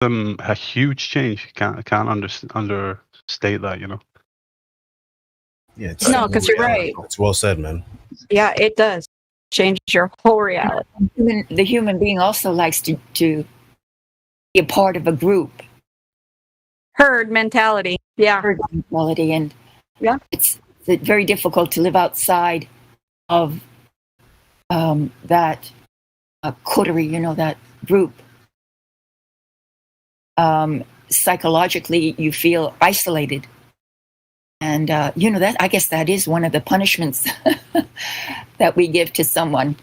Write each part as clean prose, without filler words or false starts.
A huge change. Can't understate that. Yeah, it's No, because you're right. It's well said, man. Yeah, it does change your whole reality. The human being also likes to be a part of a group. Herd mentality. Yeah. Herd mentality. And yeah, it's very difficult to live outside of that coterie, that group. Psychologically, you feel isolated. And, that I guess that is one of the punishments that we give to someone,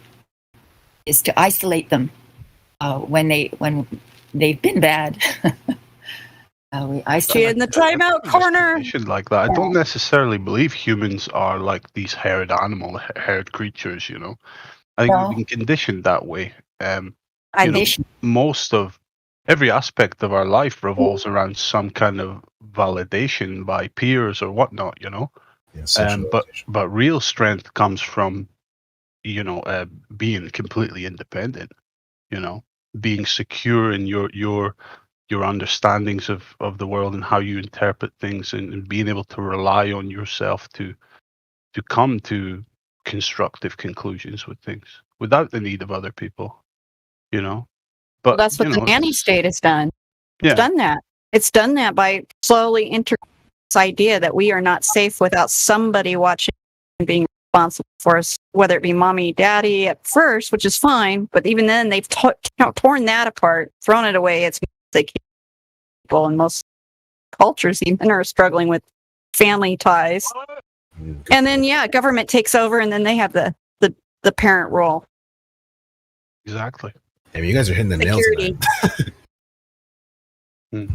is to isolate them when they've been bad. We isolate in the timeout corner. Like that. I don't necessarily believe humans are like these herd creatures. I think we've been conditioned that way. Most of every aspect of our life revolves around some kind of validation by peers or whatnot. But real strength comes from being completely independent. Being secure in your understandings of the world and how you interpret things, and being able to rely on yourself to come to constructive conclusions with things without the need of other people. But that's what the nanny state has done. Yeah. It's done that by slowly integrating this idea that we are not safe without somebody watching and being responsible for us, whether it be mommy, daddy at first, which is fine, but even then they've torn that apart, thrown it away. It's like people in most cultures even are struggling with family ties. And then government takes over, and then they have the parent role. Exactly. I mean, you guys are hitting the nails on that.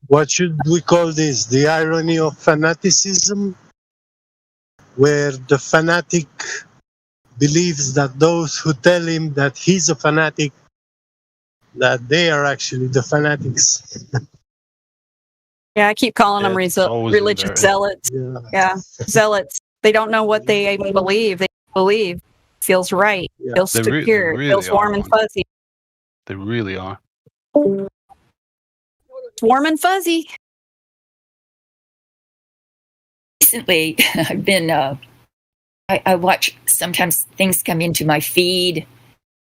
What should we call this? The irony of fanaticism, where the fanatic believes that those who tell him that he's a fanatic, that they are actually the fanatics. Yeah, I keep calling them religious zealots. Yeah, zealots. They don't know what they even believe. They believe feels right, feels secure, feels warm and fuzzy. They really are. It's warm and fuzzy. Recently, I've been, I watch, sometimes things come into my feed,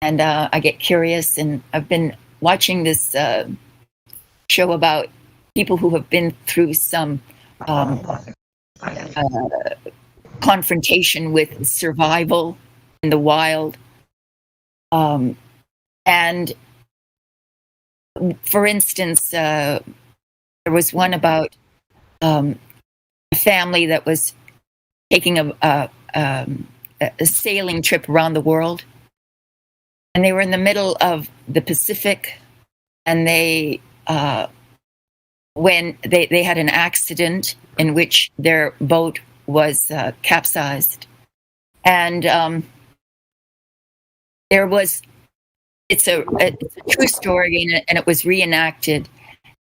and I get curious, and I've been watching this show about people who have been through some confrontation with survival in the wild. And for instance, there was one about a family that was taking a sailing trip around the world. And they were in the middle of the Pacific, and they when they had an accident in which their boat was capsized. And it's a true story, and it was reenacted.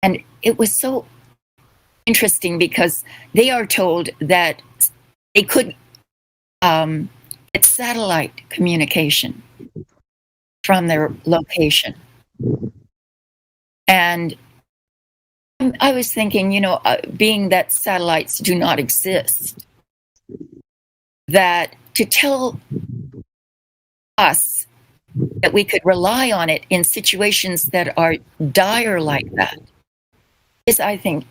And it was so interesting because they are told that they could get satellite communication from their location. And I was thinking, being that satellites do not exist, that to tell us that we could rely on it in situations that are dire like that is, I think,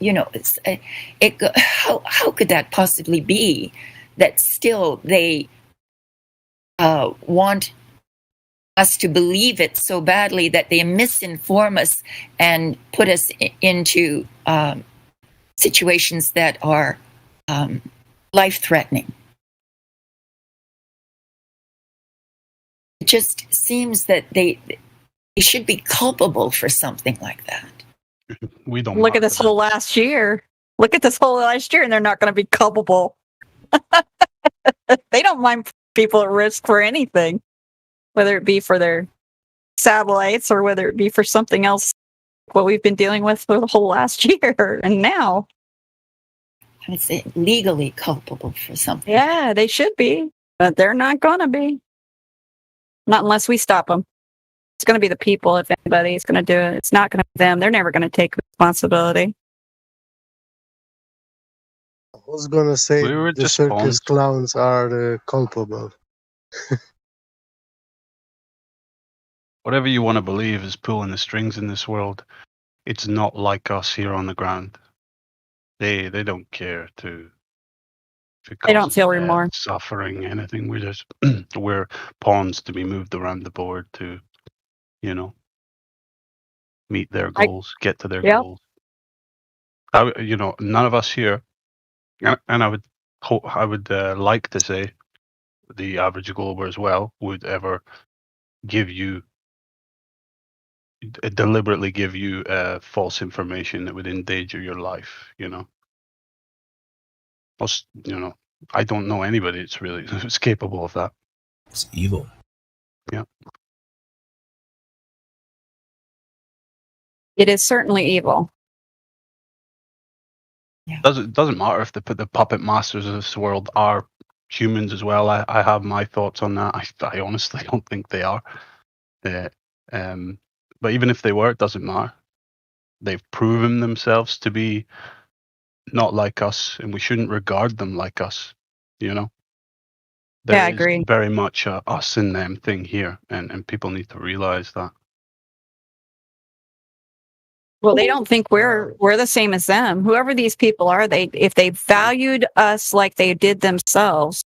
how could that possibly be that still they want us to believe it so badly that they misinform us and put us into situations that are life-threatening. It just seems that they should be culpable for something like that. We don't look at this whole last year. Look at this whole last year, and they're not going to be culpable. They don't mind people at risk for anything, whether it be for their satellites or whether it be for something else, what we've been dealing with for the whole last year. And now it's legally culpable for something. Yeah, they should be, but they're not going to be. Not unless we stop them. It's going to be the people, if anybody's going to do it. It's not going to be them. They're never going to take responsibility. I was gonna say We were the just circus pawns. clowns are culpable. Whatever you want to believe is pulling the strings in this world. It's not like us here on the ground. They don't care to They don't cause feel death, remorse. suffering, anything. We're just we're pawns to be moved around the board to, you know, meet their goals, get to their Yep. goals. You know, none of us here, and I would hope, I would like to say, the average Glober as well would ever give you deliberately give you false information that would endanger your life. You know, most, you know, I don't know anybody that's really who's capable of that. It's evil. It is certainly evil. Doesn't matter if the puppet masters of this world are humans as well. I have my thoughts on that. I honestly don't think they are. But even if they were, it doesn't matter. They've proven themselves to be not like us, and we shouldn't regard them like us. You know, Yeah, I there is agree. very much a us and them thing here, and people need to realize that. Well, they don't think we're the same as them. Whoever these people are, if they valued us like they did themselves,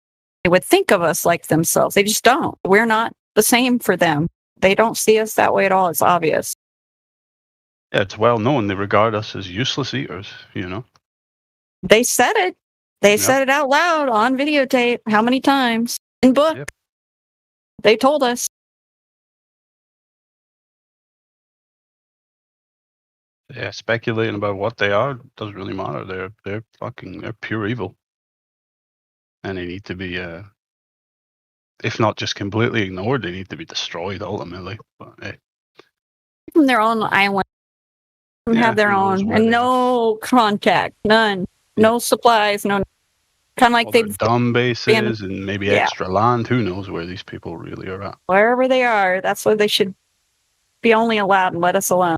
they would think of us like themselves. They just don't. We're not the same for them. They don't see us that way at all. It's obvious. Yeah, it's well known they regard us as useless eaters. You know. They said it. They Yep. said it out loud on videotape. How many times? In book. Yep. They told us. Yeah, speculating about what they are doesn't really matter. They're pure evil, and they need to be, if not just completely ignored, they need to be destroyed ultimately. But From their own island. Yeah, Have their who knows own. where And they no contact. None. No supplies. No. Kind of like well, their they've dumb bases and maybe Yeah. extra land. Who knows where these people really are at? wherever they are, that's where they should be only allowed and let us alone.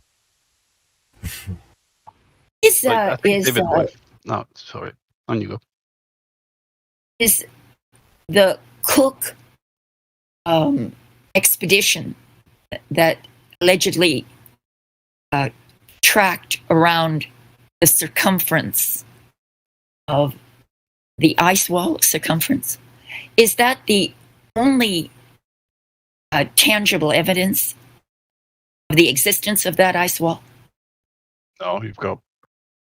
Is I think is David White. No, sorry. On you go. is the Cook expedition that allegedly tracked around the circumference of the ice wall circumference, is that the only tangible evidence of the existence of that ice wall? No, you've got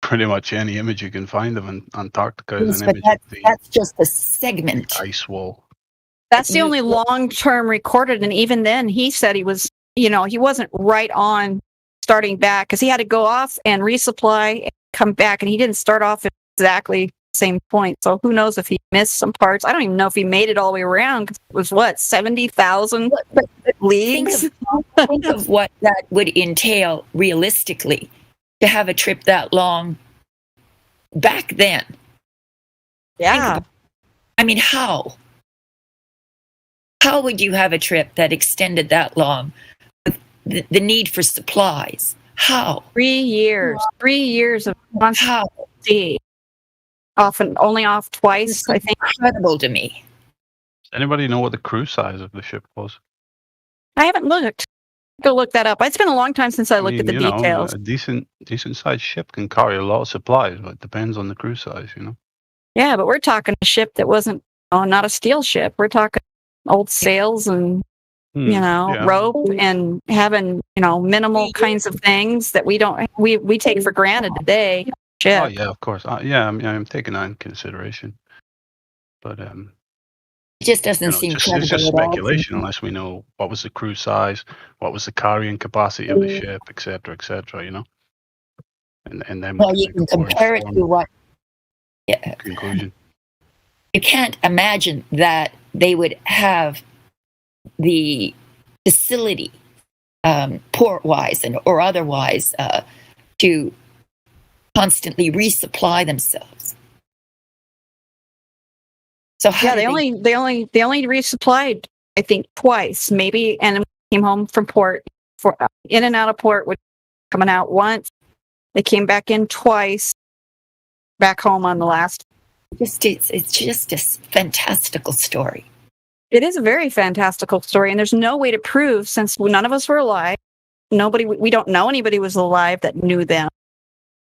pretty much any image you can find of Antarctica is Yes, an but image of the that's just a segment. ice wall. That's the You- only long-term recorded. And even then, he said he was, he wasn't right on starting back because he had to go off and resupply and come back. And he didn't start off at exactly the same point. So who knows if he missed some parts. I don't even know if he made it all the way around because it was, 70,000 But leagues? think of what that would entail realistically to have a trip that long back then. Yeah. I mean, how? How would you have a trip that extended that long with the need for supplies? How? 3 years. 3 years of constant How? sea. Often only off twice, I think. Incredible to me. Does anybody know what the crew size of the ship was? I haven't looked. Go look that up. It's been a long time since I looked at the you know, details. a decent sized ship can carry a lot of supplies, but it depends on the crew size, you know. Yeah, but we're talking a ship that wasn't, not a steel ship. We're talking old sails and, Yeah. rope and having, minimal kinds of things that we take for granted today. Ship. Oh yeah, of course. I'm taking that in consideration. But It just doesn't seem it's credible just at all. speculation unless we know what was the crew size, what was the carrying capacity of the ship, etc., you know. And then Well, we you make can a more compare it to informed what conclusion. you can't imagine that they would have the facility, port-wise or otherwise, to constantly resupply themselves. So how Yeah, do they only resupplied, I think, twice, maybe, and came home from port, in and out of port, coming out once. They came back in twice, back home on the last. It's just a fantastical story. It is a very fantastical story, and there's no way to prove, since none of us were alive. We don't know anybody was alive that knew them.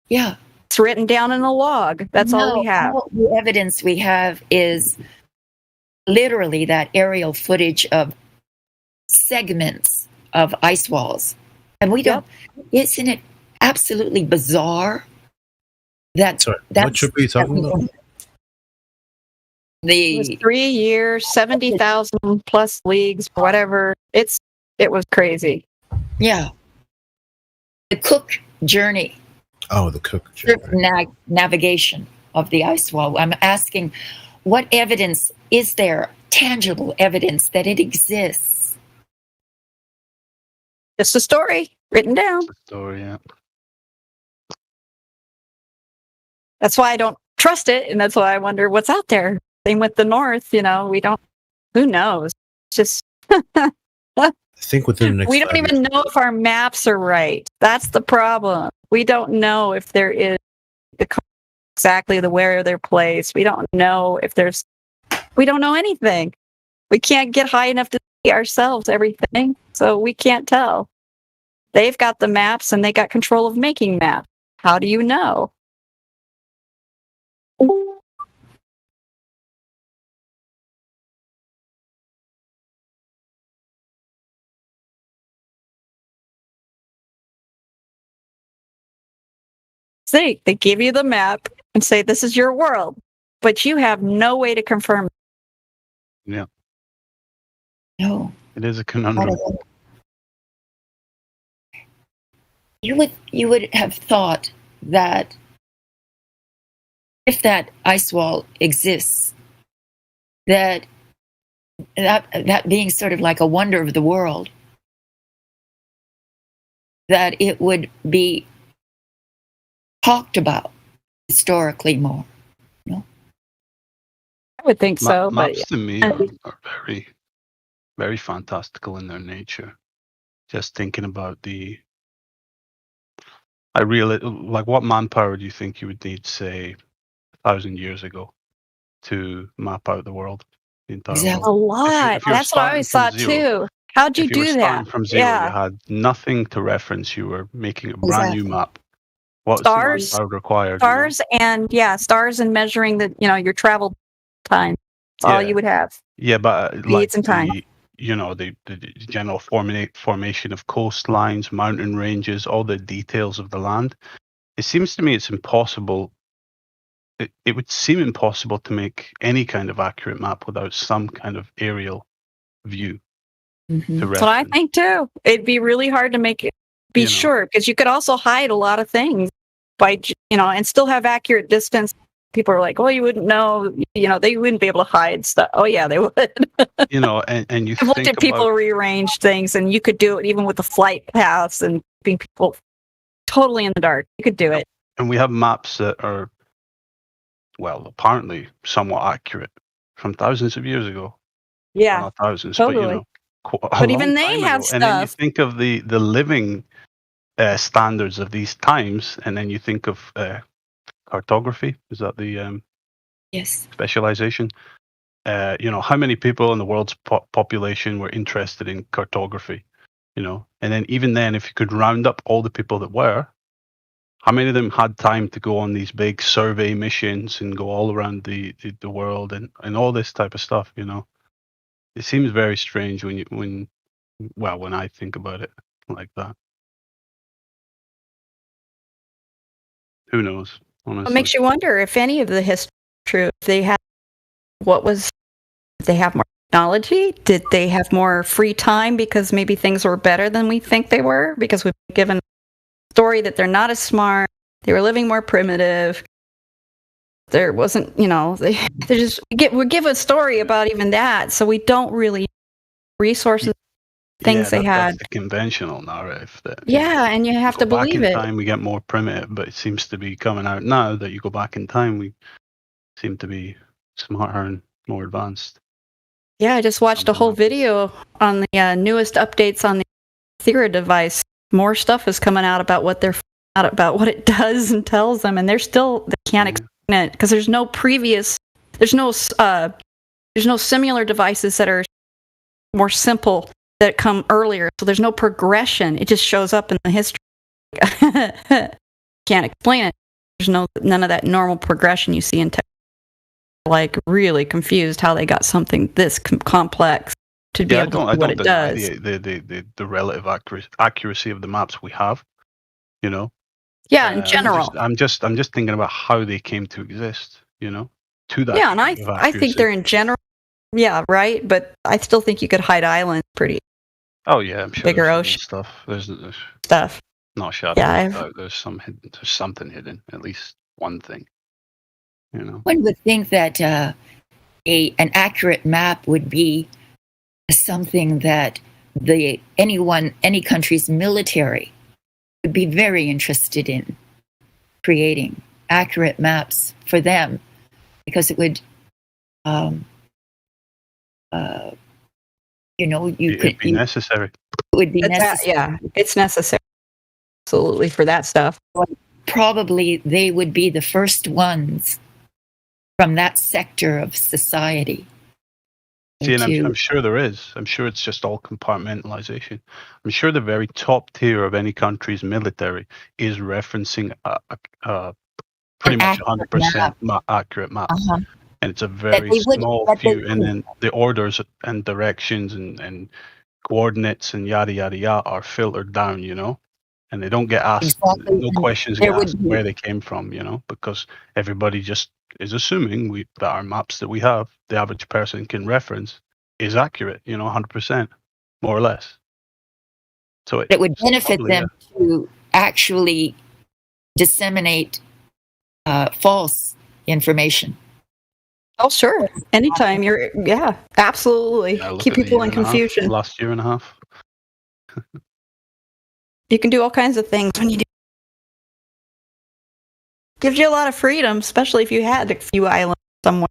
Yeah. It's written down in a log. That's all we have. All the evidence we have is literally that aerial footage of segments of ice walls. And we don't, isn't it absolutely bizarre that what trip are you talking about? It was 3 years, 70,000 plus leagues, whatever. It was crazy. Yeah. The Cook journey. Oh, the Cook journey. Navigation of the ice wall. I'm asking, what evidence is there, tangible evidence that it exists? Just a story written down. It's a story, yeah. That's why I don't trust it, and that's why I wonder what's out there. Same with the North, we don't, who knows? It's just, I think within the next we don't even know if our maps are right. That's the problem. We don't know if there is exactly where they're placed. We don't know if we don't know anything. We can't get high enough to see ourselves everything, so we can't tell. They've got the maps, and they got control of making maps. How do you know? They give you the map and say, this is your world, but you have no way to confirm it. Yeah. No. It is a conundrum. You would have thought that if that ice wall exists, that being sort of like a wonder of the world, that it would be talked about historically more. I would think so. Maps but to me are very, very fantastical in their nature. Just thinking about what manpower do you think you would need, say, 1,000 years ago to map out the world? The entire world? A lot. If you That's what I always thought too. How'd you do that? From zero, you had nothing to reference. You were making a brand new map. What's stars, the manpower required? Stars stars and measuring your travel time. That's all you would have. Yeah, but speeds and time. The general formation of coastlines, mountain ranges, all the details of the land. It seems to me it's impossible. It would seem impossible to make any kind of accurate map without some kind of aerial view. Mm-hmm. That's what I think too. It'd be really hard to make it sure, because you could also hide a lot of things by and still have accurate distance. People are like, well, you wouldn't know, they wouldn't be able to hide stuff. Oh yeah, they would. And you I've looked at people rearrange things, and you could do it even with the flight paths and being people totally in the dark. You could do it. And we have maps that are, well, apparently somewhat accurate from thousands of years ago. Yeah, well, not thousands, totally. But even they have stuff. And then you think of the living standards of these times, and then you think of cartography. Is that the yes specialization? How many people in the world's population were interested in cartography? And then even then, if you could round up all the people that were, how many of them had time to go on these big survey missions and go all around the world and all this type of stuff? It seems very strange when I think about it like that. Who knows? Honestly. It makes you wonder if any of the history is true. If they have did they have more technology? Did they have more free time because maybe things were better than we think they were? Because we've been given a story that they're not as smart. They were living more primitive. There wasn't, we give a story about even that, so we don't really resources things they had. That's the conventional narrative. And you have to believe it. Back in time, we get more primitive, but it seems to be coming out now that you go back in time, we seem to be smarter and more advanced. Yeah, I just watched a whole video on the newest updates on the Thera device. More stuff is coming out about what they're out about what it does and tells them, and they can't explain it because there's no similar devices that are more simple that come earlier. So there's no progression. It just shows up in the history. Can't explain it. There's none of that normal progression you see in tech. Like really confused how they got something this complex to be able to do what it does. The relative accuracy of the maps we have, you know. Yeah, in general. I'm just thinking about how they came to exist, you know, to that. Yeah, and I think they're in general. Yeah, right. But I still think you could hide islands pretty. Oh yeah, I'm sure. Bigger ocean stuff. There's stuff. Not shadow. Yeah, there's something hidden. At least one thing. You know. One would think that an accurate map would be something that any country's military would be very interested in creating accurate maps for them, because it would, it'd be necessary. It would be necessary. Yeah, it's necessary. Absolutely, for that stuff. Probably they would be the first ones from that sector of society. See, and I'm sure there is. I'm sure it's just all compartmentalization. I'm sure the very top tier of any country's military is referencing pretty much 100% accurate map. Uh-huh. And it's a very small few. And then the orders and directions and coordinates and yada, yada, yada are filtered down, you know? And they don't get asked, no questions get asked where they came from, you know? Because everybody just is assuming that our maps that we have, the average person can reference, is accurate, you know, 100%, more or less. So it would benefit them to actually disseminate false information. Oh, sure. Anytime absolutely. Keep people in confusion. Last year and a half. You can do all kinds of things when you do. Gives you a lot of freedom, especially if you had a few islands somewhere.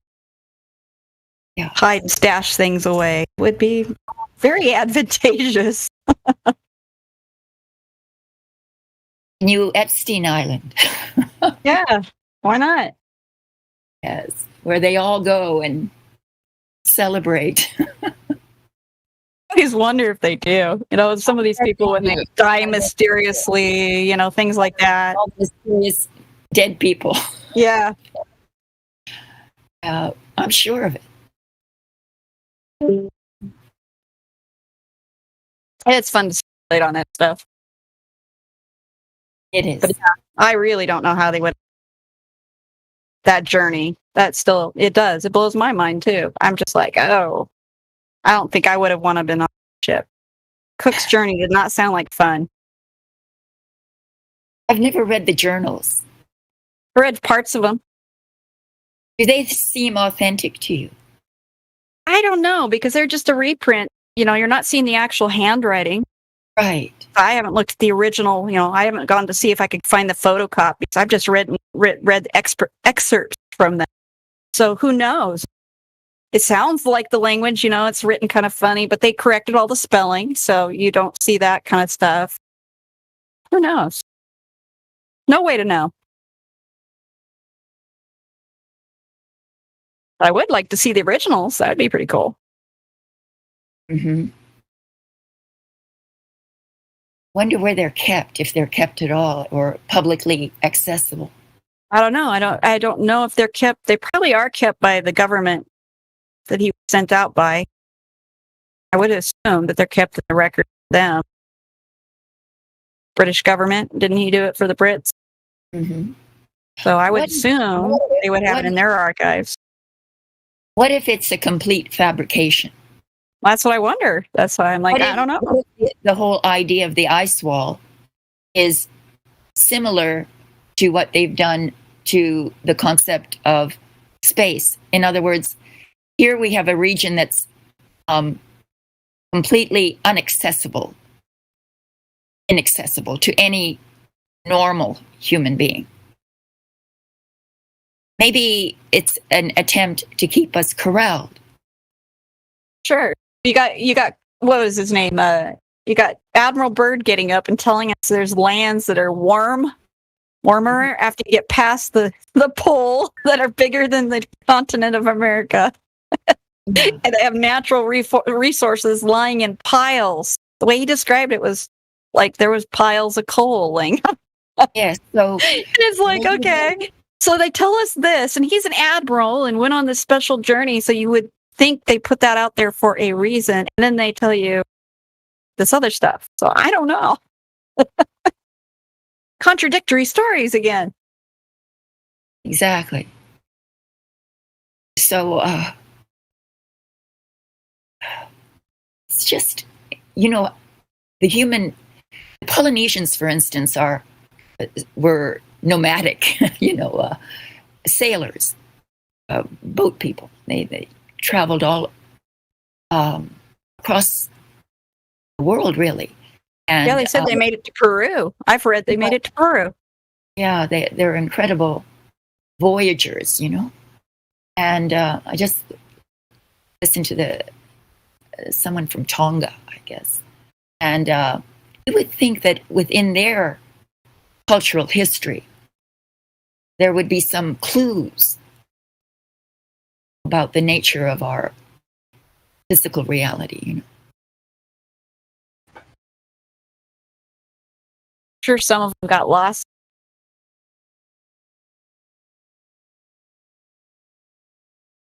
Yeah. Hide and stash things away would be very advantageous. New Epstein Island. Yeah, why not? Yes, where they all go and celebrate. I always wonder if they do. You know, some of these people when they die mysteriously, you know, things like that. All mysterious dead people. Yeah. I'm sure of it. And it's fun to speculate on that stuff. It is. But I really don't know how they would. That journey, it does. It blows my mind too. I'm just like, oh, I don't think I would have wanted to been on the ship. Cook's journey did not sound like fun. I've never read the journals. I read parts of them. Do they seem authentic to you? I don't know, because they're just a reprint. You know, you're not seeing the actual handwriting. Right. I haven't looked at the original. You know, I haven't gone to see if I could find the photocopies. I've just read excerpts from them. So who knows? It sounds like the language, you know, it's written kind of funny, but they corrected all the spelling, so you don't see that kind of stuff. Who knows? No way to know. I would like to see the originals. That would be pretty cool. Mm-hmm. Wonder where they're kept, if they're kept at all, or publicly accessible. I don't know. I don't know if they're kept. They probably are kept by the government that he was sent out by. I would assume that they're kept in the record for them. British government, didn't he do it for the Brits? Mm-hmm. So I would assume they would have it in their archives. What if it's a complete fabrication? Well, that's what I wonder. That's why I'm like, I don't know. The whole idea of the ice wall is similar to what they've done to the concept of space. In other words, here we have a region that's completely inaccessible to any normal human being. Maybe it's an attempt to keep us corralled. Sure. You got what was his name? You got Admiral Byrd getting up and telling us there's lands that are warmer after you get past the pole that are bigger than the continent of America. And they have natural resources lying in piles. The way he described it was like there was piles of coal laying. Yes. So it's like, okay. So they tell us this, and he's an admiral and went on this special journey. So you would think they put that out there for a reason. And then they tell you this other stuff. So I don't know. Contradictory stories again. Exactly. So it's just, the Polynesians, for instance, were nomadic, sailors, boat people. They traveled all across the world, really. And, yeah, they said they made it to Peru. I've read they made it to Peru. Yeah, they're incredible voyagers, And I just listened to someone from Tonga, I guess. And you would think that within their cultural history, there would be some clues about the nature of our physical reality, Sure, some of them got lost.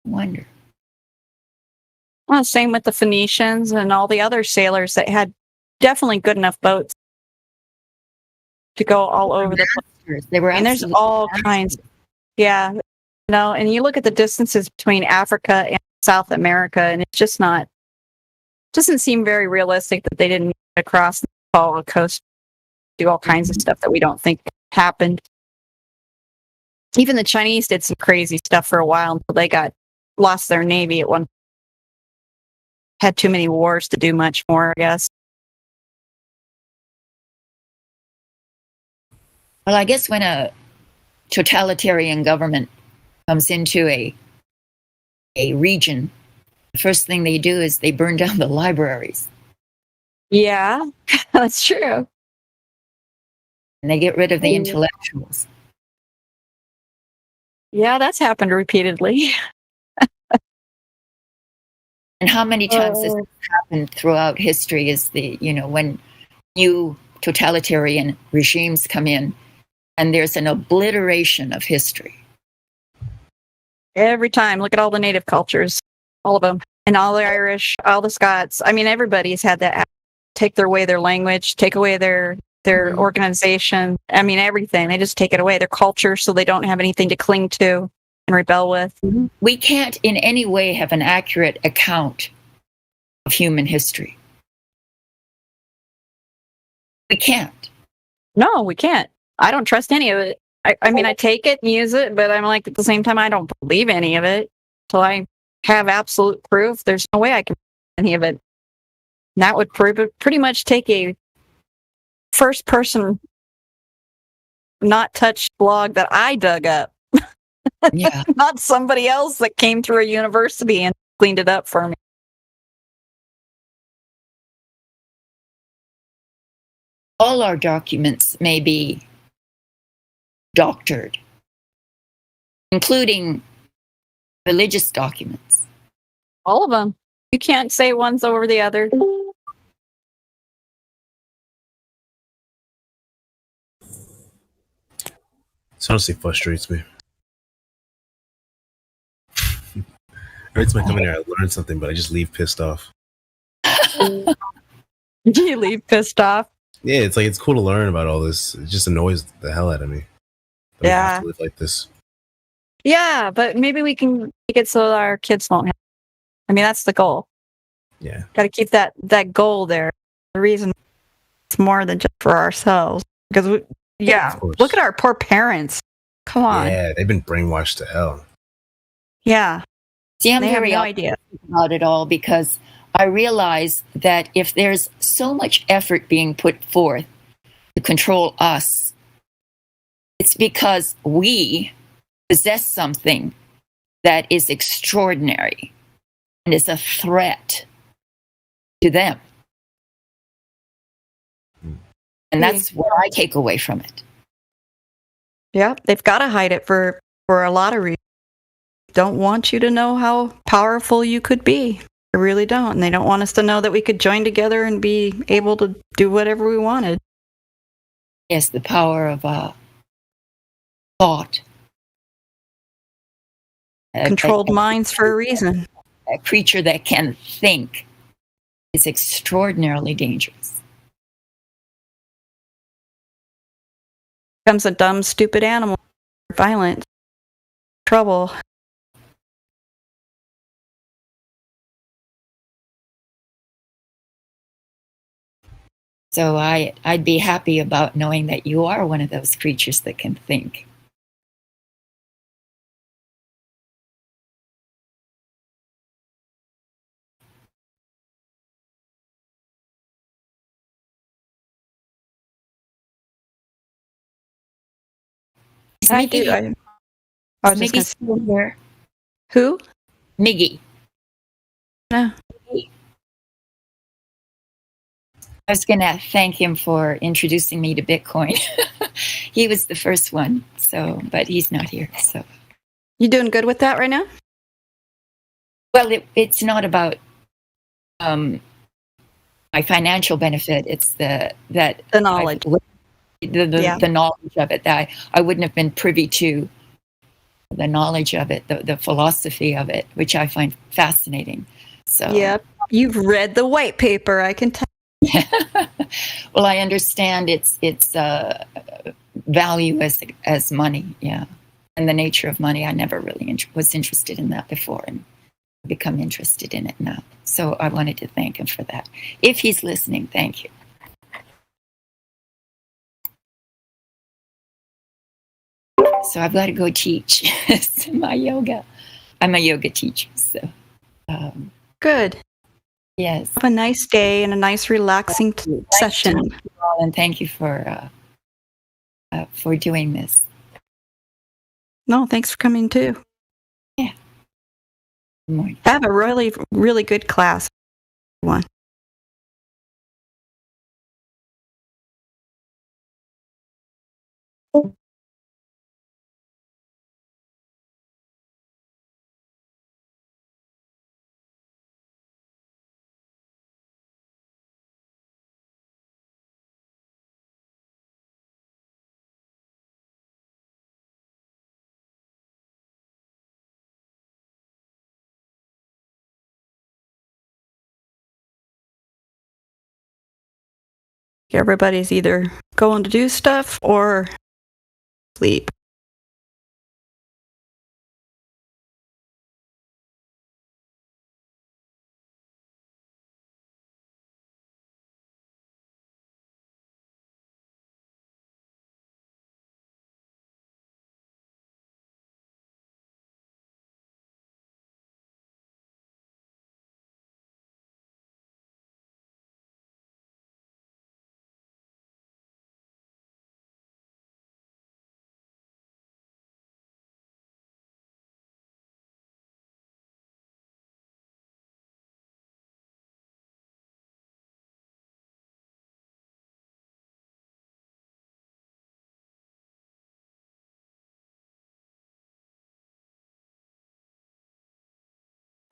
Wonder. Well, same with the Phoenicians and all the other sailors that had definitely good enough boats to go all over the place. They were, and there's all kinds. Yeah, and you look at the distances between Africa and South America, and it's just doesn't seem very realistic that they didn't get across the Pacific coast, do all kinds of stuff that we don't think happened. Even the Chinese did some crazy stuff for a while until they lost their navy at one. Had too many wars to do much more, I guess. Well, I guess when a totalitarian government comes into a region, the first thing they do is they burn down the libraries. Yeah, that's true. And they get rid of the intellectuals. Yeah, that's happened repeatedly. And how many times this has happened throughout history is when new totalitarian regimes come in and there's an obliteration of history. Every time. Look at all the native cultures, all of them, and all the Irish, all the Scots. I mean, everybody's had that. Take their language, take away their organization. I mean, everything. They just take it away, their culture, so they don't have anything to cling to and rebel with. We can't in any way have an accurate account of human history. We can't. No, we can't. I don't trust any of it. I mean, I take it and use it, but I'm like, at the same time, I don't believe any of it till I have absolute proof. There's no way I can believe any of it. And that would pretty much take a first person not touched blog that I dug up. Yeah. Not somebody else that came through a university and cleaned it up for me. All our documents may be doctored, including religious documents. All of them. You can't say one's over the other. This honestly frustrates me. Every time I come in here, I learn something, but I just leave pissed off. You leave pissed off? Yeah, it's like, it's cool to learn about all this. It just annoys the hell out of me. We have to live like this. Yeah, but maybe we can make it so our kids won't have. I mean, that's the goal. Yeah. Got to keep that goal there. The reason it's more than just for ourselves. Because, look at our poor parents. Come on. Yeah, they've been brainwashed to hell. Yeah. See, I'm they have very no idea about it all because I realize that if there's so much effort being put forth to control us, it's because we possess something that is extraordinary and is a threat to them. And that's what I take away from it. Yeah, they've got to hide it for a lot of reasons. Don't want you to know how powerful you could be. They really don't. And they don't want us to know that we could join together and be able to do whatever we wanted. Yes, the power of thought. Controlled minds for a reason. A creature that can think is extraordinarily dangerous. Becomes a dumb, stupid animal. Violent. Trouble. So I'd be happy about knowing that you are one of those creatures that can think. I do. I was just going to say. Here. Who? Miggy. No. I was going to thank him for introducing me to Bitcoin. He was the first one, but he's not here. So, you doing good with that right now? Well, it's not about my financial benefit. It's the knowledge, the knowledge of it. That I wouldn't have been privy to the knowledge of it, the philosophy of it, which I find fascinating. So, yep, you've read the white paper. I can tell. Well, I understand its value as money, yeah, and the nature of money. I never really was interested in that before, and become interested in it now. So I wanted to thank him for that. If he's listening, thank you. So I've got to go teach my yoga. I'm a yoga teacher, so good. Yes. Have a nice day and a nice relaxing session. And thank you for doing this. No, thanks for coming too. Yeah. Good morning. Have a really, really good class. One. Everybody's either going to do stuff or sleep.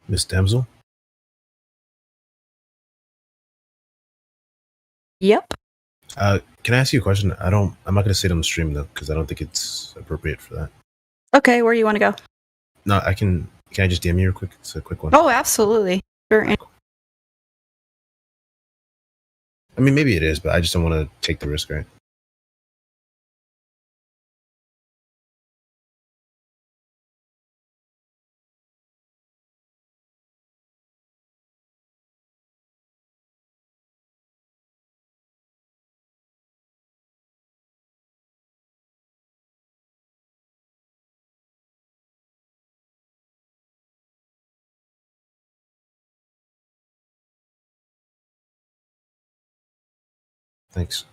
Miss Damsel? Yep. Can I ask you a question? I'm not going to say it on the stream though, because I don't think it's appropriate for that. Okay, where do you want to go? No, can I just DM you real quick? It's a quick one. Oh, absolutely. Sure. I mean, maybe it is, but I just don't want to take the risk, right? Thanks.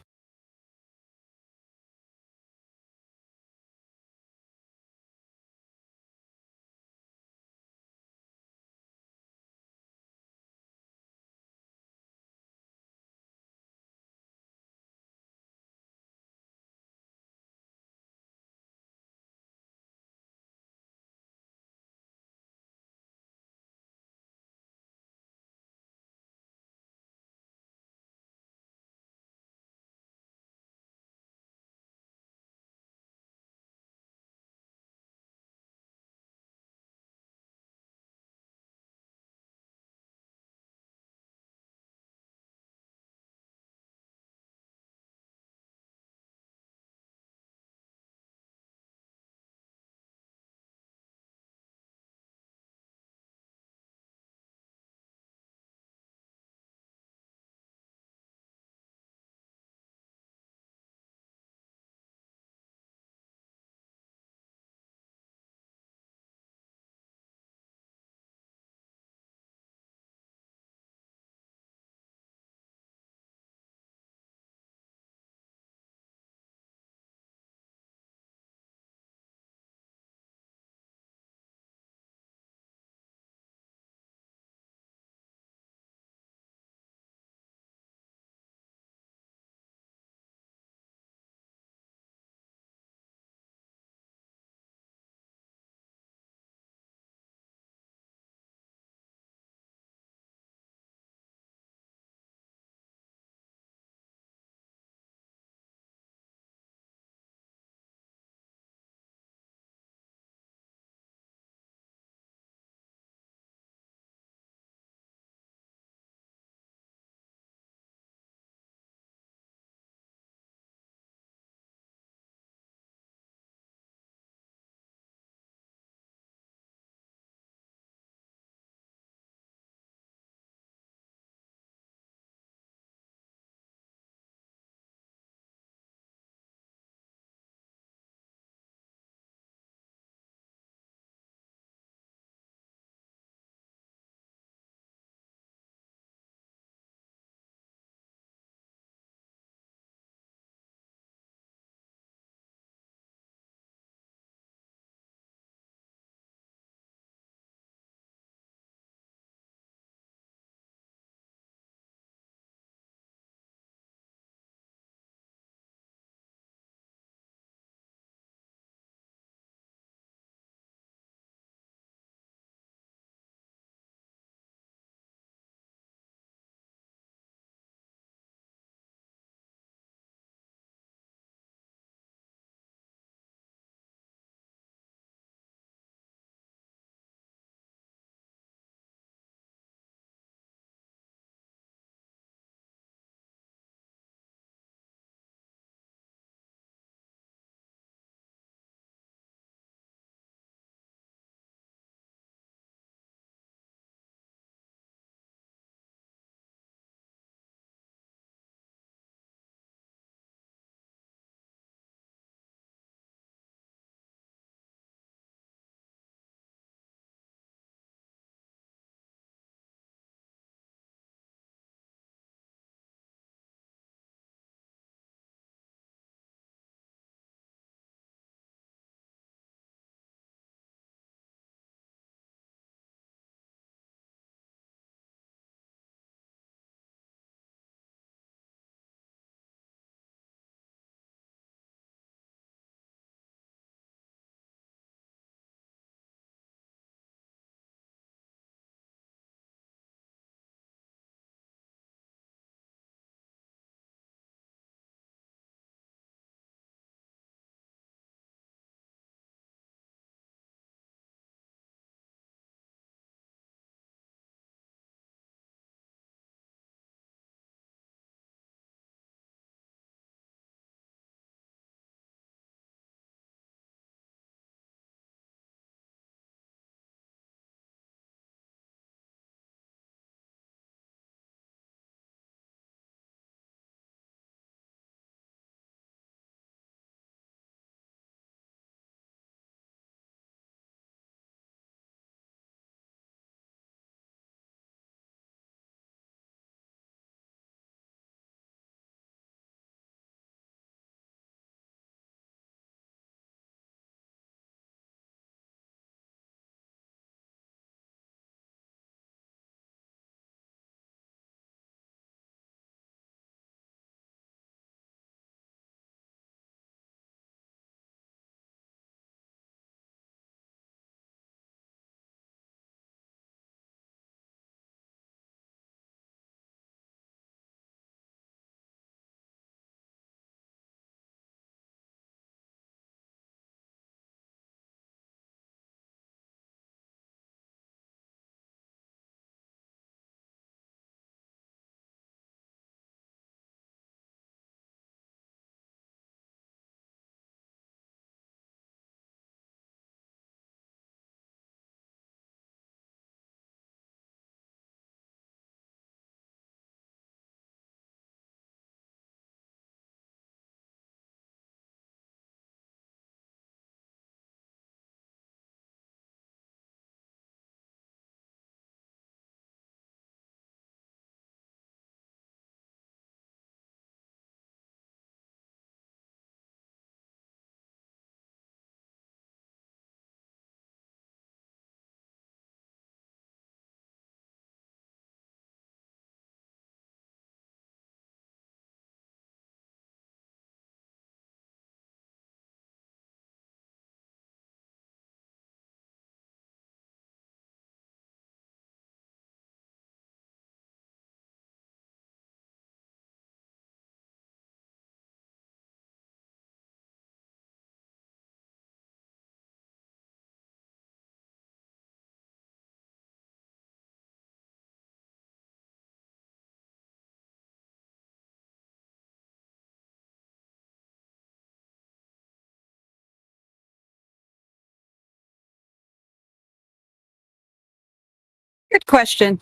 Good question.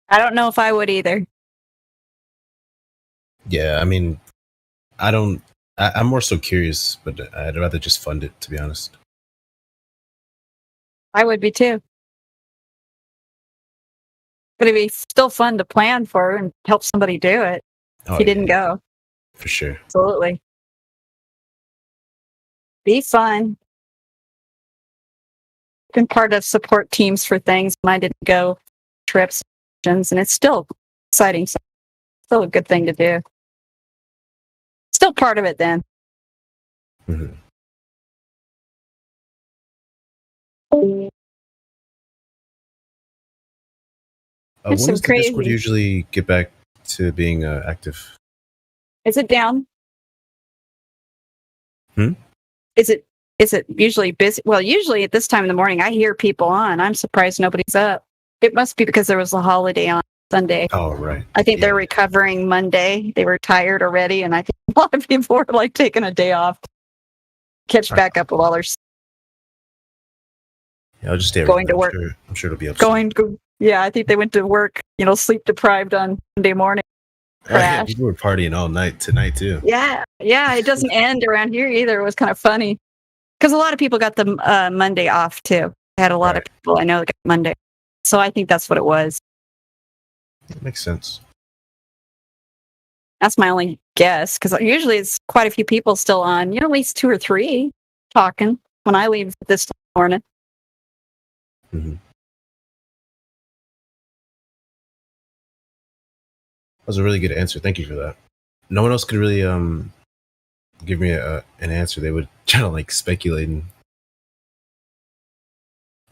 I don't know if I would either. Yeah, I mean, I'm more so curious, but I'd rather just fund it, to be honest. I would be too. But it'd be still fun to plan for and help somebody do it if you didn't go. For sure. Absolutely. Be fun. Been part of support teams for things when I didn't go trips, and it's still exciting. Still a good thing to do. Still part of it then. Mm-hmm. When does the Discord usually get back to being active? Is it down? Is it usually busy? Well, usually at this time in the morning, I hear people on. I'm surprised nobody's up. It must be because there was a holiday on Sunday. Oh, right. I think they're recovering Monday. They were tired already, and I think a lot of people were like taking a day off to catch back up with all their. Yeah, I'll just stay going to work. I'm sure it'll be up. Yeah, I think they went to work. Sleep deprived on Monday morning. Yeah, people were partying all night tonight too. Yeah. It doesn't end around here either. It was kind of funny because a lot of people got the Monday off too. I had a lot of people I know that got Monday, so I think that's what it was. That makes sense. That's my only guess because usually it's quite a few people still on. At least 2 or 3 talking when I leave this morning. Mm-hmm. That was a really good answer. Thank you for that. No one else could really give me an answer. They would try to speculate. And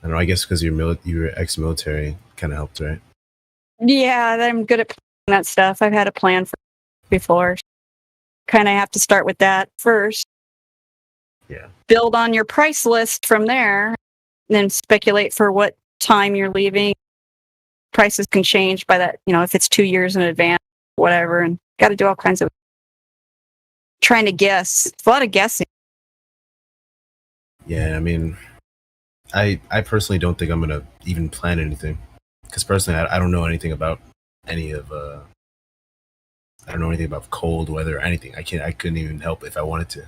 I don't know. I guess because you're ex-military, kind of helped, right? Yeah, I'm good at planning that stuff. I've had a plan for before. Kind of have to start with that first. Yeah. Build on your price list from there, and then speculate for what time you're leaving. Prices can change by that, if it's 2 years in advance, whatever, and got to do all kinds of trying to guess. It's a lot of guessing. Yeah, I mean, I personally don't think I'm going to even plan anything. Because personally, I don't know anything about any of, I don't know anything about cold weather or anything. I couldn't even help if I wanted to.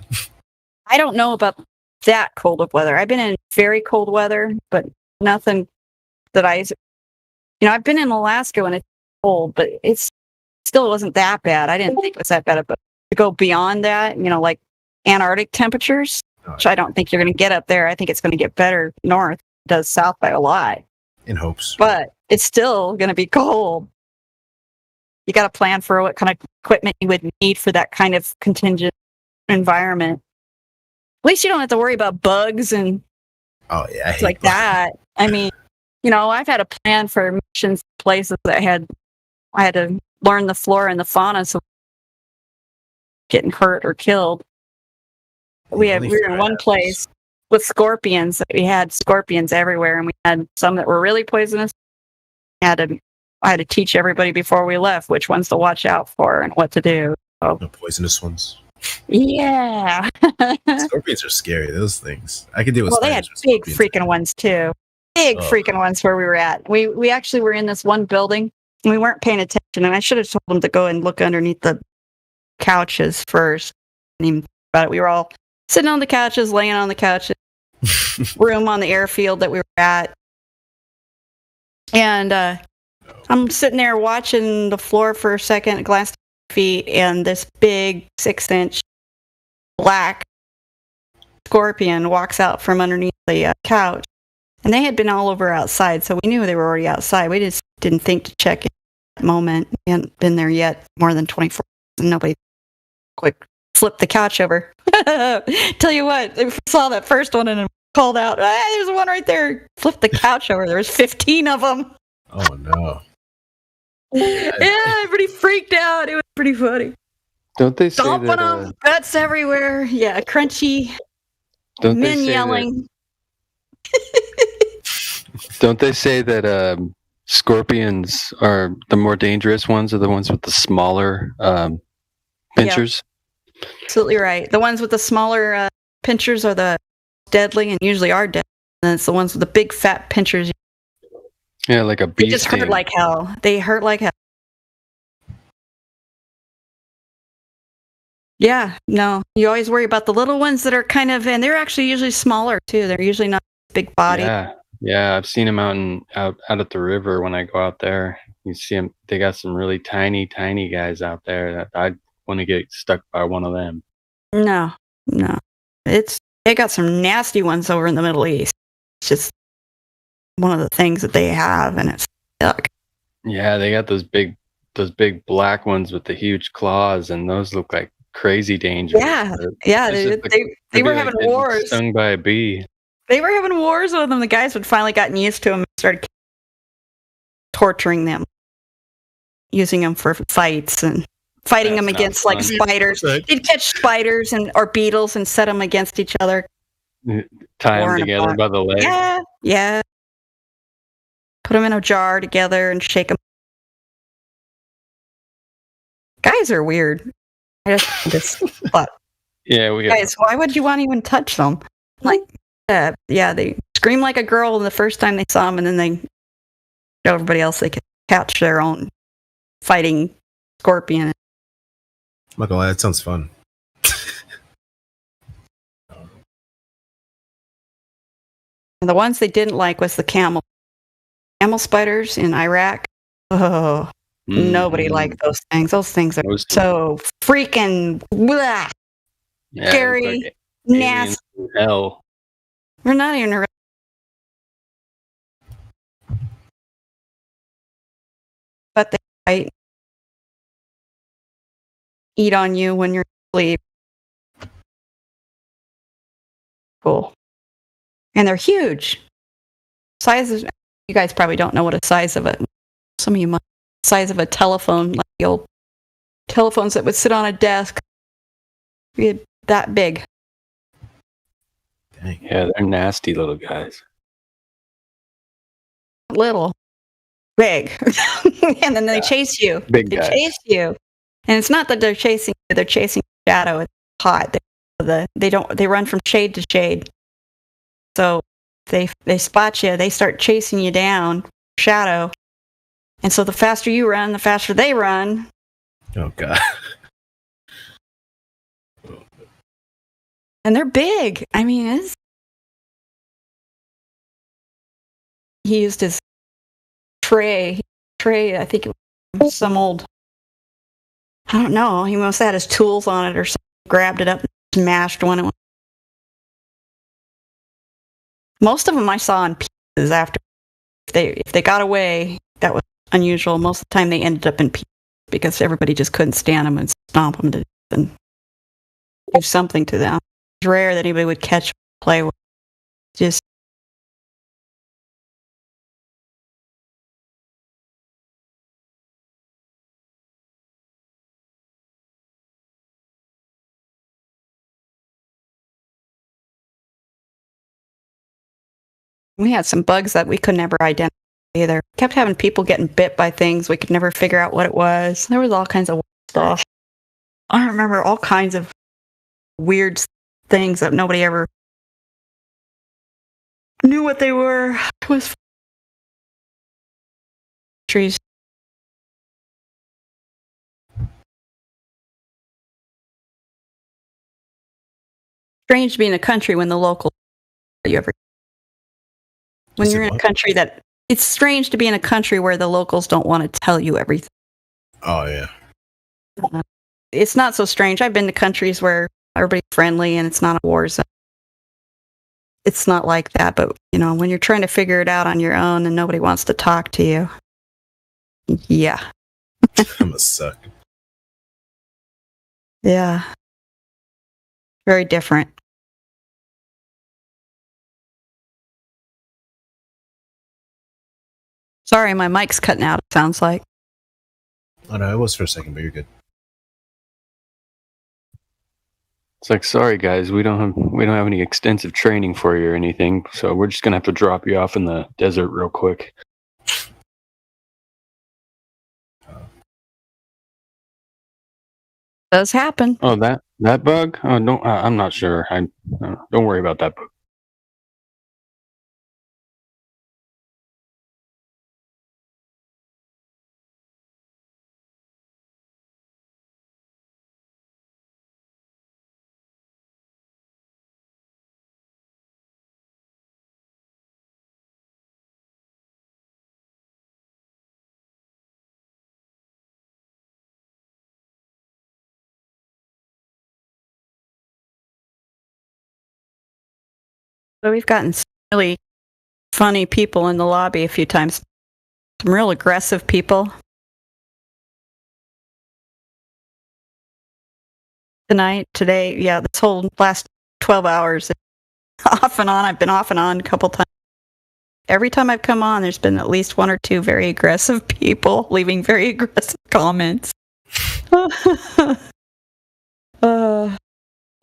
I don't know about that cold of weather. I've been in very cold weather, but nothing that I've been in Alaska when it's cold, but it still wasn't that bad. I didn't think it was that bad. But to go beyond that, like Antarctic temperatures, which I don't think you're going to get up there. I think it's going to get better north. It does south by a lot. In hopes. But it's still going to be cold. You got to plan for what kind of equipment you would need for that kind of contingent environment. At least you don't have to worry about bugs and like that. I mean, I've had a plan for missions places that I had to learn the flora and the fauna so getting hurt or killed. We were in one place with scorpions. We had scorpions everywhere, and we had some that were really poisonous. I had to teach everybody before we left which ones to watch out for and what to do. So. The poisonous ones. Yeah. Scorpions are scary, those things. I could deal with they had big freaking ones too. Big freaking ones where we were at. We actually were in this one building and we weren't paying attention, and I should have told them to go and look underneath the couches first. Didn't even think about it. We were all sitting on the couches, laying on the couches, room on the airfield that we were at. And I'm sitting there watching the floor for a second, glanced at my feet, and this big 6-inch black scorpion walks out from underneath the couch. And they had been all over outside, so we knew they were already outside. We just didn't think to check in at that moment. We hadn't been there yet more than 24 hours, and nobody quick flipped the couch over. Tell you what, we saw that first one and called out, hey, there's one right there. Flipped the couch over. There was 15 of them. Oh, no. Yeah, everybody freaked out. It was pretty funny. Don't they say stomping that... them, guts everywhere. Yeah, crunchy. Don't men they say yelling. Don't they say that scorpions are the more dangerous ones, are the ones with the smaller pinchers. Absolutely right. The ones with the smaller pinchers are the deadly and usually are deadly. And it's the ones with the big fat pinchers. Yeah, like a bee They just hurt sting. like hell. They hurt like hell. Yeah, no. You always worry about the little ones that are kind of, and they're actually usually smaller too. They're usually not big body. Yeah, I've seen them out at the river when I go out there. You see them; they got some really tiny guys out there that I'd want to get stuck by one of them. No. They got some nasty ones over in the Middle East. It's just one of the things that they have, and it's stuck. Yeah, they got those big black ones with the huge claws, and those look like crazy dangerous. Yeah. They were having wars. Stung by a bee. They were having wars with them. The guys had finally gotten used to them and started torturing them, using them for fights and fighting them against like spiders. They'd catch spiders or beetles and set them against each other. Tie them together by the leg. Yeah. Put them in a jar together and shake them. Guys are weird. I just thought. Yeah, guys, why would you want to even touch them? Like, they scream like a girl the first time they saw them, and then they show everybody else they could catch their own fighting scorpion. I'm not gonna lie, that sounds fun. And the ones they didn't like was the camel spiders in Iraq. Oh, nobody liked those things. Those things are so freaking scary, like nasty. Hell. We're not even but they bite, eat on you when you're asleep. Cool. And they're huge. Sizes, you guys probably don't know what a size of it. Some of you might. Size of a telephone, like the old telephones that would sit on a desk. Be that big. Dang. Yeah, they're nasty little guys. Little. Big. And then they chase you. They chase you. And it's not that they're chasing you, they're chasing shadow. It's hot. They run from shade to shade. So they spot you, they start chasing you down, shadow. And so the faster you run, the faster they run. Oh, God. And they're big. I mean, he used his tray, I think it was some old, I don't know, he must have had his tools on it or something, grabbed it up and smashed one. Most of them I saw in pieces after. If they got away, that was unusual. Most of the time they ended up in pieces because everybody just couldn't stand them and stomp them to death and do something to them. It's rare that anybody would catch play with. Just we had some bugs that we could never identify either. Kept having people getting bit by things. We could never figure out what it was. There was all kinds of stuff. I remember all kinds of weird things that nobody ever knew what they were. It was trees. Strange to be in a country when the local when you're in a country that it's strange to be in a country where the locals don't want to tell you everything. Oh yeah. It's not so strange. I've been to countries where everybody's friendly and it's not a war zone. It's not like that, but when you're trying to figure it out on your own and nobody wants to talk to you. Yeah. That must suck. Yeah. Very different. Sorry, my mic's cutting out, it sounds like. Oh no, it was for a second, but you're good. It's like, sorry guys, we don't have any extensive training for you or anything, so we're just gonna have to drop you off in the desert real quick. Does happen. Oh, that bug? Oh, no, I'm not sure. Don't worry about that bug. But we've gotten some really funny people in the lobby a few times. Some real aggressive people. Today, yeah, this whole last 12 hours, off and on. I've been off and on a couple times. Every time I've come on, there's been at least one or two very aggressive people leaving very aggressive comments.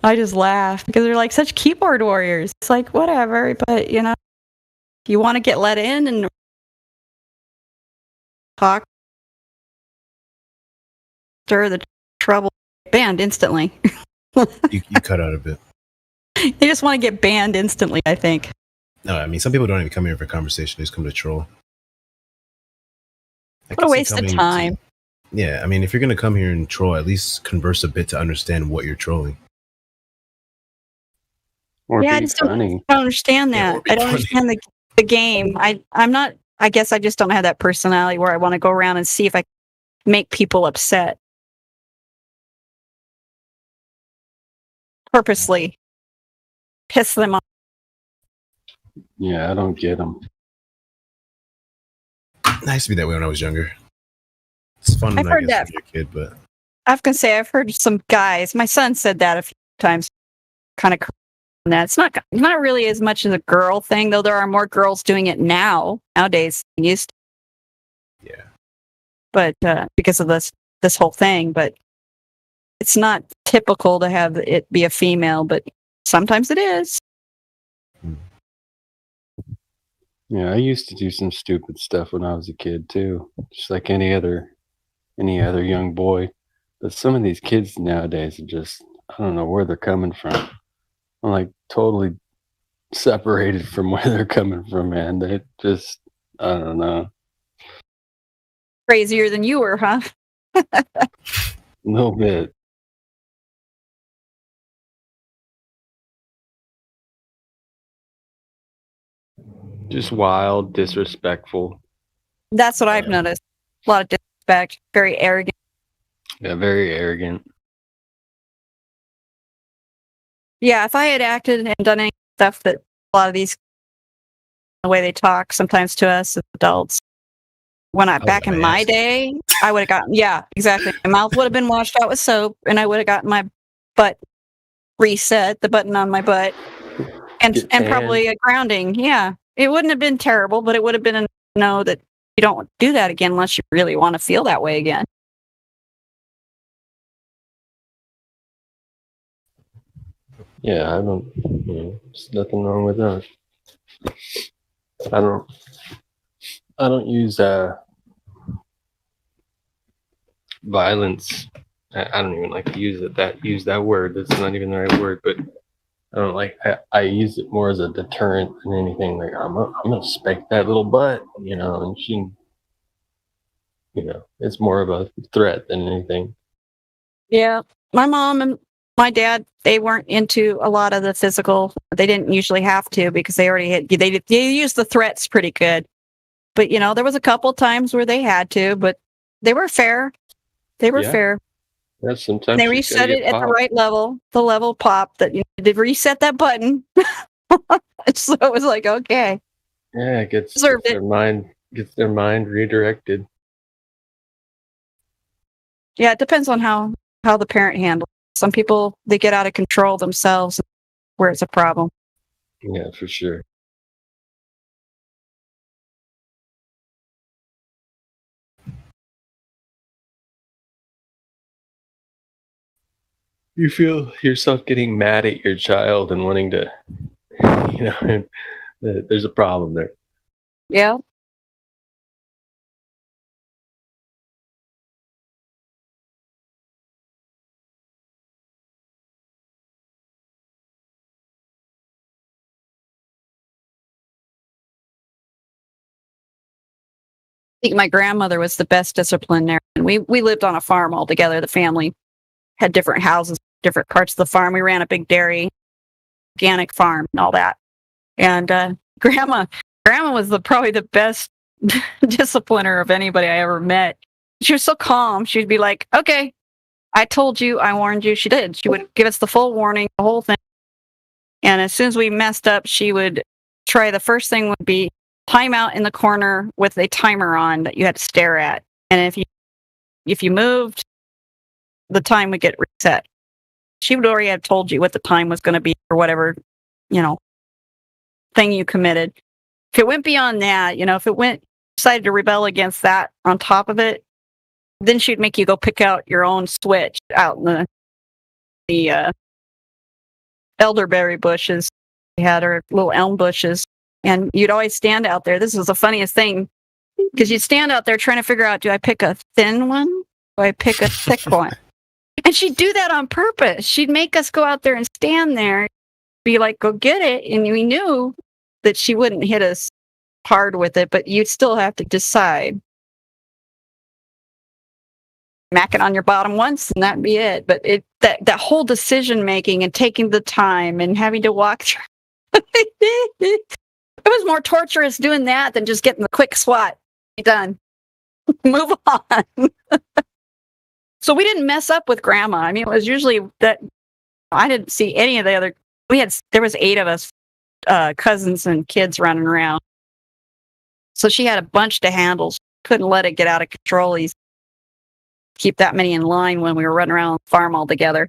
I just laugh because they're like such keyboard warriors. It's like, whatever, but if you want to get let in and talk, stir the trouble, banned instantly. You cut out a bit. They just want to get banned instantly, I think. No, I mean, some people don't even come here for conversation. They just come to troll. What a waste of time. Yeah, I mean, if you're going to come here and troll, at least converse a bit to understand what you're trolling. Or I be just funny. don't understand that. I don't understand the game. I'm not, I guess I just don't have that personality where I want to go around and see if I can make people upset. Purposely piss them off. Yeah, I don't get them. Nice to be that way when I was younger. It's fun when I guess when you're a kid, but I was gonna say I've heard some guys. My son said that a few times. Kind of that it's not really as much as a girl thing, though. There are more girls doing it nowadays than used to. Yeah. But because of this whole thing, but it's not typical to have it be a female. But sometimes it is. Yeah, I used to do some stupid stuff when I was a kid too, just like any other young boy. But some of these kids nowadays are just, I don't know where they're coming from. I'm like totally separated from where they're coming from, man. They just, I don't know. Crazier than you were, huh? A little bit. Just wild, disrespectful. That's what I've noticed. A lot of disrespect, very arrogant. Yeah, very arrogant. Yeah, if I had acted and done any stuff that a lot of these, the way they talk sometimes to us as adults, back in my day, I would have gotten, yeah, exactly. My mouth would have been washed out with soap, and I would have gotten my butt reset, the button on my butt, and probably a grounding. Yeah, it wouldn't have been terrible, but it would have been a no that you don't do that again unless you really want to feel that way again. Yeah, I don't. There's nothing wrong with that. I don't use violence. I don't even like to use that word. That's not even the right word, but I don't like. I use it more as a deterrent than anything. Like I'm gonna spank that little butt, and she, it's more of a threat than anything. Yeah, my mom and my dad, they weren't into a lot of the physical. They didn't usually have to because they already had. They used the threats pretty good, but there was a couple times where they had to, but they were fair. They were fair. Yeah, sometimes and they reset it at the right level, the level pop that they reset that button. So it was like, okay. Yeah, it gets their mind redirected. Yeah, it depends on how the parent handles it. Some people, they get out of control themselves where it's a problem. Yeah, for sure. You feel yourself getting mad at your child and wanting to, there's a problem there. Yeah. think my grandmother was the best disciplinarian. We lived on a farm all together. The family had different houses, different parts of the farm. We ran a big dairy, organic farm, and all that. And grandma was probably the best discipliner of anybody I ever met. She was so calm. She'd be like, "Okay, I told you, I warned you." She did. She would give us the full warning, the whole thing. And as soon as we messed up, she would try. The first thing would be timeout in the corner with a timer on that you had to stare at. And if you moved, the time would get reset. She would already have told you what the time was going to be or whatever, thing you committed. If it went beyond that, if it decided to rebel against that on top of it, then she'd make you go pick out your own switch out in the elderberry bushes. We had our little elm bushes, and you'd always stand out there. This was the funniest thing, because you'd stand out there trying to figure out, do I pick a thin one? Do I pick a thick one? And she'd do that on purpose. She'd make us go out there and stand there, be like, go get it. And we knew that she wouldn't hit us hard with it, but you'd still have to decide. Smack it on your bottom once and that'd be it. But that whole decision making and taking the time and having to walk through it was more torturous doing that than just getting the quick swat. Done. Move on. So we didn't mess up with grandma. I mean, it was usually that I didn't see any of the other. There was 8 of us, cousins and kids running around. So she had a bunch to handle. She couldn't let it get out of control. Keep that many in line when we were running around the farm all together.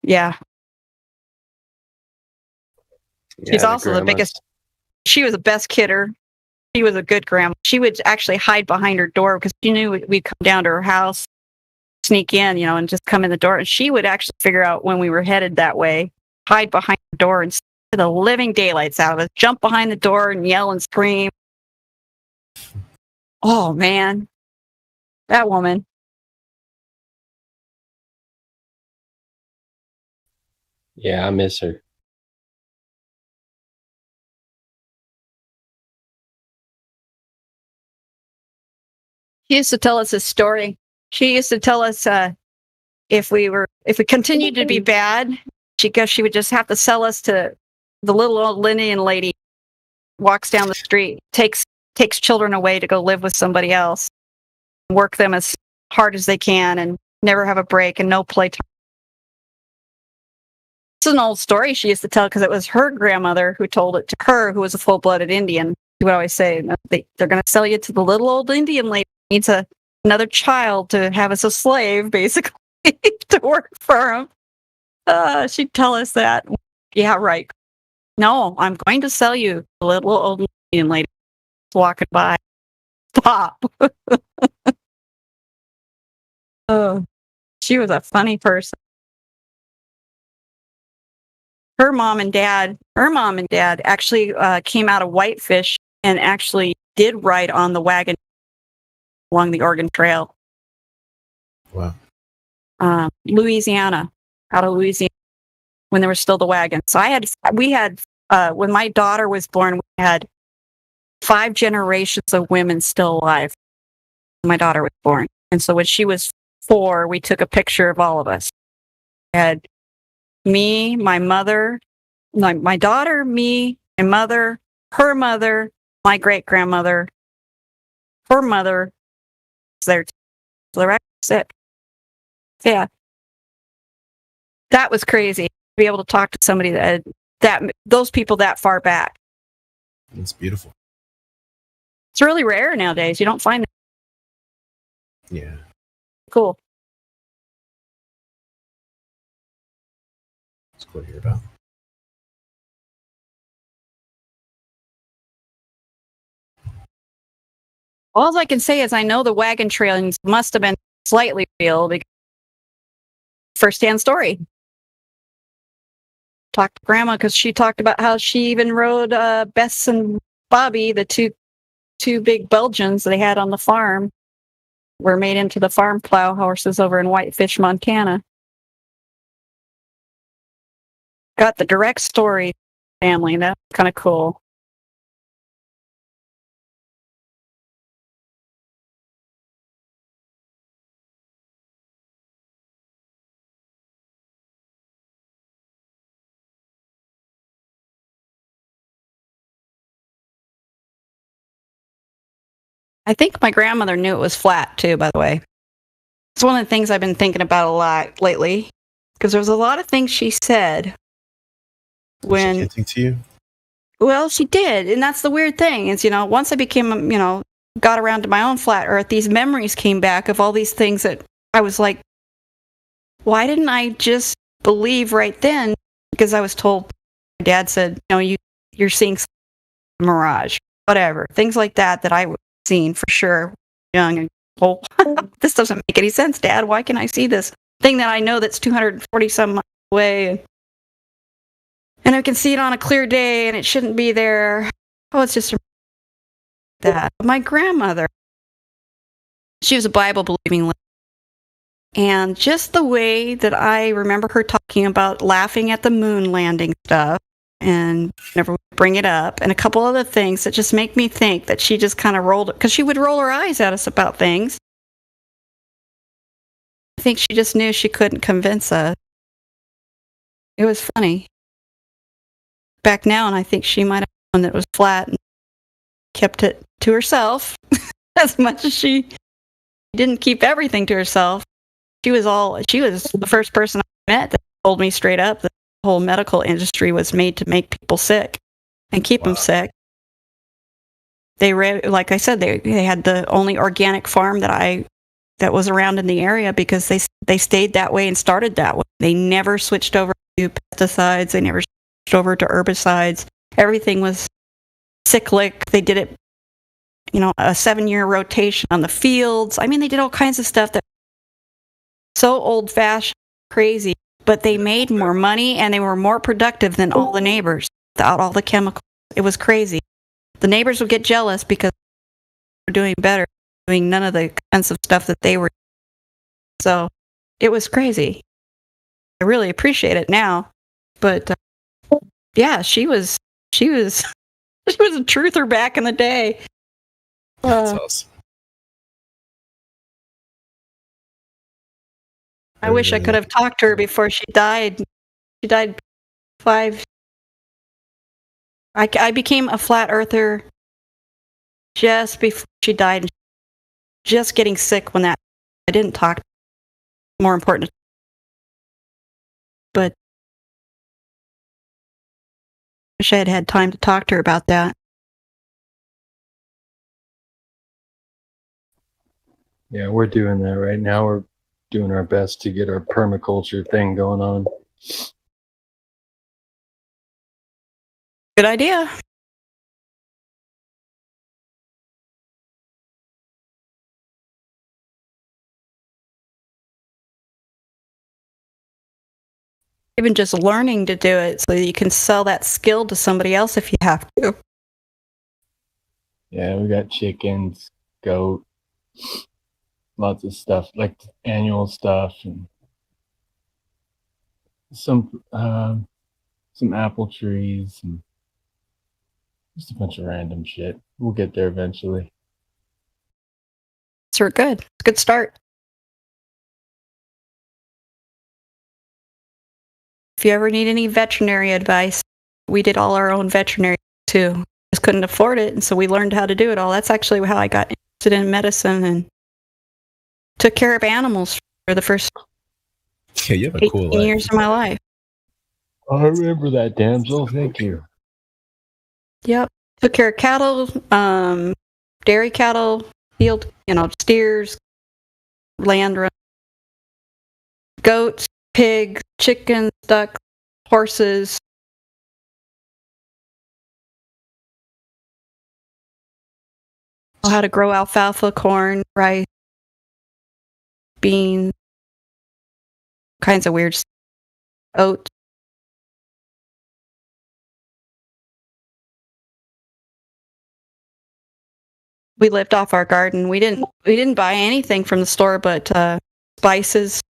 Yeah. She's also the biggest. She was the best kidder. She was a good grandma. She would actually hide behind her door because she knew we'd come down to her house, sneak in, and just come in the door. And she would actually figure out when we were headed that way, hide behind the door and scare the living daylights out of us, jump behind the door and yell and scream. Oh, man. That woman. Yeah, I miss her. She used to tell us a story. She used to tell us if we continued to be bad, she would just have to sell us to the little old Indian lady. Walks down the street, takes children away to go live with somebody else, work them as hard as they can, and never have a break and no playtime. It's an old story she used to tell because it was her grandmother who told it to her, who was a full-blooded Indian. She would always say, they're going to sell you to the little old Indian lady who needs another child to have as a slave, basically, to work for him. She'd tell us that. Yeah, right. No, I'm going to sell you the little old Indian lady walking by. Stop. Oh, she was a funny person. Her mom and dad actually came out of Whitefish and actually did ride on the wagon along the Oregon Trail. Wow. Louisiana, out of Louisiana, when there was still the wagon. So we had when my daughter was born, we had 5 generations of women still alive when my daughter was born. And so when she was 4, we took a picture of all of us. We had me, my mother, my daughter, me, my mother, her mother, my great-grandmother, her mother was there. So the rest was it. Yeah. That was crazy to be able to talk to somebody that those people that far back. It's beautiful. It's really rare nowadays. You don't find that. Yeah. Cool. It's cool to hear about. All I can say is I know the wagon trailings must have been slightly real because first-hand story. Talked to Grandma because she talked about how she even rode Bess and Bobby, the two big Belgians they had on the farm, were made into the farm plow horses over in Whitefish, Montana. Got the direct story family. That's kind of cool. I think my grandmother knew it was flat too, by the way. It's one of the things I've been thinking about a lot lately, because there was a lot of things she said when... Was she hinting to you? Well, she did, and that's the weird thing is, once I became, got around to my own flat earth, these memories came back of all these things that I was like, why didn't I just believe right then? Because I was told, my dad said, you're seeing a mirage, whatever, things like that I was seeing for sure, young and old. This doesn't make any sense, Dad. Why can I see this thing that I know that's 240 some miles away? And I can see it on a clear day, and it shouldn't be there. Oh, it's just that. My grandmother, she was a Bible-believing lady. And just the way that I remember her talking about laughing at the moon landing stuff, and never would bring it up, and a couple other things that just make me think that she just kind of rolled it, because she would roll her eyes at us about things. I think she just knew she couldn't convince us. It was funny. Back now, and I think she might have known that it was flat and kept it to herself as much as she didn't keep everything to herself. She was the first person I met that told me straight up that the whole medical industry was made to make people sick and keep them sick. Like I said, they had the only organic farm that was around in the area because they stayed that way and started that way. They never switched over to pesticides. They never switched over to herbicides. Everything was cyclic. They did it, a 7-year rotation on the fields. I mean, they did all kinds of stuff that so old-fashioned, crazy, but they made more money and they were more productive than all the neighbors without all the chemicals. It was crazy. The neighbors would get jealous because they were doing better, doing none of the expensive stuff that they were. So it was crazy. I really appreciate it now, but yeah, she was a truther back in the day. That's awesome. I wish I could have talked to her before she died. She died 5. I became a flat earther just before she died. Just getting sick when I didn't talk. More important. But I wish I had had time to talk to her about that. Yeah, we're doing that right now. We're doing our best to get our permaculture thing going on. Good idea. Even just learning to do it so that you can sell that skill to somebody else if you have to. Yeah, we got chickens, goat, lots of stuff, like annual stuff, and some apple trees, and just a bunch of random shit. We'll get there eventually. So we're good. Good start. If you ever need any veterinary advice, we did all our own veterinary too. Just couldn't afford it, and so we learned how to do it all. That's actually how I got interested in medicine and took care of animals for the first you have a cool 18 years of my life. I remember that, damsel. Thank you. Yep. Took care of cattle, dairy cattle, field, steers, land run, goats, pigs, chickens, ducks, horses. Know how to grow alfalfa, corn, rice, beans, kinds of weird stuff. Oats. We lived off our garden. We didn't buy anything from the store but spices,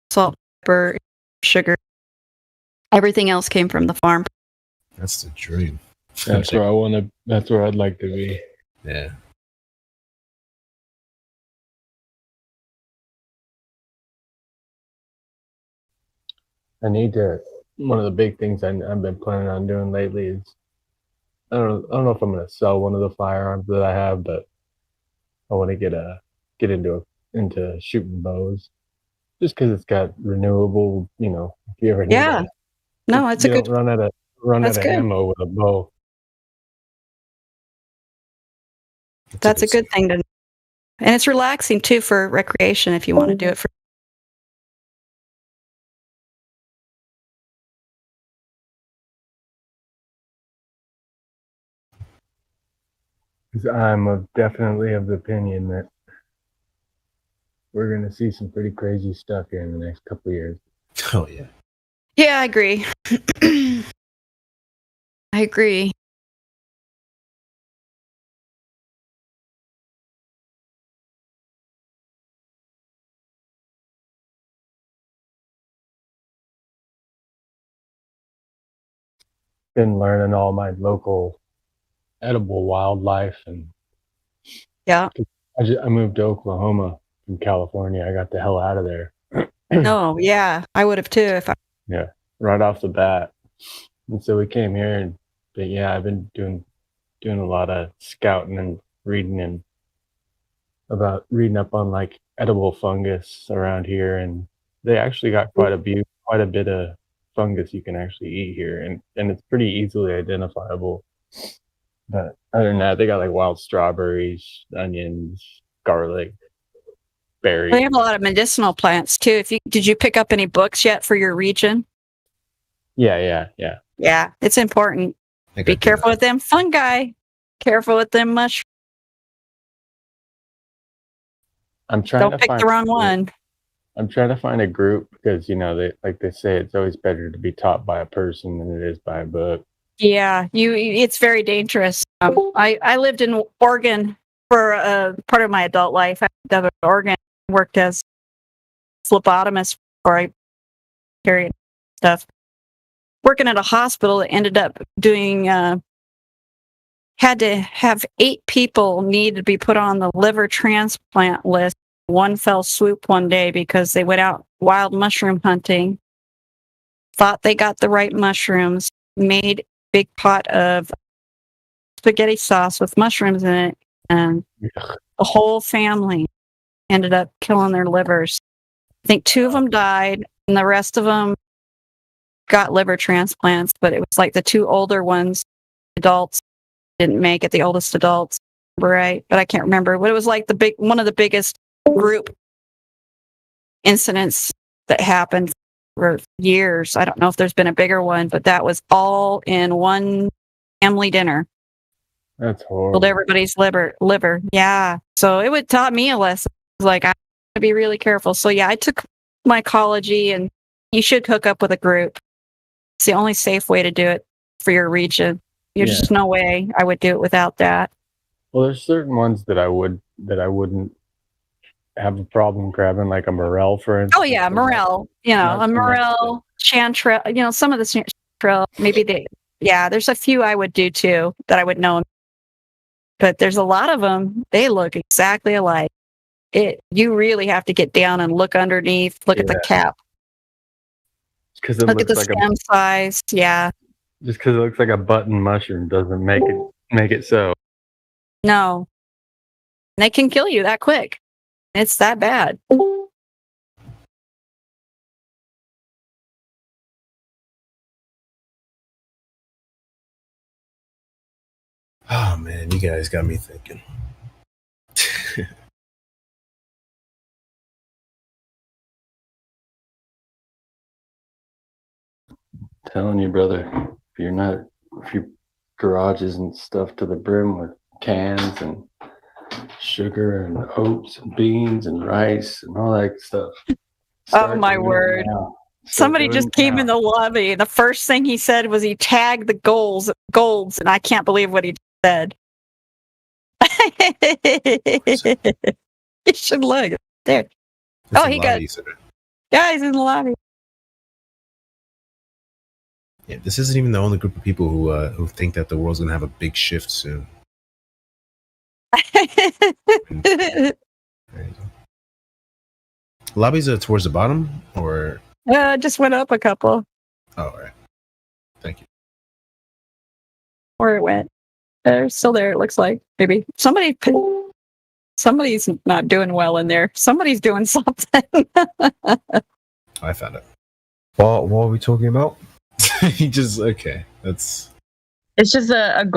salt, pepper, sugar. Everything else came from the farm. That's the dream. That's where I'd like to be. Yeah. One of the big things I've been planning on doing lately is, I don't know if I'm going to sell one of the firearms that I have, but I want to get into shooting bows, just because it's got renewable. If you ever need Yeah. No, it's a you good. don't run That's out of good. ammo with a bow. That's a good thing to. And it's relaxing too for recreation if you want to do it for. I'm definitely of the opinion that we're going to see some pretty crazy stuff here in the next couple of years. Oh yeah. Yeah, I agree. I agree. Been learning all my local edible wildlife, and Yeah. I moved to Oklahoma from California. I got the hell out of there. No, yeah, I would have too if I. Yeah, right off the bat. And so we came here, but yeah, I've been doing a lot of scouting and reading up on like edible fungus around here, and they actually got quite a bit of fungus you can actually eat here, and it's pretty easily identifiable. But other than that, they got like wild strawberries, onions, garlic, berries. They have a lot of medicinal plants too. Did you pick up any books yet for your region? Yeah. Yeah, it's important. Be careful with them fungi. Careful with them mushrooms. Don't pick the wrong one. I'm trying to find a group because they say it's always better to be taught by a person than it is by a book. Yeah, it's very dangerous. I lived in Oregon for part of my adult life. I lived in Oregon, worked as phlebotomist before I carried stuff. Working at a hospital, ended up doing. Had to have 8 people need to be put on the liver transplant list. One fell swoop one day because they went out wild mushroom hunting. Thought they got the right mushrooms. Made a big pot of spaghetti sauce with mushrooms in it, and the whole family ended up killing their livers. I think 2 of them died, and the rest of them got liver transplants, but it was like the 2 older ones, adults, didn't make it, the oldest adults, right? But I can't remember. But it was like one of the biggest group incidents that happened for years. I don't know if there's been a bigger one, but that was all in one family dinner. That's horrible. Killed everybody's liver. Yeah. So it would taught me a lesson. It was like, I have to be really careful. So yeah, I took mycology, and you should hook up with a group. It's the only safe way to do it for your region. There's just no way I would do it without that. Well, there's certain ones that I wouldn't have a problem grabbing, like a morel, for instance. Oh yeah, morel. A morel, chanterelle. Some of the chanterelle. Maybe there's a few I would do too that I would know. But there's a lot of them. They look exactly alike. You really have to get down and look underneath. Look at the cap. Look at the stem size. Yeah. Just because it looks like a button mushroom doesn't make it so. No. They can kill you that quick. It's that bad. Oh man, you guys got me thinking. Telling you, brother, if your garage isn't stuffed to the brim with cans and sugar and oats and beans and rice and all that stuff. Oh my word. Somebody just came in the lobby, and the first thing he said was he tagged the golds, and I can't believe what he said. You should look there. He got. Yeah, he's in the lobby. Yeah, this isn't even the only group of people who think that the world's gonna have a big shift soon. There you go. Lobbies are towards the bottom, or just went up a couple. Oh, all right. Thank you. Where it went? They're still there. It looks like maybe somebody. Somebody's not doing well in there. Somebody's doing something. I found it. What are we talking about? He just okay. That's It's just a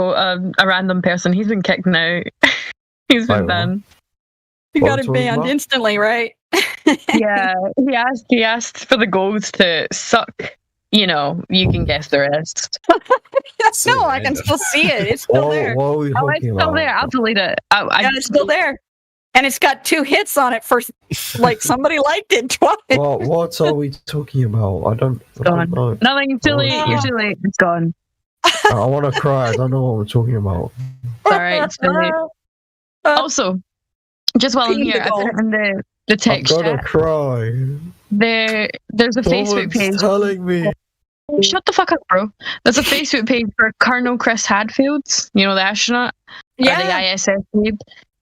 random person. He's been kicked now. He's been Wait, banned. You What got are we it talking banned about? instantly, right? Yeah, he asked for the gold to suck. You know, you can guess the rest. so No, I can random. still see it. It's still there. What are we Oh, talking it's still about? there. I'll delete it. Yeah, it's still there. And it's got 2 hits on it for, like, somebody liked it twice. What are we talking about? I don't know. Nothing. Too late. Oh, You're too late. It's gone. I want to cry. I don't know what we're talking about. It's alright. It's too late. Also, just while I'm Ping the here, I put it gold. in the I've text got to chat. cry. There's a Facebook Someone's page. telling me. Shut the fuck up, bro. There's a Facebook page for Colonel Chris Hadfield, you know, the astronaut, or the Yeah. ISS lead.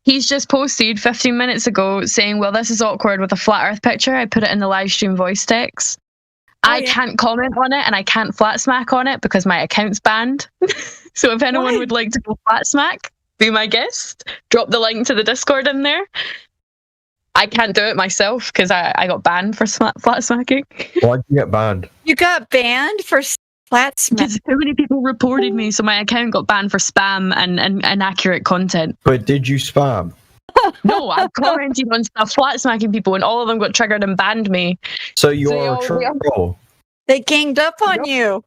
He's just posted 15 minutes ago saying, well, this is awkward with a flat earth picture. I put it in the live stream voice text. I yeah. can't comment on it and I can't flat smack on it because my account's banned. So if anyone Why? would like to go flat smack, be my guest. Drop the link to the Discord in there. I can't do it myself because I got banned for flat smacking. Why'd you get banned? You got banned for flat smack. Because too many people reported me, so my account got banned for spam and inaccurate content. But did you spam? No, I commented on stuff flat smacking people, and all of them got triggered and banned me. So you So are a you're- troll. They ganged up on you.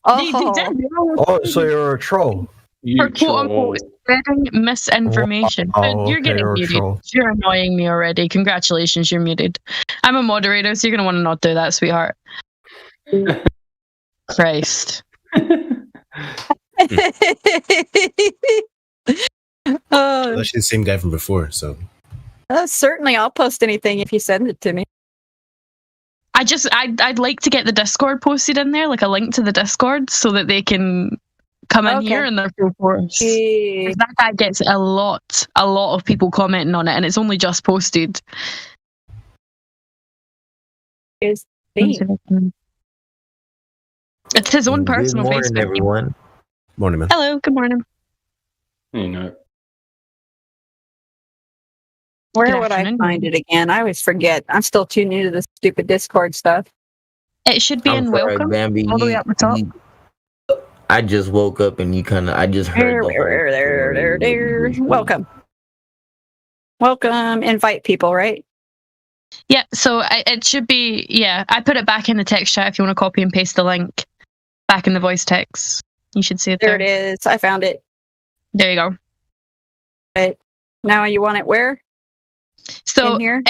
They Oh, did. Oh, so you're a troll. For quote unquote spreading misinformation. Wow, So you're okay, getting you're a muted. troll. You're annoying me already. Congratulations, you're muted. I'm a moderator, so you're gonna want to not do that, sweetheart. Christ. Oh, actually the same guy from before. So certainly, I'll post anything if you send it to me. I'd like to get the Discord posted in there, like a link to the Discord, so that they can come in Okay. here and they're full force. 'Cause that guy gets a lot of people commenting on it, and it's only just posted. Is It's his own personal Good morning, Facebook. everyone. morning, man. Hello, good morning. You know, Where Good would I afternoon. find it again? I always forget. I'm still too new to this stupid Discord stuff. It should be in I'm sorry, welcome. Bambi. all the way up the top. I just woke up and I just heard the whole story. Welcome. Welcome. Invite people, right? Yeah, so it should be, yeah, I put it back in the text chat if you want to copy and paste the link back in the voice text. You should see it There there. it is. I found it. There you go. Now you want it where? So In here?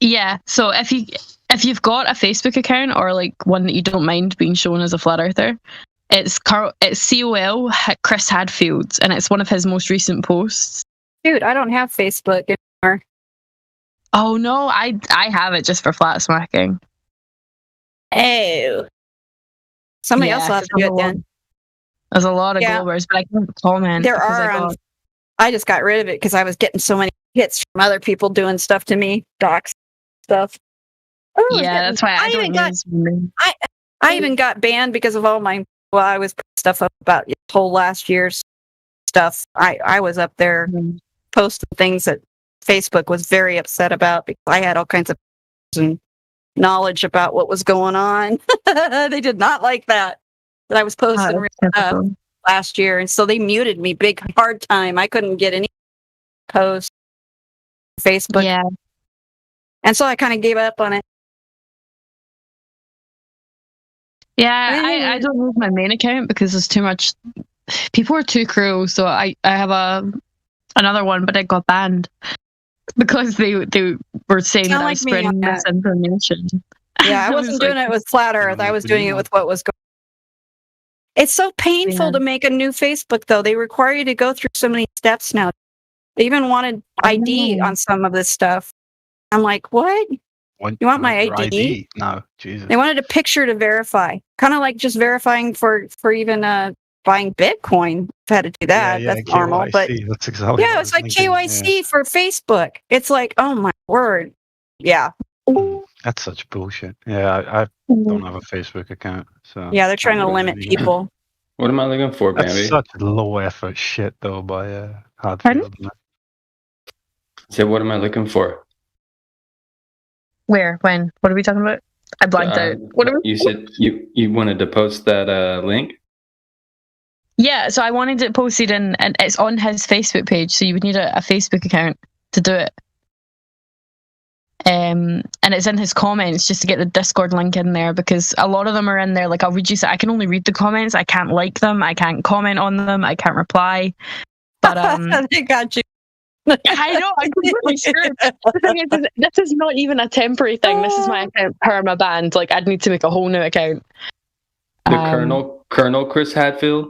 yeah, so if you've got a Facebook account or like one that you don't mind being shown as a flat earther, it's COL Chris Hadfield, and it's one of his most recent posts. Dude, I don't have Facebook anymore. Oh no, I have it just for flat smacking. Oh. Somebody Yeah, else will have to do it then. There's a lot of Yeah. Globers, but I can't comment. There because are. I got- I just got rid of it because I was getting so many hits from other people doing stuff to me, docs stuff. I was yeah, getting- that's why I don't even got use them. I even got banned because of all my. Well, I was putting stuff up about this whole last year's stuff. I was up there posting things that Facebook was very upset about because I had all kinds of and knowledge about what was going on. They did not like that I was posting real stuff last year, and so they muted me big hard time. I couldn't get any posts on Facebook, Yeah, and so I kind of gave up on it. yeah. I don't use my main account because there's too much. People are too cruel, so I have another one, but it got banned because they were saying Sound that I like was me spreading on that. misinformation. Yeah, I was wasn't doing like, it with Flat Earth. I was doing it with what was going. It's so painful Yeah. to make a new Facebook, though. They require you to go through so many steps now. They even wanted ID know. on some of this stuff. I'm like, what? You want my your ID? No, Jesus. They wanted a picture to verify, kind of like just verifying for even buying Bitcoin. I've had to do that. Yeah, That's normal, but KYC, that's exactly. yeah, what it's I like was thinking, KYC for Facebook. It's like, oh my word, yeah, yeah. That's such bullshit. Yeah, I don't have a Facebook account, so yeah. They're trying to can't limit really- people. what am I looking for, That's Bambi? such low effort shit, though, by Pardon? Hadfield. So what am I looking for? Where? When? What are we talking about? I blanked out. What are we? You said you wanted to post that link? Yeah, so I wanted it posted and it's on his Facebook page, so you would need a Facebook account to do it. And it's in his comments just to get the Discord link in there, because a lot of them are in there. Like, I'll read you. I can only read the comments. I can't like them. I can't comment on them. I can't reply. But they got you. I know, I'm completely screwed. The thing is, this is not even a temporary thing. This is my account perma banned. Like, I'd need to make a whole new account. The Colonel Chris Hadfield?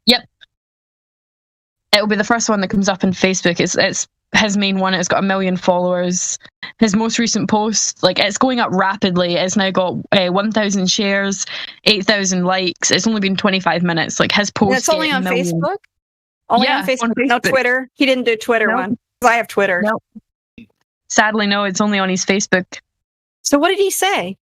Yep. It'll be the first one that comes up in Facebook. It's his main one. It's got 1 million followers. His most recent post, like, it's going up rapidly. It's now got 1,000 shares, 8,000 likes. It's only been 25 minutes. Like, his post. It's only on Facebook? Only on Facebook. No Twitter. He didn't do Twitter one. I have Twitter. No. Sadly, no. It's only on his Facebook. So what did he say?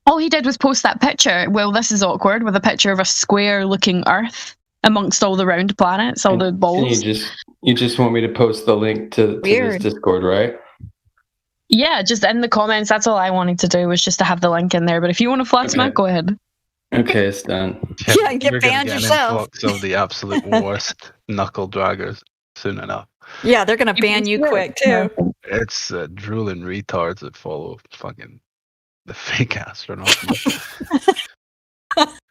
All he did was post that picture. Well, this is awkward, with a picture of a square-looking Earth amongst all the round planets, all the balls. You just want me to post the link to this Discord, right? Yeah, just in the comments. That's all I wanted to do, was just to have the link in there. But if you want to flat smack, go ahead. Okay, it's done. Yeah, get banned yourself. Of the absolute worst knuckle draggers soon enough. Yeah, they're gonna ban you quick too. It's drooling retards that follow fucking the fake astronaut.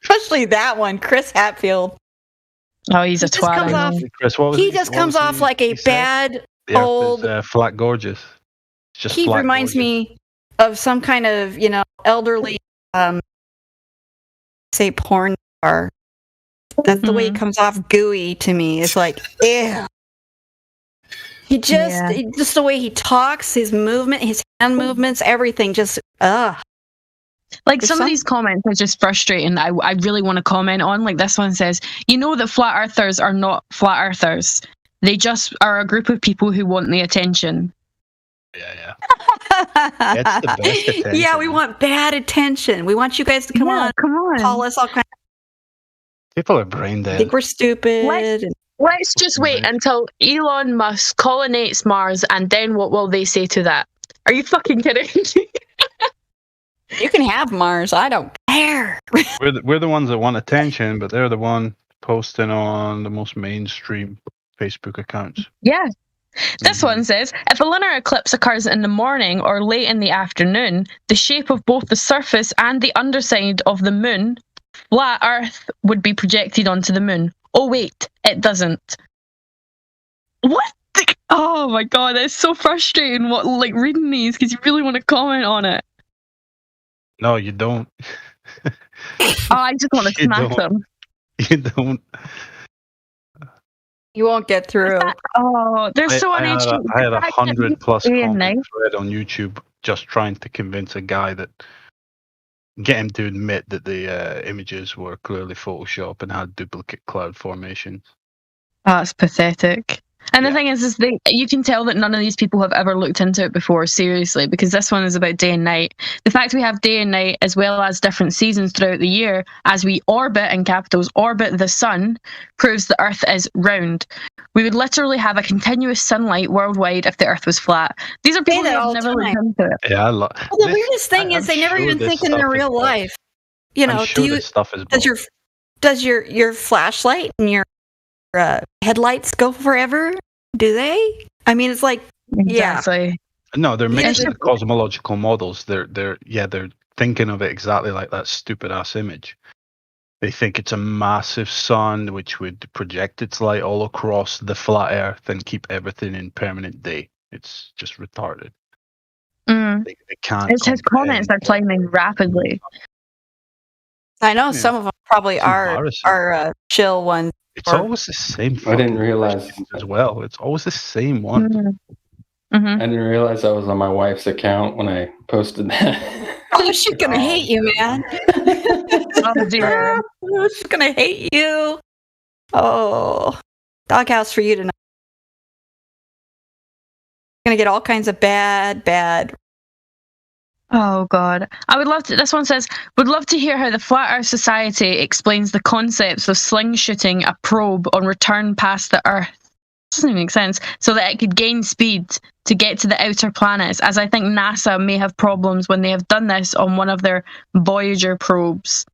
Especially that one, Chris Hadfield. Oh, he's a twat. Chris, what was he just comes off like a bad old. Flat gorgeous. Just he reminds me of some kind of, elderly, say porn star. That's the way it comes off, gooey to me. It's like, ew. Just the way he talks, his movement, his hand movements, everything, just Like, some of these comments are just frustrating. I really want to comment on. Like, this one says, you know that flat earthers are not flat earthers. They just are a group of people who want the attention. Yeah. It's the best attention. Yeah, we want bad attention. We want you guys to come on, call us all kinds. People are brain dead. I think we're stupid. Let's just wait until Elon Musk colonises Mars, and then what will they say to that? Are you fucking kidding? You can have Mars. I don't care. We're the ones that want attention, but they're the one posting on the most mainstream Facebook accounts. Yeah. This one says, if a lunar eclipse occurs in the morning or late in the afternoon, the shape of both the surface and the underside of the moon, flat Earth, would be projected onto the moon. Oh, wait, it doesn't. What? Oh my god, that's so frustrating. Reading these, because you really want to comment on it. No, you don't. I just want to smack them. You don't. You won't get through. There's so many. I had 100+ comments thread on YouTube just trying to convince a guy get him to admit that the images were clearly Photoshop and had duplicate cloud formations. That's pathetic. And the thing is you can tell that none of these people have ever looked into it before, seriously, because this one is about day and night. The fact we have day and night, as well as different seasons throughout the year, as we orbit, in capitals, orbit the sun, proves the Earth is round. We would literally have a continuous sunlight worldwide if the Earth was flat. These are people who have never looked into it. Yeah, the weirdest thing is they never even think in their real life. Does your flashlight and your headlights go forever? Do they? I mean, it's like, exactly. No, they're mixing the cosmological models. They're thinking of it exactly like that stupid ass image. They think it's a massive sun which would project its light all across the flat Earth and keep everything in permanent day. It's just retarded. They can't. It's his comments are climbing rapidly. I know some of them probably are chill ones. It's always the same. I didn't realize as well. It's always the same one. I didn't realize I was on my wife's account when I posted that. Oh, she's gonna hate you, man. Oh dear. She's gonna hate you. Oh, doghouse for you tonight. Gonna get all kinds of bad. Oh god, I would love to. This one says, would love to hear how the Flat Earth Society explains the concepts of slingshooting a probe on return past the Earth. doesn't even make sense. So that it could gain speed to get to the outer planets, as I think NASA may have problems when they have done this on one of their Voyager probes.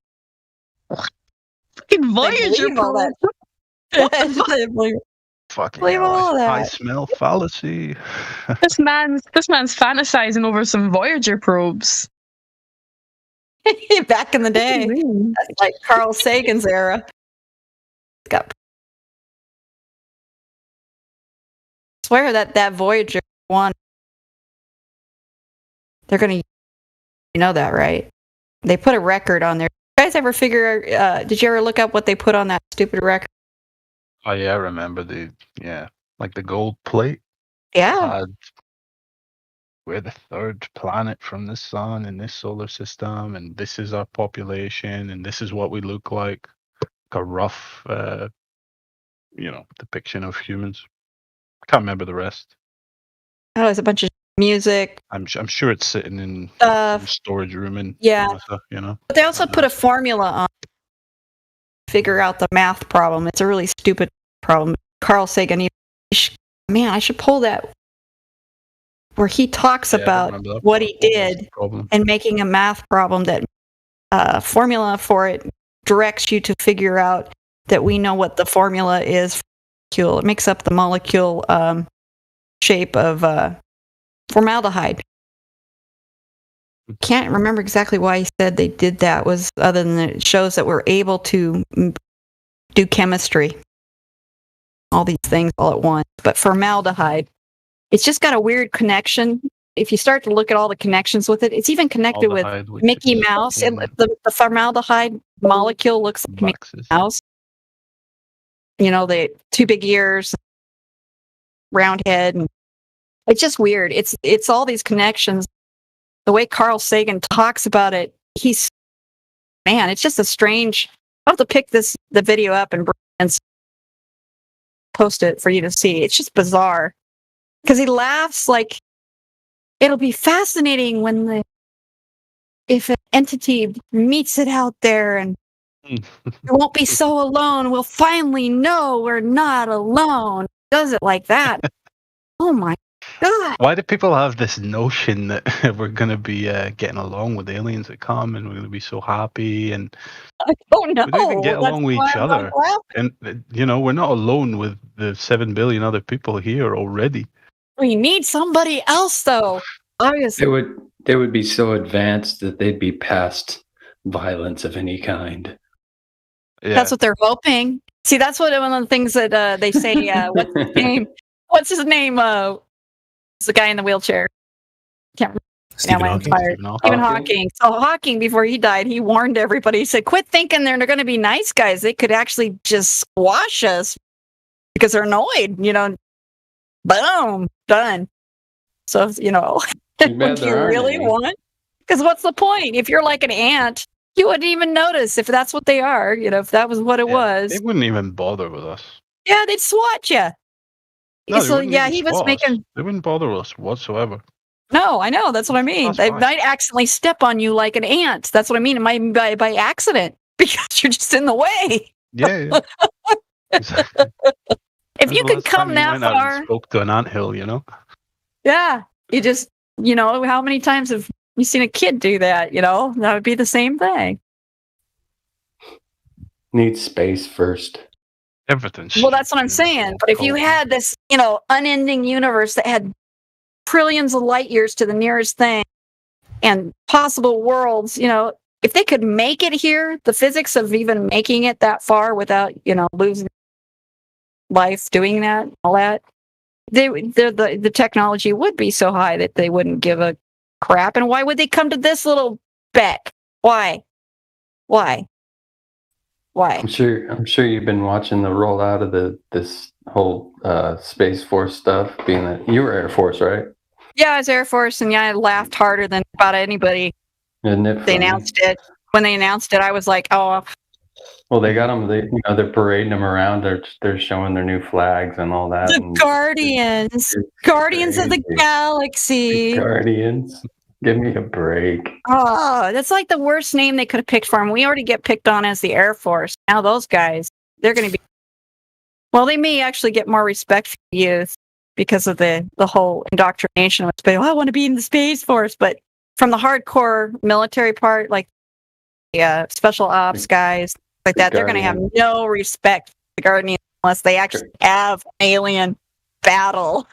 Fucking Voyager probe. Fucking Believe all that. high smell fallacy. This man's fantasizing over some Voyager probes. Back in the day. That's like Carl Sagan's era. Got swear that Voyager one, they're gonna, you know that, right? They put a record on there. You guys ever figure? Did you ever look up what they put on that stupid record? Oh yeah, I remember like the gold plate. Yeah, We're the third planet from the sun in this solar system, and this is our population, and this is what we look like. A rough, depiction of humans. I can't remember the rest. oh, it's a bunch of music. I'm sure it's sitting in storage room in Yeah. NASA, But they also put a formula on to figure out the math problem. It's a really stupid problem. Carl Sagan, I should pull that where he talks about what he did and making a math problem that formula for it directs you to figure out that we know what the formula is for the molecule. It makes up the molecule shape of formaldehyde. Can't remember exactly why he said they did that, was other than it shows that we're able to do chemistry, all these things all at once. But formaldehyde, it's just got a weird connection. If you start to look at all the connections with it, it's even connected with Mickey Mouse. The formaldehyde molecule looks like Mickey Mouse. You know, the two big ears, round head, and it's just weird. It's all these connections. The way Carl Sagan talks about it, it's just a strange. I'll have to pick the video up and post it for you to see. It's just bizarre because he laughs like it'll be fascinating if an entity meets it out there and it won't be so alone. We'll finally know we're not alone. Does it like that? Oh my God. Why do people have this notion that we're going to be getting along with aliens that come and we're going to be so happy? And I don't know. we don't even get along with each other. And, we're not alone with the 7 billion other people here already. We need somebody else, though. Obviously. They would be so advanced that they'd be past violence of any kind. Yeah. That's what they're hoping. See, that's one of the things that they say. What's his name? What's his name? It's the guy in the wheelchair. Can't remember. Stephen Hawking. So Hawking, before he died, he warned everybody. He said, "Quit thinking they're going to be nice guys. They could actually just squash us because they're annoyed." Boom, done. So would you really want? Because what's the point? If you're like an ant, you wouldn't even notice if that's what they are. If that was what it was. They wouldn't even bother with us. Yeah, they'd swat you. No, so he was making. They wouldn't bother us whatsoever. No, I know. That's what I mean. They might accidentally step on you like an ant. That's what I mean. It might be by accident because you're just in the way. Yeah. Exactly. If you could come that far, spoke to an anthill, Yeah, you just, how many times have you seen a kid do that? That would be the same thing. Need space first. Everything. Well, that's what I'm saying. But if you had this, unending universe that had trillions of light years to the nearest thing and possible worlds, if they could make it here, the physics of even making it that far without, losing life doing that, all that, the technology would be so high that they wouldn't give a crap. And why would they come to this little speck? Why? I'm sure you've been watching the rollout of this whole Space Force stuff. Being that you were Air Force, right? Yeah, I was Air Force, and I laughed harder than about anybody. Isn't it funny? They announced it. When they announced it, I was like, "Oh." Well, they got them. They're parading them around. They're showing their new flags and all that. The Guardians of the Galaxy. Guardians. Give me a break. Oh, that's like the worst name they could have picked for them. We already get picked on as the Air Force. Now those guys, they're going to be Well, they may actually get more respect for youth because of the whole indoctrination of space. I want to be in the Space Force, but from the hardcore military part, like the special ops guys, like that, they're going to have no respect for the Guardians unless they actually have alien battle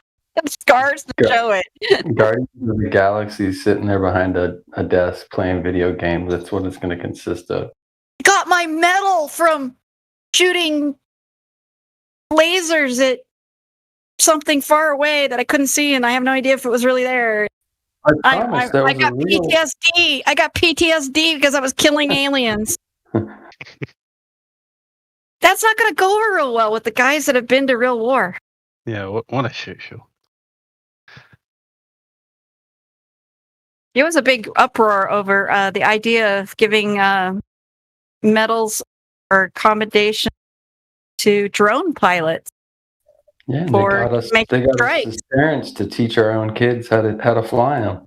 scars to show it. Guardians of the Galaxy sitting there behind a desk playing video games. That's what it's going to consist of. Got my medal from shooting lasers at something far away that I couldn't see, and I have no idea if it was really there. I got PTSD. I got PTSD because I was killing aliens. That's not going to go over real well with the guys that have been to real war. Yeah, what a shit show. It was a big uproar over the idea of giving medals or commendation to drone pilots. Yeah, they got us as parents to teach our own kids how to fly them.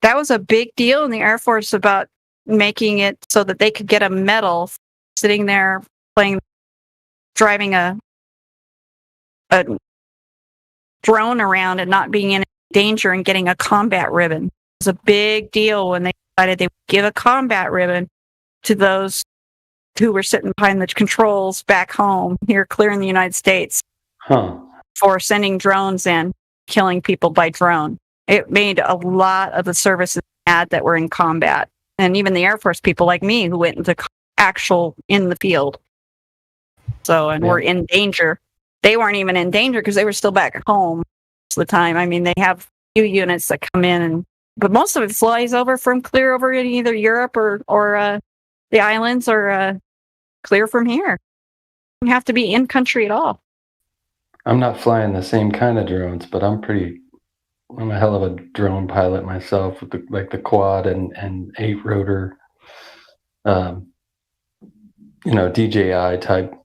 That was a big deal in the Air Force about making it so that they could get a medal sitting there driving a drone around and not being in danger and getting a combat ribbon. It was a big deal when they decided they would give a combat ribbon to those who were sitting behind the controls back home here, clear in the United States, for sending drones in, killing people by drone. It made a lot of the services mad that were in combat, and even the Air Force people like me who went into actual in the field. So, and were in danger. They weren't even in danger because they were still back at home most of the time. I mean, they have few units that come in, but most of it flies over from clear over in either Europe or the islands or clear from here. You don't have to be in country at all. I'm not flying the same kind of drones, but I'm a hell of a drone pilot myself with the quad and 8-rotor, DJI type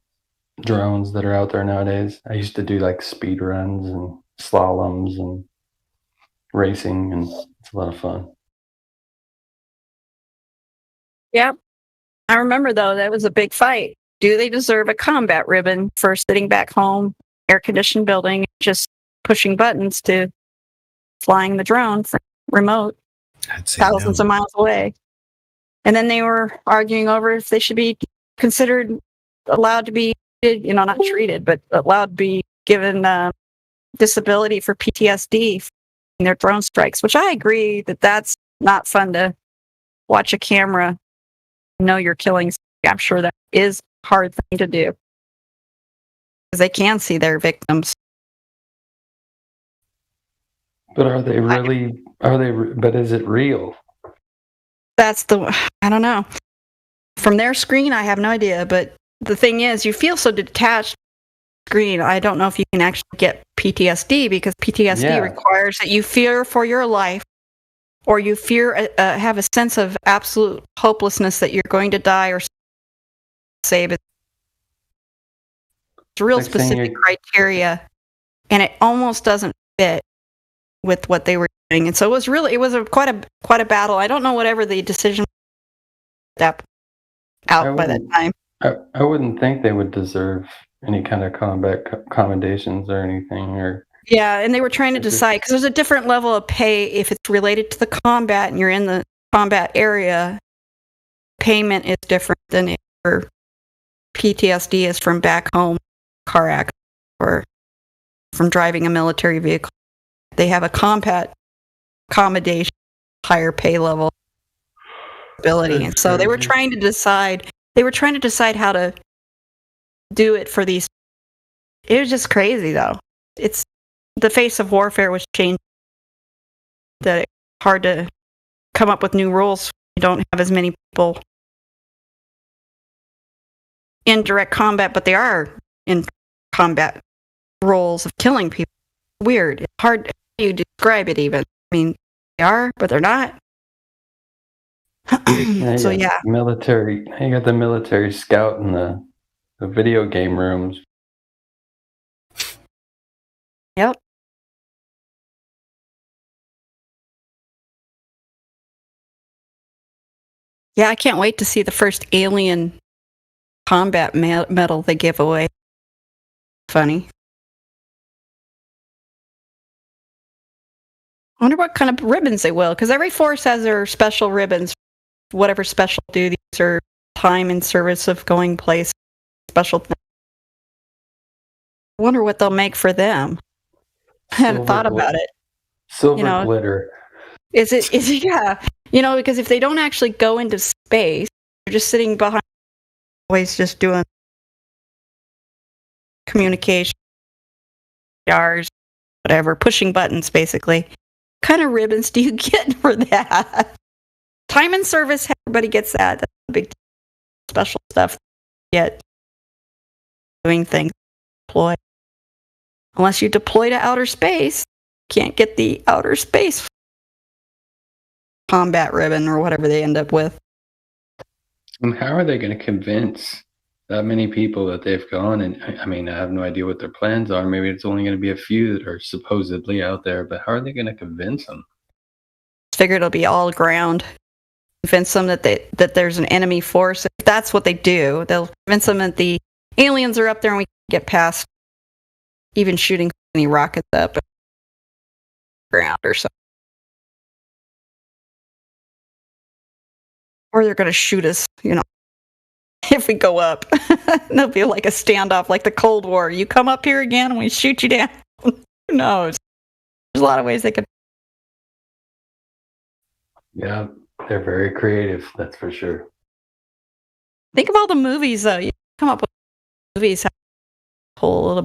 drones that are out there nowadays. I used to do like speed runs and slaloms and racing, and it's a lot of fun. Yep. I remember, though, that was a big fight. Do they deserve a combat ribbon for sitting back home, air-conditioned building, just pushing buttons to flying the drone from remote, thousands of miles away? And then they were arguing over if they should be considered allowed to be, not treated, but allowed to be given disability for PTSD in their drone strikes, which I agree that that's not fun to watch a camera know you're killing. I'm sure that is a hard thing to do because they can see their victims. But are they really? But is it real? I don't know. From their screen, I have no idea. But the thing is, you feel so detached from the screen. I don't know if you can actually get PTSD because PTSD requires that you fear for your life, or you have a sense of absolute hopelessness that you're going to die or save it. It's real specific criteria, and it almost doesn't fit with what they were doing. And so it was quite a battle. I don't know whatever the decision that out by that time. I wouldn't think they would deserve any kind of combat commendations or anything. Yeah, and they were trying to decide because there's a different level of pay if it's related to the combat and you're in the combat area. Payment is different than if your PTSD is from back home, car accident, or from driving a military vehicle. They have a combat accommodation, higher pay level ability, and so they were trying to decide. They were trying to decide how to do it for these. It was just crazy, though. It's the face of warfare was changing. That it's hard to come up with new rules. You don't have as many people in direct combat, but they are in combat roles of killing people. Weird. It's hard to describe it even. I mean, they are, but they're not. So yeah. Military. You got the military scout in the video game rooms. Yep. Yeah, I can't wait to see the first alien combat medal they give away. funny. I wonder what kind of ribbons they will, because every force has their special ribbons, whatever special duties or time in service of going place, special things. I wonder what they'll make for them. I hadn't thought about it. Silver glitter. Is it, yeah. Because if they don't actually go into space, they're just sitting behind, always just doing communication, jars, whatever, pushing buttons, basically. What kind of ribbons do you get for that? Time and service, everybody gets that. That's the big special stuff. Yet doing things, deploy. Unless you deploy to outer space, can't get the outer space combat ribbon or whatever they end up with. And how are they going to convince that many people that they've gone? And I mean, I have no idea what their plans are. Maybe it's only going to be a few that are supposedly out there, but how are they going to convince them? I figure it'll be all ground. Convince them that there's an enemy force. If that's what they do, they'll convince them that the aliens are up there and we can get past even shooting any rockets up ground or something. Or they're going to shoot us, if we go up. There'll be like a standoff, like the Cold War. You come up here again and we shoot you down. Who knows? There's a lot of ways they could. Yeah, they're very creative, that's for sure. Think of all the movies, though. You come up with movies, whole little.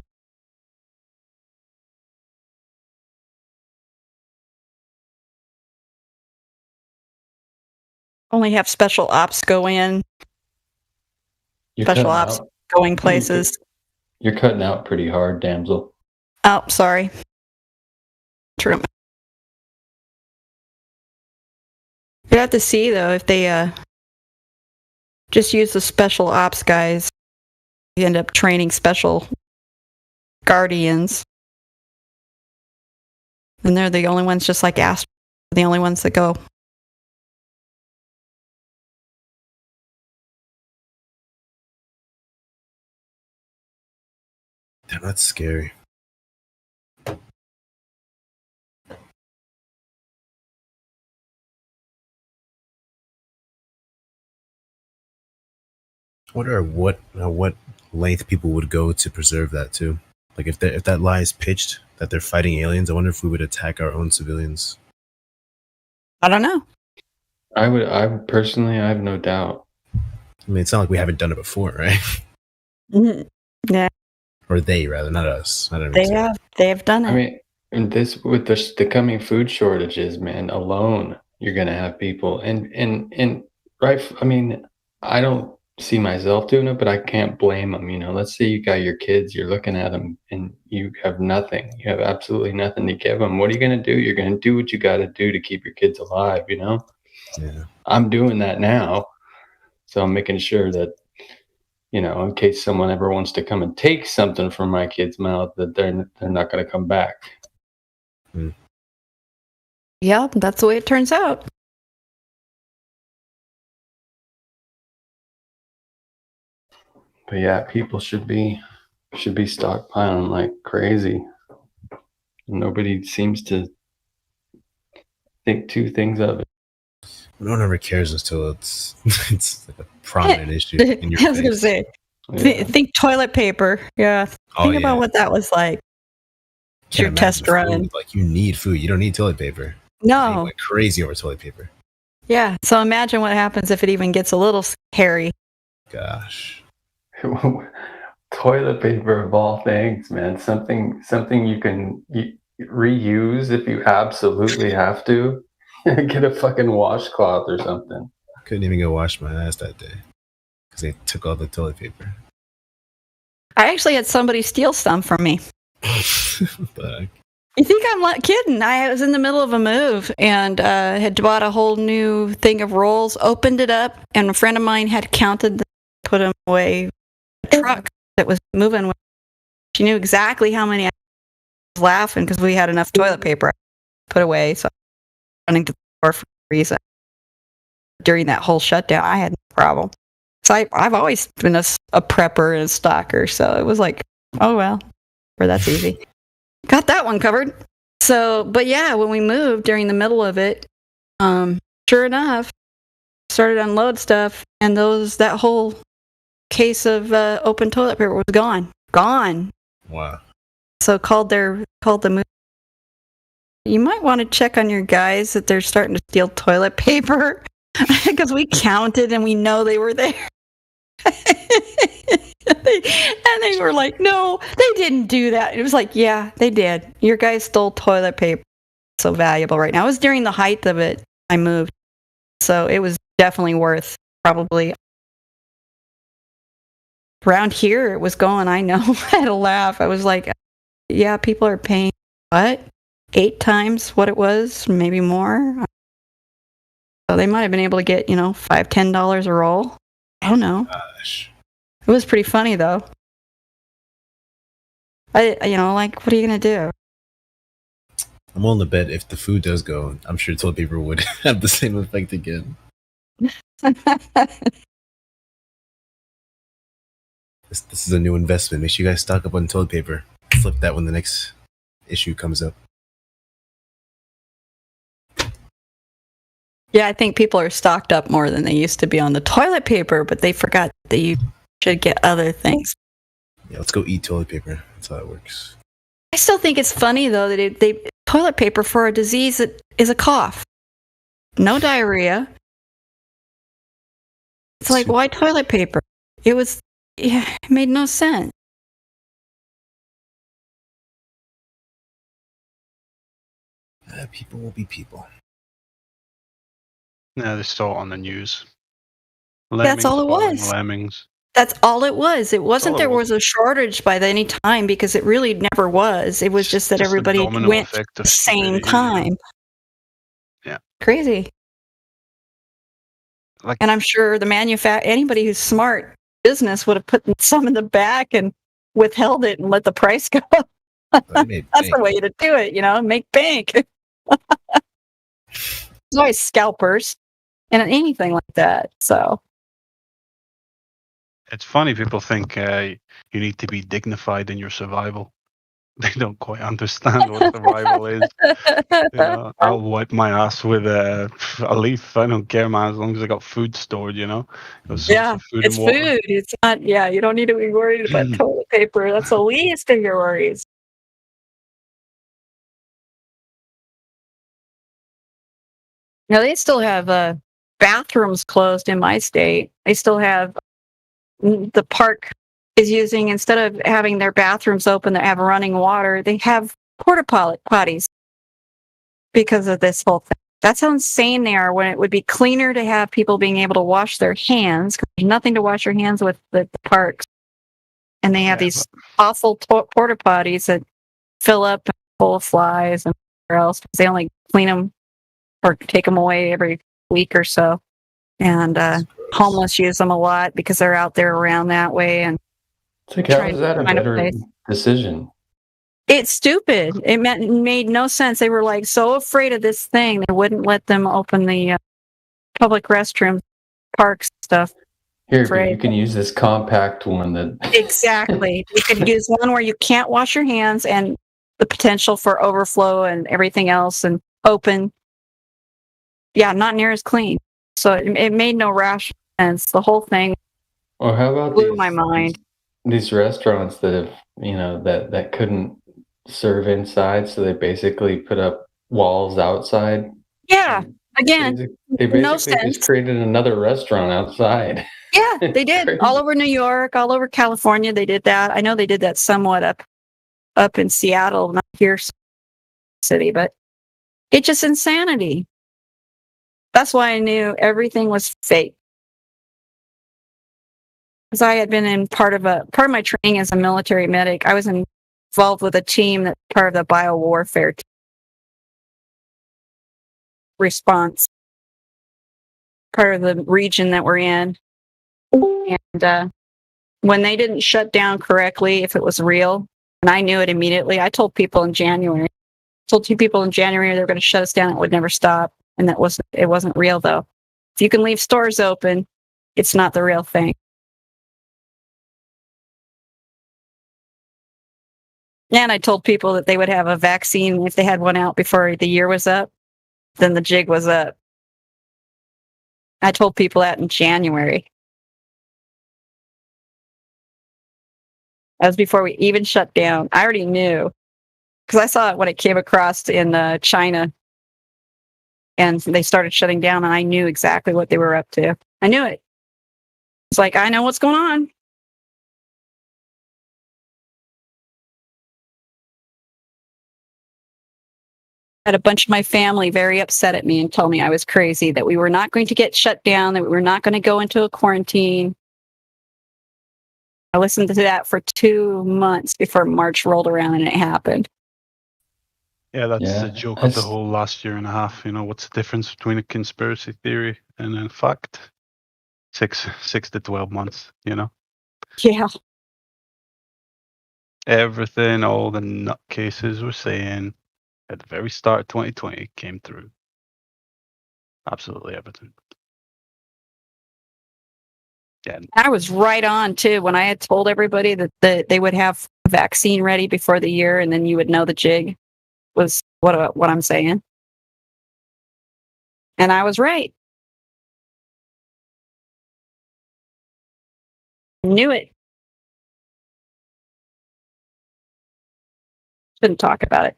Only have special ops go in. Special ops going places. You're cutting out pretty hard, damsel. Oh, sorry. True. You have to see, though, if they just use the special ops guys, you end up training special guardians. And they're the only ones, just like Astro, the only ones that go. Damn, that's scary. I wonder what length people would go to preserve that too. Like if that lie is pitched that they're fighting aliens, I wonder if we would attack our own civilians. I don't know. I personally, I have no doubt. I mean, it's not like we haven't done it before, right? Mm-hmm. Yeah. Or they, rather, not us. They have done it. I mean, and this with the coming food shortages, man, alone, you're gonna have people and right. I mean, I don't see myself doing it, but I can't blame them. Let's say you got your kids, you're looking at them, and you have nothing. You have absolutely nothing to give them. What are you gonna do? You're gonna do what you got to do to keep your kids alive. Yeah. I'm doing that now, so I'm making sure that. In case someone ever wants to come and take something from my kid's mouth, that they're not going to come back. Yeah, that's the way it turns out. But yeah, people should be stockpiling like crazy. Nobody seems to think two things of it. No one ever cares until it's like a prominent issue in your I was going to say, think toilet paper. Yeah. Think about what that was like. It's your test run. Like you need food. You don't need toilet paper. No. You're like crazy over toilet paper. Yeah. So imagine what happens if it even gets a little hairy. Gosh. Toilet paper of all things, man. Something you can reuse if you absolutely have to. Get a fucking washcloth or something. Couldn't even go wash my ass that day because they took all the toilet paper. I actually had somebody steal some from me. Fuck. You think I'm kidding? I was in the middle of a move and had bought a whole new thing of rolls, opened it up, and a friend of mine had counted them, put them away in the truck that was moving. She knew exactly how many. I was laughing because we had enough toilet paper put away, so running to the store for a reason. During that whole shutdown, I had no problem. So I've always been a prepper and a stalker, so it was like, oh well, That's easy. Got that one covered. So, but yeah, when we moved during the middle of it, sure enough, started to unload stuff, and that whole case of open toilet paper was gone. Wow. So called the move. You might want to check on your guys that they're starting to steal toilet paper, because we counted and we know they were there. And they were like, no, they didn't do that. It was like, yeah, they did. Your guys stole toilet paper. It's so valuable right now. It was during the height of it. I moved. So it was definitely worth probably. Around here, it was going, I know. I had to laugh. I was like, yeah, people are paying, what? 8 times what it was, maybe more. So they might have been able to get, $5, $10 a roll. I don't know. Gosh. It was pretty funny, though. What are you going to do? I'm willing to bet if the food does go, I'm sure toilet paper would have the same effect again. This is a new investment. Make sure you guys stock up on toilet paper. Flip that when the next issue comes up. Yeah, I think people are stocked up more than they used to be on the toilet paper, but they forgot that you should get other things. Yeah, let's go eat toilet paper. That's how it works. I still think it's funny, though, that they toilet paper for a disease that is a cough. No diarrhea. It's like, why toilet paper? It made no sense. People will be people. Yeah, they saw it on the news. That's all it was. Lemmings. That's all it was. It wasn't there was a shortage by any time, because it really never was. It was just that everybody went at the same time. Yeah. Crazy. And I'm sure anybody who's smart business would have put some in the back and withheld it and let the price go. That's the way to do it, make bank. There's always scalpers and anything like that. So it's funny, people think you need to be dignified in your survival. They don't quite understand what survival is. I'll wipe my ass with a leaf. I don't care, man, as long as I got food stored, Yeah, it's food. It's not, you don't need to be worried about toilet paper. That's the least of your worries. Now, they still have bathrooms closed in my state. They still have, the park is using, instead of having their bathrooms open that have running water, they have porta potties because of this whole thing. That's how insane they are, when it would be cleaner to have people being able to wash their hands, because there's nothing to wash your hands with the parks. And they have these awful porta potties that fill up full of flies and whatever else, because they only clean them or take them away every week or so. And homeless use them a lot because they're out there around that way. And it's like, how is that a better decision? It's stupid. It made no sense. They were like so afraid of this thing, they wouldn't let them open the public restrooms, parks, stuff. Here, you can use this compact one that. Exactly. You could use one where you can't wash your hands, and the potential for overflow and everything else, and open. Yeah, not near as clean. So it made no rational sense. The whole thing. Or how about blew my mind. These restaurants that have, that couldn't serve inside, so they basically put up walls outside. Yeah, again, they basically just created another restaurant outside. Yeah, they did. All over New York, all over California, they did that. I know they did that somewhat up in Seattle, not here city, but it's just insanity. That's why I knew everything was fake. Because I had been in part of my training as a military medic. I was involved with a team that's part of the biowarfare response, part of the region that we're in. And when they didn't shut down correctly, if it was real, and I knew it immediately, I told people in January. Told 2 people in January they were going to shut us down. It would never stop, and it wasn't real though. If you can leave stores open, it's not the real thing. Yeah, and I told people that they would have a vaccine if they had one out before the year was up. Then the jig was up. I told people that in January. That was before we even shut down. I already knew because I saw it when it came across in China, and they started shutting down, and I knew exactly what they were up to. I knew it. It's like, I know what's going on. I had a bunch of my family very upset at me and told me I was crazy, that we were not going to get shut down, that we were not going to go into a quarantine. I listened to that for 2 months before March rolled around and it happened. Yeah, that's the joke of the whole last year and a half. You know, what's the difference between a conspiracy theory and a fact? 6 to 12 months, you know? Yeah. Everything, all the nutcases were saying at the very start of 2020 came through. Absolutely everything. Yeah. I was right on, too, when I had told everybody that they would have a vaccine ready before the year, and then you would know the jig was what I'm saying. And I was right. Knew it. Shouldn't talk about it.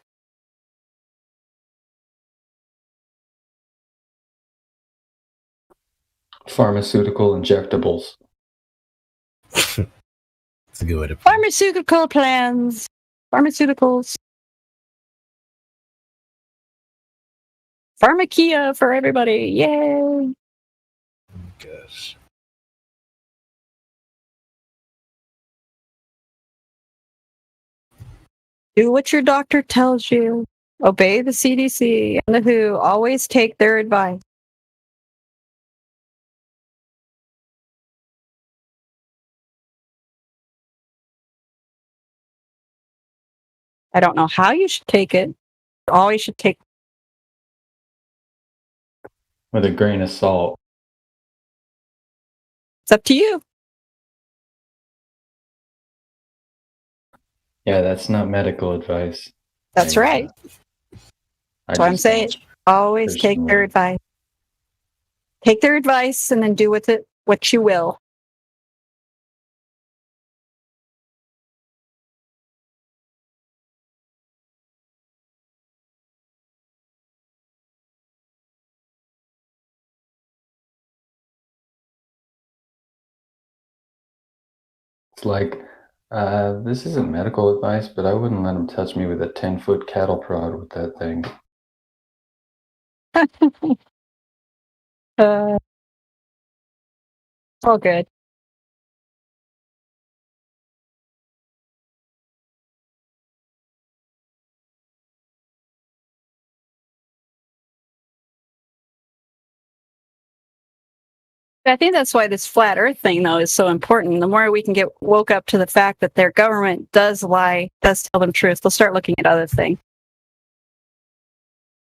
Pharmaceutical injectables. It's a good way to put it. Pharmaceutical plans. Pharmaceuticals. Pharmakia for everybody. Yay. Gosh. Do what your doctor tells you. Obey the CDC and the WHO. Always take their advice. I don't know how you should take it. Always should take With a grain of salt. It's up to you. Yeah, that's not medical advice. That's right. That's what I'm saying. Always take their advice. Take their advice and then do with it what you will. It's like, this isn't medical advice, but I wouldn't let him touch me with a 10-foot cattle prod with that thing. All good. I think that's why this flat earth thing, though, is so important. The more we can get woke up to the fact that their government does lie, does tell them truth, they'll start looking at other things.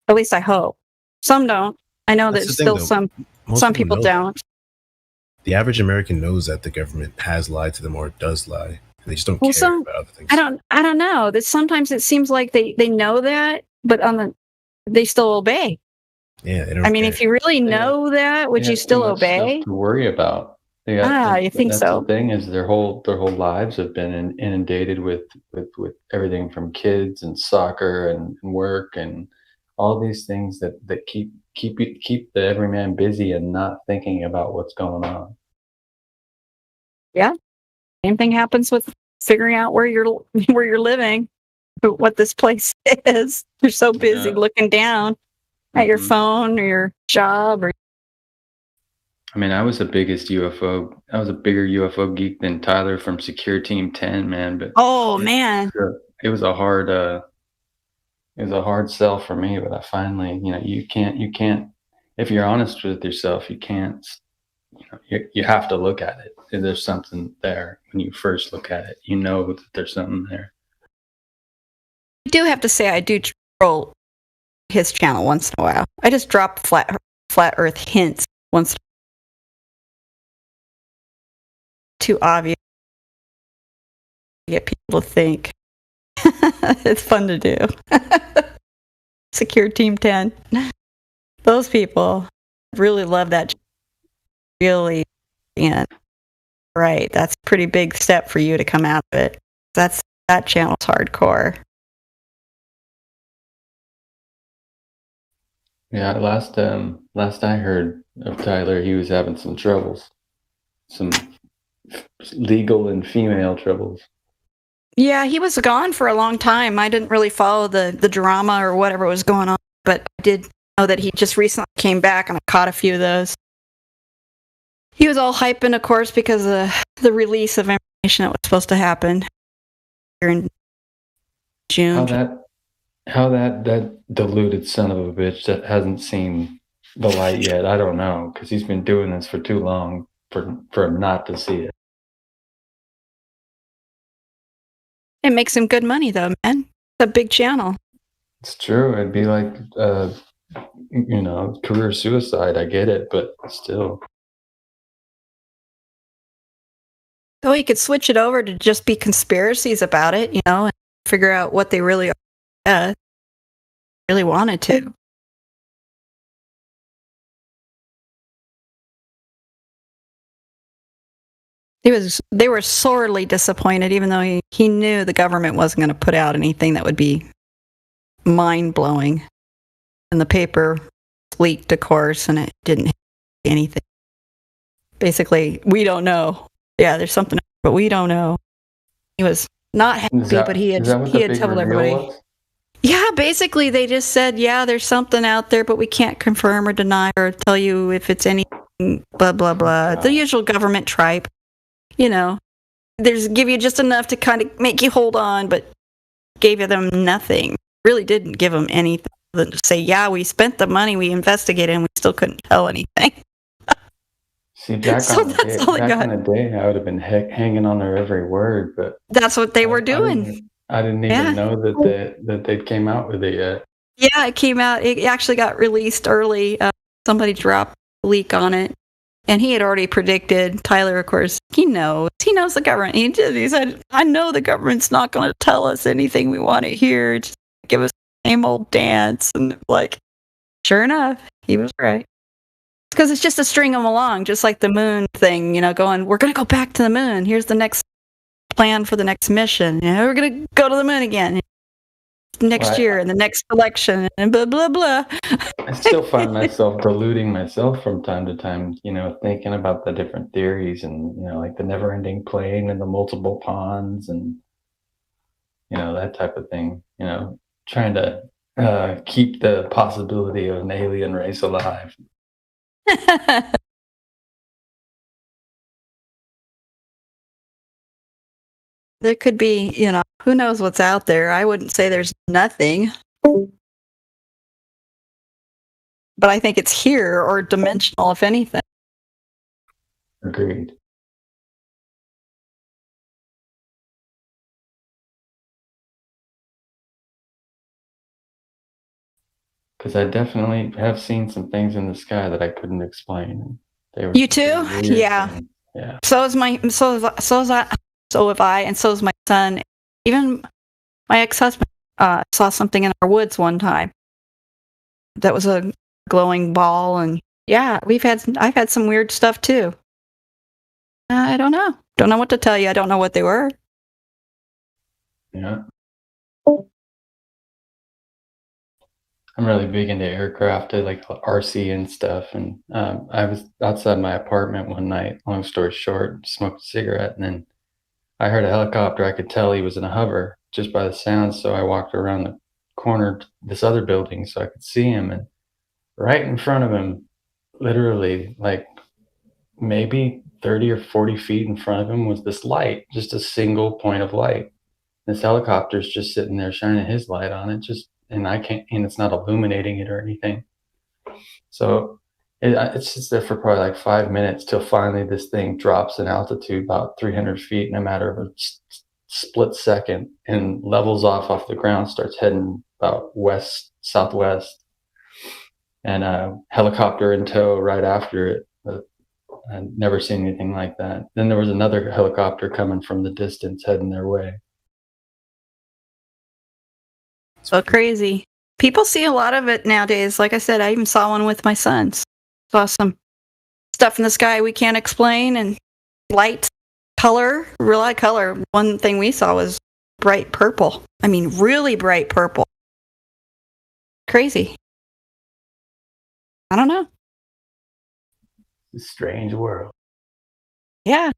At least I hope. Some don't. I know that still some people don't. The average American knows that the government has lied to them or does lie. They just don't care about other things. I don't know. That sometimes it seems like they know that, but they still obey. Yeah, they don't. I mean, if you really know that, would you still obey? Stuff to worry about. You think so? The thing is, their whole lives have been inundated with everything from kids and soccer and work and all these things that keep the everyman busy and not thinking about what's going on. Yeah, same thing happens with figuring out where you're living, what this place is. You're so busy looking down at your phone or your job. I mean, I was the biggest UFO. I was a bigger UFO geek than Tyler from Secure Team 10, man. But man, it was a hard sell for me. But I finally, you can't. If you're honest with yourself, you can't. You have to look at it. There's something there when you first look at it. You know that there's something there. I do have to say, I do troll his channel once in a while. I just drop flat Earth hints once. Too obvious to get people to think. It's fun to do. Secure Team 10. Those people really love that. Really, and right, that's a pretty big step for you to come out of it. That channel's hardcore. Yeah, last I heard of Tyler, he was having some troubles, some legal and female troubles. Yeah, he was gone for a long time. I didn't really follow the drama or whatever was going on, but I did know that he just recently came back, and I caught a few of those. He was all hyping, of course, because of the release of information that was supposed to happen here in June. How that deluded son of a bitch that hasn't seen the light yet, I don't know, because he's been doing this for too long for him not to see it. It makes him good money, though, man. It's a big channel. It's true. It'd be like, career suicide. I get it, but still. So he could switch it over to just be conspiracies about it, and figure out what they really are. Yeah, really wanted to. They were sorely disappointed, even though he knew the government wasn't going to put out anything that would be mind-blowing. And the paper leaked, of course, and it didn't have anything. Basically, we don't know. Yeah, there's something, but we don't know. He was not happy, but he had told everybody. Yeah, basically, they just said, yeah, there's something out there, but we can't confirm or deny or tell you if it's anything, blah, blah, blah. The usual government tripe. There's give you just enough to kind of make you hold on, but gave them nothing. Really didn't give them anything other than to say, yeah, we spent the money, we investigated, and we still couldn't tell anything. See, back in the day, I would have been hanging on their every word, but that's what they were doing. I didn't even know that they came out with it yet. Yeah, it came out. It actually got released early. Somebody dropped a leak on it. And he had already predicted, Tyler, of course, he knows the government. He said, I know the government's not going to tell us anything we want to hear. Just give us the same old dance. And sure enough, he was right. Because it's just to string them along, just like the moon thing, going, we're going to go back to the moon. Here's the next plan for the next mission. We're going to go to the moon again next year in the next election and blah, blah, blah. I still find myself deluding myself from time to time, thinking about the different theories and, like the never ending plane and the multiple ponds and, that type of thing, trying to keep the possibility of an alien race alive. There could be, who knows what's out there. I wouldn't say there's nothing. But I think it's here or dimensional, if anything. Agreed. Because I definitely have seen some things in the sky that I couldn't explain. You too? Yeah. Yeah. So have I, and so is my son. Even my ex-husband saw something in our woods one time. That was a glowing ball, and yeah, I've had some weird stuff too. I don't know what to tell you. I don't know what they were. Yeah. I'm really big into aircraft. I like RC and stuff. And I was outside my apartment one night, long story short, smoked a cigarette, and then I heard a helicopter. I could tell he was in a hover just by the sound. So I walked around the corner to this other building so I could see him. And right in front of him, literally like maybe 30 or 40 feet in front of him, was this light, just a single point of light. This helicopter's just sitting there shining his light on it, and it's not illuminating it or anything. So it sits there for probably like 5 minutes till finally this thing drops in altitude about 300 feet in a matter of a split second and levels off the ground, starts heading about southwest, and a helicopter in tow right after it. I'd never seen anything like that. Then there was another helicopter coming from the distance heading their way. So crazy. People see a lot of it nowadays. Like I said, I even saw one with my sons. Saw some stuff in the sky we can't explain, and light, color, real light color. One thing we saw was bright purple. I mean, really bright purple. Crazy. I don't know. It's a strange world. Yeah.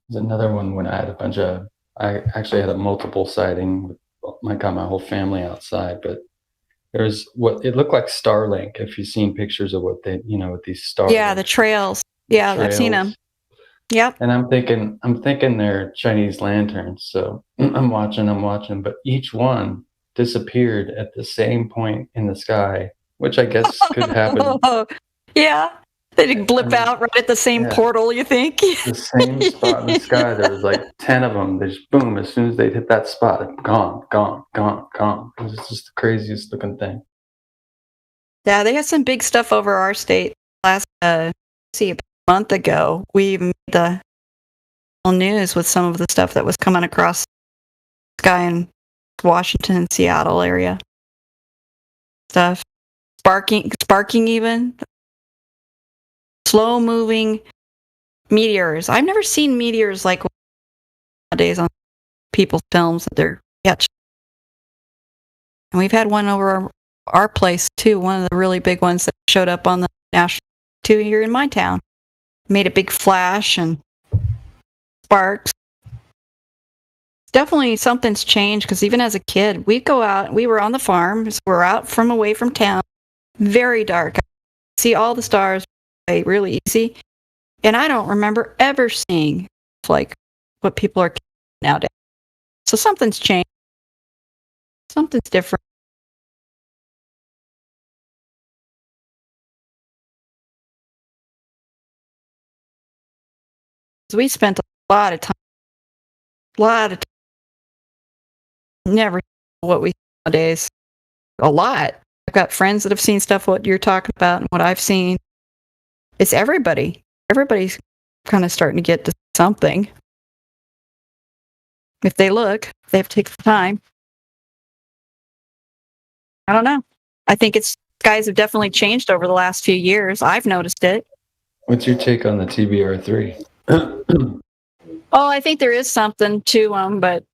There's another one when I had I actually had a multiple sighting with got my whole family outside, but there's what it looked like Starlink. If you've seen pictures of what they, with these stars. Yeah, the trails. Yeah, I've seen them. Yep. And I'm thinking they're Chinese lanterns. So I'm watching, but each one disappeared at the same point in the sky, which I guess could happen. Yeah. They didn't blip out right at the same portal, you think? The same spot in the sky. There was like 10 of them. They just boom, as soon as they hit that spot, gone. It was just the craziest looking thing. Yeah, they had some big stuff over our state last, about a month ago. We made the news with some of the stuff that was coming across the sky in Washington and Seattle area. Stuff. Sparking even. Slow-moving meteors. I've never seen meteors like nowadays on people's films that they're catching. And we've had one over our place, too. One of the really big ones that showed up on the national too here in my town. Made a big flash and sparks. Definitely something's changed, because even as a kid, we'd go out. We were on the farm. So we're out from away from town. Very dark. See all the stars really easy. And I don't remember ever seeing like what people are nowadays. So something's changed. Something's different. We spent a lot of time. Never what we see nowadays. A lot. I've got friends that have seen stuff what you're talking about and what I've seen. It's everybody. Everybody's kind of starting to get to something. If they look, they have to take the time. I don't know. I think skies have definitely changed over the last few years. I've noticed it. What's your take on the TBR-3? Oh, I think there is something to them, but,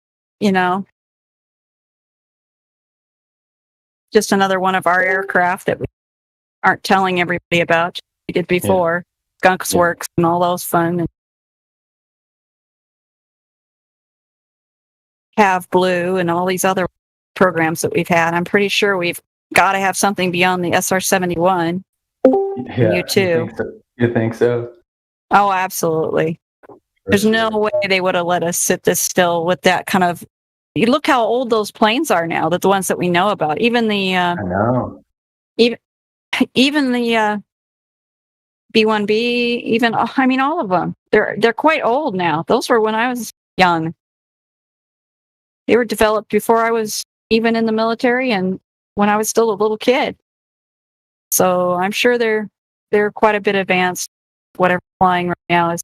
just another one of our aircraft that we aren't telling everybody about. We did before. Yeah. Skunks Works and all those fun. And Have Blue and all these other programs that we've had. I'm pretty sure we've got to have something beyond the SR-71. Yeah, you too. You think so? Oh, absolutely. There's no way they would have let us sit this still with that kind of. You look how old those planes are now. That the ones that we know about. Even the. I know. Even the B-1B. Even all of them. They're quite old now. Those were when I was young. They were developed before I was even in the military and when I was still a little kid. So I'm sure they're quite a bit advanced. Whatever flying right now is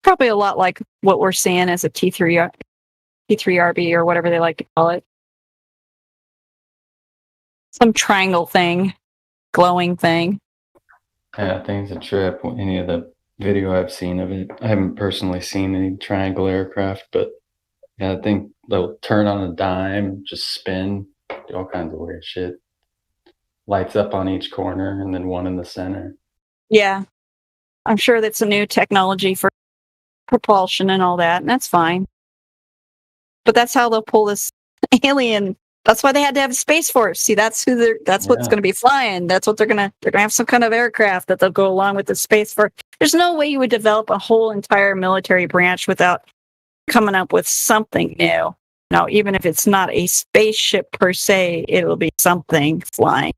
probably a lot like what we're seeing as a T3RB or whatever they like to call it. Some triangle thing, glowing thing. Yeah, I think it's a trip. Any of the video I've seen of it, I haven't personally seen any triangle aircraft, but yeah, I think they'll turn on a dime, just spin, do all kinds of weird shit. Lights up on each corner and then one in the center. Yeah. I'm sure that's a new technology for propulsion and all that, and that's fine. But that's how they'll pull this alien. That's why they had to have a Space Force. See, that's what's going to be flying. That's what they're going to have some kind of aircraft that they'll go along with the Space Force. There's no way you would develop a whole entire military branch without coming up with something new. Now, even if it's not a spaceship per se, it'll be something flying.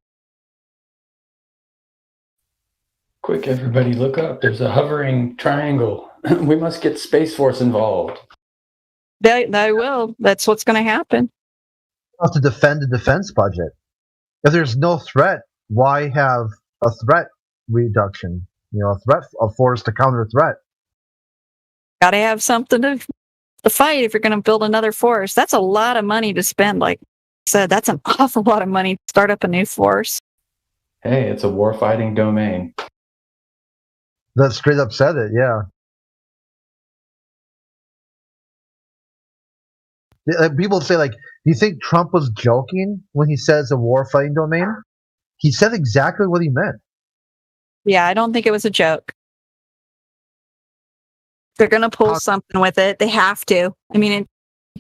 Quick, everybody, look up. There's a hovering triangle. We must get Space Force involved. They will. That's what's going to happen. To defend the defense budget. If there's no threat, why have a threat reduction? a threat, a force to counter a threat. Got to have something to fight if you're going to build another force. That's a lot of money to spend. Like I said, that's an awful lot of money to start up a new force. Hey, it's a war-fighting domain. That straight up said it, yeah. People say, like, do you think Trump was joking when he says a war-fighting domain? He said exactly what he meant. Yeah, I don't think it was a joke. They're going to pull something with it. They have to. I mean,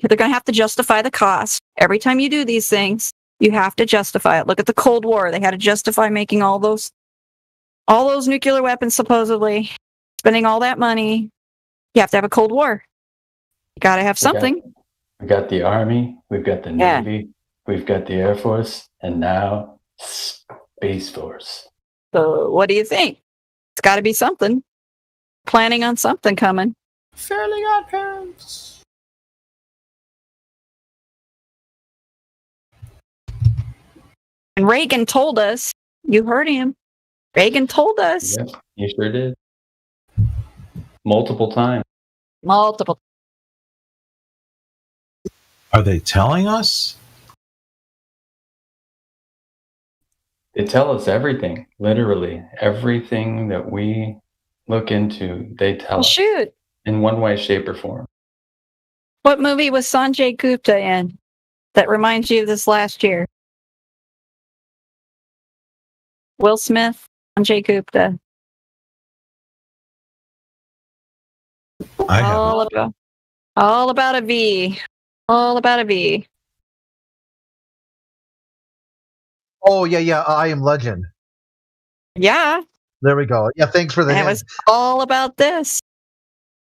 they're going to have to justify the cost. Every time you do these things, you have to justify it. Look at the Cold War. They had to justify making all those nuclear weapons, supposedly, spending all that money. You have to have a Cold War. You got to have something. We got the Army, we've got the Navy, we've got the Air Force, and now Space Force. So what do you think? It's got to be something. Planning on something coming. Fairly Odd Parents. And Reagan told us, you heard him. Reagan told us. Yes, he sure did. Multiple times. Multiple. Are they telling us? They tell us everything, literally. Everything that we look into, they tell us. Shoot. In one way, shape, or form. What movie was Sanjay Gupta in that reminds you of this last year? Will Smith, Sanjay Gupta. All about a V. All about a V. Oh, yeah, I Am Legend. Yeah. There we go. Yeah, thanks for the hint. It was all about this.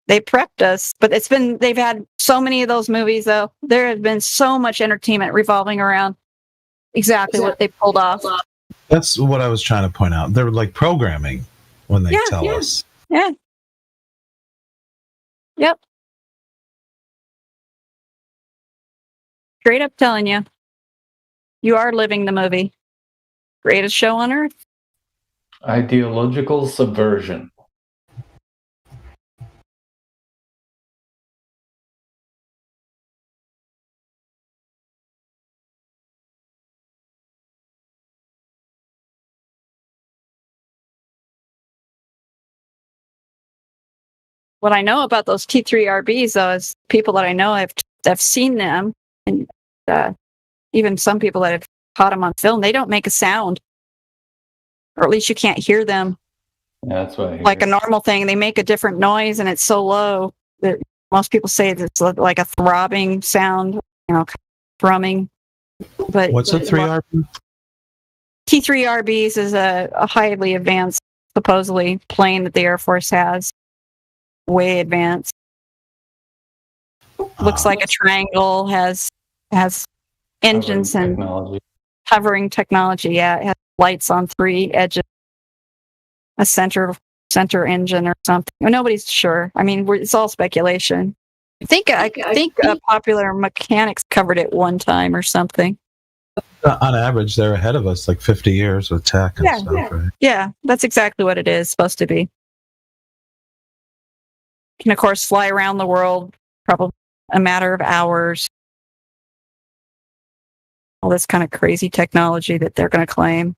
They prepped us, but they've had so many of those movies, though. There has been so much entertainment revolving around exactly what they pulled off. That's what I was trying to point out. They're like programming when they tell us. Yeah. Yep. Straight up telling you. You are living the movie. Greatest show on earth. Ideological subversion. What I know about those T3RBs, though, is people that I know have seen them, and even some people that have caught them on film, they don't make a sound, or at least you can't hear them. Yeah, that's what I hear. Like a normal thing, they make a different noise, and it's so low that most people say it's like a throbbing sound, thrumming. But what's a 3RB? T3RBs is a highly advanced, supposedly, plane that the Air Force has. Way advanced. Looks like a triangle, has engines and hovering technology. Yeah, it has lights on 3 edges, a center engine or something. Nobody's sure. I mean, it's all speculation. I think Popular Mechanics covered it one time or something. On average, they're ahead of us like 50 years with tech and stuff, right? Yeah, that's exactly what it is supposed to be. Can, of course, fly around the world, probably a matter of hours. All this kind of crazy technology that they're going to claim.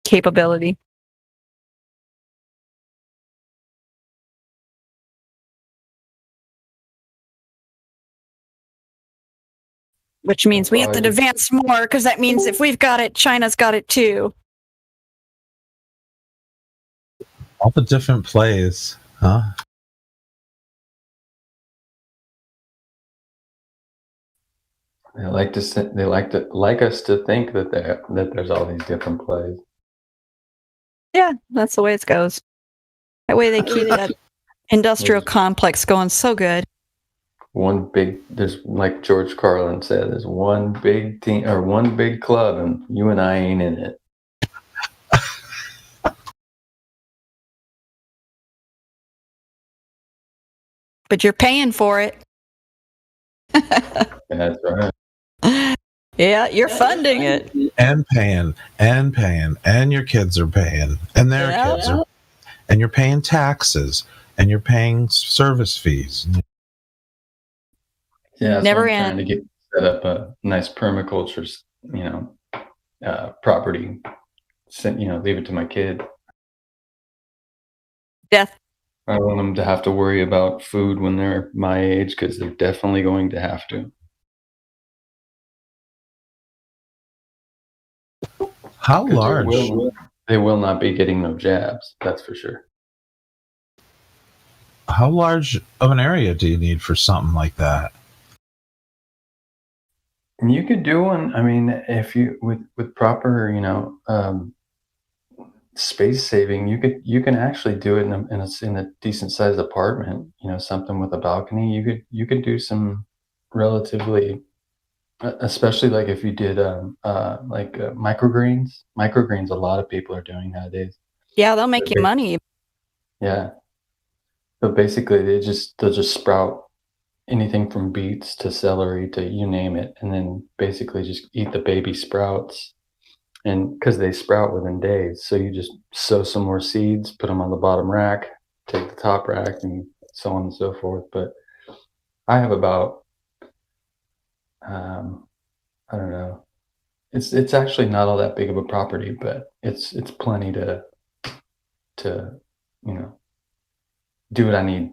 Capability. Which means we have to advance more, because that means if we've got it, China's got it too. All the different plays, huh? They like us to think that there's all these different plays. Yeah, that's the way it goes. That way they keep that industrial complex going so good. There's, like George Carlin said, there's one big team or one big club, and you and I ain't in it. But you're paying for it. That's right. Yeah, you're funding it. And paying, and your kids are paying, and their kids are. and you're paying taxes, and you're paying service fees. Yeah, so Never I'm trying to set up a nice permaculture, property. Leave it to my kid. Death. I don't want them to have to worry about food when they're my age, because they're definitely going to have to. How large? They will not be getting no jabs, that's for sure. How large of an area do you need for something like that? You could do one. I mean, if you with proper, space saving, you can actually do it in a decent sized apartment. Something with a balcony. You could do some relatively, especially like if you did microgreens. Microgreens, a lot of people are doing nowadays. Yeah, they'll make you money. Yeah. So basically, they'll just sprout anything from beets to celery to you name it, and then basically just eat the baby sprouts. And because they sprout within days, so you just sow some more seeds, put them on the bottom rack, take the top rack, and so on and so forth. But I have about, I don't know, it's actually not all that big of a property, but it's plenty to do what I need.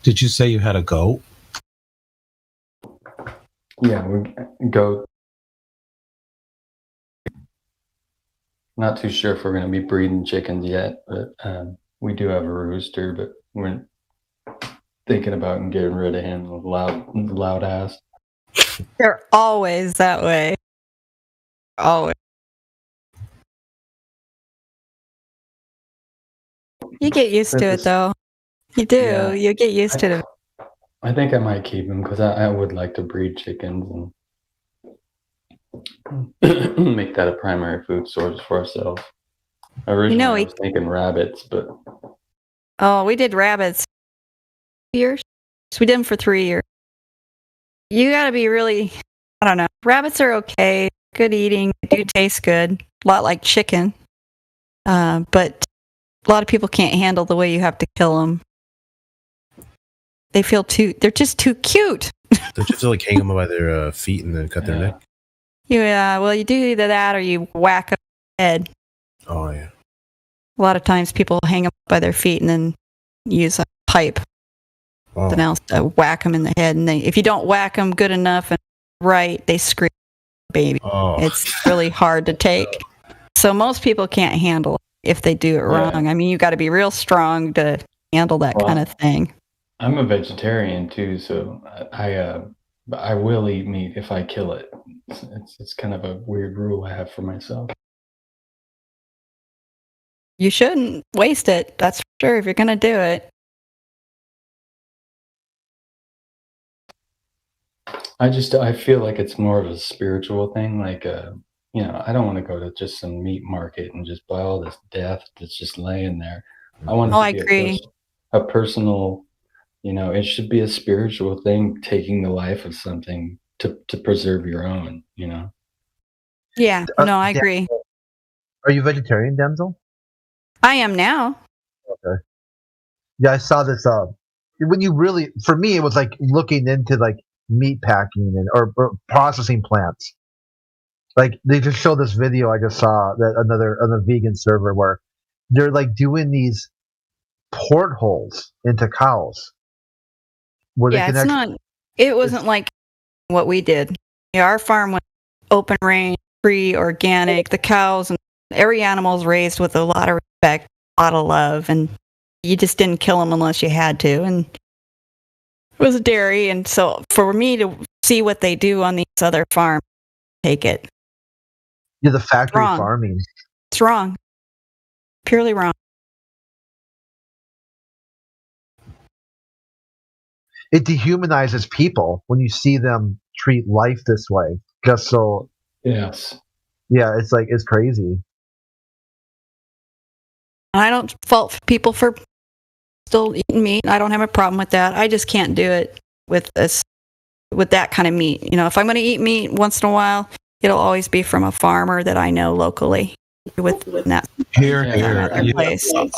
Did you say you had a goat? Yeah, we goat. Not too sure if we're going to be breeding chickens yet, but we do have a rooster, but we're thinking about getting rid of him, loud ass. They're always that way. Always. You get used to it, though. You do. Yeah, you get used to it. I think I might keep him because I would like to breed chickens and make that a primary food source for ourselves. Originally, I was thinking rabbits, but... Oh, we did rabbits 2 years. So we did them for 3 years. You got to be really... I don't know. Rabbits are okay. Good eating. They do taste good. A lot like chicken. But a lot of people can't handle the way you have to kill them. They're just too cute. Don't you have to like hang them by their feet and then cut their neck? Yeah, well, you do either that or you whack them in the head. Oh, yeah. A lot of times people hang them by their feet and then use a pipe. Something else to whack them in the head. And if you don't whack them good enough and right, they scream, baby. Oh. It's really hard to take. So most people can't handle it if they do it wrong. I mean, you got to be real strong to handle that kind of thing. I'm a vegetarian too, so I will eat meat if I kill it. It's kind of a weird rule I have for myself. You shouldn't waste it. That's for sure. If you're going to do it. I feel like it's more of a spiritual thing. Like, I don't want to go to just some meat market and just buy all this death that's just laying there. I want it to be a personal. It should be a spiritual thing, taking the life of something to preserve your own, Yeah, no, I agree. Are you vegetarian, Denzel? I am now. Okay. Yeah, I saw this. When you really, for me, it was like looking into like meat packing or processing plants. Like they just showed this video I just saw that on a vegan server where they're like doing these portholes into cows. It wasn't like what we did. Yeah, our farm was open range, free, organic. The cows and every animal is raised with a lot of respect, a lot of love, and you just didn't kill them unless you had to. And it was dairy, and so for me to see what they do on these other farms, take it. Yeah, the factory farming. It's wrong. Purely wrong. It dehumanizes people when you see them treat life this way. Just so. Yes. Yeah, it's crazy. I don't fault people for still eating meat. I don't have a problem with that. I just can't do it with that kind of meat. If I'm going to eat meat once in a while, it'll always be from a farmer that I know locally. with that. Here, Yeah,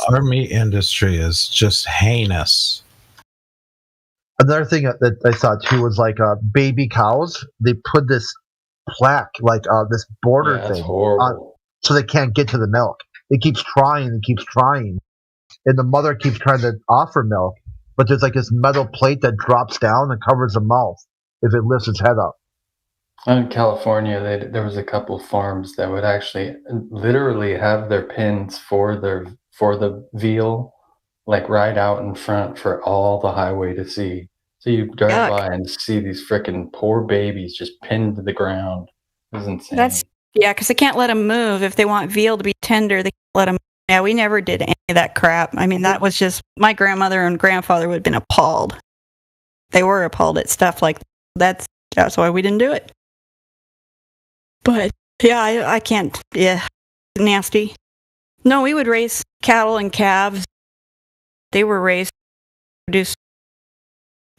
our meat industry is just heinous. Another thing that I saw too was like baby cows. They put this plaque, like this border Yeah, that's thing, horrible. so they can't get to the milk. It keeps trying and keeps trying, and the mother keeps trying to offer milk, but there's like this metal plate that drops down and covers the mouth if it lifts its head up. In California, there was a couple farms that would actually literally have their pins for the veal, like right out in front for all the highway to see. So you drive by and see these freaking poor babies just pinned to the ground. It was insane. Because they can't let them move. If they want veal to be tender, they can't let them. Yeah, we never did any of that crap. I mean, that was just my grandmother and grandfather would have been appalled. They were appalled at stuff like that. That's why we didn't do it. But yeah, I can't. Yeah, nasty. No, we would raise cattle and calves. They were raised, produced.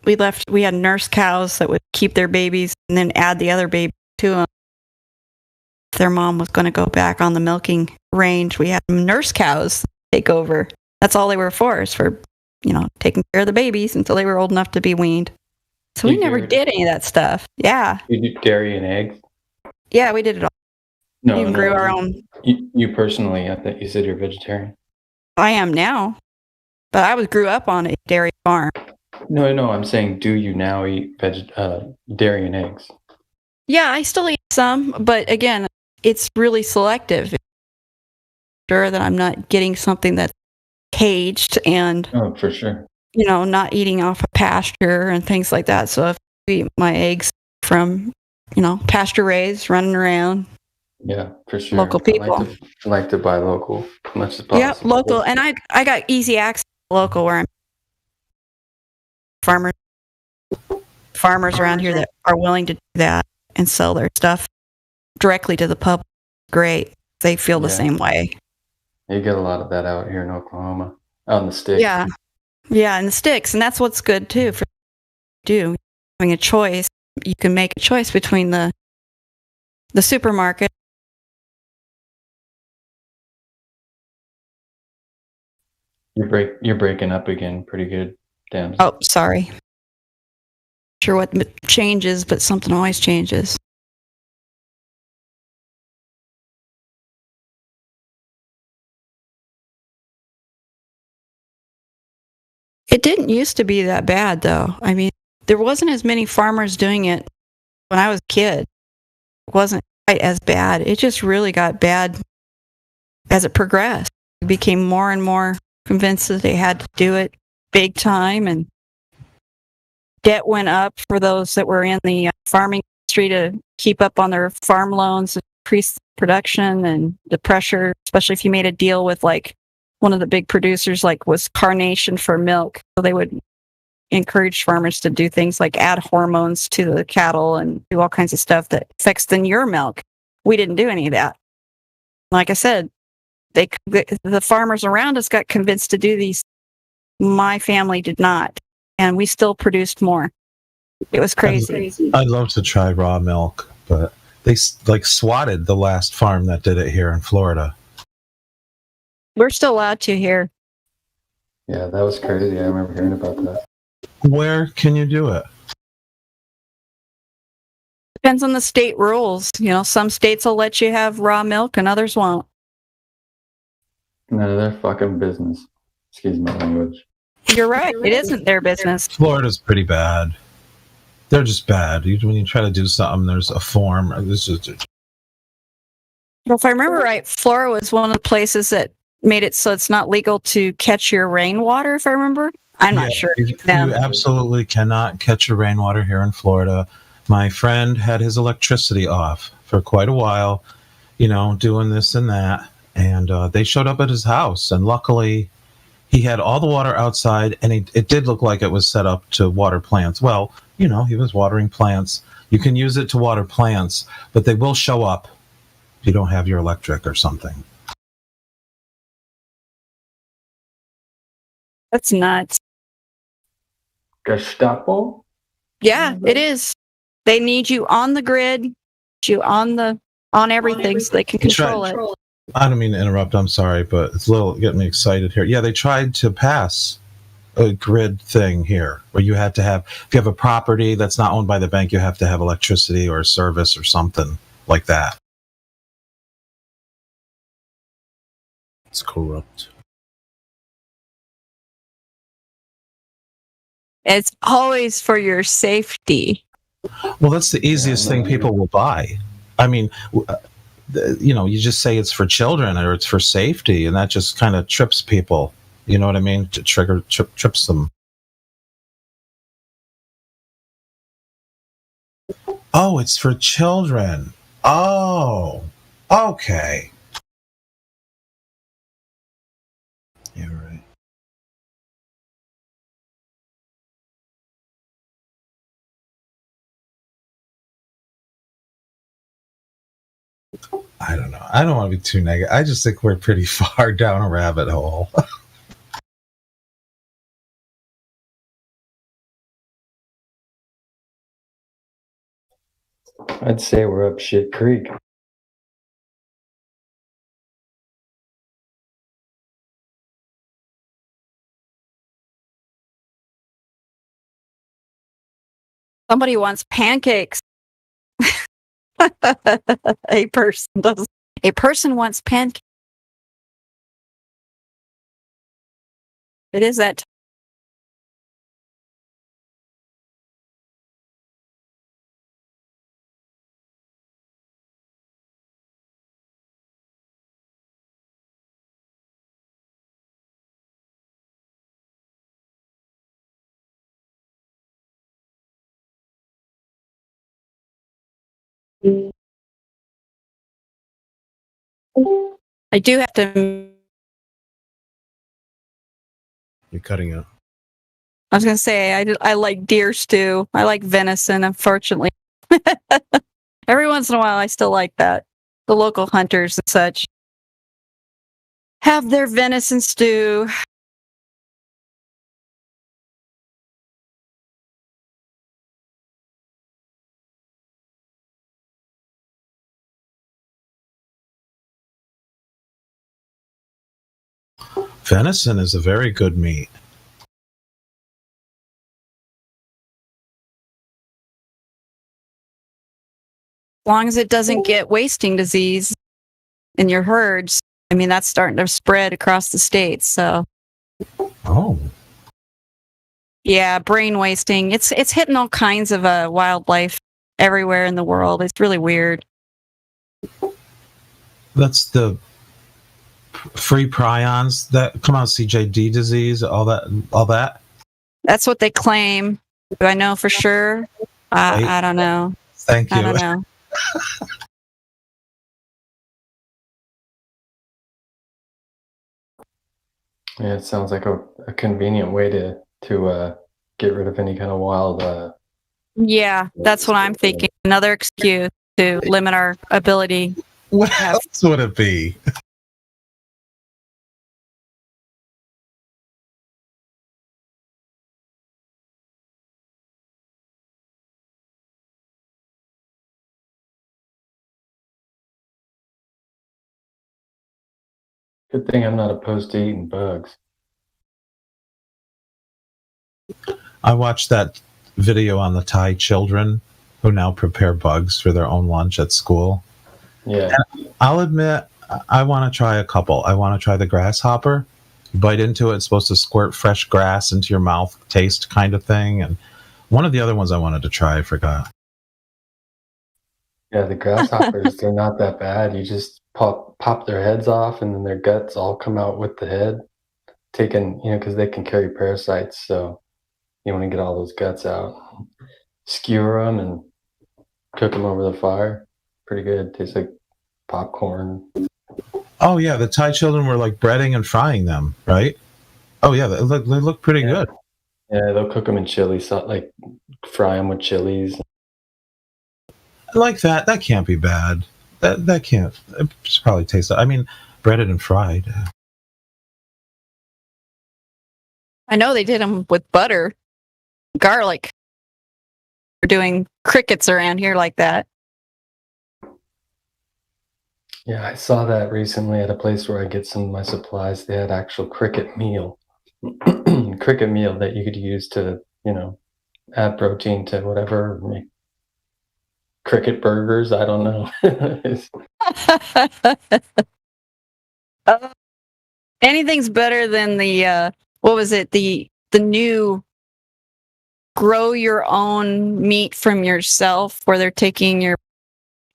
We had nurse cows that would keep their babies and then add the other baby to them. If their mom was going to go back on the milking range, we had nurse cows take over. That's all they were for, is for, taking care of the babies until they were old enough to be weaned. So we never did any of that stuff. Yeah. You do dairy and eggs? Yeah, we did it all. No, we grew our own. You personally, I think you said you're vegetarian. I am now, but I grew up on a dairy farm. No, I'm saying, do you now eat dairy and eggs? Yeah, I still eat some, but again, it's really selective. Sure that I'm not getting something that's caged and for sure. Not eating off a pasture and things like that. So if I eat my eggs from, pasture raised, running around. Yeah, for sure. Local people. I like to buy local as much as possible. Yeah, local. And I got easy access to local where I'm farmers around here that are willing to do that and sell their stuff directly to the public. Great. They feel the same way. You get a lot of that out here in Oklahoma, out in the sticks. Yeah. Yeah, in the sticks. And that's what's good too for having a choice. You can make a choice between the supermarket. You're breaking up again pretty good. Damn. Oh, sorry. Not sure what changes, but something always changes. It didn't used to be that bad, though. I mean, there wasn't as many farmers doing it when I was a kid. It wasn't quite as bad. It just really got bad as it progressed. It became more and more convinced that they had to do it big time, and debt went up for those that were in the farming industry to keep up on their farm loans, increase production, and the pressure, especially if you made a deal with like one of the big producers, like was Carnation for milk. So they would encourage farmers to do things like add hormones to the cattle and do all kinds of stuff that affects your milk. We didn't do any of that. Like I said, the farmers around us got convinced to do these. My family did not, and we still produced more. It was crazy. I'd love to try raw milk, but they swatted the last farm that did it here in Florida. We're still allowed to here. Yeah, that was crazy. I remember hearing about that. Where can you do it? Depends on the state rules. Some states will let you have raw milk and others won't. None of their fucking business. Excuse my language. You're right. It isn't their business. Florida's pretty bad. They're just bad. When you try to do something, there's a form. Well, if I remember right, Florida was one of the places that made it so it's not legal to catch your rainwater, if I remember. I'm not sure. You absolutely cannot catch your rainwater here in Florida. My friend had his electricity off for quite a while, doing this and that. And they showed up at his house, and luckily he had all the water outside, and it did look like it was set up to water plants. Well, he was watering plants. You can use it to water plants, but they will show up if you don't have your electric or something. That's nuts. Gestapo? Yeah, it is. They need you on the grid, you on everything so they can control it. I don't mean to interrupt. I'm sorry, but it's a little getting me excited here. Yeah, they tried to pass a grid thing here where you had to have, if you have a property that's not owned by the bank, you have to have electricity or service or something like that. It's corrupt. It's always for your safety. Well, that's the easiest thing people will buy. I mean, you just say it's for children or it's for safety, and that just kind of trips people. You know what I mean? To trips them. Oh, it's for children. Oh, okay. You're right. I don't know. I don't want to be too negative. I just think we're pretty far down a rabbit hole. I'd say we're up shit creek. Somebody wants pancakes. A person does. A person wants pancakes. It is that. I do have to. You're cutting out. I was going to say, I like deer stew. I like venison, unfortunately. Every once in a while, I still like that. The local hunters and such have their venison stew. Venison is a very good meat. As long as it doesn't get wasting disease in your herds. I mean, that's starting to spread across the states. So, oh, yeah, brain wasting. It's hitting all kinds of wildlife everywhere in the world. It's really weird. That's the free prions that come out, CJD disease, all that. That's what they claim. Do I know for sure? I don't know. Thank you. I don't know. Yeah, it sounds like a convenient way to get rid of any kind of wild. Yeah, that's what I'm thinking. Another excuse to limit our ability. What else would it be? Good thing I'm not opposed to eating bugs. I watched that video on the Thai children who now prepare bugs for their own lunch at school. Yeah. And I'll admit, I want to try a couple. I want to try the grasshopper. You bite into it, it's supposed to squirt fresh grass into your mouth, taste kind of thing. And one of the other ones I wanted to try, I forgot. Yeah, the grasshoppers, they're not that bad. You just pop their heads off, and then their guts all come out with the head. Because they can carry parasites, so you want to get all those guts out. Skewer them and cook them over the fire. Pretty good. Tastes like popcorn. Oh, yeah, the Thai children were like breading and frying them, right? Oh, yeah, they look pretty good. Yeah, they'll cook them in chili, like fry them with chilies. I like that. That can't be bad. That can't. It's probably tastes. I mean, breaded and fried. I know they did them with butter, garlic. We're doing crickets around here like that. Yeah, I saw that recently at a place where I get some of my supplies. They had actual cricket meal, cricket meal that you could use to, add protein to whatever, make cricket burgers. I don't know. Anything's better than the what was it? The new grow your own meat from yourself, where they're taking your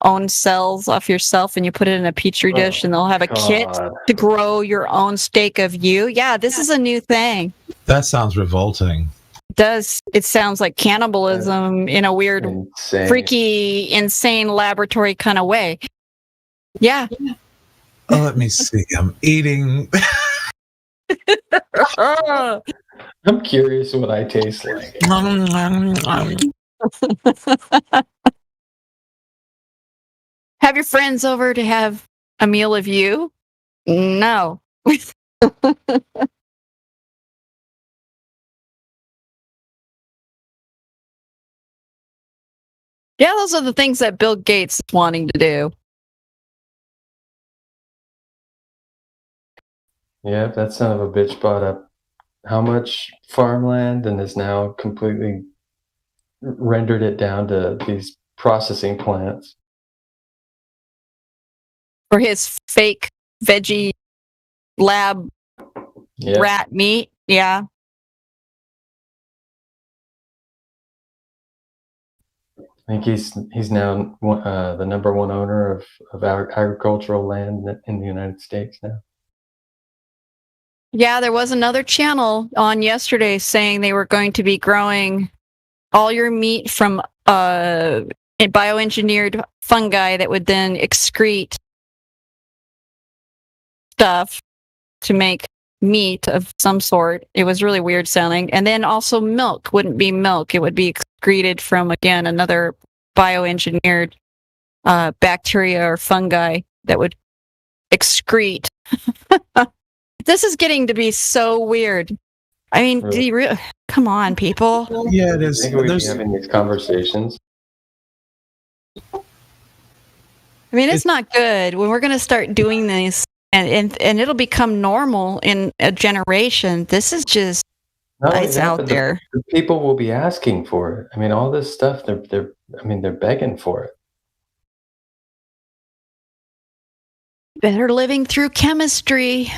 own cells off yourself and you put it in a petri dish, and they'll have a kit to grow your own steak of you. Yeah, this is a new thing. That sounds revolting. It sounds like cannibalism in a weird, freaky, insane laboratory kind of way. Yeah. Oh, let me see. I'm eating. I'm curious what I taste like. Have your friends over to have a meal of you? No. Yeah, those are the things that Bill Gates is wanting to do. Yeah, that son of a bitch bought up how much farmland and has now completely rendered it down to these processing plants. For his fake veggie lab rat meat. Yeah. I think he's now the number one owner of agricultural land in the United States now. Yeah, there was another channel on yesterday saying they were going to be growing all your meat from bioengineered fungi that would then excrete stuff to make meat of some sort. It was really weird sounding. And then also milk wouldn't be milk. It would be excreted from, again, another bioengineered bacteria or fungi that would excrete. This is getting to be so weird. I mean, do you come on, people. Yeah, it is. I think we'd be having these conversations. I mean, it's not good when we're going to start doing this, and it'll become normal in a generation. This is just it's out there. The people will be asking for it. I mean, all this stuff. They're begging for it. Better living through chemistry.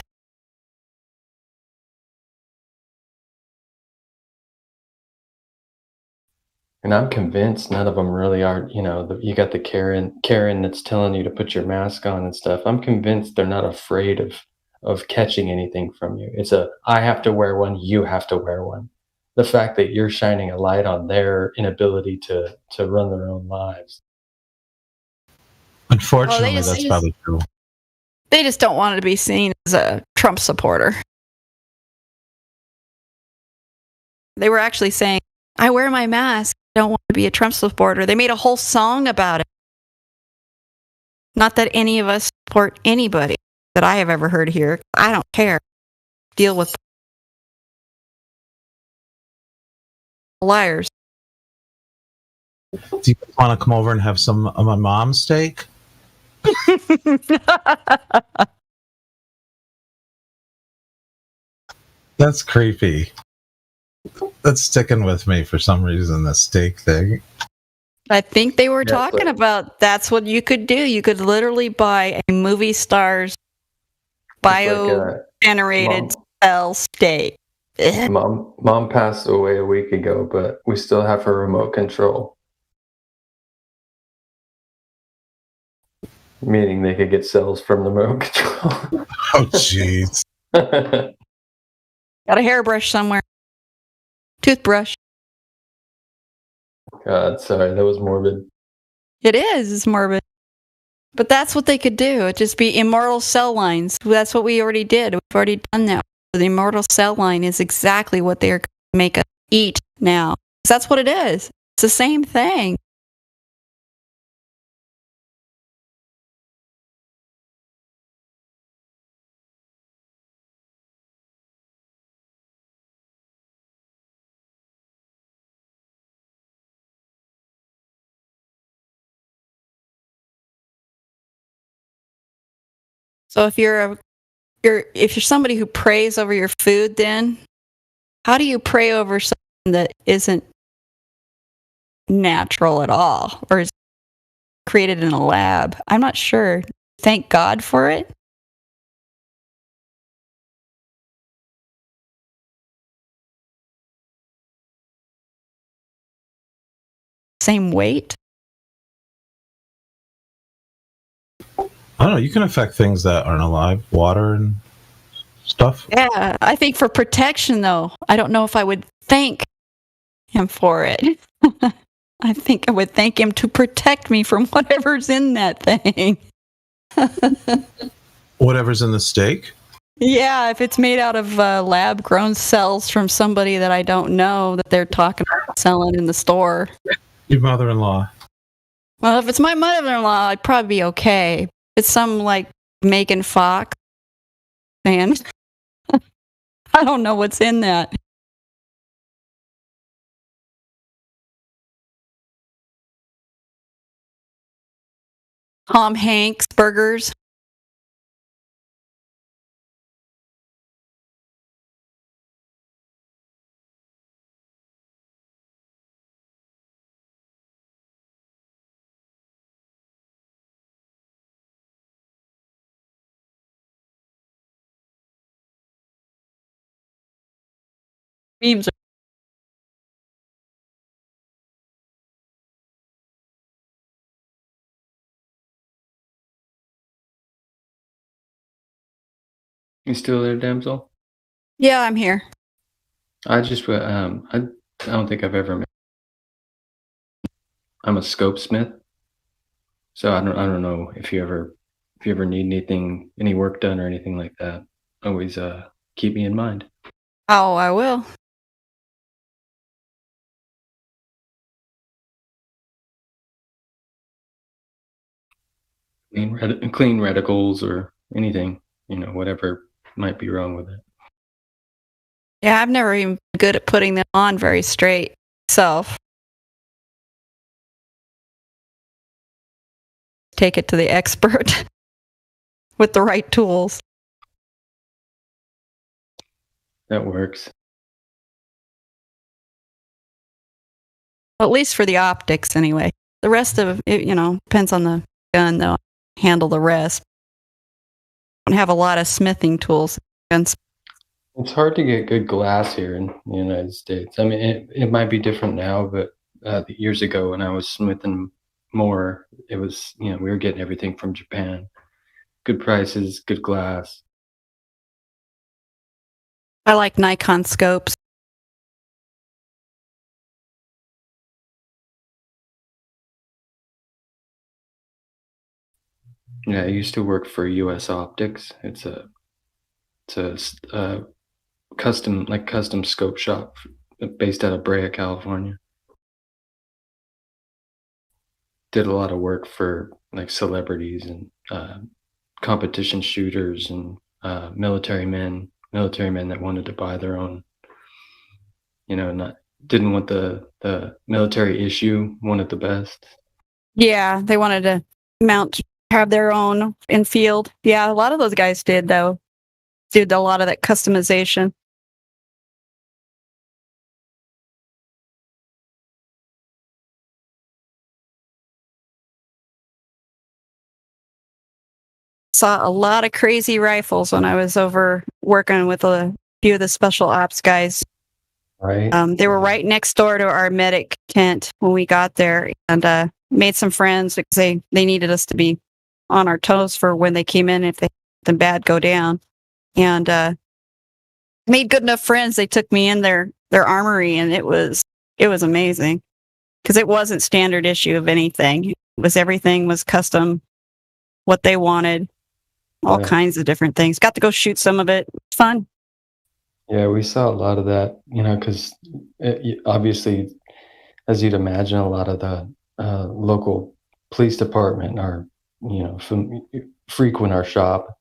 And I'm convinced none of them really are, you got the Karen that's telling you to put your mask on and stuff. I'm convinced they're not afraid of catching anything from you. It's I have to wear one, you have to wear one. The fact that you're shining a light on their inability to run their own lives. Unfortunately, that's probably true. They just don't want to be seen as a Trump supporter. They were actually saying, I wear my mask. I don't want to be a Trump supporter. They made a whole song about it. Not that any of us support anybody that I have ever heard here. I don't care. Deal with liars. Do you want to come over and have some of my mom's steak? That's creepy. That's sticking with me for some reason, the steak thing. I think they were talking about that's what you could do. You could literally buy a movie star's bio-generated cell steak. Mom passed away a week ago, but we still have her remote control. Meaning they could get cells from the remote control. Oh, jeez. Got a hairbrush somewhere. Toothbrush. God, sorry, that was morbid. It is. It's morbid. But that's what they could do. It'd just be immortal cell lines. That's what we already did. We've already done that. The immortal cell line is exactly what they're going to make us eat now. That's what it is. It's the same thing. So if you're somebody who prays over your food, then how do you pray over something that isn't natural at all, or is created in a lab? I'm not sure. Thank God for it. Same weight. I don't know. You can affect things that aren't alive, water and stuff. Yeah, I think for protection, though, I don't know if I would thank him for it. I think I would thank him to protect me from whatever's in that thing. Whatever's in the steak? Yeah, if it's made out of lab-grown cells from somebody that I don't know that they're talking about selling in the store. Your mother-in-law. Well, if it's my mother-in-law, I'd probably be okay. It's some, like, Megan Fox fan. I don't know what's in that. Tom Hanks burgers. Memes. You still there, damsel? Yeah, I'm here. I just I don't think I've ever met. I'm a scope smith, so I don't know if you ever need anything, any work done or anything like that. Always keep me in mind. Oh, I will. Clean reticles or anything, whatever might be wrong with it. Yeah, I've never even been good at putting them on very straight myself. Take it to the expert with the right tools. That works. At least for the optics, anyway. The rest of it, depends on the gun, though. Handle the rest. Don't have a lot of smithing tools. It's hard to get good glass here in the United States. I mean, it might be different now, but years ago when I was smithing more, it was, we were getting everything from Japan. Good prices, good glass. I like Nikon scopes. Yeah, I used to work for US Optics. It's a custom scope shop based out of Brea, California. Did a lot of work for like celebrities and competition shooters and military men that wanted to buy their own, didn't want the military issue, wanted the best. Yeah, they wanted to have their own in field. Yeah, a lot of those guys did, though. Did a lot of that customization. Saw a lot of crazy rifles when I was over working with a few of the special ops guys. Right. They were right next door to our medic tent when we got there, and made some friends because they needed us to be on our toes for when they came in if they had something bad go down. And made good enough friends. They took me in their armory, and it was amazing because it wasn't standard issue of anything. Everything was custom, what they wanted. All kinds of different things. Got to go shoot some of it. Fun. Yeah, we saw a lot of that, because obviously, as you'd imagine, a lot of the local police department are, frequent our shop.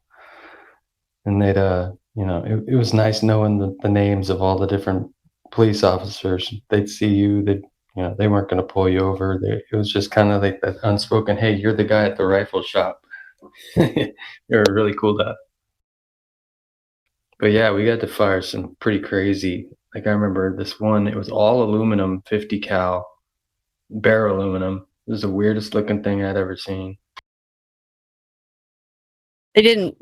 And they'd, it was nice knowing the names of all the different police officers. They'd see you, they weren't going to pull you over. It was just kind of like that unspoken, hey, you're the guy at the rifle shop. They were really cool to. But yeah, we got to fire some pretty crazy. Like I remember this one. It was all aluminum, 50 cal, bare aluminum. It was the weirdest looking thing I'd ever seen. They didn't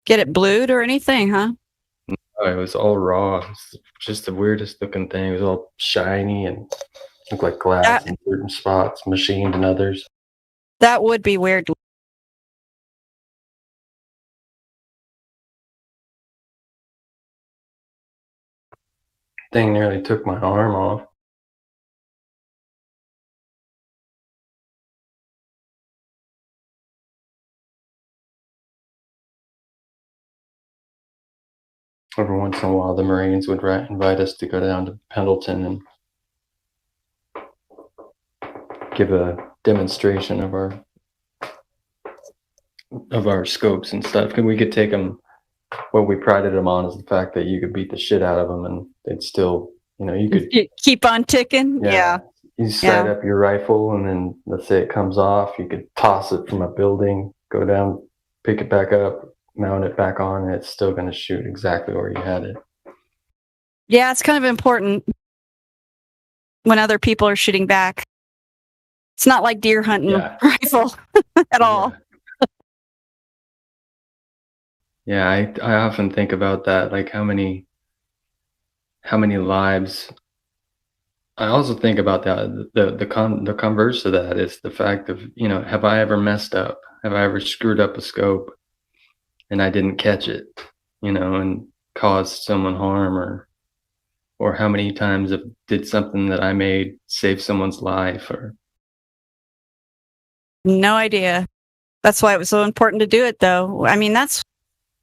get it blued or anything, huh? No, it was all raw. It was just the weirdest looking thing. It was all shiny and looked like glass in certain spots, machined in others. That would be weird. Thing nearly took my arm off. Every once in a while, the Marines would invite us to go down to Pendleton and give a demonstration of our scopes and stuff. And we could take them. What we prided them on is the fact that you could beat the shit out of them, and they'd still, you could keep on ticking. Yeah. You sight up your rifle, and then let's say it comes off, you could toss it from a building, go down, pick it back up, mount it back on, and it's still going to shoot exactly where you had it. Yeah, it's kind of important when other people are shooting back. It's not like deer hunting rifle at all. Yeah, I often think about that, like how many lives. I also think about that. The converse of that is the fact of, have I ever messed up? Have I ever screwed up a scope and I didn't catch it, and caused someone harm, or how many times did something that I made save someone's life? Or no idea. That's why it was so important to do it, though. I mean,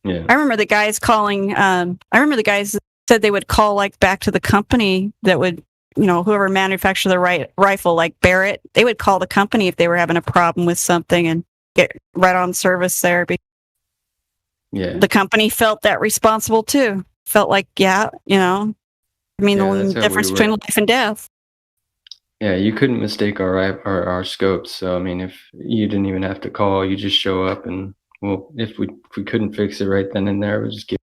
I remember the guys calling. I remember the guys said they would call back to the company that would, whoever manufactured the rifle, like Barrett. They would call the company if they were having a problem with something and get right on service there. The company felt that responsible too. Felt like, the difference between life and death. Yeah, you couldn't mistake our scopes. So I mean, if you didn't even have to call, you just show up and. Well, if we couldn't fix it right then and there, we'd just give.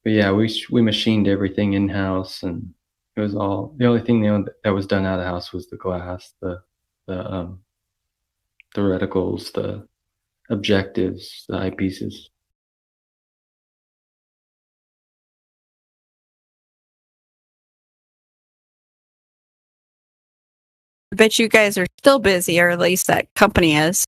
But yeah, we machined everything in house, and it was all the only thing that was done out of house was the glass, the reticles, the objectives, the eyepieces. I bet you guys are still busy, or at least that company is.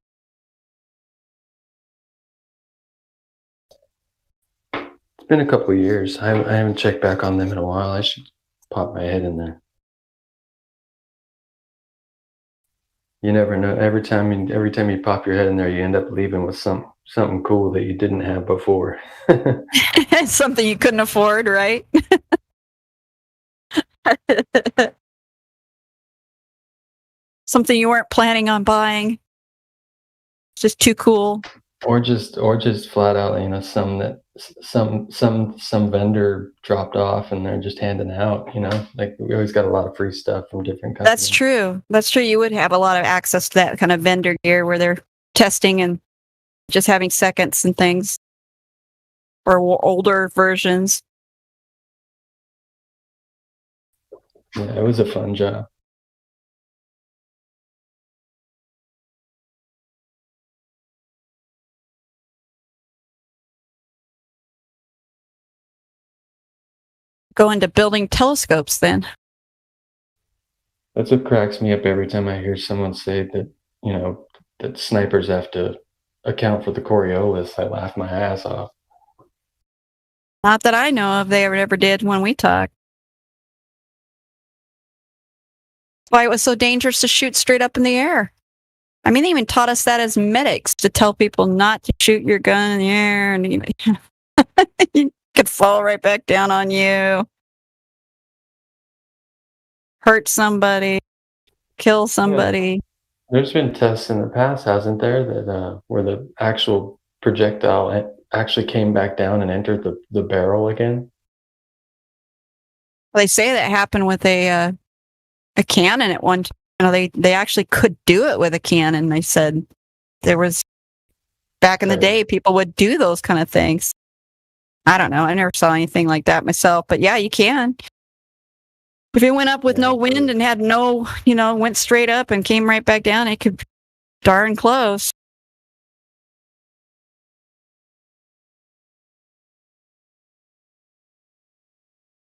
It's been a couple of years. I haven't checked back on them in a while. I should pop my head in there. You never know. Every time you pop your head in there, you end up leaving with something cool that you didn't have before. Something you couldn't afford, right? Something you weren't planning on buying. Just too cool. Or just flat out, some vendor dropped off and they're just handing out, like we always got a lot of free stuff from different companies. That's true. You would have a lot of access to that kind of vendor gear where they're testing and just having seconds and things, or older versions. Yeah, it was a fun job. Go into building telescopes then. That's what cracks me up every time I hear someone say that, that snipers have to account for the Coriolis. I laugh my ass off. Not that I know of they ever did when we talked. Why it was so dangerous to shoot straight up in the air. I mean, they even taught us that as medics, to tell people not to shoot your gun in the air, and you could fall right back down on you, hurt somebody, kill somebody. Yeah. There's been tests in the past, hasn't there, that where the actual projectile actually came back down and entered the barrel again? Well, they say that happened with a a cannon at one time. You know, they actually could do it with a cannon. They said there was, back in the day, people would do those kind of things. I don't know. I never saw anything like that myself, but yeah, you can. If it went up with no wind and had no, went straight up and came right back down, it could be darn close.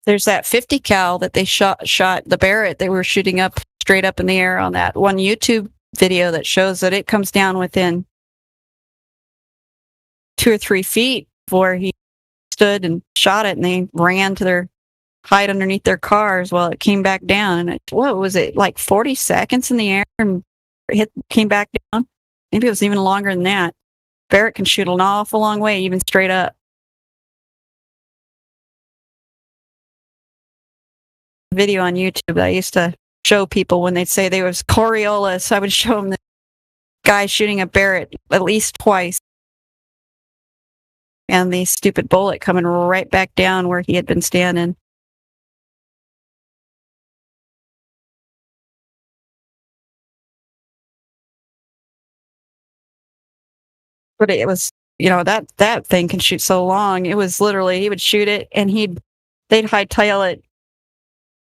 There's that 50 cal that they shot the Barrett. They were shooting up straight up in the air on that one YouTube video that shows that it comes down within 2 or 3 feet before he stood and shot it, and they ran to hide underneath their cars while it came back down. And what was it, like 40 seconds in the air and came back down? Maybe it was even longer than that. Barrett can shoot an awful long way, even straight up. Video on YouTube that I used to show people when they'd say they was Coriolis. I would show them the guy shooting a Barrett at least twice, and the stupid bullet coming right back down where he had been standing. But it was, that thing can shoot so long. It was literally, he would shoot it and they'd hightail it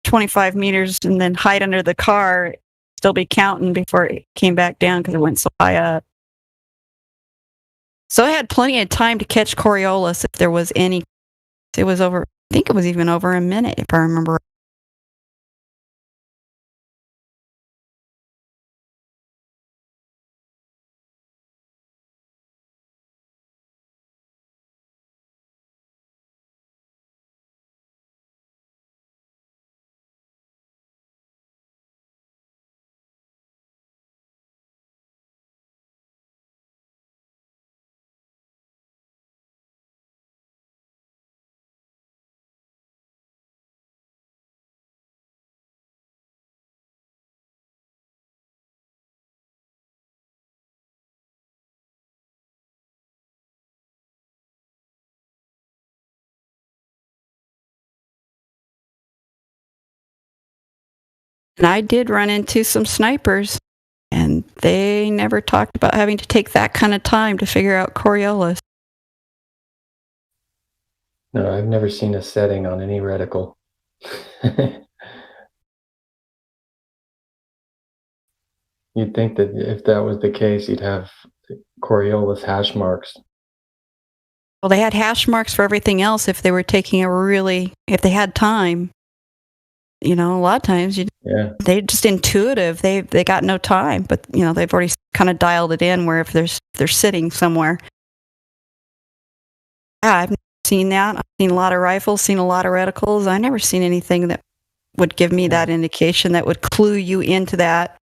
25 meters and then hide under the car, still be counting before it came back down because it went so high up. So I had plenty of time to catch Coriolis if there was any. It was over, I think it was even over a minute if I remember. And I did run into some snipers, and they never talked about having to take that kind of time to figure out Coriolis. No, I've never seen a setting on any reticle. You'd think that if that was the case, you'd have Coriolis hash marks. Well, they had hash marks for everything else if they were taking if they had time. A lot of times they're just intuitive. They got no time, but they've already kind of dialed it in where if they're sitting somewhere. Yeah, I've seen that. I've seen a lot of rifles, seen a lot of reticles. I never seen anything that would give me that indication that would clue you into that.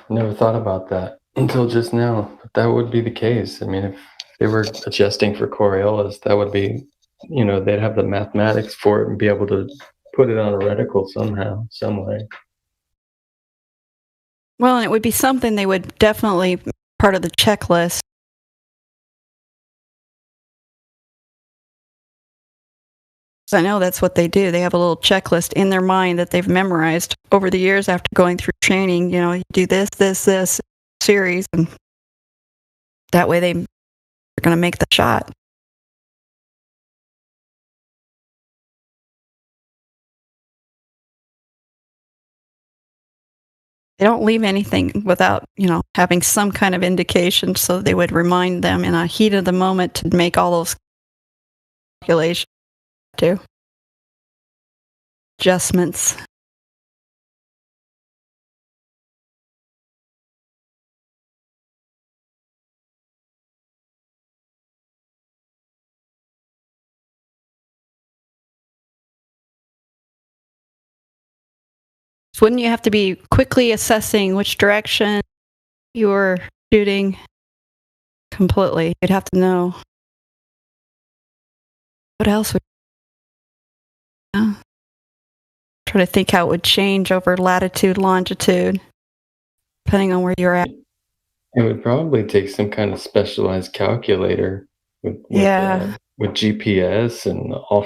Never thought about that until just now. But that would be the case. I mean, if they were adjusting for Coriolis, that would be, they'd have the mathematics for it and be able to put it on a reticle somehow, some way. Well, and it would be something they would definitely part of the checklist. So I know that's what they do. They have a little checklist in their mind that they've memorized over the years after going through training. You do this series, and that way they're going to make the shot. They don't leave anything without, having some kind of indication, so they would remind them in a heat of the moment to make all those calculations too. Adjustments. Wouldn't you have to be quickly assessing which direction you were shooting completely? You'd have to know. What else would try to think how it would change over latitude, longitude, depending on where you're at. It would probably take some kind of specialized calculator with GPS and all,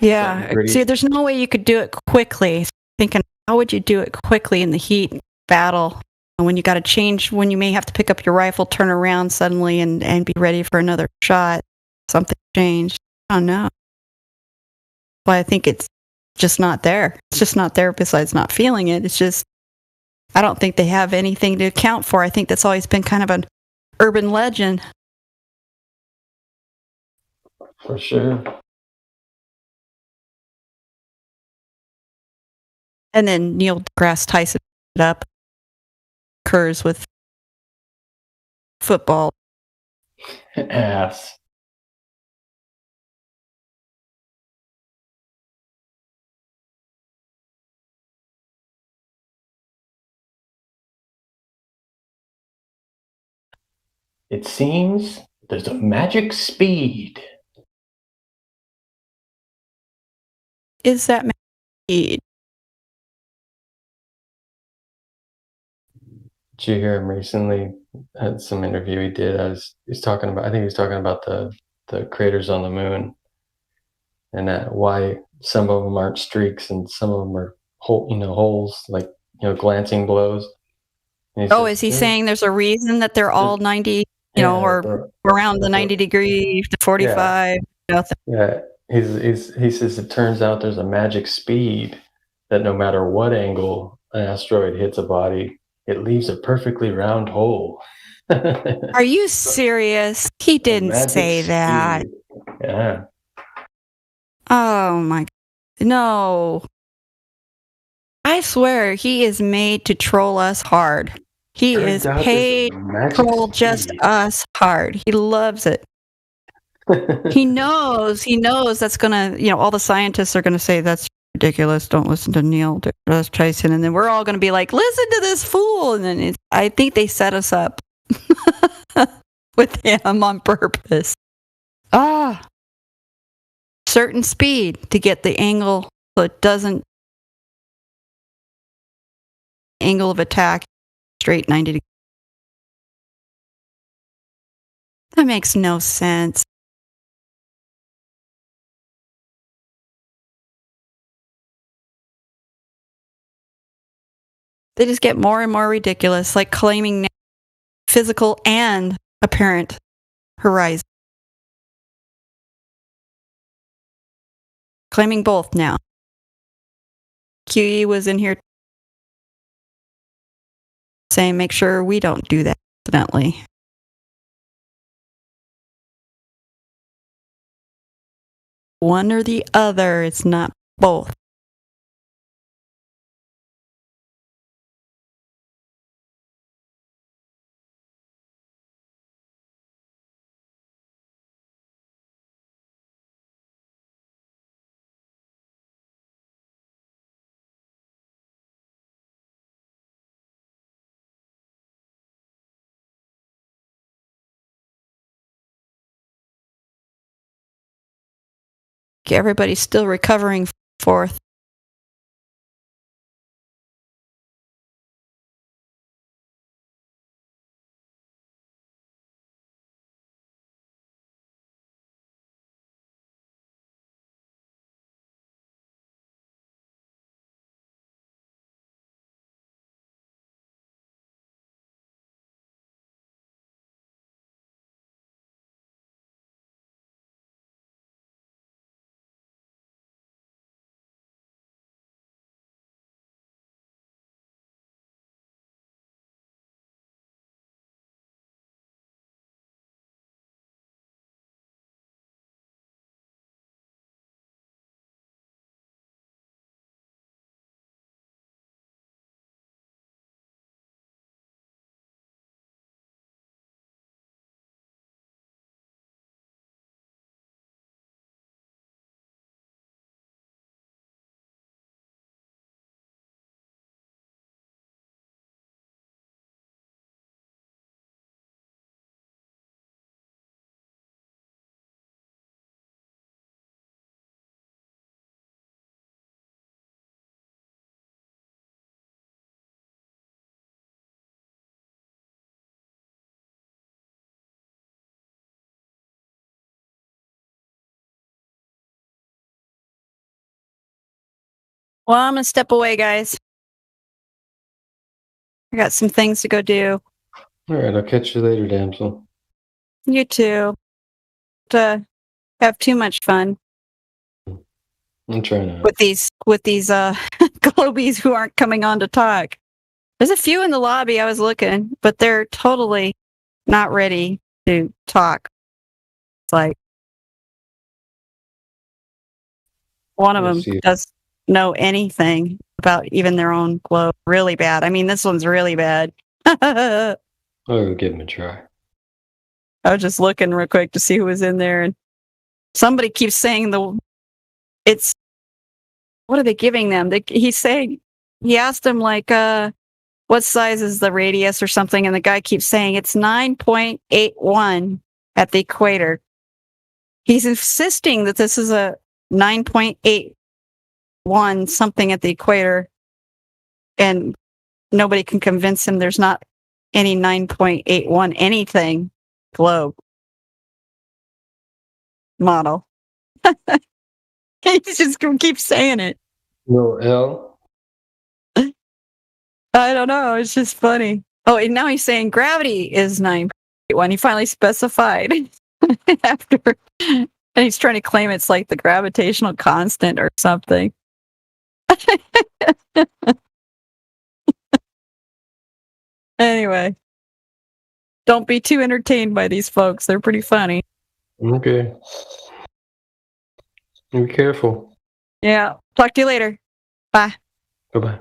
Yeah. See, there's no way you could do it quickly. Thinking how would you do it quickly in the heat and battle? And when you got to change, when you may have to pick up your rifle, turn around suddenly and be ready for another shot, something changed. I don't know. But I think it's just not there. It's just not there besides not feeling it. It's just, I don't think they have anything to account for. I think that's always been kind of an urban legend. For sure. And then Neil deGrasse Tyson it up occurs with football. Ass. It seems there's a magic speed. Is that magic speed? Did you hear him recently? Had some interview he did. He's talking about. I think he was talking about the craters on the moon, and that why some of them aren't streaks and some of them are holes, like glancing blows. Is he saying there's a reason that they're all 90, or around the 90 degree to 45? Yeah, he says it turns out there's a magic speed that no matter what angle an asteroid hits a body, it leaves a perfecly round hole. Are you serious? He didn't say that. Yeah. Oh my God. No. I swear he is made to troll us hard. He is paid to troll just us hard. He loves it. He knows that's gonna, all the scientists are gonna say that's ridiculous. Don't listen to Neil deGrasse Tyson, and then we're all gonna be like, listen to this fool. And then I think they set us up with him on purpose. Certain speed to get the angle so it doesn't angle of attack straight 90 degrees. That makes no sense. They just get more and more ridiculous, like claiming physical and apparent horizon. Claiming both now. QE was in here saying, make sure we don't do that accidentally. One or the other, it's not both. Everybody's still recovering fourth. Well, I'm going to step away, guys. I got some things to go do. All right, I'll catch you later, damsel. You too. To have too much fun I'm trying to. with these globies who aren't coming on to talk. There's a few in the lobby I was looking, but they're totally not ready to talk. It's like one of them doesn't know anything about even their own globe. Really bad. I mean, this one's really bad. I'll go give him a try. I was just looking real quick to see who was in there, and somebody keeps saying it's. What are they giving them? He asked them like, what size is the radius or something, and the guy keeps saying it's 9.81 at the equator. He's insisting that this is a 9.81 something at the equator, and nobody can convince him there's not any 9.81 anything globe model. He just keeps saying it. No L. I don't know. It's just funny. Oh, and now he's saying gravity is 9.81. He finally specified after, and he's trying to claim it's like the gravitational constant or something. Anyway, don't be too entertained by these folks. They're pretty funny. Okay. Be careful. Yeah. Talk to you later. Bye. Bye-bye.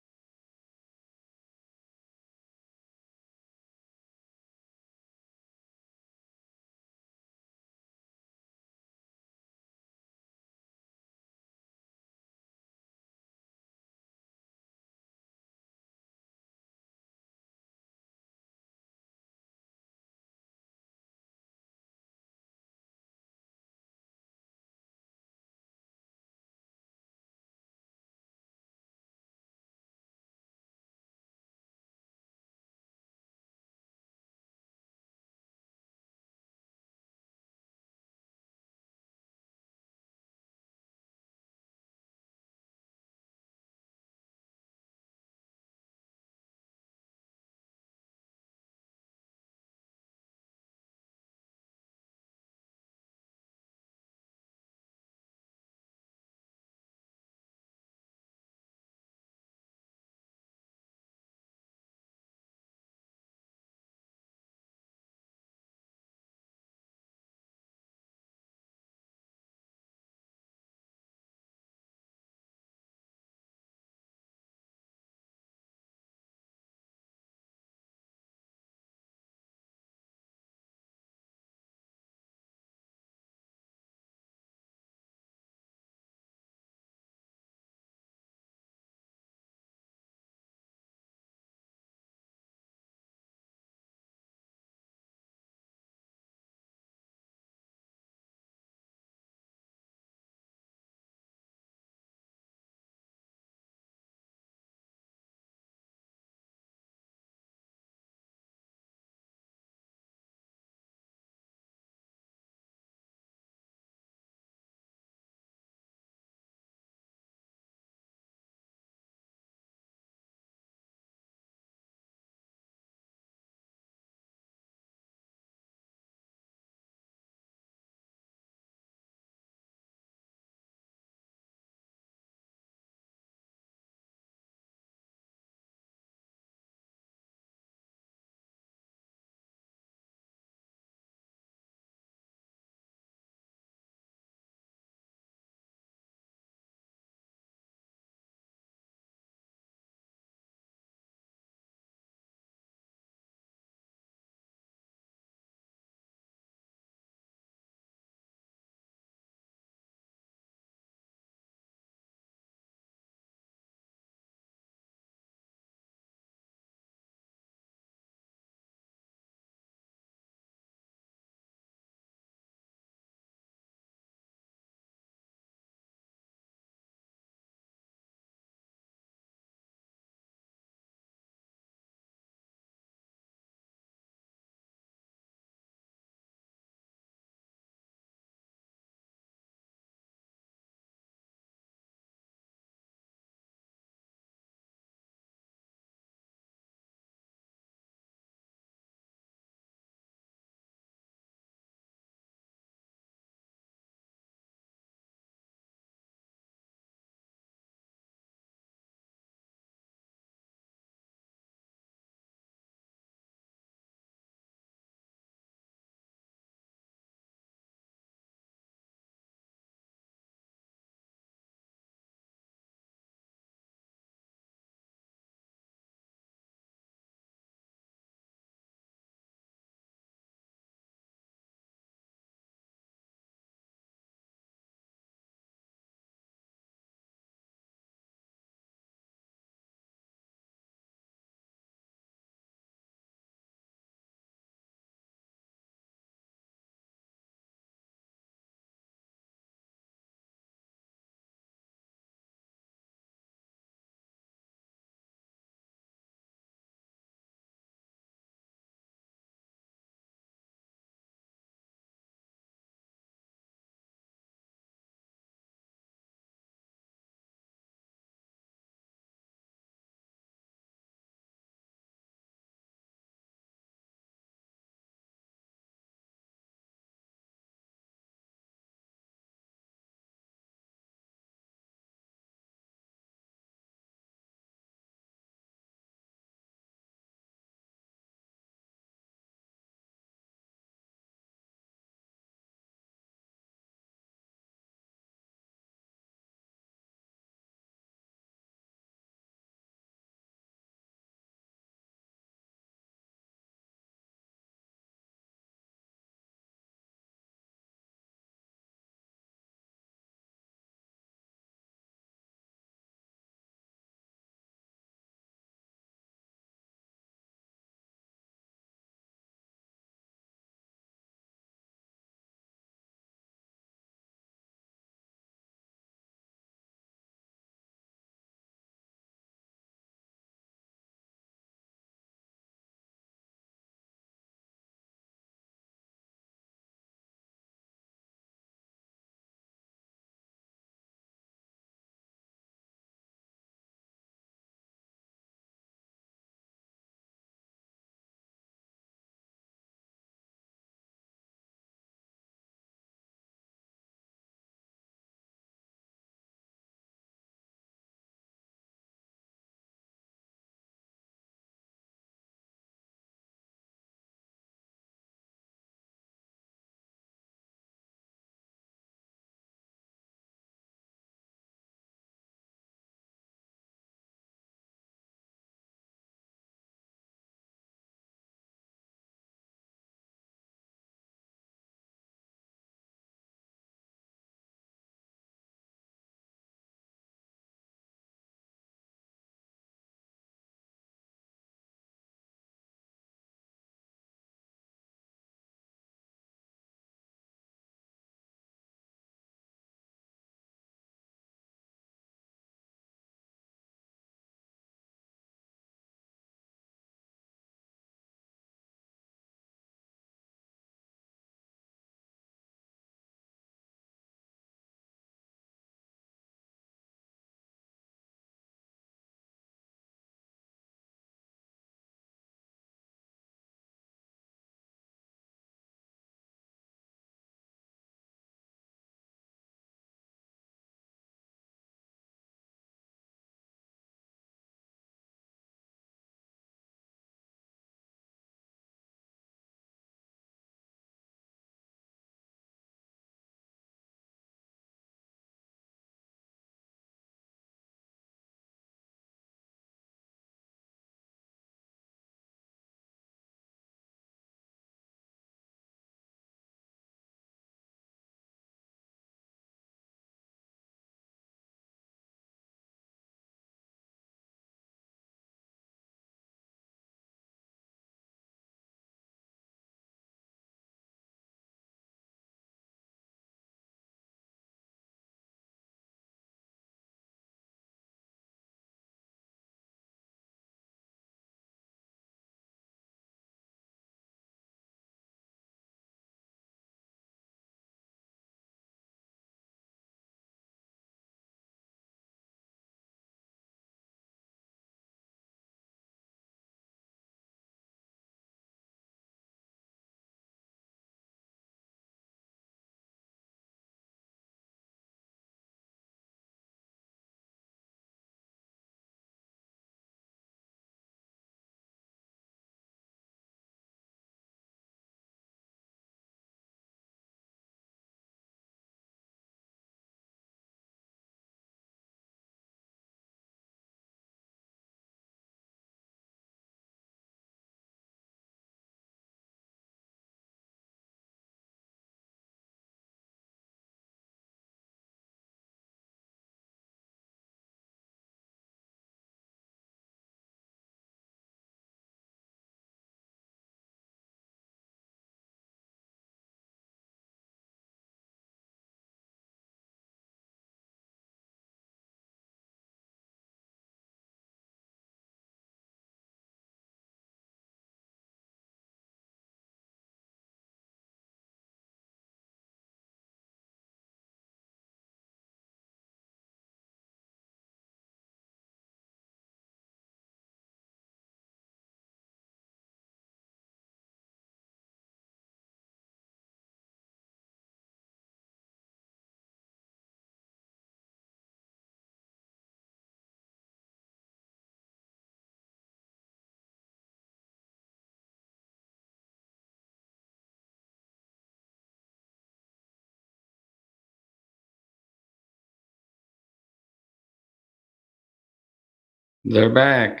They're back.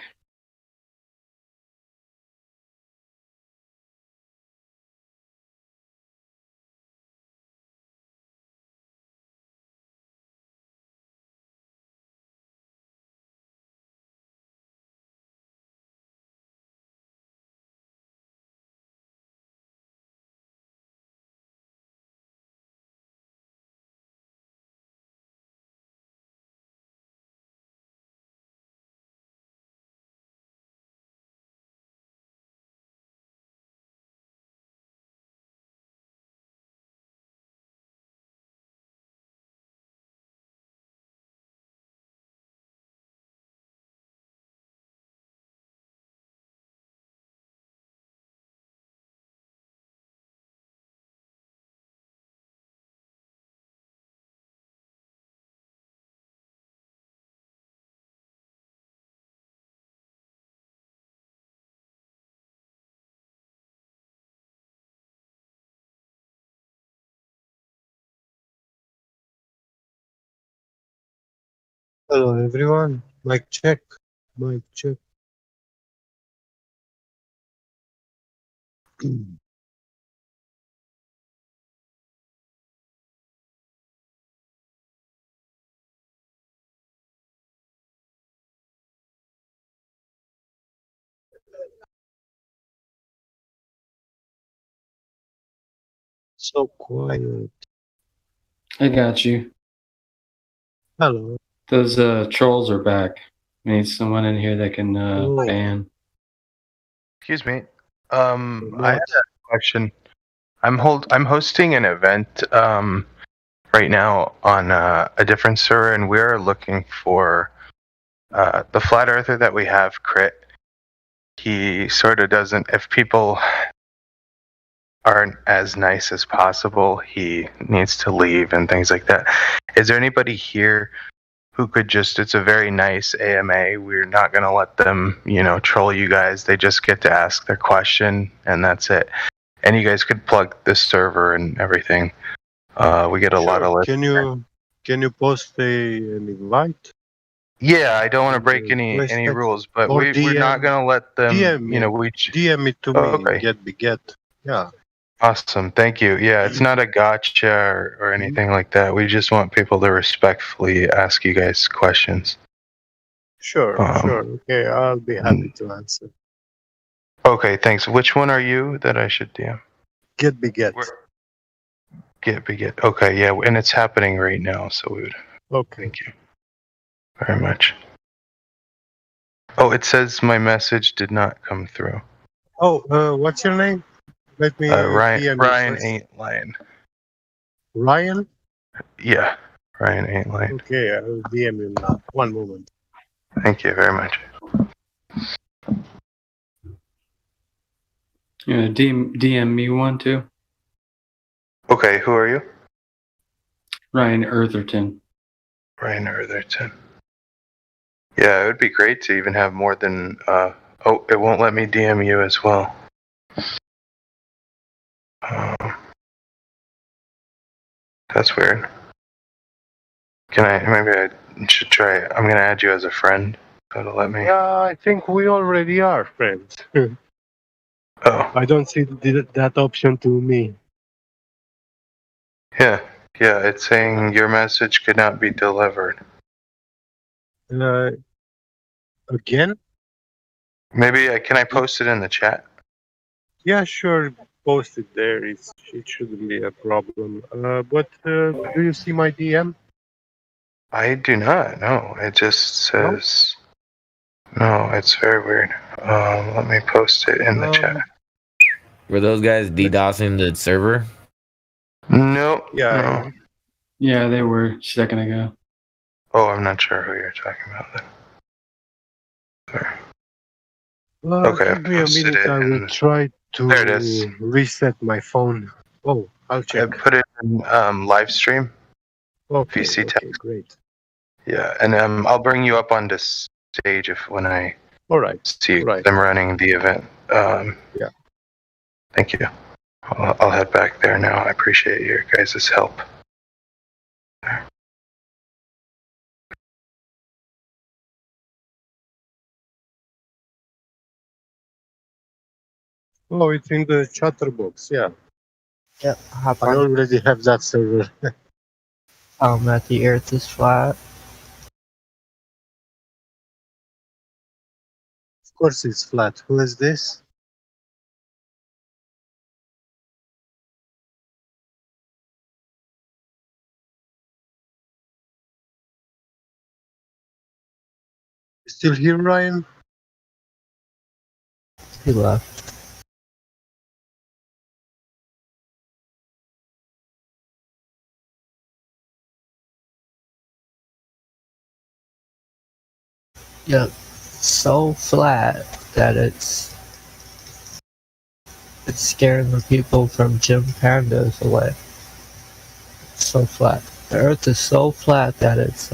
Hello, everyone. Mic check. Mic check. So quiet. I got you. Hello. Those trolls are back. We need someone in here that can ban. Excuse me. I had a question. I'm hosting an event right now on a different server, and we're looking for the flat earther that we have, Crit. He sort of doesn't. If people aren't as nice as possible, he needs to leave and things like that. Is there anybody here who could just, it's a very nice AMA. We're not going to let them, troll you guys. They just get to ask their question and that's it. And you guys could plug this server and everything. We get a lot of listeners. Can you post an invite? Yeah, I don't want to break any rules, but we're not going to let them, DM it to me. Okay. Get. Yeah. Awesome. Thank you. Yeah, it's not a gotcha or anything like that. We just want people to respectfully ask you guys questions. Sure. Okay, I'll be happy to answer. Okay, thanks. Which one are you that I should DM? Get beget. Get beget. Okay, yeah, and it's happening right now, so we would. Okay. Thank you very much. Oh, it says my message did not come through. Oh, what's your name? Let me. Ryan ain't lying. Ryan? Yeah, Ryan ain't lying. Okay, I will DM you now. One moment. Thank you very much. You gonna DM me one too? Okay, who are you? Ryan Eartherton. Ryan Eartherton. Yeah, it would be great to even have more than. Oh, it won't let me DM you as well. That's weird. Maybe I should try. I'm gonna add you as a friend. That'll let me. I think we already are friends. Oh. I don't see that option to me. Yeah, it's saying your message could not be delivered. Again? Maybe can I post it in the chat? Yeah, sure. Post it there. It shouldn't be a problem. But do you see my DM? I do not. No, it just says. No, it's very weird. Let me post it in the chat. Were those guys DDoSing the server? No. Yeah. No. Yeah, they were a second ago. Oh, I'm not sure who you're talking about then. Sorry. Okay, Give me a minute. I will try to there it is. Reset my phone. Oh, I'll check. I put it in live stream. Okay, VC okay, great. Yeah, and I'll bring you up on this stage when I see them running the event. Yeah. Thank you. I'll head back there now. I appreciate your guys' help. Oh, it's in the chatterbox. Yeah, Yep, hop I on. already have that server. That the Earth is flat. Of course, it's flat. Who is this? Still here, Ryan? He left. Yep, so flat that it's scaring the people from gym pandas away. It's so flat. The Earth is so flat that it's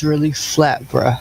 really flat, bruh.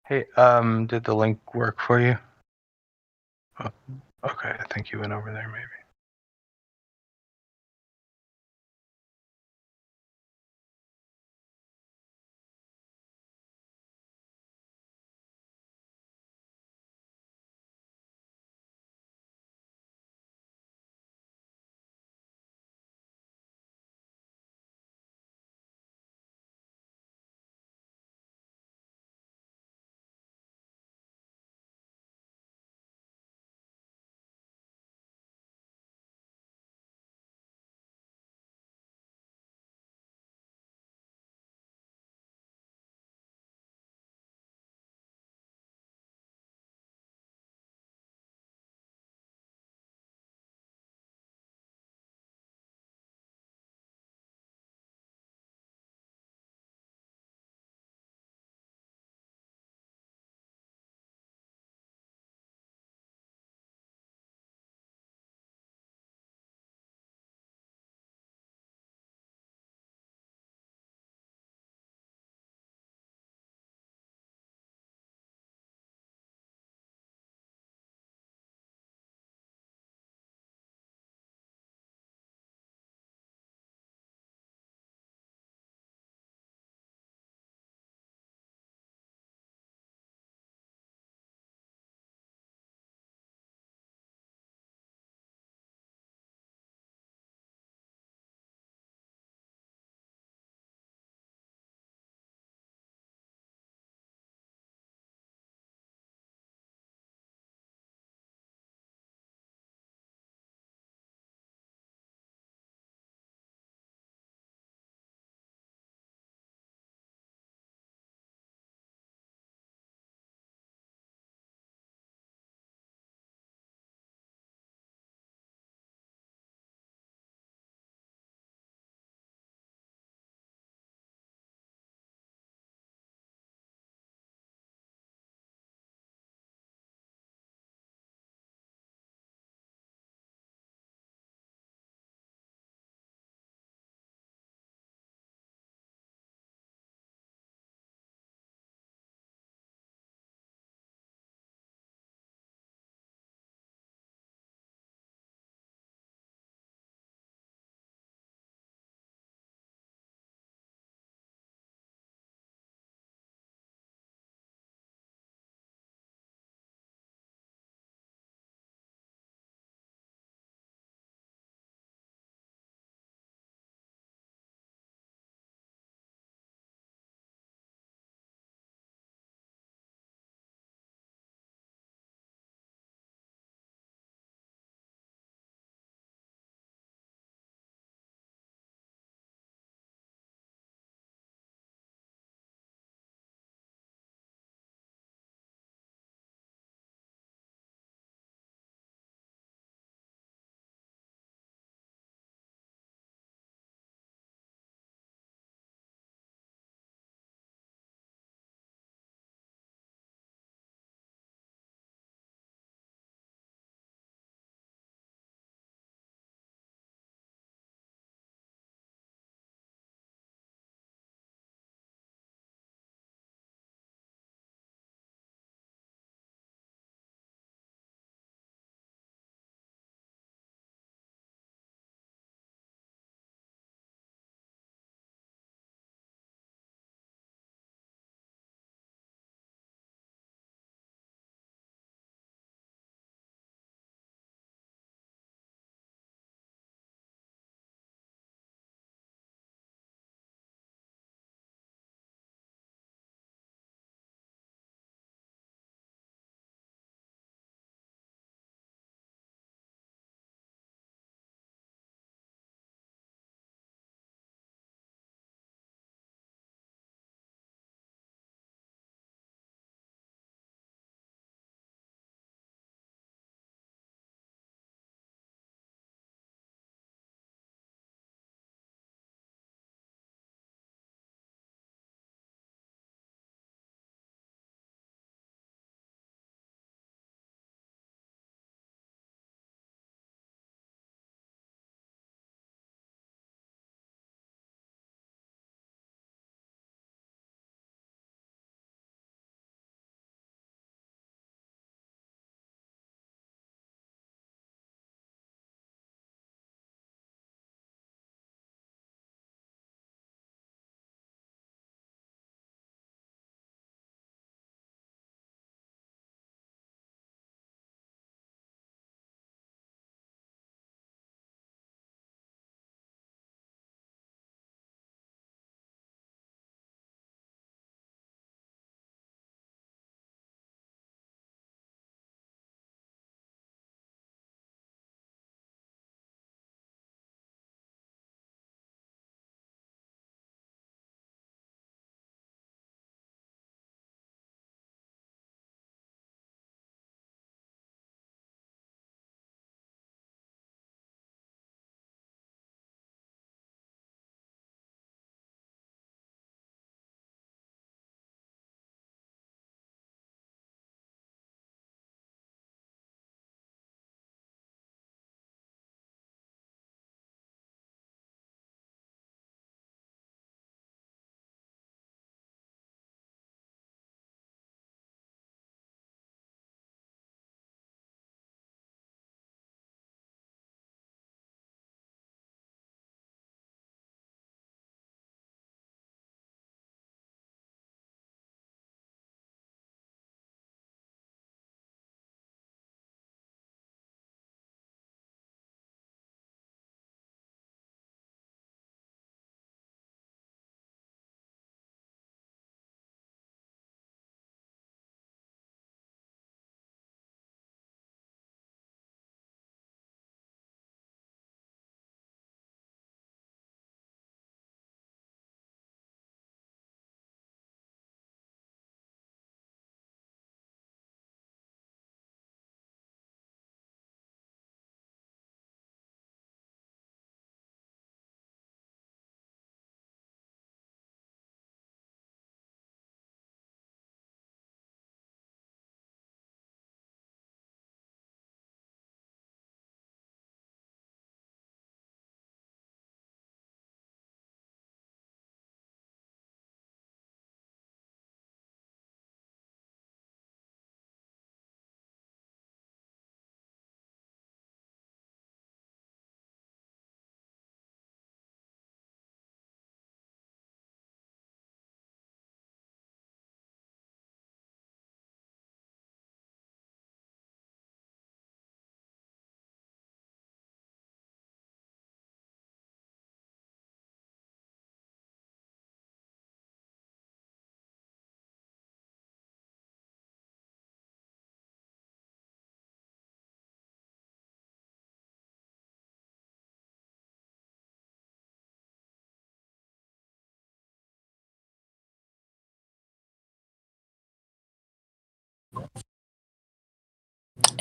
Hey, did the link work for you? Oh, okay, I think you went over there maybe.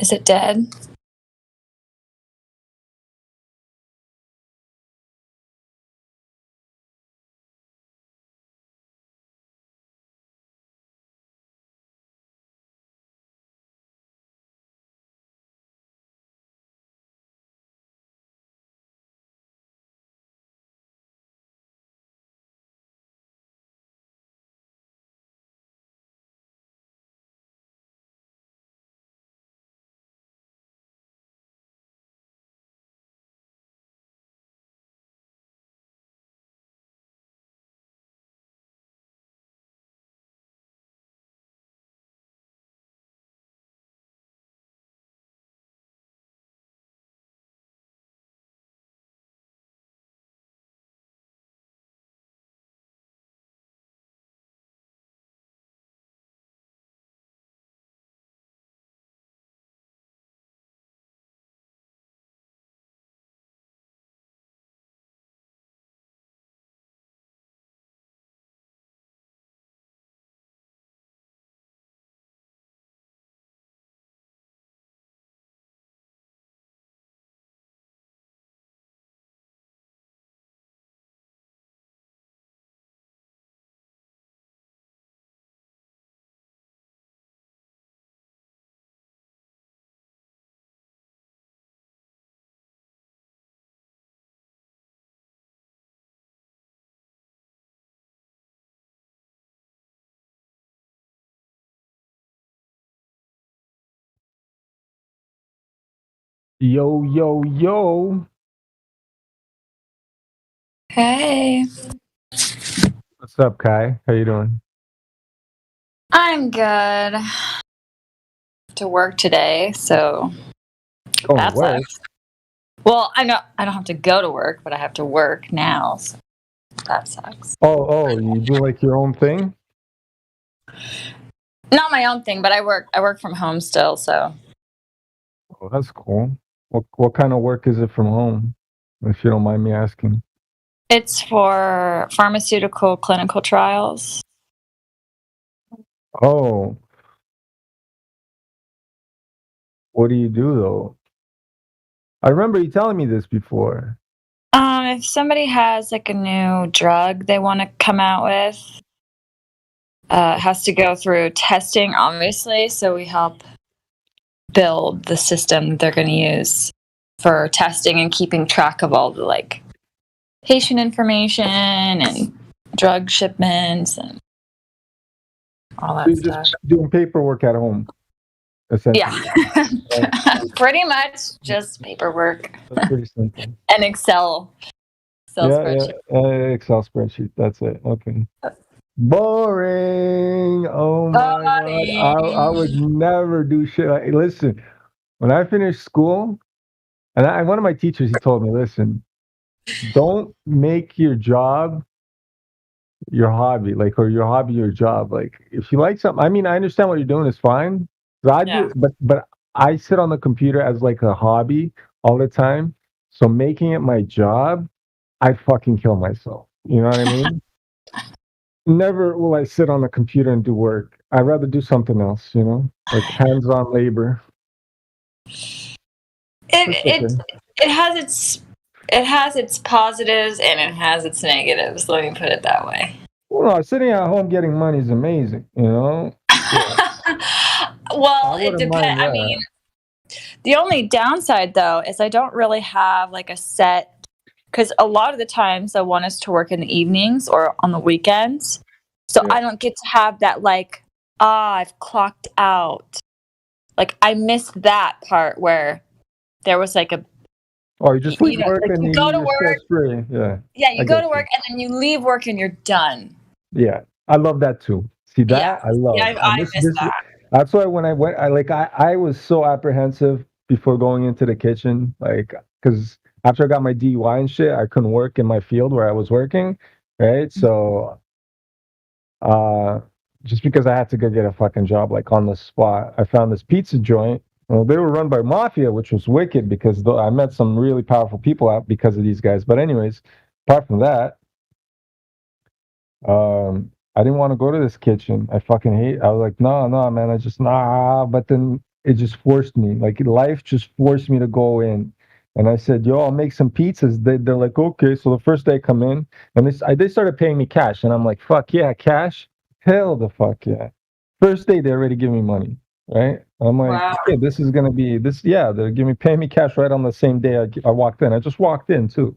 Is it dead? Yo, yo, yo. Hey. What's up, Kai? How you doing? I'm good. To work today, so Oh, that work? sucks. Well, I don't have to go to work, but I have to work now, so that sucks. Oh, you do like your own thing? Not my own thing, but I work from home still, so Oh, that's cool. What kind of work is it from home, if you don't mind me asking? it's for pharmaceutical clinical trials. Oh, what do you do though? I remember you telling me this before. If somebody has like a new drug they want to come out with, it has to go through testing, obviously. So we help build the system that they're going to use for testing and keeping track of all the like patient information and drug shipments and all So that you're stuff. just doing paperwork at home, essentially. Yeah, pretty much just paperwork. That's pretty simple. And Excel spreadsheet. Excel spreadsheet. That's it. Okay. Boring. Oh my god. I would never do shit. Listen, when I finished school, and one of my teachers, he told me, listen, don't make your job your hobby, like, or your hobby your job. Like, if you like something, I mean, I understand what you're doing is fine. But I sit on the computer as like a hobby all the time. So making it my job, I fucking kill myself. You know what I mean? Never will I sit on the computer and do work. I'd rather do something else, you know, like hands-on labor. It has its positives and it has its negatives. Let me put it that way. Well, no, sitting at home getting money is amazing, you know. Well, it depends. I mean, the only downside though is I don't really have like a set, because a lot of the times I want us to work in the evenings or on the weekends. So I don't get to have that like, I've clocked out. Like I missed that part where there was like a, you just leave work like and you go to work. Free. Yeah. Yeah, you go to work and then you leave work and you're done. Yeah, I love that too. See that? I love. Yeah, I miss that. That's why when I went, I was so apprehensive before going into the kitchen, like, because after I got my DUI and shit, I couldn't work in my field where I was working, right? So, just because I had to go get a fucking job like on the spot, I found this pizza joint. Well, they were run by mafia, which was wicked because I met some really powerful people out because of these guys. But anyways, apart from that, I didn't want to go to this kitchen. I fucking hate. I was like, no, man. But then it just forced me. Like life just forced me to go in. And I said, "Yo, I'll make some pizzas." They're like, "Okay." So the first day I come in, and they started paying me cash, and I'm like, "Fuck yeah, cash! Hell the fuck yeah!" First day they already give me money, right? I'm like, Wow. "Yeah, this is gonna be this." Yeah, they're paying me cash right on the same day I walked in. I just walked in too.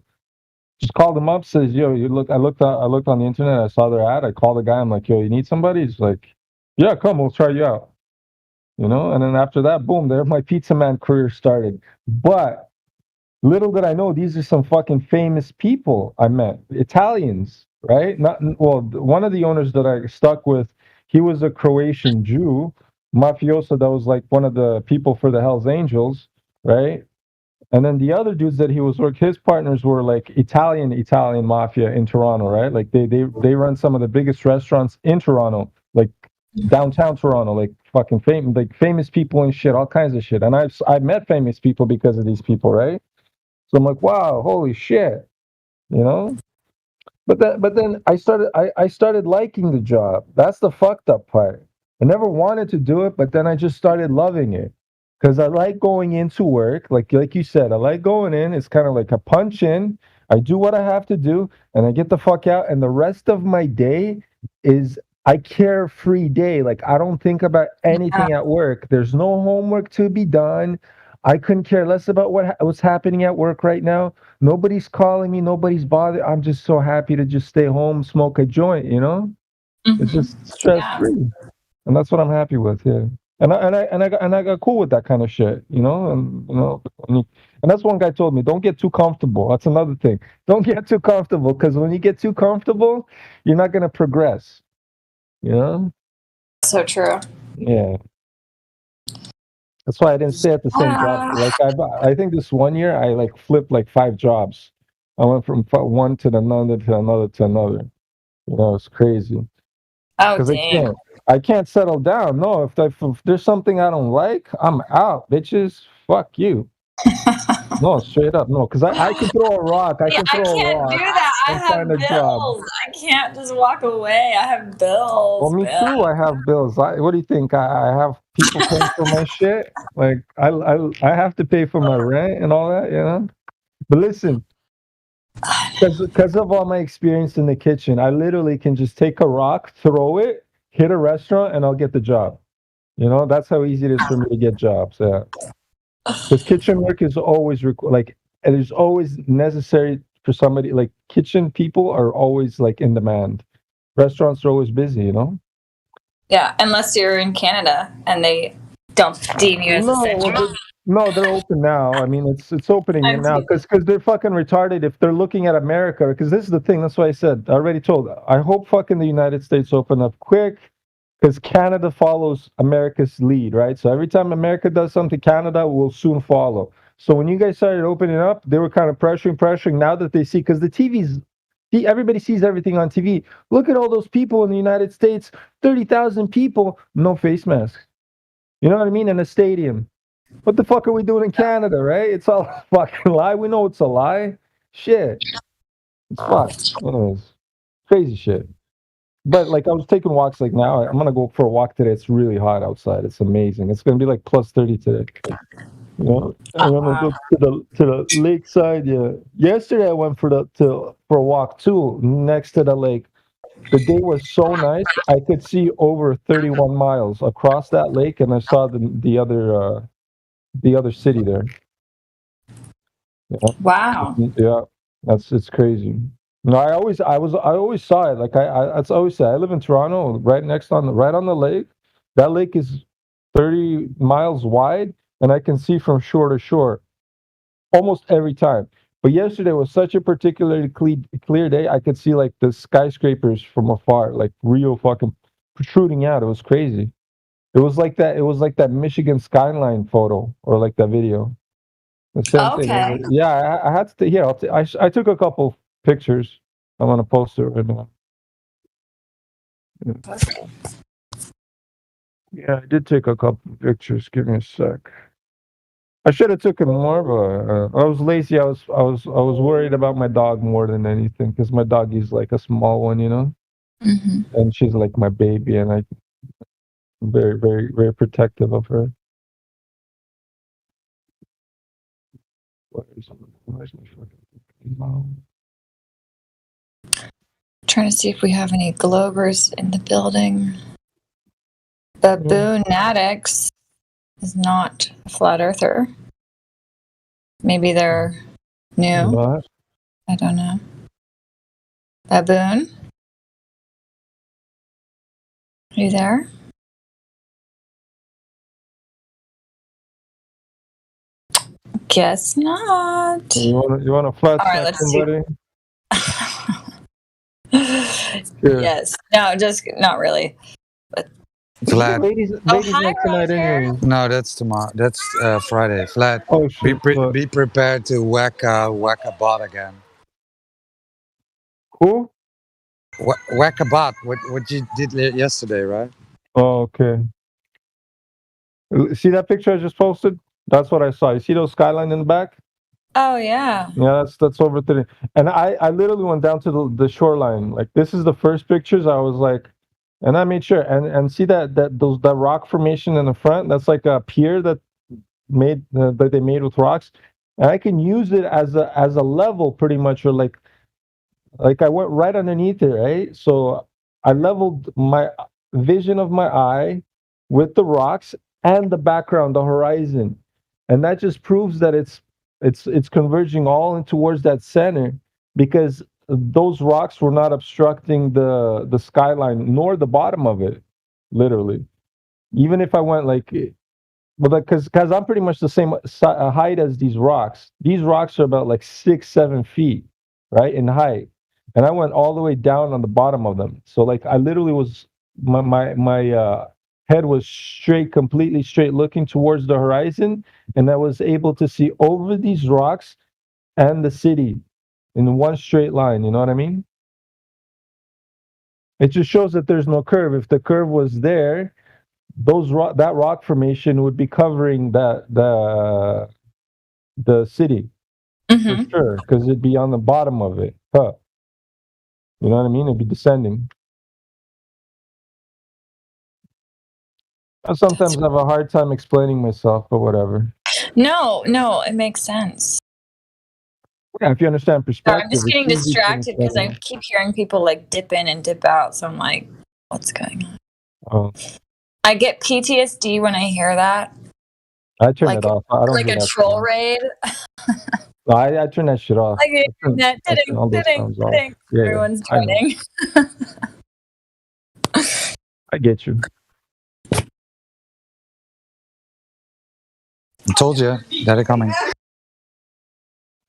Just called them up, says, "Yo, you look." I looked on the internet. I saw their ad. I called the guy. I'm like, "Yo, you need somebody?" He's like, "Yeah, come, we'll try you out." And then after that, boom, there my pizza man career started. But little did I know, these are some fucking famous people I met, Italians, right? Not well. One of the owners that I stuck with, he was a Croatian Jew, mafioso that was like one of the people for the Hells Angels, right? And then the other dudes that he was working, his partners were like Italian mafia in Toronto, right? Like they run some of the biggest restaurants in Toronto, like downtown Toronto, like fucking famous people and shit, all kinds of shit. And I met famous people because of these people, right? So I'm like, wow, holy shit, you know? But then I started liking the job. That's the fucked up part. I never wanted to do it, but then I just started loving it. Because I like going into work, like you said, I like going in. It's kind of like a punch in. I do what I have to do, and I get the fuck out. And the rest of my day is I carefree day. Like I don't think about anything at work. There's no homework to be done. I couldn't care less about what's happening at work right now. Nobody's calling me. Nobody's bothered. I'm just so happy to just stay home, smoke a joint. It's just stress free, and that's what I'm happy with. Yeah. And I got cool with that kind of shit, and that's one guy told me, don't get too comfortable. That's another thing. Don't get too comfortable, because when you get too comfortable, you're not gonna progress. So true. Yeah. That's why I didn't stay at the same job. Like I think this one year I like flipped like 5 jobs. I went from one to another to another to another. It's crazy. Oh, Because damn. I can't settle down. No, if there's something I don't like, I'm out, bitches. Fuck you. No, straight up, no. Because I can throw a rock. I can throw a can't rock do that. I and have find a job. bills. I can't just walk away. I have bills. Well, me man. too. I have bills. What do you think? I have people paying for my shit. Like I have to pay for my rent and all that. But listen, because of all my experience in the kitchen, I literally can just take a rock, throw it, hit a restaurant, and I'll get the job. That's how easy it is for me to get jobs. Yeah. Because kitchen work is always and it's always necessary for somebody. Like kitchen people are always like in demand. Restaurants are always busy. Yeah, unless you're in Canada and they don't deem you as essential. No, they're open now. I mean, it's opening now because they're fucking retarded if they're looking at America. Because this is the thing. That's why I said I already told. I hope fucking the United States open up quick, because Canada follows America's lead, right? So every time America does something, Canada will soon follow. So when you guys started opening up, they were kind of pressuring. Now that they see, because the TV's, everybody sees everything on TV. Look at all those people in the United States, 30,000 people, no face masks. You know what I mean? In a stadium. What the fuck are we doing in Canada, right? It's all a fucking lie. We know it's a lie. Shit. It's fucked. Anyways, crazy shit. But like I was taking walks like now. I'm gonna go for a walk today. It's really hot outside. It's amazing. It's gonna be like plus 30 today. I'm gonna go to the lakeside. Yeah. Yesterday I went for a walk too, next to the lake. The day was so nice. I could see over 31 miles across that lake, and I saw the other city there. Yeah. Wow. Yeah, it's crazy. No, I always saw it. Like I always say, I live in Toronto, right on the lake. That lake is 30 miles wide, and I can see from shore to shore almost every time. But yesterday was such a particularly clear day. I could see like the skyscrapers from afar, like real fucking protruding out. It was crazy. It was like that. It was like that Michigan skyline photo, or like that video. The same thing. Yeah, I had to. Here, I took a couple pictures. I'm gonna post it right now. Yeah, I did take a couple pictures. Give me a sec. I should have taken more, but I was lazy. I was worried about my dog more than anything, because my dog is like a small one, and she's like my baby, and I'm very, very, very protective of her. Where's my fucking Trying to see if we have any Globers in the building. Baboon Addicts is not a flat earther. Maybe they're new. What? I don't know. Baboon? Are you there? Guess not. You want a flat All right, let's somebody? Yes. No, just not really. But Flat. Ladies hi, night tonight anyways. No, that's tomorrow. That's Friday. Flat. Oh shit. Be prepared to whack a bot again. Who? Whack a bot. What you did yesterday, right? Oh, okay. See that picture I just posted? That's what I saw. You see those skyline in the back? oh yeah. Yeah, that's over there. And I literally went down to the shoreline. Like this is the first pictures. I was like, and I made sure and see that rock formation in the front. That's like a pier that they made with rocks, and I can use it as a level pretty much, or like I went right underneath it, right? So I leveled my vision of my eye with the rocks and the background, the horizon, and that just proves that it's converging all in towards that center, because those rocks were not obstructing the skyline nor the bottom of it, literally. Even if I went like, but like, because I'm pretty much the same height as these rocks. These rocks are about like 6-7 feet, right, in height, and I went all the way down on the bottom of them. So like I literally was my head was completely straight, looking towards the horizon, and I was able to see over these rocks and the city in one straight line. You know what I mean? It just shows that there's no curve. If the curve was there, that rock formation would be covering the city for sure, because it'd be on the bottom of it. Huh. You know what I mean? It'd be descending. I sometimes have a hard time explaining myself, but whatever. No, it makes sense. Yeah, if you understand perspective. I'm just getting distracted because I keep hearing people like dip in and dip out. So I'm like, what's going on? Oh. I get PTSD when I hear that. I turn it off. I don't like hear a that troll raid. No, I turn that shit off. Like that ding. Everyone's joining. I get you. I told you they're coming.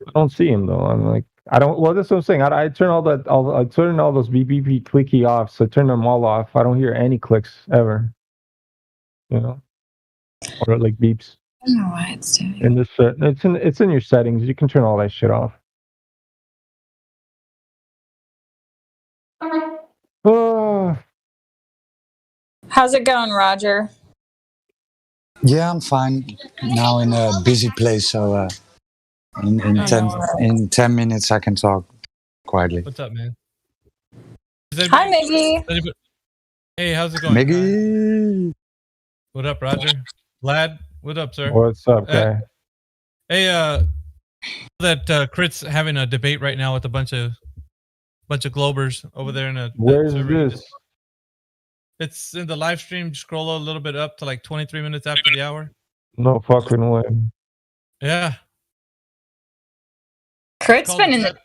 I don't see him though. I'm like, I don't. Well, that's what I'm saying. I turn I turn all those BBP clicky off. So I turn them all off. I don't hear any clicks ever. You know, or like beeps. I don't know why it's doing. In this, it's in your settings. You can turn all that shit off. How's it going, Roger? Yeah, I'm fine. Now in a busy place, so in 10 minutes I can talk quietly. What's up, man? Hi, Maggie. Hey, how's it going? Maggie. What up, Roger? Vlad, what up, sir? What's up, guy? Hey, that Crit's having a debate right now with a bunch of Globers over there in a. Where's this? It's in the live stream. Scroll a little bit up to like 23 minutes after the hour. No fucking way. Yeah. Crit's been in the.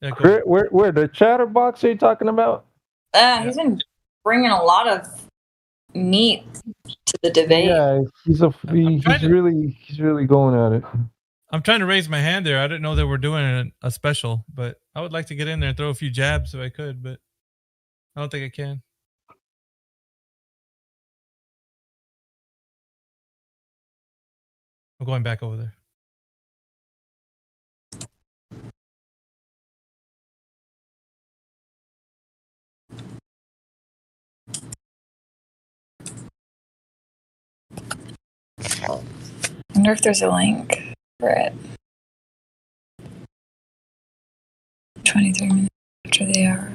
Yeah, Crit, where the chatterbox are you talking about? He's been bringing a lot of meat to the debate. Yeah, he's really going at it. I'm trying to raise my hand there. I didn't know they were doing a special, but I would like to get in there and throw a few jabs if I could, but I don't think I can. I'm going back over there. I wonder if there's a link for it. 23 minutes after the hour.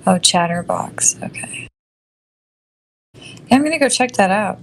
Oh, Chatterbox. Okay. Yeah, I'm going to go check that out.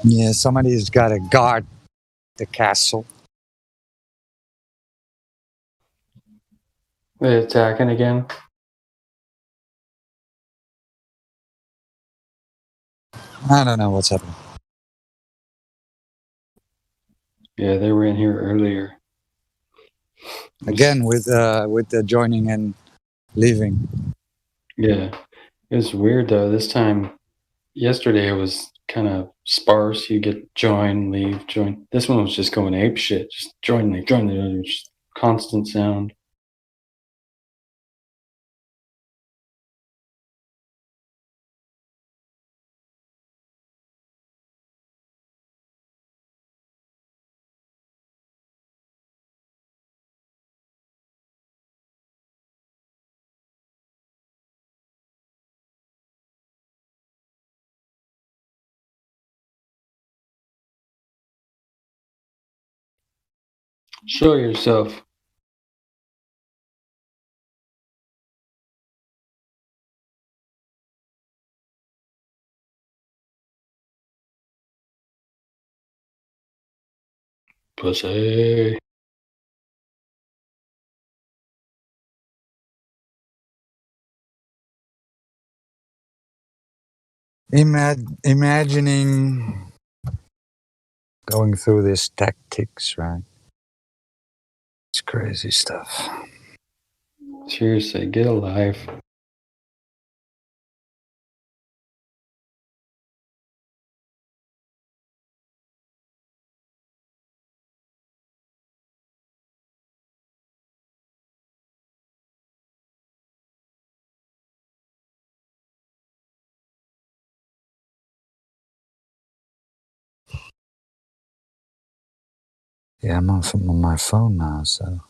Yeah, somebody's got to guard the castle. They attacking again? I don't know what's happening. Yeah, they were in here earlier. Again with the joining and leaving. Yeah. It was weird though. This time, yesterday it was kind of sparse. You get join, leave, join. This one was just going ape shit. Just join, leave, join, leave. Just constant sound. Show yourself. Pussy. Imagining going through this tactics, right? It's crazy stuff. Seriously, get a life. Yeah, I'm on my phone now, so.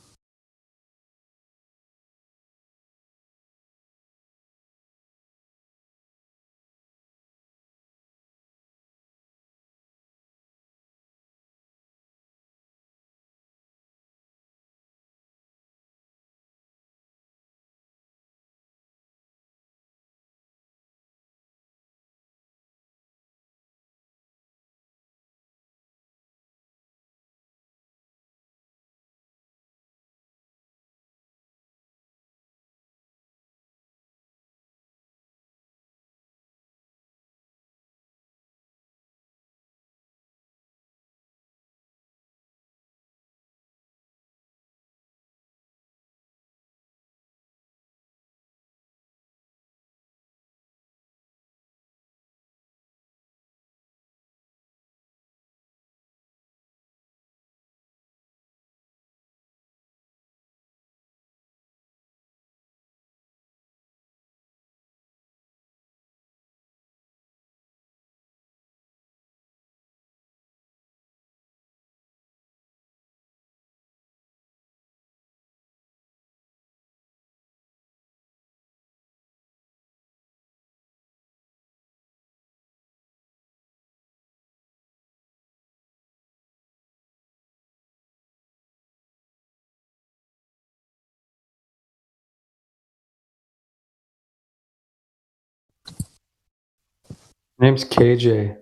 Name's KJ.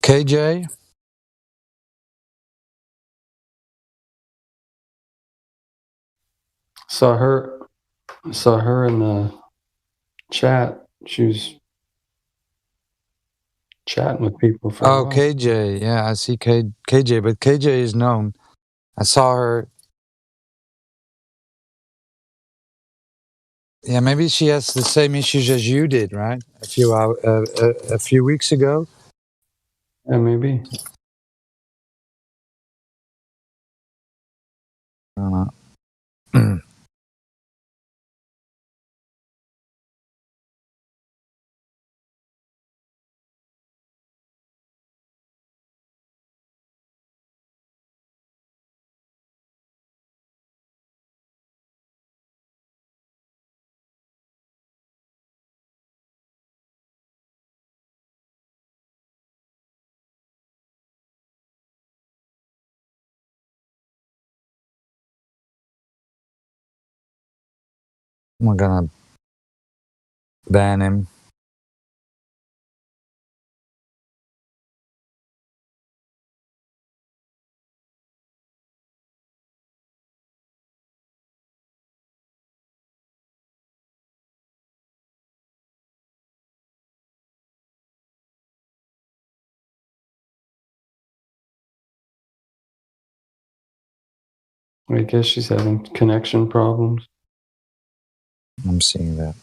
KJ? Saw her in the chat. She was chatting with people for a while. KJ. Yeah, I see KJ, but KJ is known. I saw her. Yeah, maybe she has the same issues as you did, right? A few weeks ago. Yeah, maybe. I don't know. I'm gonna ban him. I guess she's having connection problems. I'm seeing that.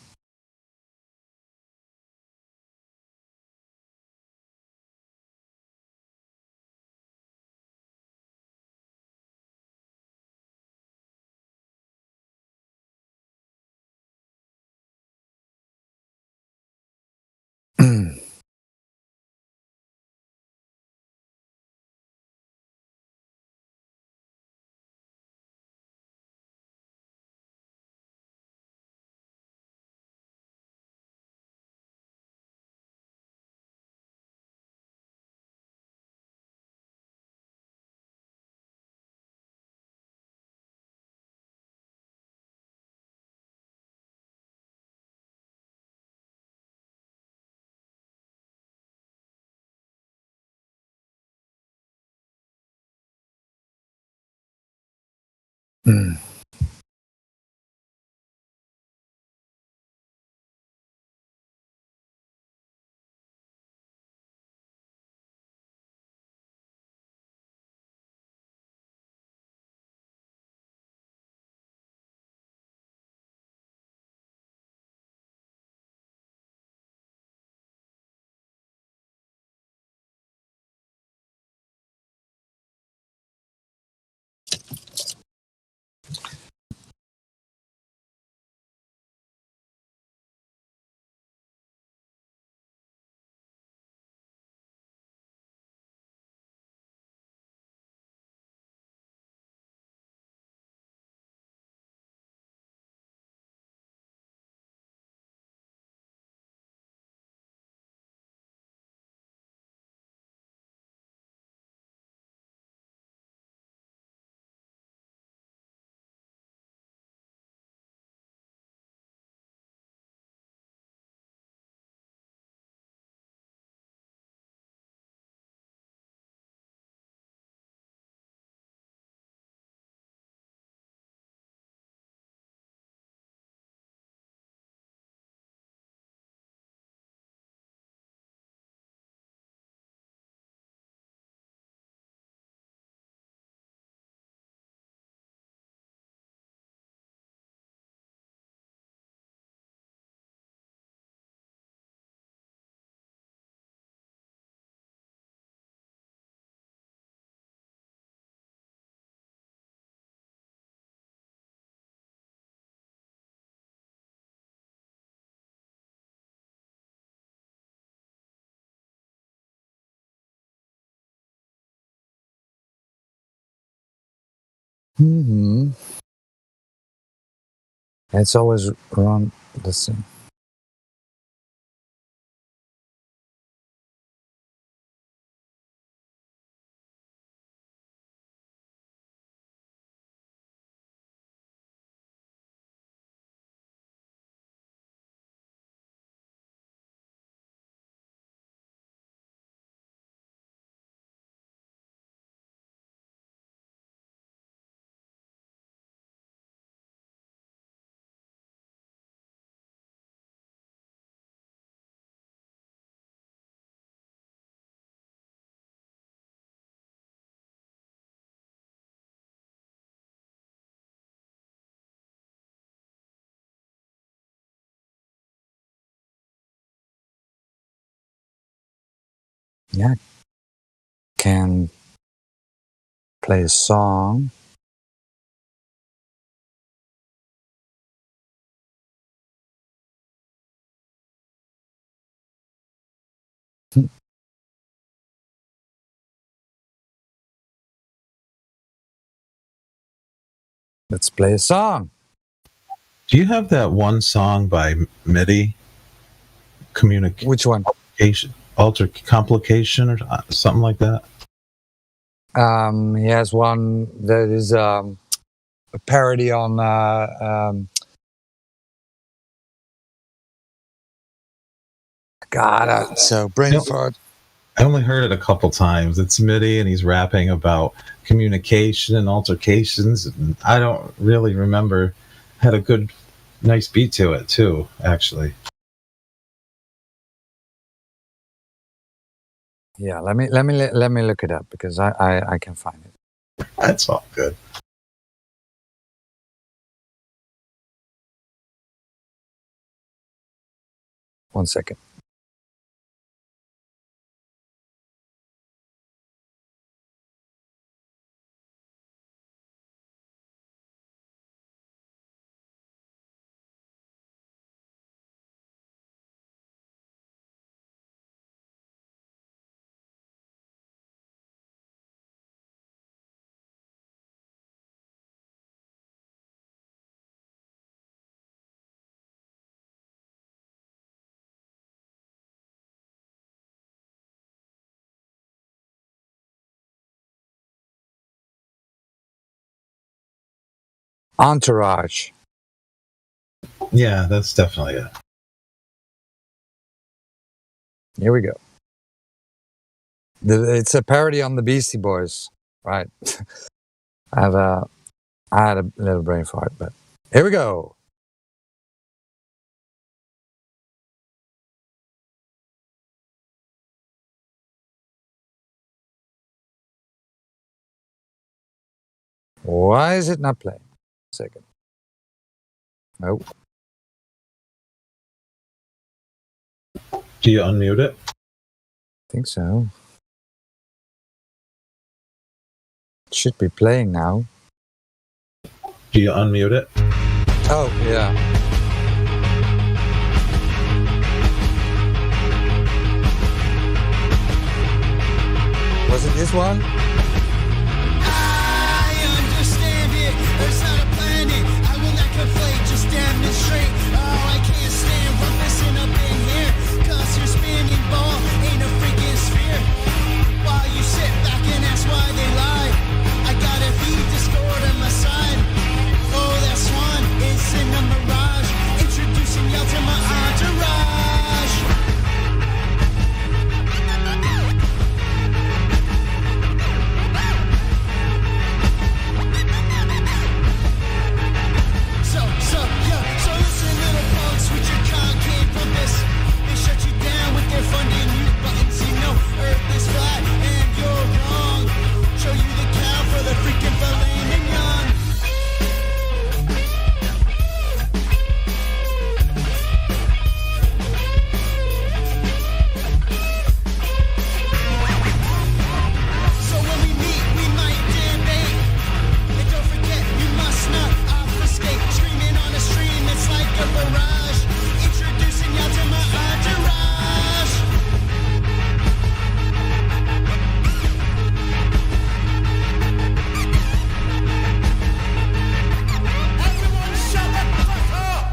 Hmm. It's always around the same. Yeah. Can play a song. Let's play a song. Do you have that one song by MIDI? Which one? Alter Complication or something like that? He has one that is a parody on so brain fart. I only heard it a couple times. It's MIDI and he's rapping about communication and altercations. And I don't really remember. Had a good, nice beat to it too, actually. Yeah, let me look it up because I can find it. That's all good. 1 second. Entourage. Yeah, that's definitely it. Here we go. It's a parody on the Beastie Boys, right? I had a little brain fart, but here we go. Why is it not playing? Second. Nope. Do you unmute it? I think so. It should be playing now. Do you unmute it? Oh, yeah. Was it this one? I understand it. There's not a planet. I will not conflate, just demonstrate. Oh, I can't stand referencing up in here. Cause your spinning ball ain't a freaking sphere. While you sit back and ask why they lie, I gotta feed discord on my side. Oh, that's one. It's in a mirage. Introducing y'all to my entourage. So listen, little punks with your concave purpose. They shut you down with their funding mute buttons. You know Earth is flat and you're wrong. Show you the cow for the freaking filet mignon. So when we meet, we might debate. And don't forget, you must not obfuscate. Screaming on a stream, it's like a barrage. Introducing y'all to my entourage. Everyone shut the fuck up!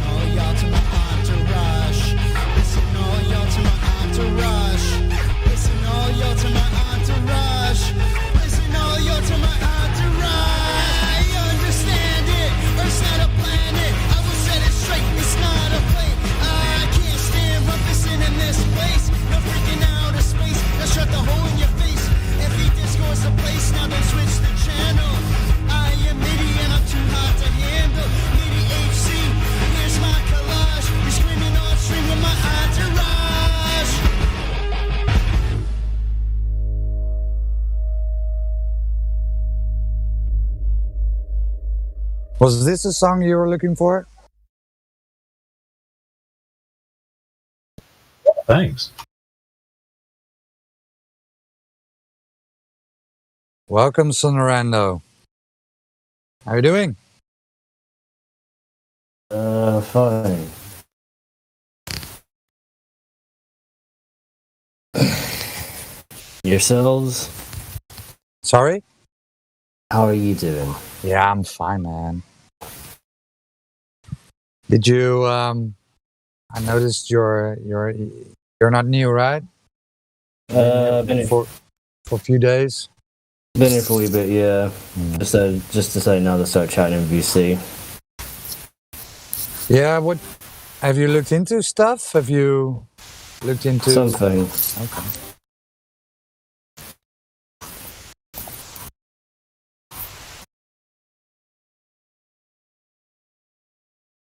All y'all to my entourage. Listen, all y'all to my entourage. Listen, all y'all to my entourage. Listen, all y'all to my entourage. I understand it. Earth's not a planet. I will set it straight. It's not a plane. I can't stand rumpusing in this place. No freaking out of space. Now shut the hole in your face. FE Discord's the place. Now don't switch the channel. I am MIDI and I'm too hot to handle. MIDI HC. Here's my collage. You're screaming on stream with my entourage. Was this the song you were looking for? Thanks. Welcome, Sonorando. How are you doing? Fine. Yourselves? Sorry? How are you doing? Yeah, I'm fine, man. Did you I noticed you're not new, right? Been for a few days. Been here for a wee bit, yeah. Just decided now to start chatting in VC. Yeah, what have you looked into stuff? Have you looked into something? Okay.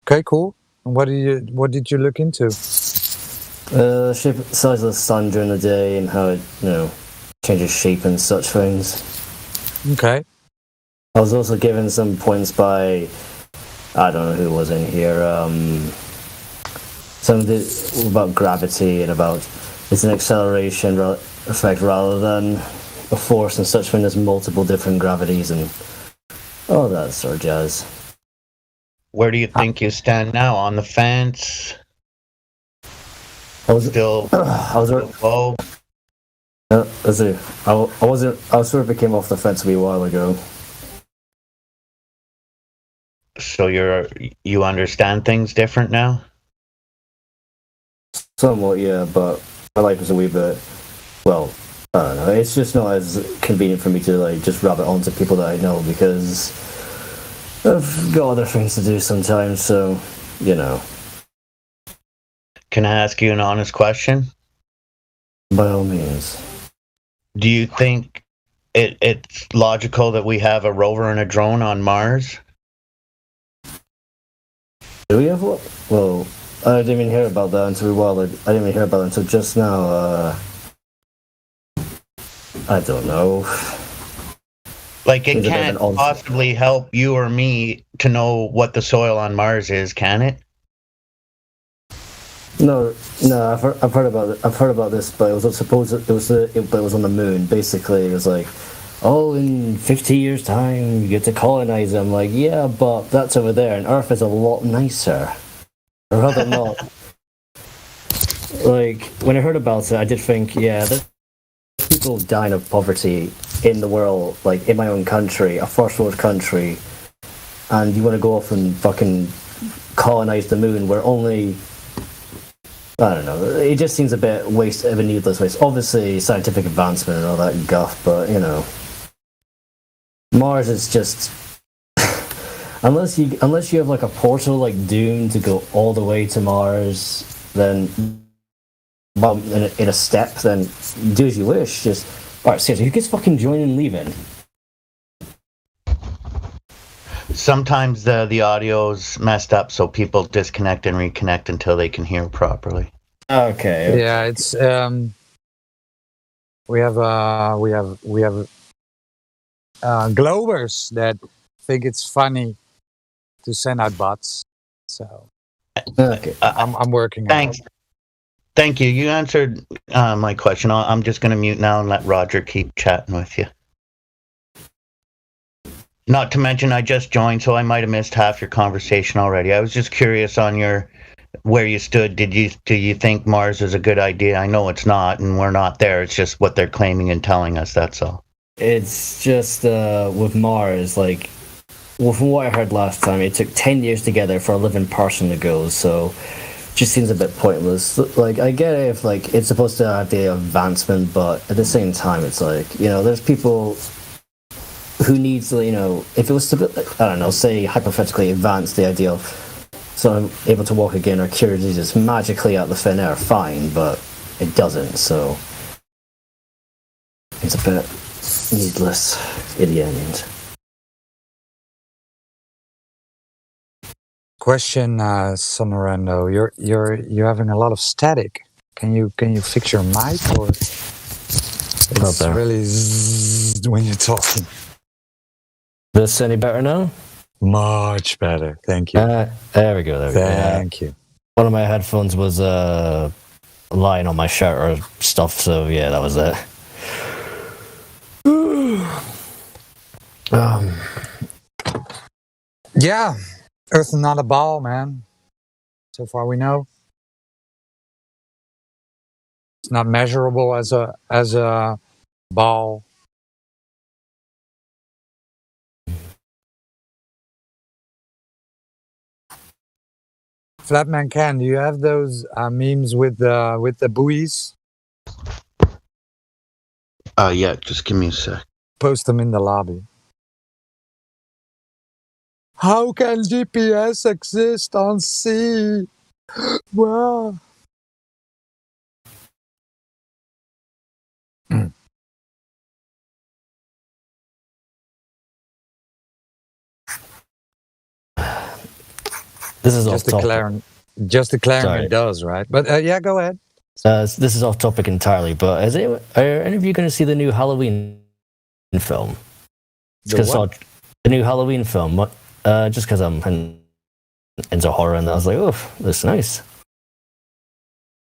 Okay, cool. And what did you look into? Shape, size of the sun during the day and how it, changes shape and such things. Okay. I was also given some points by, I don't know who was in here, something about gravity and about it's an acceleration effect rather than a force and such when there's multiple different gravities and all that sort of jazz. Where do you think you stand now? On the fence? I was still low. Let's see. I sort of came off the fence a wee while ago. So you understand things different now? Somewhat, yeah, but my life is a wee bit, well, I don't know. It's just not as convenient for me to just rub it onto people that I know because I've got other things to do sometimes, so, Can I ask you an honest question? By all means. Do you think it's logical that we have a rover and a drone on Mars? Do we have what? Well, I didn't even hear about that until I didn't even hear about it until just now. I don't know. Like, it can't possibly help you or me to know what the soil on Mars is, can it? No, I've heard about it. I've heard about this, but it was supposed it was on the moon. Basically, it was like, in 50 years' time, you get to colonize them. Like, yeah, but that's over there, and Earth is a lot nicer. Or rather not. Like, when I heard about it, I did think, yeah, there's people dying of poverty in the world, like in my own country, a first world country, and you want to go off and fucking colonize the moon where only, I don't know, it just seems a bit of a needless waste. Obviously, scientific advancement and all that guff, but, Mars is just, unless you have like a portal like Doom to go all the way to Mars, then, well, in a step, then do as you wish. Just, alright, seriously, who gets fucking joining and leaving? Sometimes the audio's messed up, so people disconnect and reconnect until they can hear properly. Okay. Yeah, it's we have Globers that think it's funny to send out bots. So I'm working. Thanks. Thank you. You answered my question. I'm just going to mute now and let Roger keep chatting with you. Not to mention, I just joined, so I might have missed half your conversation already. I was just curious on where you stood. Do you think Mars is a good idea? I know it's not, and we're not there. It's just what they're claiming and telling us. That's all. It's just with Mars, like, well, from what I heard last time, it took 10 years together for a living person to go. So, just seems a bit pointless. Like, I get it if like it's supposed to have the advancement, but at the same time, it's like, there's people who needs, if it was to, I don't know, say hypothetically advance the idea of someone able to walk again or cure diseases magically out the thin air, fine, but it doesn't, so it's a bit needless in the end. Question, Sonorando, you're having a lot of static. Can you fix your mic, or it's really zzz when you're talking? This any better now? Much better, thank you. There we go. Thank you. One of my headphones was lying on my shirt or stuff, so yeah, that was it. Yeah, Earth is not a ball, man. So far we know, it's not measurable as a ball. Flatman Can, do you have those memes with the buoys? Yeah, just give me a sec. post them in the lobby. How can GPS exist on sea? Wow. This is just off topic. declaring Sorry. it does, right? But yeah, go ahead. This is off topic entirely, but are any of you going to see the new Halloween film? The what? The new Halloween film. Just because I'm into horror, and I was like, oh, that's nice.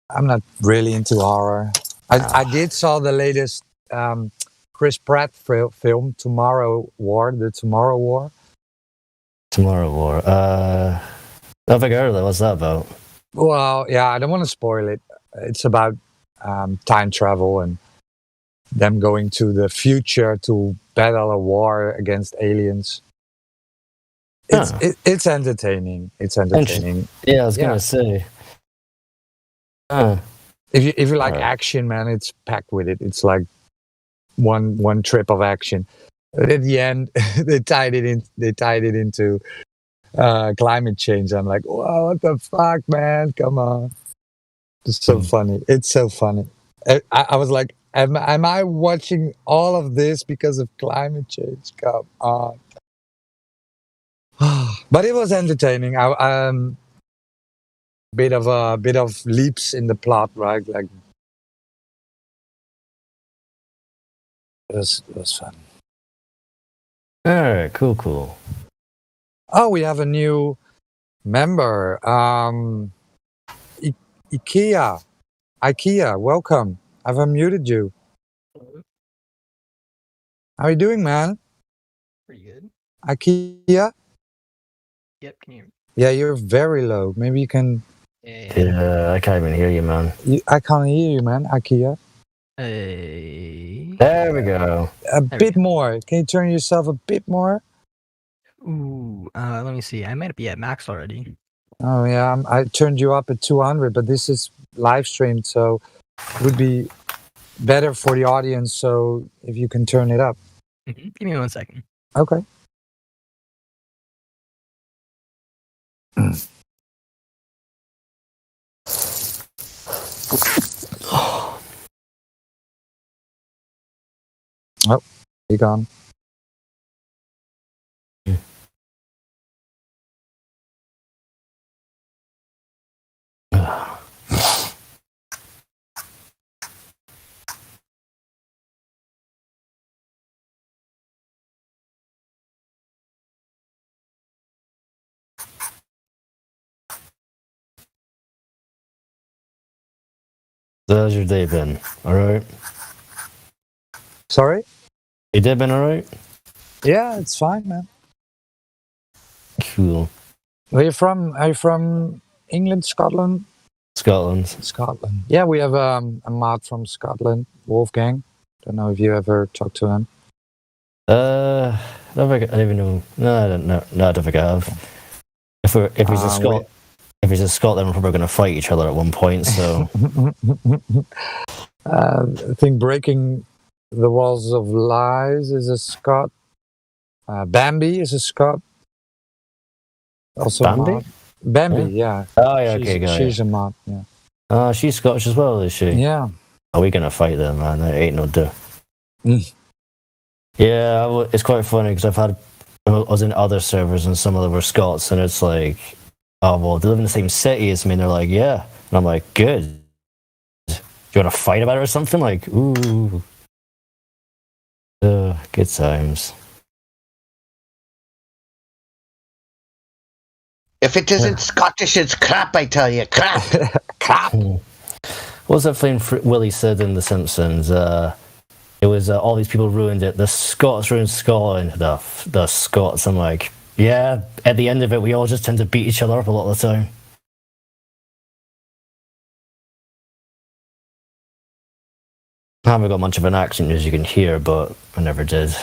I'm not really into horror. I did saw the latest Chris Pratt film, Tomorrow War, the Tomorrow War. Tomorrow War. I don't think I heard of that. What's that about? Well, yeah, I don't want to spoil it. It's about time travel and them going to the future to battle a war against aliens. It's entertaining. It's entertaining. Yeah, I was gonna say. If you like action, man, it's packed with it. It's like one trip of action. But at the end, they tied it into climate change. I'm like, wow, what the fuck, man? Come on. It's so funny. It's so funny. I was like, am I watching all of this because of climate change? Come on. But it was entertaining. Bit of leaps in the plot, right? Like it was fun. All right, cool. Oh, we have a new member. IKEA, welcome. I've unmuted you. How are you doing, man? Pretty good. IKEA? Yep, can you? Yeah, you're very low. Maybe you can. Yeah, I can't even hear you, man. I can't hear you, man. IKEA. There we go. A bit more. Can you turn yourself a bit more? Ooh, let me see. I might be at max already. Oh yeah, I turned you up at 200, but this is live streamed, so it would be better for the audience. So if you can turn it up. Mm-hmm. Give me 1 second. Okay. Oh, you gone. So how's your day been? All right. Sorry? Your day been all right? Yeah, it's fine, man. Cool. Where you from? Are you from England, Scotland? Scotland. Yeah, we have a mod from Scotland, Wolfgang. Don't know if you ever talked to him. I don't even know. No, I don't know. No, I don't think I have. If he's a Scot, then we're probably going to fight each other at one point. So I think Breaking the Walls of Lies is a Scot. Bambi is a Scot. Also Bambi? mod. Bambi, yeah. Oh yeah, okay, she's a mod. Yeah. She's Scottish as well, is she? Yeah. Are we gonna fight them, man? That ain't no do. Yeah, it's quite funny because I was in other servers and some of them were Scots, and it's like, oh well, they live in the same city as me, and they're like, yeah, and I'm like, good. Do you want to fight about it or something? Like, ooh, good times. If it isn't Scottish, it's crap, I tell you. Crap. Crap. What's that thing Willie said in The Simpsons? It was all these people ruined it. The Scots ruined Scotland. The Scots. I'm like, yeah, at the end of it, we all just tend to beat each other up a lot of the time. I haven't got much of an accent, as you can hear, but I never did.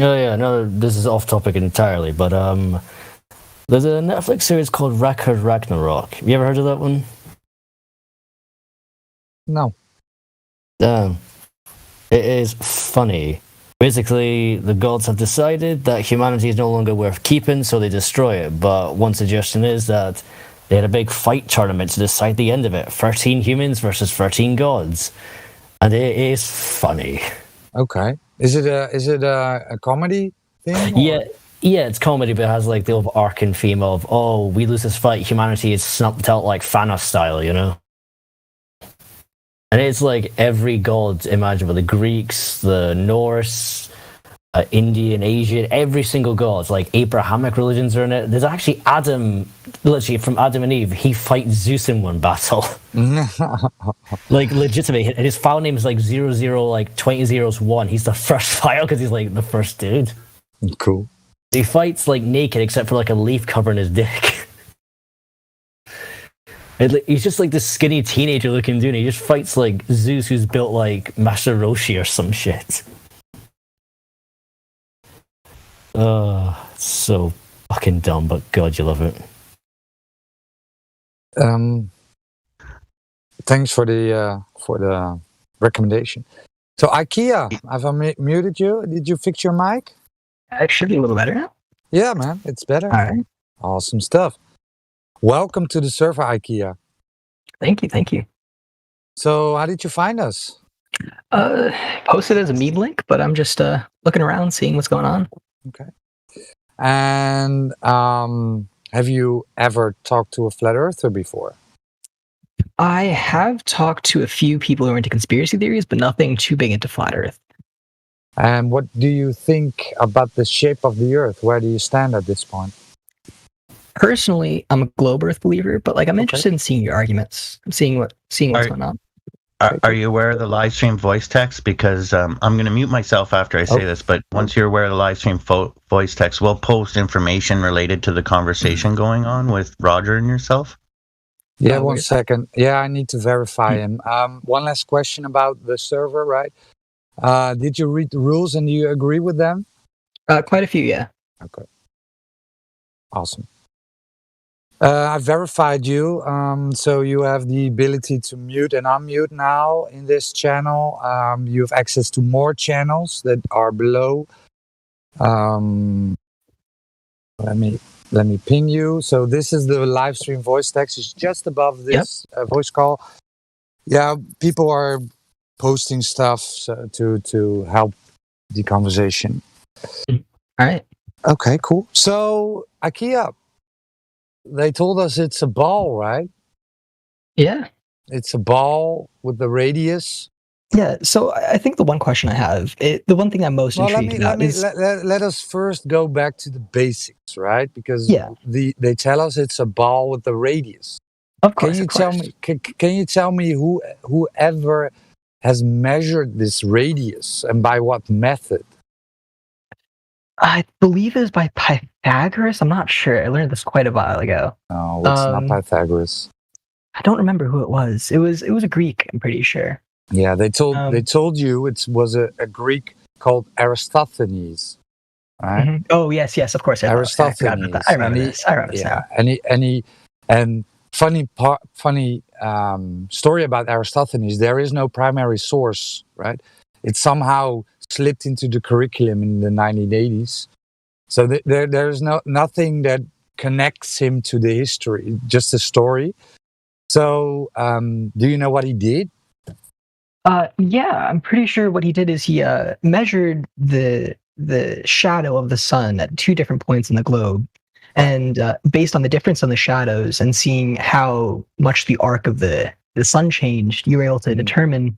Oh yeah, no, this is off topic entirely, but there's a Netflix series called Record Ragnarok. Have you ever heard of that one? No. Damn. It is funny. Basically, the gods have decided that humanity is no longer worth keeping, so they destroy it. But one suggestion is that they had a big fight tournament to decide the end of it. 13 humans versus 13 gods. And it is funny. Okay. Is it a comedy thing? Yeah, it's comedy, but it has like the overarching theme of, oh, we lose this fight, humanity is snubbed out like Thanos style, you know? And it's like every god imaginable, the Greeks, the Norse, Indian, Asian, every single god, like Abrahamic religions are in it. There's actually Adam, literally from Adam and Eve, he fights Zeus in one battle. Like legitimately, his file name is like 00 like 2001. He's the first file because he's like the first dude. Cool. He fights like naked except for like a leaf covering his dick. He's just like this skinny teenager looking dude. He just fights like Zeus, who's built like Master Roshi or some shit. It's so fucking dumb, but God, you love it. Thanks for the recommendation. So IKEA, have I muted you? Did you fix your mic? It should be a little better now. Yeah, man, it's better. All right. Awesome stuff. Welcome to the server, IKEA. Thank you. So, how did you find us? Posted as a meme link, but I'm just looking around, seeing what's going on. Okay. And have you ever talked to a flat earther before? I have talked to a few people who are into conspiracy theories, but nothing too big into flat Earth. And what do you think about the shape of the Earth? Where do you stand at this point? Personally, I'm a globe Earth believer, but like I'm interested in seeing your arguments, seeing what's going on. Are you aware of the live stream voice text? Because I'm going to mute myself after I say this, but once you're aware of the live stream voice text, we'll post information related to the conversation going on with Roger and yourself. Yeah, 1 second. Yeah, I need to verify him. One last question about the server, right? Did you read the rules and do you agree with them? Quite a few, yeah. Okay. Awesome. I verified you, so you have the ability to mute and unmute now in this channel. You have access to more channels that are below. Let me ping you. So this is the live stream voice text. It's just above this voice call. Yeah, people are posting stuff to help the conversation. All right. Okay, cool. So IKEA, they told us it's a ball, right? Yeah. It's a ball with the radius. Yeah, so I think the one question I have, the one thing I'm most intrigued about is... Let us first go back to the basics, right? Because they tell us it's a ball with the radius. Of course, Can you tell me whoever has measured this radius and by what method? I believe it was by Pythagoras. I'm not sure. I learned this quite a while ago. No, it's not Pythagoras. I don't remember who it was. It was a Greek, I'm pretty sure. Yeah, they told you it was a Greek called Aristophanes, right? Mm-hmm. Oh yes, of course. Aristophanes. I remember this. Yeah, and funny story about Aristophanes. There is no primary source, right? It somehow slipped into the curriculum in the 1980s. So there's nothing that connects him to the history, just a story. So do you know what he did? Yeah, I'm pretty sure what he did is he measured the shadow of the sun at 2 different points in the globe, and based on the difference in the shadows and seeing how much the arc of the sun changed, you were able to determine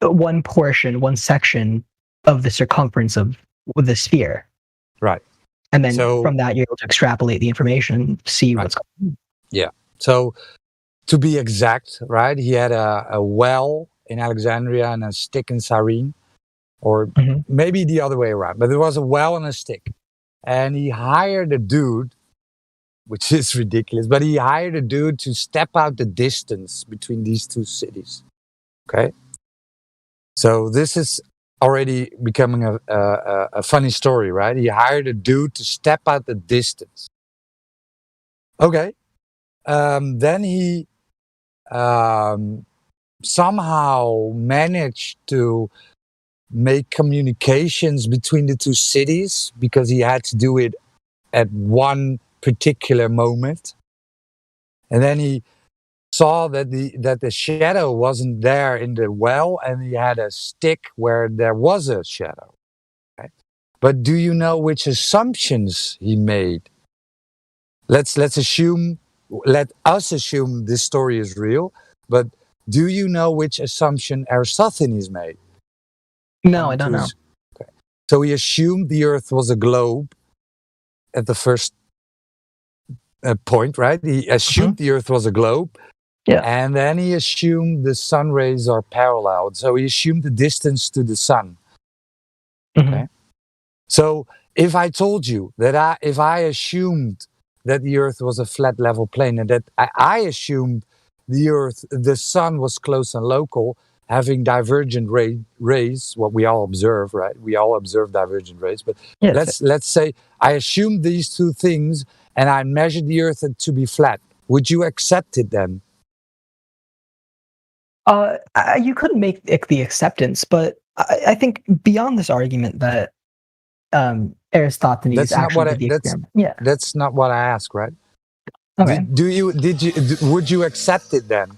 one section of the circumference of the sphere. Right. And then from that, you're able to extrapolate the information, see what's going on. Yeah. So to be exact, right, he had a well in Alexandria and a stick in Cyrene, or maybe the other way around, but there was a well and a stick. And he hired a dude, which is ridiculous, but he hired a dude to step out the distance between these 2 cities. Okay? So this is already becoming a funny story, right? He hired a dude to step out the distance. Okay. Then he somehow managed to make communications between the two cities because he had to do it at one particular moment. And then he saw that the shadow wasn't there in the well, and he had a stick where there was a shadow. Okay? But do you know which assumptions he made? Let us assume this story is real, but do you know which assumption Aristophanes made? No, I don't know. Okay. So he assumed the Earth was a globe at the first point, right? He assumed the Earth was a globe. Yeah. And then he assumed the sun rays are parallel. So he assumed the distance to the sun. Okay. So if I told you that if I assumed that the Earth was a flat level plane and that I assumed the sun was close and local, having divergent rays, what we all observe, right? We all observe divergent rays. But let's say I assumed these two things and I measured the Earth to be flat. Would you accept it then? You couldn't make the acceptance, but I think beyond this argument that Aristophanes actually did the experiment. Yeah, that's not what I asked, right? Okay. Would you accept it then?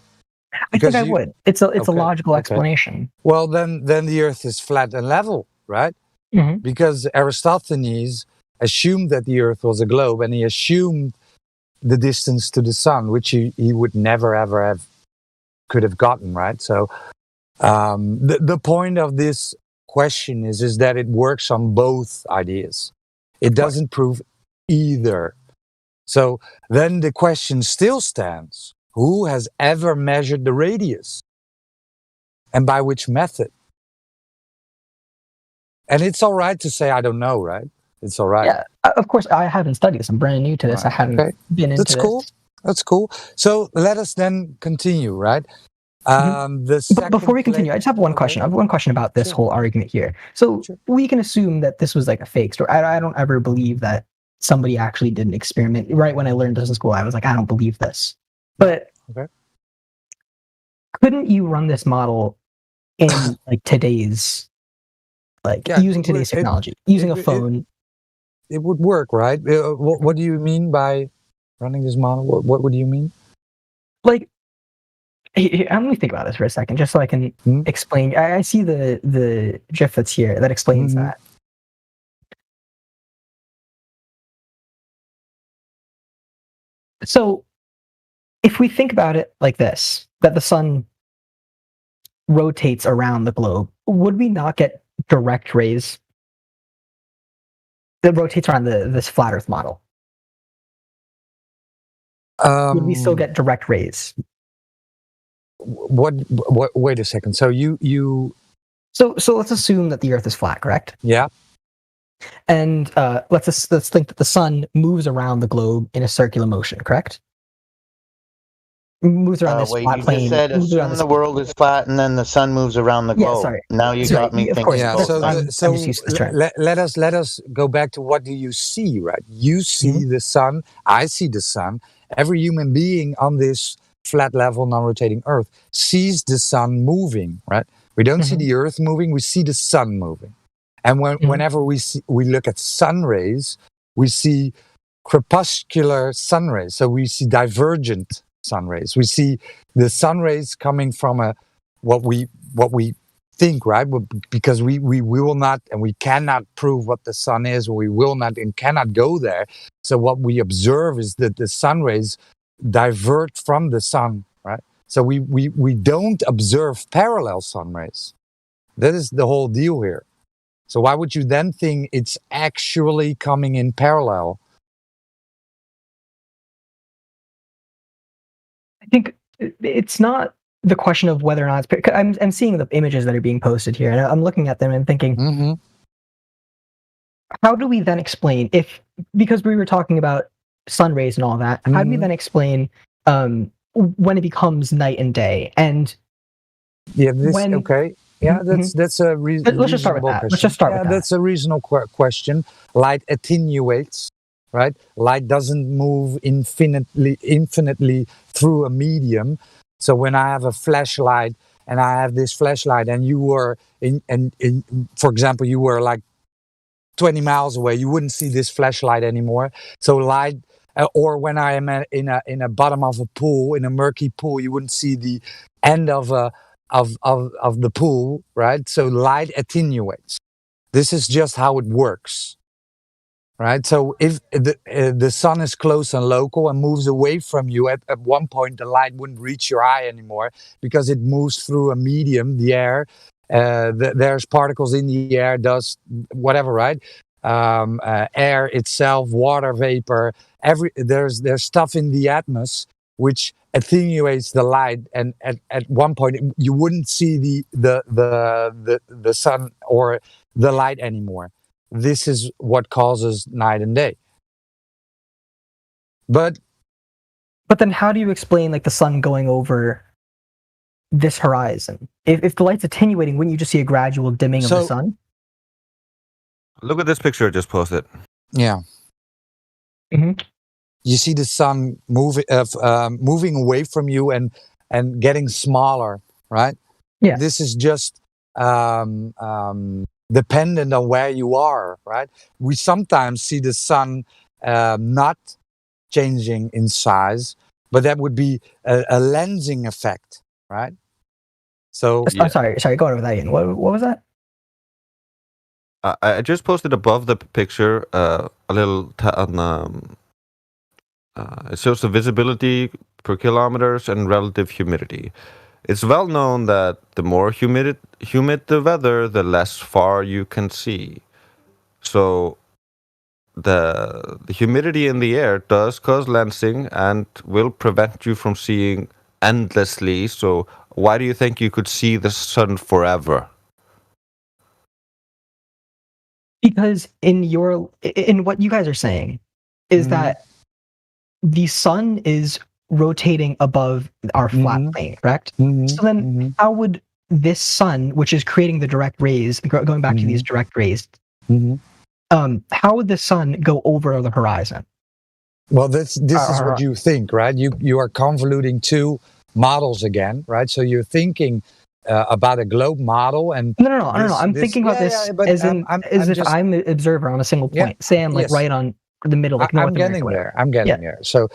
I think I would. It's a logical explanation. Well, then the Earth is flat and level, right? Mm-hmm. Because Aristophanes assumed that the Earth was a globe, and he assumed the distance to the sun, which he would never ever could have gotten, right? So the point of this question is that it works on both ideas. It doesn't prove either. So then the question still stands: who has ever measured the radius, and by which method? And it's all right to say I don't know, right? It's all right. Yeah, of course I haven't studied this. I'm brand new to this. Right. I haven't been into this. That's cool. So let us then continue, right? But before we continue, I just have one question. I have one question about this whole argument here. So we can assume that this was like a fake story. I don't ever believe that somebody actually did an experiment. Right when I learned this in school, I was like, I don't believe this. But couldn't you run this model in like today's, using today's technology, using a phone? It would work, right? What do you mean by running this model? What do you mean? Like, let me think about this for a second, just so I can explain. I see the GIF that's here that explains that. So, if we think about it like this, that the sun rotates around the globe, would we not get direct rays that rotates around this flat Earth model? Would we still get direct rays? What? Wait a second. So you. So let's assume that the Earth is flat, correct? Yeah. And let's think that the sun moves around the globe in a circular motion, correct? Moves around this flat plane. You just said assume the world is flat and then the sun moves around the globe. Sorry. Now you got me thinking. Yeah. So let us go back to what do you see, right? You see the sun. I see the sun. Every human being on this flat level, non-rotating Earth sees the sun moving, right? We don't see the Earth moving. We see the sun moving. And whenever we look at sun rays, we see crepuscular sun rays. So we see divergent sun rays. We see the sun rays coming from what we think, right? Because we will not and we cannot prove what the sun is, or we will not and cannot go there. So what we observe is that the sun rays divert from the sun, right? So we don't observe parallel sun rays. That is the whole deal here. So why would you then think it's actually coming in parallel? I think it's not the question of whether or not it's. I'm seeing the images that are being posted here, and I'm looking at them and thinking, how do we then explain because we were talking about sun rays and all that, how do we then explain when it becomes night and day? And Yeah, that's a Let's just start with reasonable that. question. Let's just start with that. That's a reasonable question. Light attenuates, right? Light doesn't move infinitely through a medium. So when I have a flashlight and I have this flashlight, and you were for example, you were like 20 miles away, you wouldn't see this flashlight anymore. So light, or when I am in a bottom of a pool, in a murky pool, you wouldn't see the end of the pool, right? So light attenuates. This is just how it works, right? So if the sun is close and local and moves away from you, at one point the light wouldn't reach your eye anymore because it moves through a medium, the air. There's particles in the air, dust, whatever, right? Air itself, water vapor, there's stuff in the atmosphere which attenuates the light, and at one point you wouldn't see the sun or the light anymore. This is what causes night and day. But then how do you explain like the sun going over this horizon? If the light's attenuating, wouldn't you just see a gradual dimming of the sun? Look at this picture I just posted. Yeah. You see the sun moving away from you and getting smaller, right? Yeah. This is just dependent on where you are, right? We sometimes see the sun not changing in size, but that would be a lensing effect, right? So I'm sorry, go over that again. What was that? I just posted above the picture a little it shows the visibility per kilometers and relative humidity. It's well known that the more humid the weather, the less far you can see. So the humidity in the air does cause lensing and will prevent you from seeing endlessly. So why do you think you could see the sun forever? Because in what you guys are saying is that the sun is rotating above our flat plane, correct? So then how would this sun, which is creating the direct rays, going back to these direct rays, how would the sun go over the horizon? Well, this is what you think, right? You are convoluting two models again, right? So you're thinking about a globe model, and no. I'm thinking about this as if I'm an observer on a single point. Say I'm like right on the middle, like North America. I'm getting there. So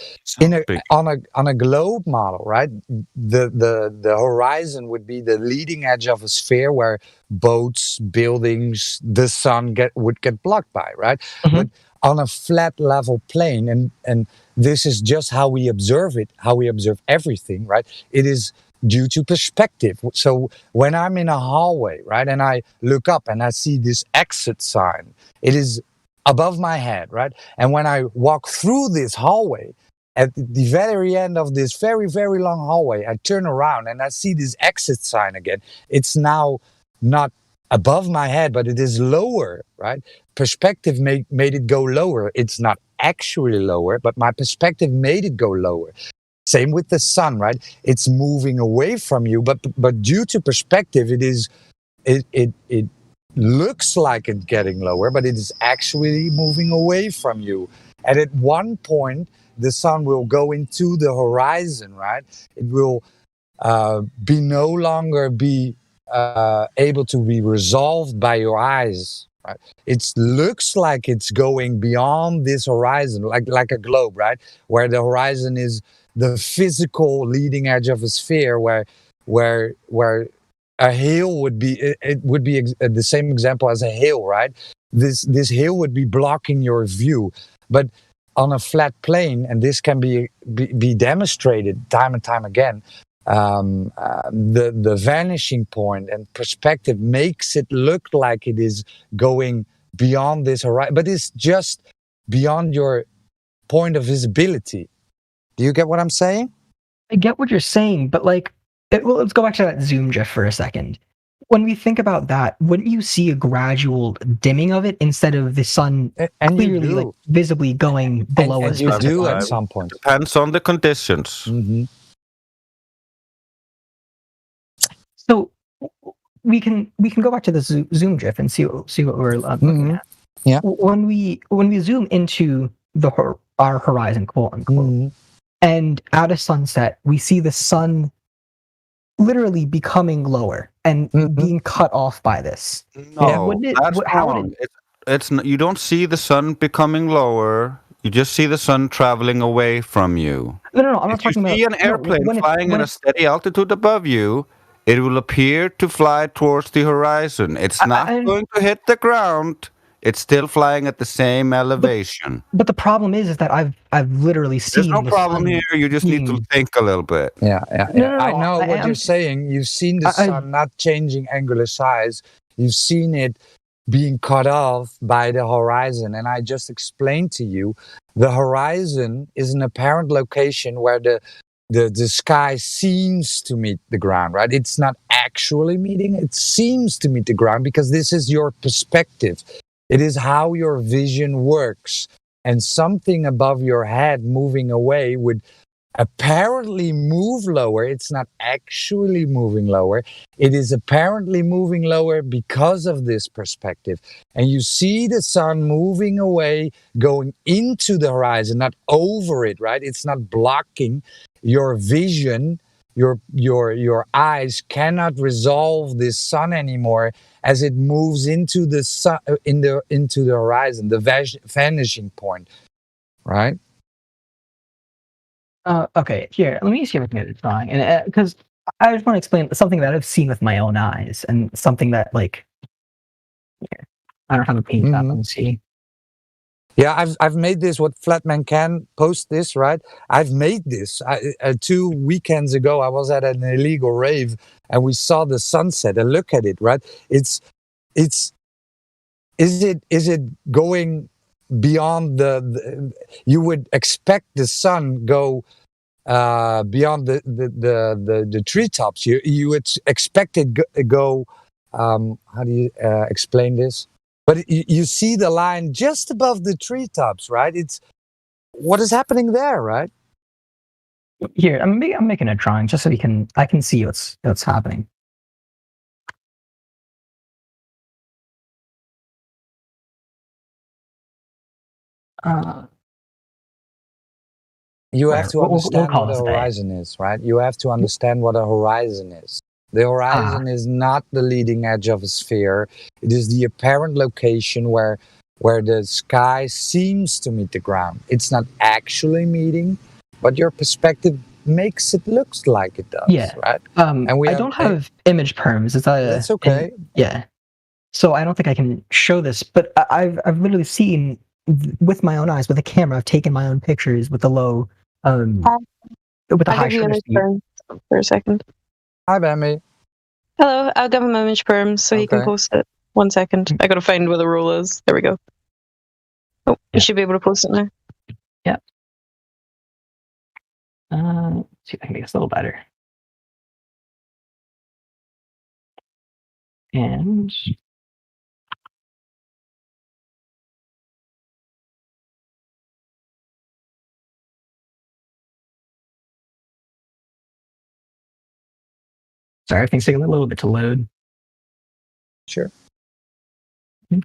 on a globe model, right? The horizon would be the leading edge of a sphere where boats, buildings, the sun would get blocked by, right? But on a flat level plane, and this is just how we observe it, how we observe everything, right? It is due to perspective. So when I'm in a hallway, right, and I look up and I see this exit sign, it is above my head, right? And when I walk through this hallway, at the very end of this very, very long hallway, I turn around and I see this exit sign again. It's now not above my head, but it is lower, right? Perspective made it go lower. It's not actually lower, but my perspective made it go lower. Same with the sun, right? It's moving away from you, but due to perspective, it looks like it's getting lower, but it is actually moving away from you. And at one point, the sun will go into the horizon, right? It will no longer be able to be resolved by your eyes, right? It looks like it's going beyond this horizon, like a globe, right? Where the horizon is the physical leading edge of a sphere, where a hill would be, it would be the same example as a hill, right? This hill would be blocking your view. But on a flat plane, and this can be demonstrated time and time again, the vanishing point and perspective makes it look like it is going beyond this horizon, but it's just beyond your point of visibility. Do you get what I'm saying? I get what you're saying, but like, let's go back to that zoom drift for a second. When we think about that, wouldn't you see a gradual dimming of it instead of the sun clearly, like, visibly going below us? You do at some point. Depends on the conditions. So we can go back to the zoom GIF and see what we're looking at. Yeah. When we zoom into our horizon, quote unquote, and at a sunset, we see the sun literally becoming lower and being cut off by this. No, that's wrong. You don't see the sun becoming lower. You just see the sun traveling away from you. No, I'm not talking about. If you see an airplane flying at a steady altitude above you, it will appear to fly towards the horizon. It's not going to hit the ground. It's still flying at the same elevation. But the problem is that I've literally seen. There's no problem here. You just need to think a little bit. Yeah. No, I know what you're saying. You've seen the sun not changing angular size. You've seen it being cut off by the horizon. And I just explained to you, the horizon is an apparent location where the sky seems to meet the ground, right? It's not actually meeting. It seems to meet the ground because this is your perspective. It is how your vision works. And something above your head moving away would apparently move lower. It's not actually moving lower. It is apparently moving lower because of this perspective. And you see the sun moving away, going into the horizon, not over it, right? It's not blocking your vision. Your eyes cannot resolve this sun anymore as it moves into the sun, into the horizon, the vanishing point, right? Okay, here, let me see if I can get it drawing. And because I just want to explain something that I've seen with my own eyes and something that, like, here, I don't have a paint up. Let me see. Yeah, I've made this. What Flatman can post this, right? I've made this. 2 weekends ago, I was at an illegal rave and we saw the sunset. And look at it, right? Is it going beyond the you would expect the sun go beyond the treetops. You would expect it go how do you explain this? But you see the line just above the treetops, right? It's what is happening there, right? Here, I'm making a drawing just so I can see what's happening. You have to understand what a horizon is, right? You have to understand what a horizon is. The horizon is not the leading edge of a sphere. It is the apparent location where the sky seems to meet the ground. It's not actually meeting, but your perspective makes it looks like it does, right? And I don't have image perms. That's okay. Yeah. So I don't think I can show this, but I've literally seen with my own eyes, with a camera, I've taken my own pictures with the low, with the high shutter speed. For a second. Hi, Bambi. Hello, I'll give him image perms so he can post it. 1 second. I gotta find where the roll is. There we go. Oh, you should be able to post it now. Yeah. Let's see if I can make this a little better. And sorry, everything's taking a little bit to load. Sure. There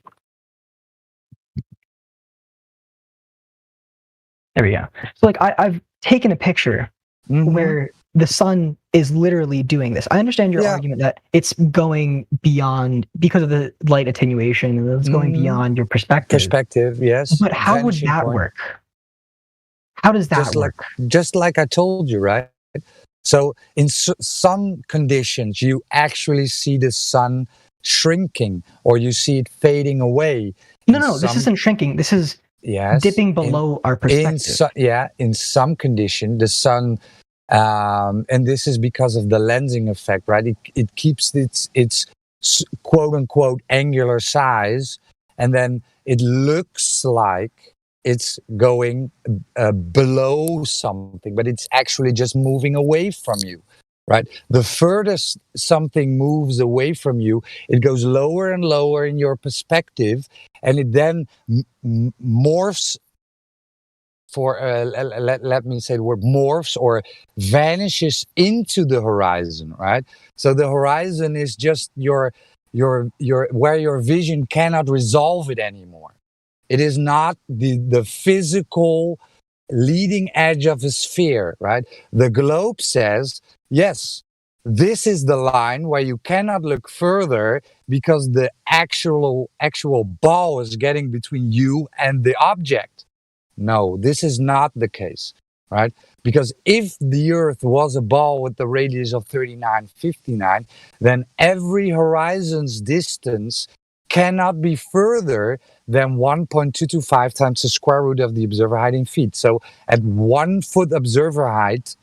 we go. So, like, I've taken a picture where the sun is literally doing this. I understand your argument that it's going beyond because of the light attenuation, and it's going beyond your perspective. Perspective, yes. But how would that work? How does that work? Just like I told you, right? So in some conditions, you actually see the sun shrinking, or you see it fading away. No, this isn't shrinking. This is dipping below our perspective. In some condition, the sun, and this is because of the lensing effect, right? It keeps its quote unquote angular size, and then it looks like it's going below something, but it's actually just moving away from you, right? The furthest something moves away from you, it goes lower and lower in your perspective, and it then morphs let me say the word morphs or vanishes into the horizon, right? So the horizon is just your where your vision cannot resolve it anymore. It is not the physical leading edge of a sphere, right? The globe says, yes, this is the line where you cannot look further because the actual ball is getting between you and the object. No, this is not the case, right? Because if the Earth was a ball with the radius of 3959, then every horizon's distance cannot be further than 1.225 times the square root of the observer height in feet. So at 1 foot observer height,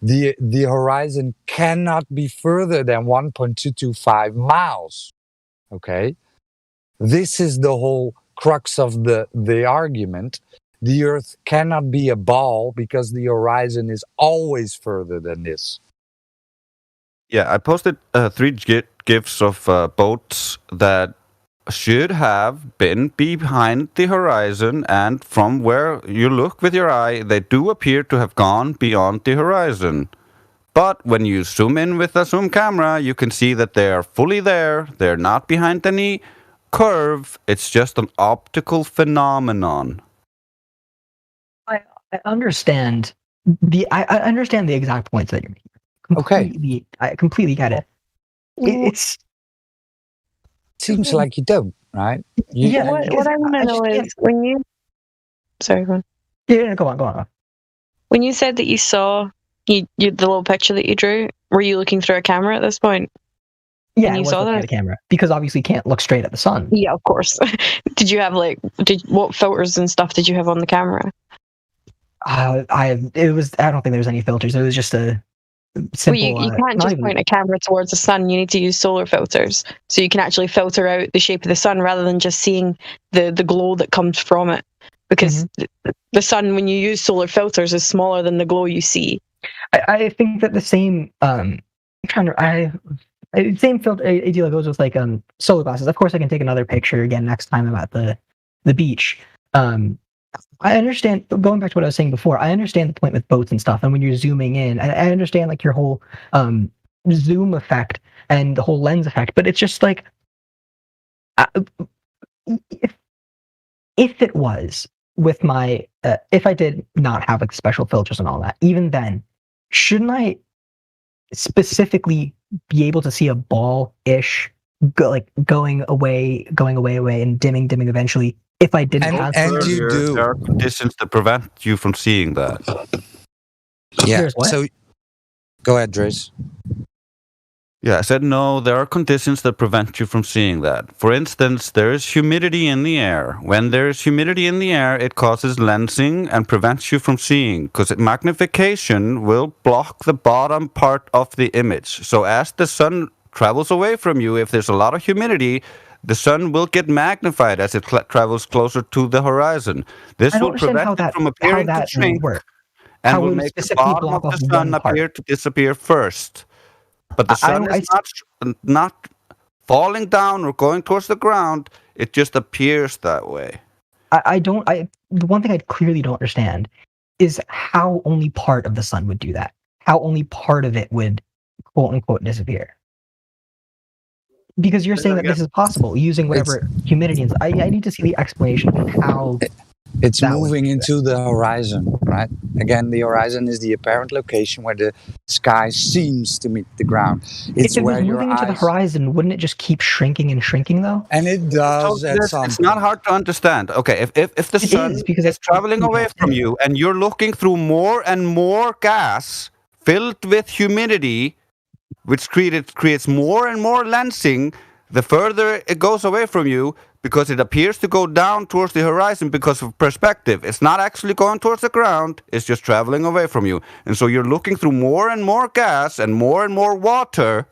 the horizon cannot be further than 1.225 miles. Okay? This is the whole crux of the argument. The Earth cannot be a ball because the horizon is always further than this. Yeah, I posted 3 GIFs of boats that should have been behind the horizon, and from where you look with your eye, they do appear to have gone beyond the horizon. But when you zoom in with a zoom camera, you can see that they are fully there. They're not behind any curve. It's just an optical phenomenon. I understand I understand the exact points that you're making. Completely, I completely get it. It seems like you don't, right? What I want to know is when you. Sorry, go on. Yeah, go on. When you said that you saw the little picture that you drew, were you looking through a camera at this point? Yeah, you I was saw looking that at the camera because obviously you can't look straight at the sun. Yeah, of course. Did you have what filters and stuff did you have on the camera? I don't think there was any filters. It was just a simple. Well, you can't just point a camera towards the sun. You need to use solar filters, so you can actually filter out the shape of the sun rather than just seeing the glow that comes from it. Because the sun, when you use solar filters, is smaller than the glow you see. I think that the same same filter idea goes with like solar glasses. Of course, I can take another picture again next time I'm at the beach. I understand, going back to what I was saying before, I understand the point with boats and stuff, and when you're zooming in, I understand like your whole zoom effect and the whole lens effect, but it's just like if it was with my if I did not have like special filters and all that, even then, shouldn't I specifically be able to see a ball-ish going away and dimming eventually? If I didn't have you do. There are conditions that prevent you from seeing that. Yeah. So, go ahead, Drace. Yeah, I said no, there are conditions that prevent you from seeing that. For instance, there is humidity in the air. When there is humidity in the air, it causes lensing and prevents you from seeing, because magnification will block the bottom part of the image. So as the sun travels away from you, if there's a lot of humidity, the sun will get magnified as it travels closer to the horizon. This will prevent it from appearing to shrink and will make the bottom of the sun appear to disappear first. But the sun is not falling down or going towards the ground. It just appears that way. The one thing I clearly don't understand is how only part of the sun would do that. How only part of it would, quote unquote, disappear. Because you're saying that this is possible using whatever humidity is. I need to see the explanation of how it's moving into the horizon, right? Again, the horizon is the apparent location where the sky seems to meet the ground. If it was moving into the horizon, wouldn't it just keep shrinking and shrinking though? And it does at some point. It's not hard to understand. Okay, if the sun is traveling away from you and you're looking through more and more gas filled with humidity, which creates more and more lensing, the further it goes away from you, because it appears to go down towards the horizon because of perspective. It's not actually going towards the ground, it's just traveling away from you. And so you're looking through more and more gas and more water,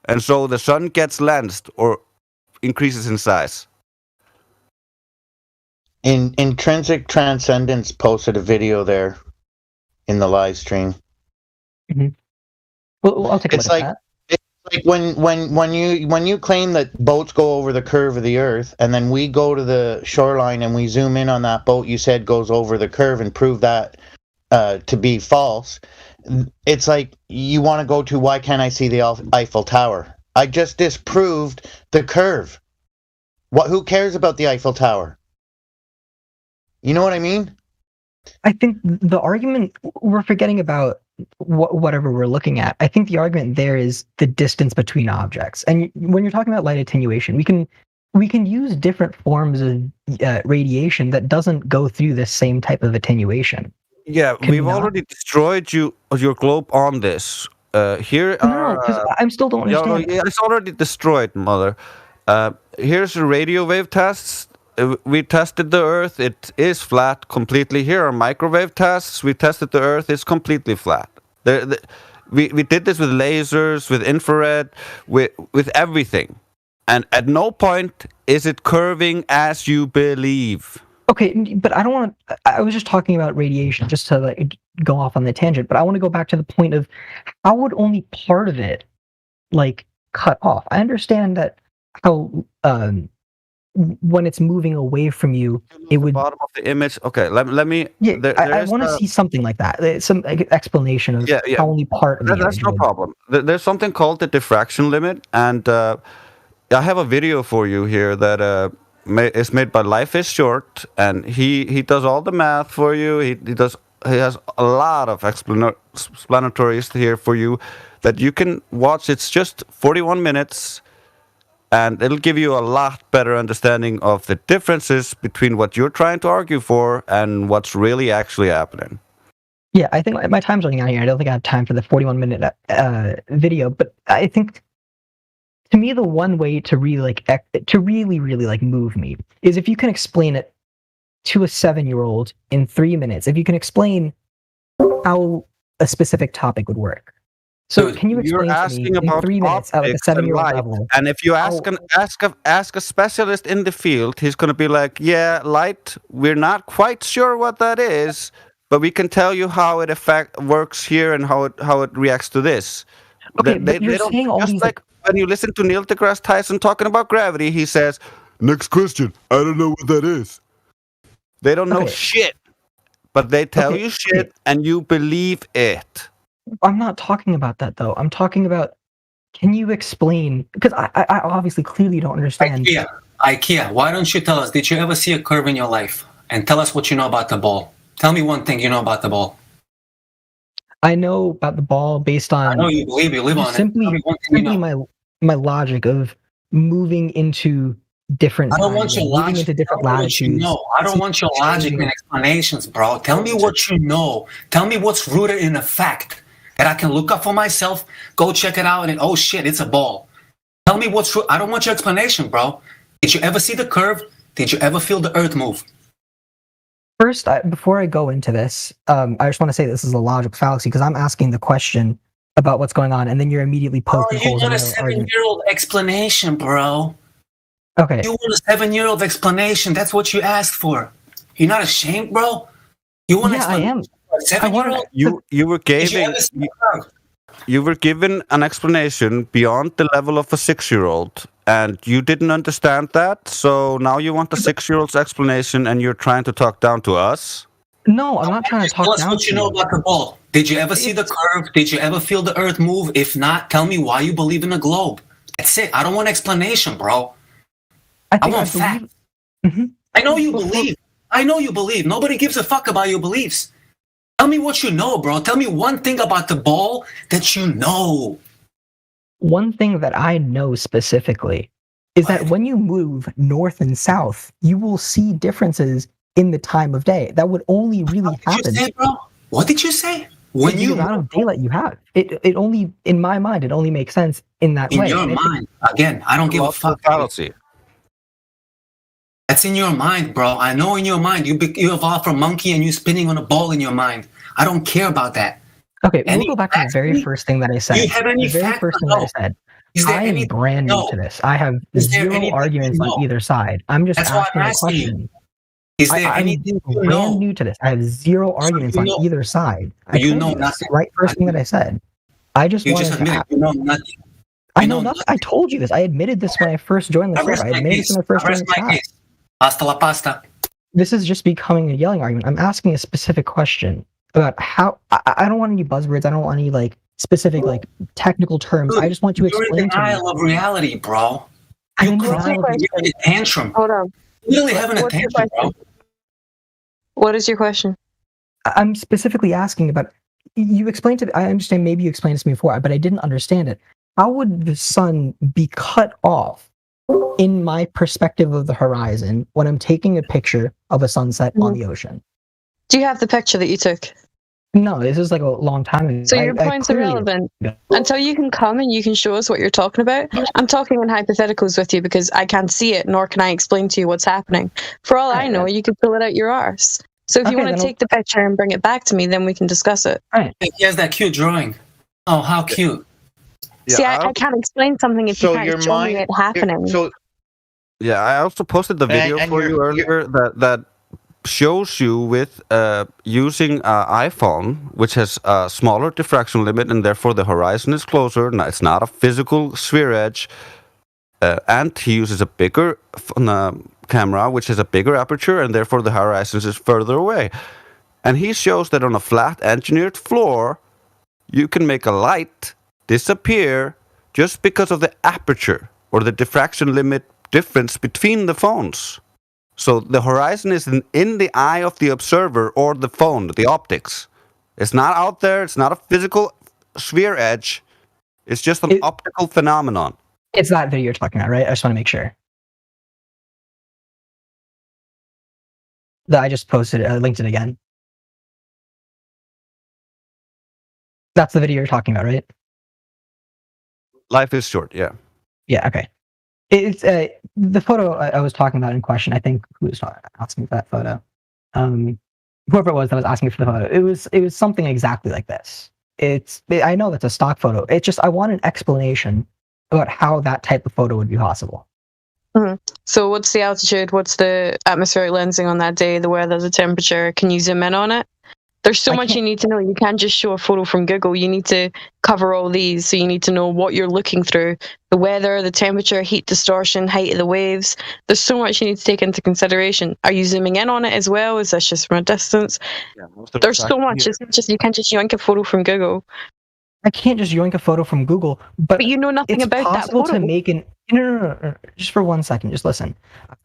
and so the sun gets lensed or increases in size. Intrinsic Transcendence posted a video there in the live stream. Mm-hmm. Well, I'll take a look at that. Like when you claim that boats go over the curve of the Earth, and then we go to the shoreline and we zoom in on that boat you said goes over the curve and prove that to be false. It's like you want to go to why can't I see the Eiffel Tower? I just disproved the curve. Who cares about the Eiffel Tower? You know what I mean? I think the argument, we're forgetting about whatever we're looking at. I think the argument there is the distance between objects. And when you're talking about light attenuation, we can use different forms of radiation that doesn't go through this same type of attenuation. Yeah, we've already destroyed your globe on this. Here No, because I still don't understand. Yeah, it's already destroyed, mother. Here's the radio wave tests. We tested the Earth. It is flat completely. Here are microwave tests. We tested the Earth. It's completely flat. We did this with lasers, with infrared, with everything. And at no point is it curving as you believe. Okay, but I don't want to. I was just talking about radiation, just to like go off on the tangent. But I want to go back to the point of how would only part of it like cut off? I understand that how when it's moving away from you, it would bottom of the image. Okay, let me. Yeah, I want to see something like that. Some explanation of how only part of the that's no problem. There's something called the diffraction limit, and I have a video for you here that is made by Life is Short, and he does all the math for you. He has a lot of explanatories here for you that you can watch. It's just 41 minutes. And it'll give you a lot better understanding of the differences between what you're trying to argue for and what's really actually happening. Yeah, I think my time's running out here. I don't think I have time for the 41-minute video, but I think to me the one way to really really move me is if you can explain it to a 7-year-old in 3 minutes. If you can explain how a specific topic would work. So can you explain to me in 3 minutes at like a 7-year-old level? And if you ask a specialist in the field, he's going to be like, "Yeah, light. We're not quite sure what that is, but we can tell you how it works here and how it reacts to this." Okay, but you're saying all these like when you listen to Neil deGrasse Tyson talking about gravity, he says, "Next question. I don't know what that is." They don't know shit, but they tell you shit, and you believe it. I'm not talking about that though. I'm talking about, can you explain? Because I obviously clearly don't understand. IKEA, why don't you tell us, did you ever see a curve in your life? And tell us what you know about the ball. Tell me one thing you know about the ball. I know about the ball based on... I know you believe you live on simply, it. Simply my logic of moving into different... I don't want your logic. Into different latitudes. I don't want your logic and explanations, bro. Tell me what you know. Tell me what's rooted in a fact that I can look up for myself, go check it out, and oh shit, it's a ball. Tell me what's true. I don't want your explanation, bro. Did you ever see the curve? Did you ever feel the Earth move? First, before I go into this, I just want to say this is a logical fallacy because I'm asking the question about what's going on, and then you're immediately poking holes in my argument. You want a 7-year-old explanation, bro. Okay. You want a 7-year-old explanation. That's what you asked for. You're not ashamed, bro? You want I am. You were given an explanation beyond the level of a 6-year-old, and you didn't understand that. So now you want the 6-year-old's explanation, and you're trying to talk down to us. No, I'm not trying to talk down. Tell us what you know about the ball. Did you ever see the curve? Did you ever feel the Earth move? If not, tell me why you believe in the globe. That's it. I don't want explanation, bro. I want fact. Mm-hmm. I know you believe. I know you believe. Nobody gives a fuck about your beliefs. Tell me what you know, bro. Tell me one thing about the ball that you know. One thing that I know specifically is that when you move north and south, you will see differences in the time of day. That would only really happen. What did you say, bro? What did you say? When the amount of daylight you have. It only, in my mind, it only makes sense in that way. In your mind. Again, I don't give a fuck. Fallacy. That's in your mind, bro. I know in your mind. You evolved from monkey and you spinning on a ball in your mind. I don't care about that. Okay, we'll go back to the very first thing that I said. Do you have any the very first thing that I said. I am brand new to this. I have zero arguments on either side. I'm just asking a question. Is there anything I'm brand new to this. I have zero arguments on either side. You know nothing. Right, first thing that I said. I just wanted to ask. You know nothing. I know nothing. I told you this. I admitted this when I first joined the server. I admitted this when I first joined the chat. Hasta la pasta. This is just becoming a yelling argument. I'm asking a specific question about how. I don't want any buzzwords. I don't want any like specific like technical terms. I just want you to You're explain in to me. denial of reality, bro. I'm You in cry, denial of- you're having a tantrum. Hold on. You're really having a What's your tantrum, bro. What is your question? I'm specifically asking about. You explained to. I understand. Maybe you explained this to me before, but I didn't understand it. How would the sun be cut off in my perspective of the horizon when I'm taking a picture of a sunset on the ocean? Do you have the picture that you took? No, this is like a long time ago. So your point's irrelevant until you can come and you can show us what you're talking about. I'm talking in hypotheticals with you because I can't see it, nor can I explain to you what's happening. For all I know, you could pull it out your arse. So if you Okay, want to then take the picture and bring it back to me, then we can discuss it. He has that cute drawing. Oh, how cute. See, I can't explain something if you can't show me it happening. Yeah, I also posted the video for you earlier that shows you with using iPhone, which has a smaller diffraction limit, and therefore the horizon is closer. No, it's not a physical sphere edge, and he uses a bigger camera, which has a bigger aperture, and therefore the horizon is further away. And he shows that on a flat engineered floor, you can make a light disappear just because of the aperture or the diffraction limit difference between the phones. So the horizon is in the eye of the observer or the phone, the optics. It's not out there. It's not a physical sphere edge. It's just an optical phenomenon. It's that video you're talking about, right? I just want to make sure. That I just posted. I linked it again. That's the video you're talking about, right? Life is short, yeah. Yeah, okay. It's the photo I was talking about in question. I think who was asking for that photo? Whoever it was that was asking for the photo. It was something exactly like this. I know that's a stock photo. It's just I want an explanation about how that type of photo would be possible. Mm-hmm. So what's the altitude? What's the atmospheric lensing on that day? The weather, the temperature? Can you zoom in on it? There's so much you need to know. You can't just show a photo from Google. You need to cover all these. So you need to know what you're looking through. The weather, the temperature, heat distortion, height of the waves. There's so much you need to take into consideration. Are you zooming in on it as well? Is this just from a distance? Yeah, There's so much. It's not just, you can't just yoink a photo from Google. I can't just yoink a photo from Google, but you know nothing it's about that possible photo. to make an no. Just for 1 second, just listen.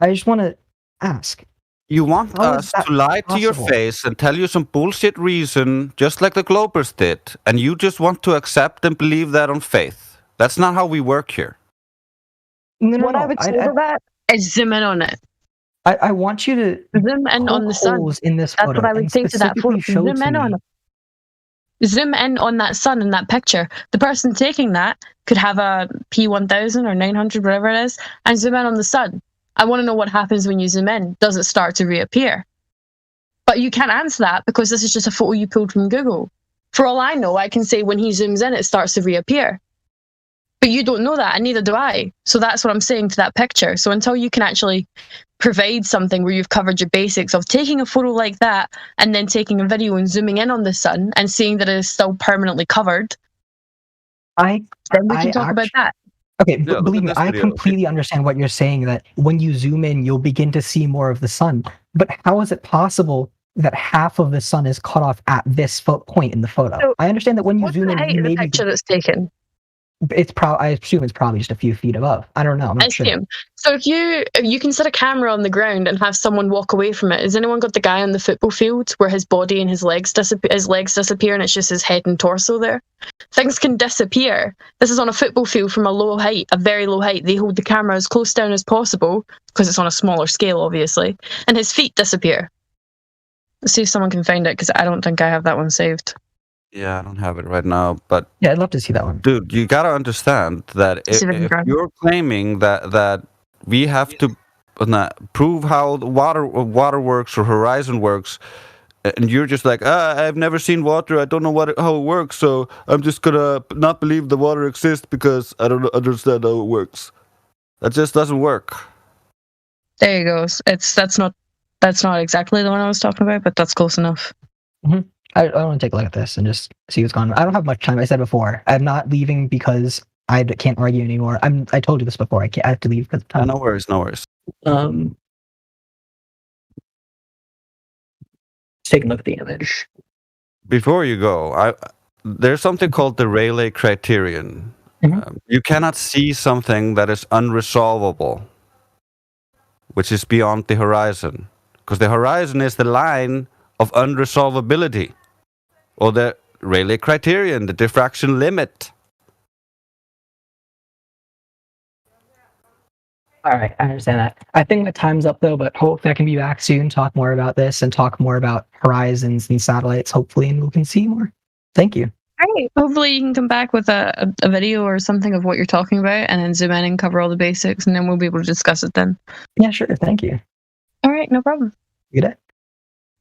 I just want to ask. You want How us is that to lie to your possible? face and tell you some bullshit reason, just like the Globers did, and you just want to accept and believe that on faith. That's not how we work here. What I would say to that is zoom in on it. I want you to zoom in on the sun. holes in this That's photo what I would and say to that photo. specifically show Zoom to in on me- it. Zoom in on that sun in that picture. The person taking that could have a P1000 or 900, whatever it is, and zoom in on the sun. I want to know what happens when you zoom in. Does it start to reappear? But you can't answer that because this is just a photo you pulled from Google. For all I know, I can say when he zooms in, it starts to reappear. But you don't know that, and neither do I. So that's what I'm saying to that picture. So until you can actually provide something where you've covered your basics of taking a photo like that and then taking a video and zooming in on the sun and seeing that it is still permanently covered, then we can talk about that. Okay, Yeah, look believe at me, this I video. completely understand what you're saying, that when you zoom in, you'll begin to see more of the sun. But how is it possible that half of the sun is cut off at this point in the photo? So, I understand that when you what's zoom the in, height you of the maybe picture that's taken? I assume it's probably just a few feet above. I don't know. I'm I not sure. assume. So if you can set a camera on the ground and have someone walk away from it, has anyone got the guy on the football field where his body and his legs disappear and it's just his head and torso there? Things can disappear. This is on a football field from a low height, a very low height. They hold the camera as close down as possible because it's on a smaller scale, obviously, and his feet disappear. Let's see if someone can find it because I don't think I have that one saved. Yeah, I don't have it right now, but yeah, I'd love to see that one. Dude, you gotta understand that See if I can if grab it. you're claiming that we have to prove how the water works or horizon works, and you're just like, I've never seen water, I don't know how it works, so I'm just gonna not believe the water exists because I don't understand how it works. That just doesn't work. There you go. That's not exactly the one I was talking about, but that's close enough. Mm-hmm. I want to take a look at this and just see what's going on. I don't have much time. I said before, I'm not leaving because can't argue anymore. I told you this before. I have to leave because of time. No worries, no worries. Let's take a look at the image. Before you go, there's something called the Rayleigh criterion. You cannot see something that is unresolvable, which is beyond the horizon, because the horizon is the line of unresolvability, or the Rayleigh criterion, the diffraction limit. All right, I understand that. I think the time's up though, but hopefully I can be back soon, talk more about this, and talk more about horizons and satellites, hopefully, and we can see more. Thank you. All right. Hopefully you can come back with a video or something of what you're talking about, and then zoom in and cover all the basics, and then we'll be able to discuss it then. Yeah, sure. Thank you. All right, no problem. Good day.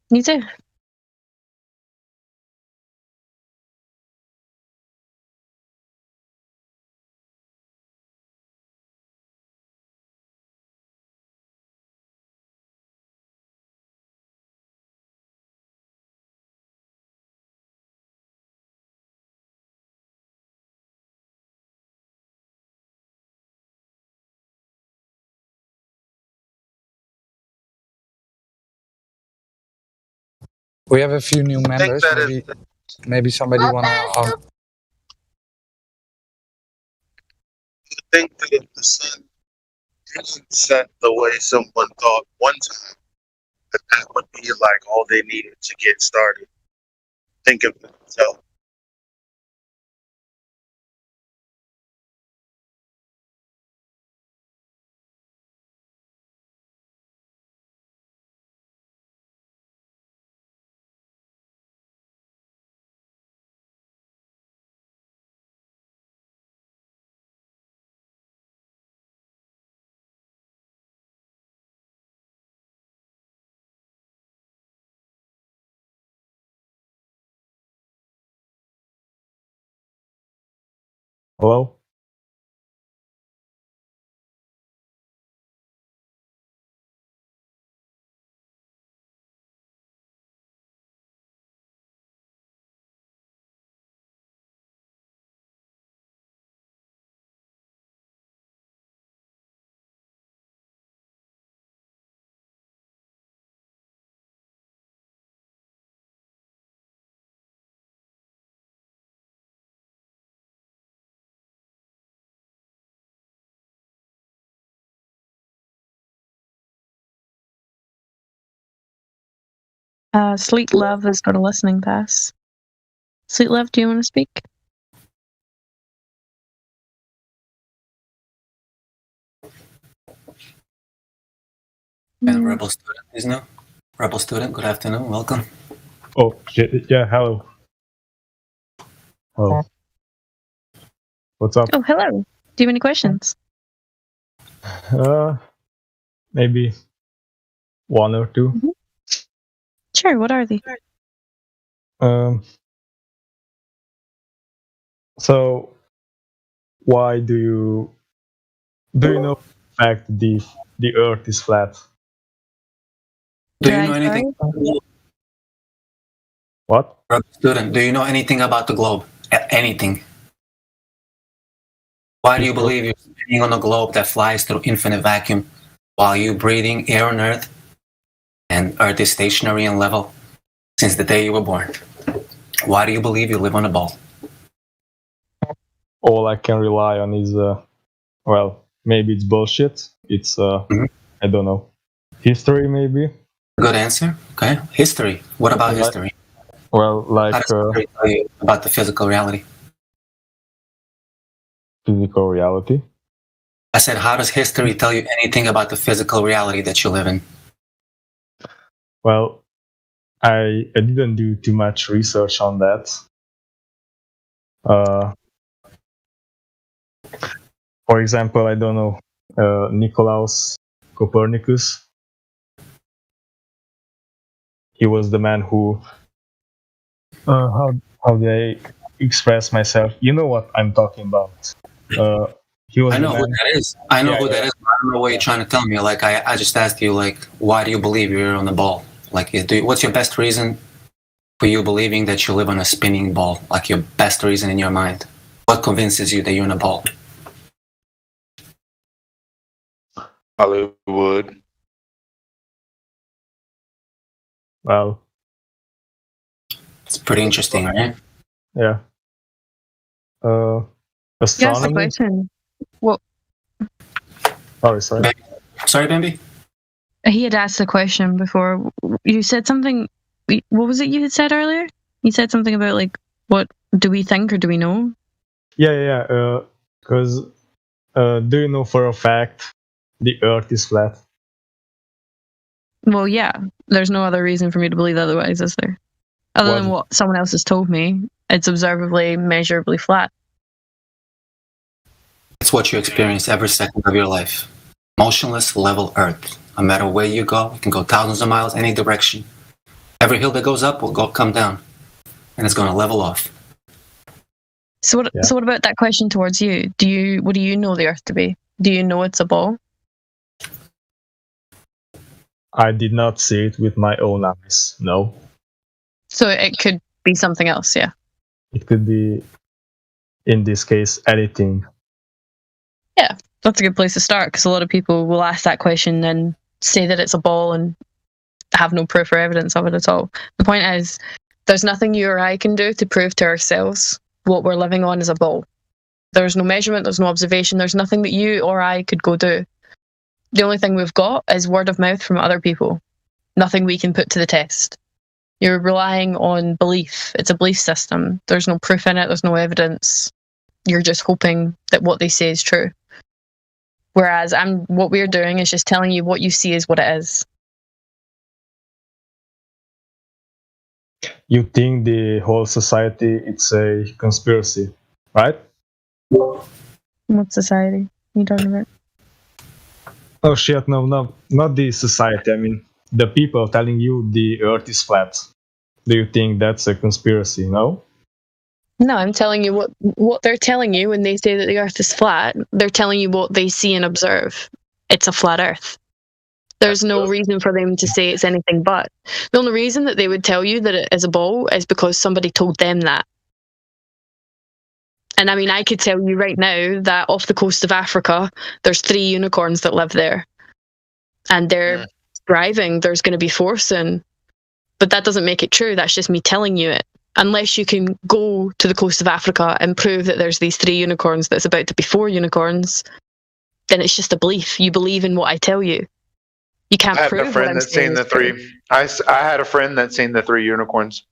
You too. We have a few new members. Maybe somebody wanna. I think that the sun didn't set the way someone thought one time that would be like all they needed to get started. Think of it. So Hello? Sweet Love has got a listening pass. Sweet Love, do you want to speak? And Rebel Student is new. Rebel Student, good afternoon. Welcome. Oh, shit. Yeah, hello. Oh. What's up? Oh, hello. Do you have any questions? Maybe one or two. Sure, what are they? So why do you know the fact the Earth is flat? Do you know anything? What? Student, do you know anything about the globe? Anything? Why do you believe you're spinning on a globe that flies through infinite vacuum while you're breathing air on Earth, and Earth is stationary and level since the day you were born? Why do you believe you live on a ball? All I can rely on is, well, maybe it's bullshit. It's, I don't know, history maybe? Good answer. Okay. History. What about history? Well, like... How does history tell you about the physical reality? Physical reality? I said, how does history tell you anything about the physical reality that you live in? Well, I didn't do too much research on that. For example, I don't know, Nicolaus Copernicus. He was the man who, how do I express myself? You know what I'm talking about. He was I know the who man. that is. I know who that is. I don't know what you're trying to tell me. Like, I just asked you, like, why do you believe you're on the ball? Like, what's your best reason for you believing that you live on a spinning ball? Like, your best reason in your mind? What convinces you that you're in a ball? Hollywood. Well, it's pretty interesting, right? Yeah. You asked the Astronomy. question. What? Sorry. Sorry, Bambi? He had asked the question before. You said something. What was it you had said earlier? You said something about, like, what do we think or do we know? Yeah. Because do you know for a fact the Earth is flat? Well, yeah. There's no other reason for me to believe otherwise, is there? Other than what someone else has told me, it's observably, measurably flat. It's what you experience every second of your life. Motionless, level Earth. No matter where you go, you can go thousands of miles any direction. Every hill that goes up will come down, and it's going to level off. So what about that question towards you? What do you know the Earth to be? Do you know it's a ball? I did not see it with my own eyes. No. So it could be something else, yeah. It could be, in this case, anything. Yeah, that's a good place to start, because a lot of people will ask that question and say that it's a ball and have no proof or evidence of it at all. The point is, there's nothing you or I can do to prove to ourselves what we're living on is a ball. There's no measurement, there's no observation, there's nothing that you or I could go do. The only thing we've got is word of mouth from other people. Nothing we can put to the test. You're relying on belief. It's a belief system. There's no proof in it, there's no evidence. You're just hoping that what they say is true. Whereas what we're doing is just telling you what you see is what it is. You think the whole society, it's a conspiracy, right? What society are you talking about? Oh shit, no, not the society. I mean, the people telling you the Earth is flat. Do you think that's a conspiracy? No? No, I'm telling you what they're telling you when they say that the Earth is flat. They're telling you what they see and observe. It's a flat Earth. There's no reason for them to say it's anything but. The only reason that they would tell you that it is a ball is because somebody told them that. And I mean, I could tell you right now that off the coast of Africa, there's 3 unicorns that live there. And they're thriving. There's going to be forcing. But that doesn't make it true. That's just me telling you it. Unless you can go to the coast of Africa and prove that there's these 3 unicorns that's about to be 4 unicorns, then it's just a belief. You believe in what I tell you. You can't I prove had a friend that's seen the 3. I had a friend that's seen the 3 unicorns.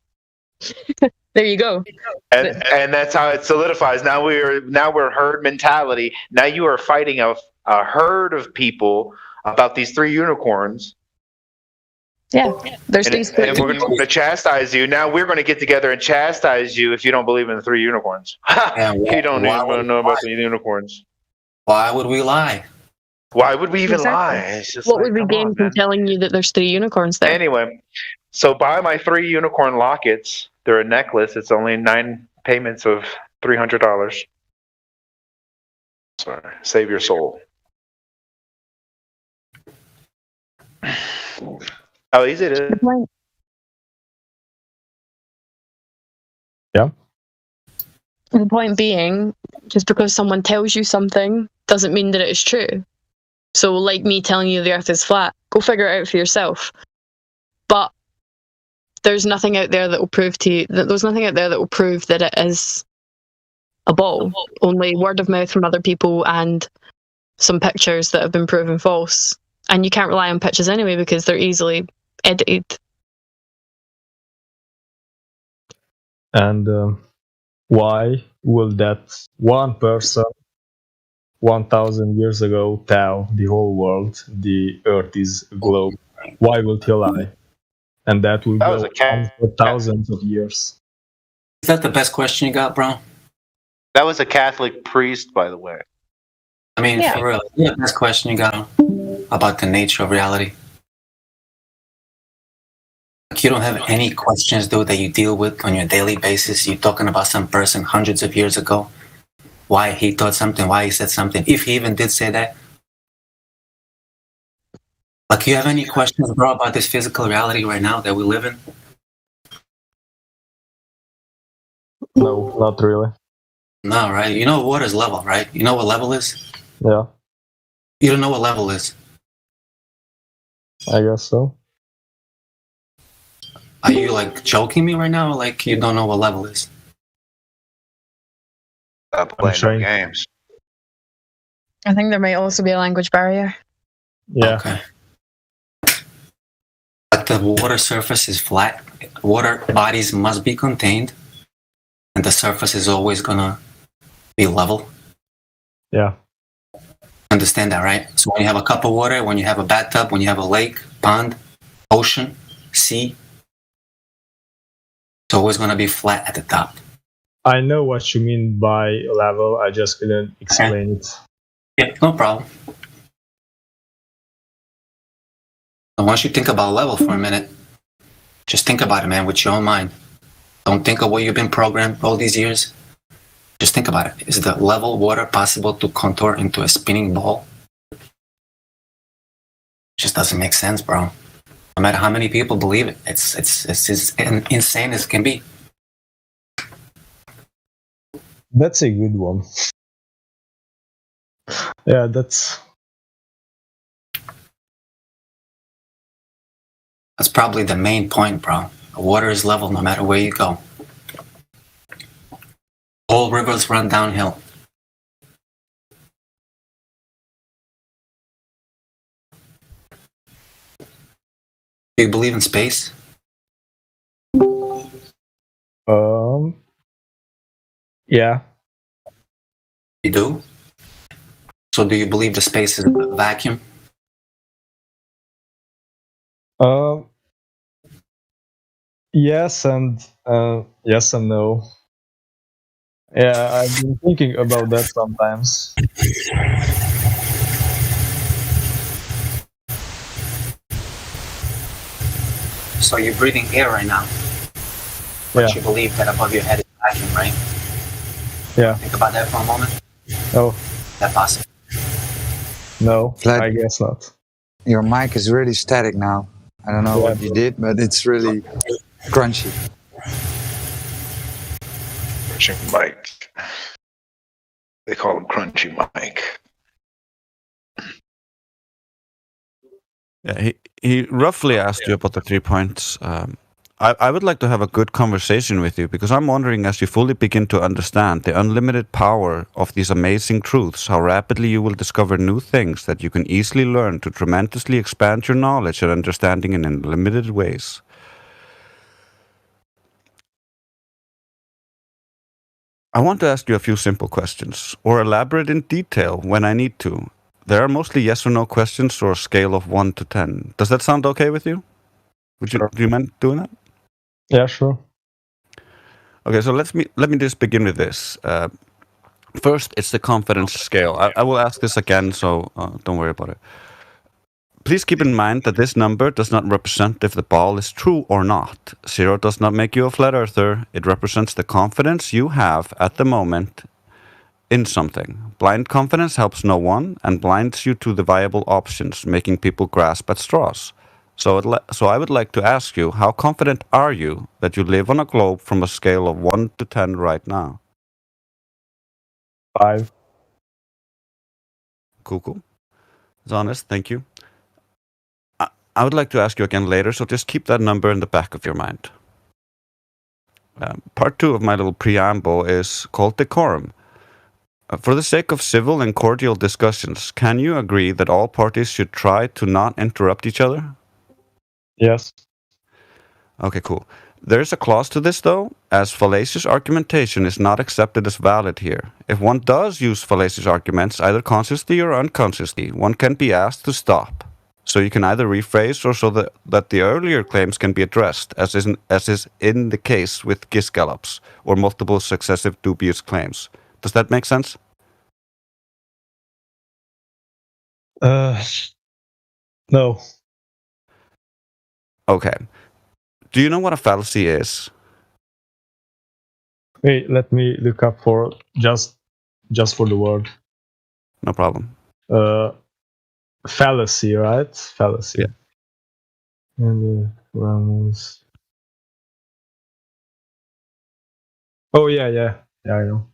There you go. And that's how it solidifies. Now we're herd mentality. Now you are fighting a herd of people about these 3 unicorns. Yeah, there's these. And we're going to chastise you. Now we're going to get together and chastise you if you don't believe in the 3 unicorns. You don't even know about the unicorns. Why would we lie? Why would we even Exactly. lie? It's just What like, would we come gain on, from man. telling you that there's 3 unicorns there? Anyway, so buy my 3 unicorn lockets. They're a necklace. It's only 9 payments of $300. Sorry, save your soul. How easy it is. Yeah. The point being, just because someone tells you something doesn't mean that it is true. So, like me telling you the Earth is flat, go figure it out for yourself. But there's nothing out there that will prove to you that there's nothing out there that will prove that it is a ball. Only word of mouth from other people and some pictures that have been proven false. And you can't rely on pictures anyway because they're easily edited. And why will that one person 1,000 years ago tell the whole world the Earth is a globe? Why would he lie? And that will go on for thousands of years. Is that the best question you got, bro? That was a Catholic priest, by the way. I mean, Yeah. for real, is that the best question you got about the nature of reality? Like, you don't have any questions, dude, that you deal with on your daily basis. You're talking about some person hundreds of years ago. Why he thought something, why he said something, if he even did say that. Like, you have any questions, bro, about this physical reality right now that we live in? No, not really. No, right? You know water's level, right? You know what level is? Yeah, You don't know what level is. I guess so. Are you like joking me right now? Or like you don't know what level is? Stop playing no trying. games. I think there may also be a language barrier. Yeah. Okay. But the water surface is flat. Water bodies must be contained, and the surface is always gonna be level. Yeah. Understand that, right? So when you have a cup of water, when you have a bathtub, when you have a lake, pond, ocean, sea, it's always gonna be flat at the top. I know what you mean by level. I just couldn't explain it. Yeah, no problem. And once you think about level for a minute, just think about it, man, with your own mind. Don't think of what you've been programmed all these years. Just think about it. Is the level water possible to contour into a spinning ball? Just doesn't make sense, bro. No matter how many people believe it, it's as insane as can be. That's a good one. Yeah, that's probably the main point, bro. The water is level no matter where you go. All rivers run downhill. Do you believe in space? Yeah. You do? So do you believe the space is a vacuum? Yes and yes and no. Yeah, I've been thinking about that sometimes. So you're breathing air right now. But Yeah. you believe that above your head is vacuum, right? Yeah. Think about that for a moment. No. Is that possible? No. Vlad, I guess not. Your mic is really static now. I don't know what you did, but it's really crunchy. Crunchy Mike. They call him Crunchy Mike. Yeah, he roughly asked you about the 3 points. I would like to have a good conversation with you because I'm wondering, as you fully begin to understand the unlimited power of these amazing truths, how rapidly you will discover new things that you can easily learn to tremendously expand your knowledge and understanding in unlimited ways. I want to ask you a few simple questions, or elaborate in detail when I need to. There are mostly yes or no questions or a scale of 1 to 10. Does that sound okay with you? Do you mind doing that? Yeah, sure. Okay, so let me just begin with this. First, it's the confidence scale. I will ask this again, so don't worry about it. Please keep in mind that this number does not represent if the ball is true or not. 0 does not make you a flat earther. It represents the confidence you have at the moment in something. Blind confidence helps no one and blinds you to the viable options, making people grasp at straws. So I would like to ask you, how confident are you that you live on a globe from a scale of 1 to 10 right now? 5. Cool. It's honest, thank you. I would like to ask you again later, so just keep that number in the back of your mind. Part 2 of my little preamble is called decorum. For the sake of civil and cordial discussions, can you agree that all parties should try to not interrupt each other? Yes. Okay, cool. There is a clause to this, though, as fallacious argumentation is not accepted as valid here. If one does use fallacious arguments, either consciously or unconsciously, one can be asked to stop. So you can either rephrase or so that the earlier claims can be addressed, as is in the case with Gisgallops, or multiple successive dubious claims. Does that make sense? No. Okay. Do you know what a fallacy is? Wait, let me look up for just for the word. No problem. Fallacy, right? Fallacy. Yeah. And Ramos. Oh yeah, I know.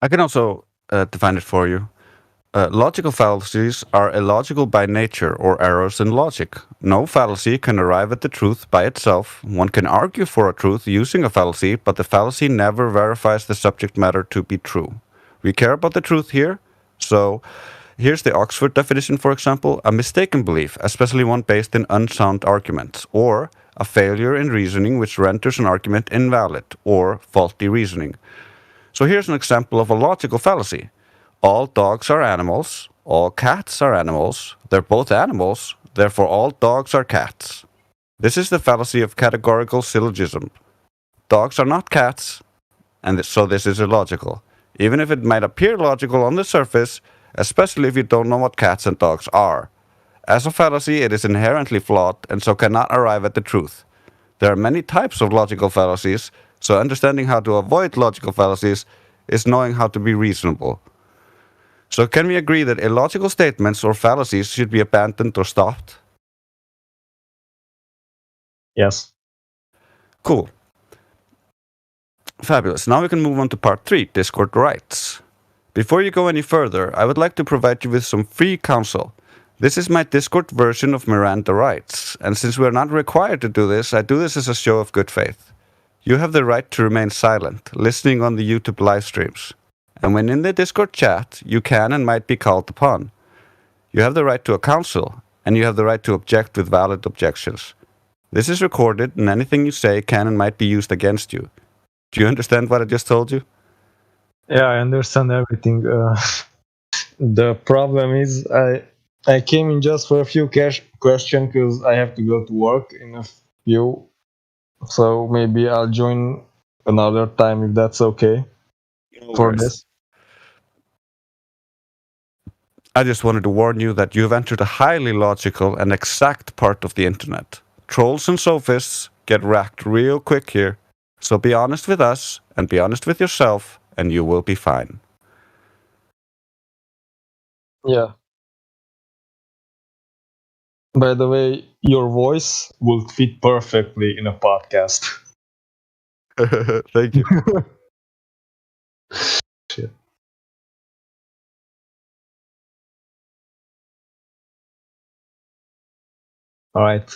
I can also define it for you. Logical fallacies are illogical by nature or errors in logic. No fallacy can arrive at the truth by itself. One can argue for a truth using a fallacy, but the fallacy never verifies the subject matter to be true. We care about the truth here, so here's the Oxford definition, for example: a mistaken belief, especially one based in unsound arguments, or a failure in reasoning which renders an argument invalid, or faulty reasoning. So here's an example of a logical fallacy. All dogs are animals. All cats are animals. They're both animals. Therefore, all dogs are cats. This is the fallacy of categorical syllogism. Dogs are not cats, and so this is illogical. Even if it might appear logical on the surface, especially if you don't know what cats and dogs are. As a fallacy, it is inherently flawed and so cannot arrive at the truth. There are many types of logical fallacies, so understanding how to avoid logical fallacies is knowing how to be reasonable. So can we agree that illogical statements or fallacies should be abandoned or stopped? Yes. Cool. Fabulous. Now we can move on to part 3, Discord rights. Before you go any further, I would like to provide you with some free counsel. This is my Discord version of Miranda rights, and since we are not required to do this, I do this as a show of good faith. You have the right to remain silent, listening on the YouTube live streams. And when in the Discord chat, you can and might be called upon. You have the right to a counsel, and you have the right to object with valid objections. This is recorded, and anything you say can and might be used against you. Do you understand what I just told you? Yeah, I understand everything. The problem is I came in just for a few questions because I have to go to work in a few. So maybe I'll join another time if that's okay for this. I just wanted to warn you that you have entered a highly logical and exact part of the internet. Trolls and sophists get wrecked real quick here. So be honest with us and be honest with yourself, and you will be fine. Yeah. By the way, your voice will fit perfectly in a podcast. Thank you. Shit. All right.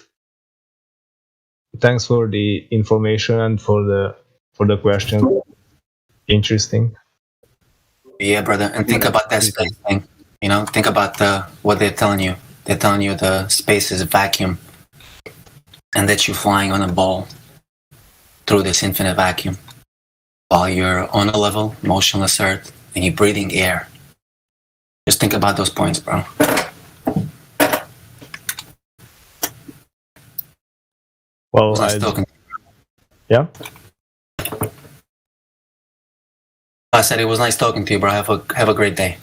Thanks for the information and for the question. Interesting. Yeah, brother. And think about that space thing. You know, think about what they're telling you. They're telling you the space is a vacuum, and that you're flying on a ball through this infinite vacuum while you're on a level, motionless earth, and you're breathing air. Just think about those points, bro. Well, yeah. I said it was nice talking to you, bro. Have a great day.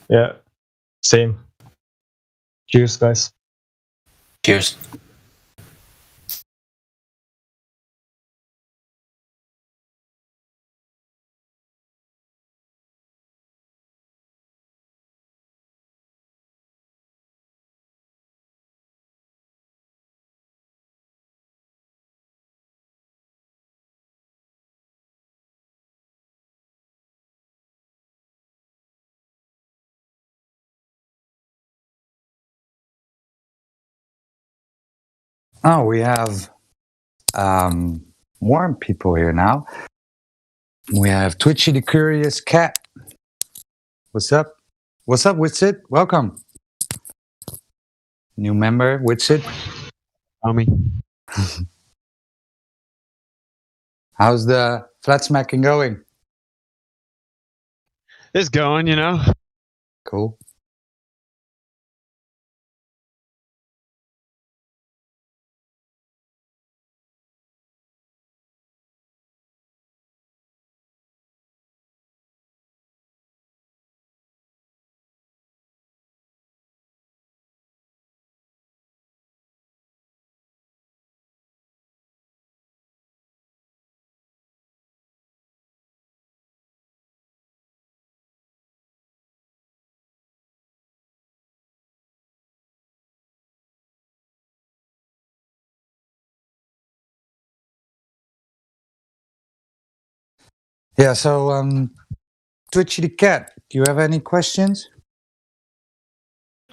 Yeah. Same. Cheers, guys. Cheers. Oh, we have more people here now. We have Twitchy the Curious Cat. What's up? What's up, Witsit? Welcome. New member, Witsit. How's the flat smacking going? It's going, you know. Cool. Yeah, so Twitchy the cat, do you have any questions?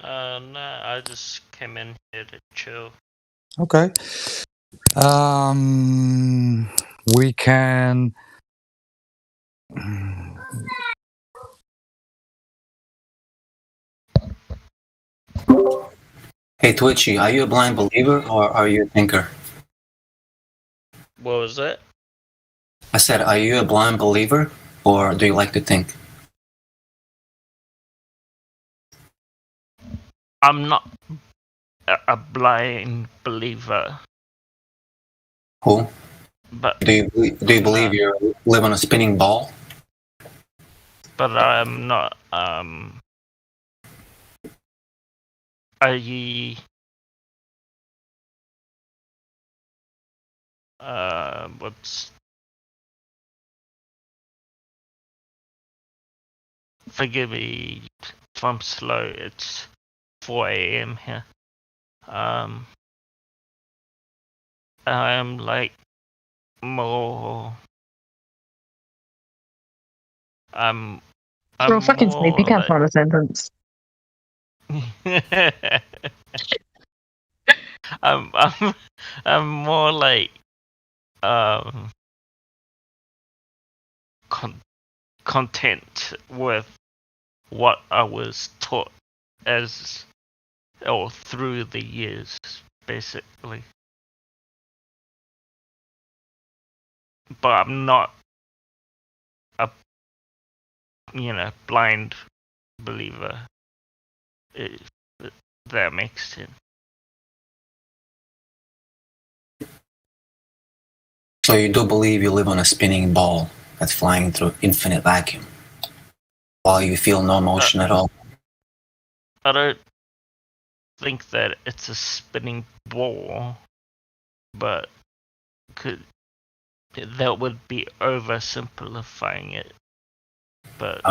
No, I just came in here to chill. Okay. We can. Hey, Twitchy, are you a blind believer or are you a thinker? What was that? I said, are you a blind believer or do you like to think? I'm not a blind believer. Who? But Do you believe you live on a spinning ball? But I'm not what's forgive me if I'm slow, it's 4 a.m. here. I'm like more I'm Bro, fucking sleep. You more can't form a sentence. I'm more like content with what I was taught as or through the years, basically. But I'm not a blind believer. If that makes sense. So you do believe you live on a spinning ball that's flying through infinite vacuum while you feel no motion at all? I don't think that it's a spinning ball, but that would be oversimplifying it. But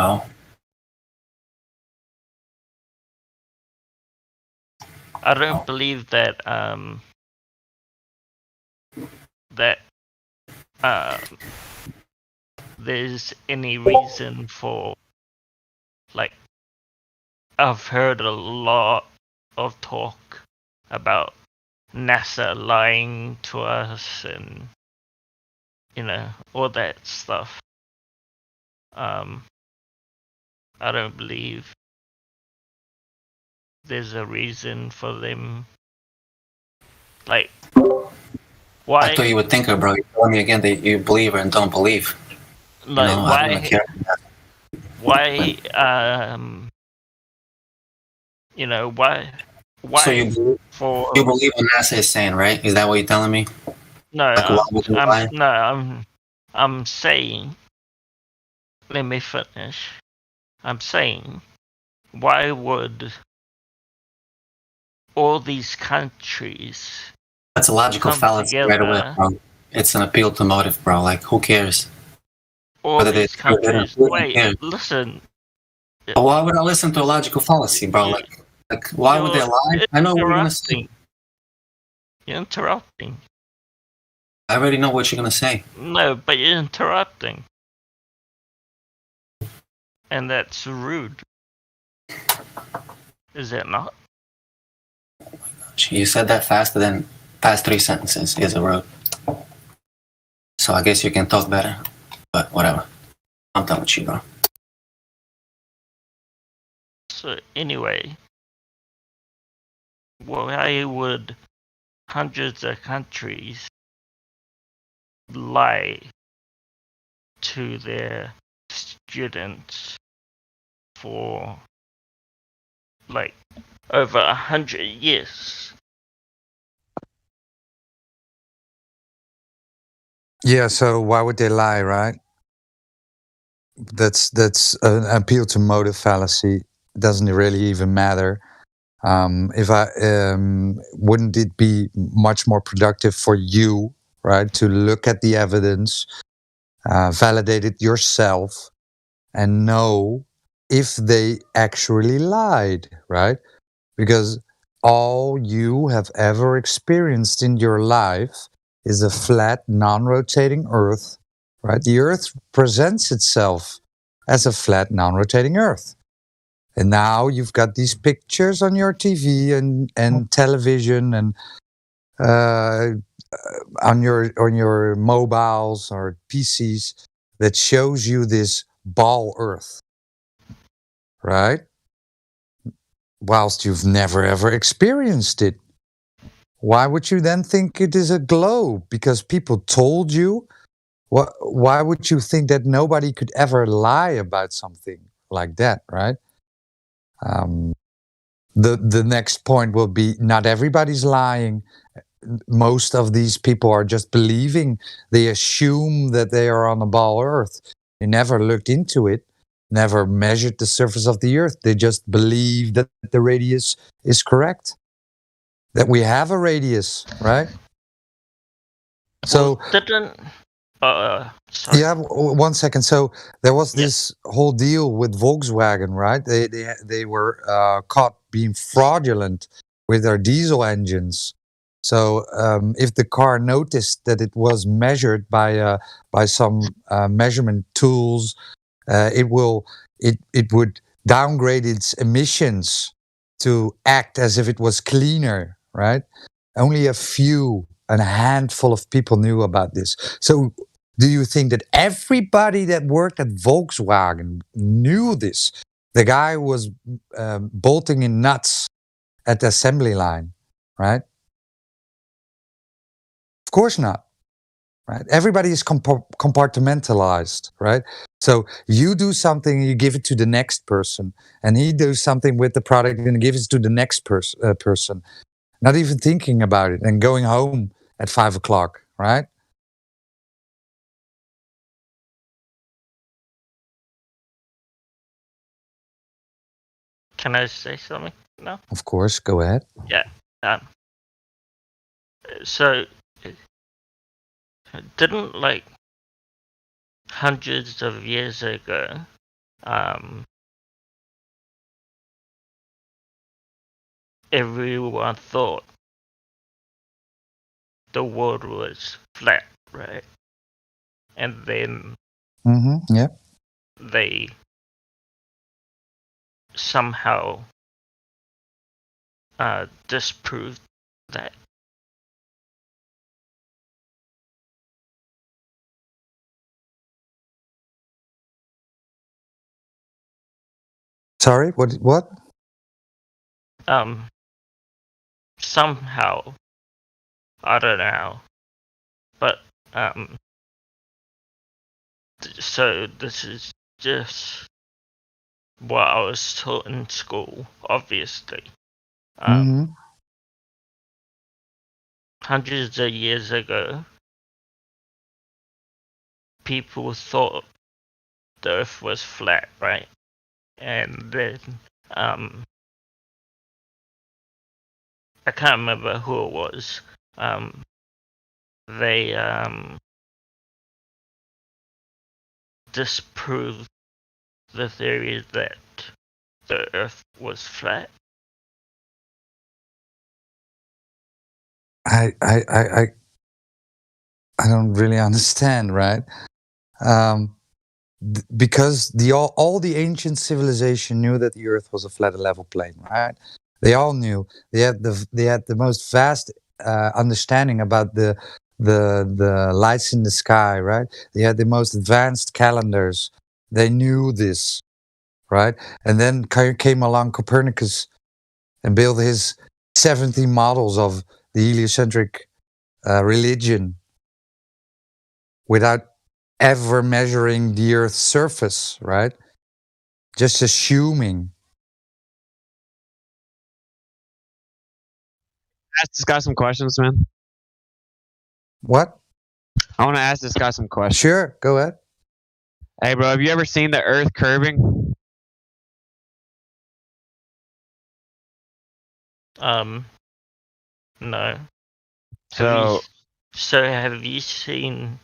I don't believe that there's any reason for, like, I've heard a lot of talk about NASA lying to us and all that stuff. I don't believe there's a reason for them. Like, why? I thought you would think, bro. You're telling me again that you believe and don't believe. Like, I don't care. Why? Why? So you believe what NASA is saying, right? Is that what you're telling me? No, Like, why would you lie? I'm saying. Let me finish. I'm saying, why would all these countries? That's a logical come fallacy right away, together? bro. It's an appeal to motive, bro. Like, who cares? All Whether these they- countries. who Wait, cares? listen. But why would I listen to a logical fallacy, bro? Like why would they lie? I know what you're gonna say. You're interrupting. I already know what you're gonna say. No, but you're interrupting. And that's rude. Is it not? You said that faster than past 3 sentences is a rude. So I guess you can talk better. But whatever. I'm done with you, bro. So anyway, why would hundreds of countries lie to their students for like over 100 years? Yeah, so why would they lie, right? That's an appeal to motive fallacy. Doesn't really even matter. If I wouldn't it be much more productive for you, right, to look at the evidence, validate it yourself, and know if they actually lied, right? Because all you have ever experienced in your life is a flat, non-rotating Earth, right? The Earth presents itself as a flat, non-rotating Earth. And now you've got these pictures on your TV and television and on your mobiles or PCs that shows you this ball Earth, right? Whilst you've never ever experienced it. Why would you then think it is a globe? Because people told you? Why would you think that nobody could ever lie about something like that, right? The next point will be not everybody's lying. Most of these people are just believing. They assume that they are on a ball Earth. They never looked into it, never measured the surface of the Earth. They just believe that the radius is correct, that we have a radius, right? So didn't yeah, 1 second. So there was this whole deal with Volkswagen, right? They were caught being fraudulent with their diesel engines. So if the car noticed that it was measured by some measurement tools, it would downgrade its emissions to act as if it was cleaner, right? Only a handful of people knew about this. So do you think that everybody that worked at Volkswagen knew this? The guy was bolting in nuts at the assembly line, right? Of course not, right? Everybody is compartmentalized, right? So you do something, you give it to the next person, and he does something with the product and gives it to the next person, not even thinking about it, and going home at 5 o'clock, right? Can I say something now? Of course, go ahead. Yeah. So, didn't like hundreds of years ago, everyone thought the world was flat, right? And then Yeah. they somehow disproved that. Sorry, what? Somehow, I don't know, but so this is just what I was taught in school, obviously. Hundreds of years ago, people thought the Earth was flat, right? And then I can't remember who it was. They disproved the theory that the Earth was flat. I don't really understand, right? Because all the ancient civilization knew that the Earth was a flat, level plane, right? They all knew. They had the most vast understanding about the lights in the sky, right? They had the most advanced calendars. They knew this, right? And then came along Copernicus and built his 70 models of the heliocentric religion without ever measuring the Earth's surface, right? Just assuming. Ask this guy some questions, man. What? I want to ask this guy some questions. Sure, go ahead. Hey, bro, have you ever seen the Earth curving? No. So have you seen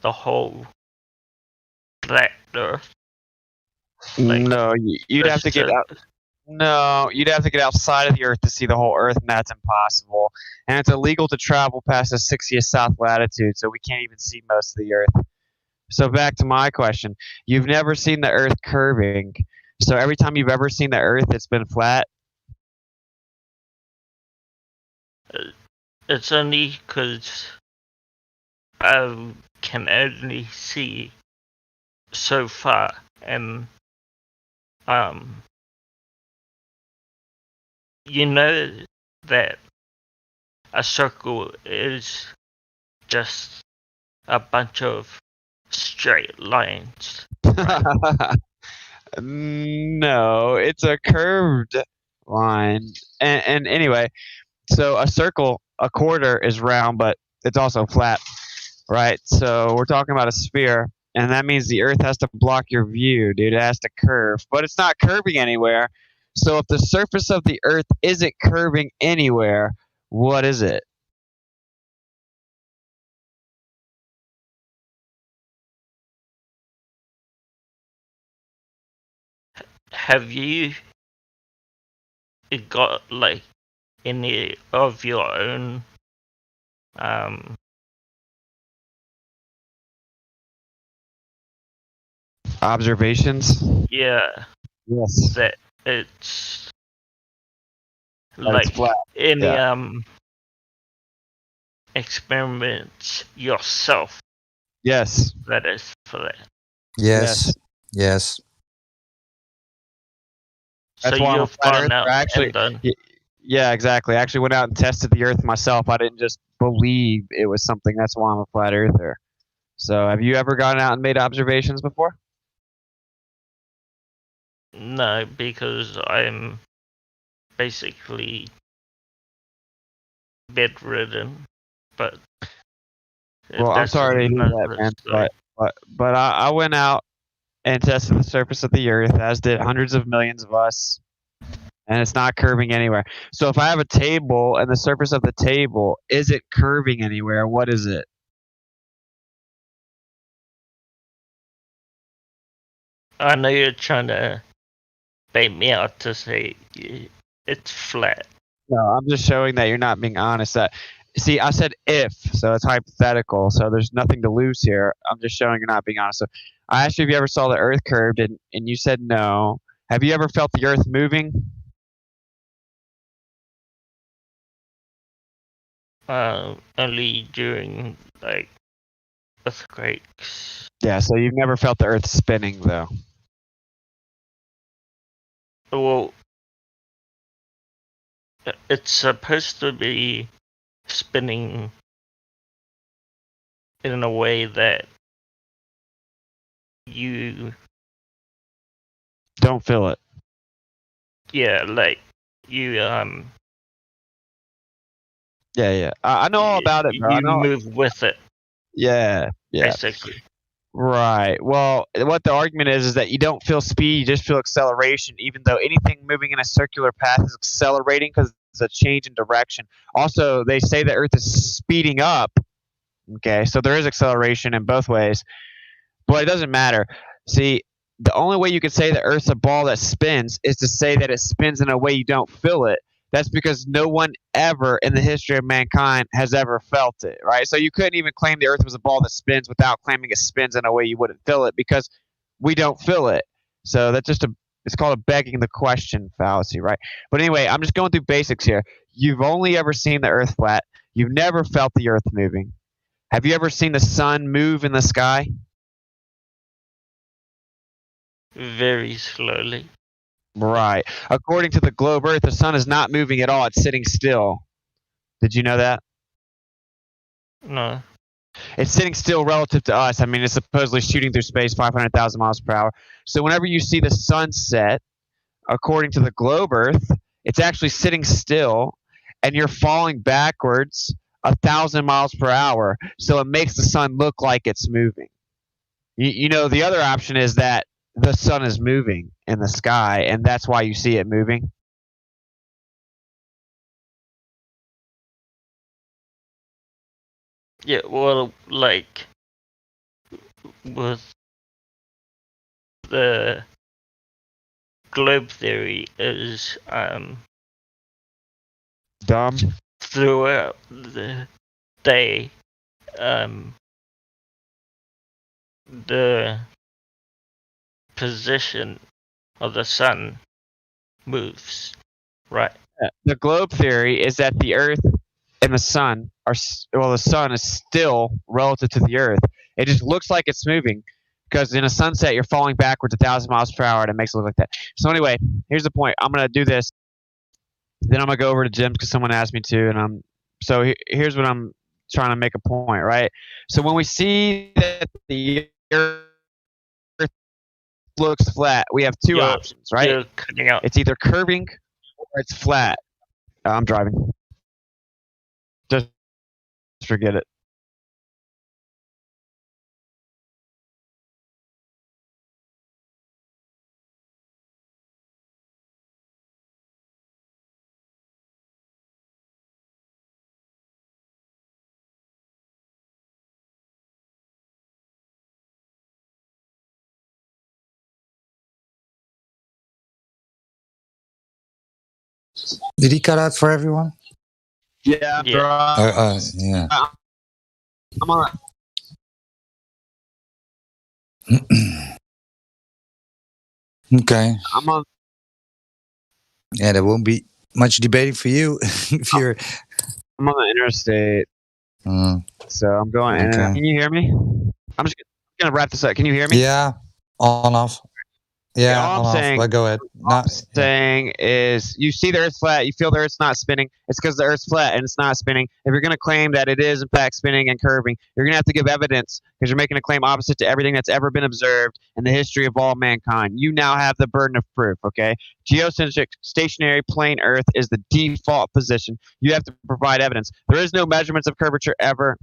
the whole flat Earth? Like, no, you'd have to get out. No, you'd have to get outside of the Earth to see the whole Earth, and that's impossible. And it's illegal to travel past the 60th south latitude, so we can't even see most of the Earth. So back to my question. You've never seen the Earth curving. So every time you've ever seen the Earth, it's been flat? It's only because I can only see so far, and you know that a circle is just a bunch of straight lines. No, it's a curved line. And anyway, so a circle, a quarter is round, but it's also flat, right? So we're talking about a sphere, and that means the Earth has to block your view, dude. It has to curve, but it's not curving anywhere. So if the surface of the Earth isn't curving anywhere, what is it? Have you got like any of your own Observations? yeah, Yes. that it's That like it's flat. any Yeah. experiments yourself Yes. that is flat. Yes. Yes. That's So why I'm a you've flat gone earther. out Actually, and done. yeah, exactly. I actually went out and tested the Earth myself. I didn't just believe it was something. That's why I'm a flat earther. So, have you ever gone out and made observations before? No, because I'm basically bedridden. But Well, I'm that's sorry to hear that, another man. story. But I went out and tested the surface of the Earth, as did hundreds of millions of us, and it's not curving anywhere. So, if I have a table and the surface of the table is it curving anywhere, what is it? I know you're trying to bait me out to say it's flat. No, I'm just showing that you're not being honest. See, I said if, so it's hypothetical. So there's nothing to lose here. I'm just showing you're not being honest. So I asked you if you ever saw the Earth curved, and you said no. Have you ever felt the Earth moving? Only during like earthquakes. Yeah, so you've never felt the Earth spinning, though. Well, it's supposed to be spinning in a way that you don't feel it. Yeah, like you Yeah. I know all about it, bro. I you know. move with it. Yeah. Basically. Right. Well, what the argument is that you don't feel speed, you just feel acceleration, even though anything moving in a circular path is accelerating because it's a change in direction. Also, they say the Earth is speeding up. Okay, so there is acceleration in both ways, but it doesn't matter. See, the only way you could say the Earth's a ball that spins is to say that it spins in a way you don't feel it. That's because no one ever in the history of mankind has ever felt it, right? So you couldn't even claim the Earth was a ball that spins without claiming it spins in a way you wouldn't feel it because we don't feel it. So that's just it's called a begging the question fallacy, right? But anyway, I'm just going through basics here. You've only ever seen the Earth flat. You've never felt the Earth moving. Have you ever seen the sun move in the sky? Very slowly. Right. According to the globe Earth, the sun is not moving at all. It's sitting still. Did you know that? No. It's sitting still relative to us. I mean, it's supposedly shooting through space 500,000 miles per hour. So whenever you see the sun set, according to the globe Earth, it's actually sitting still, and you're falling backwards 1,000 miles per hour. So it makes the sun look like it's moving. You know, the other option is that the sun is moving in the sky, and that's why you see it moving. Yeah, well, like with the globe theory is dumb throughout the day the position of the sun moves, right? The globe theory is that the Earth and the sun are the sun is still relative to the Earth. It just looks like it's moving because in a sunset you're falling backwards 1,000 miles per hour and it makes it look like that. So anyway, here's the point. I'm gonna do this. Then I'm gonna go over to Jim's because someone asked me to, and here's what I'm trying to make a point, right? So when we see that the Earth looks flat, we have two options, right? You're cutting out. It's either curving or it's flat. I'm driving. Just forget it. Did he cut out for everyone? Yeah, Yeah. I'm on. Okay. I'm on. Yeah, there won't be much debating for you if you're. I'm on the interstate. So I'm going. Okay. Can you hear me? I'm just gonna wrap this up. Can you hear me? Yeah, on off. Yeah, all on I'm off. saying, But go ahead. saying is you see the Earth flat, you feel the Earth's not spinning. It's because the Earth's flat and it's not spinning. If you're going to claim that it is in fact spinning and curving, you're going to have to give evidence because you're making a claim opposite to everything that's ever been observed in the history of all mankind. You now have the burden of proof. Okay, geocentric stationary plane Earth is the default position. You have to provide evidence. There is no measurements of curvature ever.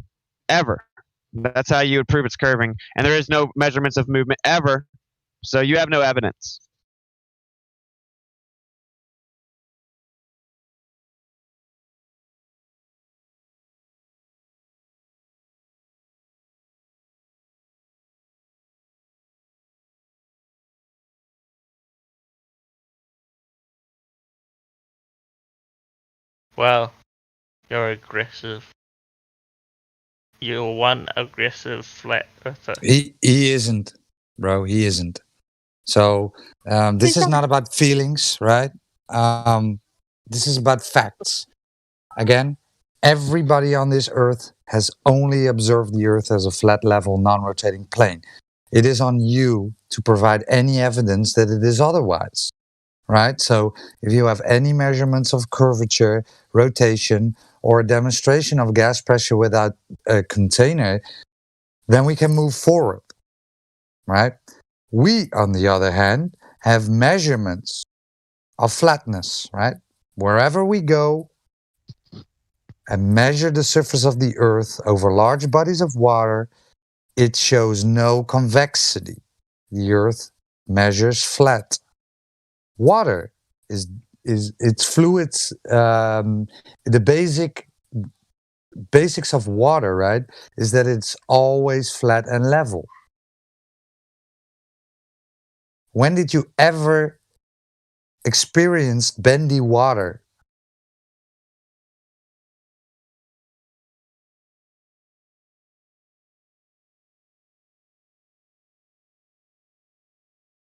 That's how you would prove it's curving, and there is no measurements of movement ever. So you have no evidence. Well, you're aggressive. You're one aggressive flat earther. He isn't, bro. He isn't. So this is not about feelings, right? This is about facts. Again, everybody on this earth has only observed the earth as a flat, level, non-rotating plane. It is on you to provide any evidence that it is otherwise, right? So if you have any measurements of curvature, rotation, or a demonstration of gas pressure without a container, then we can move forward, right? We, on the other hand, have measurements of flatness, right? Wherever we go and measure the surface of the earth over large bodies of water, it shows no convexity. The earth measures flat. Water is its fluids. The basics of water, right, is that it's always flat and level. When did you ever experience bendy water?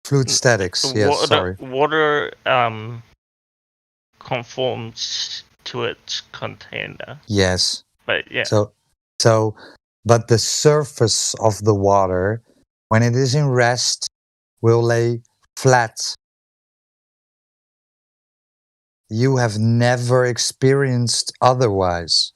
Fluid statics. Yes, sorry. Water conforms to its container. Yes. But yeah. So, but the surface of the water, when it is in rest, will lay flat. You have never experienced otherwise.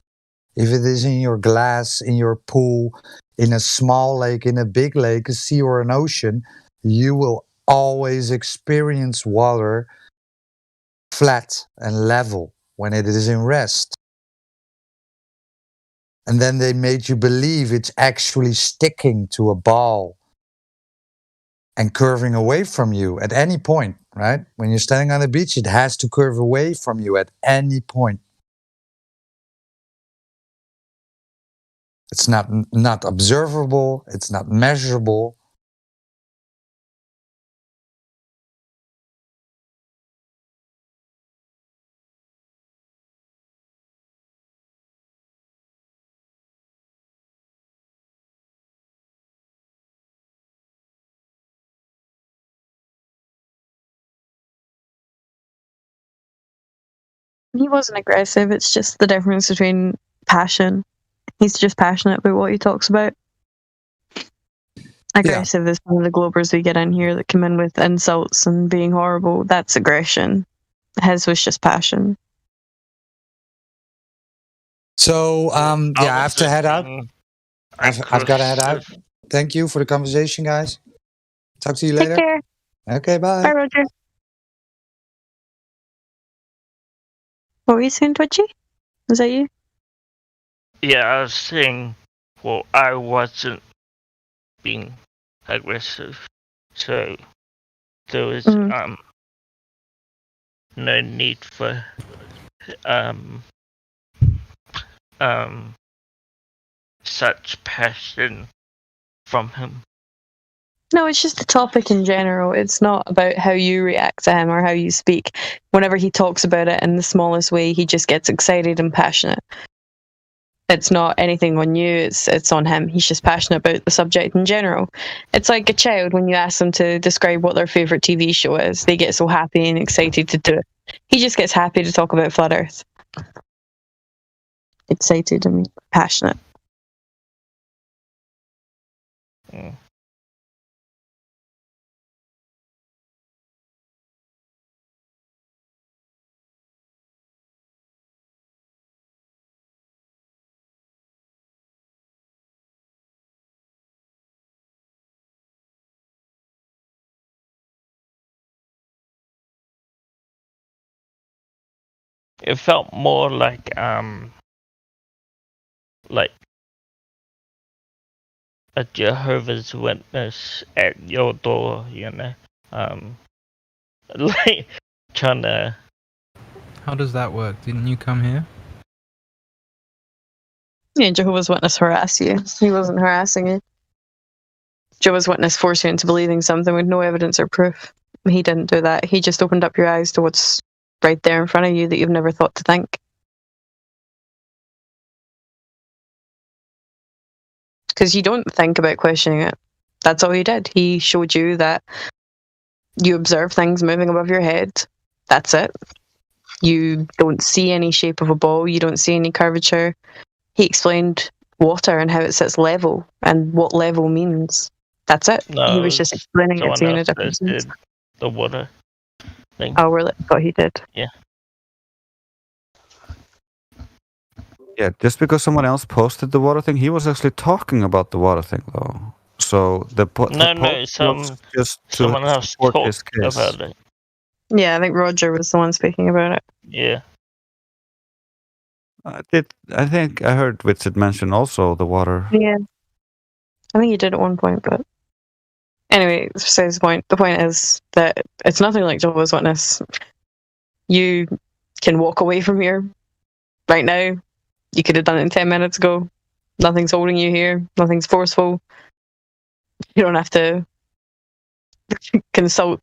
If it is in your glass, in your pool, in a small lake, in a big lake, a sea or an ocean, you will always experience water flat and level when it is in rest. And then they made you believe it's actually sticking to a ball and curving away from you at any point, right? When you're standing on the beach, it has to curve away from you at any point. It's not observable, it's not measurable. He wasn't aggressive. It's just the difference between passion. He's just passionate about what he talks about. Aggressive is one of the Globers we get in here that come in with insults and being horrible. That's aggression. His was just passion. So yeah, I have to head out. I've got to head out. aggressive. Thank you for the conversation, guys. Talk to you Take later. care. Okay, bye. Bye, Roger. What were you saying, Twitchy? Was that you? Yeah, I was saying, well, I wasn't being aggressive, so there was no need for such passion from him. No, it's just the topic in general. It's not about how you react to him or how you speak. Whenever he talks about it in the smallest way, he just gets excited and passionate. It's not anything on you, it's on him. He's just passionate about the subject in general. It's like a child when you ask them to describe what their favourite TV show is. They get so happy and excited to do it. He just gets happy to talk about Flat Earth. Excited, I mean, passionate. Mm. It felt more like a Jehovah's Witness at your door, you know, like trying to. How does that work? Didn't you come here? Yeah, Jehovah's Witness harass you. He wasn't harassing you. Jehovah's Witness force you into believing something with no evidence or proof. He didn't do that. He just opened up your eyes to what's right there in front of you that you've never thought to think. Because you don't think about questioning it. That's all he did. He showed you that you observe things moving above your head. That's it. You don't see any shape of a ball. You don't see any curvature. He explained water and how it sits level and what level means. That's it. No, He was just explaining it to you in a different sense. did the water thing. Oh, really? Thought he did. Yeah. Yeah, just because someone else posted the water thing, he was actually talking about the water thing, though. So the No, post was just to someone else support talked his case. about it. Yeah, I think Roger was the one speaking about it. Yeah. I think I heard Witsit mention also the water. Yeah. I think he did at one point, but anyway, besides the point. The point is that it's nothing like Jehovah's Witness. You can walk away from here right now. You could have done it 10 minutes ago. Nothing's holding you here. Nothing's forceful. You don't have to consult.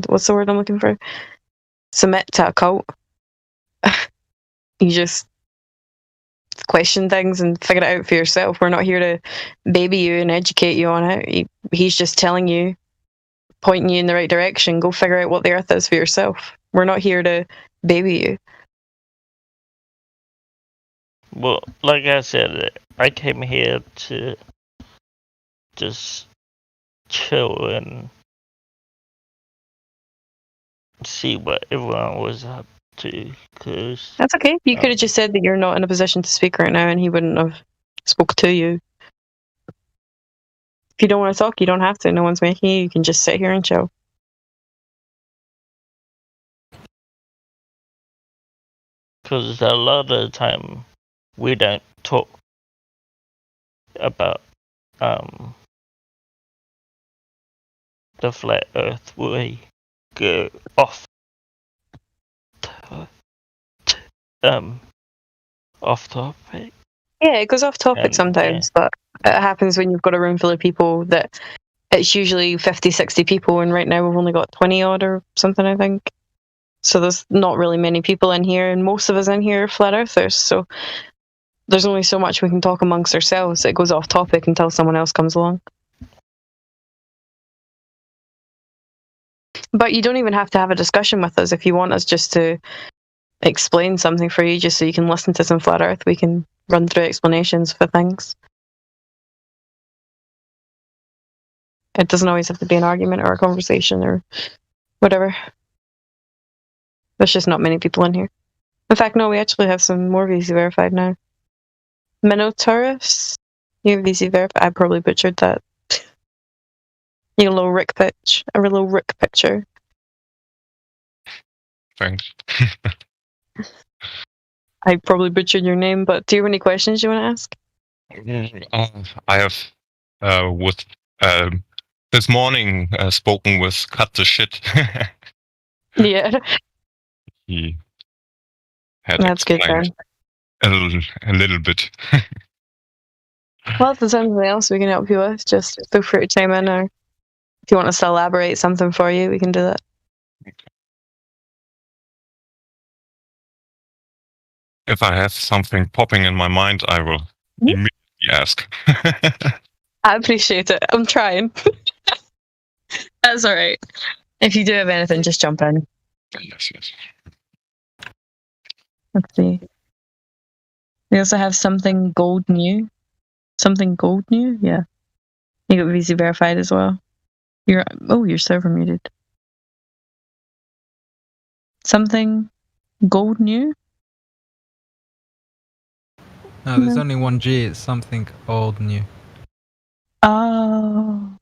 What's the word I'm looking for? Submit to a cult. You just question things and figure it out for yourself. We're not here to baby you and educate you on it. He's just telling you, pointing you in the right direction. Go figure out what the earth is for yourself. We're not here to baby you. Well, like I said, I came here to just chill and see what everyone was up to. Cause That's okay. You could have just said that you're not in a position to speak right now and he wouldn't have spoke to you. If you don't want to talk, you don't have to. No one's making you. You can just sit here and chill. Because a lot of the time we don't talk about the flat earth. We go off off topic. Yeah, it goes off topic And, sometimes, but it happens when you've got a room full of people that it's usually 50, 60 people, and right now we've only got 20 odd or something, I think. So there's not really many people in here, and most of us in here are flat earthers, so there's only so much we can talk amongst ourselves. It goes off topic until someone else comes along. But you don't even have to have a discussion with us if you want us just to explain something for you just so you can listen to some Flat Earth. We can run through explanations for things. It doesn't always have to be an argument or a conversation or whatever. There's just not many people in here. In fact, no, we actually have some more VC verified now. Minotaurus? You're VC verified. I probably butchered that. You got a little Rick pitch. A little Rick picture. Thanks. I probably butchered your name, but do you have any questions you want to ask? I have with this morning spoken with Cut the Shit. Yeah. He had That's good explained a little bit. Well, if there's anything else we can help you with, just feel free to chime in, or if you want us to elaborate something for you, we can do that. If I have something popping in my mind, I will immediately ask. I appreciate it. I'm trying. That's all right. If you do have anything, just jump in. Yes, yes. Let's see. We also have something gold new. Something gold new? Yeah. You got VC verified as well. Your server muted. Something gold new? No, there's only one G. It's something old new. Oh.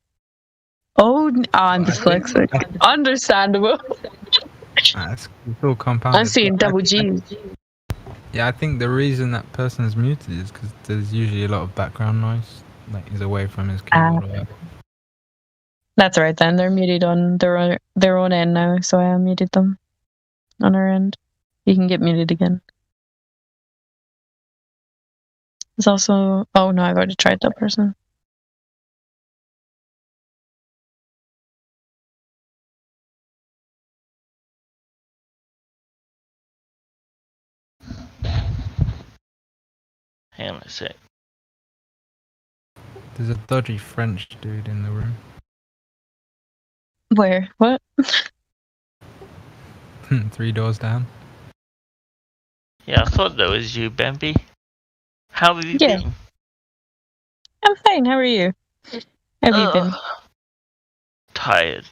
I'm dyslexic. Understandable. It's all compounded. I'm seeing double G's. Yeah, I think the reason that person is muted is because there's usually a lot of background noise. Like he's away from his keyboard. Or whatever. That's all right then. They're muted on their own end now, so I unmuted them on our end. You can get muted again. There's also... Oh no, I've already tried that person. Hang on a sec. There's a dodgy French dude in the room. Where? What? 3 doors down. Yeah, I thought that was you, Bambi. How have you been? I'm fine. How are you? How have you been? Tired.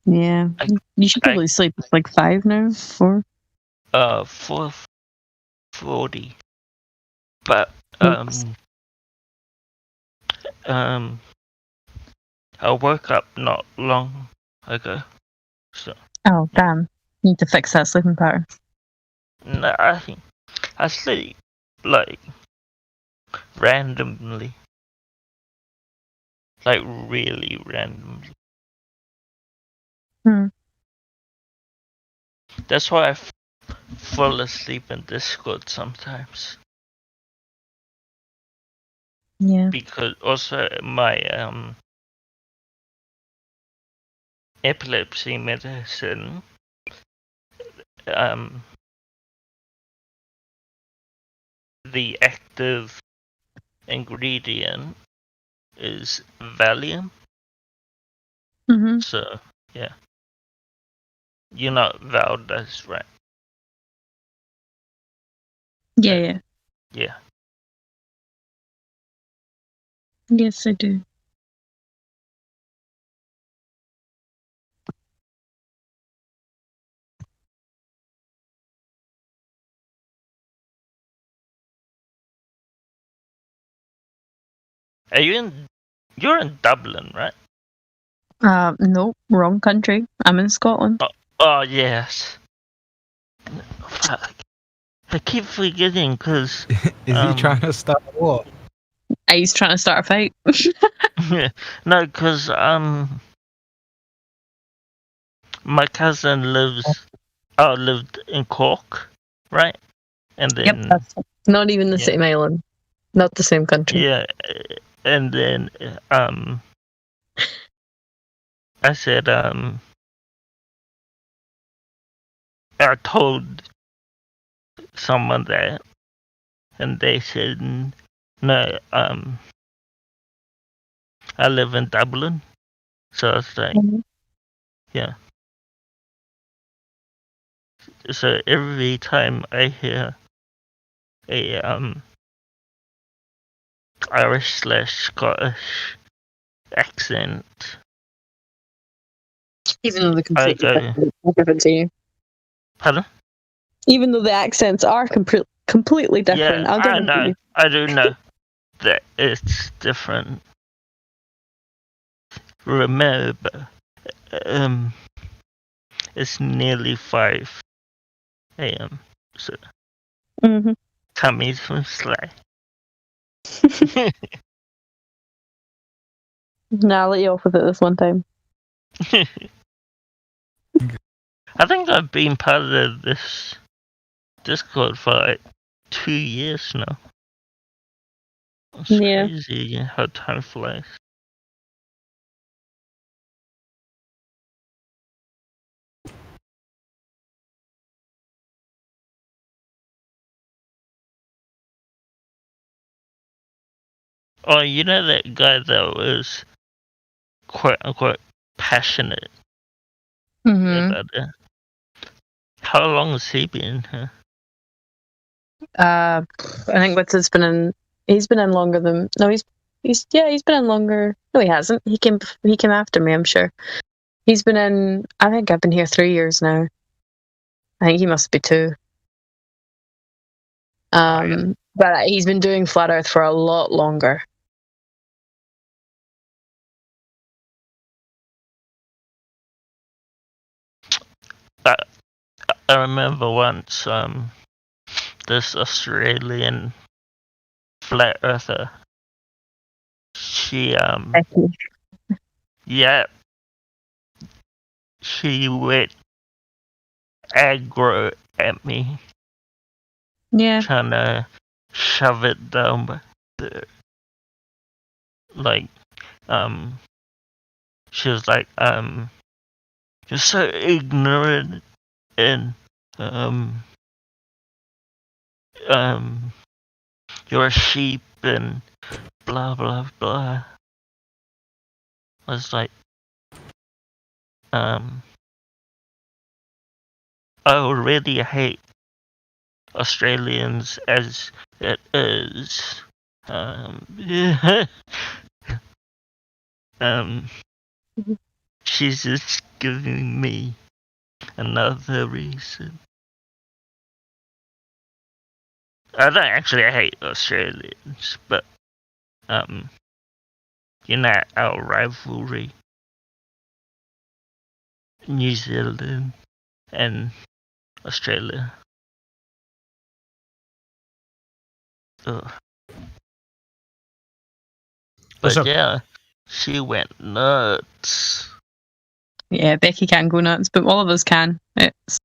Yeah. You should probably sleep. It's like 5 now. 4. 4:40. But I woke up not long ago. So Oh damn! Need to fix that sleeping pattern. no, I sleep like randomly, like really randomly. That's why I fall asleep in Discord sometimes. Yeah. Because also my epilepsy medicine the active ingredient is Valium. Mm-hmm. So yeah. You know Valdez, right? Yeah. Yeah. Yes, I do. You're in Dublin, right? Nope, wrong country. I'm in Scotland. Oh yes. Fuck. I keep forgetting because. Is he trying to start a war? He's trying to start a fight. No, because my cousin lived in Cork, right? And then Yep, that's not even the same island, not the same country. yeah, and then I said I told someone that, and they said no. I live in Dublin, so I was like, yeah. So every time I hear a Irish/Scottish accent, Even though they're I completely go, different to you. pardon? Even though the accents are completely different. Yeah, I'll give I it to know. you. I do know that it's different. Remember, it's nearly 5 a.m. So Mm-hmm. coming from Sly. No, I'll let you off with it this one time. I think I've been part of this Discord for like 2 years now. It's crazy how time flies. Oh, you know that guy that was quote unquote passionate Mm-hmm. about it? How long has he been here? I think Wits been in. He's been in longer than. No, he's been in longer. No, he hasn't. He came after me. I'm sure. He's been in. I think I've been here 3 years now. I think he must be 2. But he's been doing Flat Earth for a lot longer. I remember once this Australian flat earther. She yeah, she went aggro at me. Yeah. Trying to shove it down my throat. Like, she was like, you're so ignorant and, you're a sheep and blah, blah, blah. I was like, I already hate Australians as it is. She's just giving me another reason. I don't actually hate Australians, but you know our rivalry, New Zealand and Australia. Ugh. But yeah, she went nuts. Yeah, Becky can't go nuts, but all of us can. It's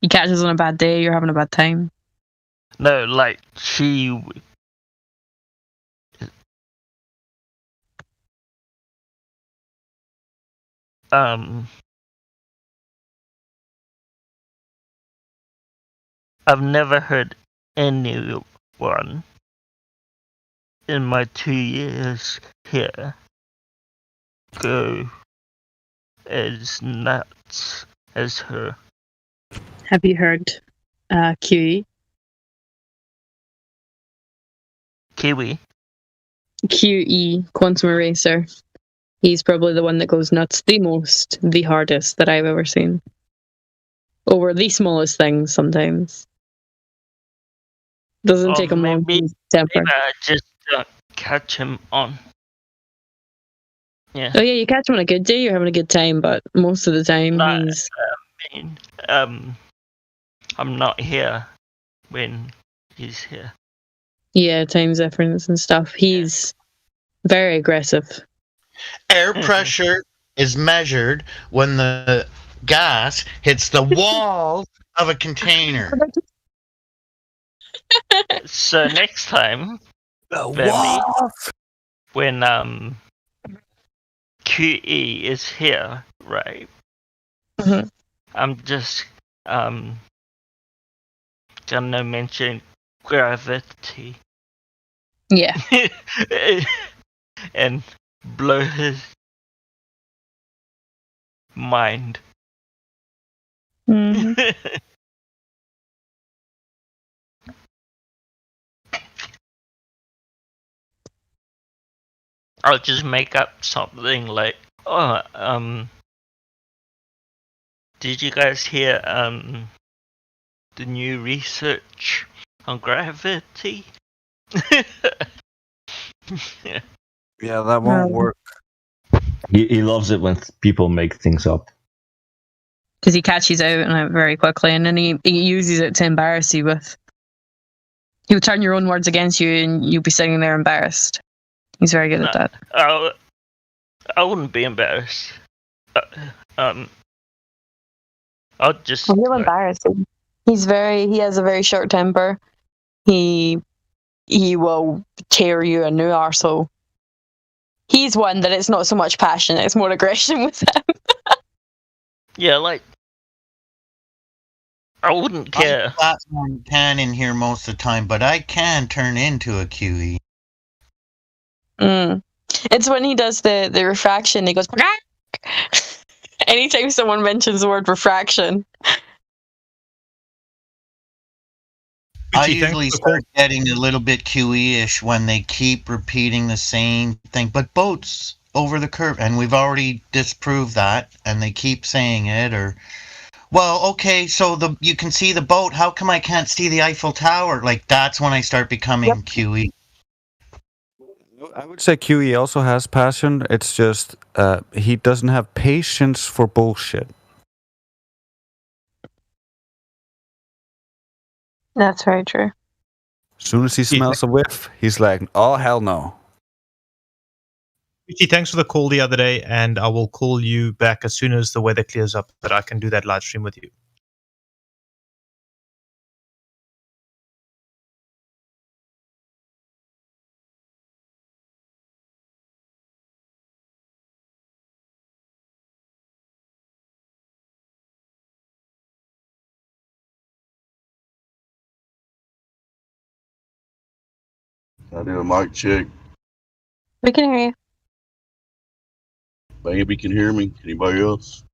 you catch us on a bad day, you're having a bad time. No, like she. I've never heard anyone in my 2 years here go as nuts as her. Have you heard QE? Kiwi? QE, Quantum Eraser. He's probably the one that goes nuts the most, the hardest that I've ever seen. Over the smallest things sometimes. Doesn't take him long to temper. Maybe I just catch him on. Yeah. Oh yeah, you catch him on a good day, you're having a good time, but most of the time he's... I'm not here when he's here. Yeah, time difference and stuff. He's very aggressive. Air pressure is measured when the gas hits the wall of a container. So next time, Femi, when QE is here, right? Mm-hmm. I'm just gonna mention gravity. Yeah. And blow his mind. Mm-hmm. I'll just make up something like, did you guys hear the new research on gravity? Yeah, that won't work. He loves it when people make things up. Because he catches out on it very quickly, and then he uses it to embarrass you with. He'll turn your own words against you, and you'll be sitting there embarrassed. He's very good at that. I wouldn't be embarrassed. I'll just. He'll embarrass him. He has a very short temper. He will tear you a new arsehole. He's one that it's not so much passion, it's more aggression with him. Yeah, like, I wouldn't care. I'm Flatman can in here most of the time, but I can turn into a QE. It's when he does the refraction, he goes, anytime someone mentions the word refraction. I usually start getting a little bit QE-ish when they keep repeating the same thing. But boats over the curve, and we've already disproved that, and they keep saying it, or... Well, okay, so you can see the boat. How come I can't see the Eiffel Tower? Like, that's when I start becoming QE. I would say QE also has passion. It's just he doesn't have patience for bullshit. That's very true. As soon as he smells a whiff, he's like, oh, hell no. Richie, thanks for the call the other day, and I will call you back as soon as the weather clears up, that I can do that live stream with you. I do a mic check. We can hear you. Baby can hear me. Anybody else?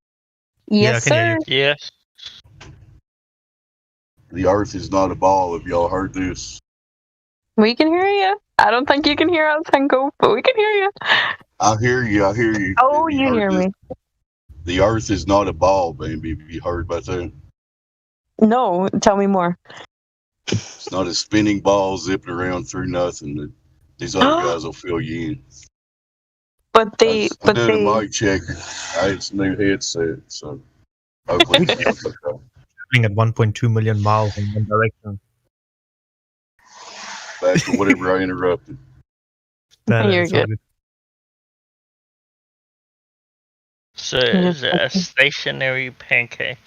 Yes, sir. Yes. The earth is not a ball. Have y'all heard this? We can hear you. I don't think you can hear us, Pinko, but we can hear you. I hear you. I hear you. Oh, you hear me. The earth is not a ball, baby. Have you heard about that? No, tell me more. It's not a spinning ball zipping around through nothing. These other guys will fill you in. But they, I did a mic check. I had some new headset, so hopefully it's okay. Traveling at 1.2 million miles in one direction. Back to whatever I interrupted. You're good. So is it a stationary pancake?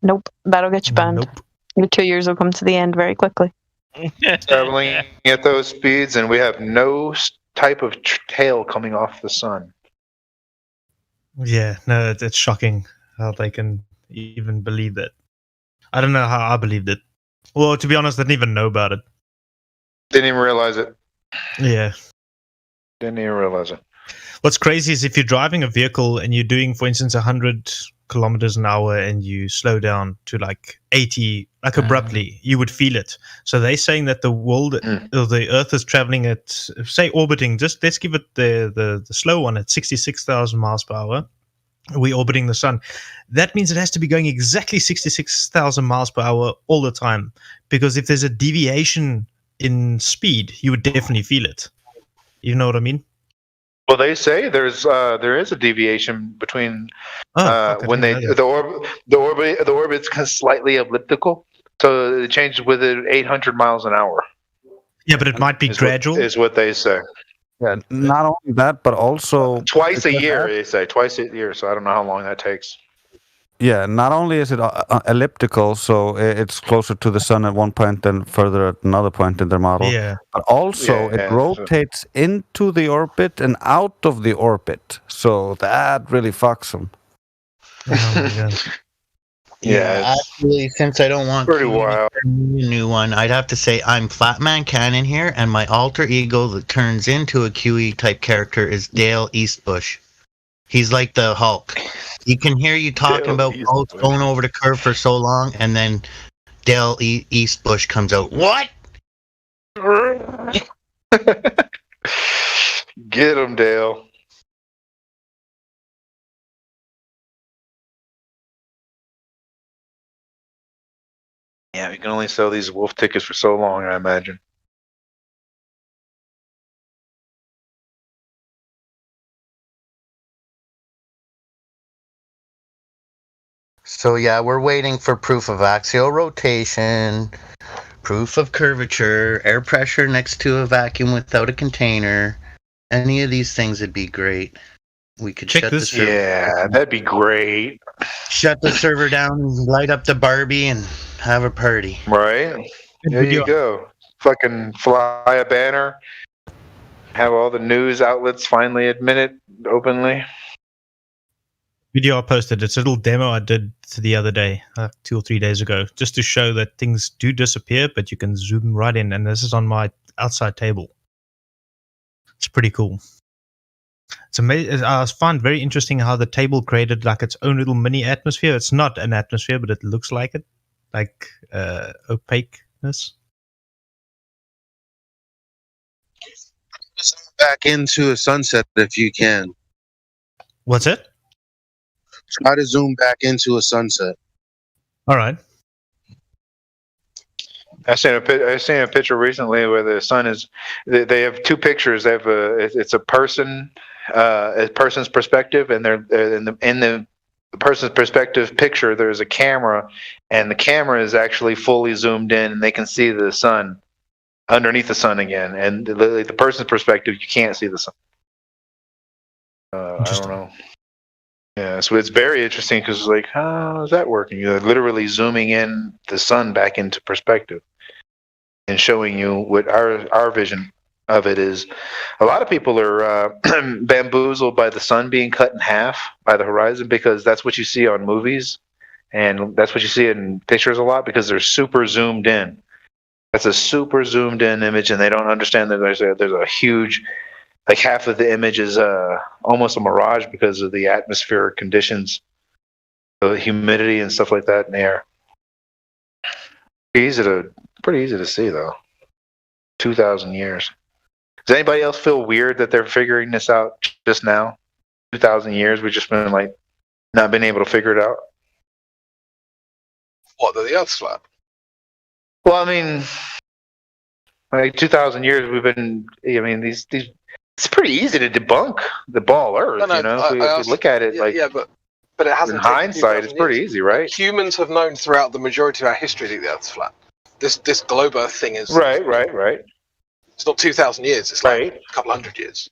Nope, that'll get you banned. Nope. Your 2 years will come to the end very quickly. Traveling at those speeds, and we have no type of tail coming off the sun. Yeah, no, it's shocking how they can even believe that. I don't know how I believed it. Well, to be honest, I didn't even know about it. Didn't even realize it. Yeah. Didn't even realize it. What's crazy is if you're driving a vehicle and you're doing, for instance, 100 kilometers an hour and you slow down to like 80, like abruptly, you would feel it. So they're saying that the world, or the Earth is traveling at, say, orbiting, just let's give it the slow one at 66,000 miles per hour. We're orbiting the sun. That means it has to be going exactly 66,000 miles per hour all the time. Because if there's a deviation in speed, you would definitely feel it. You know what I mean? Well, they say there is a deviation between when the orbit's kind of slightly elliptical, so it changes with it 800 miles an hour. Yeah, but it might be gradual. Is what they say. Yeah, not only that, but also Twice a year. They say twice a year. So I don't know how long that takes. Yeah, not only is it elliptical, so it's closer to the sun at one point than further at another point in their model. Yeah. But also it rotates into the orbit and out of the orbit. So that really fucks them. Yeah, actually, since I don't want pretty to wild. a new one, I'd have to say I'm Flatman Cannon here, and my alter ego that turns into a QE type character is Dale Eastbush. He's like the Hulk. You can hear you talking about boats going over the curve for so long, and then Dale Eastbush comes out. What? Get him, Dale. Yeah, we can only sell these wolf tickets for so long, I imagine. So yeah, we're waiting for proof of axial rotation, proof of curvature, air pressure next to a vacuum without a container. Any of these things would be great. We could shut the server. Yeah, that'd be great. Shut the server down, light up the Barbie, and have a party. Right? There you go. Fucking fly a banner. Have all the news outlets finally admit it openly. Video I posted. It's a little demo I did the other day, 2 or 3 days ago, just to show that things do disappear, but you can zoom right in. And this is on my outside table. It's pretty cool. It's amazing. I find very interesting how the table created like its own little mini atmosphere. It's not an atmosphere, but it looks like it, like opaqueness. Back into a sunset if you can. What's it? Try to zoom back into a sunset. All right. I seen a picture recently where the sun is. They have two pictures. They have it's a person's perspective, and they're in the person's perspective picture. There's a camera, and the camera is actually fully zoomed in, and they can see the sun underneath the sun again. And the person's perspective, you can't see the sun. I don't know. Yeah, so it's very interesting because it's like, how is that working? You're literally zooming in the sun back into perspective and showing you what our vision of it is. A lot of people are bamboozled by the sun being cut in half by the horizon because that's what you see on movies, and that's what you see in pictures a lot because they're super zoomed in. That's a super zoomed in image, and they don't understand that there's a huge, like half of the image is almost a mirage because of the atmospheric conditions, the humidity and stuff like that in the air. Pretty easy to see though. 2,000 years. Does anybody else feel weird that they're figuring this out just now? 2,000 years, we've just been like not been able to figure it out. What, that the Earth's flat? Well, I mean, like 2,000 years, we've been. I mean, these. It's pretty easy to debunk the ball Earth. No, you know, if we look at it but it hasn't. In hindsight, it's pretty easy, right? Humans have known throughout the majority of our history that the Earth's flat. This globe Earth thing is right. It's not 2,000 years. It's like a couple hundred years.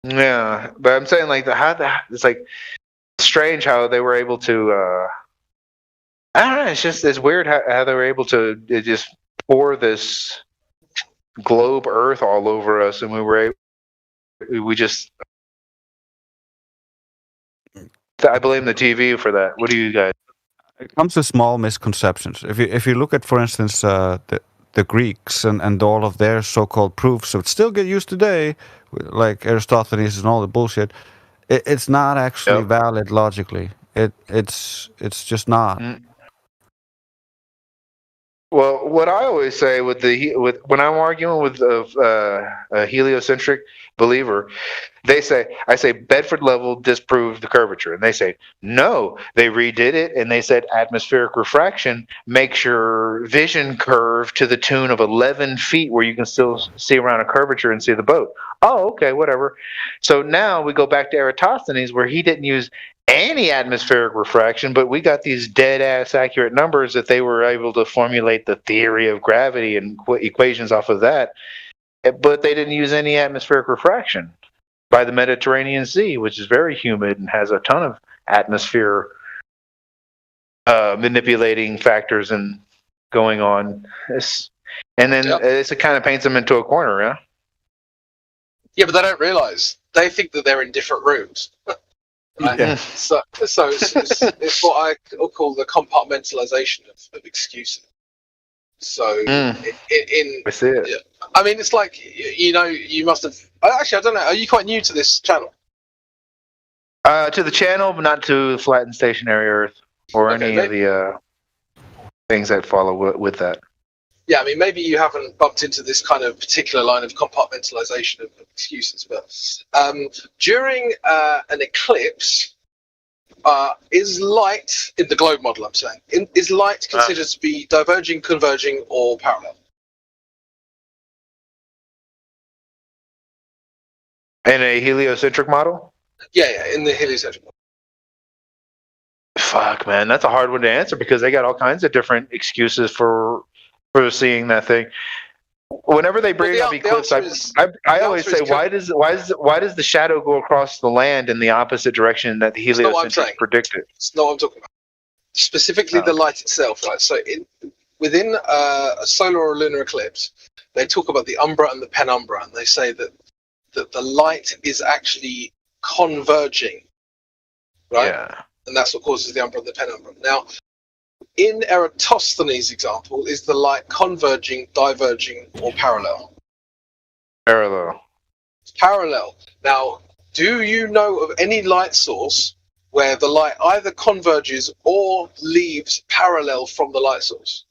Yeah, but I'm saying like it's like strange how they were able to. I don't know. It's weird how they were able to just pour this globe Earth all over us, and we just. I blame the TV for that. What do you guys? It comes to small misconceptions. If you look at, for instance, the Greeks and all of their so-called proofs, so it still get used today, like Aristophanes and all the bullshit. It's not actually valid logically. It's just not. Well, what I always say when I'm arguing with a heliocentric believer, I say Bedford level disproved the curvature, and they say no, they redid it, and they said atmospheric refraction makes your vision curve to the tune of 11 feet, where you can still see around a curvature and see the boat. Oh, okay, whatever. So now we go back to Eratosthenes, where he didn't use any atmospheric refraction, but we got these dead-ass accurate numbers that they were able to formulate the theory of gravity and equations off of that, but they didn't use any atmospheric refraction by the Mediterranean Sea, which is very humid and has a ton of atmosphere manipulating factors and going on. And then it kind of paints them into a corner, yeah? Yeah, but they don't realise. They think that they're in different rooms. Right? Yeah. So it's what I call the compartmentalization of excuses. So I see it. Yeah, I mean, it's like you must have. Actually, I don't know. Are you quite new to this channel? To the channel, but not to flat and stationary Earth or any of the things that follow with that. yeah, I mean, maybe you haven't bumped into this kind of particular line of compartmentalization of excuses, but during an eclipse, is light, in the globe model I'm saying, is light considered to be diverging, converging, or parallel? In a heliocentric model? Yeah, in the heliocentric model. Fuck, man, that's a hard one to answer because they got all kinds of different excuses for seeing that thing. Whenever they bring up eclipse, I always say, why does the shadow go across the land in the opposite direction that the heliocentric predicted? That's not what I'm talking about. Specifically, the light itself, right? So, within a solar or lunar eclipse, they talk about the umbra and the penumbra, and they say that the light is actually converging, right? Yeah. And that's what causes the umbra and the penumbra. Now, in Eratosthenes' example, is the light converging, diverging, or parallel? Parallel. It's parallel. Now, do you know of any light source where the light either converges or leaves parallel from the light source?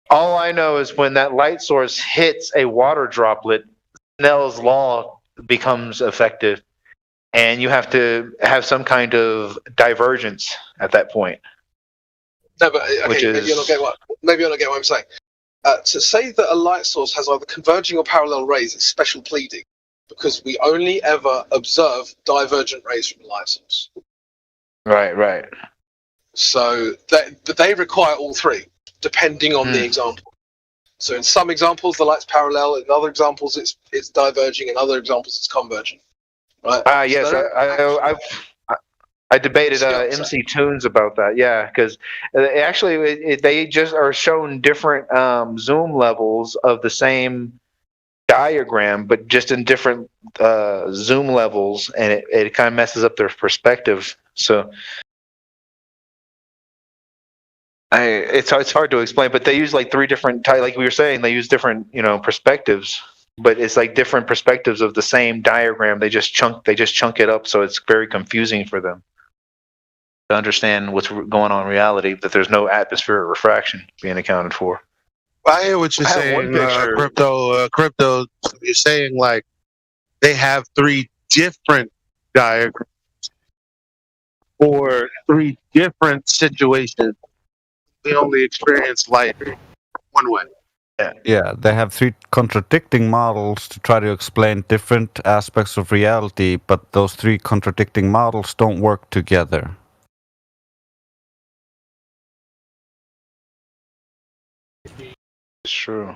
All I know is when that light source hits a water droplet, Snell's law becomes effective, and you have to have some kind of divergence at that point. No, but okay, maybe you'll not get what I'm saying. To say that a light source has either converging or parallel rays is special pleading, because we only ever observe divergent rays from the light source. Right. So, but they require all three, depending on the example. So, in some examples, the light's parallel. In other examples, it's diverging. In other examples, it's converging. Right? Yes, I debated MC Tunes about that. Yeah, because actually they just are shown different zoom levels of the same diagram, but just in different zoom levels, and it kind of messes up their perspective. So it's hard to explain, but they use like three different like we were saying, they use different perspectives, but it's like different perspectives of the same diagram. They just chunk it up, so it's very confusing for them to understand what's going on in reality, that there's no atmospheric refraction being accounted for. I hear what you're saying, Crypto. You're saying like they have three different diagrams for three different situations. They only experience light one way. Yeah, they have three contradicting models to try to explain different aspects of reality, but those three contradicting models don't work together. It's true.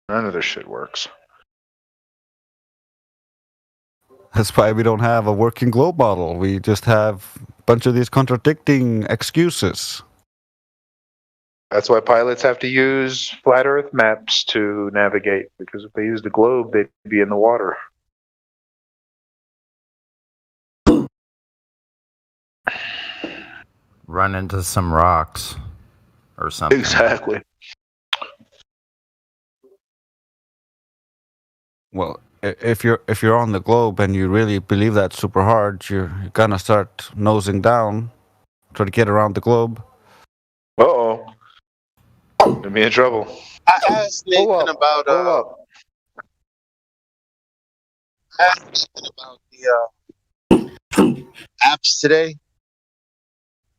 None of this shit works. That's why we don't have a working globe model. We just have a bunch of these contradicting excuses. That's why pilots have to use flat Earth maps to navigate, because if they used the globe, they'd be in the water. Run into some rocks or something. Exactly. Well, if you're on the globe and you really believe that super hard, you're gonna start nosing down, try to get around the globe. Uh-oh. You'll be in trouble. I asked Nathan about the apps today,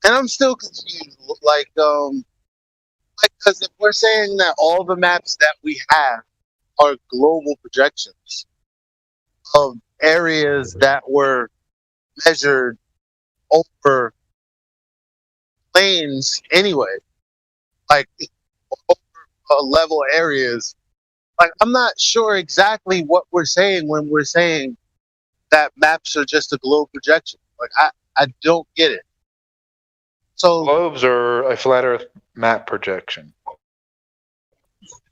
and I'm still confused. Like, because if we're saying that all the maps that we have are global projections of areas that were measured over planes anyway, like over level areas. Like, I'm not sure exactly what we're saying when we're saying that maps are just a globe projection. Like, I don't get it. So globes are a flat Earth map projection.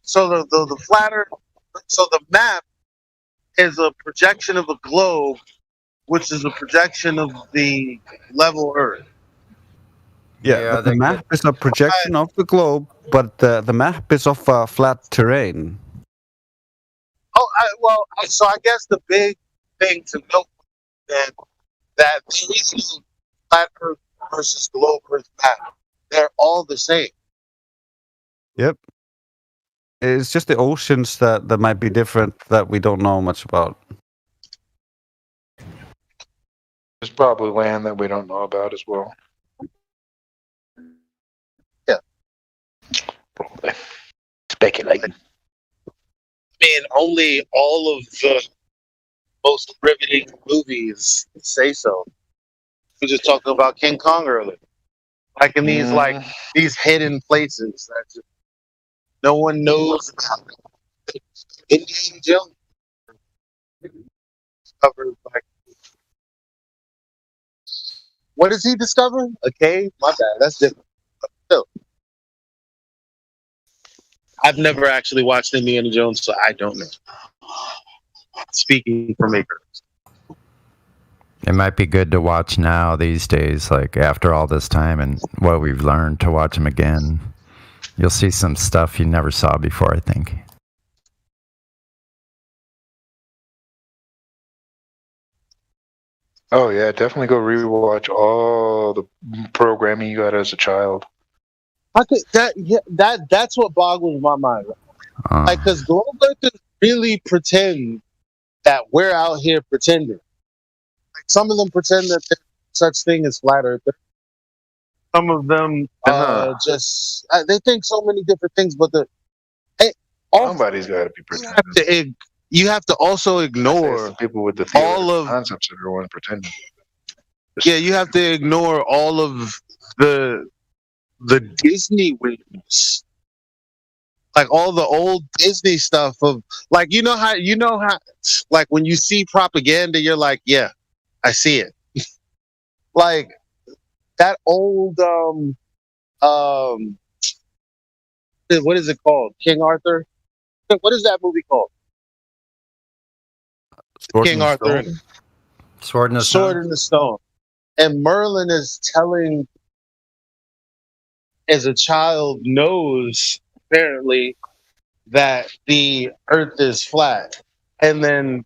So the flat Earth. So the map is a projection of a globe, which is a projection of the level Earth. Yeah, but the map is a projection of the globe, but the map is of flat terrain. So I guess the big thing to note that there is no flat Earth versus globe Earth map. They're all the same. Yep. It's just the oceans that might be different that we don't know much about. There's probably land that we don't know about as well. Yeah. Probably. Speculating. I mean, only all of the most riveting movies say so. We were just talking about King Kong earlier. Like in these these hidden places that just no one knows about. Indiana Jones discovered like what does he discover? A cave? My bad. That's different. But still. I've never actually watched Indiana Jones, so I don't know. Speaking from ignorance. It might be good to watch now these days, like after all this time and what we've learned, to watch them again. You'll see some stuff you never saw before, I think. Oh yeah, definitely go rewatch all the programming you got as a child. I could that's what boggles my mind. Like, because Globe Earthers really pretend that we're out here pretending. Like, some of them pretend that there's such thing as flat Earth. Some of them just they think so many different things, but somebody's got to be pretending. You have to also ignore people with the all of concepts of everyone pretending. Yeah, you have to ignore all of the Disney wings, like all the old Disney stuff of like you know how like when you see propaganda, you're like, yeah, I see it. Like that old what is it called? King Arthur. What is that movie called? King Arthur. Sword in the Stone. And Merlin is telling, as a child knows apparently that the Earth is flat, and then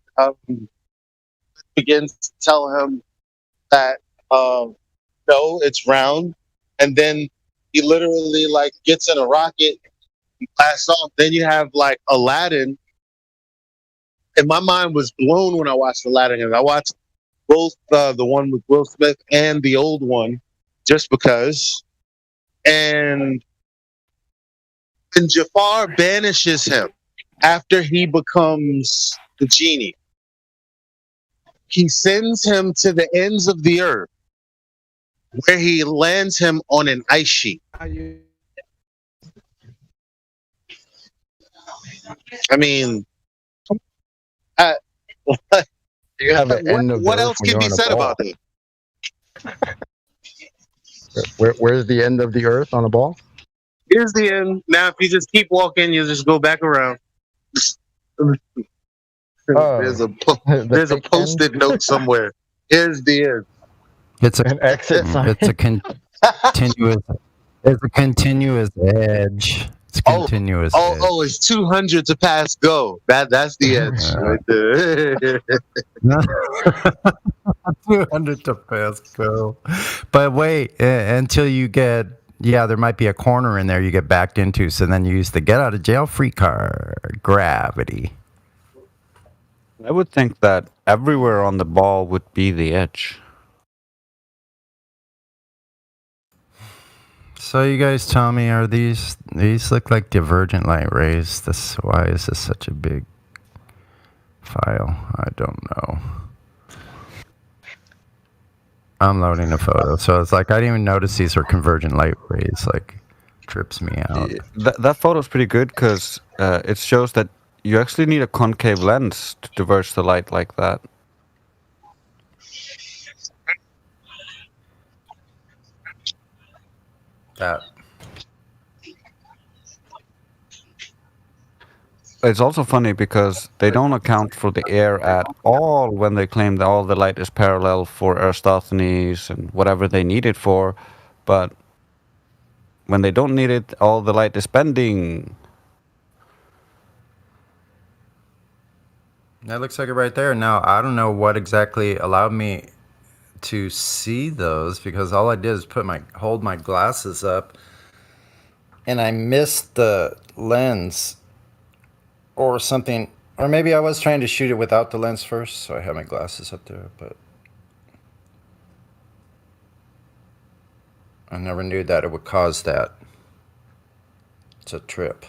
begins to tell him that no, it's round, and then he literally like gets in a rocket and blasts off. Then you have like Aladdin. And my mind was blown when I watched Aladdin. And I watched both the one with Will Smith and the old one, just because. And Jafar banishes him after he becomes the genie. He sends him to the ends of the earth, where he lands him on an ice sheet. I mean, you have an end of what else can be said about that? Where's the end of the earth on a ball? Here's the end. Now, if you just keep walking, you just go back around. There's a post-it note somewhere. Here's the end. It's an exit. It's a continuous. It's a continuous edge. It's continuous. Oh, it's 200 to pass go. That's the edge right there. 200 to pass go. But wait until you get. Yeah, there might be a corner in there you get backed into. So then you use the get out of jail free card. Gravity. I would think that everywhere on the ball would be the edge. So you guys tell me, are these look like divergent light rays? Why is this such a big file? I don't know. I'm loading a photo, so it's like I didn't even notice these were convergent light rays. Like, trips me out. That photo's pretty good because it shows that you actually need a concave lens to diverge the light like that. It's also funny because they don't account for the air at all when they claim that all the light is parallel for Eratosthenes and whatever they need it for, but when they don't need it, all the light is bending. That looks like it right there. Now, I don't know what exactly allowed me to see those because all I did is hold my glasses up and I missed the lens or something. Or maybe I was trying to shoot it without the lens first, so I had my glasses up there, but I never knew that it would cause that. It's a trip.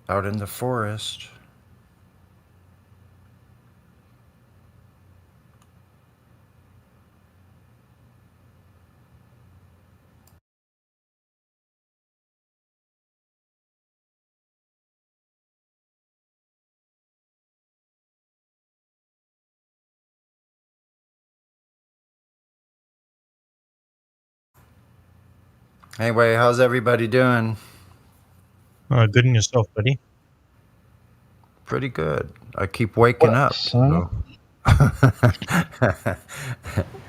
Out in the forest. Anyway, how's everybody doing? Good in yourself, buddy. Pretty good. I keep waking up. So.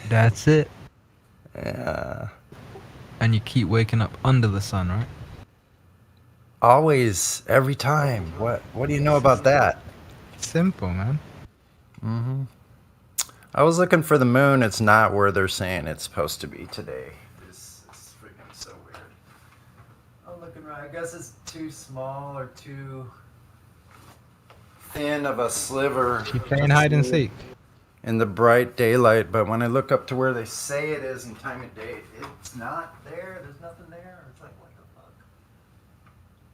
That's it. Yeah. And you keep waking up under the sun, right? Always, every time. What do you know about that? Simple, man. Mm-hmm. I was looking for the moon. It's not where they're saying it's supposed to be today. It's freaking so weird. I'm looking right. I guess it's too small or too thin of a sliver. She's playing hide and seek. In the bright daylight, but when I look up to where they say it is in time of day, it's not there. There's nothing there. It's like, what the fuck?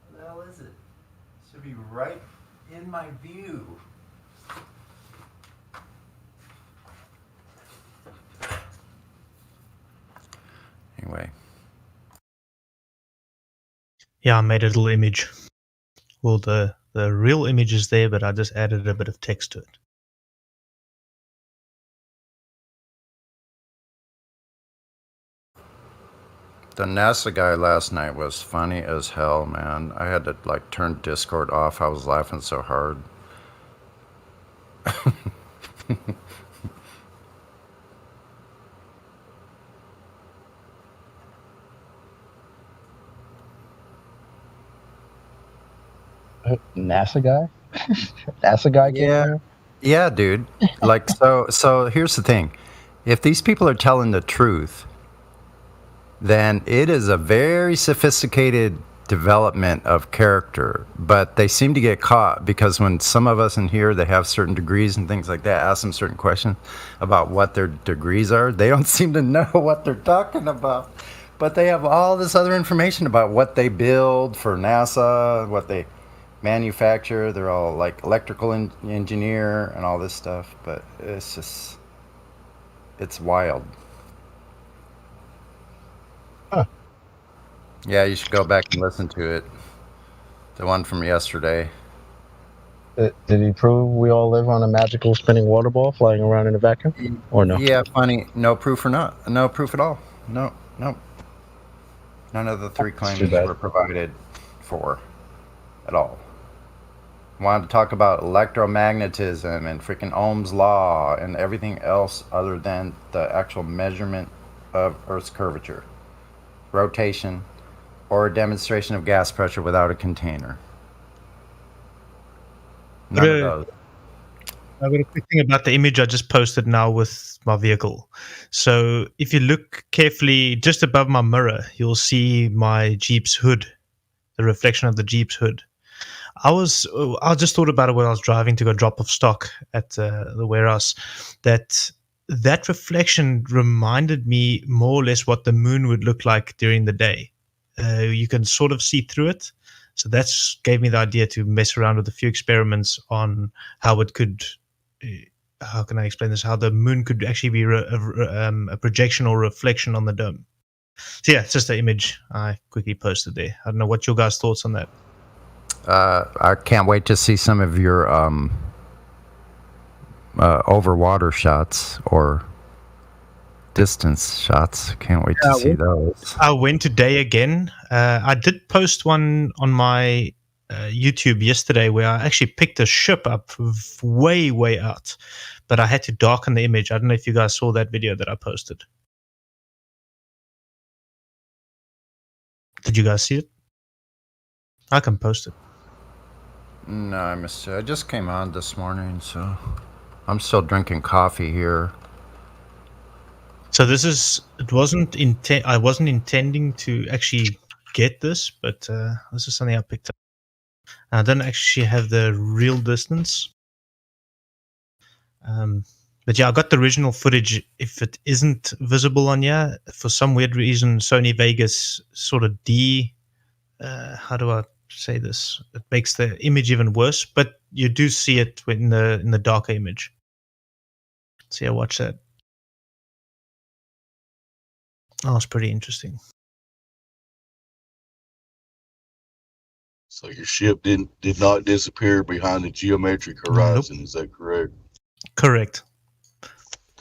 What the hell is it? It should be right in my view. Anyway. Yeah, I made a little image. Well, the real image is there, but I just added a bit of text to it. The NASA guy last night was funny as hell, man. I had to like turn Discord off. I was laughing so hard. NASA guy? NASA guy came here? Yeah, dude. Like so here's the thing. If these people are telling the truth, then it is a very sophisticated development of character, but they seem to get caught because when some of us in here, they have certain degrees and things like that, ask them certain questions about what their degrees are, they don't seem to know what they're talking about, but they have all this other information about what they build for NASA, what they manufacture. They're all like electrical engineer and all this stuff, but it's wild. Yeah, you should go back and listen to it. The one from yesterday. Did he prove we all live on a magical spinning water ball flying around in a vacuum? Or no? Yeah, funny. No proof or not. No proof at all. No. None of the three claims were provided for at all. Wanted to talk about electromagnetism and freaking Ohm's law and everything else other than the actual measurement of Earth's curvature, rotation, or a demonstration of gas pressure without a container. None of those. I've got a quick thing about the image I just posted now with my vehicle. So if you look carefully just above my mirror, you'll see my Jeep's hood, the reflection of the Jeep's hood. I just thought about it when I was driving to go drop off stock at the warehouse, that reflection reminded me more or less what the moon would look like during the day. You can sort of see through it. So that's gave me the idea to mess around with a few experiments on how it could, how can I explain this? How the moon could actually be a projection or reflection on the dome. So yeah, it's just an image I quickly posted there. I don't know what your guys' thoughts on that. I can't wait to see some of your over water shots or distance shots. Can't wait to see those. I went today again. I did post one on my YouTube yesterday where I actually picked a ship up way out, but I had to darken the image. I don't know if you guys saw that video that I posted. Did you guys see it? I can post it. No, I missed it. I just came on this morning, so I'm still drinking coffee here. So this is. It wasn't I wasn't intending to actually get this, but this is something I picked up. I don't actually have the real distance. But yeah, I got the original footage. If it isn't visible on here, for some weird reason, Sony Vegas sort of how do I say this? It makes the image even worse, but you do see it in the darker image. So yeah, watch that. Oh, it's pretty interesting. So your ship did not disappear behind the geometric horizon. Nope. Is that correct? Correct.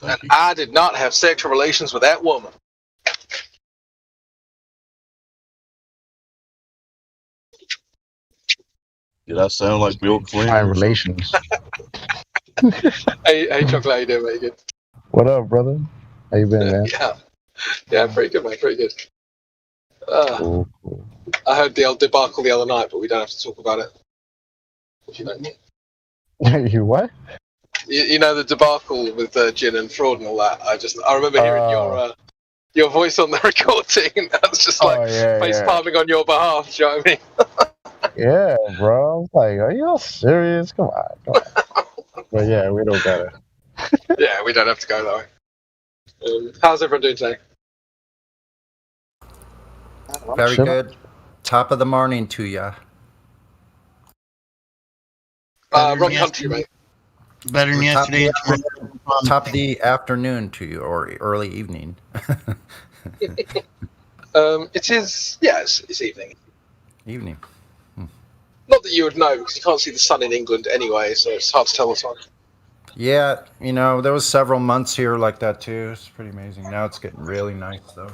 And I did not have sexual relations with that woman. Did I sound like Bill Clinton? High relations. Hey, Chocolate, how you doing, mate? Good. What up, brother? How you been, man? Yeah, pretty good, mate. Pretty good. Cool. I heard the old debacle the other night, but we don't have to talk about it. If you know. You what? You know the debacle with gin and fraud and all that. I remember hearing your voice on the recording. That's just like face palming on your behalf. Do you know what I mean? Yeah, bro. I was like, are you all serious? Come on. But yeah, we don't gotta. Yeah, we don't have to go that way. How's everyone doing today? Very good. Top of the morning to ya. Wrong country, mate. Better than yesterday. Top of the afternoon to you, or early evening. It is, it's evening. Evening. Not that you would know, because you can't see the sun in England anyway, so it's hard to tell the time. Yeah, there was several months here like that too. It's pretty amazing. Now it's getting really nice though.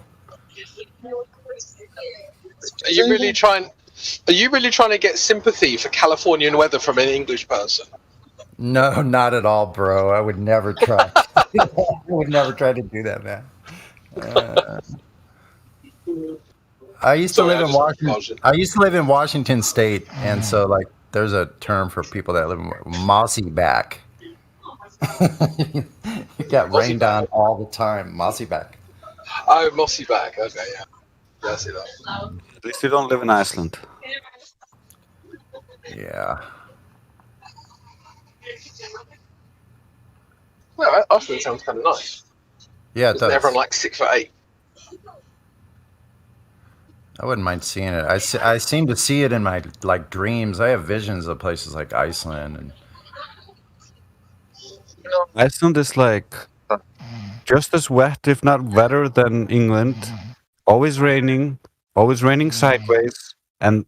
Are you really trying to get sympathy for Californian weather from an English person? No, not at all, bro. I would never try. I would never try to do that, man. I used to live in Washington. I used to live in Washington State, and so like, there's a term for people that live in mossy back. You get rained on all the time. Mossy back. Oh, mossy back. Okay, yeah. I see that. At least you don't live in Iceland. Yeah. Well, Iceland sounds kind of nice. Yeah, it does. Everyone like 6'8". I wouldn't mind seeing it. I seem to see it in my dreams. I have visions of places like Iceland and. Iceland is like just as wet, if not wetter, than England. Always raining sideways and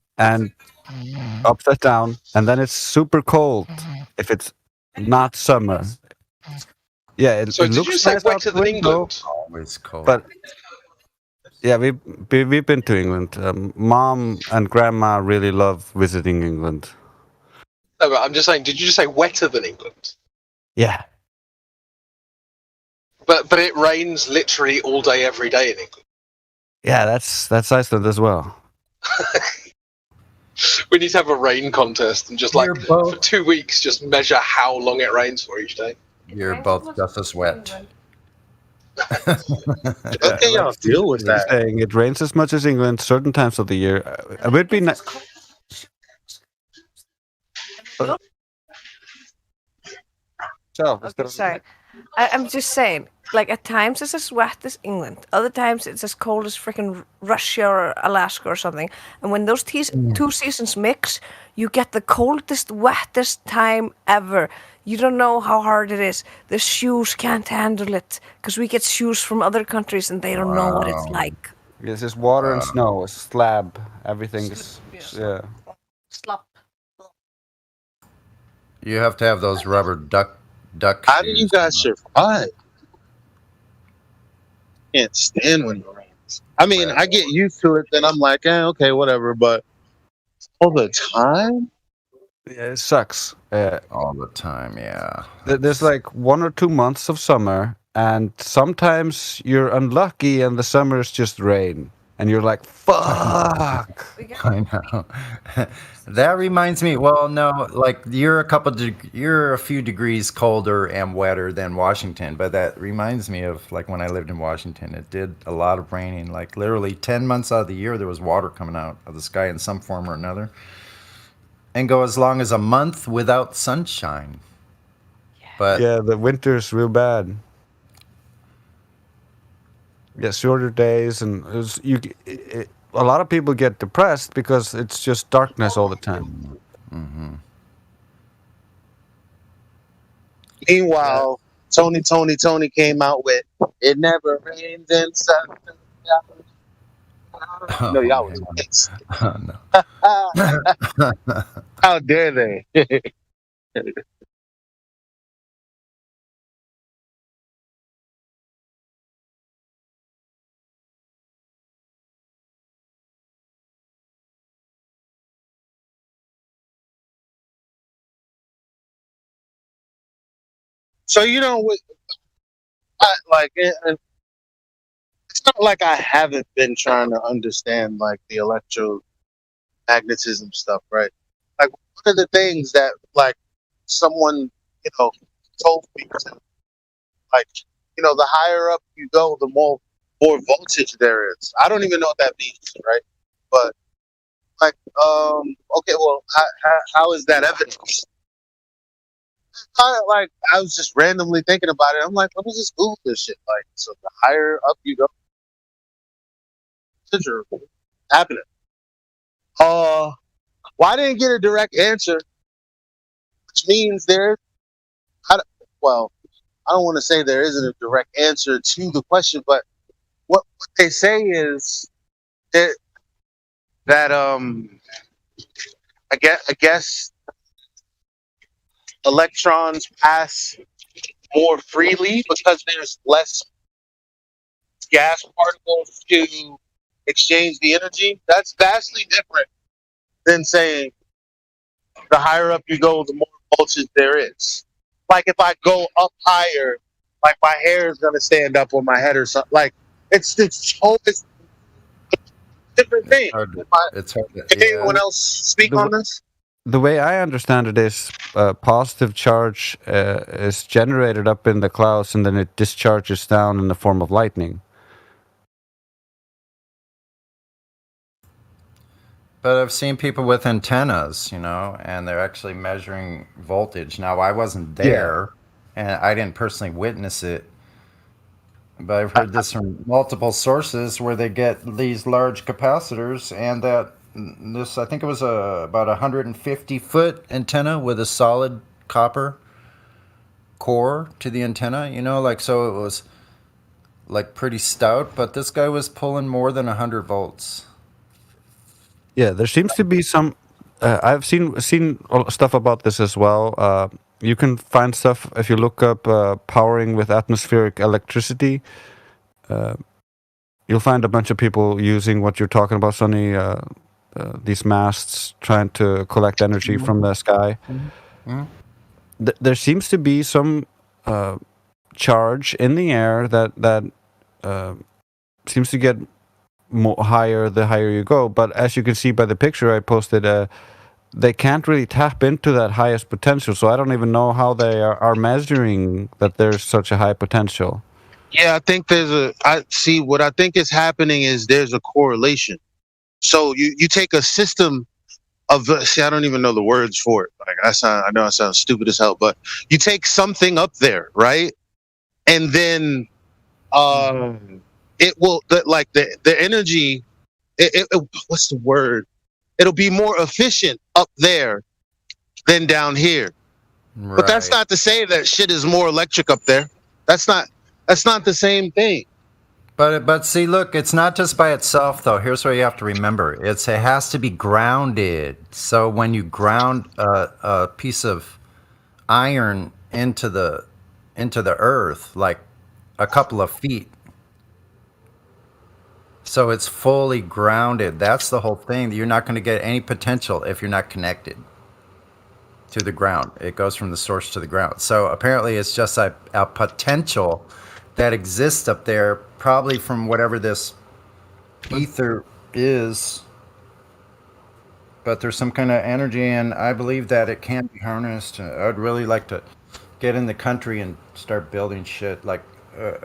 upside down, and then it's super cold if it's not summer. Yeah, it did looks you say nice wetter than England? Always cold. But yeah, we've been to England. Mom and Grandma really love visiting England. No, but I'm just saying. Did you just say wetter than England? Yeah. But it rains literally all day, every day in England. Yeah, that's Iceland as well. We need to have a rain contest and just for 2 weeks, just measure how long it rains for each day. You're both just as wet. Okay, y'all deal with that. Saying it rains as much as England certain times of the year. It would be nice. Sorry, I'm just saying. Like at times it's as wet as England, other times it's as cold as freaking Russia or Alaska or something. And when those two seasons mix, you get the coldest, wettest time ever. You don't know how hard it is. The shoes can't handle it because we get shoes from other countries and they don't know what it's like. Yes, it's water and snow, it's slab, everything is Slop. You have to have those rubber duck. How do you guys survive? Can't stand when it rains. I mean, I get used to it, then I'm like, okay, whatever. But all the time, yeah, it sucks. All the time, yeah. There's like 1 or 2 months of summer, and sometimes you're unlucky, and the summers just rain. and you're like, fuck. I know. That reminds me. Well, no, like you're a few degrees colder and wetter than Washington, but that reminds me of like when I lived in Washington. It did a lot of raining. Like literally 10 months out of the year, there was water coming out of the sky in some form or another, and go as long as a month without sunshine. But yeah, the winter's real bad. Yeah, shorter days, and a lot of people get depressed because it's just darkness all the time. Mm-hmm. Meanwhile, Tony came out with "It Never Rains in Southern California." No, y'all was pissed. Oh, no. How dare they? So and it's not like I haven't been trying to understand like the electromagnetism stuff, right? Like one of the things that like someone told me to, like the higher up you go, the more voltage there is. I don't even know what that means, right? But like okay, well how is that evidence? I was just randomly thinking about it. I'm like, let me just Google this shit. Like, so the higher up you go, happening. Well, I didn't get a direct answer, which means I don't want to say there isn't a direct answer to the question, but what they say is that I guess electrons pass more freely because there's less gas particles to exchange the energy. That's vastly different than saying the higher up you go, the more voltage there is. Like if I go up higher, like my hair is gonna stand up on my head or something. Like it's a different thing. It's hard to, Can anyone else speak on this? The way I understand it is positive charge is generated up in the clouds and then it discharges down in the form of lightning. But I've seen people with antennas, and they're actually measuring voltage. Now, I wasn't there, and I didn't personally witness it, but I've heard this from multiple sources where they get these large capacitors, and that this, I think it was about 150-foot antenna with a solid copper core to the antenna, so it was like pretty stout, but this guy was pulling more than 100 volts. Yeah, there seems to be some. I've seen stuff about this as well. You can find stuff if you look up powering with atmospheric electricity. You'll find a bunch of people using what you're talking about, Sonny. These masts trying to collect energy from the sky. Mm-hmm. There seems to be some charge in the air that seems to get higher the higher you go, but as you can see by the picture I posted, they can't really tap into that highest potential, so I don't even know how they are measuring that there's such a high potential. Yeah, I think what I think is happening is there's a correlation. So you take a system of, I don't even know the words for it. Like I know I sound stupid as hell, but you take something up there, right? And then it will the energy. What's the word? It'll be more efficient up there than down here. Right. But that's not to say that shit is more electric up there. That's not the same thing. But see, look, it's not just by itself though. Here's what you have to remember: it has to be grounded. So when you ground a piece of iron into the earth, like a couple of feet, so it's fully grounded. That's the whole thing. You're not going to get any potential if you're not connected to the ground. It goes from the source to the ground. So apparently, it's just a potential that exists up there, probably from whatever this ether is, but there's some kind of energy, and I believe that it can be harnessed. I'd really like to get in the country and start building shit. Like,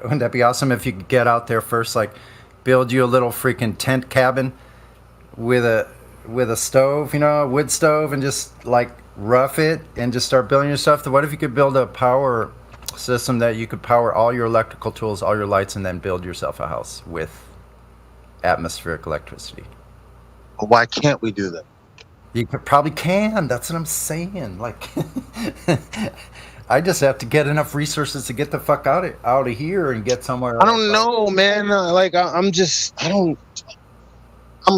wouldn't that be awesome if you could get out there first, like, build you a little freaking tent cabin with a stove, a wood stove, and just like rough it and just start building your stuff. What if you could build a power system that you could power all your electrical tools, all your lights, and then build yourself a house with atmospheric electricity? Well, why can't we do that? You probably can. That's what I'm saying. Like, I just have to get enough resources to get the fuck out of here and get somewhere. I don't know, man. I'm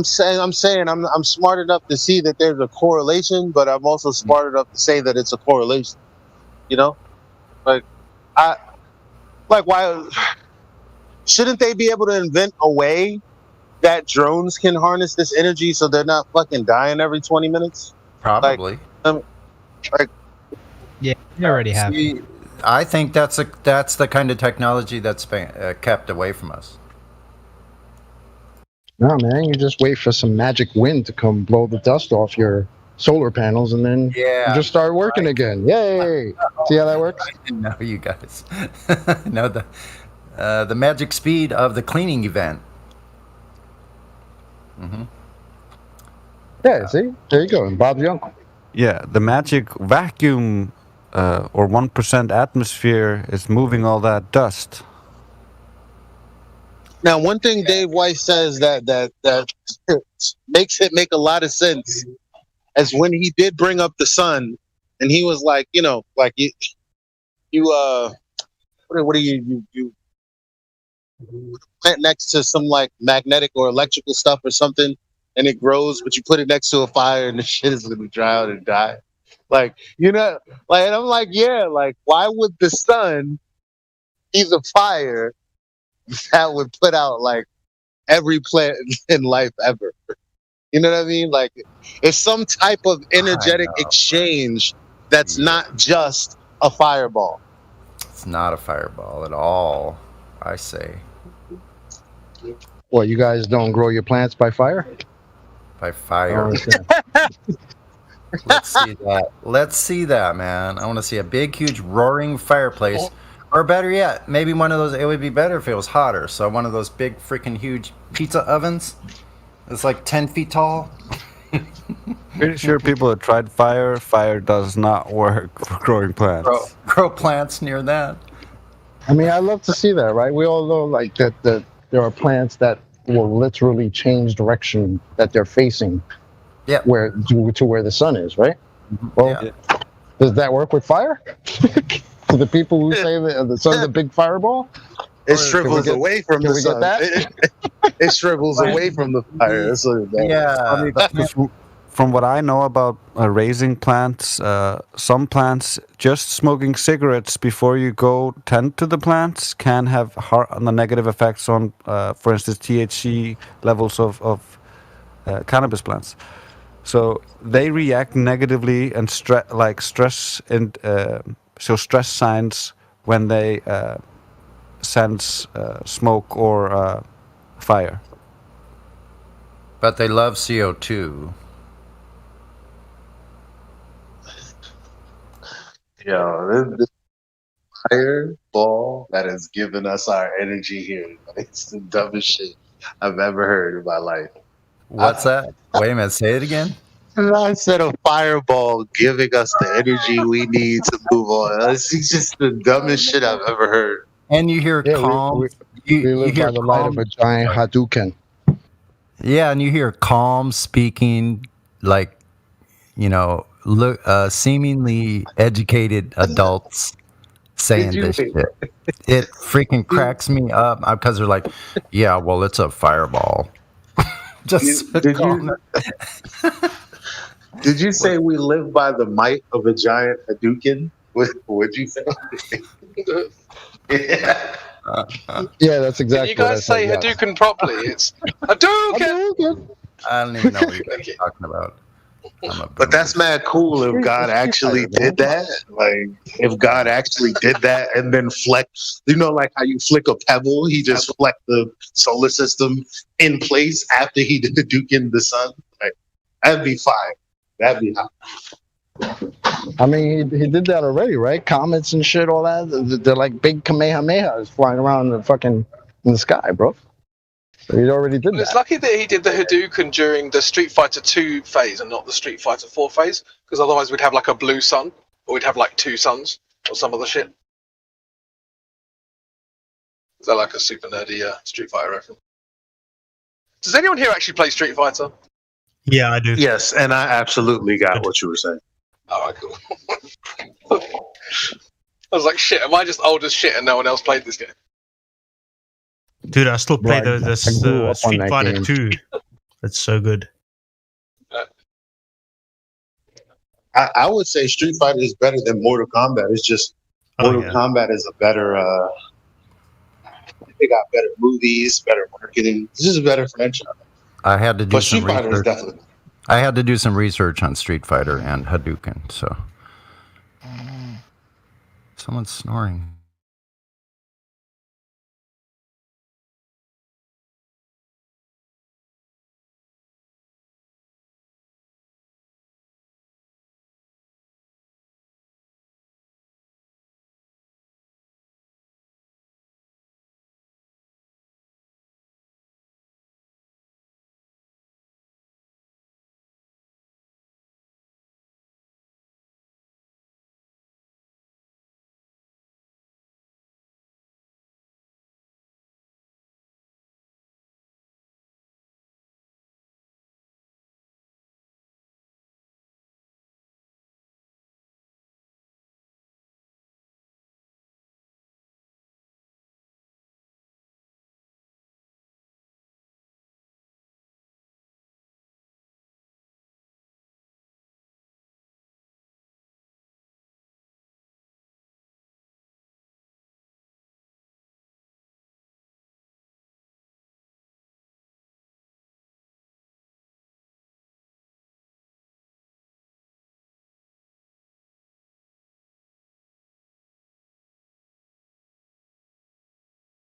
saying I'm smart enough to see that there's a correlation, but I'm also smart enough to say that it's a correlation. Why shouldn't they be able to invent a way that drones can harness this energy so they're not fucking dying every 20 minutes? Probably. Yeah, they already have. See, I think that's the kind of technology that's been kept away from us. No, man, you just wait for some magic wind to come blow the dust off your solar panels, and then you just start working again. Yay! See how that works? I didn't know you guys. No, the magic speed of the cleaning event. Mm-hmm. Yeah, see? There you go. And Bob's your uncle. Yeah, the magic vacuum or 1% atmosphere is moving all that dust. Now, one thing Dave Weiss says that makes it make a lot of sense, as when he did bring up the sun, and he was like, what do you plant next to some like magnetic or electrical stuff or something, and it grows, but you put it next to a fire, and the shit is gonna dry out and die. And I'm like, yeah, like, why would the sun be the fire that would put out like every plant in life ever? You know what I mean? Like, it's some type of energetic exchange that's not just a fireball. It's not a fireball at all, I say. Well, you guys don't grow your plants by fire? By fire. Oh, okay. Let's see that, man. I want to see a big, huge, roaring fireplace. Or better yet, maybe one of those. It would be better if it was hotter. So one of those big, freaking huge pizza ovens. It's like 10 feet tall. Pretty sure people have tried fire. Fire does not work for growing plants. Grow plants near that. I mean, I love to see that, right? We all know like that there are plants that will literally change direction that they're facing. Yeah. To where the sun is, right? Well, does that work with fire? To the people who say that the sun's a big fireball? It shrivels away from the sun. It shrivels away from the fire. From what I know about raising plants, some plants, just smoking cigarettes before you go tend to the plants can have the negative effects on, for instance, THC levels of cannabis plants. So they react negatively and stress and show stress signs when they sense smoke or fire. But they love CO2. The fireball that has given us our energy here. It's the dumbest shit I've ever heard in my life. What's that? Wait a minute, say it again. I said a fireball giving us the energy we need to move on. It's just the dumbest shit I've ever heard. And you hear calm. We live by the light of a giant Hadouken. Yeah, and you hear calm speaking, like, seemingly educated adults saying this shit. It freaking cracks me up because they're like, yeah, well, it's a fireball. Did you say we live by the might of a giant Hadouken? What'd you say? Yeah, that's exactly. Can you guys say Hadouken properly? It's Hadouken. I don't even know what you're talking about. But that's mad cool if God actually did that. Like, if God actually did that and then flex, like how you flick a pebble, he just flecked the solar system in place after he did the Duke in the sun. Like, that'd be fire. That'd be hot. I mean, he did that already, right? Comets and shit, all that. They're like big Kamehamehas flying around in the sky, bro. So he already did that. It's lucky that he did the Hadouken during the Street Fighter 2 phase and not the Street Fighter 4 phase, because otherwise we'd have like a blue sun, or we'd have like two suns, or some other shit. Is that like a super nerdy Street Fighter reference? Does anyone here actually play Street Fighter? Yeah, I do. Yes, and I absolutely got what you were saying. Alright, cool. I was like, shit, am I just old as shit and no one else played this game? Dude, I still play Bro, the I grew up on Street that Fighter game. 2. That's so good. I would say Street Fighter is better than Mortal Kombat. It's just Mortal Kombat is a better. They got better movies, better marketing. This is a better franchise. I had to do But some Street Fighter is research. definitely. I had to do some research on Street Fighter and Hadouken. So, someone's snoring.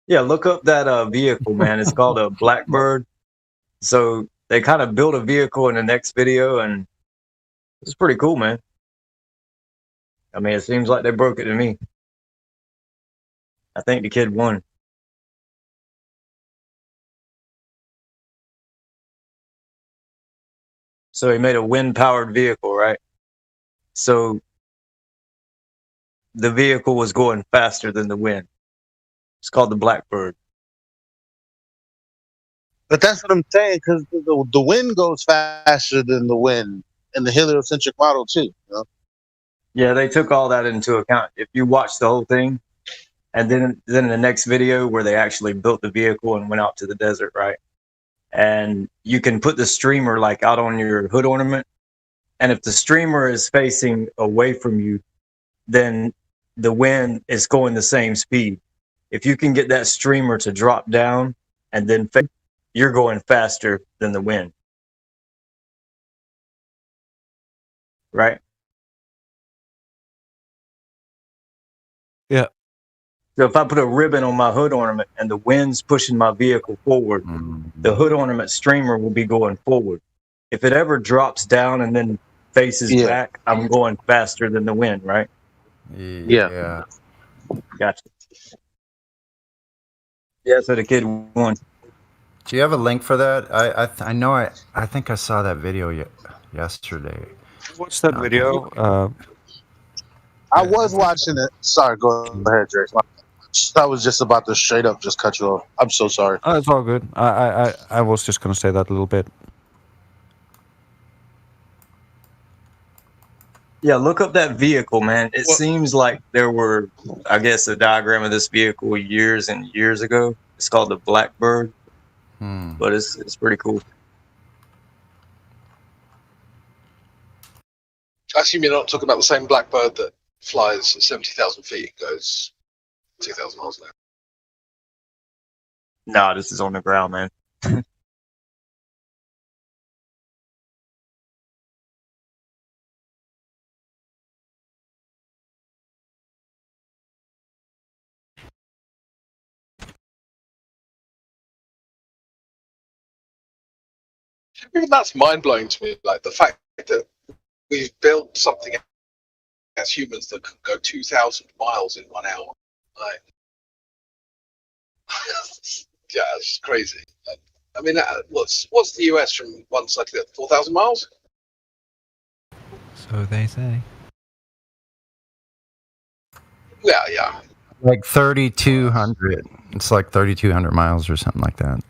Yeah, look up that vehicle, man. It's called a Blackbird. So they kind of built a vehicle in the next video, and it's pretty cool, man. I mean, it seems like they broke it to me. I think the kid won. So he made a wind-powered vehicle, right? So the vehicle was going faster than the wind. It's called the Blackbird. But that's what I'm saying, because the wind goes faster than the wind in the heliocentric model too. You know? Yeah, they took all that into account. If you watch the whole thing, and then in the next video where they actually built the vehicle and went out to the desert, right? And you can put the streamer like out on your hood ornament, and if the streamer is facing away from you, then the wind is going the same speed. If you can get that streamer to drop down and then you're going faster than the wind. Right? Yeah. So if I put a ribbon on my hood ornament and the wind's pushing my vehicle forward, the hood ornament streamer will be going forward. If it ever drops down and then faces back, I'm going faster than the wind, right? Yeah. Gotcha. Yeah, so the kid won. Do you have a link for that? I know I think I saw that video yesterday. What's that video? I was watching it. Sorry, go ahead, Drake. I was just about to straight up just cut you off. I'm so sorry. Oh, it's all good. I was just gonna say that a little bit. Yeah, look up that vehicle, man. It seems like there were, I guess, a diagram of this vehicle years and years ago. It's called the Blackbird, but it's pretty cool. I assume you're not talking about the same Blackbird that flies at 70,000 feet and goes 2,000 miles an hour. Nah, this is on the ground, man. Even that's mind blowing to me. Like the fact that we've built something as humans that can go 2,000 miles in 1 hour. Like, yeah, it's crazy. I mean, what's the US from one side to the other? 4,000 miles? So they say. Yeah. Like 3,200. It's like 3,200 miles or something like that.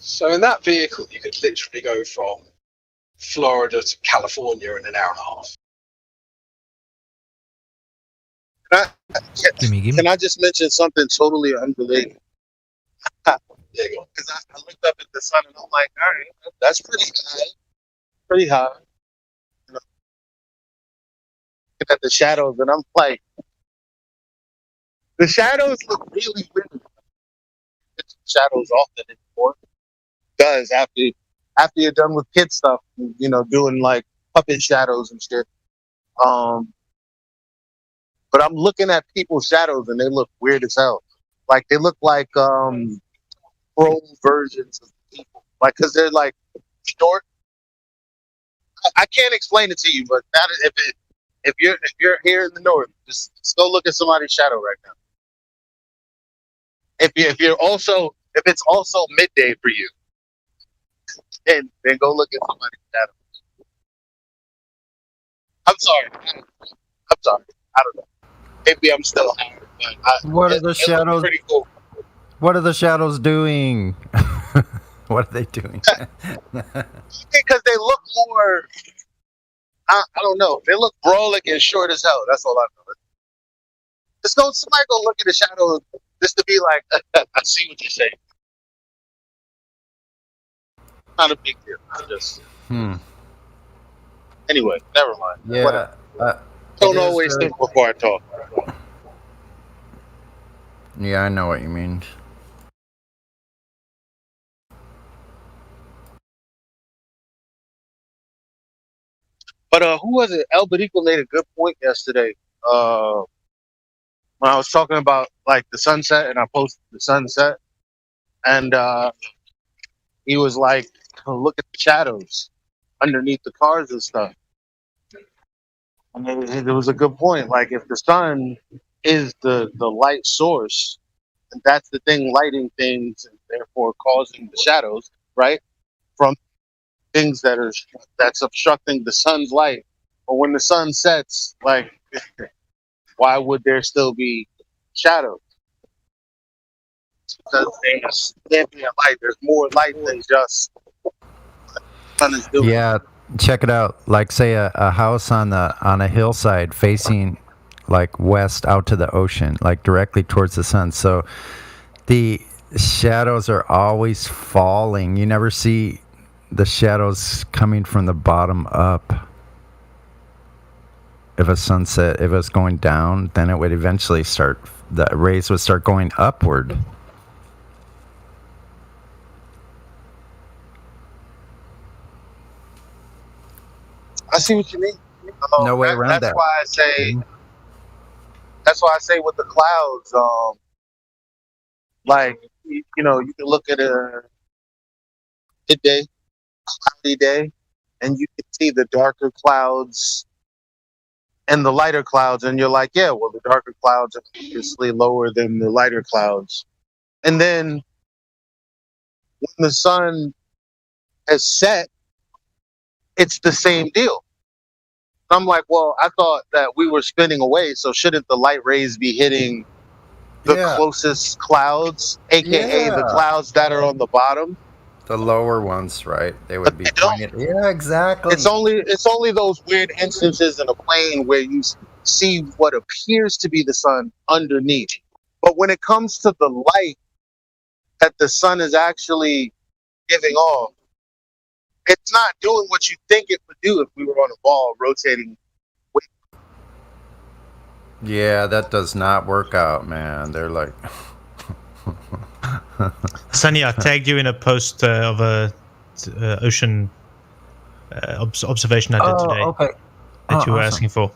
So in that vehicle, you could literally go from Florida to California in an hour and a half. Can I just mention something totally unrelated? Because I looked up at the sun and I'm like, all right, that's pretty high. Pretty high. You know, look at the shadows and I'm like, the shadows look really weird. Shadows often anymore. Does after you're done with kid stuff, you know, doing like puppet shadows and shit. But I'm looking at people's shadows and they look weird as hell. Like they look like chrome versions of people. Like because they're like short. I can't explain it to you, but that if you're here in the north, just go look at somebody's shadow right now. If it's also midday for you, then go look at somebody's shadow. I'm sorry. I don't know. Maybe I'm still high, but What are the shadows? Pretty cool. What are the shadows doing? What are they doing? Because they look more. I don't know. They look brolic and short as hell. That's all I know. Somebody go look at the shadows just to be like, I see what you're saying. Not a big deal. Just. Anyway, never mind. Yeah. Don't always think before I talk. Yeah, I know what you mean. But who was it? El Barico made a good point yesterday. When I was talking about like the sunset, and I posted the sunset, and he was like, "Look at the shadows underneath the cars and stuff." And it was a good point. Like if the sun is the light source, and that's the thing lighting things and therefore causing the shadows, right? From things that's obstructing the sun's light. But when the sun sets, like why would there still be shadows? It's because there's ambient light. There's more light than just the sun is doing. Yeah, check it out. Like say a house on a hillside facing like west out to the ocean, like directly towards the sun. So the shadows are always falling. You never see the shadows coming from the bottom up. If it's going down, then it would eventually the rays would start going upward. I see what you mean. No way around that. That's why I say. That's why I say with the clouds, like you can look at a midday, cloudy day, and you can see the darker clouds and the lighter clouds, and you're like, yeah, well, the darker clouds are obviously lower than the lighter clouds. And then when the sun has set, it's the same deal. I'm like, well, I thought that we were spinning away, so shouldn't the light rays be hitting the closest clouds, aka the clouds that are on the bottom? The lower ones, right? They would be pointed. Yeah, exactly. It's only those weird instances in a plane where you see what appears to be the sun underneath. But when it comes to the light that the sun is actually giving off, it's not doing what you think it would do if we were on a ball rotating. Yeah, that does not work out, man. They're like... Sunny, I tagged you in a post of a ocean observation I did today. Okay. That you were awesome. asking for.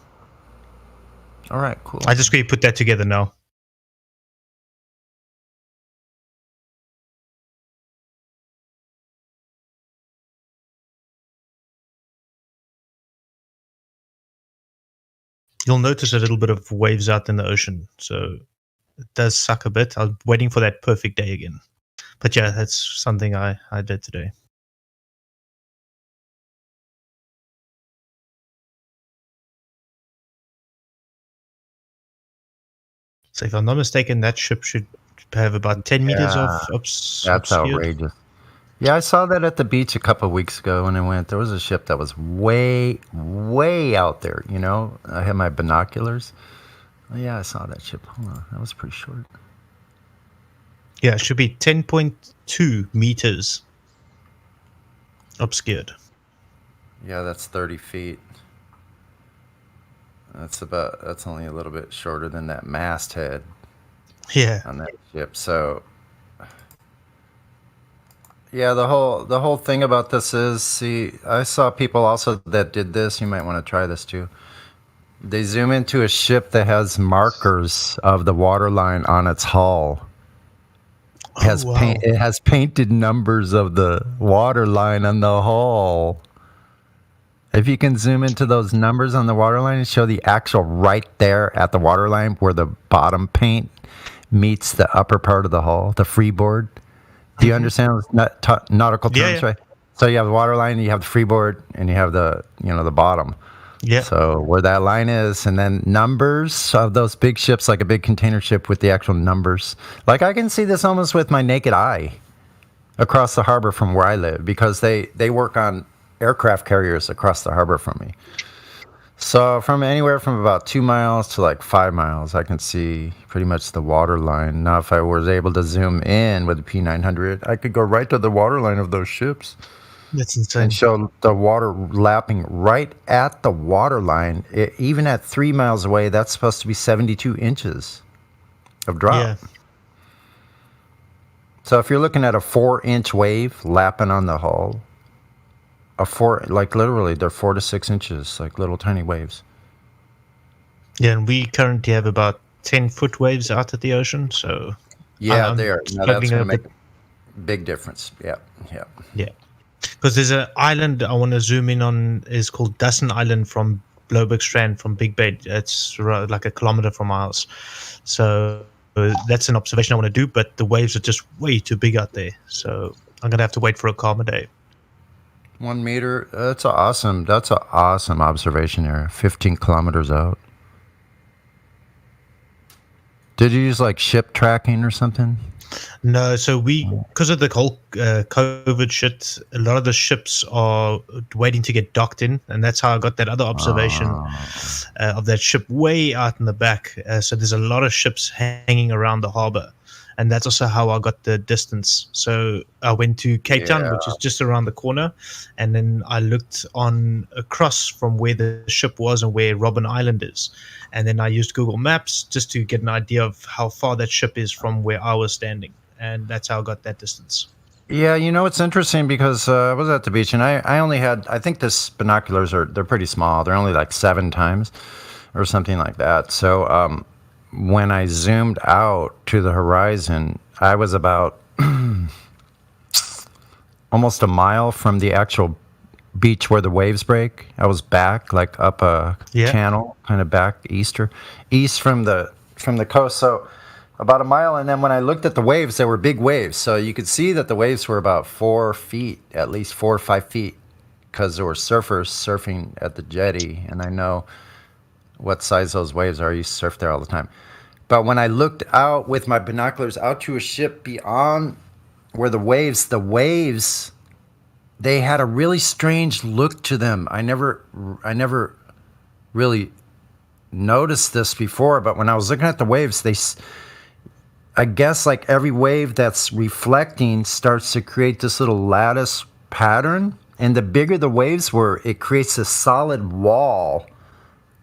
All right, cool. I just put that together now. you'll notice a little bit of waves out in the ocean. So it does suck a bit. I'm waiting for that perfect day again. But yeah, that's something I did today. So if I'm not mistaken, that ship should have about 10 meters of That's obscured. outrageous. Yeah, I saw that at the beach a couple of weeks ago when I went. There was a ship that was way, way out there. You know, I had my binoculars. Oh, yeah, I saw that ship. Hold on, that was pretty short. Yeah, it should be 10.2 meters obscured. Yeah, that's 30 feet. That's only a little bit shorter than that masthead. Yeah. On that ship. So yeah, the whole thing about this is, see, I saw people also that did this. You might want to try this too. They zoom into a ship that has markers of the waterline on its hull. It has painted numbers of the waterline on the hull. If you can zoom into those numbers on the waterline and show the actual right there at the waterline where the bottom paint meets the upper part of the hull, the freeboard. Do you understand nautical terms, right? So you have the waterline, you have the freeboard, and you have the bottom. Yeah. So where that line is, and then numbers of those big ships, like a big container ship with the actual numbers. Like I can see this almost with my naked eye across the harbor from where I live, because they work on aircraft carriers across the harbor from me. So from anywhere from about 2 miles to like 5 miles, I can see pretty much the water line. Now, if I was able to zoom in with the P900, I could go right to the water line of those ships. That's insane. And show the water lapping right at the water line. Even at 3 miles away, that's supposed to be 72 inches of drop. Yeah. So if you're looking at a 4-inch wave lapping on the hull, literally they're 4 to 6 inches, like little tiny waves. Yeah, and we currently have about 10-foot waves out at the ocean, so yeah, there. Now that's going to make a big difference. Yeah. Because there's an island I want to zoom in on, is called Dustin Island from Bloberg Strand from Big Bay. It's like a kilometer from our house. So that's an observation I want to do, but the waves are just way too big out there. So I'm going to have to wait for a calmer day. 1 meter. That's an awesome observation area. 15 kilometers out. Did you use like ship tracking or something? No, so because of the whole COVID shit, a lot of the ships are waiting to get docked in, and that's how I got that other observation of that ship way out in the back. So there's a lot of ships hanging around the harbor, and that's also how I got the distance. So I went to Cape Town, which is just around the corner, and then I looked across from where the ship was and where Robben Island is. And then I used Google Maps just to get an idea of how far that ship is from where I was standing. And that's how I got that distance. Yeah, it's interesting because I was at the beach and I only had, I think this binoculars they're pretty small. They're only like 7 times or something like that. So when I zoomed out to the horizon, I was about almost a mile from the actual beach where the waves break. I was back, like up a channel, kind of back east from the coast. So about a mile. And then when I looked at the waves, they were big waves. So you could see that the waves were about 4 feet, at least 4 or 5 feet, because there were surfers surfing at the jetty. And I know what size those waves are. I used to surf there all the time. But when I looked out with my binoculars out to a ship beyond where the waves, they had a really strange look to them. I never really noticed this before, but when I was looking at the waves, I guess like every wave that's reflecting starts to create this little lattice pattern. And the bigger the waves were, it creates a solid wall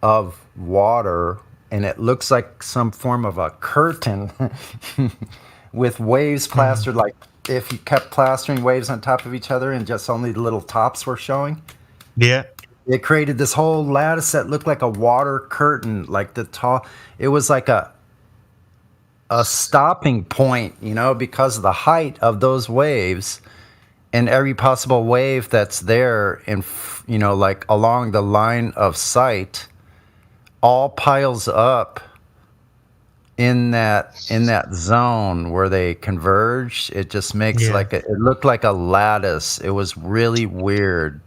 of water, and it looks like some form of a curtain with waves plastered like if you kept plastering waves on top of each other and just only the little tops were showing. Yeah. It created this whole lattice that looked like a water curtain, like it was like a stopping point, because of the height of those waves and every possible wave that's there and, like along the line of sight all piles up in that zone where they converge. It just makes it looked like a lattice. It was really weird.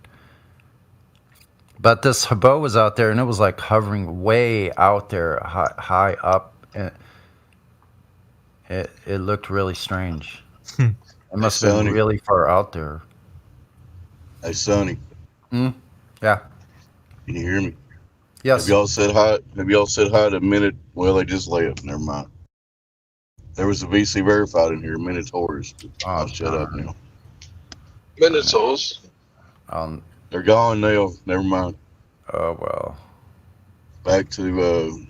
But this Habo was out there, and it was like hovering way out there, high up. And it looked really strange. It must have been really far out there. Hey, Sonny. Yeah. Can you hear me? Yes. Have y'all said hi? Have y'all said hi to a minute? Well, they just left. Never mind. There was a VC verified in here, Minotaurs. I'll shut up now. Minotaurs? They're gone now. Never mind. Oh, well. Back to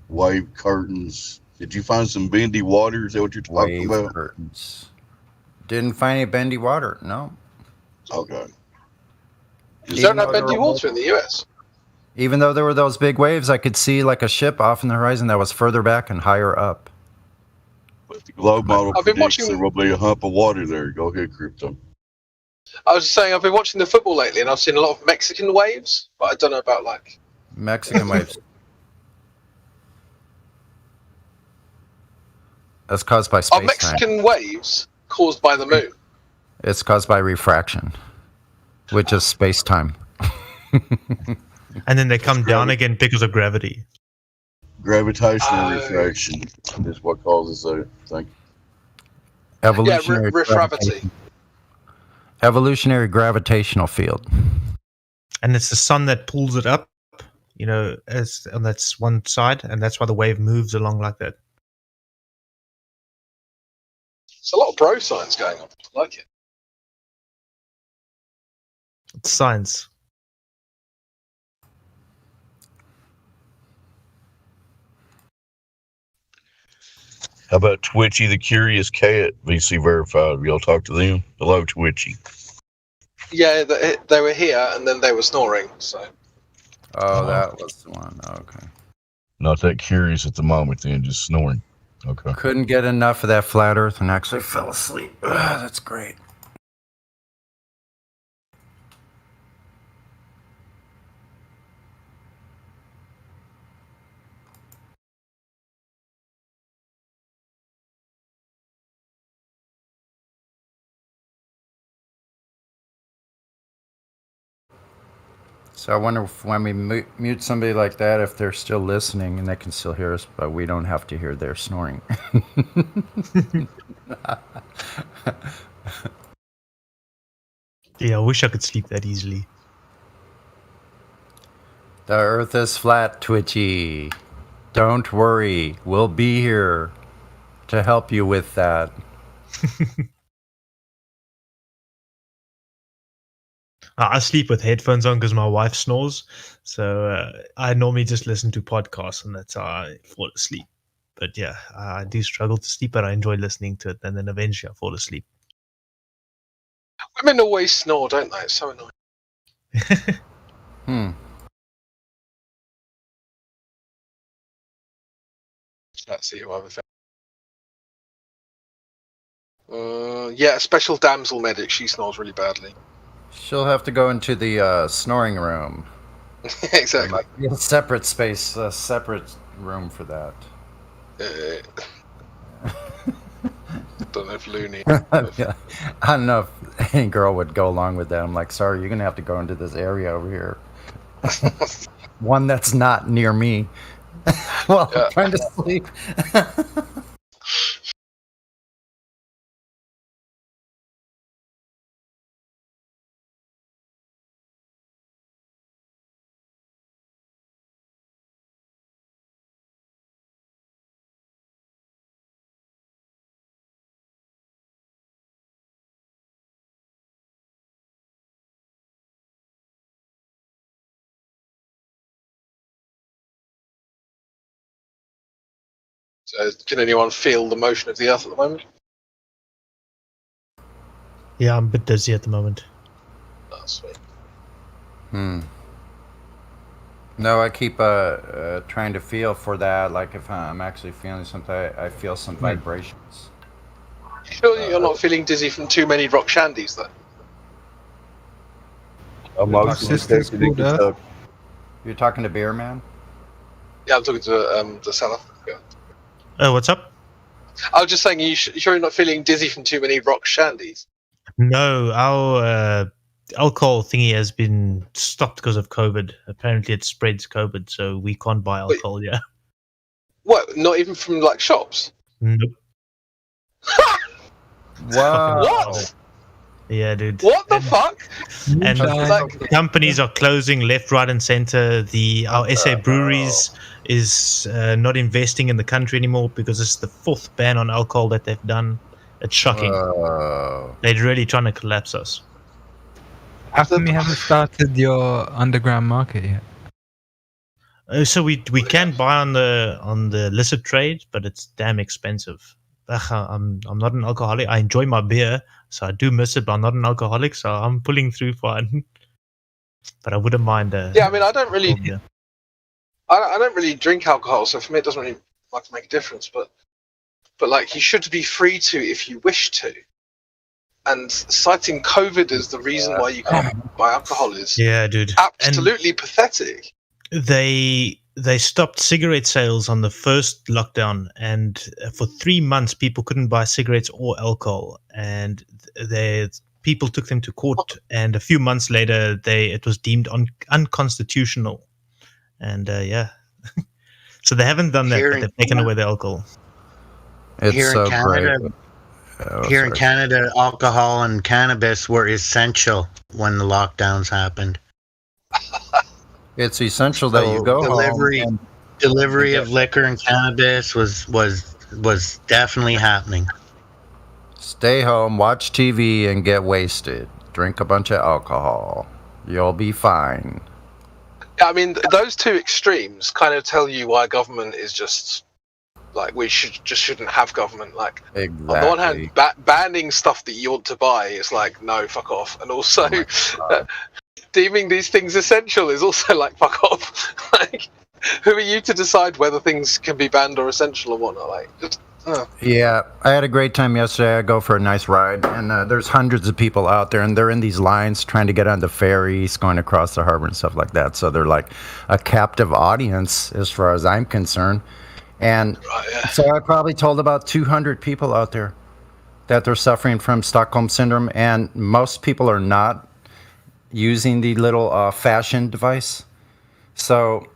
wave curtains. Did you find some bendy water? Is that what you're talking Wave about? curtains. Didn't find any bendy water. No. Okay. Is there no bendy water in the US? Even though there were those big waves, I could see like a ship off in the horizon that was further back and higher up. But the globe model I've been predicts watching- there will be a hump of water there. Go ahead, Crypto. I was saying I've been watching the football lately, and I've seen a lot of Mexican waves, but I don't know about like Mexican waves. That's caused by are space-time. Mexican waves caused by the moon? It's caused by refraction, which is space-time. And then they come down again because of gravity. Gravitational refraction is what causes that. Thank you. Evolutionary refravity. Evolutionary gravitational field. And it's the sun that pulls it up, as on that's one side, and that's why the wave moves along like that. It's a lot of bro science going on. I like it. It's science. How about Twitchy the Curious Cat, VC verified? Have y'all talked to them? Hello, Twitchy. Yeah, they were here, and then they were snoring. So. Oh, that was the one. Okay. Not that curious at the moment, then, just snoring. Okay. Couldn't get enough of that flat Earth and actually fell asleep. That's great. So I wonder if when we mute somebody like that, if they're still listening and they can still hear us, but we don't have to hear their snoring. Yeah, I wish I could sleep that easily. The Earth is flat, Twitchy. Don't worry, we'll be here to help you with that. I sleep with headphones on because my wife snores, so I normally just listen to podcasts, and that's how I fall asleep. But yeah, I do struggle to sleep, but I enjoy listening to it, and then eventually I fall asleep. Women always snore, don't they? It's so annoying. Let's see who I've found. Yeah, a special damsel medic. She snores really badly. She'll have to go into the snoring room. Exactly. There might be a separate space, a separate room for that. Don't know if Looney. Yeah. I don't know if any girl would go along with that. I'm like, sorry, you're gonna have to go into this area over here. One that's not near me. Well, I'm trying to sleep. So, can anyone feel the motion of the Earth at the moment? Yeah, I'm a bit dizzy at the moment. Oh, sweet. No, I keep trying to feel for that. Like if I'm actually feeling something, I feel some vibrations. You sure you're not feeling dizzy from too many rock shandies, though? You're talking to Beer Man? Yeah, I'm talking to the South Africa. Oh, what's up? I was just saying, you sure you're not feeling dizzy from too many rock shandies? No, our alcohol thingy has been stopped because of COVID. Apparently, it spreads COVID, so we can't buy alcohol. Yeah. What? Not even from like shops? Nope. Wow. What? Yeah, dude. What the fuck? And companies are closing left, right, and center. Our SA Breweries is not investing in the country anymore because it's the 4th ban on alcohol that they've done. It's shocking. They're really trying to collapse us. How come you haven't started your underground market yet? So we can buy on the illicit trade, but it's damn expensive. I'm not an alcoholic. I enjoy my beer, so I do miss it, but I'm not an alcoholic, so I'm pulling through fine. But I wouldn't mind. Yeah, I mean, I don't really drink alcohol, so for me it doesn't really make a difference. But like, you should be free to if you wish to. And citing COVID as the reason why you can't buy alcohol is dude, absolutely pathetic. They stopped cigarette sales on the first lockdown, and for 3 months people couldn't buy cigarettes or alcohol, and people took them to court, and a few months later it was deemed unconstitutional, and so they haven't done that, but they've taken away the alcohol. It's Here so in Canada, great. Here in Canada, alcohol and cannabis were essential when the lockdowns happened. It's essential that you go home. Delivery of liquor and cannabis was definitely happening. Stay home, watch TV, and get wasted. Drink a bunch of alcohol. You'll be fine. I mean, those two extremes kind of tell you why government is just like, we shouldn't have government. Like, exactly. On the one hand, banning stuff that you want to buy is like, no, fuck off. And also, deeming these things essential is also like, fuck off. Like, who are you to decide whether things can be banned or essential or whatnot? Like, just, Yeah, I had a great time yesterday. I go for a nice ride, and there's hundreds of people out there, and they're in these lines trying to get on the ferries, going across the harbor and stuff like that. So they're like a captive audience as far as I'm concerned. And so I probably told about 200 people out there that they're suffering from Stockholm Syndrome, and most people are not using the little fashion device. So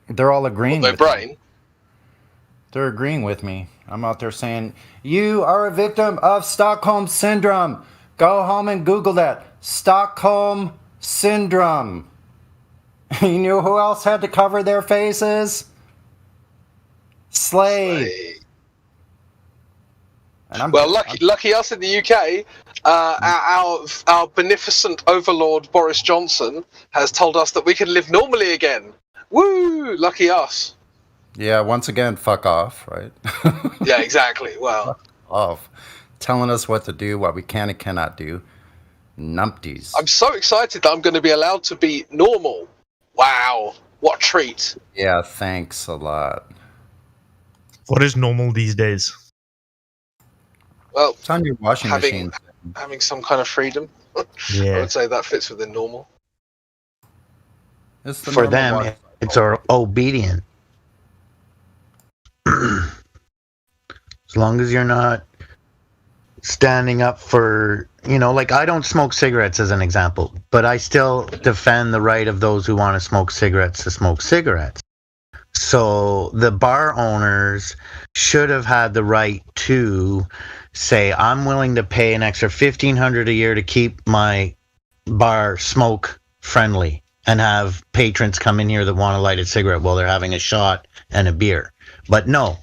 they're all agreeing with me. They're agreeing with me. I'm out there saying, you are a victim of Stockholm Syndrome. Go home and Google that. Stockholm Syndrome. You know who else had to cover their faces? Slave. Well, lucky us in the UK. Our beneficent overlord Boris Johnson has told us that we can live normally again. Woo! Lucky us. Yeah, once again, fuck off, right? Yeah, exactly. Well, fuck off. Telling us what to do, what we can and cannot do. Numpties. I'm so excited that I'm going to be allowed to be normal. Wow, what a treat. Yeah, thanks a lot. What is normal these days? Well, it's on your washing machine. Having some kind of freedom. Yeah. I would say that fits within normal. For them, it's obedient. As long as you're not standing up for, like, I don't smoke cigarettes as an example, but I still defend the right of those who want to smoke cigarettes to smoke cigarettes. So the bar owners should have had the right to say, I'm willing to pay an extra $1,500 a year to keep my bar smoke friendly and have patrons come in here that want to light a cigarette while they're having a shot and a beer. But no,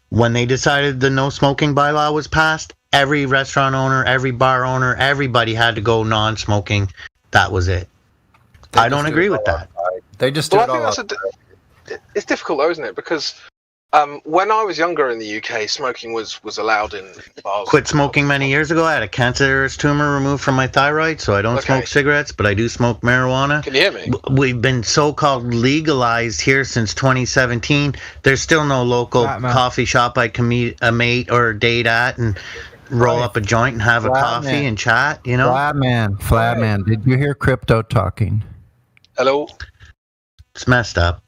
when they decided the no smoking bylaw was passed, every restaurant owner, every bar owner, everybody had to go non-smoking. That was it. I don't agree with that. They just do it all. It's difficult though, isn't it? Because when I was younger in the UK, smoking was allowed in bars. Quit smoking many years ago. I had a cancerous tumor removed from my thyroid, so I don't smoke cigarettes, but I do smoke marijuana. Can you hear me? We've been so-called legalized here since 2017. There's still no local coffee shop I can meet a mate or a date at and roll up a joint and have a coffee and chat, Flatman, did you hear Crypto talking? Hello? It's messed up.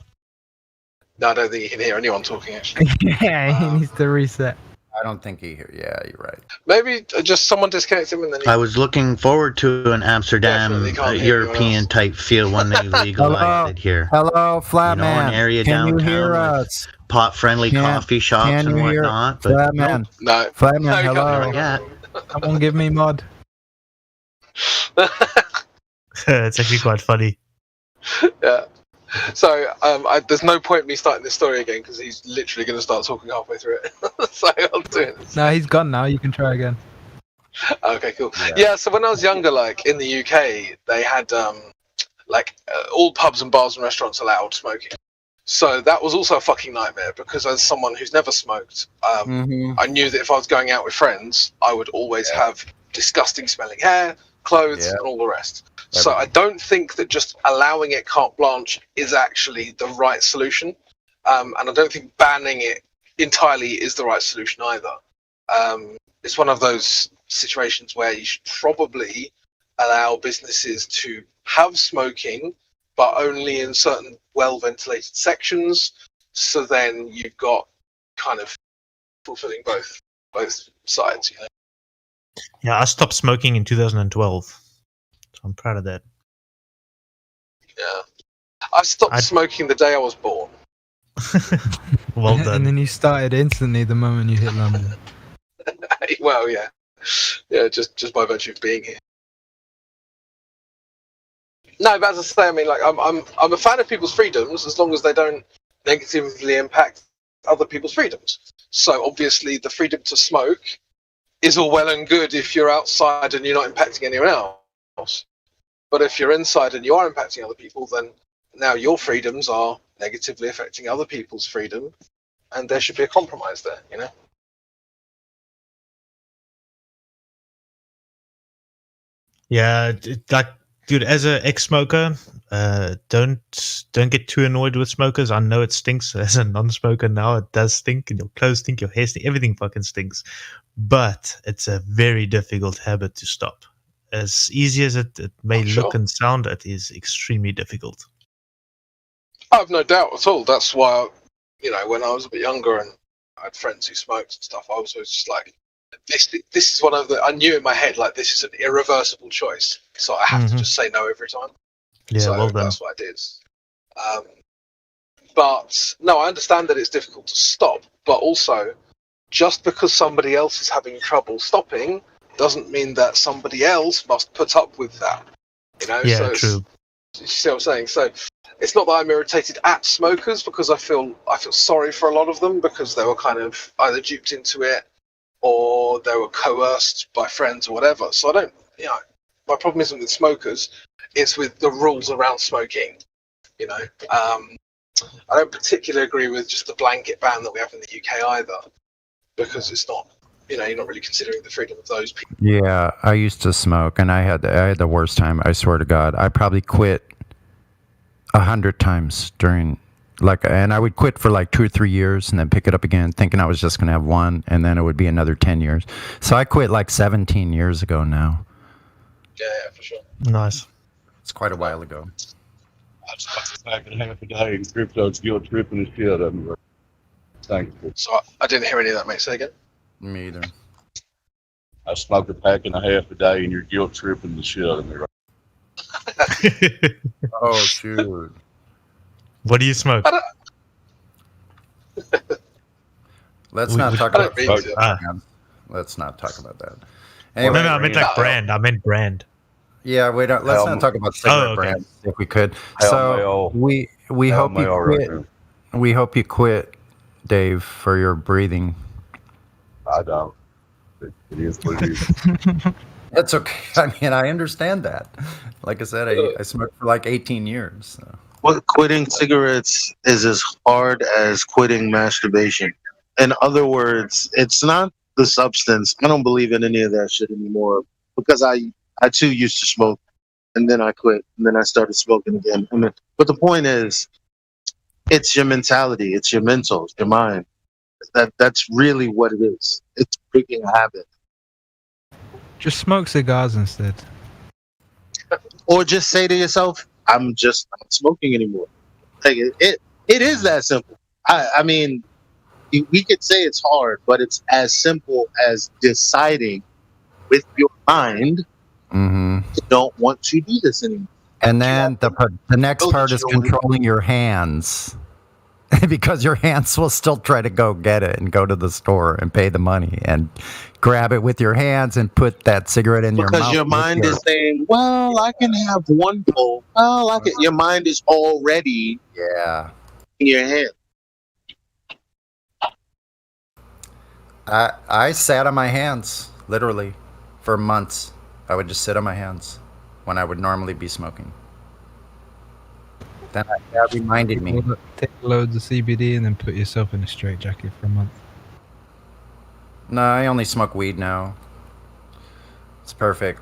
No, I don't think you can hear anyone talking, actually. Yeah, he needs to reset. I don't think he hear. Yeah, you're right. Maybe just someone disconnect him and then I was looking forward to an Amsterdam European type feel when they legalized it here. Hello, flat You know, an man. area Can you downtown hear with us? pot-friendly coffee shops can and you hear- whatnot. Flat man. No. Flat man, hello. Yeah. Someone give me mod. It's actually quite funny. Yeah. So there's no point me starting this story again because he's literally going to start talking halfway through it. So I'll do it. No, he's gone now. You can try again. Okay, cool. Yeah. So when I was younger, like in the UK, they had all pubs and bars and restaurants allowed smoking. So that was also a fucking nightmare because as someone who's never smoked, I knew that if I was going out with friends, I would always have disgusting smelling hair, clothes, and all the rest. So I don't think that just allowing it carte blanche is actually the right solution. And I don't think banning it entirely is the right solution either. It's one of those situations where you should probably allow businesses to have smoking, but only in certain well-ventilated sections. So then you've got kind of fulfilling both sides, you know. Yeah, I stopped smoking in 2012. So I'm proud of that. Yeah. I stopped smoking the day I was born. Well done. And then you started instantly the moment you hit London. Well, yeah. Yeah, just by virtue of being here. No, but as I say, I mean, like, I'm a fan of people's freedoms as long as they don't negatively impact other people's freedoms. So obviously, the freedom to smoke is all well and good if you're outside and you're not impacting anyone else. But if you're inside and you are impacting other people, then now your freedoms are negatively affecting other people's freedom, and there should be a compromise there, you know? Yeah, like, dude, as an ex-smoker, don't get too annoyed with smokers. I know it stinks. As a non-smoker now, it does stink, and your clothes stink, your hair stink, everything fucking stinks. But it's a very difficult habit to stop. As easy as it may look and sound, it is extremely difficult. I have no doubt at all. That's why, you know, when I was a bit younger and I had friends who smoked and stuff, I was always just like, this is one of the, I knew in my head, like, this is an irreversible choice. So I have to just say no every time. Yeah, so well done. that's what I did. But no, I understand that it's difficult to stop, but also just because somebody else is having trouble stopping doesn't mean that somebody else must put up with that. You know? Yeah, so true. You see what I'm saying? So it's not that I'm irritated at smokers because I feel sorry for a lot of them because they were kind of either duped into it or they were coerced by friends or whatever. So I don't, you know, my problem isn't with smokers, it's with the rules around smoking, you know. I don't particularly agree with just the blanket ban that we have in the UK either, because it's not, you know, you're not really considering the freedom of those people. Yeah, I used to smoke, and I had the worst time. I swear to God, I probably quit 100 times during, and I would quit for like 2 or 3 years, and then pick it up again, thinking I was just gonna have one, and then it would be another 10 years. So I quit like 17 years ago now. Yeah, for sure. Nice. It's quite a while ago. I smoked a pack and a half a day and crypto's guilt tripping the shit out of me. Thankful. So I didn't hear any of that, mate. Say again. Me either. I smoked a pack and a half a day and you're guilt tripping the shit out of me. Right? Oh, shoot. What do you smoke? Let's not talk about that. Let's not talk about that. Anyway, no, I meant like brand. I meant brand. Yeah, we don't. Let's not talk about cigarette brands if we could. So we hope you quit. We hope you quit, Dave, for your breathing. I don't. It is what it is. That's okay. I mean, I understand that. Like I said, I smoked for like 18 years. So. Well, quitting cigarettes is as hard as quitting masturbation. In other words, it's not the substance. I don't believe in any of that shit anymore because I too used to smoke, and then I quit, and then I started smoking again. But the point is, it's your mentality, it's your mental, it's your mind. That's really what it is. It's breaking a habit. Just smoke cigars instead. Or just say to yourself, I'm not smoking anymore. Like it is that simple. I mean, we could say it's hard, but it's as simple as deciding with your mind Mm-hmm. you don't want to do this anymore. And then the next part is controlling your hands. Because your hands will still try to go get it and go to the store and pay the money and grab it with your hands and put that cigarette in your mouth. Because your mind is saying, well, I can have one pull. Well, your mind is already in your hand. I sat on my hands, literally, for months. I would just sit on my hands when I would normally be smoking. Then that reminded me. Take loads of CBD and then put yourself in a straitjacket for a month. No, I only smoke weed now. It's perfect.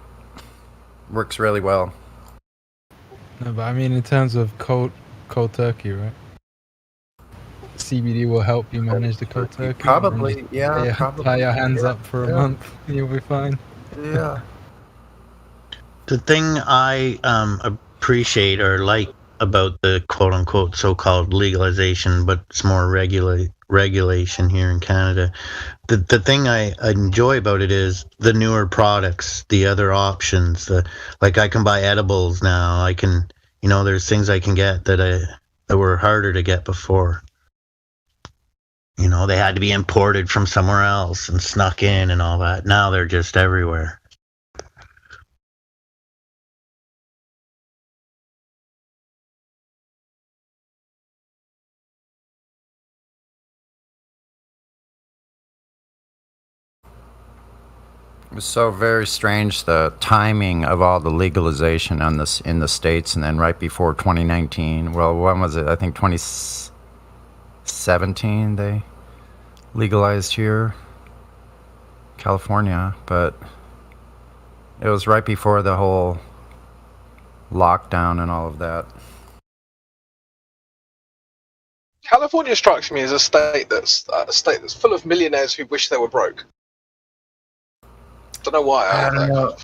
Works really well. No, but I mean in terms of cold turkey, right? CBD will help you manage the cold turkey. Probably, yeah. Tie your hands up for a month and you'll be fine. Yeah. The thing I appreciate or like about the quote-unquote so-called legalization, but it's more regulation here in Canada. The thing I enjoy about it is the newer products, the other options. Like I can buy edibles now. I can, there's things I can get that were harder to get before. They had to be imported from somewhere else and snuck in and all that. Now they're just everywhere. It was so very strange, the timing of all the legalization on this in the States, and then right before 2019. Well, when was it? I think 2017 they legalized here, California, but it was right before the whole lockdown and all of that. California strikes me as a state that's full of millionaires who wish they were broke. Don't know why.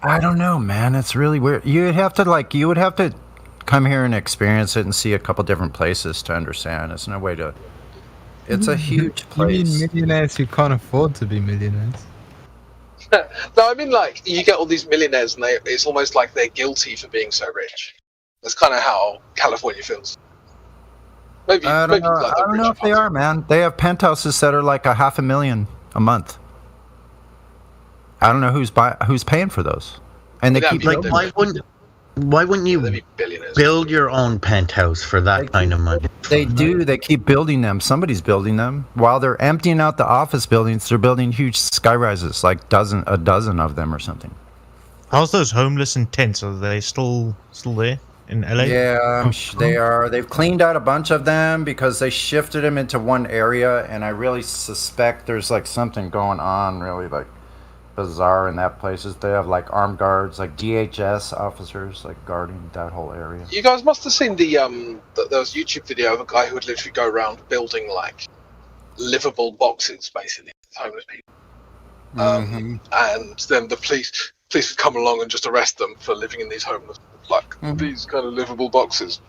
I don't know, man. It's really weird. You would have to come here and experience it and see a couple different places to understand. It's no way to. It's a huge place. You mean millionaires who can't afford to be millionaires? No, I mean like you get all these millionaires and it's almost like they're guilty for being so rich. That's kind of how California feels. Maybe I don't know if they are, man. They have penthouses that are like $500,000 a month. I don't know who's paying for those, and they keep like why wouldn't you build your own penthouse for that kind of money? They do. They keep building them. Somebody's building them while they're emptying out the office buildings. They're building huge sky rises, like a dozen of them or something. How's those homeless in tents? Are they still there in LA? Yeah, they are. They've cleaned out a bunch of them because they shifted them into one area, and I really suspect there's like something going on, really like bizarre in that place. They have like armed guards, like DHS officers, like guarding that whole area. You guys must have seen there was a YouTube video of a guy who would literally go around building like livable boxes, basically, with homeless people. And then the police would come along and just arrest them for living in these homeless, these kind of livable boxes.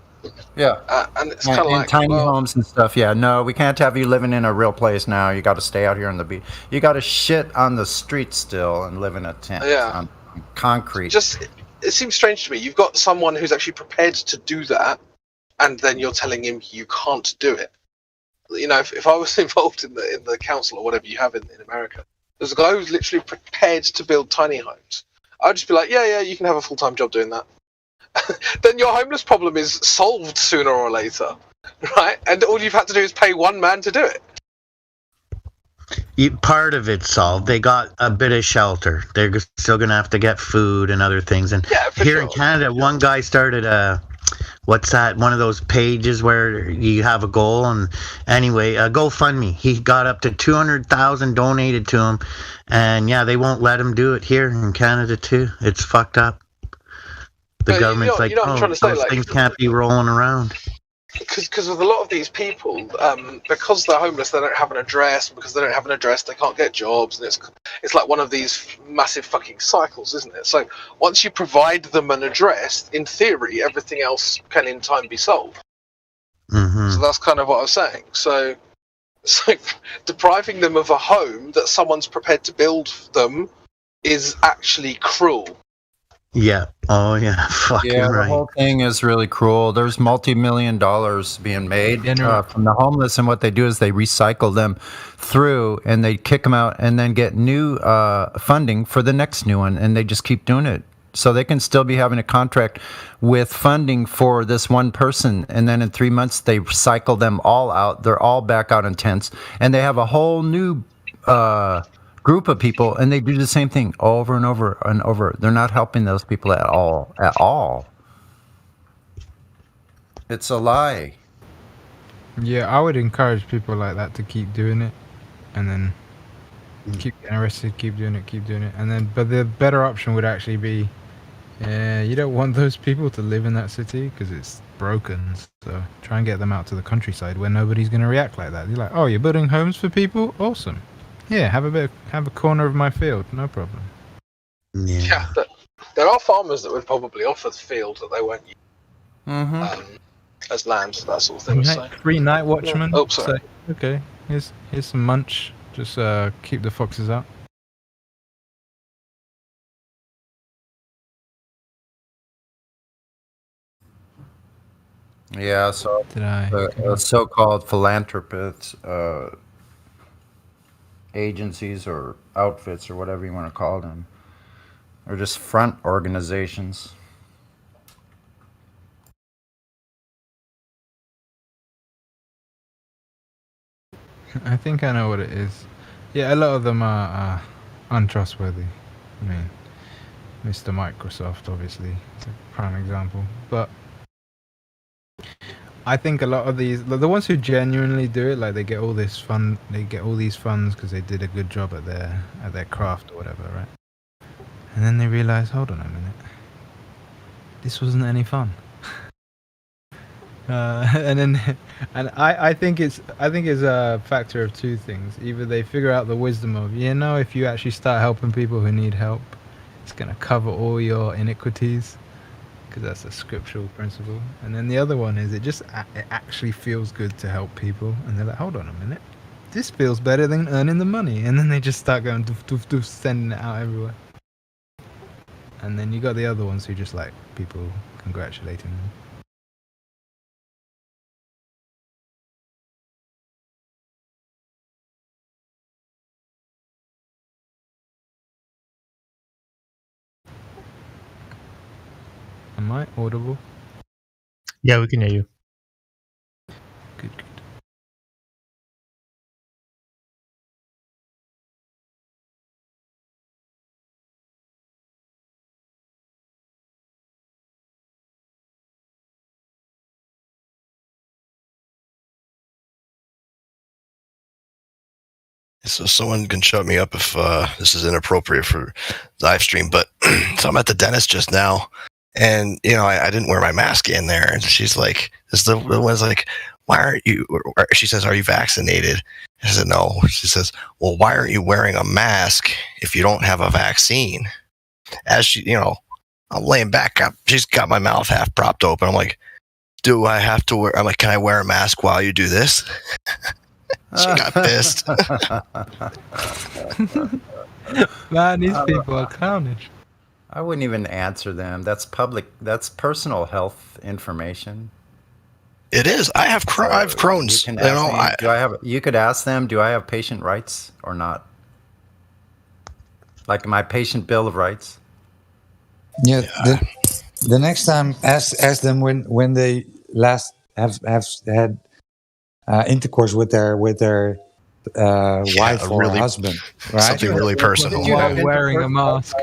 Yeah, and it's kind of like tiny homes and stuff. Yeah, no, we can't have you living in a real place now. You got to stay out here on the beach. You got to shit on the street still and live in a tent on concrete. It seems strange to me. You've got someone who's actually prepared to do that, and then you're telling him you can't do it. If I was involved in the council or whatever you have in America, there's a guy who's literally prepared to build tiny homes. I'd just be like, yeah, you can have a full-time job doing that. Then your homeless problem is solved sooner or later, right? And all you've had to do is pay one man to do it. Part of it's solved. They got a bit of shelter. They're still going to have to get food and other things. And here in Canada, one guy started one of those pages where you have a goal. And anyway, GoFundMe. He got up to 200,000 donated to him. And yeah, they won't let him do it here in Canada too. It's fucked up. The government's those things can't be rolling around. Because with a lot of these people, because they're homeless, they don't have an address. And because they don't have an address, they can't get jobs, and it's like one of these massive fucking cycles, isn't it? So once you provide them an address, in theory, everything else can in time be solved. So that's kind of what I was saying. So So depriving them of a home that someone's prepared to build them is actually cruel. Yeah. Oh, yeah. Fucking Yeah, the right. whole thing is really cruel. There's multi-million dollars being made from the homeless, and what they do is they recycle them through, and they kick them out, and then get new funding for the next new one, and they just keep doing it. So they can still be having a contract with funding for this one person, and then in 3 months they cycle them all out. They're all back out in tents, and they have a whole new group of people, and they do the same thing over and over and over. They're not helping those people at all. It's a lie. Yeah, I would encourage people like that to keep doing it, and then keep getting arrested, keep doing it, and then. But the better option would actually be, you don't want those people to live in that city because it's broken. So try and get them out to the countryside where nobody's going to react like that. You're like, oh, you're building homes for people? Awesome. Yeah, have a corner of my field, no problem. Yeah, there are farmers that would probably offer the field that they won't use as land, that sort of thing. Free night watchman. Oh, sorry. Say, okay, here's some munch. Just keep the foxes out. Yeah, so the so-called philanthropists, agencies or outfits or whatever you want to call them, or just front organizations. I think I know what it is. Yeah, a lot of them are untrustworthy. I mean, Mr. Microsoft, obviously, is a prime example. But I think a lot of these, the ones who genuinely do it, like they get all this fun, they get all these funds because they did a good job at their craft or whatever, right? And then they realize, hold on a minute, this wasn't any fun. And I think it's a factor of two things. Either they figure out the wisdom of, if you actually start helping people who need help, it's going to cover all your iniquities, because that's a scriptural principle. And then the other one is it actually feels good to help people, and they're like, hold on a minute, this feels better than earning the money, and then they just start going doof doof doof, sending it out everywhere. And then you got the other ones who just like people congratulating them. Am I audible? Yeah, we can hear you. Good. So someone can shut me up if this is inappropriate for live stream, but so I'm at the dentist just now, and I didn't wear my mask in there, and she's like, the one's like, why aren't you, she says, are you vaccinated? I said, no. She says, well, why aren't you wearing a mask if you don't have a vaccine? As she, I'm laying back, she's got my mouth half propped open. I'm like, do I have to wear, I'm like, can I wear a mask while you do this? She got pissed. Man, these people are clownish. I wouldn't even answer them. That's that's personal health information. It is. I have Crohn's. You could ask them, do I have patient rights or not? Like my patient bill of rights? Yeah. The next time, ask them when they last have had intercourse with their wife or husband, right? Something really personal. While wearing a mask.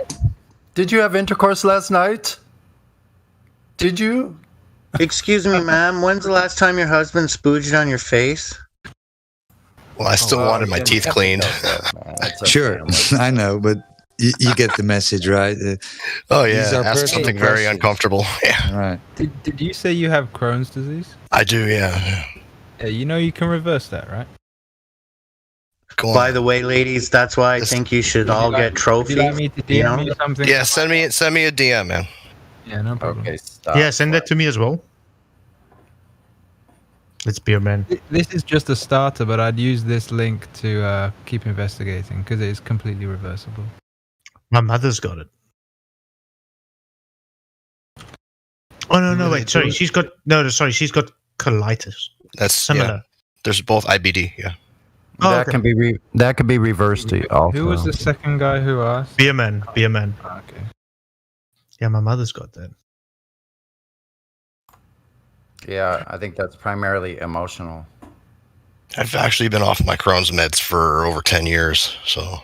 Did you have intercourse last night? Did you? Excuse me, ma'am. When's the last time your husband spooged on your face? Well, I still wanted my teeth cleaned. Sure, I know, but you get the message, right? Oh yeah, ask something very uncomfortable. Yeah. Right. Did you say you have Crohn's disease? I do, yeah. Yeah, you can reverse that, right? By the way, ladies, that's why I think you should all get trophies. Would you like me to DM you something? Yeah, send me a DM, man. Yeah, no problem. Okay, stop. Yeah, send that to me as well. It's Beerman. This is just a starter, but I'd use this link to keep investigating because it is completely reversible. My mother's got it. Oh no! Wait, sorry. She's got she's got colitis. That's similar. Yeah. There's both IBD. Yeah. Oh, That can be reversed also. Who was the second guy who asked? Beerman. Okay. Yeah, my mother's got that. Yeah, I think that's primarily emotional. I've actually been off my Crohn's meds for over 10 years, so.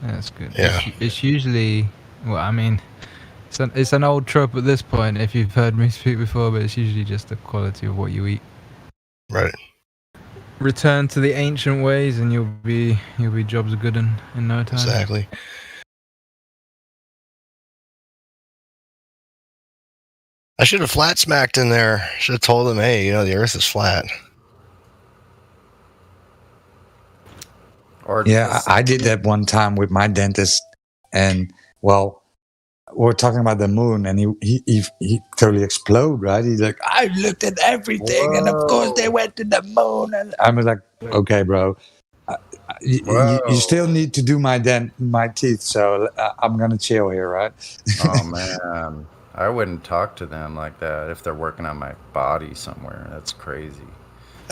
That's good. Yeah. It's usually, well, I mean, it's an old trope at this point if you've heard me speak before, but it's usually just the quality of what you eat. Right. Return to the ancient ways and you'll be jobs good in no time. Exactly. I should have flat smacked in there. Should have told him, hey, the earth is flat. Or yeah, I did that one time with my dentist, and well, we're talking about the moon, and he totally exploded, right? He's like, I looked at everything, and of course they went to the moon, and I was like, okay, bro, you still need to do my teeth, so I'm gonna chill here, right? Oh man, I wouldn't talk to them like that if they're working on my body somewhere. That's crazy.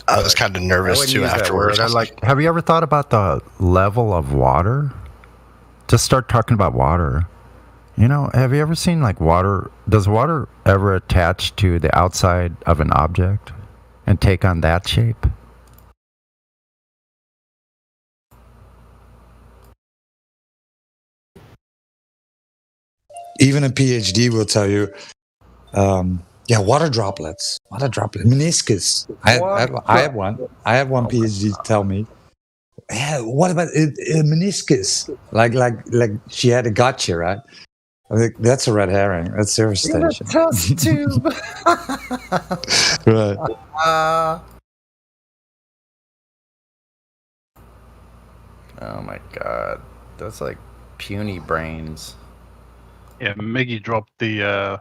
I was kind of nervous too afterwards. Have you ever thought about the level of water? Just start talking about water. Have you ever seen water? Does water ever attach to the outside of an object and take on that shape? Even a PhD will tell you, water droplets, meniscus. I have one. I have one PhD tell me, yeah, what about a meniscus? Like she had a gotcha, right? I think that's a red herring. That's service station. Test tube. Right. Oh my god, that's like puny brains. Yeah, Miggy dropped the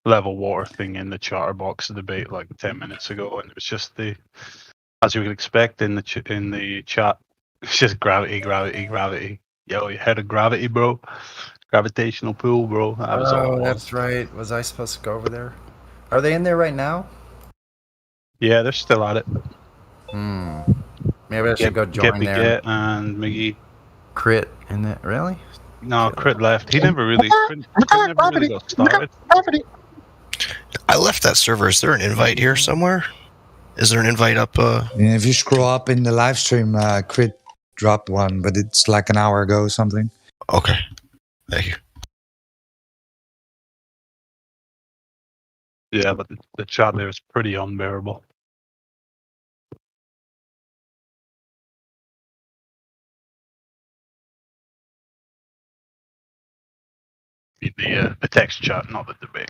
level water thing in the charter box debate like 10 minutes ago, and it was just as you would expect in the chat, it's just gravity. Yo, you had a gravity, bro. Gravitational pull, bro. That was all. That's right. Was I supposed to go over there? Are they in there right now? Yeah, they're still at it. Maybe I should go join there. And Miggy. Crit in it, really? No, Crit left. He never really got started. I left that server. Is there an invite here somewhere? Is there an invite up? Yeah, if you scroll up in the live stream, Crit dropped one, but it's like an hour ago or something. Okay. Thank you. Yeah, but the chat there is pretty unbearable. The text chat, not the debate.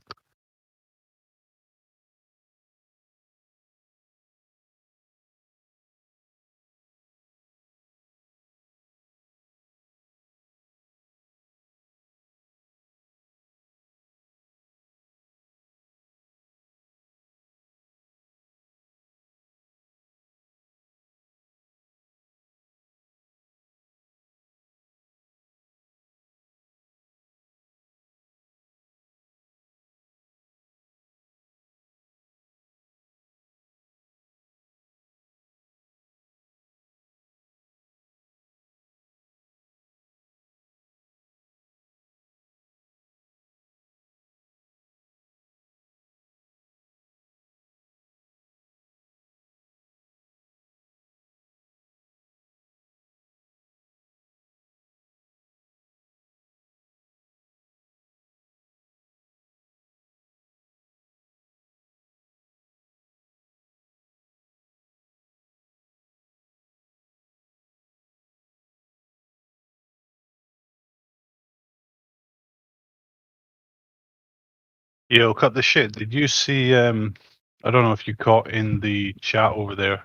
Yo, cut the shit. Did you see? I don't know if you caught in the chat over there.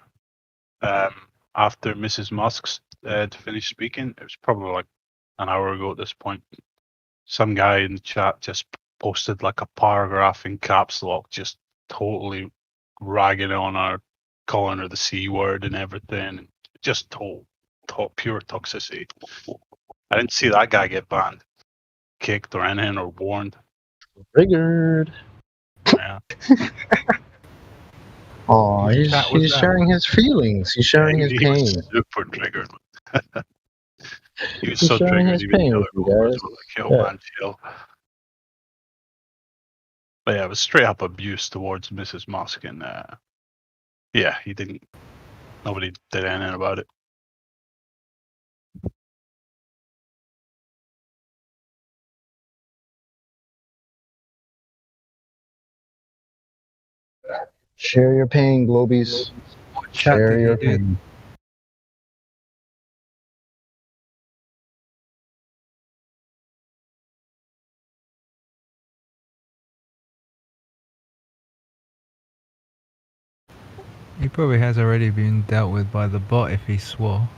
After Mrs. Musk's finished speaking, it was probably like an hour ago at this point. Some guy in the chat just posted like a paragraph in caps lock, just totally ragging on our calling her the C word and everything. Just pure toxicity. I didn't see that guy get banned, kicked, or anything, or warned. Triggered. Yeah. Oh, Whose he's cat was that? sharing his feelings. He's sharing his He pain. was super triggered. He was He's so sharing triggered, his even the pain other with you goalers guys. were like, "Yo, Yeah. man, chill." But yeah, it was straight up abuse towards Mrs. Musk, and yeah, nobody did anything about it. Share your pain, Globies. Share your pain. He probably has already been dealt with by the bot if he swore.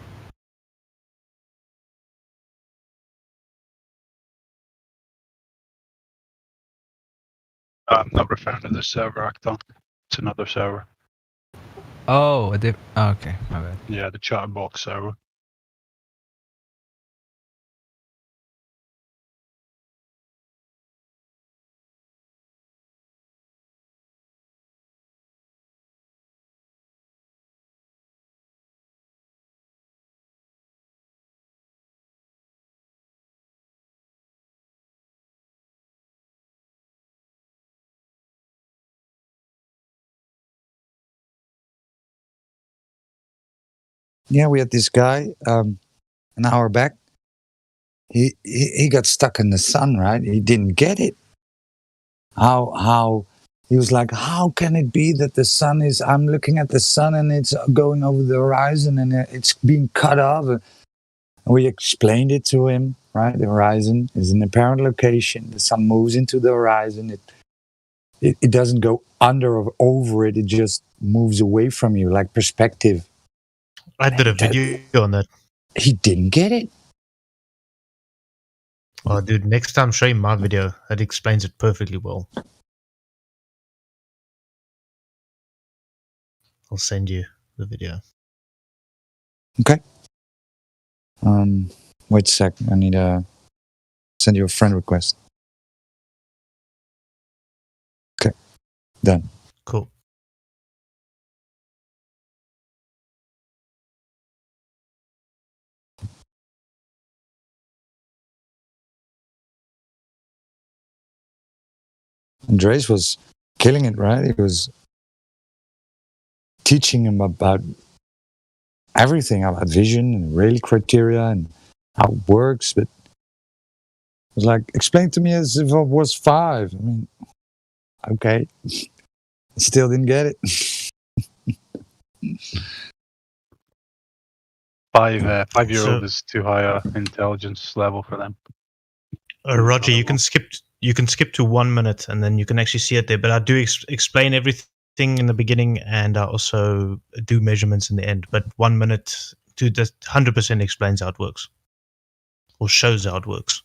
I'm not referring to the server, Acton. It's another server. Oh, okay, my bad. Yeah, the Chatterbox server. Yeah, we had this guy an hour back. He got stuck in the sun, right? He didn't get it. How he was like, how can it be that the sun is? I'm looking at the sun and it's going over the horizon and it's being cut off. And we explained it to him, right? The horizon is an apparent location. The sun moves into the horizon. It doesn't go under or over it. It just moves away from you, like perspective. I did a video on that. He didn't get it. Oh, dude, next time show him my video. That explains it perfectly well. I'll send you the video. Okay. Wait a sec. I need to send you a friend request. Okay. Done. Cool. Andres was killing it, right? He was teaching him about everything, about vision and Rayleigh criteria and how it works. But it was like, explain to me as if I was 5. I mean, okay. Still didn't get it. 5-year-old is too high a intelligence level for them. Roger, you can skip to 1 minute and then you can actually see it there. But I do explain everything in the beginning and I also do measurements in the end. But 1 minute to just 100% explains how it works or shows how it works.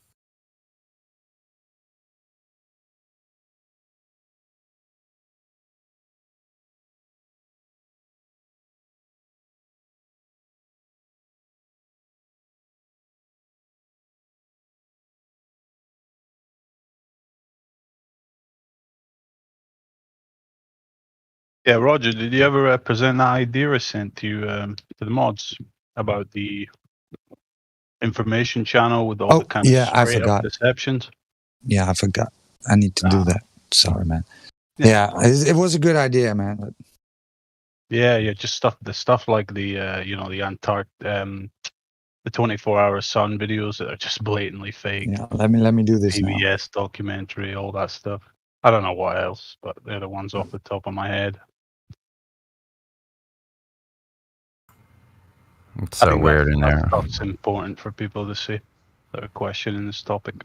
Yeah, Roger, did you ever present that idea I sent to the mods about the information channel with all the kind of I straight up forgot. deceptions? Yeah, I forgot. I need to do that. Sorry, man. Yeah, it was a good idea, man. But Yeah, just stuff like the the 24-hour sun videos that are just blatantly fake. yeah, let me do this now. PBS documentary, all that stuff. I don't know what else, but they're the ones off the top of my head. It's so weird in there. That's important for people to see that are questioning this topic.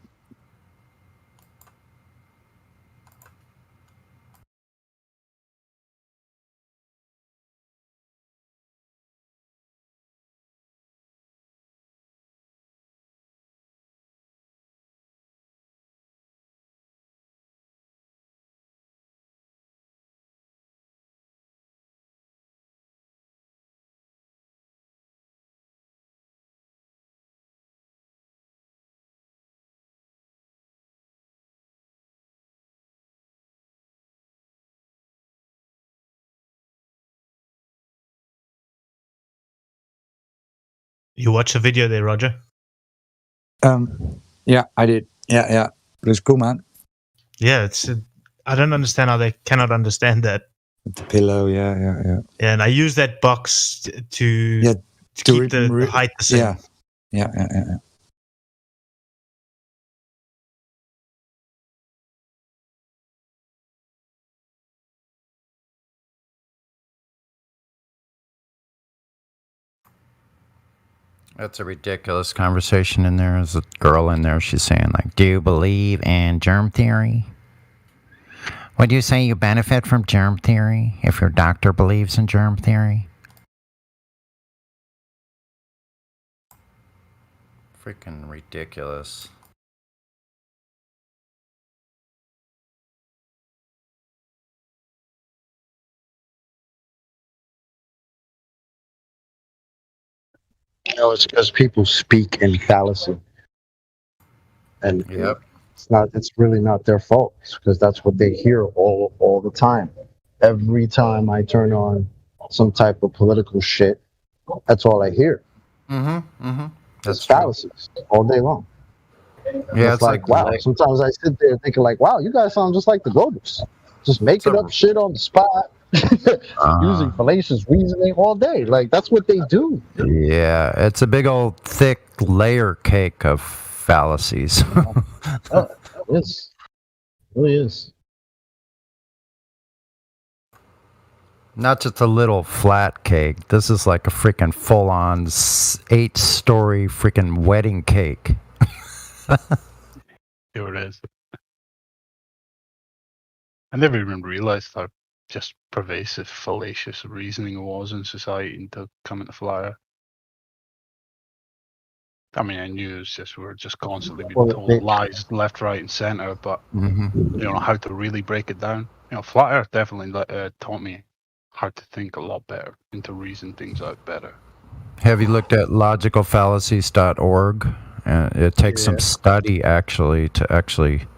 You watched the video there, Roger? Yeah, I did. Yeah. It was cool, man. Yeah, it's. I don't understand how they cannot understand that. The pillow, yeah. Yeah, and I use that box to keep the height the same. Yeah. That's a ridiculous conversation in there. There's a girl in there. She's saying, like, do you believe in germ theory? Would you say you benefit from germ theory if your doctor believes in germ theory? Freaking ridiculous. No, it's because people speak in fallacy, and it's really not their fault. It's because that's what they hear all the time. Every time I turn on some type of political shit, that's all I hear. That's fallacies all day long. Yeah, it's like wow. Sometimes I sit there thinking like, wow, you guys sound just like the Golders, just making up shit on the spot. Using fallacious reasoning all day. Like, that's what they do. Yeah, it's a big old thick layer cake of fallacies. It really is. Not just a little flat cake. This is like a freaking full-on 8-story freaking wedding cake. Here it is. I never even realized how just pervasive fallacious reasoning was in society until coming to Flyer. I mean, I knew we're just constantly being told lies left, right, and center, but you know how to really break it down. You know, Flat Earth definitely taught me how to think a lot better and to reason things out better. Have you looked at logicalfallacies.org? It takes some study actually to actually.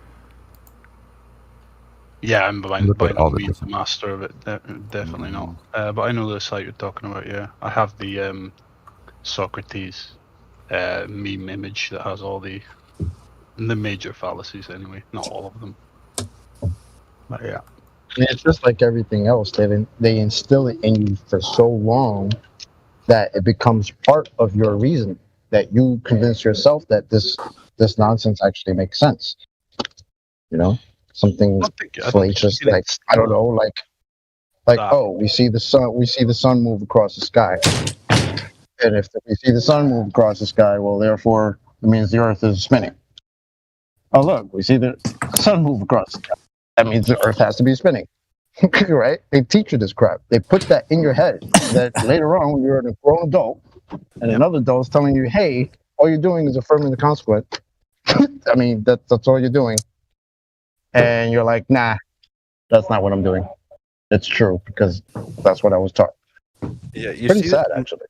Yeah, I'm by no means a master of it. Definitely not. But I know the site you're talking about. Yeah, I have the Socrates meme image that has all the major fallacies. Anyway, not all of them. But yeah, it's just like everything else. They instill it in you for so long that it becomes part of your reason. That you convince yourself that this nonsense actually makes sense. You know. Something fallacious, like I don't know, like oh, we see the sun move across the sky, and if we see the sun move across the sky, well, therefore it means the Earth is spinning. Oh, look, we see the sun move across the sky. That means the Earth has to be spinning, right? They teach you this crap. They put that in your head that later on, when you're a grown adult, and another adult is telling you, "Hey, all you're doing is affirming the consequence." I mean, that's all you're doing. And you're like, nah, that's not what I'm doing. It's true because that's what I was taught. Yeah, pretty sad actually.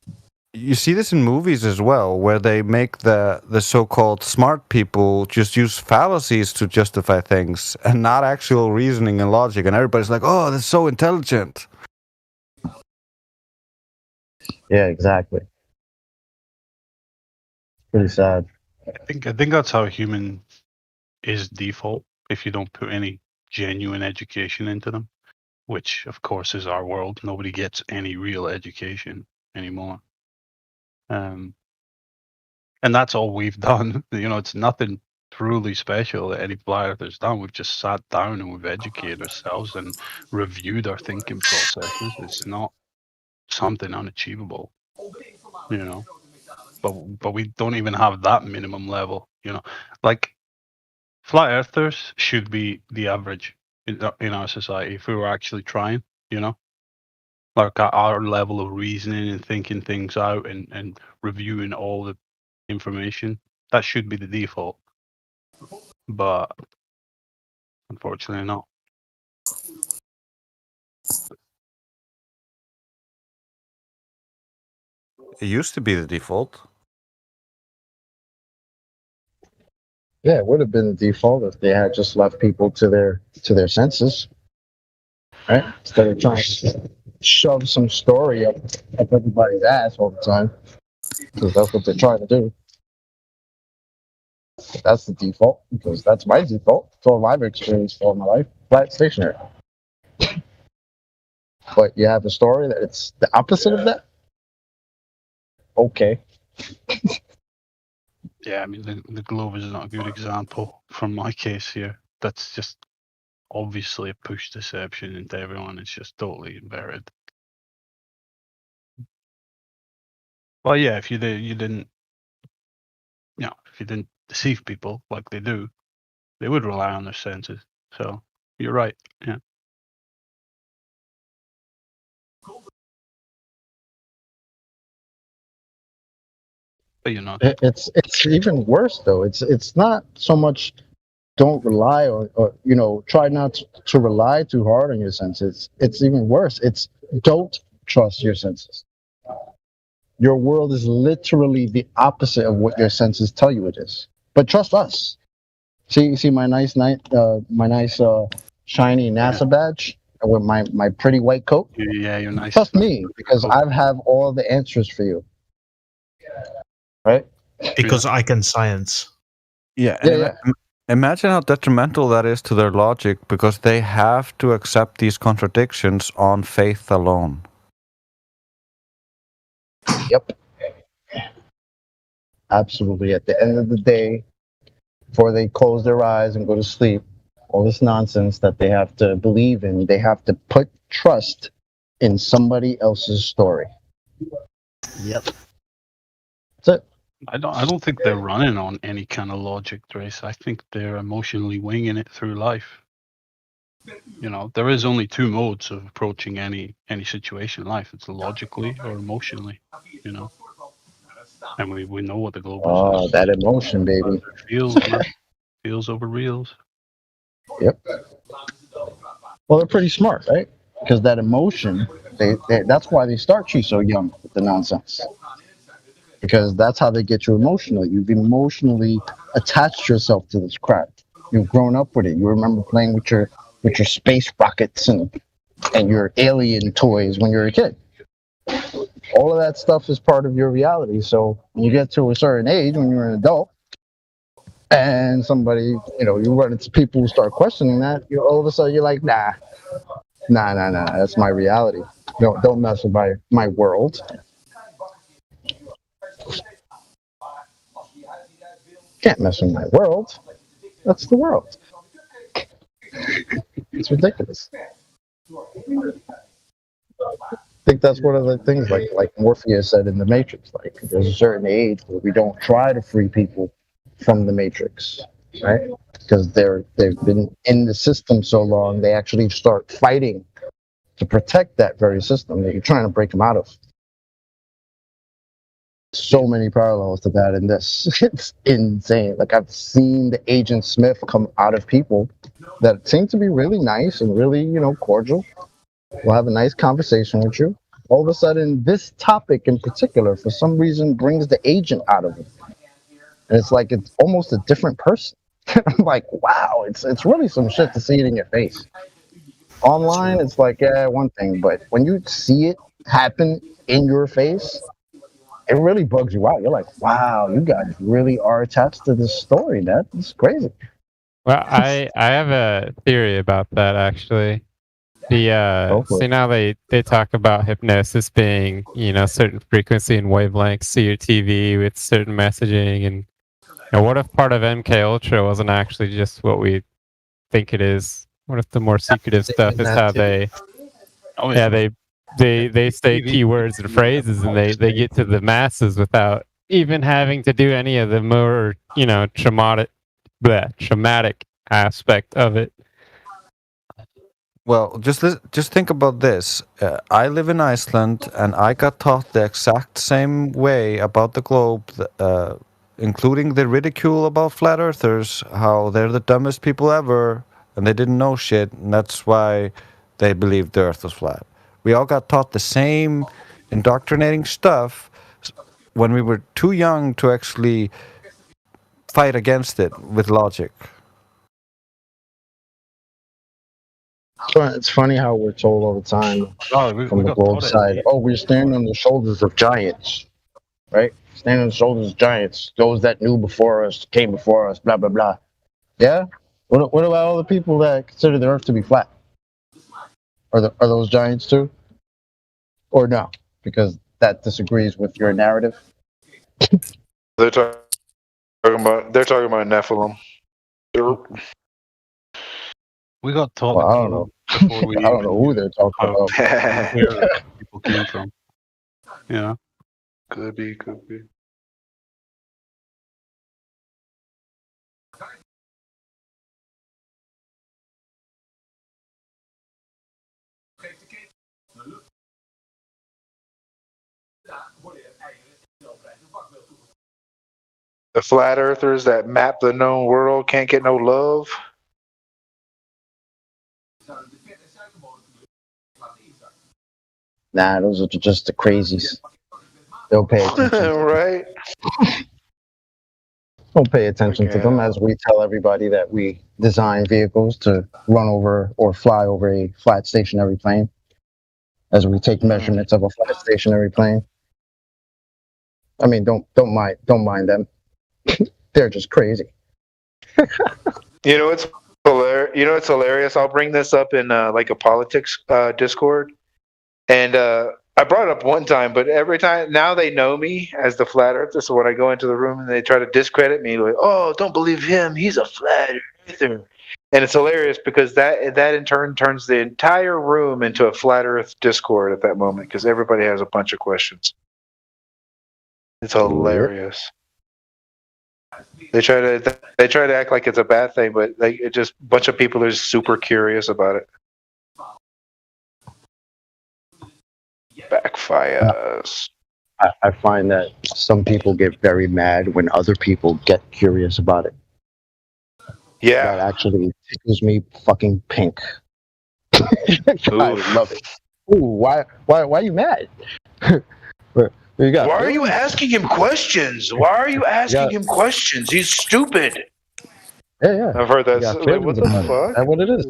You see this in movies as well, where they make the so-called smart people just use fallacies to justify things and not actual reasoning and logic, and everybody's like, "Oh, that's so intelligent." Yeah, exactly. Pretty sad. I think that's how human is default. If you don't put any genuine education into them, which of course is our world, nobody gets any real education anymore. And that's all we've done. You know, it's nothing truly special that any Flat Earthers done. We've just sat down and we've educated ourselves and reviewed our thinking processes. It's not something unachievable, you know. But we don't even have that minimum level, you know. Like, Flat Earthers should be the average in our society if we were actually trying, you know? Like our level of reasoning and thinking things out and reviewing all the information, that should be the default. But unfortunately not. It used to be the default. Yeah, it would have been the default if they had just left people to their senses, right? Instead of trying to shove some story up everybody's ass all the time. because that's what they're trying to do. That's the default, because that's my default. It's all I've experienced all my life. Flat stationary. But you have a story that it's the opposite of that? Okay. Yeah, I mean, the glove is not a good example from my case here. That's just obviously a push deception into everyone. It's just totally inverted. Well, yeah, if you didn't deceive people like they do, they would rely on their senses. So you're right. Yeah. But you're not. It's even worse though. It's not so much don't rely or try not to rely too hard on your senses. It's even worse. It's don't trust your senses. Your world is literally the opposite of what your senses tell you it is. But trust us. See my nice shiny NASA badge with my pretty white coat. Yeah, you're nice. Trust me, because I have all the answers for you. Right? Because I can science. Yeah. Imagine how detrimental that is to their logic, because they have to accept these contradictions on faith alone. Yep. Absolutely. At the end of the day, before they close their eyes and go to sleep, all this nonsense that they have to believe in, they have to put trust in somebody else's story. Yep. That's it. I don't think they're running on any kind of logic, Trace. I think they're emotionally winging it through life. There is only two modes of approaching any situation in life. It's logically or emotionally. And we know what the global is. Oh, that emotion, baby. Feels over reels. Yep. Well, they're pretty smart, right? Because that emotion, that's why they start you so young with the nonsense. Because that's how they get you emotional. You've emotionally attached yourself to this crap. You've grown up with it. You remember playing with your space rockets and your alien toys when you were a kid. All of that stuff is part of your reality. So when you get to a certain age, when you're an adult, and somebody, you run into people who start questioning that, all of a sudden you're like, nah, that's my reality. Don't mess with my world. Can't mess with my world. That's the world. It's ridiculous. I think that's one of the things like Morpheus said in the Matrix. Like, there's a certain age where we don't try to free people from the Matrix, right? Because they've been in the system so long, they actually start fighting to protect that very system that you're trying to break them out of. So many parallels to that in this. It's insane. Like, I've seen the Agent Smith come out of people that seem to be really nice and really, cordial. We'll have a nice conversation with you. All of a sudden, this topic in particular, for some reason, brings the agent out of it. And it's like it's almost a different person. I'm like, wow, it's really some shit to see it in your face. Online, it's like, yeah, one thing. But when you see it happen in your face, it really bugs you out. You're like, wow, you guys really are attached to this story. That's crazy. Well, I have a theory about that, actually. See, now they talk about hypnosis being, certain frequency and wavelengths to your TV with certain messaging, and what if part of MK Ultra wasn't actually just what we think it is? What if the more secretive stuff is how they say keywords and phrases, and they get to the masses without even having to do any of the more traumatic aspect of it. Well, just think about this. I live in Iceland, and I got taught the exact same way about the globe, including the ridicule about flat earthers, how they're the dumbest people ever, and they didn't know shit, and that's why they believed the earth was flat. We all got taught the same indoctrinating stuff when we were too young to actually fight against it with logic. It's funny how we're told all the time from the globe side, we stand on the shoulders of giants. right? Stand on the shoulders of giants. Those that knew before us, came before us, blah, blah, blah. Yeah? What about all the people that consider the earth to be flat? Are those giants too? Or no? Because that disagrees with your narrative. They're talking about Nephilim. We got taught. Well, I don't know. I don't know who they're talking about. Where people came from. Yeah. Could be. The flat earthers that map the known world can't get no love. Nah, those are just the crazies. They'll pay attention. Right? Don't pay attention to them as we tell everybody that we design vehicles to run over or fly over a flat stationary plane. As we take measurements of a flat stationary plane. I mean, don't mind them. They're just crazy. You know it's hilarious. I'll bring this up in like a politics Discord, and I brought it up one time, but every time now they know me as the flat earther. So when I go into the room and they try to discredit me, like, "Oh, don't believe him. He's a flat earther," and it's hilarious because that in turn turns the entire room into a flat Earth Discord at that moment because everybody has a bunch of questions. It's hilarious. They try to act like it's a bad thing, but it just a bunch of people are super curious about it. Backfires. I find that some people get very mad when other people get curious about it. Yeah. That actually tickles me fucking pink. I love it. Ooh, why are you mad? Why are you asking him questions? Why are you asking him questions? He's stupid. Yeah. I've heard that. Like, what the fuck? That's what it is.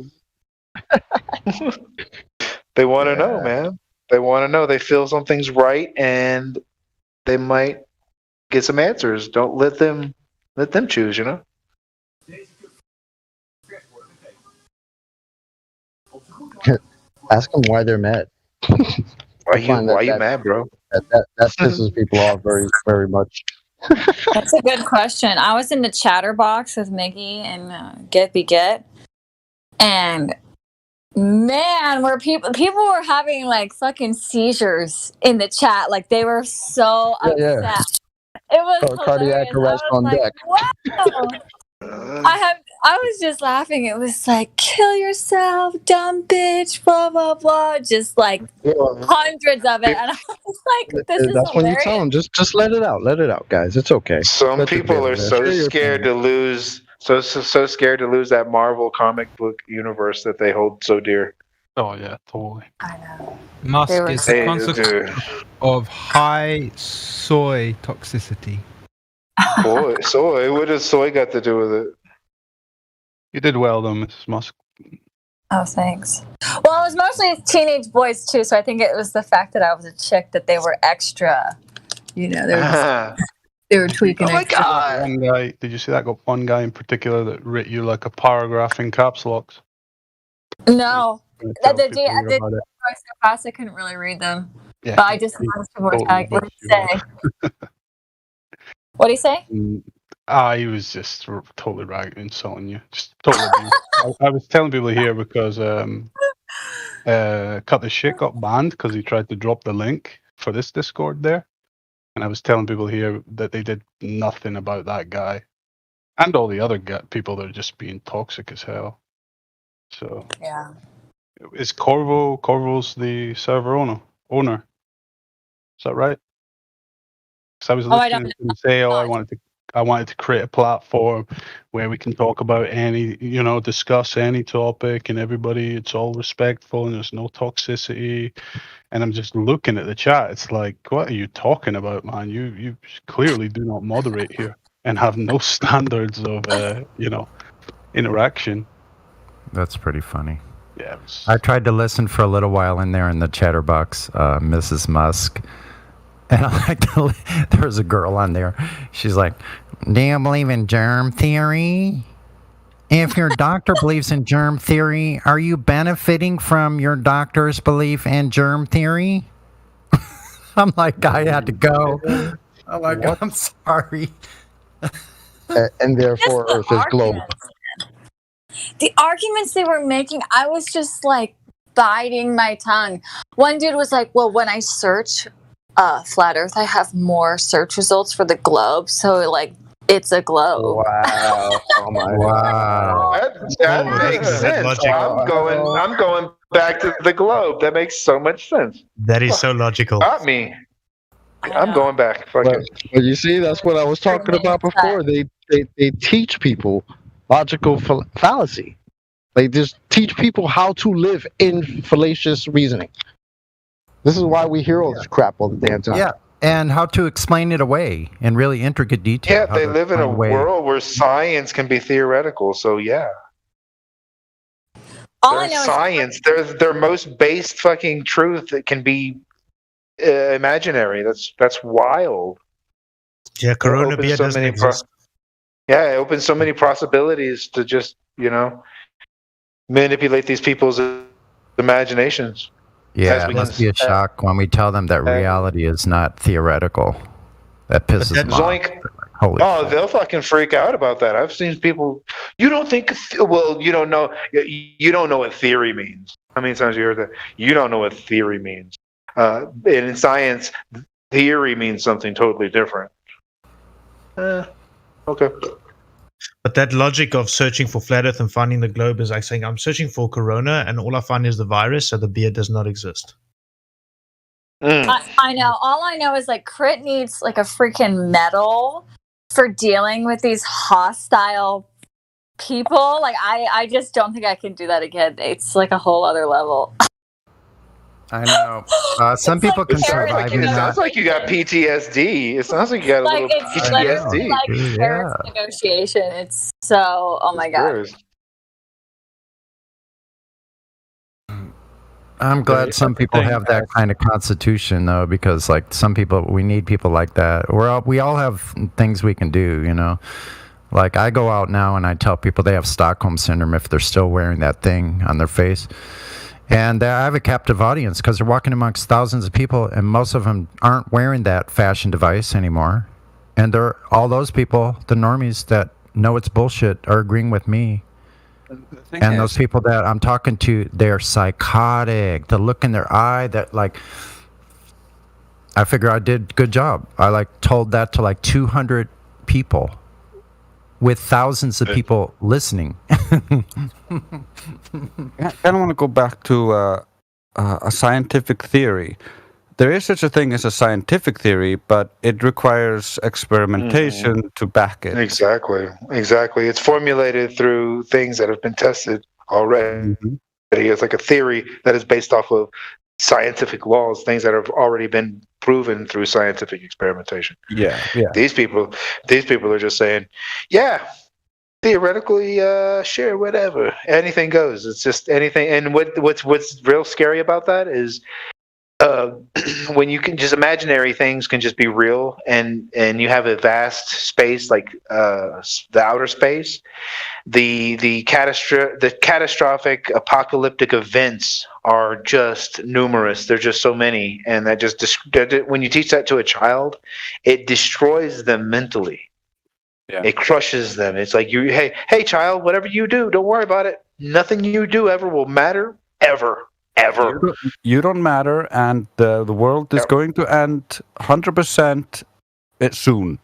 They want to know, man. They want to know. They feel something's right, and they might get some answers. Don't let them choose. You know. Ask them why they're mad. Why you mad, bro? That pisses people off very, very much. That's a good question. I was in the Chatterbox with Mickey and Get, and man, where people were having like fucking seizures in the chat. Like they were so upset. Yeah. It was cardiac arrest on deck. Wow. I was just laughing. It was like, kill yourself, dumb bitch, blah blah blah. Just like hundreds of it, and I was like, "This is That's hilarious." when you tell them, just let it out, guys. It's okay. Some people are so scared to lose, so scared to lose that Marvel comic book universe that they hold so dear. Oh yeah, totally. I know. Musk is the consequence of high soy toxicity. Soy? What does soy got to do with it? You did well, though, Mrs. Musk. Oh, thanks. Well, it was mostly teenage boys too, so I think it was the fact that I was a chick that they were extra. You know, they were tweaking. Oh my God! One guy, did you see that? Got one guy in particular that writ you like a paragraph in caps locks. No, the voice so fast I couldn't really read them. Yeah, but I just managed to voice tag. What did he say? What did he say? He was just totally insulting you. Just totally. I was telling people here because Cut the Shit got banned because he tried to drop the link for this Discord there. And I was telling people here that they did nothing about that guy. And all the other people that are just being toxic as hell. So. Yeah. Is Corvo's the server owner? Is that right? Because I was listening to him say, I wanted to create a platform where we can talk about discuss any topic, and everybody, it's all respectful and there's no toxicity. And I'm just looking at the chat. It's like, what are you talking about, man? You clearly do not moderate here and have no standards of interaction. That's pretty funny. Yeah. I tried to listen for a little while in there in the chatterbox, Mrs. Musk. And I like there was a girl on there. She's like, "Do you believe in germ theory? If your doctor believes in germ theory, are you benefiting from your doctor's belief in germ theory?" I'm like, I had to go. I'm like, I'm sorry. And therefore, Just the Earth is globe. The arguments they were making, I was just like biting my tongue. One dude was like, well, when I search flat Earth, I have more search results for the globe. So, like, it's a globe. Wow. Oh my Wow. That makes sense. I'm going back to the globe. That makes so much sense. That is so logical. Not me. I'm going back. Fuck it. But you see, that's what I was talking about before. They teach people logical fallacy. They just teach people how to live in fallacious reasoning. This is why we hear all this crap all the damn time. Yeah, and how to explain it away in really intricate detail. Yeah, they live in a world where science can be theoretical. So yeah. All I know science. There's their most base fucking truth that can be imaginary. That's wild. Yeah, Corona beer doesn't exist. Yeah, it opens so many possibilities to just, manipulate these people's imaginations. Yeah, it must be a shock when we tell them that reality is not theoretical. That pisses them off. Holy they'll fucking freak out about that. I've seen people. You don't think? Well, you don't know. You don't know what theory means. How many times you heard that? You don't know what theory means. And in science, theory means something totally different. Okay. But that logic of searching for flat Earth and finding the globe is like saying, I'm searching for Corona and all I find is the virus, so the beer does not exist. I know. All I know is like Crit needs like a freaking medal for dealing with these hostile people. Like I just don't think I can do that again. It's like a whole other level. I know. Some people can survive. It sounds like you got PTSD. It sounds like you got a little PTSD. It's like Paris negotiation. It's so. Oh my god. I'm glad some people have that kind of constitution, though, because like some people, we need people like that. We all have things we can do, Like I go out now and I tell people they have Stockholm syndrome if they're still wearing that thing on their face. And I have a captive audience because they're walking amongst thousands of people, and most of them aren't wearing that fashion device anymore. And they're all those people, the normies that know it's bullshit, are agreeing with me. And those people that I'm talking to, they're psychotic. The look in their eye, that like, I figure I did a good job. I like told that to like 200 people with thousands of people listening. I don't want to go back to a scientific theory. There is such a thing as a scientific theory, but it requires experimentation to back it. Exactly. It's formulated through things that have been tested already. It's like a theory that is based off of scientific laws, things that have already been proven through scientific experimentation. Yeah. These people are just saying, yeah, theoretically, sure, whatever, anything goes. It's just anything. And what's real scary about that is when you can just imaginary things can just be real, and you have a vast space like the outer space. The catastrophic apocalyptic events are just numerous. There's just so many, and that just when you teach that to a child, it destroys them mentally. Yeah. It crushes them. It's like hey child, whatever you do, don't worry about it. Nothing you do ever will matter ever. You don't matter, and the world is going to end 100% soon.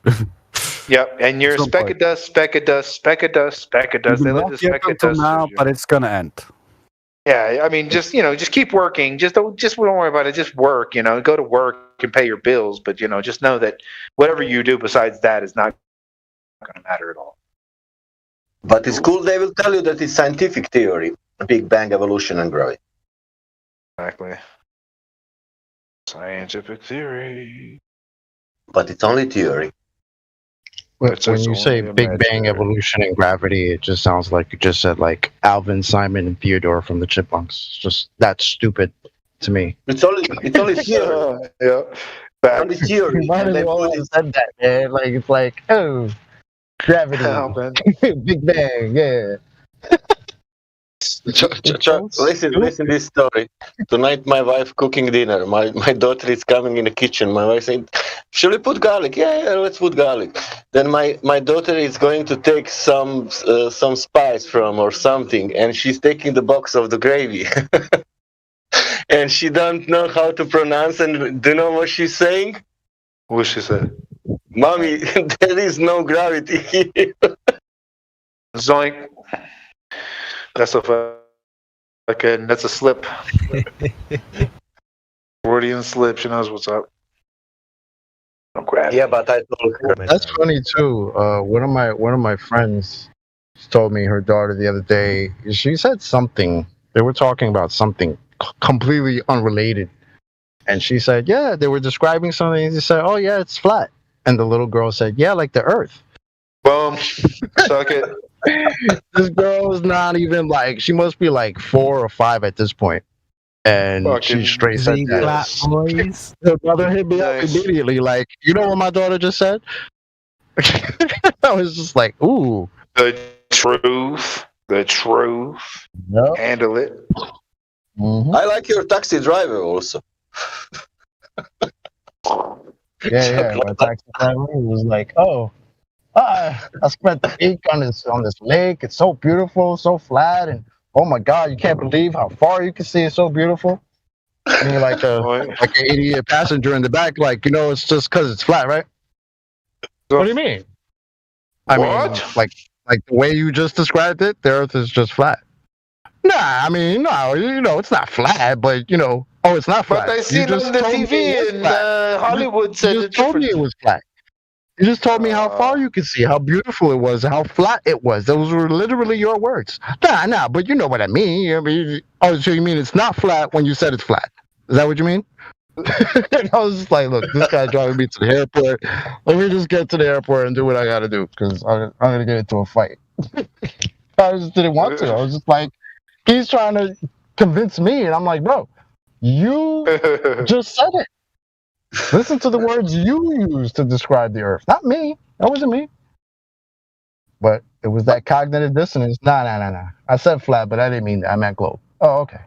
Yep, and you're a speck of dust, speck of dust, speck of dust, speck of dust. They live the speck of dust now, but it's gonna end. Yeah, I mean, just keep working. Just don't worry about it. Just work. Go to work and pay your bills, but just know that whatever you do besides that is not going to matter at all. But in school, they will tell you that it's scientific theory, Big Bang, evolution, and gravity. Exactly. Scientific theory. But it's only theory. When you say Big Bang, evolution, and gravity, it just sounds like you just said like Alvin, Simon, and Theodore from the Chipmunks. It's just that's stupid to me. It's only theory. Yeah. On the theory. You might And as they well put have it. said that, man. Like it's like, oh, gravity, Big Bang, yeah. Listen this story. Tonight my wife cooking dinner. My daughter is coming in the kitchen. My wife saying, "Shall we put garlic?" Yeah, let's put garlic. Then my daughter is going to take some spice from or something, and she's taking the box of the gravy. And she don't know how to pronounce, and do you know what she's saying? What she said? Mommy, there is no gravity here. Zoink. That's a fucking. That's a slip. Freudian slip. She knows what's up. No gravity. Yeah, but I told her. That's funny too. One of my friends told me her daughter the other day. She said something. They were talking about something completely unrelated, and she said, "Yeah, they were describing something." And they said, "Oh yeah, it's flat." And the little girl said, "Yeah, like the Earth." Boom. Suck it. This girl is not even like. She must be like 4 or 5 at this point, and she straight said that. The mother hit me up immediately. Like, you know what my daughter just said? I was just like, "Ooh, the truth, the truth." Yep. Handle it. I like your taxi driver also. Yeah. My taxi driver was like, "Oh, I spent the week on this lake. It's so beautiful, so flat, and oh my God, you can't believe how far you can see. It's so beautiful." And you're like an idiot passenger in the back, like, it's just because it's flat, right? What do you mean? I mean, like the way you just described it, the Earth is just flat. Nah, I mean, no, it's not flat, but it's not flat. But I see it on the TV in Hollywood said you just told me it was flat. You just told me how far you could see, how beautiful it was, how flat it was. Those were literally your words. Nah, but you know what I mean. So you mean it's not flat when you said it's flat? Is that what you mean? And I was just like, look, this guy driving me to the airport. Let me just get to the airport and do what I got to do because I'm going to get into a fight. I just didn't want to. I was just like, he's trying to convince me. And I'm like, bro, you just said it. Listen to the words you used to describe the Earth. Not me. That wasn't me. But it was that cognitive dissonance. Nah. I said flat, but I didn't mean that. I meant globe. Oh, okay.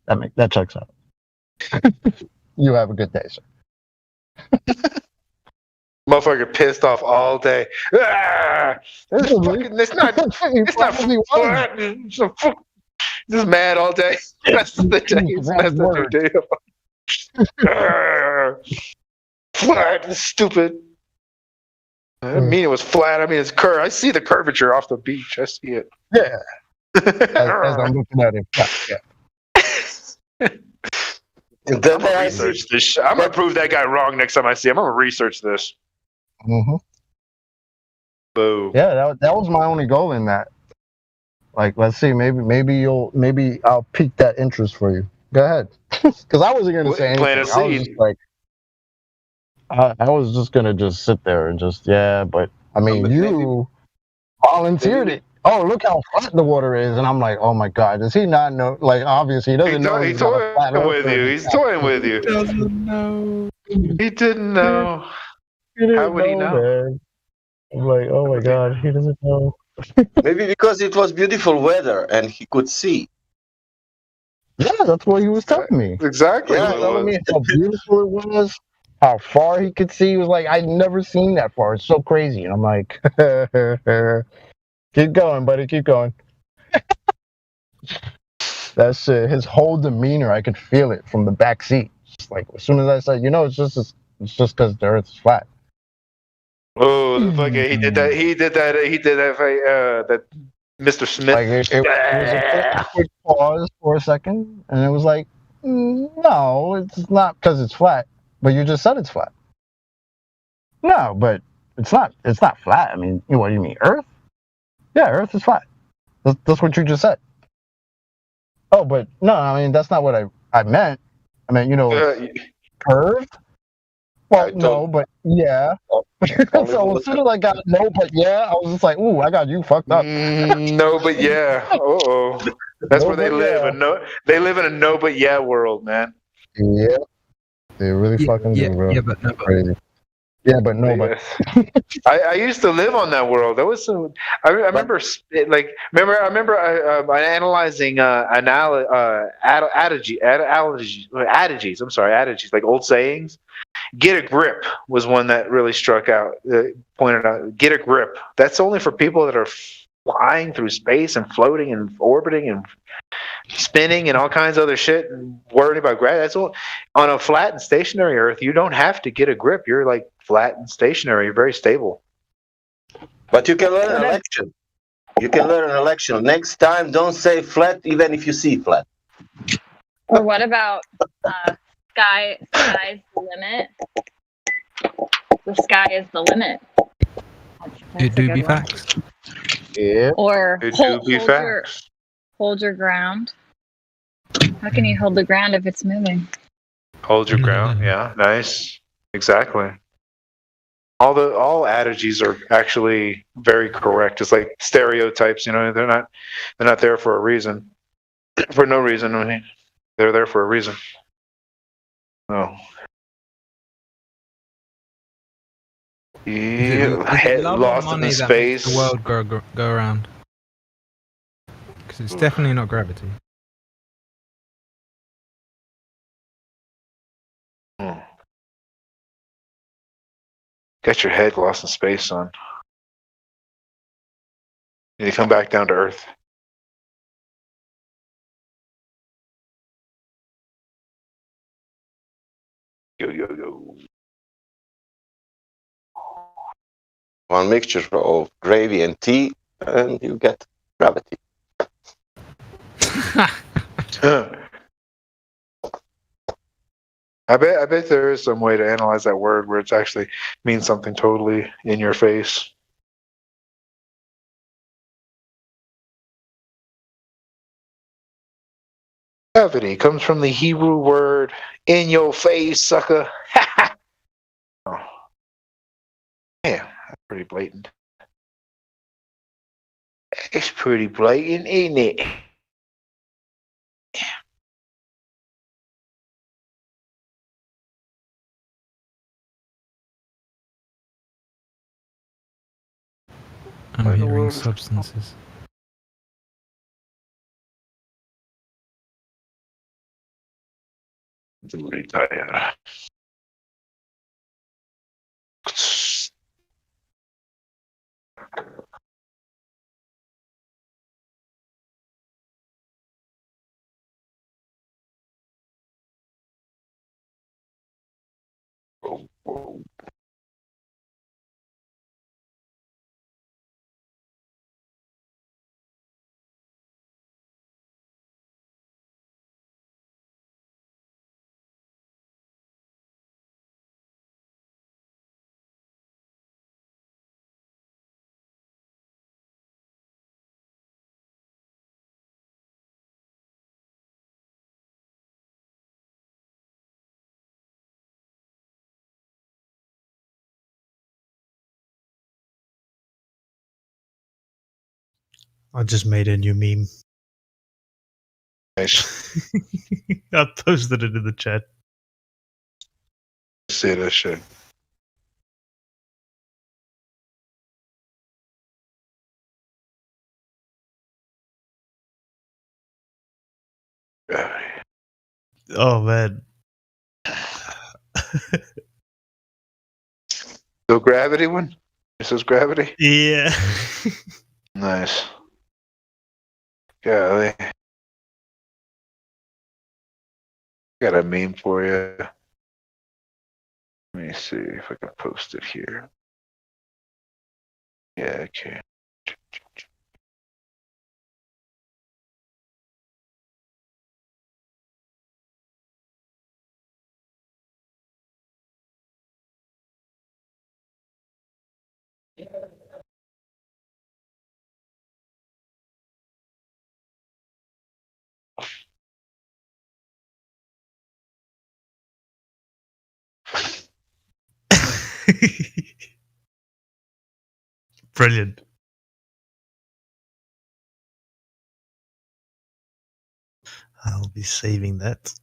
That checks out. You have a good day, sir. Motherfucker pissed off all day. It's not flat. Just mad all day. Rest of the day. It's messed up your day. Flat and stupid. I didn't mean it was flat. I mean it's curved. I see the curvature off the beach. I see it. Yeah. As I'm looking at it. Yeah. I'm gonna research this. I'm gonna prove that guy wrong next time I see him. I'm gonna research this. Mm-hmm. Boom. Yeah, that was my only goal in that. Like, let's see, maybe I'll pique that interest for you. Go ahead, because I wasn't gonna say anything. I was just like, I was just gonna just sit there and just but I mean, you volunteered it. Oh, look how flat the water is, and I'm like, oh my God, does he not know? Like, obviously, he doesn't know. He's toying with you. He's toying with you. He doesn't know. He didn't know. How would he know? Man. I'm like, oh my God, he doesn't know. Maybe because it was beautiful weather and he could see. Yeah, that's what he was telling me. Exactly. He was telling me how beautiful it was, how far he could see. He was like, I'd never seen that far. It's so crazy. And I'm like, keep going, buddy. Keep going. That's his whole demeanor. I could feel it from the back seat. Just like as soon as I said, it's just because the Earth is flat. Oh, the fucking he did that. That Mr. Smith. Like it was a quick pause for a second, and it was like, no, it's not because it's flat. But you just said it's flat. No, but it's not. It's not flat. I mean, what do you mean, Earth? Yeah, Earth is flat. That's what you just said. Oh, but no, I mean that's not what I meant. I meant curved. Well, no, but yeah. So as soon as I got no, but yeah, I was just like, ooh, I got you fucked up. No, but yeah. Uh-oh. That's where they live. They live in a no, but yeah world, man. Yeah. They really fucking do, bro. Yeah, but no. Crazy. Yeah, but no, but I used to live on that world. That was some. I remember analyzing adages. I'm sorry, adages, like old sayings. Get a grip was one that really struck out. Pointed out, get a grip. That's only for people that are flying through space and floating and orbiting and spinning and all kinds of other shit and worrying about gravity. That's all. On a flat and stationary Earth, you don't have to get a grip. You're like flat and stationary. You're very stable. But you can learn an election. You can learn an election. Next time, don't say flat, even if you see flat. Or what about sky's the limit? The sky is the limit. It do be facts. Yeah. Or It do be facts. Hold your ground. How can you hold the ground if it's moving? Hold your ground. Yeah, nice. Exactly. All adages are actually very correct. It's like stereotypes. They're not there for a reason. For no reason. I mean, they're there for a reason. Oh. Yeah, head lost in space. The world go around. Because it's definitely not gravity. Got your head lost in space, son. You need to come back down to Earth. Yo. One mixture of gravy and tea, and you get gravity. I bet there is some way to analyze that word where it actually means something totally in your face. Gravity comes from the Hebrew word "in your face, sucker." Oh. Yeah, that's pretty blatant. It's pretty blatant, isn't it? I'm hearing substances. I'm really tired. I just made a new meme. Nice. I posted it in the chat. See that shit. Oh man. So gravity one? This is gravity? Yeah. Nice. Golly. Got a meme for you. Let me see if I can post it here. Yeah, okay. Brilliant. I'll be saving that.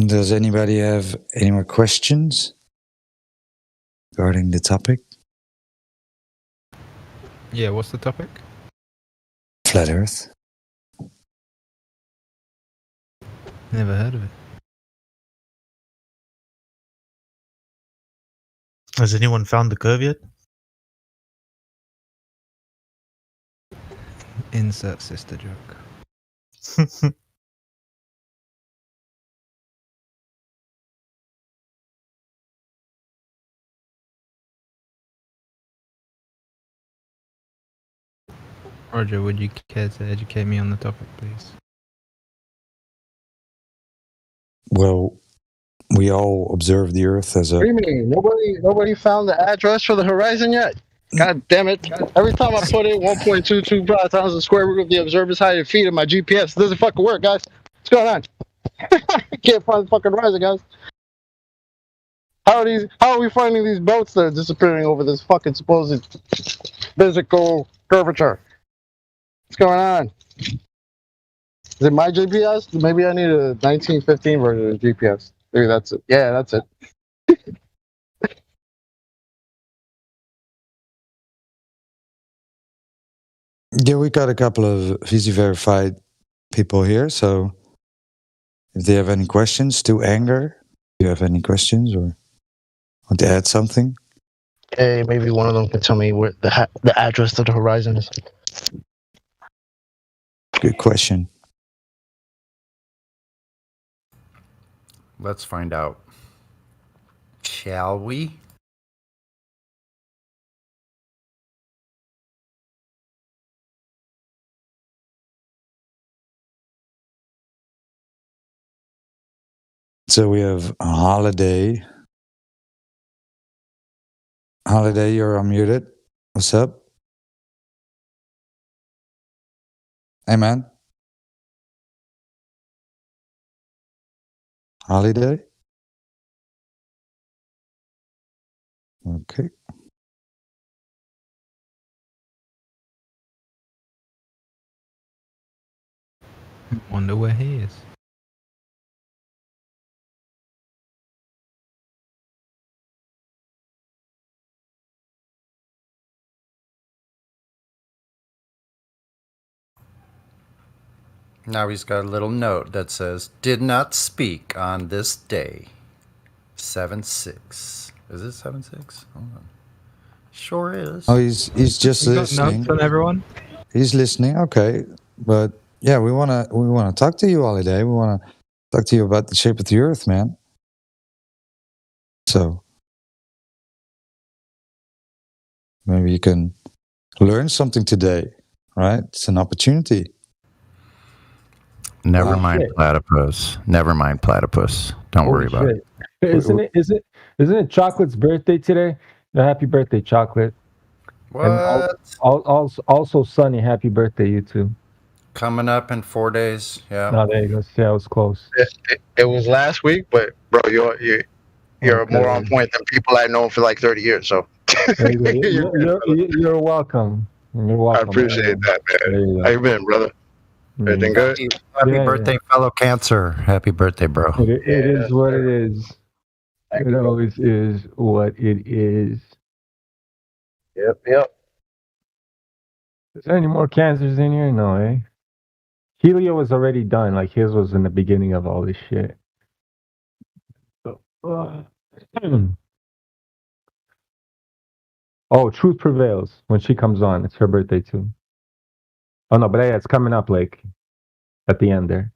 Does anybody have any more questions regarding the topic? Yeah, what's the topic? Flat Earth. Never heard of it. Has anyone found the curve yet? Insert sister joke. Roger, would you care to educate me on the topic, please? Well, we all observe the Earth as a... What do you mean? Nobody found the address for the horizon yet? God damn it. Every time I put in 1.22 times the square root of the observer's height in feet in my GPS, it doesn't fucking work, guys. What's going on? I can't find the fucking horizon, guys. How are we finding these boats that are disappearing over this fucking supposed physical curvature? What's going on? Is it my GPS? Maybe I need a 1915 version of GPS. Maybe that's it. Yeah, that's it. Yeah, we got a couple of VC verified people here, so if they have any questions to Anger, do you have any questions or want to add something? Hey, maybe one of them can tell me where the address to the horizon is. Good question. Let's find out. Shall we? So we have a Holiday. Holiday, you're unmuted. What's up? Hey, man. Holiday? Okay. Wonder where he is. Now he's got a little note that says, did not speak on this day. 7/6. Is it 7/6? Hold on. Sure is. Oh, he's just You got listening. notes on everyone? He's listening. Okay, but yeah, we wanna talk to you, Holiday. We wanna talk to you about the shape of the Earth, man. So maybe you can learn something today, right? It's an opportunity. Never mind platypus. Never mind platypus. Don't worry about it. Isn't it Chocolate's birthday today? Happy birthday, Chocolate. What? And also, Sunny, happy birthday, you too. Coming up in 4 days. Yeah. No, there you go. See, I was close. It was last week, but bro, you're more on point than people I've known for like 30 years. So You're welcome. You're welcome. I appreciate that, man. How you been, brother? Everything good? Happy Yeah, birthday, fellow Cancer. Happy birthday, bro. It is what it is. It always is what it is. Yep. Is there any more cancers in here? No, eh? Helio was already done. Like his was in the beginning of all this shit. So, oh, Truth Prevails when she comes on. It's her birthday too. Oh no, but yeah, it's coming up like at the end there.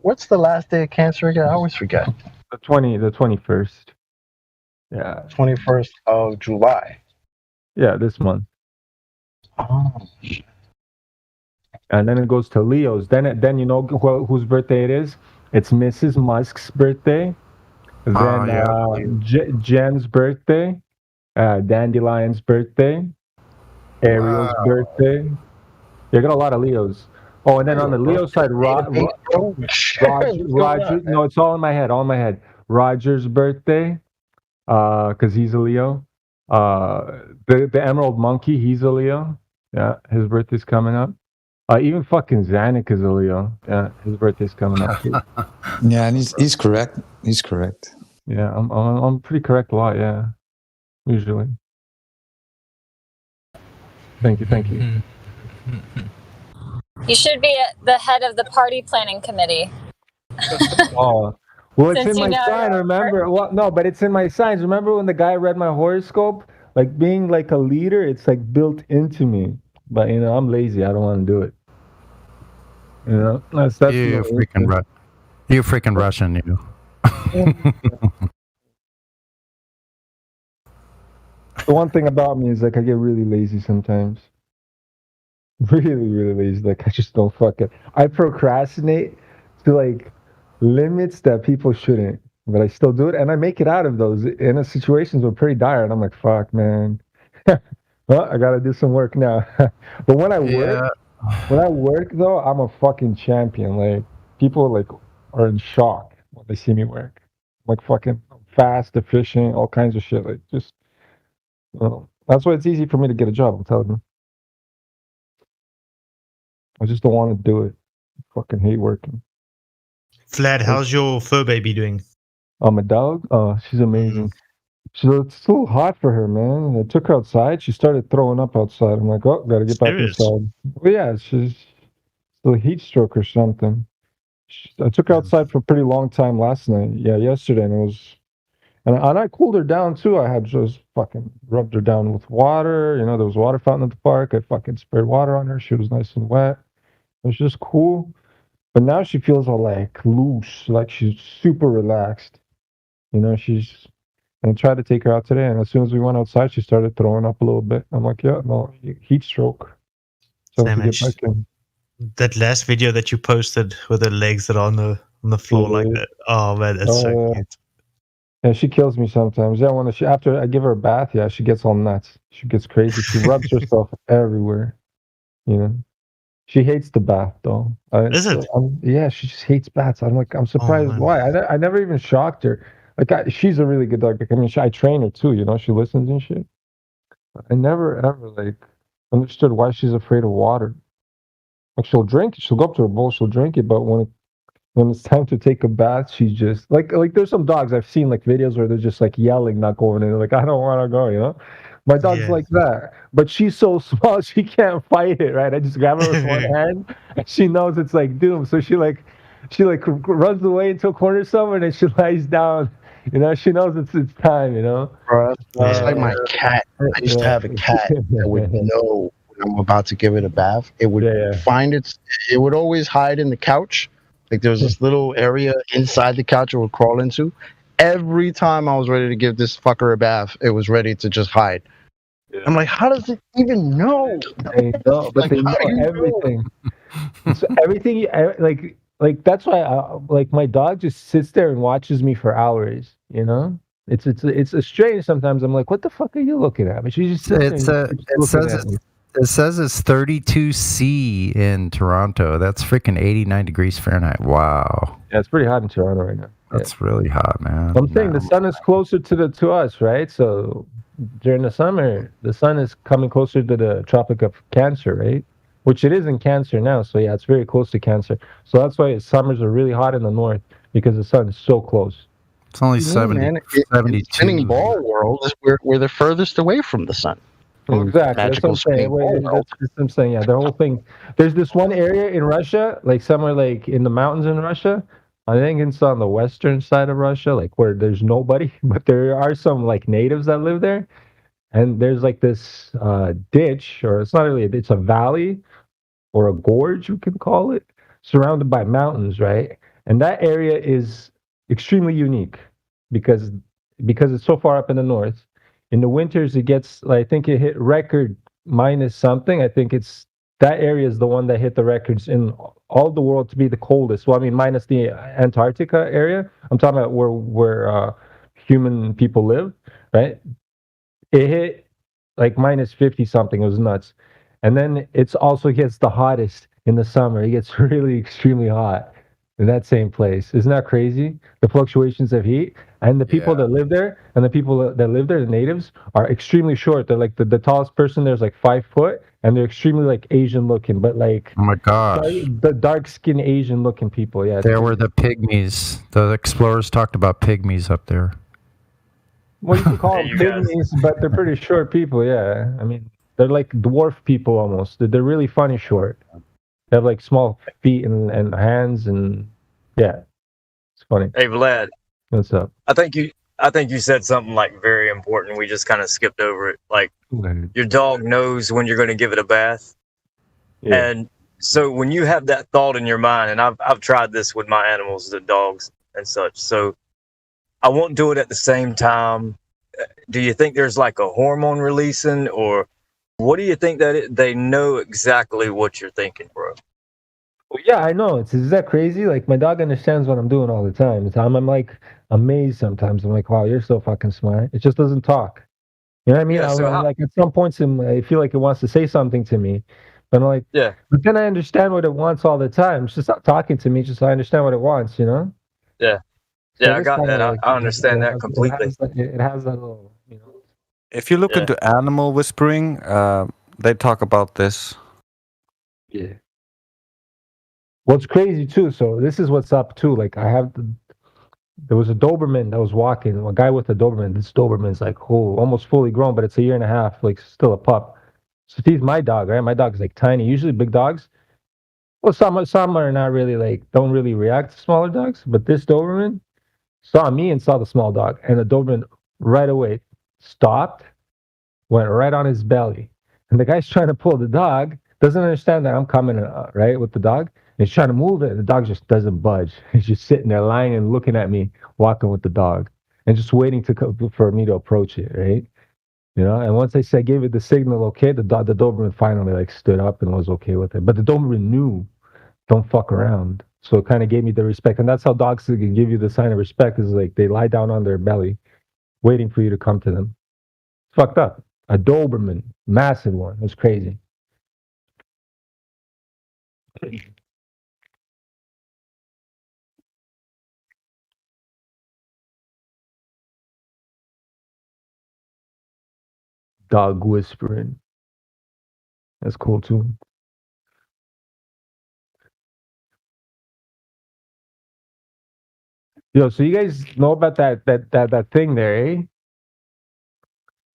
What's the last day of Cancer again? I always forget. The 21st. Yeah. 21st of July. Yeah, this month. Oh. And then it goes to Leo's. Then you know whose birthday it is? It's Mrs. Musk's birthday. Then Jen's birthday. Dandelion's birthday. Ariel's birthday. You got a lot of Leos. Oh, and then on the Leo side, Roger. No, it's all in my head. Roger's birthday, because he's a Leo. The Emerald Monkey, he's a Leo. Yeah, his birthday's coming up. Even fucking Zanuck is a Leo. Yeah, his birthday's coming up too. Yeah, and he's correct. He's correct. Yeah, I'm pretty correct a lot. Yeah, usually. Thank you. You should be at the head of the party planning committee. Oh, well, it's Since in you my know sign. your Remember? Well, no, but it's in my signs. Remember when the guy read my horoscope? Like being like a leader, it's like built into me. But you know, I'm lazy. I don't want to do it. You know, that's You freaking Russian, you. The one thing about me is like I get really lazy sometimes. Really lazy. Like I just don't fuck it. I procrastinate to like limits that people shouldn't, but I still do it, and I make it out of those in a situations were pretty dire, and I'm like, fuck, man. Well, I gotta do some work now. But when I work though, I'm a fucking champion. Like people like are in shock when they see me work. Like fucking fast, efficient, all kinds of shit. Like just, that's why it's easy for me to get a job. I'm telling you. I just don't want to do it. I fucking hate working. Vlad, how's your fur baby doing? Oh, my dog? Oh, she's amazing. It's still hot for her, man. I took her outside. She started throwing up outside. I'm like, oh, gotta get back inside. Well, yeah, she's still a heat stroke or something. I took her outside for a pretty long time last night. Yeah, yesterday, and it was, and I cooled her down too. I had just fucking rubbed her down with water. You know, there was a water fountain at the park. I fucking sprayed water on her. She was nice and wet. It was just cool. But now she feels all like loose, like she's super relaxed. You know, and I tried to take her out today, and as soon as we went outside, she started throwing up a little bit. I'm like, yeah, no, heat stroke. So I have to get back in. That last video that you posted with her legs that are on the floor like that. Oh man, that's so cute. Yeah, she kills me sometimes. Yeah, after I give her a bath, yeah, she gets all nuts. She gets crazy. She rubs herself everywhere. You know. She hates the bath, though. Is it? Yeah, she just hates baths. I'm surprised why. I never even shocked her. Like, she's a really good dog. Like, I mean, I train her too. You know, she listens and shit. I never ever like understood why she's afraid of water. Like, she'll drink it. She'll go up to her bowl. She'll drink it. But when it's time to take a bath, she's just like there's some dogs I've seen like videos where they're just like yelling, not going in. Like, I don't want to go. You know. My dog's like that, but she's so small she can't fight it, right? I just grab her with one hand, and she knows it's like doom. So she runs away into a corner somewhere, and then she lies down. You know, she knows it's time. You know, bro. It's like my cat. I used to have a cat that would know when I'm about to give it a bath. It would it would always hide in the couch. Like there was this little area inside the couch it would crawl into. Every time I was ready to give this fucker a bath, it was ready to just hide. Yeah. I'm like, how does it even know? They know, but they know everything. So everything, like that's why, like my dog just sits there and watches me for hours. You know, it's a strange. Sometimes I'm like, what the fuck are you looking at? But she just sits there. It says it's 32°C in Toronto. That's freaking 89 degrees Fahrenheit. Wow. Yeah, it's pretty hot in Toronto right now. That's really hot, man. I'm saying the sun is closer to us, right? So during the summer, the sun is coming closer to the Tropic of Cancer, right? Which it is in Cancer now. So yeah, it's very close to Cancer. So that's why summers are really hot in the north because the sun is so close. It's only You know, 70, man, in 72. spinning ball world is we're the furthest away from the sun. Exactly. That's what Magical I'm saying. spinning ball world. That's what I'm saying. Yeah, the whole thing. There's this one area in Russia, like somewhere like in the mountains in Russia. I think it's on the western side of Russia, like where there's nobody, but there are some like natives that live there. And there's like this ditch, or it's not really it's a valley or a gorge, you can call it, surrounded by mountains, right? And that area is extremely unique because it's so far up in the north. In the winters, it gets, I think it hit record minus something. I think it's that area is the one that hit the records in all the world to be the coldest. Well, I mean, minus the Antarctica area. I'm talking about where human people live, right? It hit like minus 50 something. It was nuts. And then it's also gets the hottest in the summer. It gets really extremely hot in that same place. Isn't that crazy? The fluctuations of heat. And the people that live there, and the people that live there, the natives, are extremely short. They're like the tallest person there's like 5 foot, and they're extremely like Asian looking, but like Oh my gosh. the dark skinned Asian looking people. Yeah. There were the pygmies. The explorers talked about pygmies up there. Well, you can call them pygmies, but they're pretty short people. Yeah, I mean, they're like dwarf people almost. They're really funny short. They have like small feet and hands, and yeah, it's funny. Hey, Vlad. What's up? I think you said something like very important. We just kind of skipped over it. Like your dog knows when you're going to give it a bath. Yeah. And so when you have that thought in your mind, and I've tried this with my animals, the dogs and such. So I won't do it at the same time. Do you think there's like a hormone releasing, or what do you think that they know exactly what you're thinking, bro? Well, yeah, I know. Is that crazy? Like my dog understands what I'm doing all the time. I'm like amazed sometimes. I'm like, wow, you're so fucking smart. It just doesn't talk. You know what I mean? Yeah, so I'm like at some points, I feel like it wants to say something to me, but I'm like, yeah. But then I understand what it wants all the time. It's just not talking to me. Just I understand what it wants. You know? Yeah. So Yeah, I it's got kinda that. like- I understand that it completely. It has that little, you know. If you look Yeah. into animal whispering, they talk about this. Yeah. What's crazy too, so this is what's up too. Like there was a Doberman that was walking, a guy with a Doberman. This Doberman's like almost fully grown, but it's a year and a half, like still a pup. So he's my dog, right? My dog's like tiny. Usually big dogs. Well, some are not really like don't really react to smaller dogs, but this Doberman saw me and saw the small dog, and the Doberman right away stopped, went right on his belly, and the guy's trying to pull the dog, doesn't understand that I'm coming right with the dog. And he's trying to move it, and the dog just doesn't budge. He's just sitting there lying and looking at me, walking with the dog, and just waiting for me to approach it, right? You know, and once I gave it the signal, okay, the Doberman finally like stood up and was okay with it. But the Doberman knew, don't fuck around. So it kind of gave me the respect, and that's how dogs can give you the sign of respect. Is like they lie down on their belly, waiting for you to come to them. It's fucked up. A Doberman, massive one. It was crazy. Dog whispering. That's cool too. Yo, so you guys know about that thing there, eh?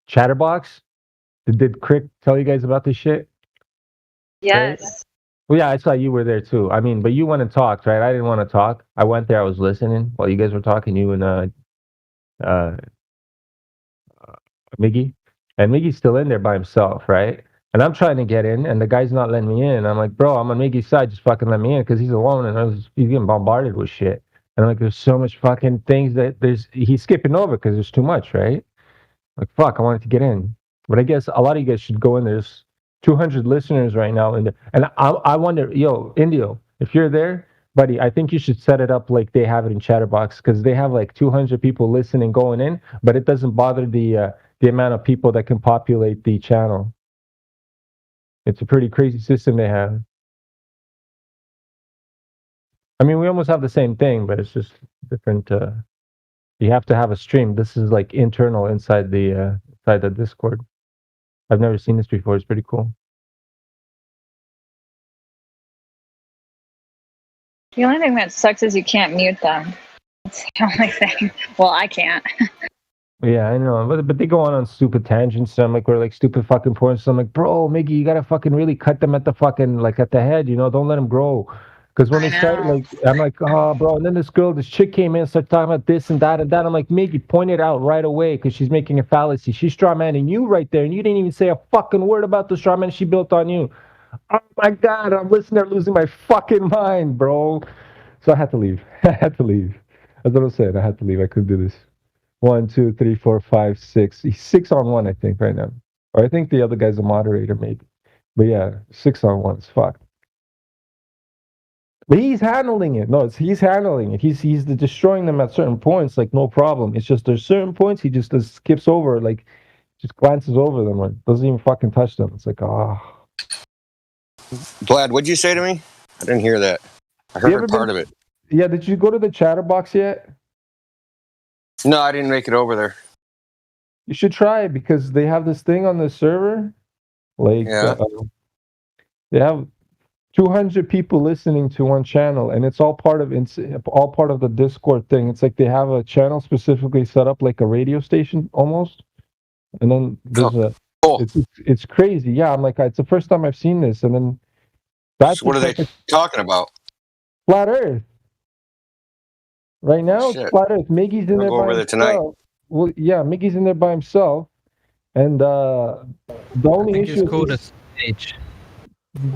Chatterbox? Did Crick tell you guys about this shit? Yes. Well, yeah, I saw you were there too. I mean, but you went and talked, right? I didn't want to talk. I went there. I was listening while you guys were talking. You and Miggy, and Miggy's still in there by himself, right? And I'm trying to get in, and the guy's not letting me in. I'm like, bro, I'm on Miggy's side. Just fucking let me in, because he's alone, and he's getting bombarded with shit. And I'm like, there's so much fucking things that he's skipping over because there's too much, right? Like, fuck, I wanted to get in, but I guess a lot of you guys should go in. There's 200 listeners right now in there, and I wonder, yo, Indio, if you're there, buddy, I think you should set it up like they have it in Chatterbox, because they have like 200 people listening going in, but it doesn't bother the amount of people that can populate the channel. It's a pretty crazy system they have. I mean, we almost have the same thing, but it's just different. You have to have a stream. This is like internal inside the inside the Discord. I've never seen this before. It's pretty cool. The only thing that sucks is you can't mute them. That's the only thing. Well, I can't. Yeah, I know, but they go on stupid tangents. And I'm like, we're like stupid fucking points. So I'm like, bro, Miggy, you gotta fucking really cut them at the fucking like at the head, you know? Don't let them grow. Because when they start, like, I'm like, oh, bro. And then this chick came in, started talking about this and that and that. I'm like, Miggy, point it out right away because she's making a fallacy. She's strawmanning you right there, and you didn't even say a fucking word about the strawman she built on you. Oh my god, I'm listening there losing my fucking mind, bro. So I had to leave. I had to leave. That's what I said. I had to leave. I couldn't do this. 1, 2, 3, 4, 5, 6. He's 6 on 1, I think, right now. Or I think the other guy's a moderator, maybe. But yeah, 6 on 1 is fucked. But he's handling it. No, he's handling it. He's destroying them at certain points, like no problem. It's just there's certain points he just skips over, like just glances over them, like doesn't even fucking touch them. It's like, Vlad, what'd you say to me? I didn't hear that. I heard part of it. Yeah, did you go to the chatterbox yet? No, I didn't make it over there. You should try it because they have this thing on the server. Like, they have 200 people listening to one channel, and it's all part of the Discord thing. It's like they have a channel specifically set up like a radio station almost, and then there's it's crazy. Yeah, I'm like, it's the first time I've seen this, and then that's what are they talking about? Flat Earth. Right now, it's Flat Earth. Miggy's in there by himself. Tonight. Well, yeah, Miggy's in there by himself, and the only issue is called a stage.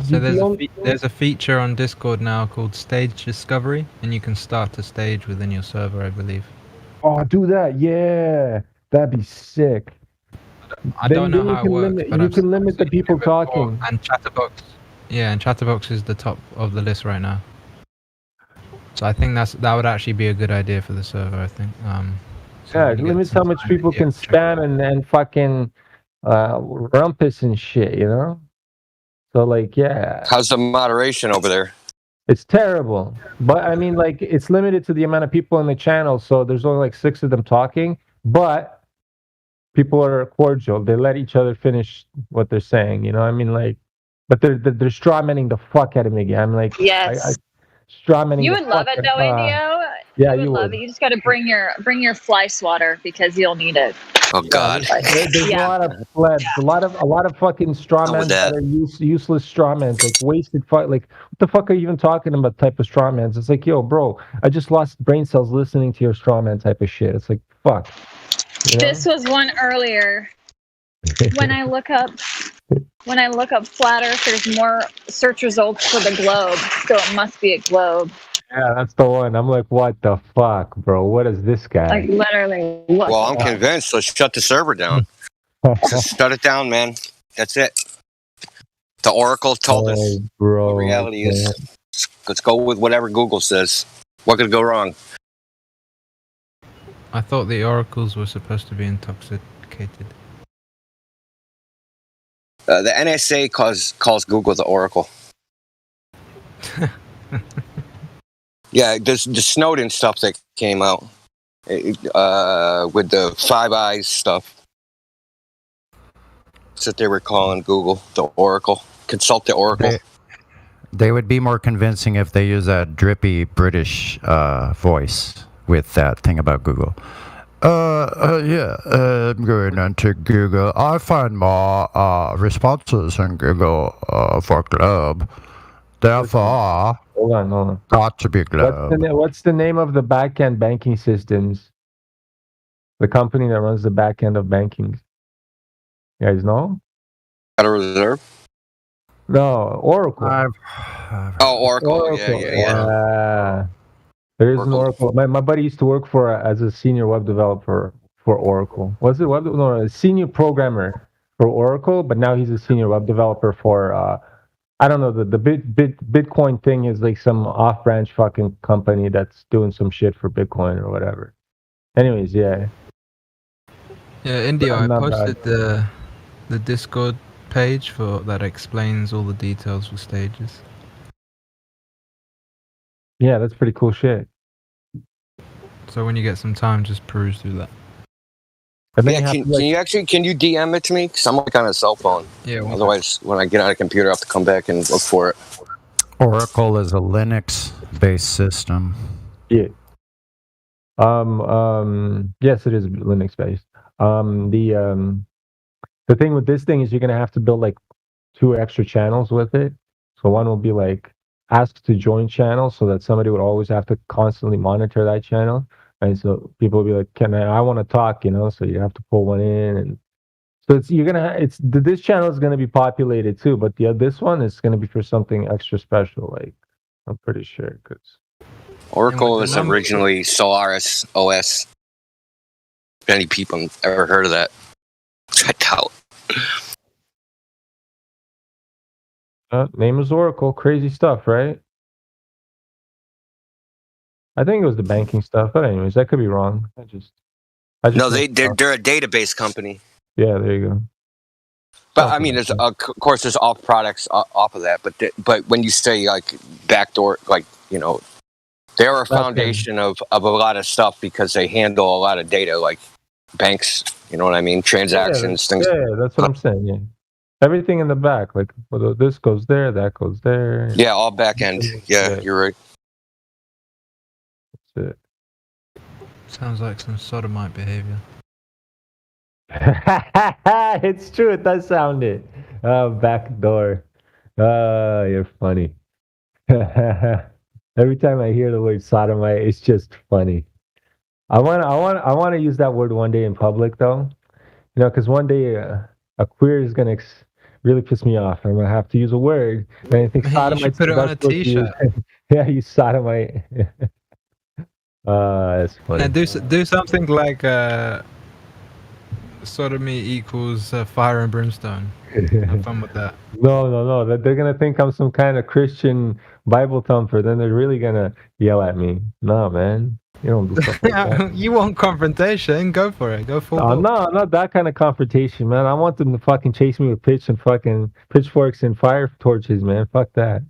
So there's a feature on Discord now called Stage Discovery, and you can start a stage within your server, I believe. Oh, do that, yeah, that'd be sick. I don't know how it works, but you can limit the people talking. And Chatterbox, and Chatterbox is the top of the list right now. So I think that would actually be a good idea for the server. I think. Yeah, it limits how much people can spam and fucking rumpus and shit, you know. So like, yeah. How's the moderation over there? It's terrible, but I mean, like, it's limited to the amount of people in the channel, so there's only like 6 of them talking. But people are cordial; they let each other finish what they're saying. You know, I mean, like, but they're strawmanning the fuck out of me. I'm like, yes. Strawmanning. You would love it though, Indio. Yeah, you would love it. You just got to bring your fly swatter because you'll need it. Oh God! There's a lot of plebs, a lot of fucking strawmen that are useless strawmans, like wasted like what the fuck are you even talking about? Type of strawmans? It's like, yo, bro, I just lost brain cells listening to your strawman type of shit. It's like, fuck. You know? This was one earlier. When I look up flat Earth, there's more search results for the globe, so it must be a globe. Yeah, that's the one. I'm like, what the fuck, bro? What is this guy? Like, literally. What? Well, I'm convinced. Let's shut the server down. Just shut it down, man. That's it. The Oracle told us bro, what reality is. Let's go with whatever Google says. What could go wrong? I thought the oracles were supposed to be intoxicated. The NSA calls Google the Oracle. Yeah, there's the Snowden stuff that came out with the Five Eyes stuff. That's what they were calling Google, the Oracle. Consult the Oracle. They would be more convincing if they use that drippy British voice with that thing about Google. I'm going into Google. I find more responses in Google for Globe. Therefore, hold on. Got to be Globe. What's the name of the back-end banking systems? The company that runs the back-end of banking. You guys know? Federal Reserve? No, Oracle. Oracle. Yeah. There is an Oracle. My buddy used to work as a senior web developer for Oracle. Was it a senior programmer for Oracle? But now he's a senior web developer for I don't know. The Bitcoin thing is like some off-branch fucking company that's doing some shit for Bitcoin or whatever. Anyways, yeah. Yeah, India. I posted the Discord page that explains all the details for stages. Yeah, that's pretty cool shit. So when you get some time, just peruse through that. Yeah, can you DM it to me? Because I'm like on a cell phone. Yeah. Otherwise, when I get on a computer, I have to come back and look for it. Oracle is a Linux-based system. Yeah. Yes, it is Linux based. The thing with this thing is you're gonna have to build like 2 extra channels with it. So one will be like ask to join channel, so that somebody would always have to constantly monitor that channel. And so people will be like, I want to talk, so you have to pull one in, and so this channel is going to be populated too, but this one is going to be for something extra special, like I'm pretty sure, because Oracle was originally Solaris OS. If any people have ever heard of that, check out. Name is Oracle. Crazy stuff, right? I think it was the banking stuff, but anyways, that could be wrong. I just No, they're a database company. Yeah, there you go. But I mean, there's of course there's off products off of that, but when you say like backdoor, like they're a foundation of a lot of stuff because they handle a lot of data, like banks. You know what I mean? Transactions, things. Yeah, that's what I'm saying. Yeah, everything in the back, like whether this goes there, that goes there. Yeah, all back end. Yeah, you're right. That's it. Sounds like some sodomite behavior. It's true. It does sound it. Back door. You're funny. Every time I hear the word sodomite, it's just funny. I want to use that word one day in public, though. Because one day a queer is gonna really piss me off. I'm gonna have to use a word, and I think sodomite. Put it on a T-shirt. Yeah, you sodomite. That's funny. And do something like sodomy equals fire and brimstone. Have fun with that. No. They're gonna think I'm some kind of Christian Bible thumper. Then they're really gonna yell at me. No, man, you don't do stuff like that. You want confrontation? Go for it. Go for it. No, not that kind of confrontation, man. I want them to fucking chase me with pitchforks and fire torches, man. Fuck that.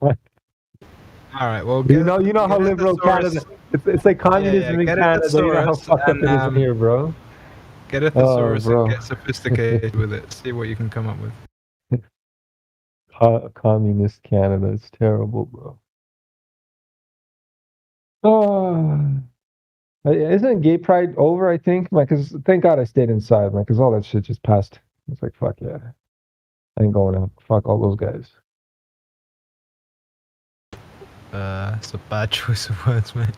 All right. Well, you know how liberal Canada. It's like communism in Canada. You know how fucked up it is in here, bro. Get a thesaurus and get sophisticated with it. See what you can come up with. Communist Canada is terrible, bro. Oh, isn't Gay Pride over? I think, because thank God I stayed inside, man, because all that shit just passed. It's like fuck yeah, I ain't going out. Fuck all those guys. It's a bad choice of words, mate.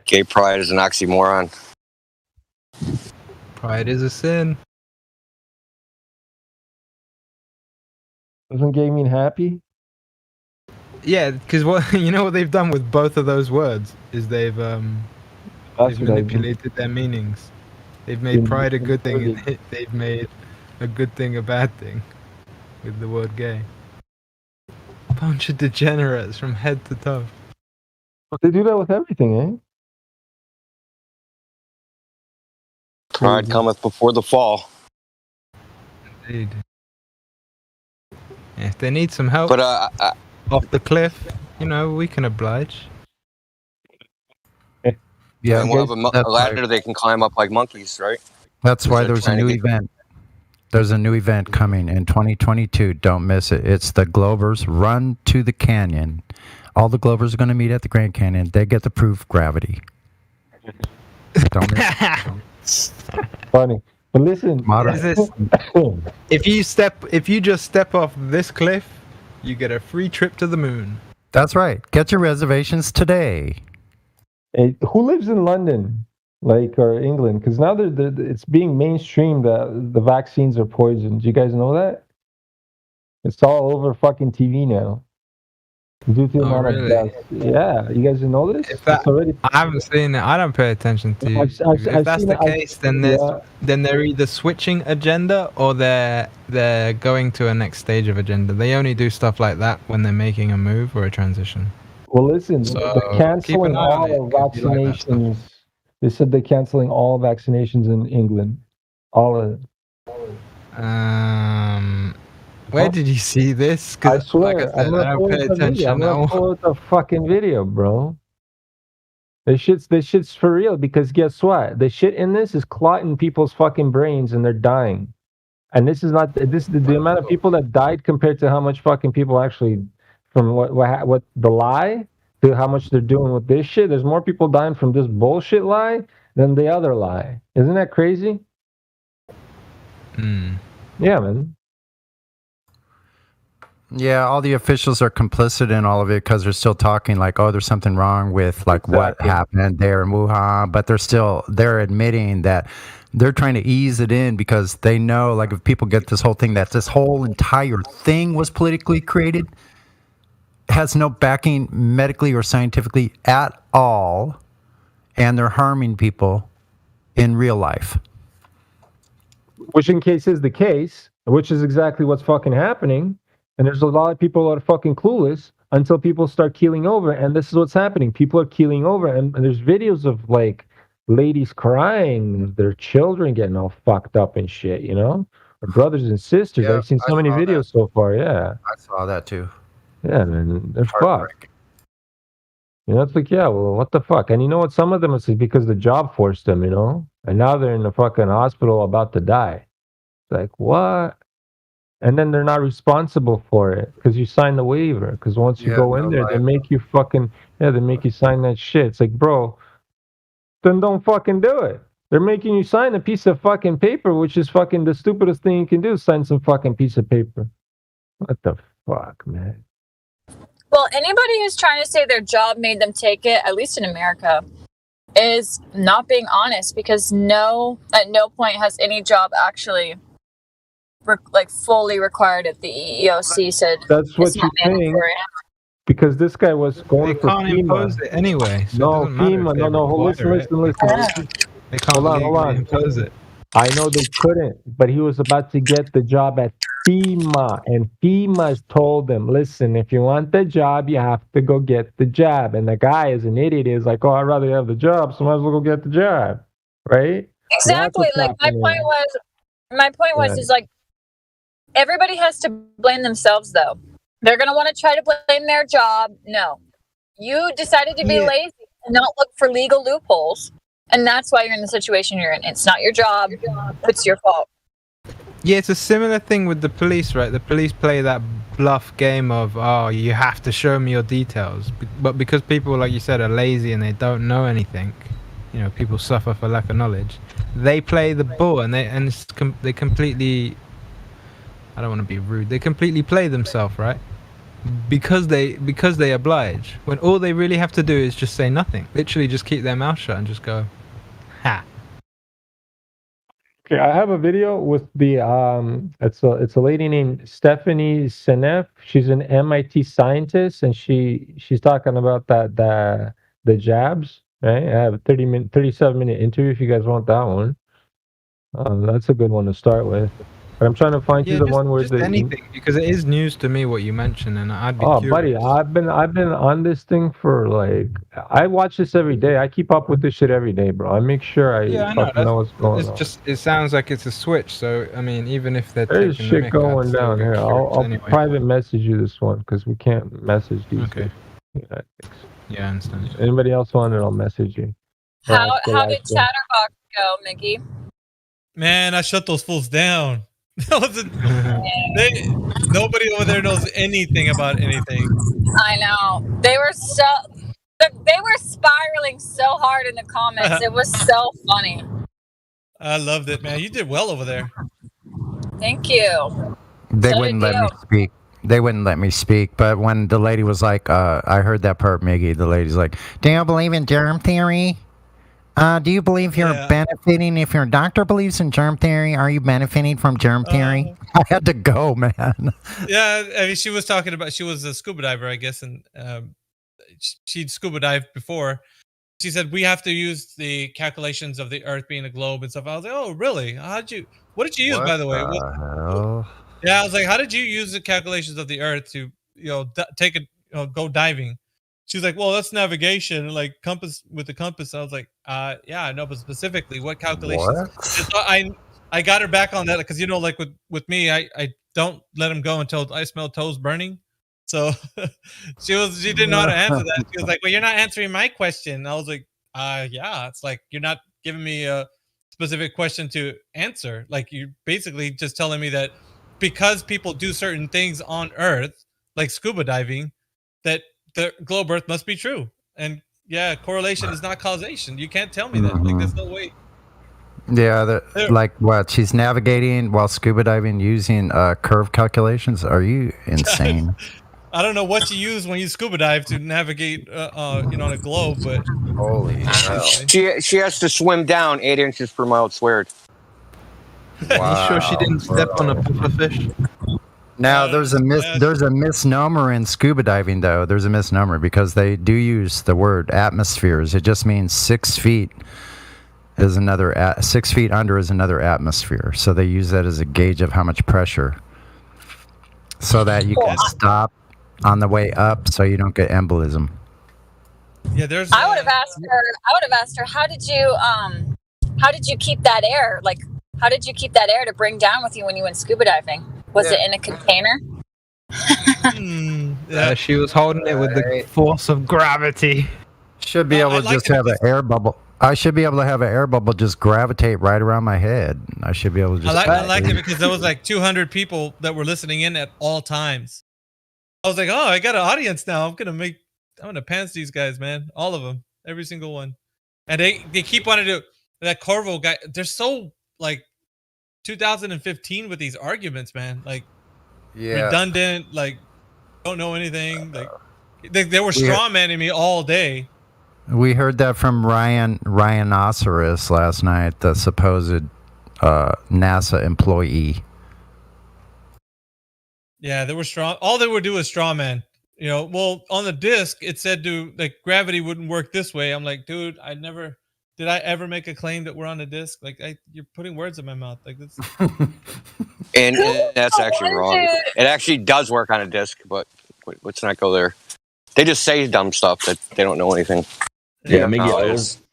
Gay pride is an oxymoron. Pride is a sin. Doesn't gay mean happy? Yeah, because what they've done with both of those words is they've manipulated their meanings. They've made pride a good thing, and they've made a good thing a bad thing with the word gay. Bunch of degenerates from head to toe. But they do that with everything, eh? Pride cometh before the fall. Indeed. Yeah, if they need some help but off the cliff, we can oblige. Yeah, and we'll have a ladder they can climb up like monkeys, right? That's why there's a new event. There's a new event coming in 2022. Don't miss it. It's the Glovers Run to the Canyon. All the Glovers are going to meet at the Grand Canyon. They get to prove gravity. Don't miss it. Funny. But listen, if you just step off this cliff, you get a free trip to the moon. That's right. Get your reservations today. Hey, who lives in London, or England? Because now it's being mainstream that the vaccines are poisoned. Do you guys know that? It's all over fucking TV now. Due to the amount of deaths. Yeah, you guys didn't know this? I haven't seen it. I don't pay attention to you. If that's the case, then they're either switching agenda or they're going to a next stage of agenda. They only do stuff like that when they're making a move or a transition. Well, listen, they're canceling all vaccinations. They said they're canceling all vaccinations in England. All of it. Where did you see this? I swear, like I said, I don't pay attention. I'm gonna pull the fucking video, bro. This shit's for real because guess what? The shit in this is clotting people's fucking brains and they're dying. And this is not the amount of people that died compared to how much fucking people actually from what the lie to how much they're doing with this shit. There's more people dying from this bullshit lie than the other lie. Isn't that crazy? Yeah, man. Yeah, all the officials are complicit in all of it because they're still talking like, oh, there's something wrong with like what happened there in Wuhan, but they're admitting that they're trying to ease it in because they know like if people get this whole thing that this whole entire thing was politically created, has no backing medically or scientifically at all, and they're harming people in real life. Which in case is the case, which is exactly what's fucking happening. And there's a lot of people that are fucking clueless until people start keeling over. And this is what's happening. People are keeling over. And there's videos of like ladies crying, their children getting all fucked up and shit, you know? Or brothers and sisters. Yeah, I've seen so many videos so far. Yeah. I saw that too. Yeah, man. They're fucked. You know, it's like, yeah, well, what the fuck? And you know what? Some of them, it's because the job forced them, you know? And now they're in the fucking hospital about to die. It's like, what? And then they're not responsible for it because you sign the waiver. Because once you go in there, they make you they make you sign that shit. It's like, bro, then don't fucking do it. They're making you sign a piece of fucking paper, which is fucking the stupidest thing you can do. Sign some fucking piece of paper. What the fuck, man? Well, anybody who's trying to say their job made them take it, at least in America, is not being honest because at no point has any job actually fully required it. The EEOC said that's what you're saying. Because this guy was going for FEMA. Impose it anyway. So no, FEMA. No. Listen. They can't hold on. impose it. I know they couldn't, but he was about to get the job at FEMA, and FEMA told him, "Listen, if you want the job, you have to go get the job." And the guy is an idiot. He's like, "Oh, I'd rather have the job, so I might as well go get the job." Right? Exactly. Like my point was is like everybody has to blame themselves, though. They're gonna want to try to blame their job. No, you decided to be lazy and not look for legal loopholes. And that's why you're in the situation you're in. It's not your job. It's your fault. Yeah, it's a similar thing with the police, right? The police play that bluff game of, oh, you have to show me your details. But because people, like you said, are lazy and they don't know anything, you know, people suffer for lack of knowledge. They play the bull and they completely, I don't want to be rude, they completely play themselves, right? Because they oblige. When all they really have to do is just say nothing. Literally just keep their mouth shut and just go, ha. Okay, I have a video with the it's a lady named Stephanie Seneff. She's an MIT scientist and she's talking about the jabs, right? I have a 37-minute interview if you guys want that one. That's a good one to start with. But I'm trying to find you the one where anything, because it is news to me what you mentioned, and I'd be curious. Buddy, I've been on this thing for like I watch this every day. I keep up with this shit every day, bro. I make sure I know what's going on. It sounds like it's a switch. So I mean, even if there's shit going down here, I'll private message you this one because we can't message these. Okay. Yeah, I understand. Anybody else want it? I'll message you. How did Chatterbox go, Mickey? Man, I shut those fools down. Nobody over there knows anything about anything. I know. They were spiraling so hard in the comments. It was so funny. I loved it, man. You did well over there. Thank you. They wouldn't let me speak. They wouldn't let me speak. But when the lady was like, I heard that part, Miggy. The lady's like, "Do you believe in germ theory? Do you believe you're benefiting? If your doctor believes in germ theory, are you benefiting from germ theory?" I had to go, man. Yeah, I mean, she was a scuba diver, I guess, and she'd scuba dived before. She said, we have to use the calculations of the Earth being a globe and stuff. I was like, oh, really? What did you use, by the way? Yeah, I was like, how did you use the calculations of the Earth to, go diving? She's like, well, that's navigation, like compass with the compass. I was like, yeah, I know, but specifically, what calculations? So I got her back on that because, like with me, I don't let them go until I smell toes burning. So she didn't know how to answer that. She was like, well, you're not answering my question. I was like, Yeah, it's like you're not giving me a specific question to answer. Like you're basically just telling me that because people do certain things on Earth, like scuba diving, that the globe Earth must be true. And yeah, correlation is not causation. You can't tell me that. Like there's no way. Yeah, like what? She's navigating while scuba diving using curve calculations. Are you insane? I don't know what you use when you scuba dive to navigate, on a globe, but holy hell! She has to swim down 8 inches per mile squared. Wow. You sure she didn't step on a pufferfish? Now there's a misnomer in scuba diving though. There's a misnomer because they do use the word atmospheres. It just means 6 feet is 6 feet under is another atmosphere. So they use that as a gauge of how much pressure, so that you can stop on the way up, so you don't get embolism. Yeah, there's. I would have asked her. How did you keep that air? Like, how did you keep that air to bring down with you when you went scuba diving? Was it in a container? She was holding it with the force of gravity. Should be able to just have an air bubble. I should be able to have an air bubble just gravitate right around my head. I should be able to just. I liked it because there was like 200 people that were listening in at all times. I was like, oh, I got an audience now. I'm gonna pants these guys, man. All of them, every single one. And they keep wanting to. That Corvo guy, they're so like 2015 with these arguments, man. Like redundant, like don't know anything. Like they were straw manning me all day. We heard that from Ryan Rhinoceros last night, the supposed NASA employee. Yeah, they were strong. All they would do is straw man. Well, on the disc, it said gravity wouldn't work this way. I'm like, dude, did I ever make a claim that we're on a disc? Like, you're putting words in my mouth. Like this. and that's actually wrong. It actually does work on a disc, but let's not go there. They just say dumb stuff that they don't know anything. Yeah, Mickey,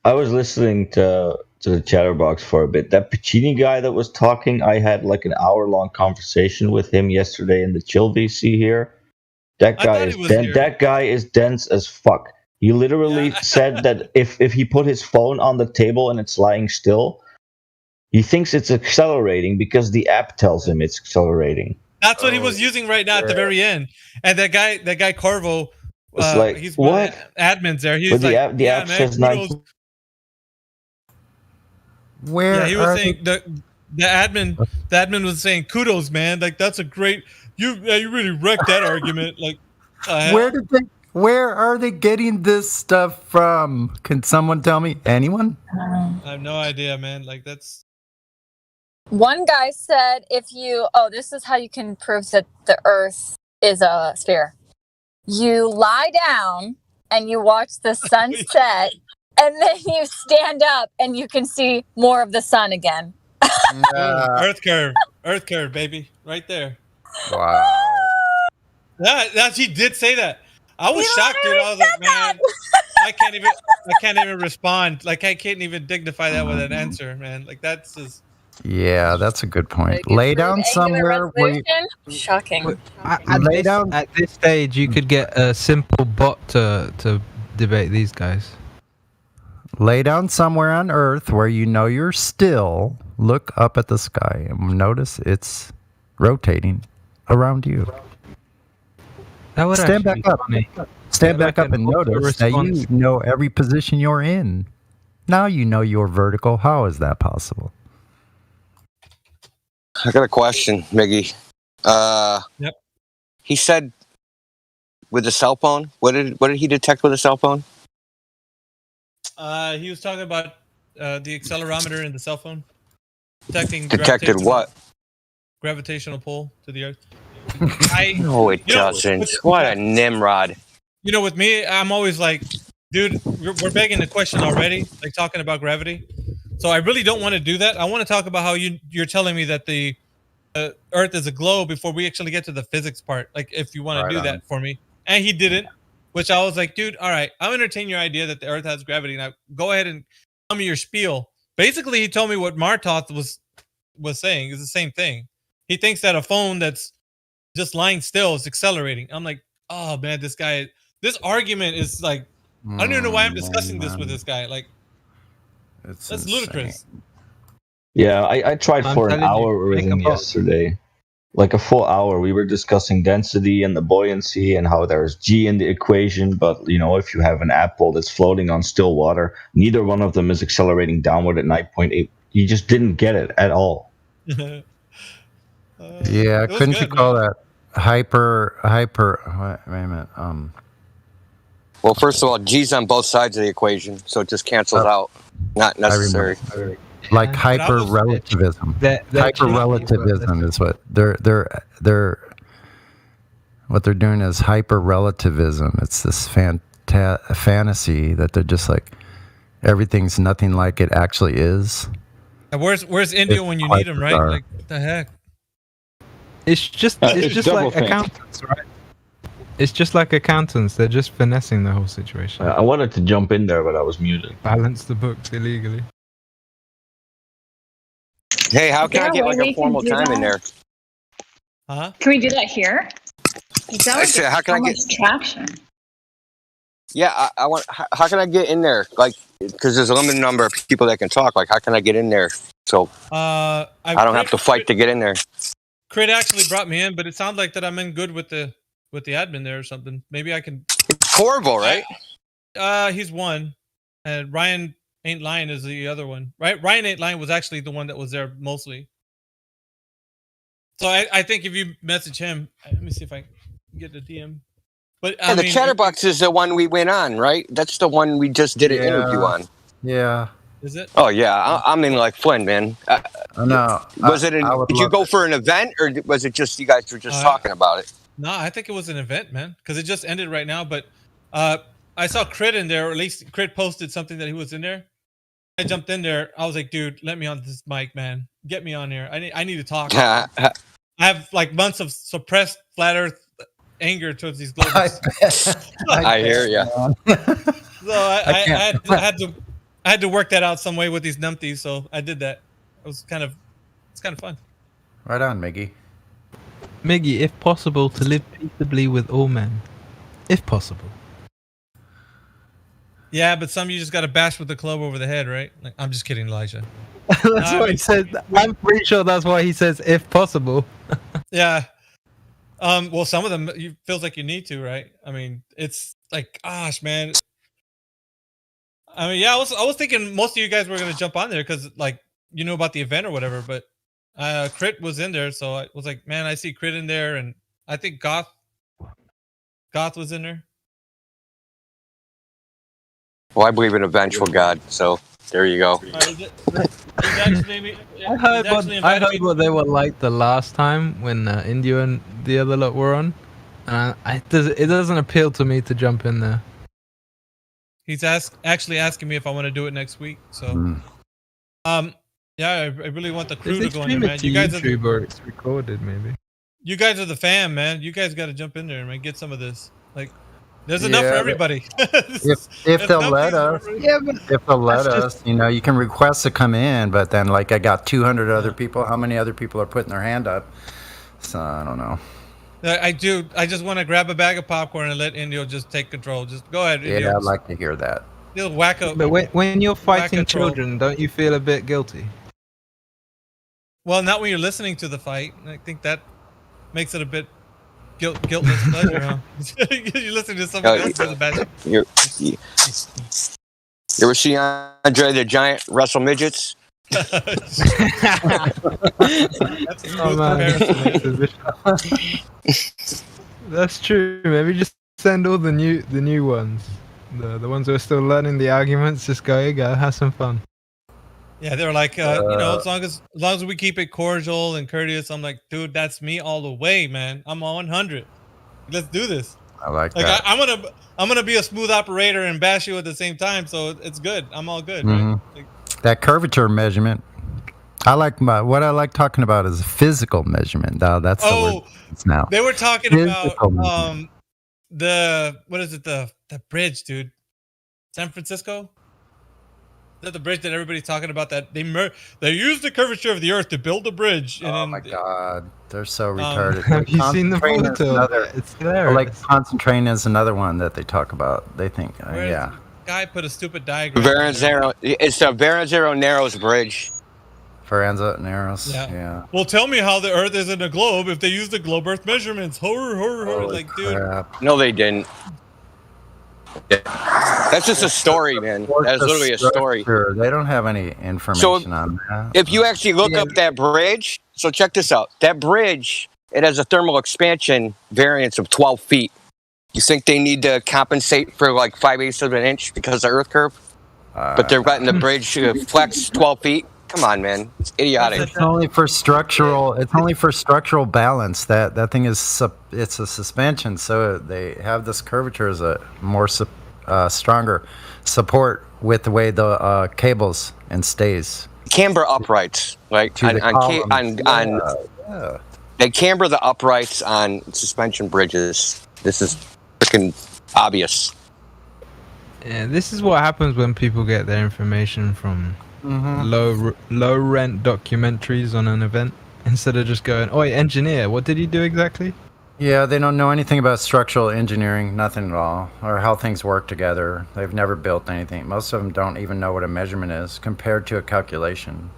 I was listening to the Chatterbox for a bit. That Piccini guy that was talking, I had like an hour-long conversation with him yesterday in the Chill VC here. That guy is dense as fuck. He literally said that if he put his phone on the table and it's lying still, he thinks it's accelerating because the app tells him it's accelerating. That's what he was using right now at the very end. And that guy Corvo, he's what admins there. He's like, the app says 19. Where he was saying the admin was saying kudos, man. Like that's a great you really wrecked that argument. Like where are they getting this stuff from? Can someone tell me? Anyone? I have no idea, man. Like that's one guy said this is how you can prove that the Earth is a sphere. You lie down and you watch the sun set. And then you stand up and you can see more of the sun again. Earth curve, baby, right there. Wow. That he did say that. I was shocked, dude. I was like, man, I can't even respond. Like I can't even dignify that with an answer, man. Like that's just. Yeah, that's a good point. Lay down somewhere where you... Shocking. At this stage, you could get a simple bot to debate these guys. Lay down somewhere on Earth where you know you're still. Look up at the sky and notice it's rotating around you. Stand back up. Stand back up and notice that you know every position you're in. Now you know you're vertical. How is that possible? I got a question, Miggy. Yep. He said with the cell phone. What did he detect with the cell phone? He was talking about the accelerometer in the cell phone. Detected what? Gravitational pull to the Earth. No, it doesn't. What a Nimrod. With me, I'm always like, dude, we're begging the question already, like talking about gravity. So I really don't want to do that. I want to talk about how you're telling me that the Earth is a globe before we actually get to the physics part. Like if you want to do that for me. And he didn't. Which I was like, dude, all right, I'll entertain your idea that the Earth has gravity. Now go ahead and tell me your spiel. Basically, he told me what Martoth was saying is the same thing. He thinks that a phone that's just lying still is accelerating. I'm like, oh man, this argument is like I don't even know why I'm discussing this with this guy. Like, It's that's insane. ludicrous. Yeah, I tried I'm for an telling you, hour with think him about- yesterday. Like a full hour. We were discussing density and the buoyancy and how there's G in the equation, but if you have an apple that's floating on still water, neither one of them is accelerating downward at 9.8. You just didn't get it at all. Yeah, it was couldn't good, you call man. that hyper? Wait a minute. Well, first of all, G's on both sides of the equation, so it just cancels out. Not necessary. Like But I hyper was- relativism. That Hyper relativism is what they're what they're doing is hyper relativism. It's this fantasy that they're just like everything's nothing like it actually is. And where's India It's when you quite need him, right? bizarre. Like, what the heck? It's just it's double like think. accountants, right? It's just like accountants. They're just finessing the whole situation. I wanted to jump in there, but I was muted. Balance the books illegally. Hey, how can I Yeah, get well, like we a can formal do time in that. there? Huh? Can we do that here? That I would said, get how can so I get- much traction. Yeah, I want. How can I get in there? Like, because there's a limited number of people that can talk. Like, how can I get in there so I don't have to fight to get in there? Crit actually brought me in, but it sounds like that I'm in good with the admin there or something. Maybe I can. Corvo, right? He's one, and Ryan Ain't Lying is the other one, right? Ryan Ain't Lying was actually the one that was there mostly. So I think if you message him, let me see if I can get the DM. But Yeah, the Chatterbox is the one we went on, right? That's the one we just did an interview on. Yeah. Is it? Oh yeah, I'm in like Flynn, man. No. Was it? I would Did you love go for an event, or was it just you guys were just talking about it? No, I think it was an event, man, because it just ended right now. But I saw Crit in there, or at least Crit posted something that he was in there. I jumped in there. I was like, dude, let me on this mic, man. Get me on here. I need to talk. I have like months of suppressed flat Earth anger towards these globalists. I hear you. So I had to work that out some way with these numpties. So I did that. It's kind of fun. Right on, Miggy. Miggy, if possible, to live peaceably with all men. If possible. Yeah, but some of you just got to bash with the club over the head, right? Like, I'm just kidding, Elijah. That's what he said. I'm pretty sure that's why he says if possible. Yeah. Well, some of them you feels like you need to, right? I mean, it's like, gosh, man. I mean, yeah, I was thinking most of you guys were gonna jump on there because like you knew about the event or whatever, but Crit was in there, so I was like, man, I see Crit in there, and I think Goth was in there. Well, I believe in a vengeful God, so there you go. I heard what they were like the last time when India and the other lot were on. It doesn't appeal to me to jump in there. He's actually asking me if I want to do it next week. So, yeah, I really want the crew If they to go in there, stream it man. to You guys are YouTube or it's recorded, maybe. you guys are the fam, man. You guys got to jump in there, man. Get some of this. Like, there's enough for Yeah, everybody. If they'll let us, if they'll let that's us, you can request to come in, but then like I got 200 other people. How many other people are putting their hand up? So I don't know. I do. I just want to grab a bag of popcorn and let Indio just take control. Just go ahead, Indio. Yeah, I'd like to hear that. He'll whack up. But when you're fighting control. children, don't you feel a bit guilty? Well, not when you're listening to the fight. I think that makes it a bit guiltless pleasure, huh? You listen to somebody else do the bad shit. You ever see Andre the Giant wrestle midgets? That's a Oh, smooth man. comparison. That's true. Maybe just send all the new ones. The ones who are still learning the arguments, just go, here you go, have some fun. Yeah, they're like, as long as we keep it cordial and courteous, I'm like, dude, that's me all the way, man. I'm on 100. Let's do this. I like Like that. I'm gonna be a smooth operator and bash you at the same time, so it's good. I'm all good. Mhm. Right? That curvature measurement. What I like talking about is physical measurement. Now that's the word it's now. They were talking Physical about measurement. the what is it, the bridge, dude? San Francisco? that the bridge that everybody's talking about? That they used the curvature of the Earth to build the bridge. And Oh then, my god, they're so retarded. Have you seen the Concentrating is photo? another- It's hilarious. Like concentrating is another one that they talk about. They think, Where's yeah. guy put a stupid diagram. Verrazano. It's the Verrazano Narrows Bridge. Ferranza Narrows. Yeah. Yeah. Well, tell me how the Earth is in a globe if they use the globe Earth measurements. Horror. Holy Like, dude. crap. No, they didn't. That's just a story, man. That's literally a story. Sure, they don't have any information on that. If you actually look up that bridge, so check this out. That bridge, it has a thermal expansion variance of 12 feet. You think they need to compensate for like 5/8 of an inch because of the Earth curve? But they're letting the bridge flex 12 feet? Come on, man. It's idiotic. It's only for structural. It's only for structural balance. That thing is it's a suspension, so they have this curvature as a more stronger support with the way the cables and stays. Camber uprights, like To the columns. Yeah. they camber the uprights on suspension bridges. This is freaking obvious. Yeah, this is what happens when people get their information from low rent documentaries on an event instead of just going, "Oi, engineer, what did he do exactly?" Yeah, they don't know anything about structural engineering, nothing at all, or how things work together. They've never built anything. Most of them don't even know what a measurement is compared to a calculation.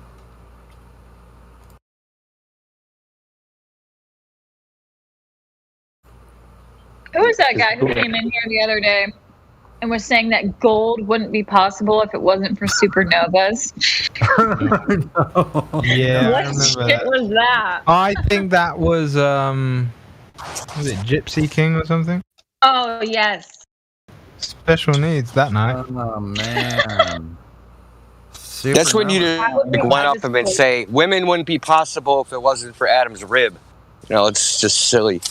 Who was that guy who came in here the other day and was saying that gold wouldn't be possible if it wasn't for supernovas? Yeah, I What remember shit that. was that? I think that was it Gypsy King or something? Oh, yes. Special needs that night. Oh man. That's when you went up and say women wouldn't be possible if it wasn't for Adam's rib. You know, it's just silly.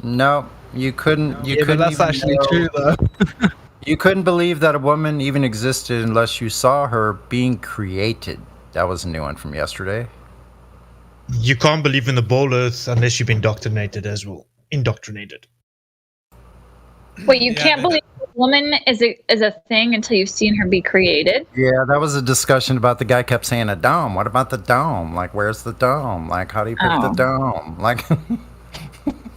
No, you couldn't. You Yeah, but couldn't. that's even actually know- true though. You couldn't believe that a woman even existed unless you saw her being created. That was a new one from yesterday. You can't believe in the ball earth unless you've been indoctrinated as well. Indoctrinated. Wait, you can't believe a woman is a thing until you've seen her be created? Yeah, that was a discussion about the guy kept saying a dome. What about the dome? Like, where's the dome? Like, how do you pick the Oh. dome? Like,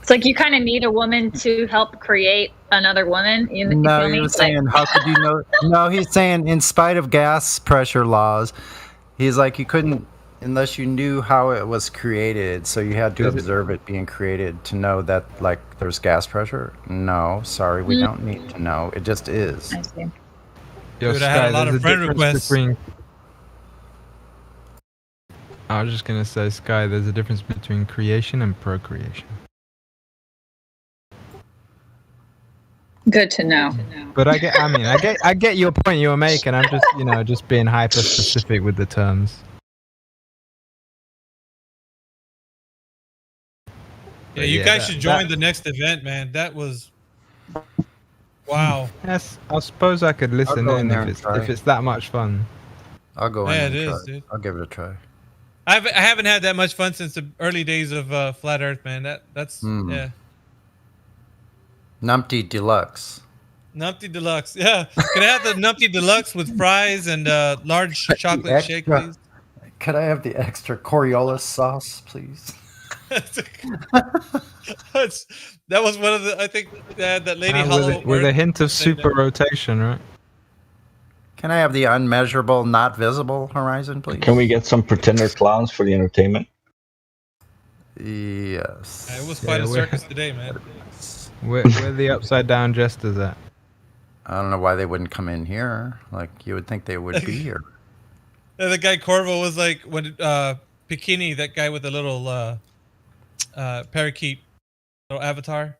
It's like you kind of need a woman to help create another woman. You no, feel he me? was saying, how could you know? No, he's saying, in spite of gas pressure laws, he's like, you couldn't, unless you knew how it was created. So you had to observe it being created to know that, like, there's gas pressure. No, sorry, we don't need to know. It just is. I see. Yo, Dude, I had a lot there's of friend difference requests. I was just gonna say, Sky, there's a difference between creation and procreation. Good to know. But I get your point you were making. I'm just, just being hyper specific with the terms. Yeah, you Yeah, guys that- should join that- the next event, man. That was wow. Yes, I suppose I could listen go in in there and if try. it's that much fun. I'll go in Yeah, and it try. is, dude. I'll give it a try. I haven't had that much fun since the early days of Flat Earth, man. That's yeah. Numpty Deluxe. Numpty Deluxe. Yeah. Can I have the Numpty Deluxe with fries and large chocolate shake, extra- please? Could I have the extra Coriolis sauce, please? That was one of the. I think that lady Hollow with a Earth hint of said super rotation, right? Can I have the unmeasurable, not visible horizon, please? Can we get some pretender clowns for the entertainment? Yes. It was quite a we're- circus today, man. Where the upside down jesters at? I don't know why they wouldn't come in here. Like, you would think they would be here. And the guy Corvo was like when Bikini, that guy with the little parakeet, little avatar.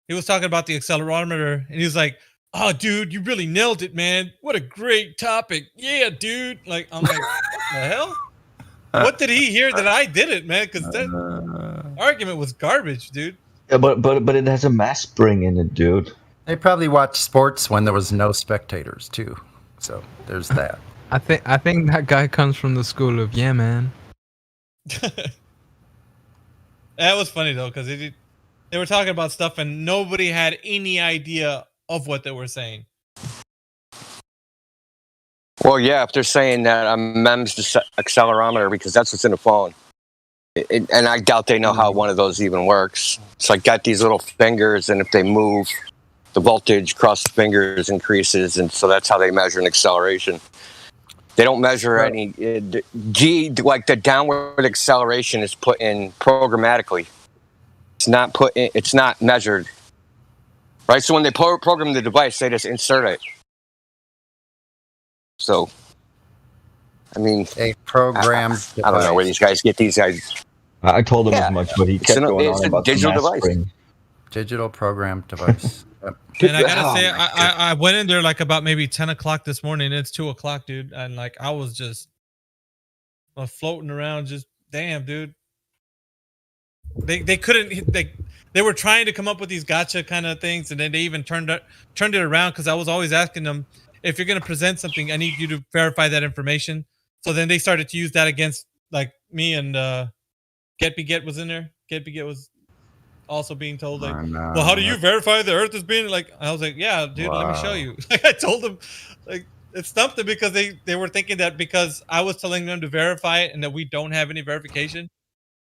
He was talking about the accelerometer, and he was like, "Oh, dude, you really nailed it, man! What a great topic! Yeah, dude!" Like, I'm like, "What the hell? What did he hear that I did it, man? Because that argument was garbage, dude." Yeah, but it has a mass spring in it, dude. They probably watched sports when there was no spectators, too. So, there's that. I think that guy comes from the school of yeah, man. That was funny though, because they were talking about stuff and nobody had any idea of what they were saying. Well, yeah, if they're saying that a MEMS accelerometer, because that's what's in the phone. And I doubt they know how one of those even works. So I got these little fingers, and if they move, the voltage across the fingers increases, and so that's how they measure an acceleration. They don't measure any like the downward acceleration is put in programmatically. It's not put in, it's not measured, right? So when they program the device, they just insert it. So, I mean, a programmed I don't know where these guys get these guys. I told him as much, but he kept going on about the digital mass device. spring. Digital programmed device. And I gotta say, I went in there like about maybe 10 o'clock this morning. It's 2 o'clock, dude, and like I was just floating around. Just damn, dude. They couldn't. They were trying to come up with these gotcha kind of things, and then they even turned it around because I was always asking them, if you're gonna present something, I need you to verify that information. So then they started to use that against like me, and GetBeGet was in there. GetBeGet was also being told like, well, how do you verify the Earth is being like? I was like, yeah, dude, let me show you. Like I told them, like it stumped them because they were thinking that because I was telling them to verify it and that we don't have any verification,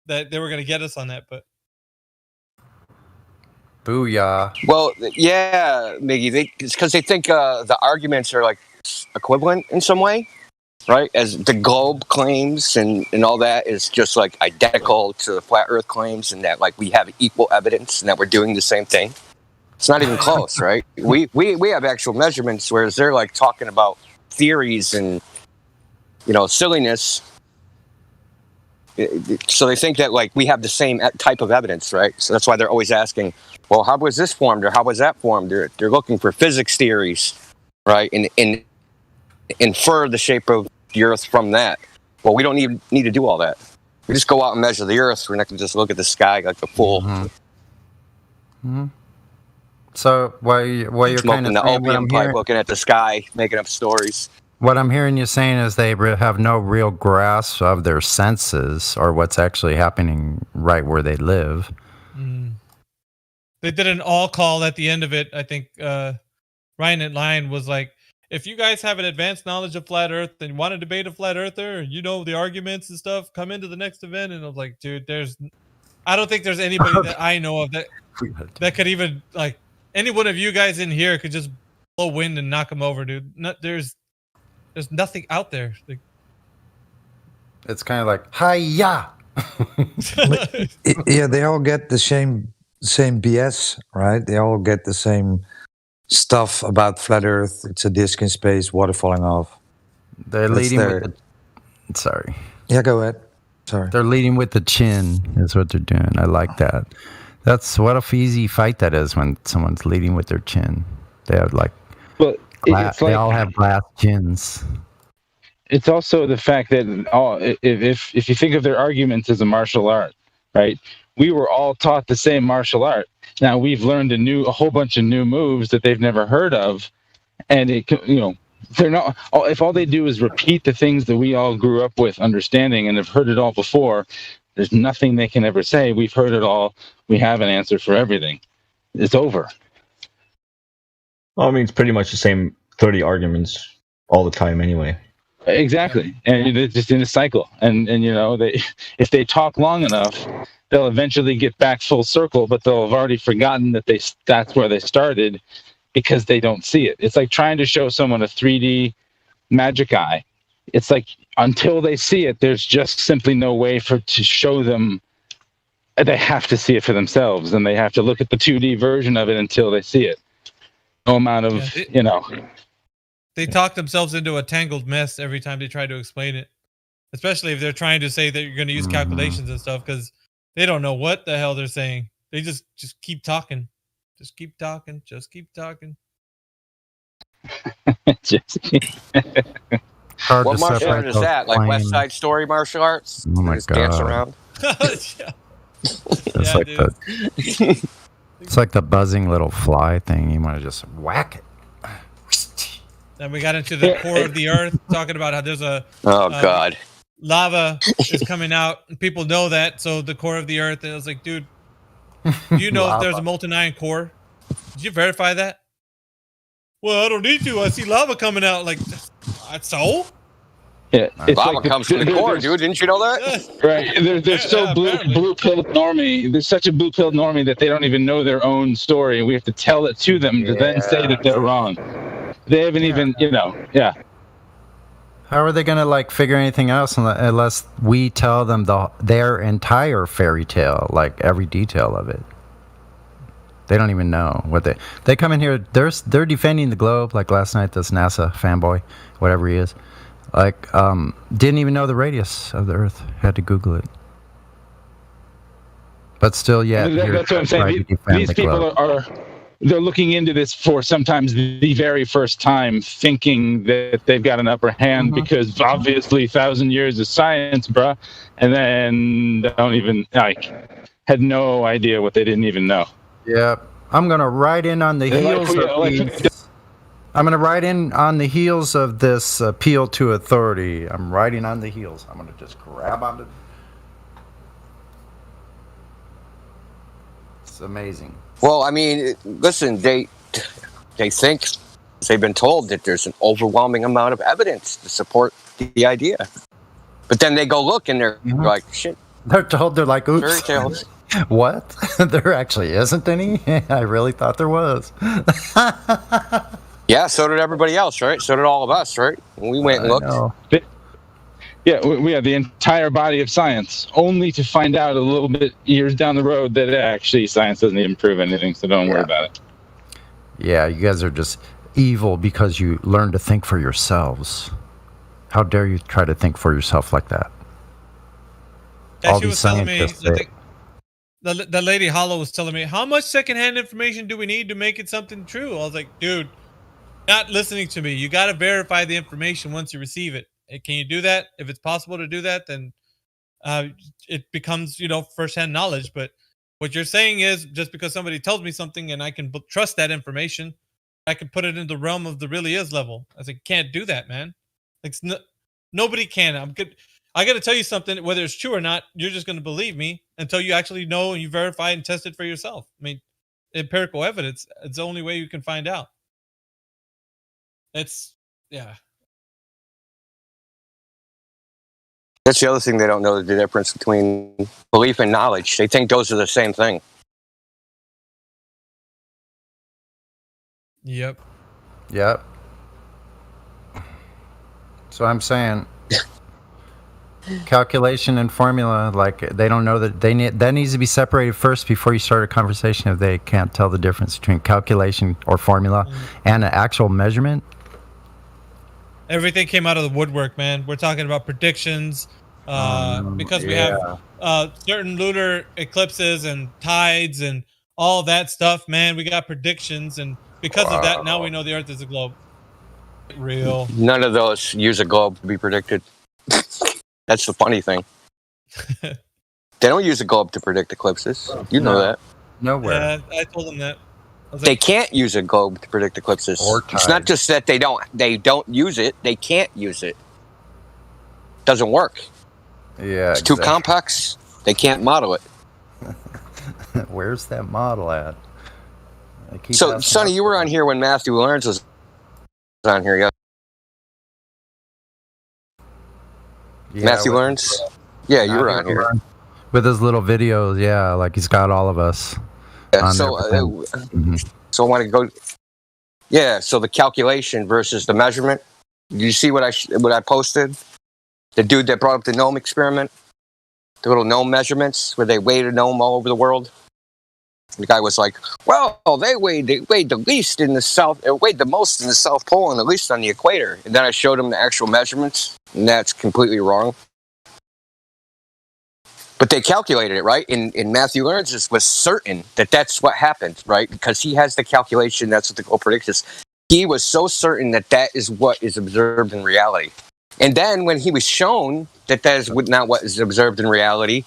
that they were gonna get us on that. But booyah. Well, yeah, Miggy, it's because they think the arguments are like equivalent in some way, right? As the globe claims and all that is just like identical to the flat Earth claims, and that like we have equal evidence and that we're doing the same thing. It's not even close, right? We have actual measurements, whereas they're like talking about theories and silliness. So they think that like we have the same type of evidence, right? So that's why they're always asking, well, how was this formed or how was that formed? They're looking for physics theories, right? And infer the shape of the Earth from that. Well, we don't need to do all that. We just go out and measure the Earth. We're not going to just look at the sky like a fool. Mm-hmm. So while you're kind of the opium pipe, looking at the sky, making up stories. What I'm hearing you saying is they have no real grasp of their senses or what's actually happening right where they live. They did an all call at the end of it. I think Ryan at Line was like, if you guys have an advanced knowledge of flat Earth and want to debate a flat earther, and the arguments and stuff, come into the next event. And I was like, dude, I don't think there's anybody that I know of that could even like any one of you guys in here could just blow wind and knock them over, dude. There's nothing out there. Like, it's kind of like, hi-ya. Yeah, they all get the same BS, right? They all get the same stuff about flat Earth. It's a disk in space, water falling off. They're leading with sorry. Yeah, go ahead. Sorry. They're leading with the chin is what they're doing. I like that. That's what a easy fight that is when someone's leading with their chin. They have like, they all have glass chins. It's also the fact that if you think of their arguments as a martial art, right? We were all taught the same martial art. Now we've learned a whole bunch of new moves that they've never heard of, and they're not. If all they do is repeat the things that we all grew up with, understanding, and have heard it all before, there's nothing they can ever say. We've heard it all. We have an answer for everything. It's over. Well, I mean, it's pretty much the same 30 arguments all the time anyway. Exactly, and it's just in a cycle. And if they talk long enough, they'll eventually get back full circle, but they'll have already forgotten that's where they started because they don't see it. It's like trying to show someone a 3D magic eye. It's like until they see it, there's just simply no way to show them. They have to see it for themselves, and they have to look at the 2D version of it until they see it. No amount of, They talk themselves into a tangled mess every time they try to explain it, especially if they're trying to say that you're going to use calculations and stuff, because they don't know what the hell they're saying. They just keep talking. Just keep talking. Just keep talking. What martial art is that? Like West Side Story martial arts? Oh my just dance around. It's like it's like the buzzing little fly thing. You want to just whack it. Then we got into the core of the Earth, talking about how there's God, lava is coming out. And people know that, so the core of the Earth. And I was like, dude, do you know if there's a molten iron core? Did you verify that? Well, I don't need to. I see lava coming out. Like, So? Yeah, it's lava like comes from the core, dude. Didn't you know that? Right. They're so blue-pilled normie. They're such a blue-pilled normie that they don't even know their own story. We have to tell it to them to then say that they're wrong. They haven't even, yeah. How are they going to like figure anything else unless we tell them their entire fairy tale, like every detail of it? They don't even know what they come in here. They're defending the globe. Like last night, this NASA fanboy, whatever he is, like didn't even know the radius of the Earth. Had to Google it. But still, yeah. That's what I'm saying. These people they're looking into this for sometimes the very first time, thinking that they've got an upper hand because obviously 1,000 years of science, bruh, and then don't even had no idea what they didn't even know. Yeah, I'm gonna ride in on the heels I'm gonna ride in on the heels of this appeal to authority. I'm riding on the heels. I'm gonna just grab onto. It's amazing. Well, I mean, listen, they think they've been told that there's an overwhelming amount of evidence to support the idea, but then they go look and they're like, shit. They're told, they're like, oops. Fairy tales. What? There actually isn't any? I really thought there was. Yeah, so did everybody else, right? So did all of us, right? We went and looked. Yeah, we have the entire body of science, only to find out a little bit years down the road that actually science doesn't even prove anything, so don't worry about it. Yeah, you guys are just evil because you learn to think for yourselves. How dare you try to think for yourself like that? Yeah, she was telling me, the lady Hollow was telling me, how much secondhand information do we need to make it something true? I was like, dude, not listening to me. You got to verify the information once you receive it. Can you do that? If it's possible to do that, then it becomes, firsthand knowledge. But what you're saying is just because somebody tells me something and I can trust that information, I can put it in the realm of the really is level. I was like, can't do that, man. Like nobody can. I'm good. I got to tell you something, whether it's true or not, you're just going to believe me until you actually know and you verify and test it for yourself. I mean, empirical evidence, it's the only way you can find out. Yeah. That's the other thing they don't know, the difference between belief and knowledge. They think those are the same thing. Yep. So I'm saying calculation and formula, like they don't know that that needs to be separated first before you start a conversation if they can't tell the difference between calculation or formula and an actual measurement. Everything came out of the woodwork, man. We're talking about predictions because we have certain lunar eclipses and tides and all that stuff, man. We got predictions, and because of that, now we know the Earth is a globe. Real. None of those use a globe to be predicted. That's the funny thing. They don't use a globe to predict eclipses. You know that. Nowhere. Yeah, I told them that. They can't use a globe to predict eclipses. It's not just that they don't use it. They can't use it. Doesn't work. Yeah, it's too complex. They can't model it. Where's that model at? So, Sonny, you were on here when Matthew Learns was on here. Yeah. Matthew Learns? Yeah, you were on here. With his little videos, yeah, like he's got all of us. Yeah, so I want to go. Yeah, so the calculation versus the measurement. Did you see what I posted? The dude that brought up the gnome experiment, the little gnome measurements where they weighed a gnome all over the world. The guy was like, "Well, they weighed the least in the south. It weighed the most in the South Pole and the least on the equator." And then I showed him the actual measurements, and that's completely wrong. But they calculated it, right? In Matthew Learns was certain that that's what happened, right? Because he has the calculation. That's what the goal predicts. He was so certain that that is what is observed in reality. And then when he was shown that that is not what is observed in reality,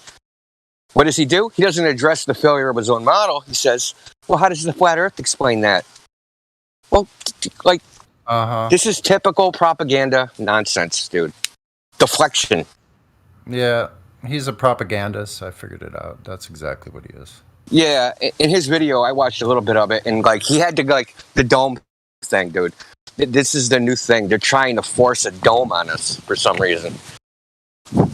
what does he do? He doesn't address the failure of his own model. He says, well, how does the flat earth explain that? Well, like, this is typical propaganda nonsense, dude. Deflection. Yeah, he's a propagandist. I figured it out. That's exactly what he is. Yeah, in his video, I watched a little bit of it, and like he had to like the dome thing, dude. this is the new thing. They're trying to force a dome on us for some reason. I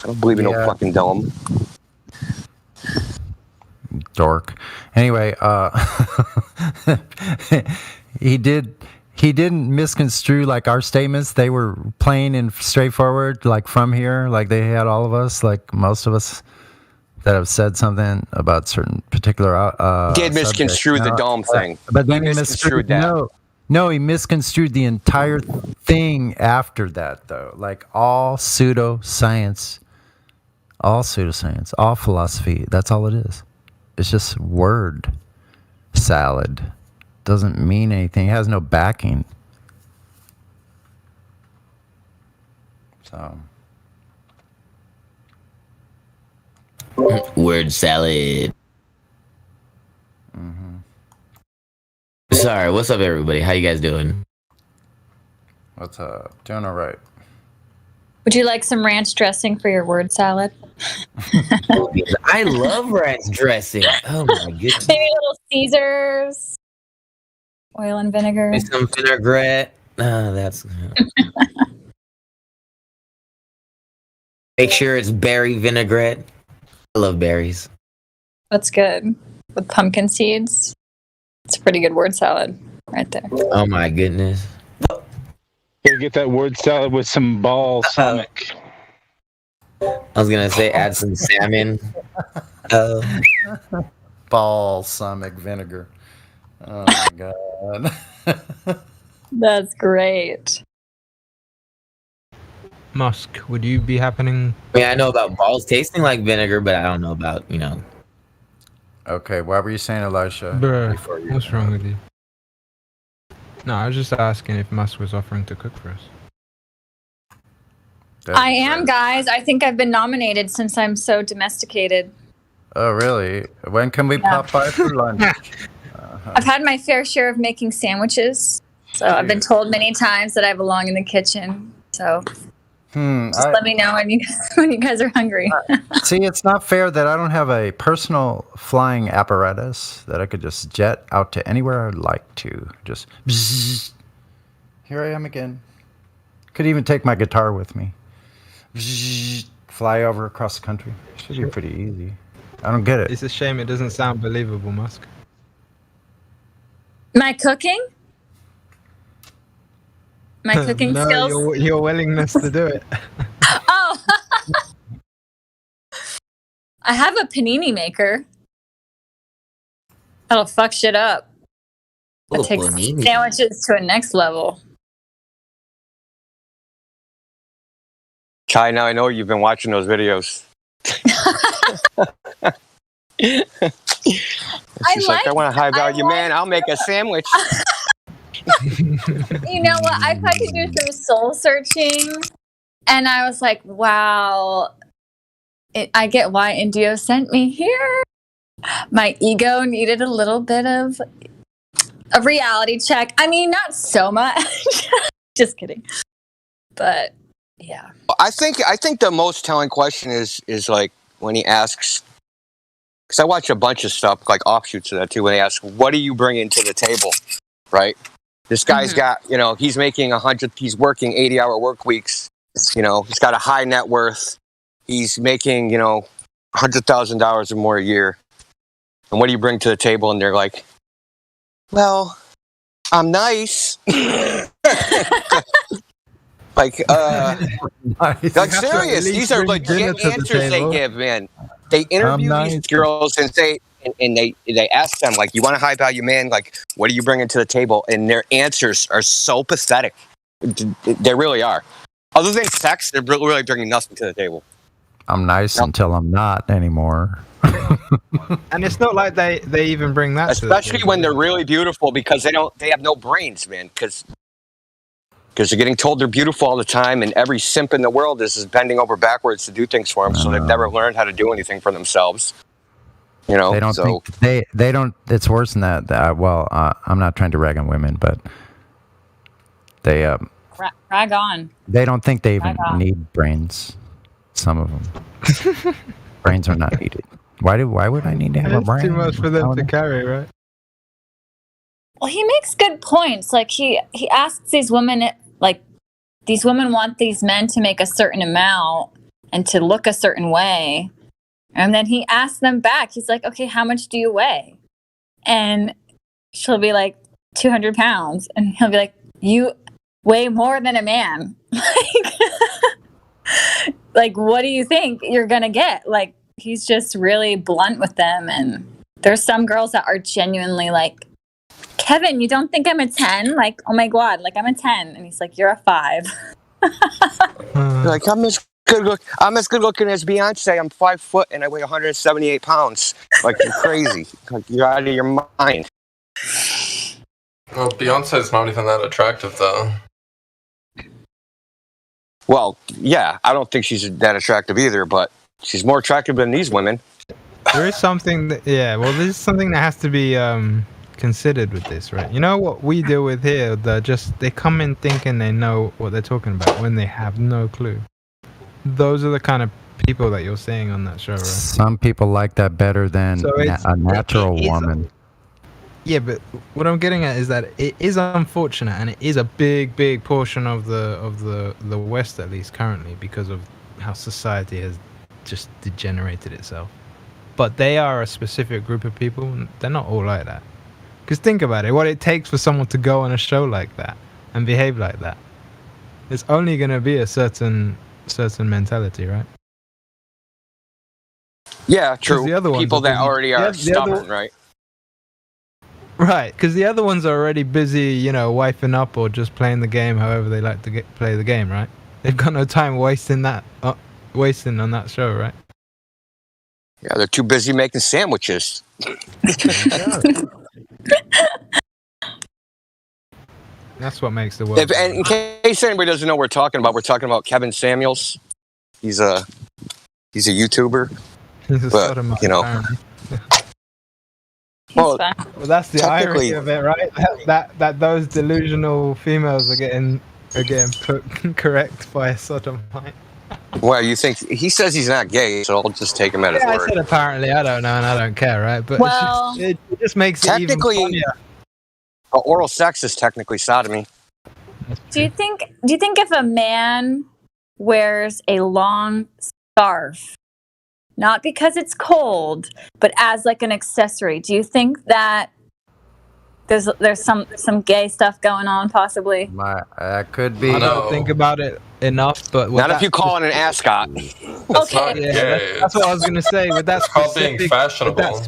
don't believe in no fucking dome. Dork. Anyway, he didn't misconstrue like our statements. They were plain and straightforward, like from here, like they had all of us, like most of us that have said something about certain particular Did misconstrue the dome thing. But then he misconstrued that. No, he misconstrued the entire thing after that, though. Like all pseudoscience, all philosophy. That's all it is. It's just word salad. Doesn't mean anything. It has no backing. So. Word salad. Sorry, what's up, everybody? How you guys doing? What's up? Doing all right. Would you like some ranch dressing for your word salad? I love ranch dressing. Oh my goodness. Maybe little Caesars, oil and vinegar. Maybe some vinaigrette. That's. Make sure it's berry vinaigrette. I love berries. That's good. With pumpkin seeds. It's a pretty good word salad right there. Oh my goodness. You get that word salad with some balsamic. I was gonna say add some salmon. Balsamic vinegar. Oh my god. That's great. Musk, would you be happening? I mean, I know about balls tasting like vinegar, but I don't know about, Okay, what were you saying, Elisha? Bruh, what's wrong with you? No, I was just asking if Musk was offering to cook for us. I am, guys. I think I've been nominated since I'm so domesticated. Oh, really? When can we pop by for lunch? I've had my fair share of making sandwiches. So I've been told many times that I belong in the kitchen. So just let me know when you guys are hungry. See, it's not fair that I don't have a personal flying apparatus that I could just jet out to anywhere I'd like to. Just bzzz. Here I am again. Could even take my guitar with me. Bzzz. Fly over across the country. Should be pretty easy. I don't get it. It's a shame it doesn't sound believable, Musk. My cooking? My cooking no, skills? Your willingness to do it. Oh! I have a panini maker. That'll fuck shit up. It takes sandwiches to a next level. Kai, now I know you've been watching those videos. I want a high value man. I'll make a sandwich. You know what? I tried to do some soul searching, and I was like, wow, I get why Indio sent me here. My ego needed a little bit of a reality check. I mean, not so much. Just kidding. But yeah. I think the most telling question is like when he asks, because I watch a bunch of stuff like offshoots of that too. When they ask, "What are you bringing to the table?" Right? This guy's got, he's making 100. He's working 80-hour work weeks. He's got a high net worth. He's making $100,000 or more a year. And what do you bring to the table? And they're like, "Well, I'm nice." Like serious. These are legit answers they give, man. They interview these girls and say, and they ask them, like, "You want a high value man? Like, what are you bringing to the table?" And their answers are so pathetic. They really are. Other than sex, they're really bringing nothing to the table. I'm nice until I'm not anymore. And it's not like they even bring that. Especially when they're really beautiful, because they have no brains, man. Because they're getting told they're beautiful all the time, and every simp in the world is bending over backwards to do things for them. So they've never learned how to do anything for themselves. They don't think they don't. It's worse than that. I'm not trying to rag on women, but they rag on. They don't think they even need brains. Some of them brains are not needed. Why would I need to have a brain? Too much for them to carry, right? Well, he makes good points. Like he asks these women, like these women want these men to make a certain amount and to look a certain way, and then he asks them back. He's like, "Okay, how much do you weigh?" And she'll be like, 200 pounds, and he'll be like, "You weigh more than a man." Like, what do you think you're gonna get? Like, he's just really blunt with them, and there's some girls that are genuinely like, Kevin, you don't think I'm a 10? Like, oh my god, like I'm a 10, and he's like, you're a 5. Like, I'm as good looking as Beyonce. I'm 5 foot and I weigh 178 pounds. Like, you're crazy. Like, you're out of your mind. Well, Beyonce's not even that attractive, though. Well, yeah, I don't think she's that attractive either, but she's more attractive than these women. There is something that, there's something that has to be considered with this, right? You know what we deal with here? They come in thinking they know what they're talking about when they have no clue. Those are the kind of people that you're seeing on that show, right? Some people like that better than a natural woman. Yeah, but what I'm getting at is that it is unfortunate, and it is a big portion of the West, at least currently, because of how society has just degenerated itself. But they are a specific group of people. And they're not all like that. Because think about it, what it takes for someone to go on a show like that and behave like that. It's only going to be a certain mentality, right? Yeah, true. The other people that already are stubborn, right? Right, because the other ones are already busy, wifing up or just playing the game however they like to play the game, right? They've got no time wasting on that show, right? Yeah, they're too busy making sandwiches. That's what makes the world. And in case anybody doesn't know what we're talking about Kevin Samuels. He's a YouTuber. Well, that's the irony of it, right? That those delusional females are getting put correct by a sodomite. Well, you think he says he's not gay, so I'll just take him at his word. I said apparently. I don't know, and I don't care, right? But it just makes it even funnier. Oral sex is technically sodomy. Do you think if a man wears a long scarf, not because it's cold, but as like an accessory, do you think that there's some gay stuff going on possibly? Could be. I don't think about it enough, but not if you call it an ascot. Okay. That's what I was going to say. With that specific, being fashionable.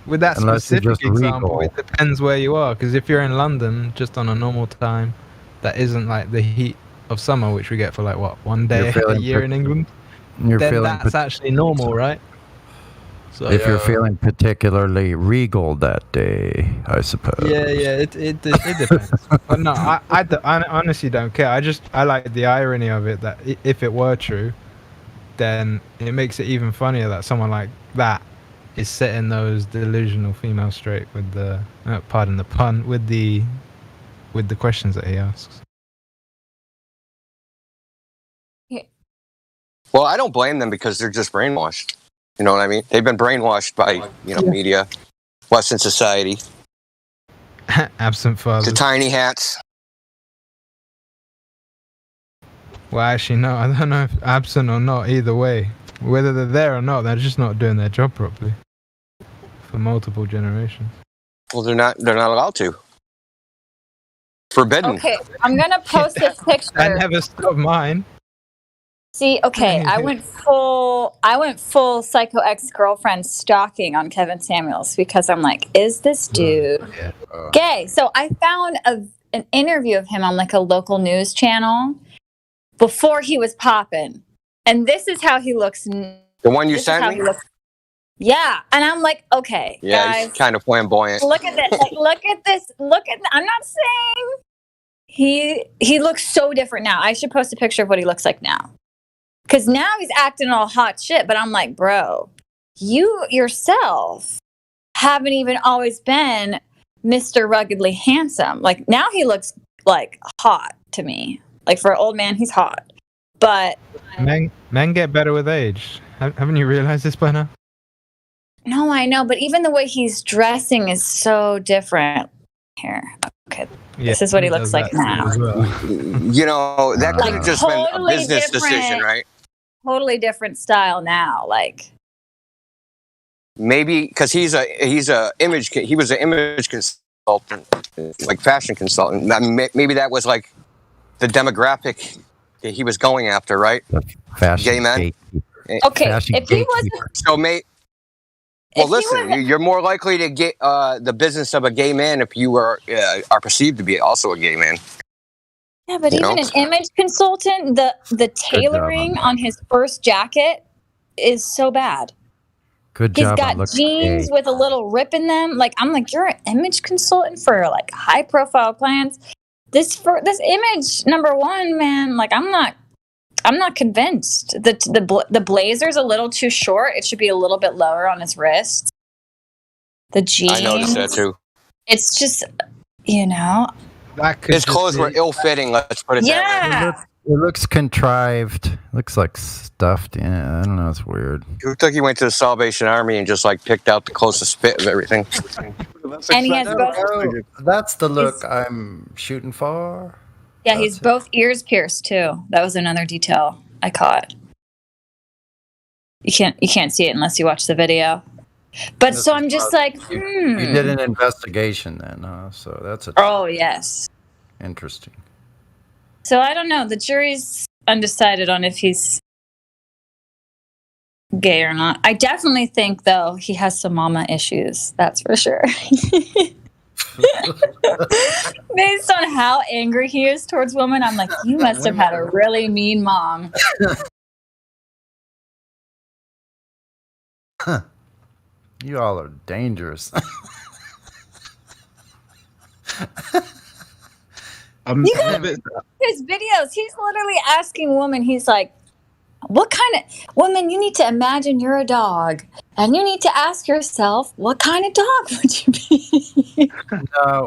With that Unless you're specific just example, regal. it depends where you are. Because if you're in London, just on a normal time, that isn't like the heat of summer, which we get for like what, one day a year in England. Then that's actually normal, right? So, if you're feeling particularly regal that day, I suppose. Yeah, it depends. But no, I honestly don't care. I like the irony of it, that if it were true, then it makes it even funnier that someone like that is setting those delusional females straight with the pardon the pun, with the questions that he asks. Well, I don't blame them because they're just brainwashed. You know what I mean? They've been brainwashed by, media, Western society. Absent fathers. The tiny hats. Well, actually, no. I don't know if absent or not. Either way, whether they're there or not, they're just not doing their job properly for multiple generations. Well, they're not allowed to. Forbidden. Okay, I'm gonna post this picture. I never stopped mine. See, okay, I went full psycho ex-girlfriend stalking on Kevin Samuels because I'm like, is this dude gay? So I found an interview of him on like a local news channel before he was popping, and this is how he looks. The one you sent me? Yeah, and I'm like, okay, yeah, guys, he's kind of flamboyant. Look at this! Like, look at this! I'm not saying he looks so different now. I should post a picture of what he looks like now. Because now he's acting all hot shit, but I'm like, bro, you yourself haven't even always been Mr. Ruggedly Handsome. Like, now he looks, like, hot to me. Like, for an old man, he's hot. But... Men get better with age. Haven't you realized this by now? No, I know, but even the way he's dressing is so different. Here. Okay. This is what he looks like now. You know, that could have just been a Totally business decision, different. right? Totally different style now. Like, Maybe because he was an image consultant, like fashion consultant. I mean, maybe that was like the demographic that he was going after, right? Fashion Gay men. gatekeeper. okay, Fashion if he gatekeeper. wasn't, So well, if he listen, wasn't, you're more likely to get the business of a gay man if you are perceived to be also a gay man. yeah, but You even know? an image consultant, the tailoring on his first jacket is so bad. Good He's job on got looking jeans gay. with a little rip in them. Like, I'm like, you're an image consultant for like high profile clients. This image, number one, man. Like, I'm not convinced. The blazer's a little too short. It should be a little bit lower on his wrist. The jeans. I noticed that too. It's just, you know. His clothes were ill-fitting. Let's put it that way. It looks contrived. Looks like stuffed. Yeah, I don't know. It's weird. It looked like he went to the Salvation Army and just like picked out the closest fit of everything. And he has both. That's the look I'm shooting for. Yeah, he's both ears pierced too. That was another detail I caught. You can't see it unless you watch the video. But so I'm just like, You did an investigation then, huh? So that's Oh yes. interesting. So I don't know. The jury's undecided on if he's gay or not. I definitely think, though, he has some mama issues. That's for sure. Based on how angry he is towards women, I'm like, you must have had a really mean mom. You all are dangerous. You got his videos. He's literally asking women. He's like, what kind of woman? You need to imagine you're a dog, and you need to ask yourself, what kind of dog would you be?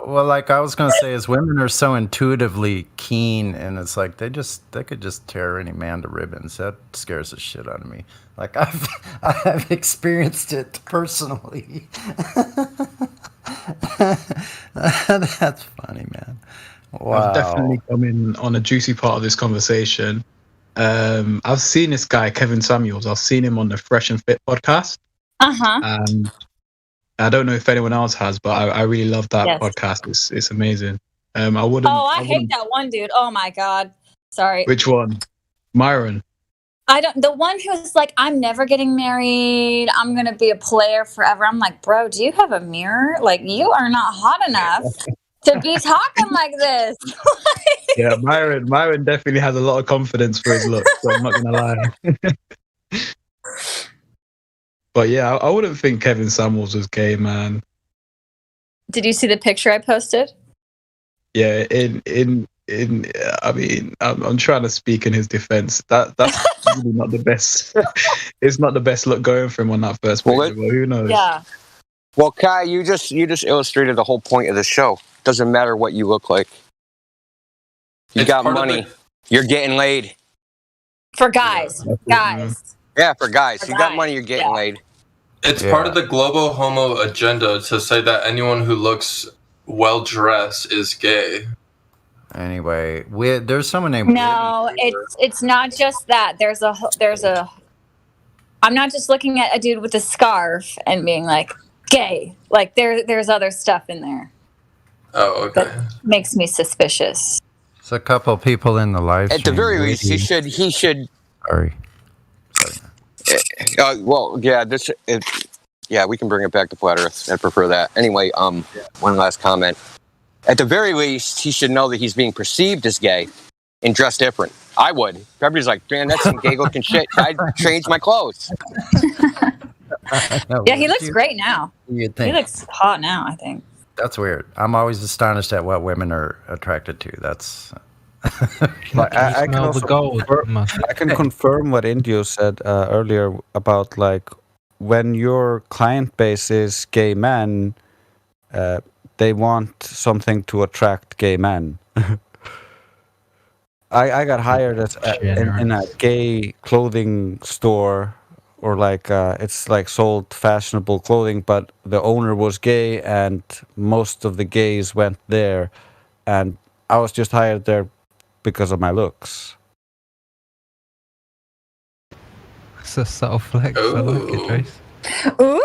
Well, like I was gonna say, is women are so intuitively keen, and it's like they could just tear any man to ribbons. That scares the shit out of me. Like I've experienced it personally. That's funny, man. Wow. I've definitely come in on a juicy part of this conversation. I've seen this guy, Kevin Samuels. I've seen him on the Fresh and Fit podcast. And I don't know if anyone else has, but I really love that podcast. It's amazing. I hate that one dude. Oh my god. Sorry. Which one? Myron. The one who's like, I'm never getting married. I'm going to be a player forever. I'm like, bro, do you have a mirror? Like, you are not hot enough to be talking like this. Yeah, Myron definitely has a lot of confidence for his look, so I'm not going to lie. But yeah, I wouldn't think Kevin Samuels was gay, man. Did you see the picture I posted? Yeah, I mean, I'm trying to speak in his defense. That's really not the best. It's not the best look going for him on that first picture. But who knows? Yeah. Well, Kai, you just illustrated the whole point of the show. Doesn't matter what you look like. You got money. You're getting laid. For guys. Yeah, for guys. You got money, you're getting laid. It's part of the global homo agenda to say that anyone who looks well dressed is gay. Anyway, there's someone named No, it's not just that. There's a I'm not just looking at a dude with a scarf and being like gay. Like there's other stuff in there. Oh, okay. That makes me suspicious. It's a couple people in the live At the stream. very least, he should. Sorry. Well, yeah, we can bring it back to Flat Earth. I prefer that. Anyway, one last comment. At the very least, he should know that he's being perceived as gay and dressed different. I would. Everybody's like, man, that's some gay looking shit. I'd change my clothes. Yeah, he looks great now. You'd think. He looks hot now, I think. That's weird. I'm always astonished at what women are attracted to. That's. I can confirm what Indio said earlier about like when your client base is gay men, they want something to attract gay men. I got hired in a gay clothing store or like it's like sold fashionable clothing, but the owner was gay, and most of the gays went there, and I was just hired there because of my looks. It's a subtle flex. I like it, Trace. Ooh.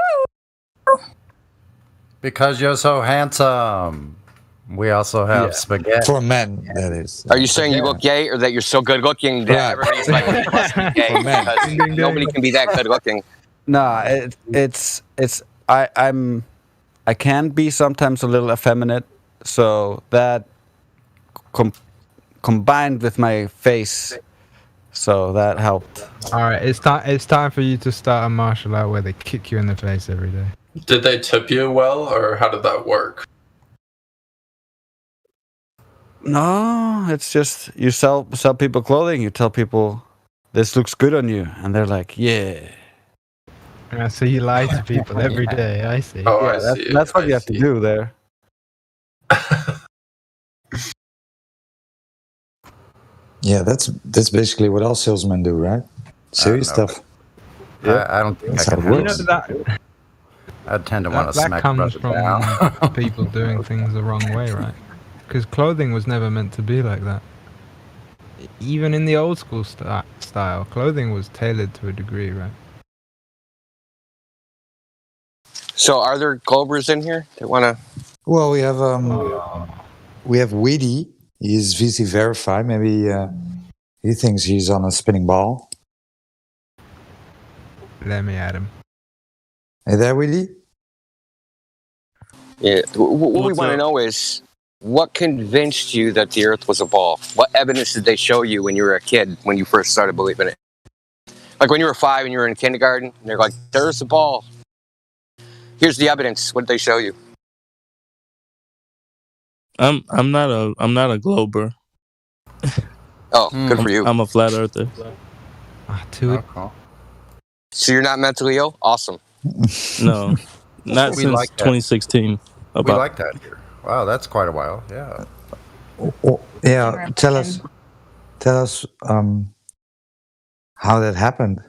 Because you're so handsome. We also have spaghetti. For men, that is. Are you saying you look gay, or that you're so good looking that everybody's like, you must be gay? Because nobody can be that good looking. Nah, I can be sometimes a little effeminate, so that combined with my face, so that helped. All right, it's time for you to start a martial art where they kick you in the face every day. Did they tip you well, or how did that work? No, it's just you sell people clothing. You tell people this looks good on you, and they're like, yeah. So you lie to people every day. I see. Oh, Yeah, I see. that's what you have to do there. Yeah, that's basically what all salesmen do, right? Serious stuff. I don't think That's I can how it handle works. it. I tend to want to That smack comes brother from down. people doing things the wrong way, right? Because clothing was never meant to be like that. Even in the old school style, clothing was tailored to a degree, right? So, are there Globers in here that want to? Well, we have Weedy. He's VC verified. Maybe he thinks he's on a spinning ball. Let me add him. Hey there, Weedy. Yeah. What we want to know is, what convinced you that the Earth was a ball? What evidence did they show you when you were a kid, when you first started believing it? Like when you were 5 and you were in kindergarten, and they're like, "There's a ball. Here's the evidence." What did they show you? I'm not a glober. Oh, good for you. I'm a flat earther. So you're not mentally ill? Awesome. No, not We since like that. 2016. We like that here. Wow, that's quite a while. Yeah. Yeah, tell us how that happened.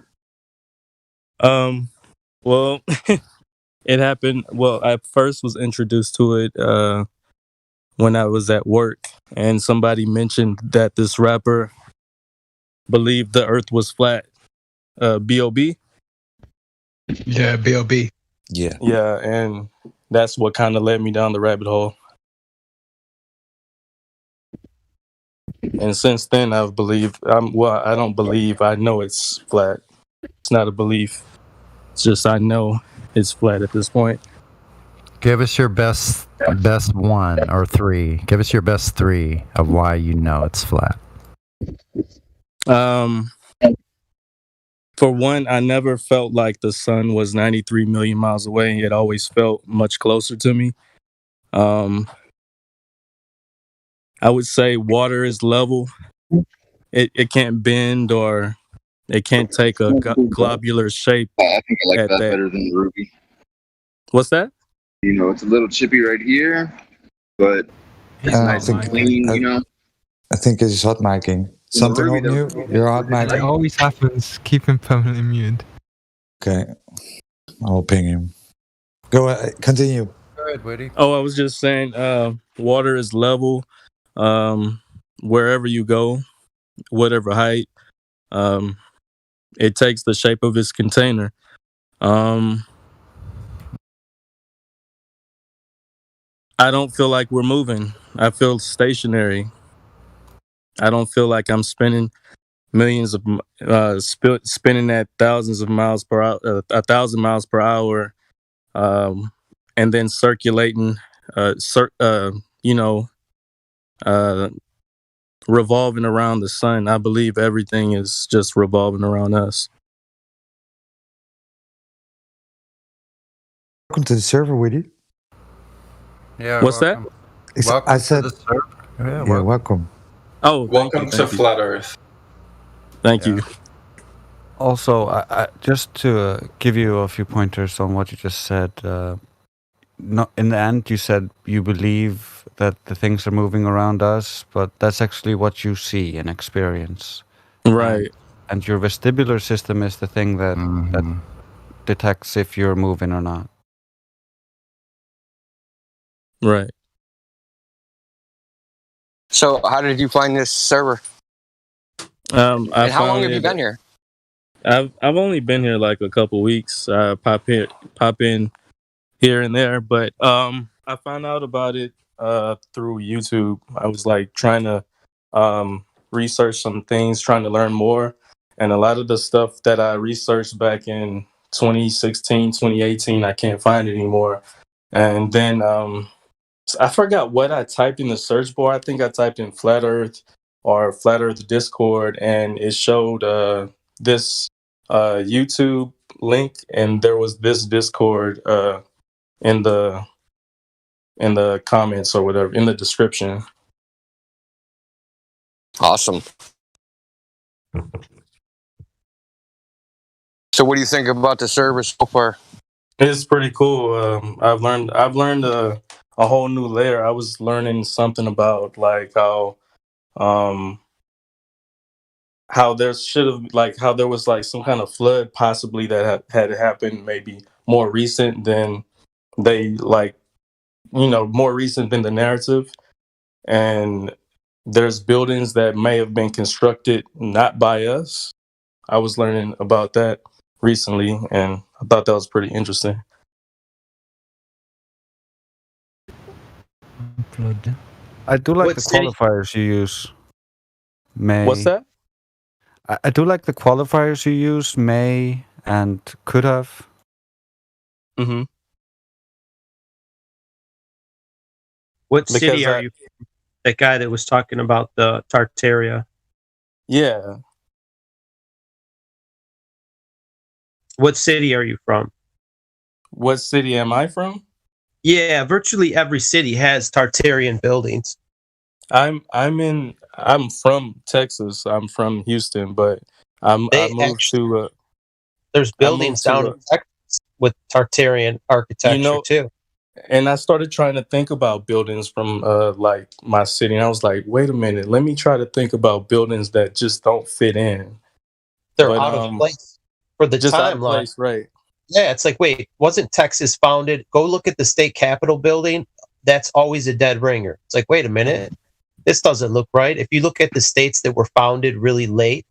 Well, it happened. Well, I first was introduced to it when I was at work, and somebody mentioned that this rapper believed the Earth was flat. B.O.B. Yeah, B.O.B. Yeah. Yeah, and that's what kind of led me down the rabbit hole. And since then, I've believed. I don't believe. I know it's flat. It's not a belief. It's just I know it's flat at this point. Give us your best one or three. Give us your best three of why you know it's flat. For one, I never felt like the sun was 93 million miles away. It always felt much closer to me. I would say water is level. It can't bend or it can't take a globular shape. I think I like that better than Ruby. What's that? You know, it's a little chippy right here, but it's nice and clean, you know? I think it's hot micing. Something on you? You're hot It micing? always happens. Keep him permanently muted. Okay. I'll ping him. Go ahead. Continue. Go ahead, Woody. Oh, I was just saying water is level wherever you go, whatever height. It takes the shape of its container. I don't feel like we're moving. I feel stationary. I don't feel like I'm spinning millions of spinning at thousands of miles per hour, 1,000 miles per hour, and then circulating, revolving around the sun. I believe everything is just revolving around us. Welcome to the server, Woody. Yeah. What's welcome. Welcome I said, to the server. Yeah, yeah, welcome. Oh, welcome to Flat Earth. Thank you. Also, I just to give you a few pointers on what you just said. No, in the end, you said you believe that the things are moving around us, but that's actually what you see and experience. Right. and your vestibular system is the thing that detects if you're moving or not. Right. So, how did you find this server? And how long have you been here? I've only been here like a couple weeks. Pop in here and there, but I found out about it through YouTube. I was like trying to research some things, trying to learn more, and a lot of the stuff that I researched back in 2016, 2018, I can't find anymore. And then I forgot what I typed in the search bar. I think I typed in Flat Earth or Flat Earth Discord, and it showed this YouTube link, and there was this Discord in the comments or whatever, in the description. Awesome. So, what do you think about the service so far? It's pretty cool. I've learned a whole new layer. I was learning something about like how there was like some kind of flood possibly that had happened, maybe more recent than more recent than the narrative. And there's buildings that may have been constructed not by us. I was learning about that recently, and I thought that was pretty interesting. I do like the qualifiers you use. May. What's that? I do like the qualifiers you use, may and could have. Mm-hmm. What city are you from? That guy that was talking about the Tartaria. Yeah. What city are you from? What city am I from? Yeah, virtually every city has Tartarian buildings. I'm from Texas. I'm from Houston, but I moved to. There's buildings down in Texas with Tartarian architecture too. And I started trying to think about buildings from like my city, and I was like, wait a minute, let me try to think about buildings that just don't fit in. They're out of place for the just timeline. out of place, right? Yeah, it's like, wait, wasn't Texas founded? Go look at the state capitol building. That's always a dead ringer. It's like, wait a minute, this doesn't look right. If you look at the states that were founded really late,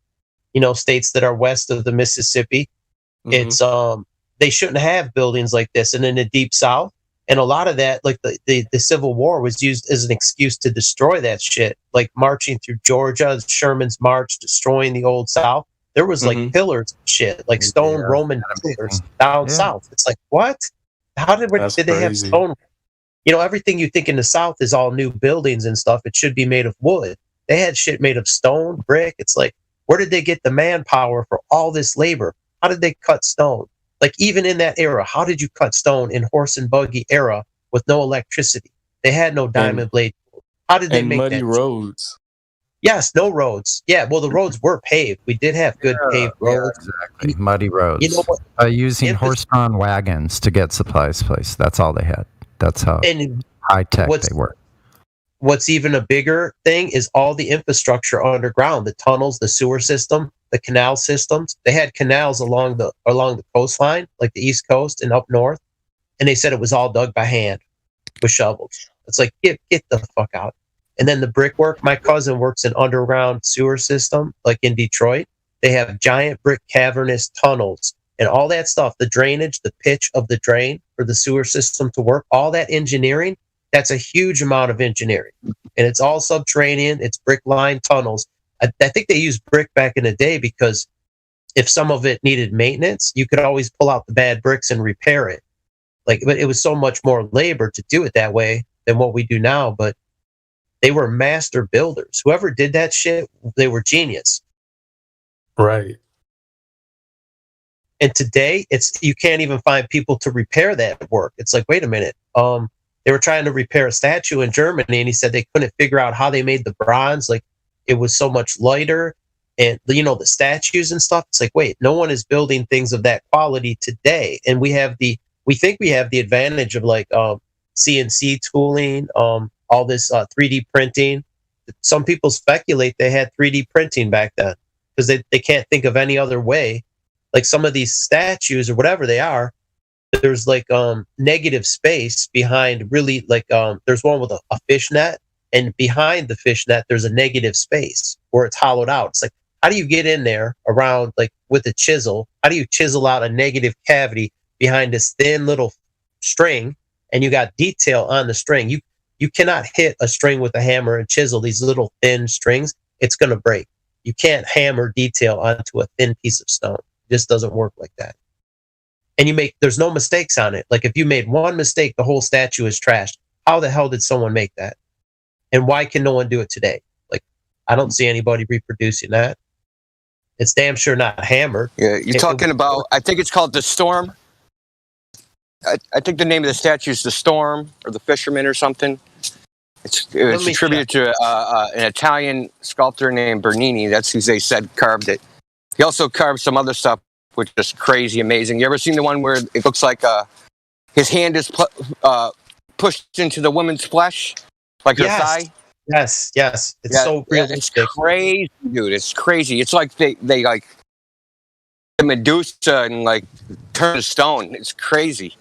states that are west of the Mississippi, it's they shouldn't have buildings like this. And in the Deep South, and a lot of that, like the Civil War was used as an excuse to destroy that shit, like marching through Georgia, Sherman's March, destroying the Old South. There was like pillars and shit, like stone Roman pillars down south. It's like, what? How did they have stone? Everything you think in the South is all new buildings and stuff. It should be made of wood. They had shit made of stone, brick. It's like, where did they get the manpower for all this labor? How did they cut stone? Like, even in that era, how did you cut stone in horse and buggy era with no electricity? They had no diamond blade. How did they make muddy that? roads? Yes, no roads. Yeah, well, the roads were paved. We did have good paved roads. Exactly. Muddy roads. You know what? Using horse-drawn wagons to get supplies placed. That's all they had. That's how high-tech they were. What's even a bigger thing is all the infrastructure underground, the tunnels, the sewer system, the canal systems. They had canals along the coastline, like the East Coast and up north, and they said it was all dug by hand with shovels. It's like, get the fuck out. And then the brickwork, my cousin works in underground sewer system, like in Detroit. They have giant brick cavernous tunnels and all that stuff, the drainage, the pitch of the drain for the sewer system to work, all that engineering, that's a huge amount of engineering. And it's all subterranean, it's brick lined tunnels. I think they used brick back in the day because if some of it needed maintenance, you could always pull out the bad bricks and repair it. But it was so much more labor to do it that way than what we do now. But they were master builders. Whoever did that shit, they were genius. Right. And today, you can't even find people to repair that work. It's like, wait a minute. They were trying to repair a statue in Germany, and he said they couldn't figure out how they made the bronze. Like, it was so much lighter, and the statues and stuff. It's like, wait, no one is building things of that quality today. And we think we have the advantage of like CNC tooling, all this 3D printing. Some people speculate they had 3D printing back then. because they can't think of any other way. Like some of these statues or whatever they are, there's like negative space behind really like there's one with a fishnet, and behind the fishnet there's a negative space where it's hollowed out. It's like, how do you get in there around like with a chisel? How do you chisel out a negative cavity behind this thin little string, and you got detail on the string? You cannot hit a string with a hammer and chisel these little thin strings. It's going to break. You can't hammer detail onto a thin piece of stone. It just doesn't work like that. And there's no mistakes on it. Like if you made one mistake, the whole statue is trashed. How the hell did someone make that? And why can no one do it today? Like, I don't see anybody reproducing that. It's damn sure not hammered. Yeah, you're talking about, I think it's called the Storm. I think the name of the statue is the Storm or the Fisherman or something. It's attributed to an Italian sculptor named Bernini. That's who they said carved it. He also carved some other stuff, which is crazy amazing. You ever seen the one where it looks like his hand is pushed into the woman's flesh, like her thigh? Yes. It's so realistic. It's crazy, dude. It's crazy. It's like they like the Medusa and like turn to stone. It's crazy.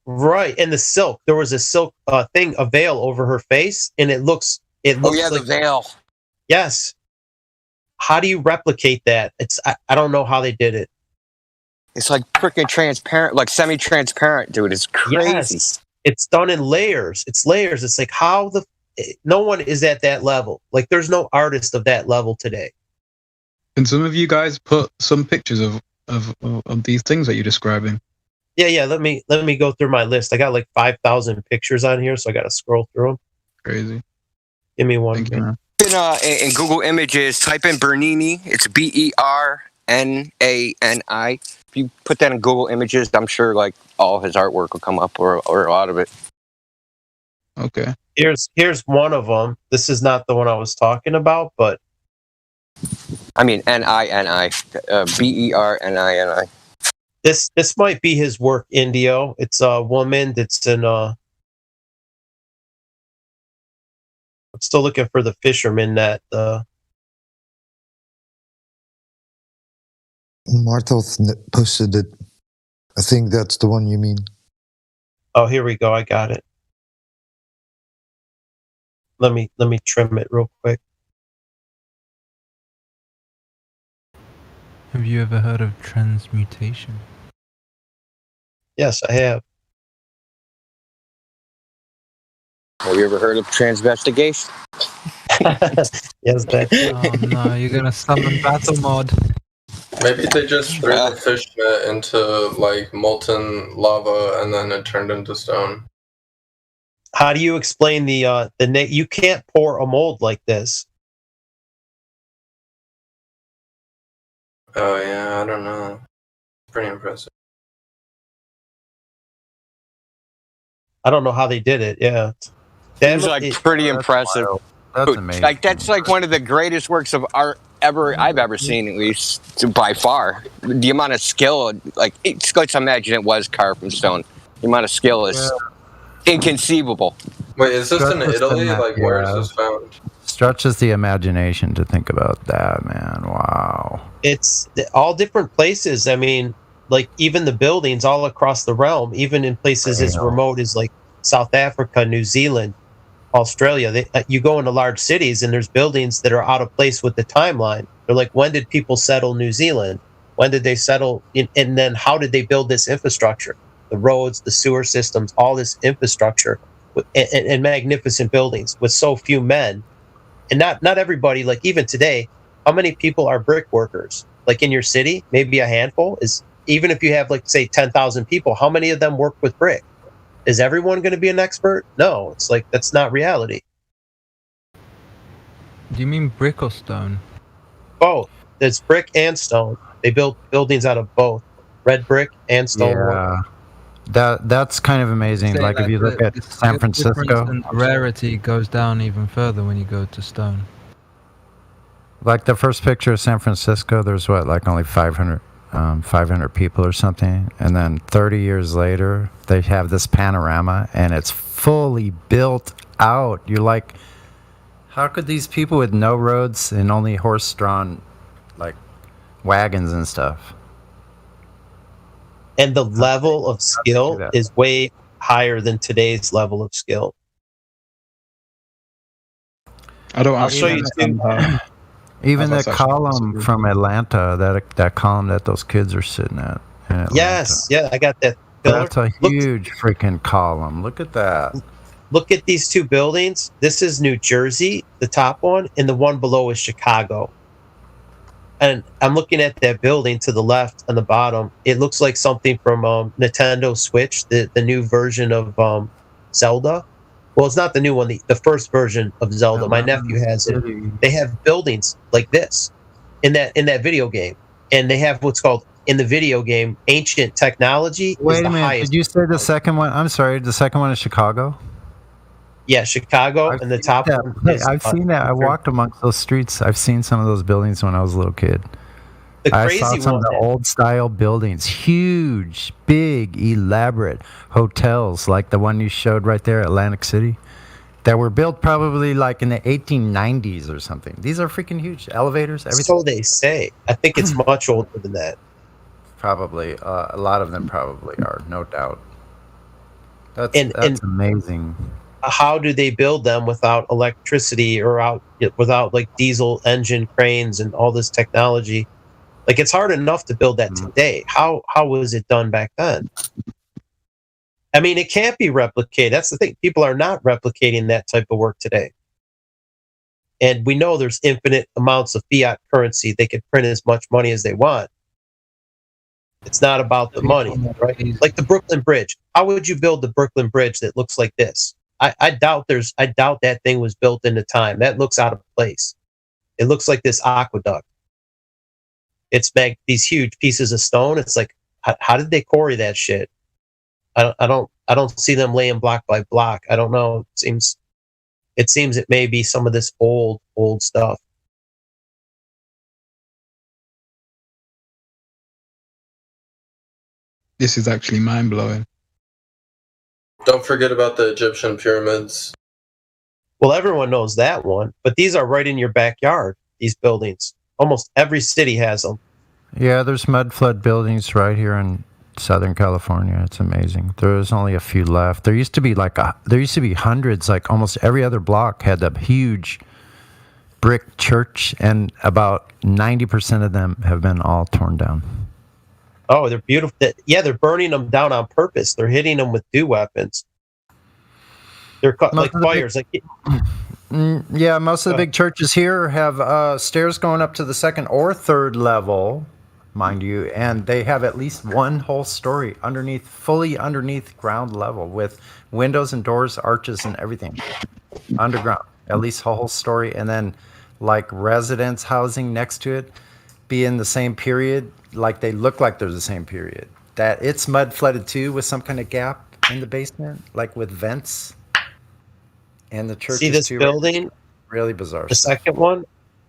Right, and the silk. There was a silk thing, a veil over her face, and it looks like the veil. Yes. How do you replicate that? I don't know how they did it. It's like freaking transparent, like semi-transparent, dude. It's crazy. Yes. It's done in layers. It's layers. It's like no one is at that level. Like there's no artist of that level today. Can some of you guys put some pictures of these things that you're describing? Yeah. Let me go through my list. I got like 5,000 pictures on here, so I got to scroll through them. Crazy. Give me one. In Google Images, type in Bernini. It's Bernani. If you put that in Google Images, I'm sure like all his artwork will come up, or a lot of it. Okay. Here's one of them. This is not the one I was talking about, but I mean Nini. Bernini. This might be his work, Indio. It's a woman that's in I'm still looking for the fisherman that Martov posted it. I think that's the one you mean. Oh, here we go. I got it. Let me trim it real quick. Have you ever heard of transmutation? Yes, I have. Have you ever heard of transvestigation? Yes, that. Oh no, you're gonna summon battle mod. Maybe they just threw the fishnet into like molten lava and then it turned into stone. How do you explain you can't pour a mold like this? Oh yeah, I don't know. Pretty impressive. I don't know how they did it. Yeah, Seems like pretty impressive. That's amazing. Like that's like one of the greatest works of art I've ever seen, at least by far. The amount of skill, like let's imagine it was carved from stone. The amount of skill is inconceivable. Wait, is this in Italy? Like, where is this found? Stretches the imagination to think about that, man. Wow. It's all different places. I mean, like even the buildings all across the realm, even in places as remote as like South Africa, New Zealand, Australia. You go into large cities and there's buildings that are out of place with the timeline. They're like, when did people settle New Zealand? When did they settle? And then how did they build this infrastructure? The roads, the sewer systems, all this infrastructure and magnificent buildings with so few men. And not everybody, like even today, how many people are brick workers? Like in your city, maybe a handful. Even if you have like say 10,000 people, how many of them work with brick? Is everyone going to be an expert? No, it's like that's not reality. Do you mean brick or stone? Both. There's brick and stone. They build buildings out of both red brick and stone. Yeah, that's kind of amazing. Like if you look at San Francisco, and rarity goes down even further when you go to stone. Like the first picture of San Francisco, there's like only 500 people or something, and then 30 years later they have this panorama and it's fully built out. You're like, how could these people with no roads and only horse-drawn like wagons and stuff. And the level of skill is way higher than today's level of skill. I'll show you too. Even that column from Atlanta, that column that those kids are sitting at. in Atlanta. Yes, yeah, I got that. Pillar. That's a huge freaking column. Look at that. Look at these two buildings. This is New Jersey, the top one, and the one below is Chicago. And I'm looking at that building to the left on the bottom. It looks like something from Nintendo Switch, the new version of Zelda. Well, it's not the new one, the first version of Zelda. My nephew has it. They have buildings like this in that video game. And they have what's called, in the video game, ancient technology. Wait is the a minute. highest. Did you say the second one? I'm sorry. The second one is Chicago? Yeah, Chicago, and the top one. I've seen that. I walked amongst those streets. I've seen some of those buildings when I was a little kid. I saw some of the old style buildings, huge, big, elaborate hotels like the one you showed right there, Atlantic City, that were built probably like in the 1890s or something. These are freaking huge. Elevators, everything. So they say. I think it's much older than that. Probably. A lot of them probably are, no doubt. That's amazing. How do they build them without electricity or without like diesel engine cranes and all this technology? Like, it's hard enough to build that today. How was it done back then? I mean, it can't be replicated. That's the thing. People are not replicating that type of work today. And we know there's infinite amounts of fiat currency. They can print as much money as they want. It's not about the money, right? Like the Brooklyn Bridge. How would you build the Brooklyn Bridge that looks like this? I doubt that thing was built into time. That looks out of place. It looks like this aqueduct. It's these huge pieces of stone. It's like, how did they quarry that shit? I don't see them laying block by block. I don't know. It seems it may be some of this old stuff. This is actually mind blowing. Don't forget about the Egyptian pyramids. Well, everyone knows that one, but these are right in your backyard, these buildings. Almost every city has them. Yeah, there's mud flood buildings right here in Southern California. It's amazing. There's only a few left. There used to be hundreds, like almost every other block had a huge brick church, and about 90% of them have been all torn down. Oh, they're beautiful. Yeah, they're burning them down on purpose. They're hitting them with dew weapons. They're like fires. Yeah, most of the big churches here have stairs going up to the second or third level, mind you, and they have at least one whole story fully underneath ground level with windows and doors, arches, and everything underground. At least a whole story, and then like residence housing next to it be in the same period, like they look like they're the same period. That it's mud flooded too with some kind of gap in the basement, like with vents. And the church. See this building? Really bizarre. The second one,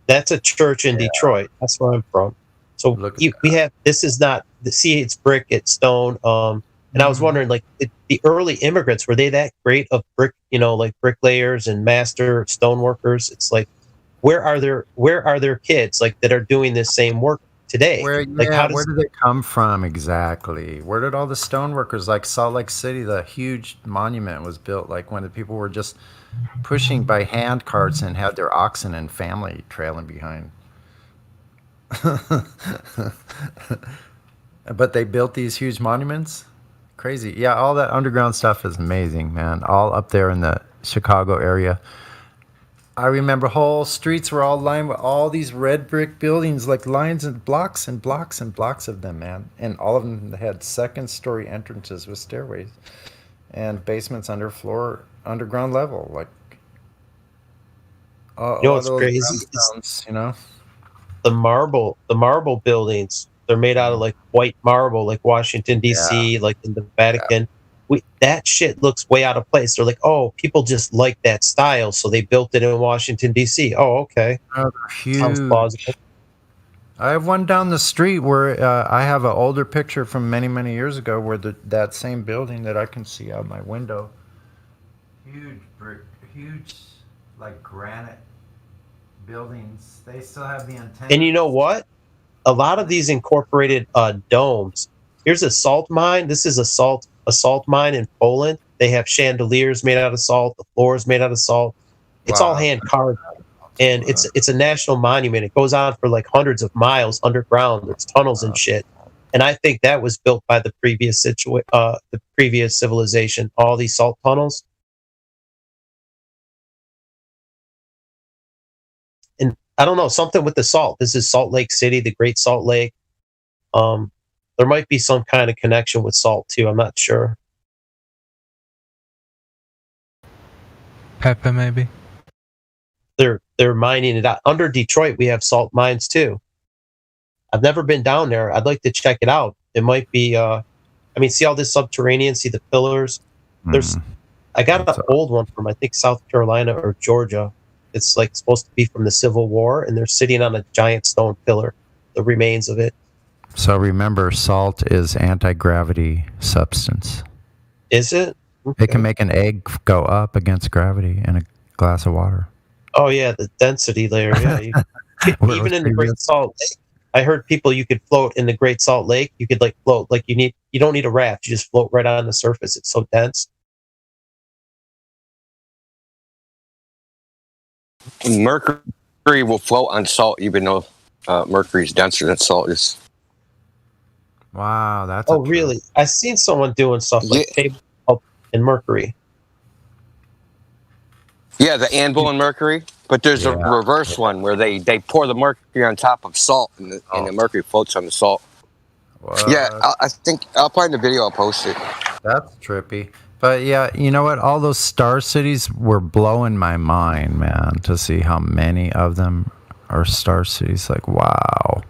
that's a church in Detroit. That's where I'm from. So we have. This is not the. See, it's brick, it's stone. And I was wondering, like the early immigrants, were they that great of brick? Like bricklayers and master stone workers. It's like, where are their kids like that are doing this same work today? Where do they come from exactly? Where did all the stone workers, like Salt Lake City, the huge monument was built like when the people were just pushing by hand carts and had their oxen and family trailing behind. But they built these huge monuments. Crazy. Yeah, all that underground stuff is amazing, man. All up there in the Chicago area. I remember whole streets were all lined with all these red brick buildings, like lines and blocks and blocks and blocks of them, man. And all of them had second story entrances with stairways and basements underground level. Like, what's crazy? The marble buildings. They're made out of like white marble, like Washington D.C., like in the Vatican. That shit looks way out of place. They're like, oh, people just like that style, so they built it in Washington, D.C. Oh, okay. Oh, they're huge. Sounds plausible. I have one down the street where I have an older picture from many, many years ago where that same building that I can see out my window. Huge brick, like granite buildings. They still have the antenna. And you know what? a lot of these incorporated domes. Here's a salt mine. This is a salt mine in Poland. They have chandeliers made out of salt. The floor is made out of salt. It's all hand carved, and it's a national monument. It goes on for like hundreds of miles underground. There's tunnels and shit. And I think that was built by the previous civilization. All these salt tunnels. And I don't know, something with the salt. This is Salt Lake City, the Great Salt Lake. There might be some kind of connection with salt too. I'm not sure. Pepper, maybe. They're mining it out. Under Detroit, we have salt mines too. I've never been down there. I'd like to check it out. It might be. See all this subterranean. See the pillars. I got an old one from I think South Carolina or Georgia. It's like supposed to be from the Civil War, and they're sitting on a giant stone pillar. The remains of it. So remember, salt is anti-gravity substance. Is it? Okay. It can make an egg go up against gravity in a glass of water. Oh yeah, the density layer. Yeah, even in the Great Salt Lake, I heard you could float in the Great Salt Lake. You could like float, like you don't need a raft. You just float right on the surface. It's so dense. Mercury will float on salt, even though mercury is denser than salt is. Wow, that's. Oh really? I've seen someone doing stuff like table and mercury. Yeah, the anvil and mercury, but there's a reverse one where they pour the mercury on top of salt, and the mercury floats on the salt. What? Yeah, I think I'll find the video. I'll post it. That's trippy. But yeah, you know what? All those star cities were blowing my mind, man, to see how many of them are star cities. Like, wow.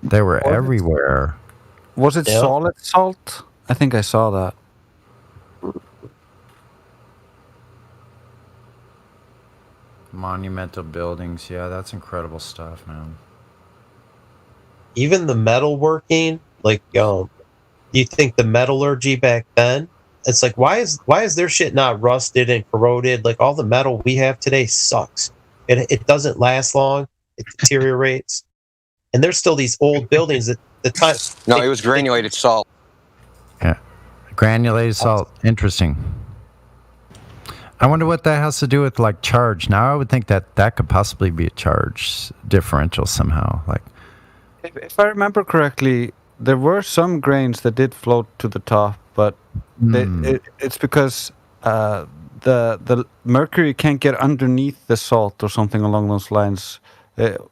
They were everywhere. Was it solid salt? I think I saw that. Monumental buildings. Yeah, that's incredible stuff, man. Even the metalworking, like, do you think the metallurgy back then? It's like, why is their shit not rusted and corroded? Like all the metal we have today sucks. It doesn't last long. It deteriorates. And there's still these old buildings that the time. No, it was granulated salt. Yeah, granulated salt. Interesting. I wonder what that has to do with like charge. Now I would think that could possibly be a charge differential somehow. Like, if I remember correctly, there were some grains that did float to the top, but it's because the mercury can't get underneath the salt or something along those lines,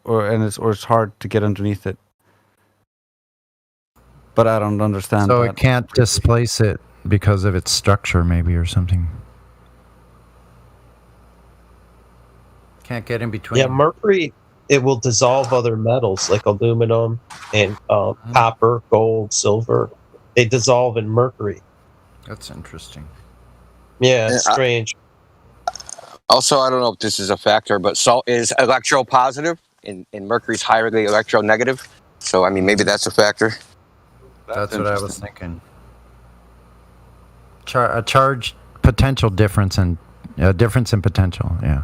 or it's hard to get underneath it. But I don't understand. So it can't displace it because of its structure, maybe, or something. Can't get in between. Yeah, mercury, it will dissolve other metals like aluminum and copper, gold, silver. They dissolve in mercury. That's interesting. Yeah, it's strange. Also, I don't know if this is a factor, but salt is electropositive and mercury's highly electronegative. So, I mean, maybe that's a factor. That's what I was thinking. A charge potential difference in potential. Yeah.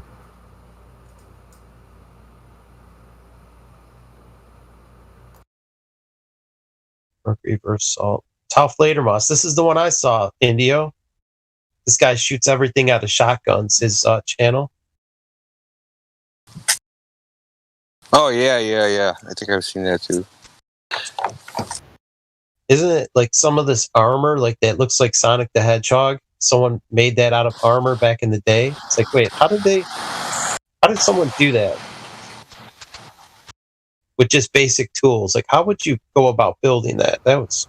Mercury versus salt. Tau Fledermaus. This is the one I saw, Indio. This guy shoots everything out of shotguns, his channel. Oh, yeah. I think I've seen that too. Isn't it like some of this armor, like that looks like Sonic the Hedgehog? Someone made that out of armor back in the day. It's like, wait, how did someone do that? With just basic tools. Like, how would you go about building that? That was...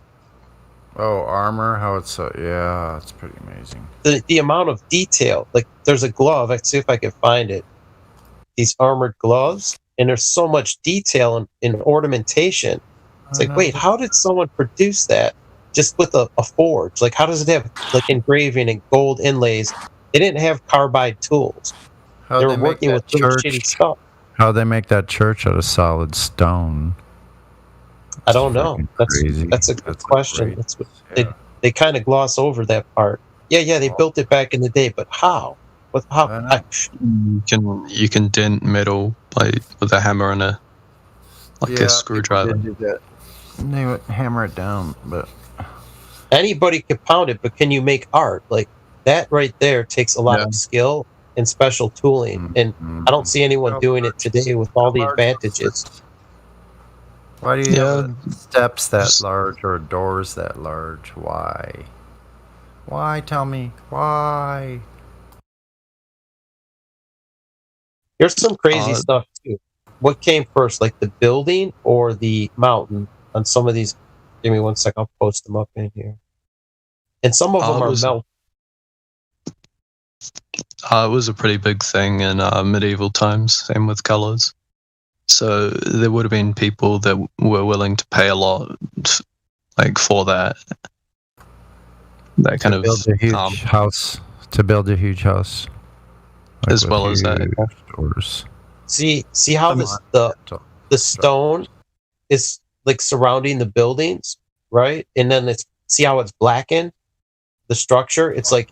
Oh, armor? How it's yeah, it's pretty amazing. The amount of detail. Like, there's a glove. Let's see if I can find it. These armored gloves, and there's so much detail in ornamentation. It's like, wait, how did someone produce that just with a forge? Like, how does it have like engraving and gold inlays? They didn't have carbide tools. They were working with really shitty stuff. How they make that church out of solid stone? I don't know. That's a good question. That's what they kind of gloss over that part. Yeah, they built it back in the day, but how? You can dent metal like with a hammer and a like a screwdriver. Do that. They would hammer it down, but anybody can pound it. But can you make art like that? Right there takes a lot of skill and special tooling, and I don't see anyone doing it today with all the advantages. Why do you have steps that large or doors that large? Why? Why? Tell me why. There's some crazy stuff too. What came first, like the building or the mountain? On some of these, give me 1 second. I'll post them up in here. And some of them are melted. It was a pretty big thing in medieval times. Same with colors. So there would have been people that were willing to pay a lot, like for that. That kind of build a huge house. To build a huge house, like as well as that. Doors. See how the stone is like surrounding the buildings, right? And then see how it's blackened. The structure. It's like,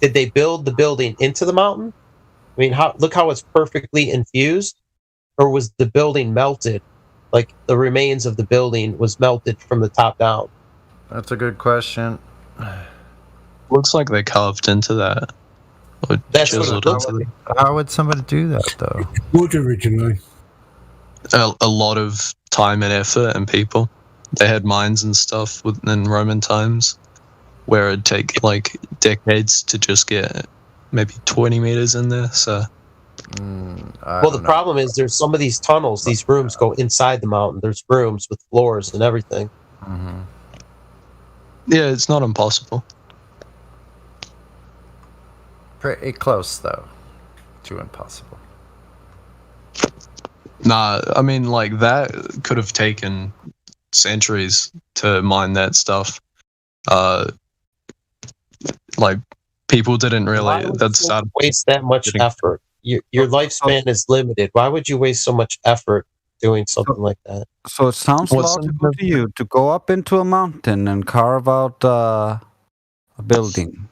did they build the building into the mountain? I mean, look how it's perfectly infused. Or was the building melted? Like the remains of the building was melted from the top down? That's a good question. Looks like they carved into that. Or that's what it looks like. How would somebody do that, though? Wood originally. A lot of time and effort and people. They had mines and stuff in Roman times where it'd take like decades to just get maybe 20 meters in there. So. Well, the problem is there's some of these tunnels, these rooms go inside the mountain. There's rooms with floors and everything. Mm-hmm. Yeah, it's not impossible. Pretty close, though, to impossible. Nah, I mean, like, that could have taken centuries to mine that stuff. Like, people didn't really... That's not waste that much effort. Your lifespan is limited. Why would you waste so much effort doing something like that? So it sounds logical to you to go up into a mountain and carve out a building.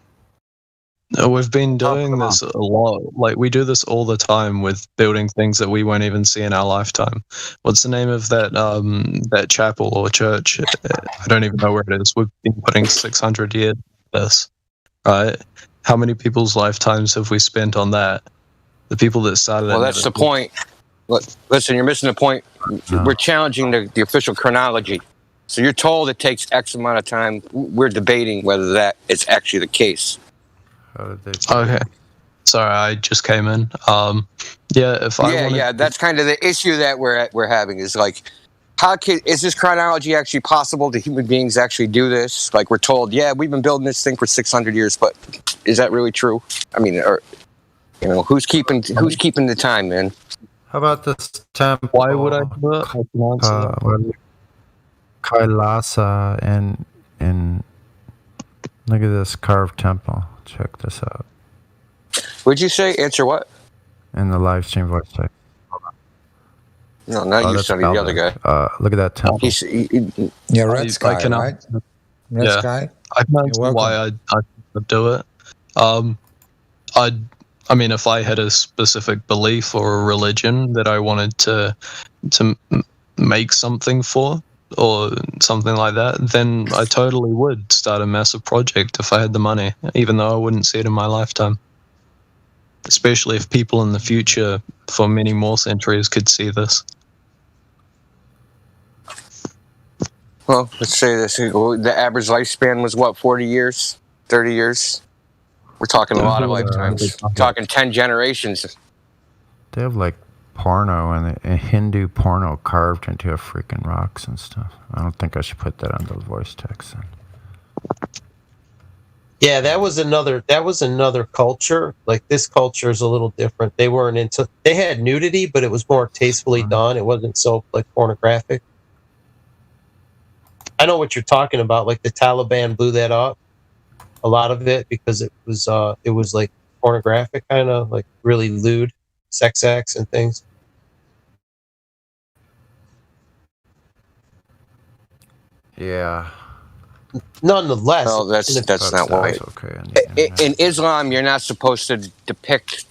We've been doing this a lot. Like, we do this all the time with building things that we won't even see in our lifetime. What's the name of that chapel or church? I don't even know where it is. We've been putting 600 years into this, right? How many people's lifetimes have we spent on that? The people that started. Well, that's the point. Listen, you're missing the point. We're challenging the official chronology. So you're told it takes X amount of time. We're debating whether that is actually the case. Okay. Sorry, I just came in. That's kind of the issue that we're having is like, is this chronology actually possible? Do human beings actually do this? Like we're told, yeah, we've been building this thing for 600 years, but is that really true? I mean, who's keeping the time, man? How about this temple? Why would I do it? Kailasa and look at this carved temple. Check this out. Would you say answer what? In the live stream voice text. No, not you, Sonny, the other guy. Look at that temple. Red Sky, right? Red Sky. I can answer why I'd do it. I mean, if I had a specific belief or a religion that I wanted to make something for, or something like that, then I totally would start a massive project if I had the money, even though I wouldn't see it in my lifetime. Especially if people in the future, for many more centuries, could see this. Well, let's say this. The average lifespan was what, 40 years? 30 years? We're talking a lot of lifetimes. Talking 10 generations. They have like porno and a Hindu porno carved into a freaking rocks and stuff. I don't think I should put that on the voice text then. Yeah, that was another culture. Like this culture is a little different. They had nudity, but it was more tastefully done. It wasn't so like pornographic. I know what you're talking about. Like the Taliban blew that up, a lot of it, because it was like pornographic, kind of like really lewd sex acts and things. Yeah. Nonetheless, no, that's not why. Okay. In Islam, you're not supposed to depict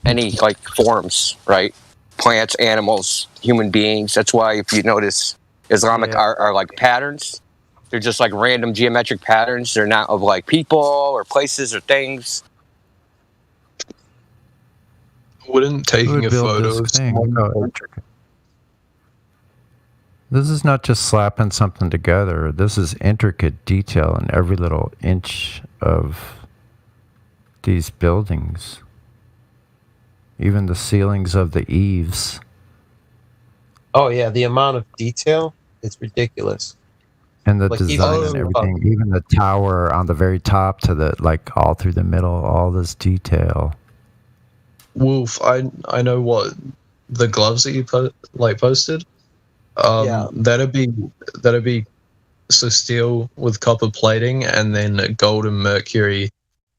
any like forms, right? plants, animals, human beings. That's why if you notice Islamic art are like patterns. They're just like random geometric patterns. They're not of like people or places or things. Wouldn't taking a photo of someone... This is not just slapping something together. This is intricate detail in every little inch of these buildings. Even the ceilings of the eaves. Oh yeah, the amount of detail, it's ridiculous. And the Like, design even- and everything. Even the tower on the very top to the, like, all through the middle, all this detail. Wolf, I know what the gloves that you posted. That'd be so steel with copper plating and then gold and mercury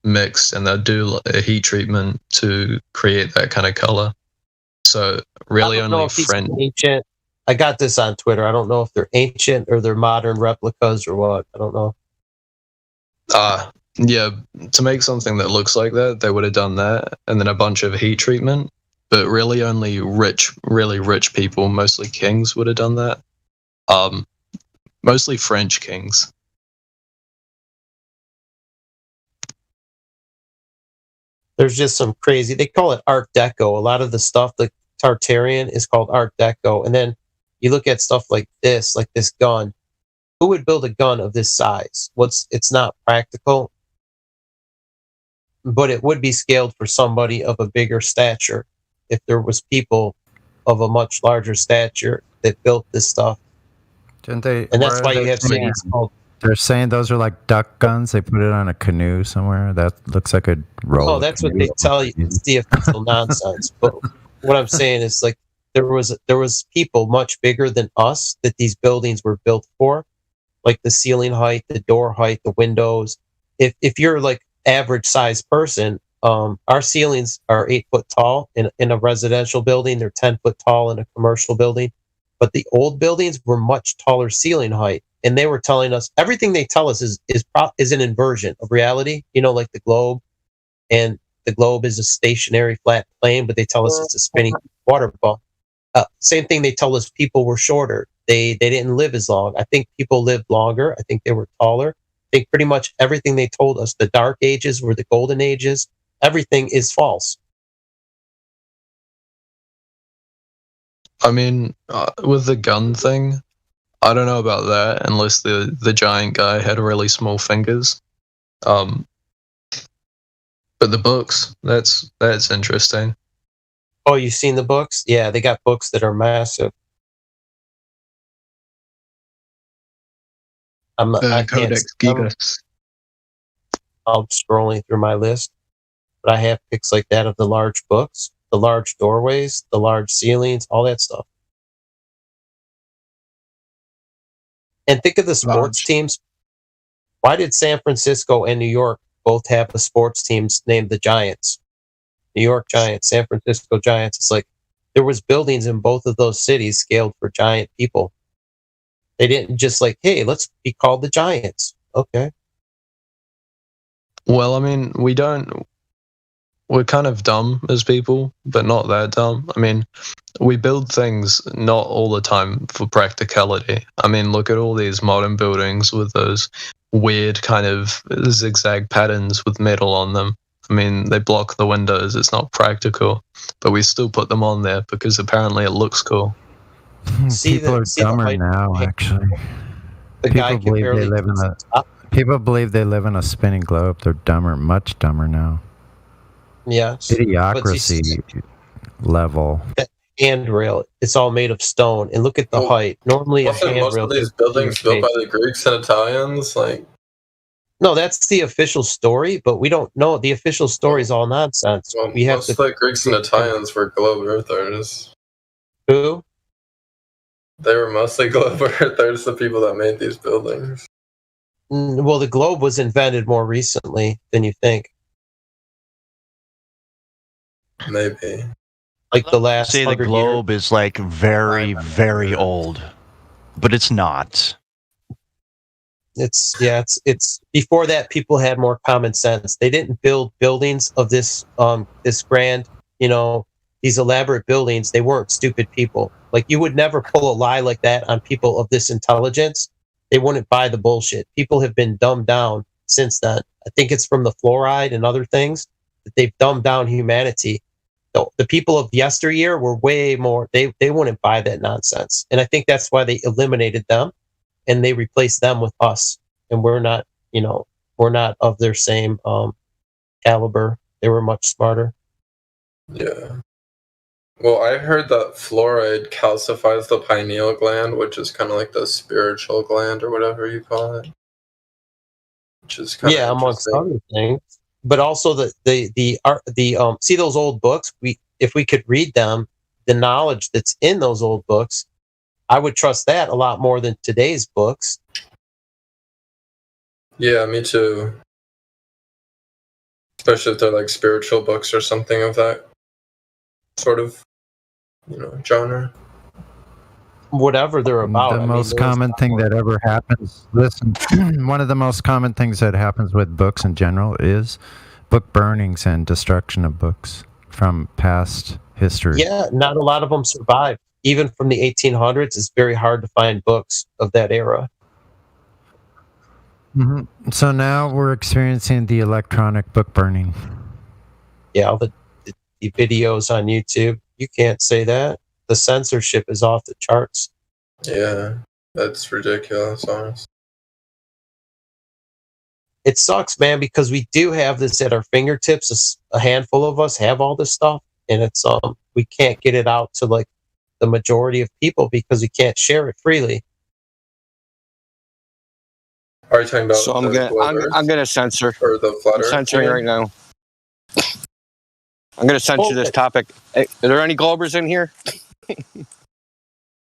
mixed, and they'll do a heat treatment to create that kind of color. So really, I don't know only if these French. are ancient. I got this on Twitter. I don't know if they're ancient or they're modern replicas or what. I don't know. Yeah, to make something that looks like that, they would have done that, and then a bunch of heat treatment. But really, only really rich people, mostly kings, would have done that. Mostly French kings. There's just some crazy. They call it Art Deco. A lot of the stuff, the Tartarian, is called Art Deco. And then you look at stuff like this gun. Who would build a gun of this size? It's not practical, but it would be scaled for somebody of a bigger stature. If there was people of a much larger stature that built this stuff. Didn't they? And that's why you have cities called. They're saying those are like duck guns. They put it on a canoe somewhere. That looks like a roll. Oh, that's what they tell you. It's the official nonsense. But what I'm saying is, like, there was people much bigger than us that these buildings were built for, like the ceiling height, the door height, the windows. If you're like average size person, our ceilings are 8 foot tall in a residential building. They're 10 foot tall in a commercial building. But the old buildings were much taller ceiling height. And they were telling us, everything they tell us is an inversion of reality, like the globe. And the globe is a stationary flat plane, but they tell us it's a spinning water ball. Same thing, they tell us people were shorter. They didn't live as long. I think people lived longer. I think they were taller. I think pretty much everything they told us, the dark ages were the golden ages. Everything is false. I mean, with the gun thing, I don't know about that unless the giant guy had really small fingers. But the books, that's interesting. Oh, you've seen the books? Yeah, they got books that are massive. Codex Gigas. I'm scrolling through my list, but I have pics like that of the large books, the large doorways, the large ceilings, all that stuff. And think of the sports teams. Why did San Francisco and New York both have the sports teams named the Giants? New York Giants, San Francisco Giants. It's like there was buildings in both of those cities scaled for giant people. They didn't just like, hey, let's be called the Giants. Okay. Well, I mean, we're kind of dumb as people, but not that dumb. I mean, we build things not all the time for practicality. I mean, look at all these modern buildings with those weird kind of zigzag patterns with metal on them. I mean, they block the windows. It's not practical, but we still put them on there because apparently it looks cool. People are dumber now, actually. People believe they live in a spinning globe. They're dumber, much dumber now. Yeah. Idiocracy level. That handrail, it's all made of stone. And look at the height. Normally a handrail. Most of these buildings built by the Greeks and Italians, like. No, that's the official story, but we don't know. The official story is all nonsense. Well, we have most of the Greeks and Italians were globe earthers. Who? They were mostly globe earthers, the people that made these buildings. Well, the globe was invented more recently than you think. Maybe. Like the last. Say the globe is like very, very old, but it's not. It's before that people had more common sense. They didn't build buildings of this grand, these elaborate buildings, they weren't stupid people. Like, you would never pull a lie like that on people of this intelligence. They wouldn't buy the bullshit. People have been dumbed down since then. I think it's from the fluoride and other things that they've dumbed down humanity. The people of yesteryear were way more, they wouldn't buy that nonsense. And I think that's why they eliminated them and they replaced them with us. And we're not, we're not of their same caliber. They were much smarter. Yeah. Well, I heard that fluoride calcifies the pineal gland, which is kind of like the spiritual gland or whatever you call it. Which is kind of amongst other things. But also see those old books. If we could read them, the knowledge that's in those old books, I would trust that a lot more than today's books. Yeah, me too. Especially if they're like spiritual books or something of that sort of, genre. Whatever they're about. The most common thing that ever happens, listen, one of the most common things that happens with books in general is book burnings and destruction of books from past history. Yeah, not a lot of them survive. Even from the 1800s, it's very hard to find books of that era. Mm-hmm. So now we're experiencing the electronic book burning. Yeah, all the videos on YouTube, you can't say that. The censorship is off the charts. Yeah, that's ridiculous, honestly. It sucks, man, because we do have this at our fingertips. A handful of us have all this stuff, and it's we can't get it out to like the majority of people because we can't share it freely. Are you talking about? So I'm gonna censor. Or the flutter? I'm censoring right now. I'm gonna censor this topic. Hey, are there any Globers in here?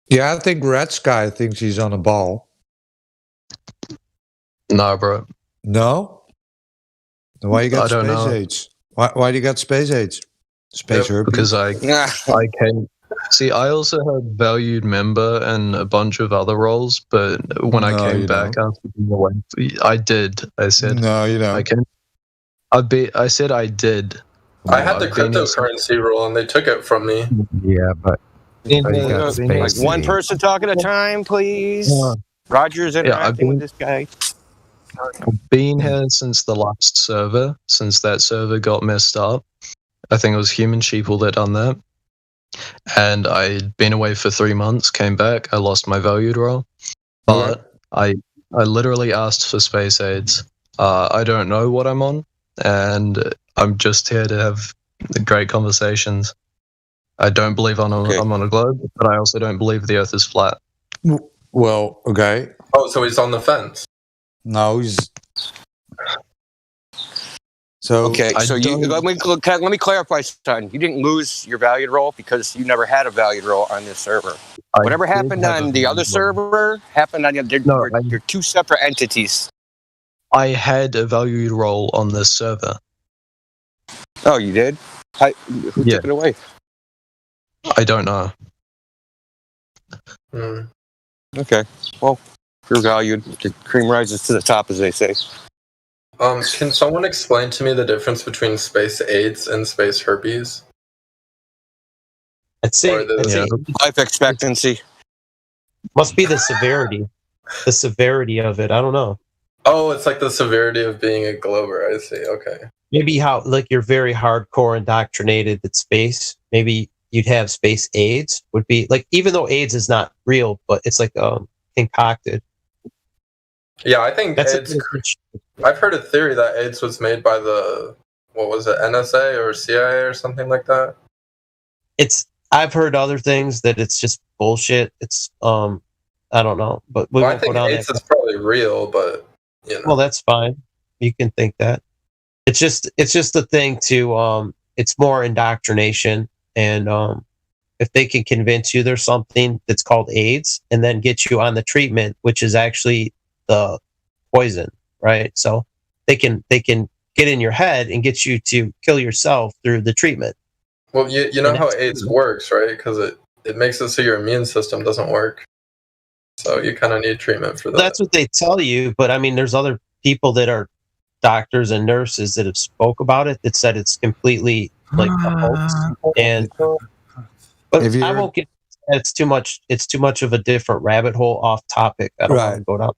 Yeah, I think Red Sky thinks he's on a ball. No, bro. No? Then why you got I don't space know. age? Why do you got space age? Space herpes? Because I came. See, I also had valued member and a bunch of other roles, but when I No, came you back after being away, I did. I said no, you don't. I said I did. I had the cryptocurrency rule, and they took it from me. Yeah, but Like one person talk at a time, please. Roger's interacting with this guy. I've been here since the last server, since that server got messed up. I think it was Human Sheeple that done that. And I'd been away for 3 months, came back, I lost my valued role. But I literally asked for space aids. I don't know what I'm on, and I'm just here to have great conversations. I don't believe I'm on a globe, but I also don't believe the Earth is flat. Well, okay. Oh, so he's on the fence. No, he's. So okay, so let me clarify something. You didn't lose your valued role because you never had a valued role on this server. Whatever happened on the other server happened on you're two separate entities. I had a valued role on this server. Oh, you did? Who took it away? I don't know. Okay, well, you're valued. The cream rises to the top, as they say. Can someone explain to me the difference between space AIDS and space herpes? I'd say life expectancy. Must be the severity. The severity of it. I don't know. Oh, it's like the severity of being a Glober. I see. Okay. Maybe how like you're very hardcore indoctrinated at space. Maybe you'd have space AIDS. Would be like, even though AIDS is not real, but it's like concocted. Yeah, I think AIDS. I've heard a theory that AIDS was made by the NSA or CIA or something like that. I've heard other things that it's just bullshit. It's I don't know, but I think AIDS is probably real, but well, that's fine. You can think that. It's just a thing to it's more indoctrination, and if they can convince you there's something that's called AIDS and then get you on the treatment, which is actually the poison, right? So they can get in your head and get you to kill yourself through the treatment. Well, you know how AIDS works, right? Because it makes it so your immune system doesn't work. So you kind of need treatment for that. That's what they tell you, but I mean, there's other people that are doctors and nurses that have spoke about it that said it's completely like the hoax. And but If I you're- won't get. It's too much. It's too much of a different rabbit hole off topic. I don't want to Right. go down.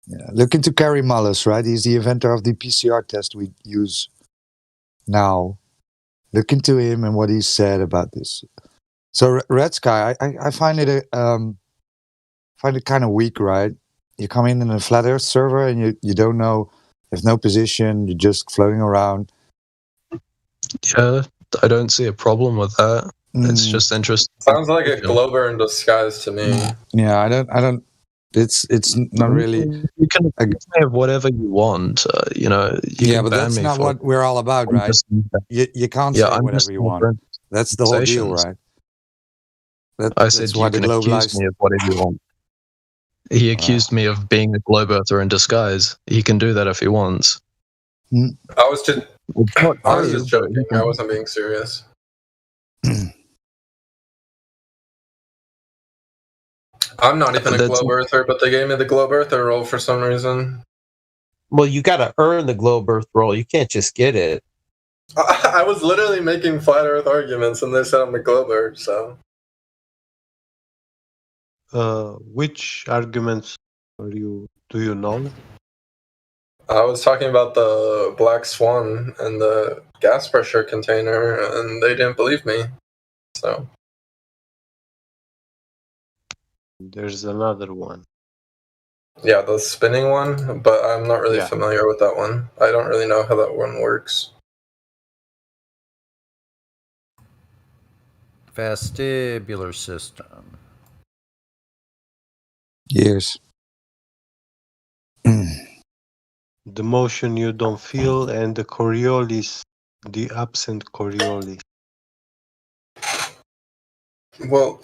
Yeah. Look into Gary Mullis, right? He's the inventor of the PCR test we use now. Look into him and what he said about this. So Red Sky, I find it kind of weak, right? You come in a flat Earth server and you don't know, there's no position, you're just floating around. Yeah, I don't see a problem with that. It's Mm. just interesting. Sounds like a Glober in disguise to me. Yeah, I don't. It's not really. You can have whatever you want. You know. You Yeah, can but ban that's me not for- what we're all about, right? You can't Yeah, say I'm whatever just you want. That's the whole deal, conversations. right? I said that's you why the can accuse globalized. me of whatever you want. He accused me of being a globe earther in disguise. He can do that if he wants. I was just joking. I wasn't being serious. I'm not even a That's- globe earther, but they gave me the globe earther role for some reason. Well, you got to earn the globe Earth role. You can't just get it. I was literally making flat Earth arguments, and they said I'm a globe earth. So Which arguments do you know? I was talking about the black swan and the gas pressure container, and they didn't believe me. So There's another one. yeah, the spinning one, but I'm not really Yeah. familiar with that one. I don't really know how that one works. Vestibular system. Yes. The motion you don't feel and the Coriolis, the absent Coriolis. Well,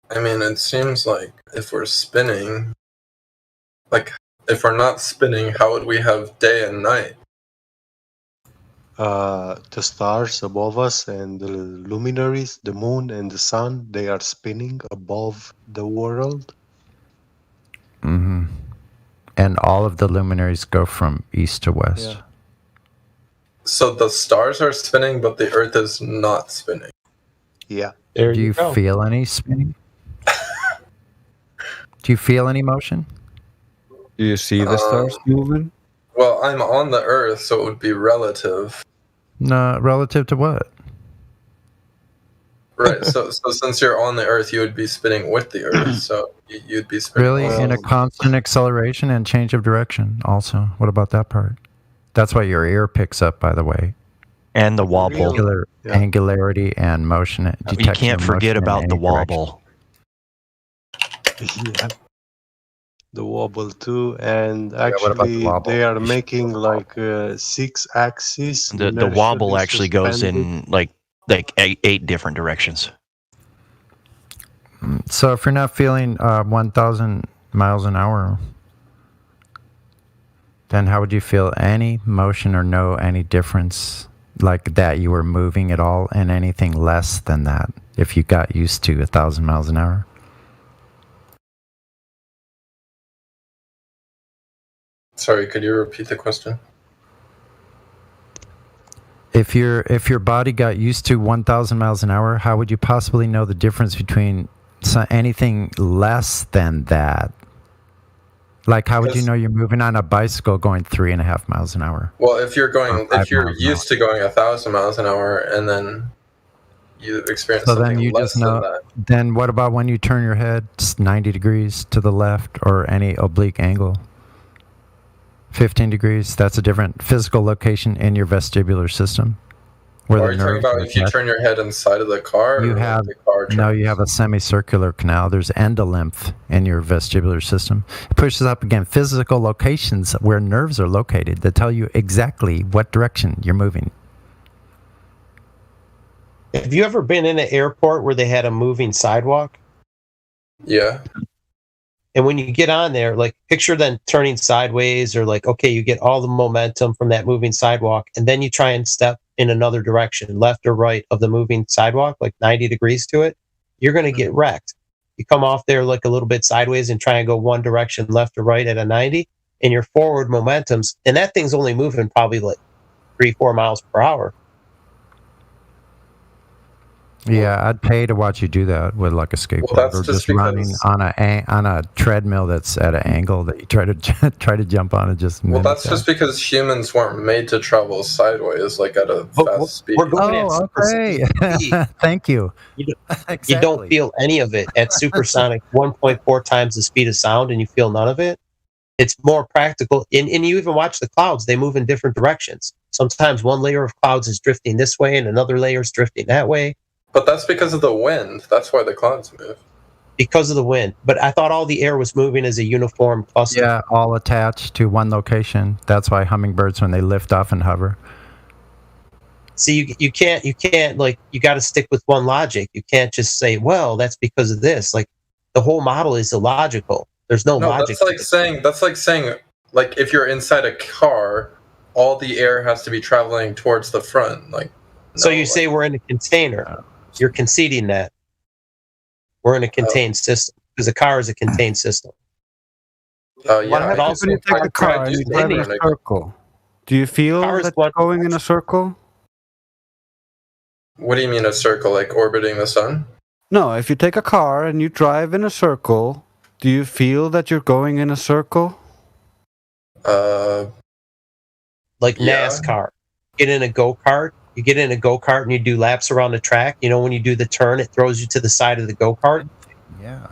I mean, it seems like if we're spinning, like if we're not spinning, how would we have day and night? The stars above us and the luminaries, the moon and the sun, they are spinning above the world. Mm-hmm. And all of the luminaries go from east to west. Yeah. So the stars are spinning, but the Earth is not spinning. Yeah. Do you feel any spinning? Do you feel any motion? Do you see the stars moving? Well, I'm on the Earth, so it would be relative. No, relative to what? Right, so since you're on the Earth, you would be spinning with the Earth, so you'd be spinning. Really? also. In a constant acceleration and change of direction also. What about that part? That's what your ear picks up, by the way. And the wobble. Angularity and motion. You detection can't of forget motion in about the any direction. wobble. Yeah. The wobble too, and what about the actually wobble? they are making like 6 axes. The wobble inertially actually goes suspended. in like eight different directions. So if you're not feeling 1,000 miles an hour, then how would you feel any motion or know any difference like that you were moving at all and anything less than that if you got used to 1,000 miles an hour? Sorry, could you repeat the question? If your body got used to 1,000 miles an hour, how would you possibly know the difference between anything less than that? Like, how would you know you're moving on a bicycle going 3.5 miles an hour? Well, if you're going, Or if you're 5 miles an used to going 1,000 miles an hour, and then you experience So something then you less just than know. that. Then what about when you turn your head 90 degrees to the left or any oblique angle? 15 degrees. That's a different physical location in your vestibular system. Or Where are you talking about if you turn your head inside of the car? You or have the car no. You have a semicircular canal. There's endolymph in your vestibular system. It pushes up again physical locations where nerves are located that tell you exactly what direction you're moving. Have you ever been in an airport where they had a moving sidewalk? Yeah. And when you get on there, like picture them turning sideways or like, okay, you get all the momentum from that moving sidewalk. And then you try and step in another direction, left or right of the moving sidewalk, like 90 degrees to it. You're going to get wrecked. You come off there like a little bit sideways and try and go one direction, left or right at a 90, and your forward momentum's, and that thing's only moving probably like 3-4 miles per hour. Yeah, I'd pay to watch you do that with like a skateboard, that's or just just running because- on a treadmill that's at an angle that you try to jump on and just. Well, mimic that's that. just because humans weren't made to travel sideways, like at a fast speed. We're going at Oh, supersonic okay. speed. Thank you. You don't feel any of it at supersonic 1.4 times the speed of sound, and you feel none of it. It's more practical. And you even watch the clouds, they move in different directions. Sometimes one layer of clouds is drifting this way and another layer is drifting that way. But that's because of the wind. That's why the clouds move. Because of the wind. But I thought all the air was moving as a uniform cluster. Yeah, all attached to one location. That's why hummingbirds, when they lift off and hover. See, you can't like, you got to stick with one logic. You can't just say, well, that's because of this. Like, the whole model is illogical. There's no logic. That's like saying, like, if you're inside a car, all the air has to be traveling towards the front. Like, so you say we're in a container. You're conceding that we're in a contained system, because a car is a contained system. What happens when you take a car and you drive in a circle? Do you feel that you're going in a circle? What do you mean a circle, like orbiting the sun? No, if you take a car and you drive in a circle, do you feel that you're going in a circle? Like NASCAR. Get in a go-kart. You get in a go-kart and you do laps around the track. You know, when you do the turn, it throws you to the side of the go-kart. Yeah.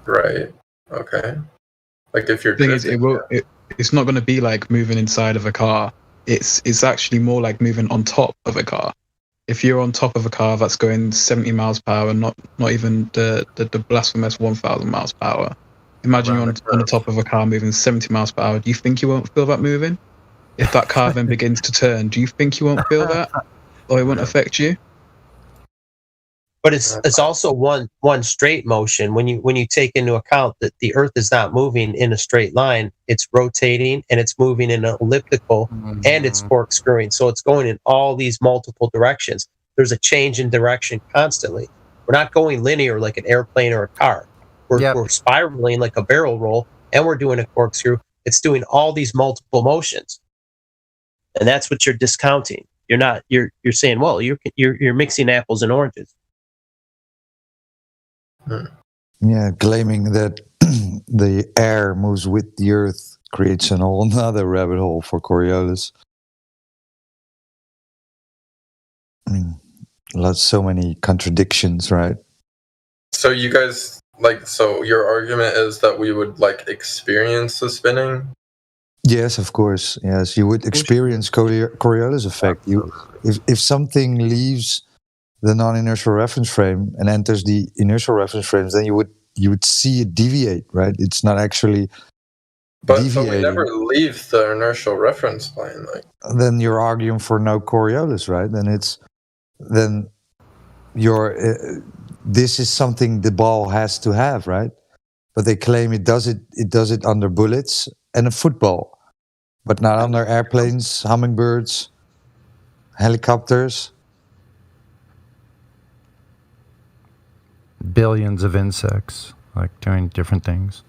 Right. Okay. Like if you're thing is, it's not going to be like moving inside of a car. It's actually more like moving on top of a car. If you're on top of a car that's going 70 miles per hour, not even the blasphemous 1,000 miles per hour. Imagine you're on the top of a car moving 70 miles per hour. Do you think you won't feel that moving? If that car then begins to turn, do you think you won't feel that, or it won't affect you? But it's also one straight motion. When you take into account that the Earth is not moving in a straight line, it's rotating and it's moving in an elliptical, and it's corkscrewing. So it's going in all these multiple directions. There's a change in direction constantly. We're not going linear like an airplane or a car. We're spiraling like a barrel roll, and we're doing a corkscrew. It's doing all these multiple motions, and that's what you're discounting. You're saying, well, you're mixing apples and oranges. Yeah, claiming that the air moves with the earth creates an whole nother rabbit hole for Coriolis. I mean, so many contradictions, right? So you guys, so your argument is that we would experience the spinning? Yes, of course. Yes, you would experience Coriolis effect. If something leaves the non-inertial reference frame and enters the inertial reference frames, then you would see it deviate, right? It's not actually deviating. But we never leave the inertial reference plane. Then you're arguing for no Coriolis, right? Then this is something the ball has to have, right? But they claim it does it under bullets and a football, but not under airplanes, hummingbirds, helicopters. Billions of insects, doing different things,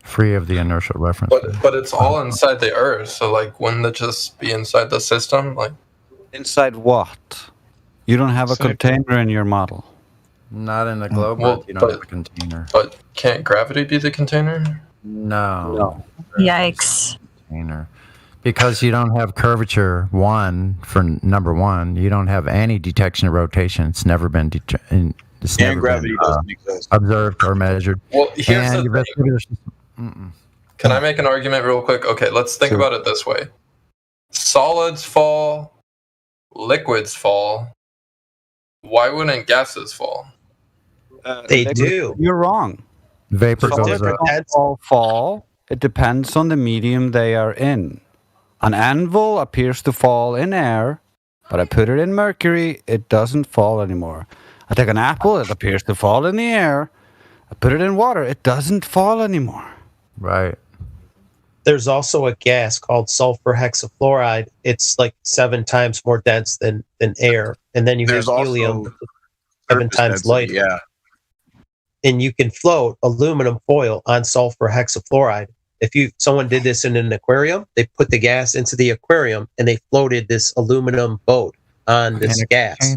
free of the inertial reference. But it's all inside the Earth, so wouldn't it just be inside the system? Inside what? You don't have a container in your model. Not in the globe. You don't have a container. But can't gravity be the container? No. Yikes. Container. Because you don't have curvature for number one, you don't have any detection of rotation. It's never been gravity doesn't exist. Observed or measured. Well, here's the thing. Can I make an argument real quick? Okay, let's think about it this way. Solids fall, liquids fall. Why wouldn't gases fall? They do. You're wrong. Vapor goes up. Fall. It depends on the medium they are in. An anvil appears to fall in air, but I put it in mercury, it doesn't fall anymore. I take an apple, it appears to fall in the air. I put it in water, it doesn't fall anymore. Right. There's also a gas called sulfur hexafluoride. It's 7 times more dense than air. And then you have helium, 7 times lighter. Yeah. And you can float aluminum foil on sulfur hexafluoride. If someone did this in an aquarium, they put the gas into the aquarium and they floated this aluminum boat on this gas.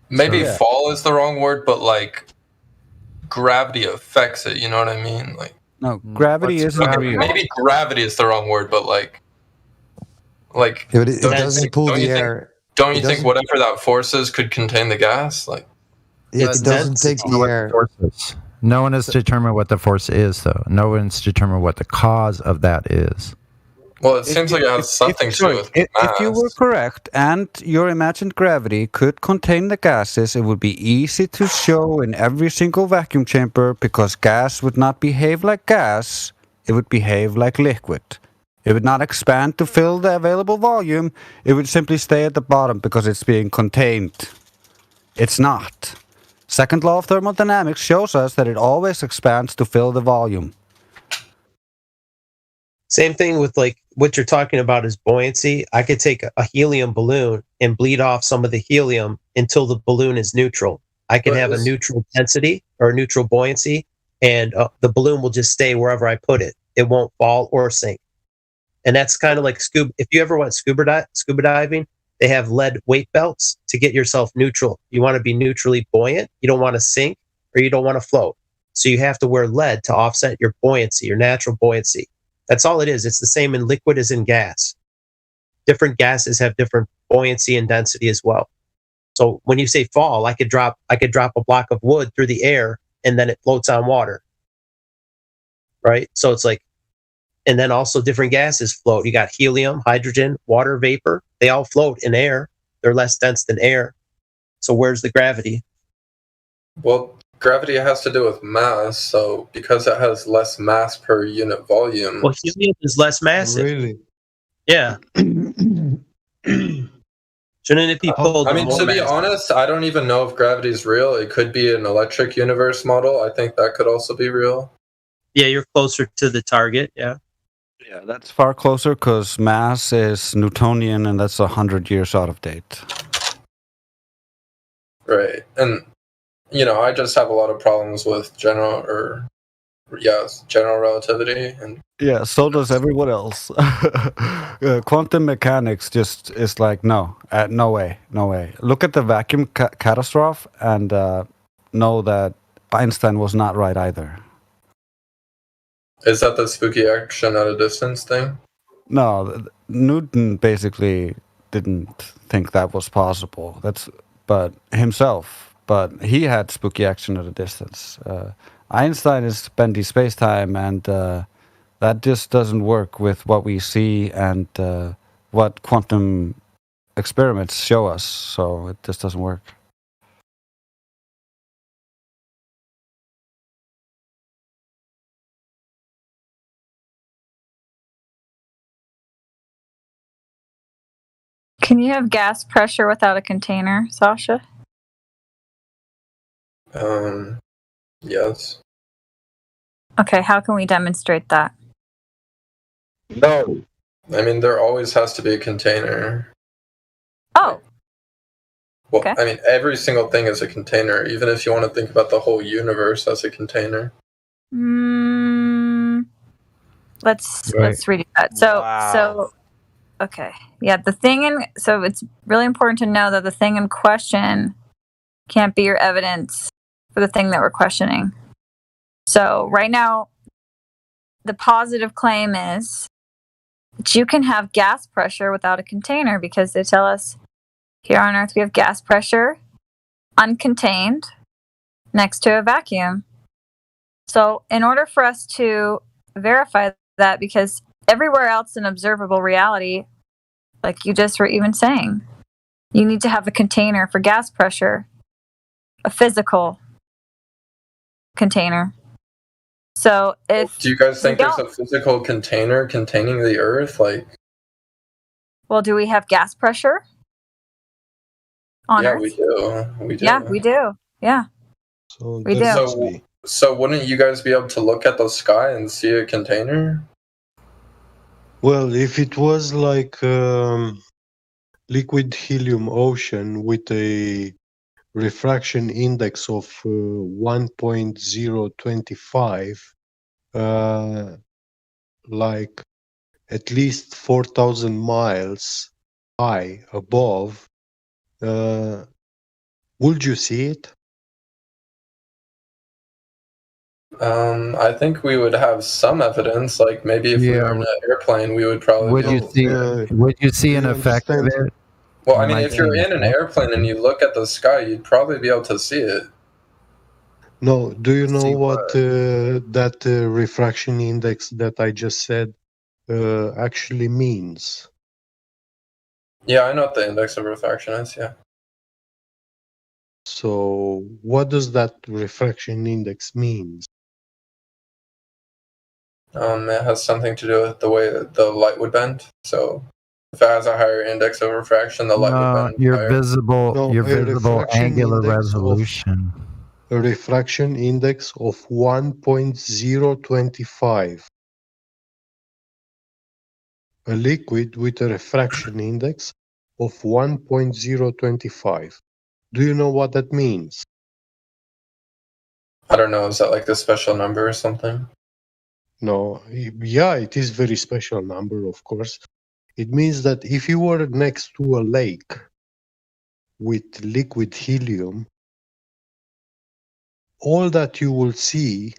maybe Yeah. fall is the wrong word, but like gravity affects it. You know what I mean? Like No, gravity isn't real. maybe gravity is the wrong word, but like Yeah, but it doesn't pull the air. Don't It you think doesn't- whatever that force is could contain the gas? Like It doesn't take the air. Forces. No one has determined what the force is, though. No one's determined what the cause of that is. well, it seems like it has something to do with If mass. you were correct and your imagined gravity could contain the gases, it would be easy to show in every single vacuum chamber because gas would not behave like gas, it would behave like liquid. It would not expand to fill the available volume, it would simply stay at the bottom because it's being contained. It's not. Second law of thermodynamics shows us that it always expands to fill the volume. Same thing with like what you're talking about is buoyancy. I could take a helium balloon and bleed off some of the helium until the balloon is neutral. I can have a neutral density or a neutral buoyancy, and the balloon will just stay wherever I put it. It won't fall or sink. And that's kind of like scuba. If you ever went scuba diving, they have lead weight belts to get yourself neutral. You want to be neutrally buoyant. You don't want to sink or you don't want to float. So you have to wear lead to offset your buoyancy, your natural buoyancy. That's all it is. It's the same in liquid as in gas. Different gases have different buoyancy and density as well. So when you say fall, I could drop a block of wood through the air and then it floats on water. Right? So it's like, and then also different gases float. You got helium, hydrogen, water vapor. They all float in air. They're less dense than air. So where's the gravity? Well, gravity has to do with mass. So because it has less mass per unit volume. Well, helium is less massive. Really? Yeah. Shouldn't it be pulled? I mean, to be honest, I don't even know if gravity is real. It could be an electric universe model. I think that could also be real. Yeah, you're closer to the target. Yeah. Yeah, that's far closer because mass is Newtonian and that's 100 years out of date. Right. And, you know, I just have a lot of problems with general relativity. And Yeah, so does everyone else. Quantum mechanics just is like, no way. Look at the vacuum catastrophe and know that Einstein was not right either. Is that the spooky action at a distance thing? No, Newton basically didn't think that was possible. But he had spooky action at a distance. Einstein is bendy space-time, and that just doesn't work with what we see and what quantum experiments show us. So it just doesn't work. Can you have gas pressure without a container, Sasha? Yes. Okay, how can we demonstrate that? No. I mean, there always has to be a container. Oh. Well, Okay. I mean, every single thing is a container, even if you want to think about the whole universe as a container. Let's Right. redo that. So okay. Yeah, so it's really important to know that the thing in question can't be your evidence for the thing that we're questioning. So right now, the positive claim is that you can have gas pressure without a container because they tell us here on Earth we have gas pressure uncontained next to a vacuum. So in order for us to verify that, because everywhere else in observable reality, like you just were even saying, you need to have a container for gas pressure, a physical container. So if Do you guys think there's a physical container containing the Earth? Like, well, do we have gas pressure on yeah, Earth? we do. We do. Yeah, we do. Yeah. So We do. So wouldn't you guys be able to look at the sky and see a container? Well, if it was like liquid helium ocean with a refraction index of 1.025, like at least 4,000 miles high above, Would you see it? I think we would have some evidence. Like maybe if we were in an airplane, we would probably. Would you see? Would you see an effect of it? Well, I mean, if you're in an airplane and you look at the sky, you'd probably be able to see it. No. Do you know what that refraction index that I just said actually means? Yeah, I know what the index of refraction is. Yeah. So, what does that refraction index mean? It has something to do with the way that the light would bend. So, if it has a higher index of refraction, the light would bend your higher. visible angular resolution. A refraction index of 1.025. A liquid with a refraction index of 1.025. Do you know what that means? I don't know. Is that like the special number or something? No. Yeah, it is very special number, of course. It means that if you were next to a lake with liquid helium, all that you will see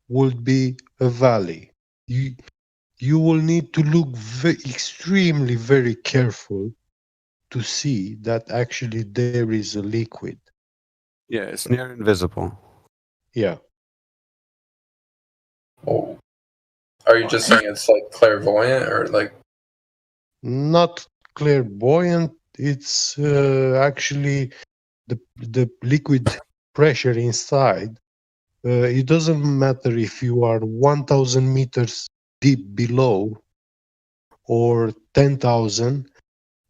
would be a valley. You will need to look extremely very careful to see that actually there is a liquid. Yeah, it's near invisible. Yeah. Oh. Are you just saying it's like clairvoyant or like? Not clairvoyant. It's actually the liquid pressure inside. It doesn't matter if you are 1,000 meters deep below or 10,000.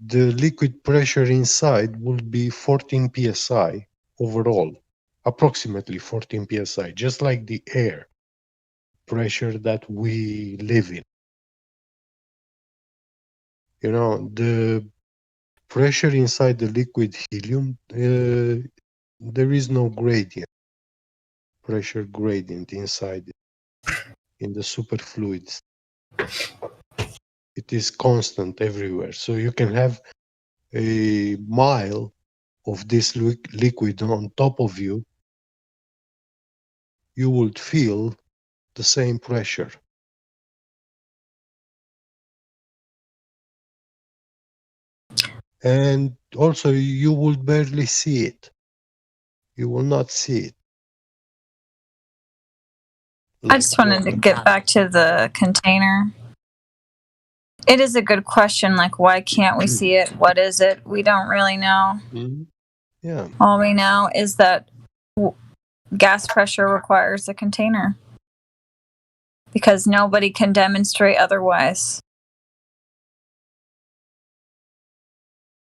The liquid pressure inside will be 14 psi overall, approximately 14 psi, just like the air pressure that we live in. You know, the pressure inside the liquid helium, there is no gradient, pressure gradient inside it, in the superfluids. It is constant everywhere. So you can have a mile of this liquid on top of you. You would feel the same pressure. And also you will barely see it. You will not see it. I just wanted to get back to the container. It is a good question. Like, why can't we see it? What is it? We don't really know. Mm-hmm. Yeah. All we know is that gas pressure requires a container because nobody can demonstrate otherwise.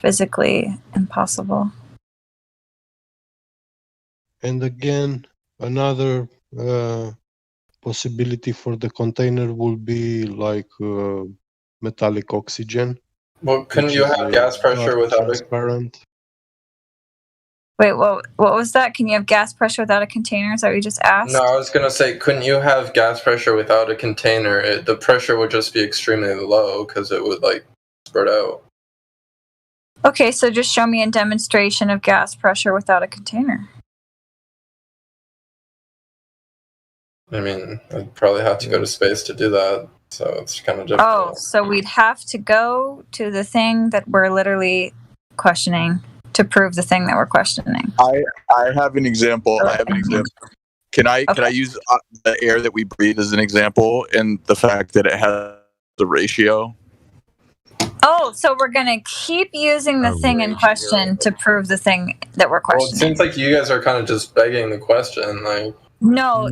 Physically impossible. And again, another possibility for the container will be like metallic oxygen. Well, couldn't you have gas pressure without transparent? Wait, what was that? Can you have gas pressure without a container? Is that what you just asked? No, I was going to say, couldn't you have gas pressure without a container? The pressure would just be extremely low because it would like spread out. Okay, so just show me a demonstration of gas pressure without a container. I mean, I'd probably have to go to space to do that, so it's kind of difficult. Oh, so we'd have to go to the thing that we're literally questioning to prove the thing that we're questioning. I have an example. Can I use the air that we breathe as an example, and the fact that it has the ratio? Oh, so we're going to keep using the thing in question to prove the thing that we're Well, it questioning. seems like you guys are kind of just begging the question, like. No.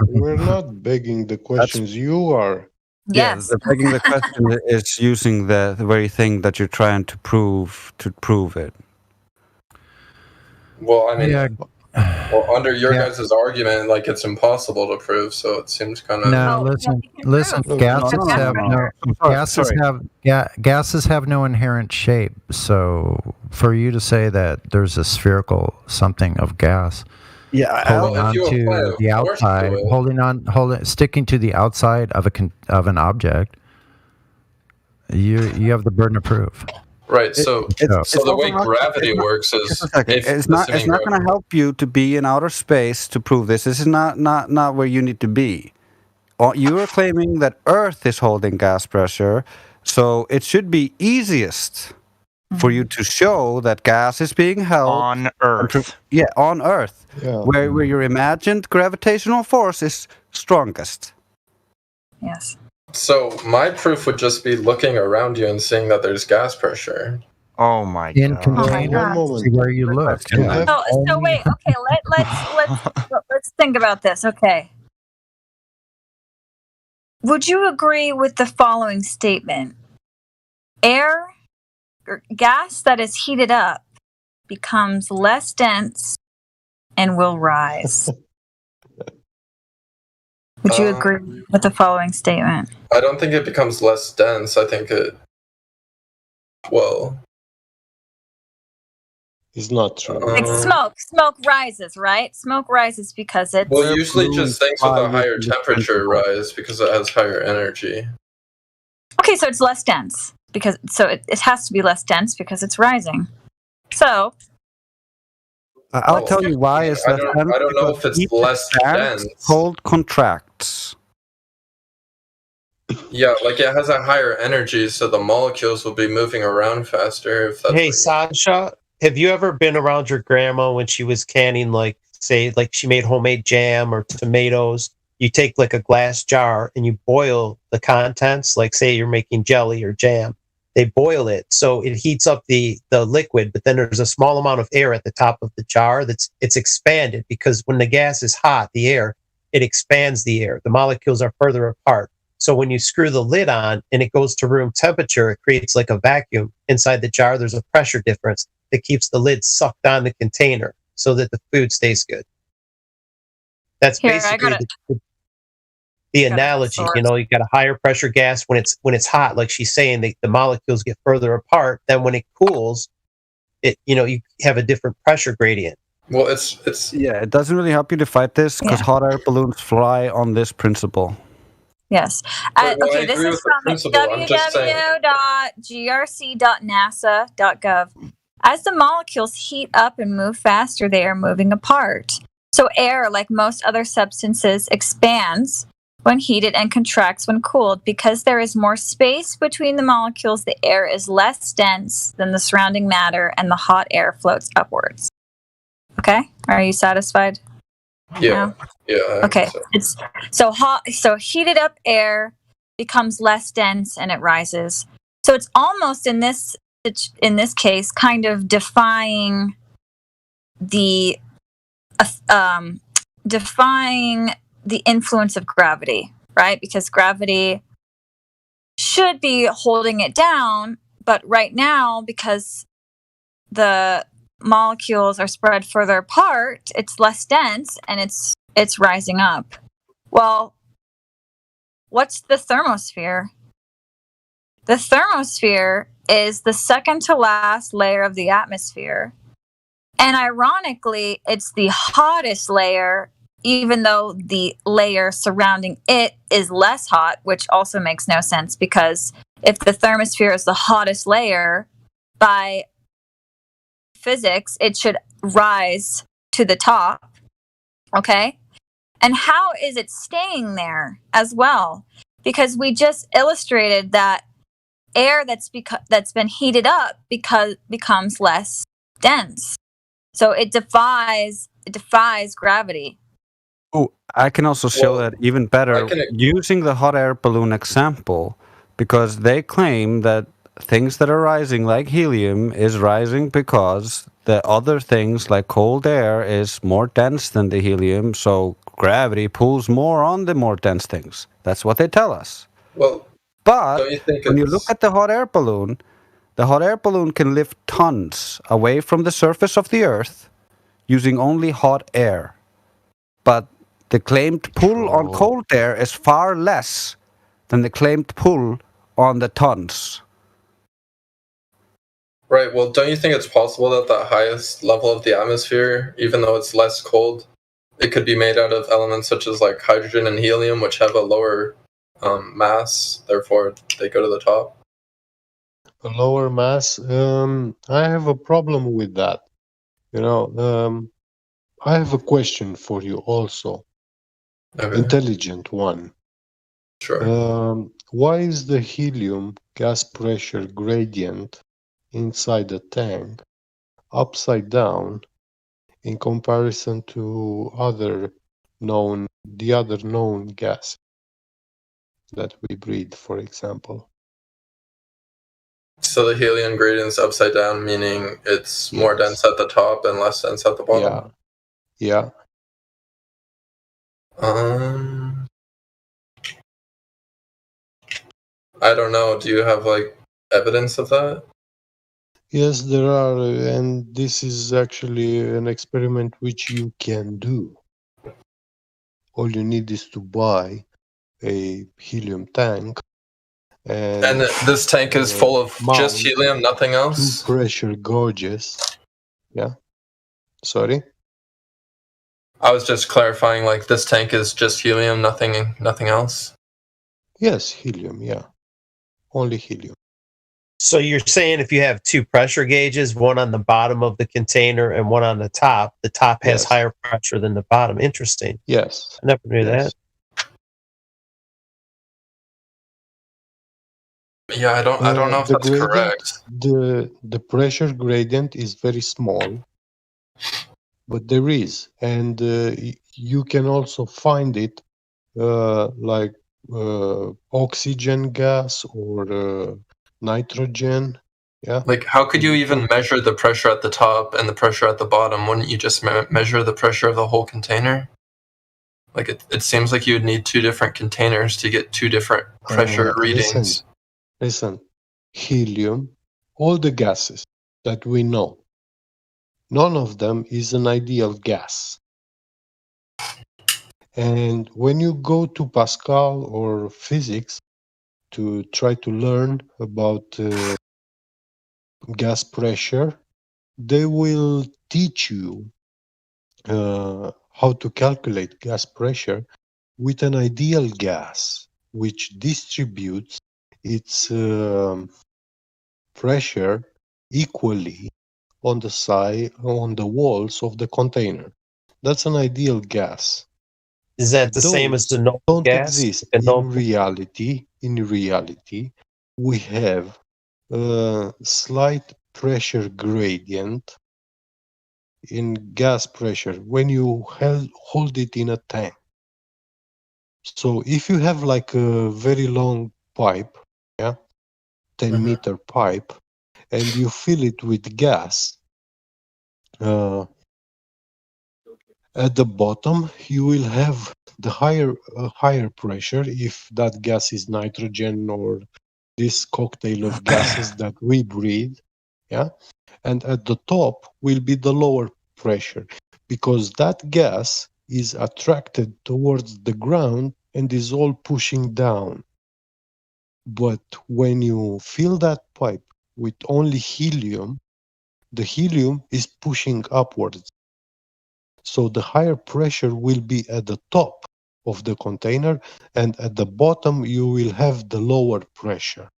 We're not begging the questions. You are. Yes. Yeah, begging the question is using the very thing that you're trying to prove it. Well, I mean, under your guys' argument, like it's impossible to prove, so it seems kind of. No, listen. Gases have no inherent shape. So for you to say that there's a spherical something of gas, holding on to the outside, sticking to the outside of an object, you have the burden of proof. Right. So the way gravity works is it's not going to help you to be in outer space to prove this. This is not where you need to be. You are claiming that Earth is holding gas pressure, so it should be easiest for you to show that gas is being held on Earth. On Earth, where your imagined gravitational force is strongest. Yes. So my proof would just be looking around you and seeing that there's gas pressure. Oh my god! See where you look. So wait. Okay. Let's think about this. Okay. Would you agree with the following statement? Air or gas that is heated up becomes less dense and will rise. Would you agree with the following statement? I don't think it becomes less dense. I think it. Well. It's not true. Like smoke rises, right? Smoke rises because it's. Well, usually just things with a higher temperature rise because it has higher energy. Okay, so it's less dense it has to be less dense because it's rising. So. I'll tell you why it's less dense. I don't know if it's less dense. Cold contracts. Yeah, like it has a higher energy, so the molecules will be moving around faster. Hey, Sasha. Have you ever been around your grandma when she was canning, like she made homemade jam or tomatoes? You take like a glass jar and you boil the contents, like say you're making jelly or jam. They boil it so it heats up the liquid, but then there's a small amount of air at the top of the jar it's expanded because when the gas is hot, the air, it expands the air. The molecules are further apart. So when you screw the lid on and it goes to room temperature, it creates like a vacuum inside the jar. There's a pressure difference that keeps the lid sucked on the container so that the food stays good. That's basically the analogy. You got a higher pressure gas when it's hot, like she's saying, the molecules get further apart. Then when it cools, you have a different pressure gradient. Well, it's it doesn't really help you to fight this because hot air balloons fly on this principle. Yes. Okay, this is from www.grc.nasa.gov. As the molecules heat up and move faster, they are moving apart. So air, like most other substances, expands when heated and contracts when cooled. Because there is more space between the molecules, the air is less dense than the surrounding matter, and the hot air floats upwards. Okay? Are you satisfied? Yeah. Yeah. Okay. It's so hot. So heated up air becomes less dense and it rises. So it's almost in this case kind of defying the influence of gravity, right? Because gravity should be holding it down, but right now, because the molecules are spread further apart, it's less dense and it's rising up. Well, what's the thermosphere? The thermosphere is the second to last layer of the atmosphere. And ironically, it's the hottest layer, even though the layer surrounding it is less hot, which also makes no sense because if the thermosphere is the hottest layer, by physics, it should rise to the top. Okay? And how is it staying there as well? Because we just illustrated that air that's been heated up becomes less dense. So it defies gravity. Oh, I can also show that even better using the hot air balloon example, because they claim that things that are rising like helium is rising because the other things like cold air is more dense than the helium, so gravity pulls more on the more dense things. That's what they tell us. Well, but when you look at the hot air balloon can lift tons away from the surface of the Earth using only hot air. But the claimed pull on cold air is far less than the claimed pull on the tons. Right. Well, don't you think it's possible that the highest level of the atmosphere, even though it's less cold, it could be made out of elements such as like hydrogen and helium, which have a lower mass, therefore they go to the top? a lower mass. I have a problem with that. I have a question for you also. Okay. Intelligent one. Sure. Why is the helium gas pressure gradient inside the tank upside down in comparison to the other known gas that we breathe, for example? So the helium gradient's upside down, meaning it's more dense at the top and less dense at the bottom? Yeah. I don't know. Do you have like evidence of that? Yes, there are, and this is actually an experiment which you can do. All you need is to buy a helium tank, And this tank is full of just helium, nothing else? 2 pressure gauges. Yeah. Sorry? I was just clarifying, like this tank is just helium, nothing else? Yes, helium, yeah. Only helium. So you're saying if you have 2 pressure gauges, one on the bottom of the container and one on the top has higher pressure than the bottom. Interesting. Yes. I never knew that. Yeah, I don't know if that's correct. The pressure gradient is very small, but there is, and you can also find it like oxygen gas or nitrogen. Yeah. Like, how could you even measure the pressure at the top and the pressure at the bottom? Wouldn't you just measure the pressure of the whole container? Like, it seems like you'd need 2 different containers to get 2 different pressure readings. Listen, helium, all the gases that we know, none of them is an ideal gas. And when you go to Pascal or physics to try to learn about gas pressure, they will teach you how to calculate gas pressure with an ideal gas, which distributes its pressure equally on the walls of the container. That's an ideal gas. Is that the same as the noble gas? Exist. In reality, we have a slight pressure gradient in gas pressure when you hold it in a tank. So if you have like a very long pipe, 10-meter pipe, and you fill it with gas, at the bottom you will have the higher pressure if that gas is nitrogen or this cocktail of gases that we breathe, and at the top will be the lower pressure, because that gas is attracted towards the ground and is all pushing down. But when you fill that pipe with only helium, the helium is pushing upwards. So the higher pressure will be at the top of the container, and at the bottom you will have the lower pressure.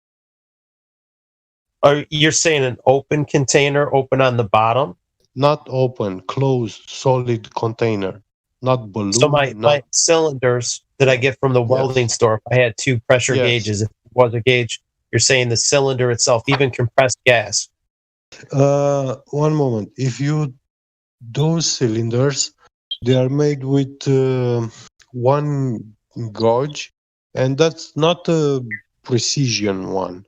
You're saying an open container, open on the bottom? Not open, closed, solid container, not balloon. So my cylinders that I get from the welding store, if I had 2 pressure gauges, if it was a gauge, you're saying the cylinder itself, even compressed gas? One moment. Those cylinders, they are made with 1 gauge, and that's not a precision one.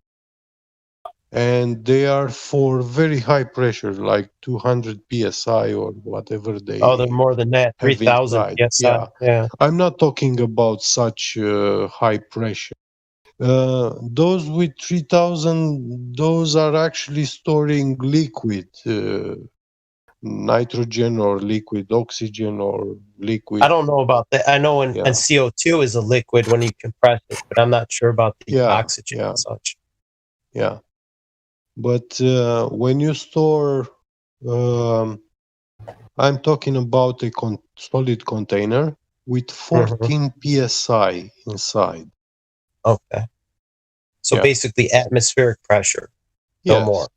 And they are for very high pressure, like 200 psi or whatever they. Oh, they're more than that, 3,000 psi. Yeah. I'm not talking about such high pressure. Those with 3,000, those are actually storing liquid. Nitrogen or liquid oxygen or liquid. I don't know about that. I know and CO2 is a liquid when you compress it, but I'm not sure about the oxygen and such. Yeah. But when you store, I'm talking about a solid container with 14 psi inside. Okay. So basically atmospheric pressure. No more.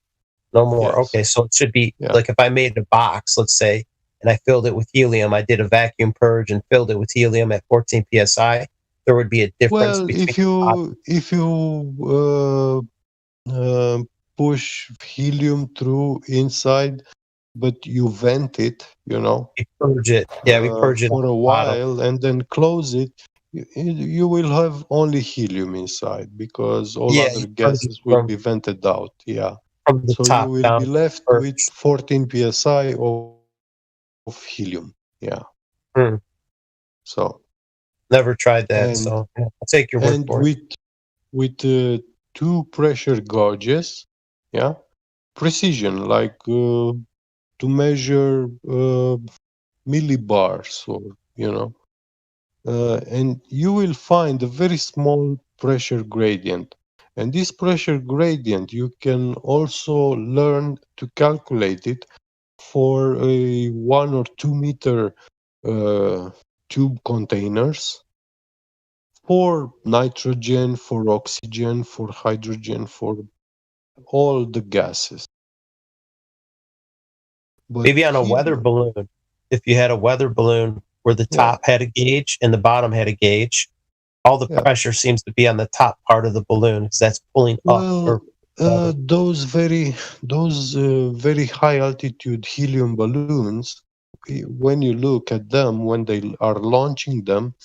No more. Yes. Okay, so it should be like if I made a box, let's say, and I filled it with helium, I did a vacuum purge and filled it with helium at 14 psi, there would be a difference between. If you push helium through inside, but you vent it, we purge it. Yeah, we purge it for a while and then close it. You will have only helium inside because all other gases will be vented out. Yeah. From the so top you will down be left with 14 psi of helium. Yeah. So. Never tried that. So I'll take your word for it. With two pressure gauges, precision, like to measure millibars, or and you will find a very small pressure gradient. And this pressure gradient, you can also learn to calculate it for a 1 or 2 meter tube containers for nitrogen, for oxygen, for hydrogen, for all the gases. But maybe on a weather balloon, if you had a weather balloon where the top had a gauge and the bottom had a gauge, all the pressure seems to be on the top part of the balloon because that's pulling up. Those very high altitude helium balloons, when you look at them, when they are launching them,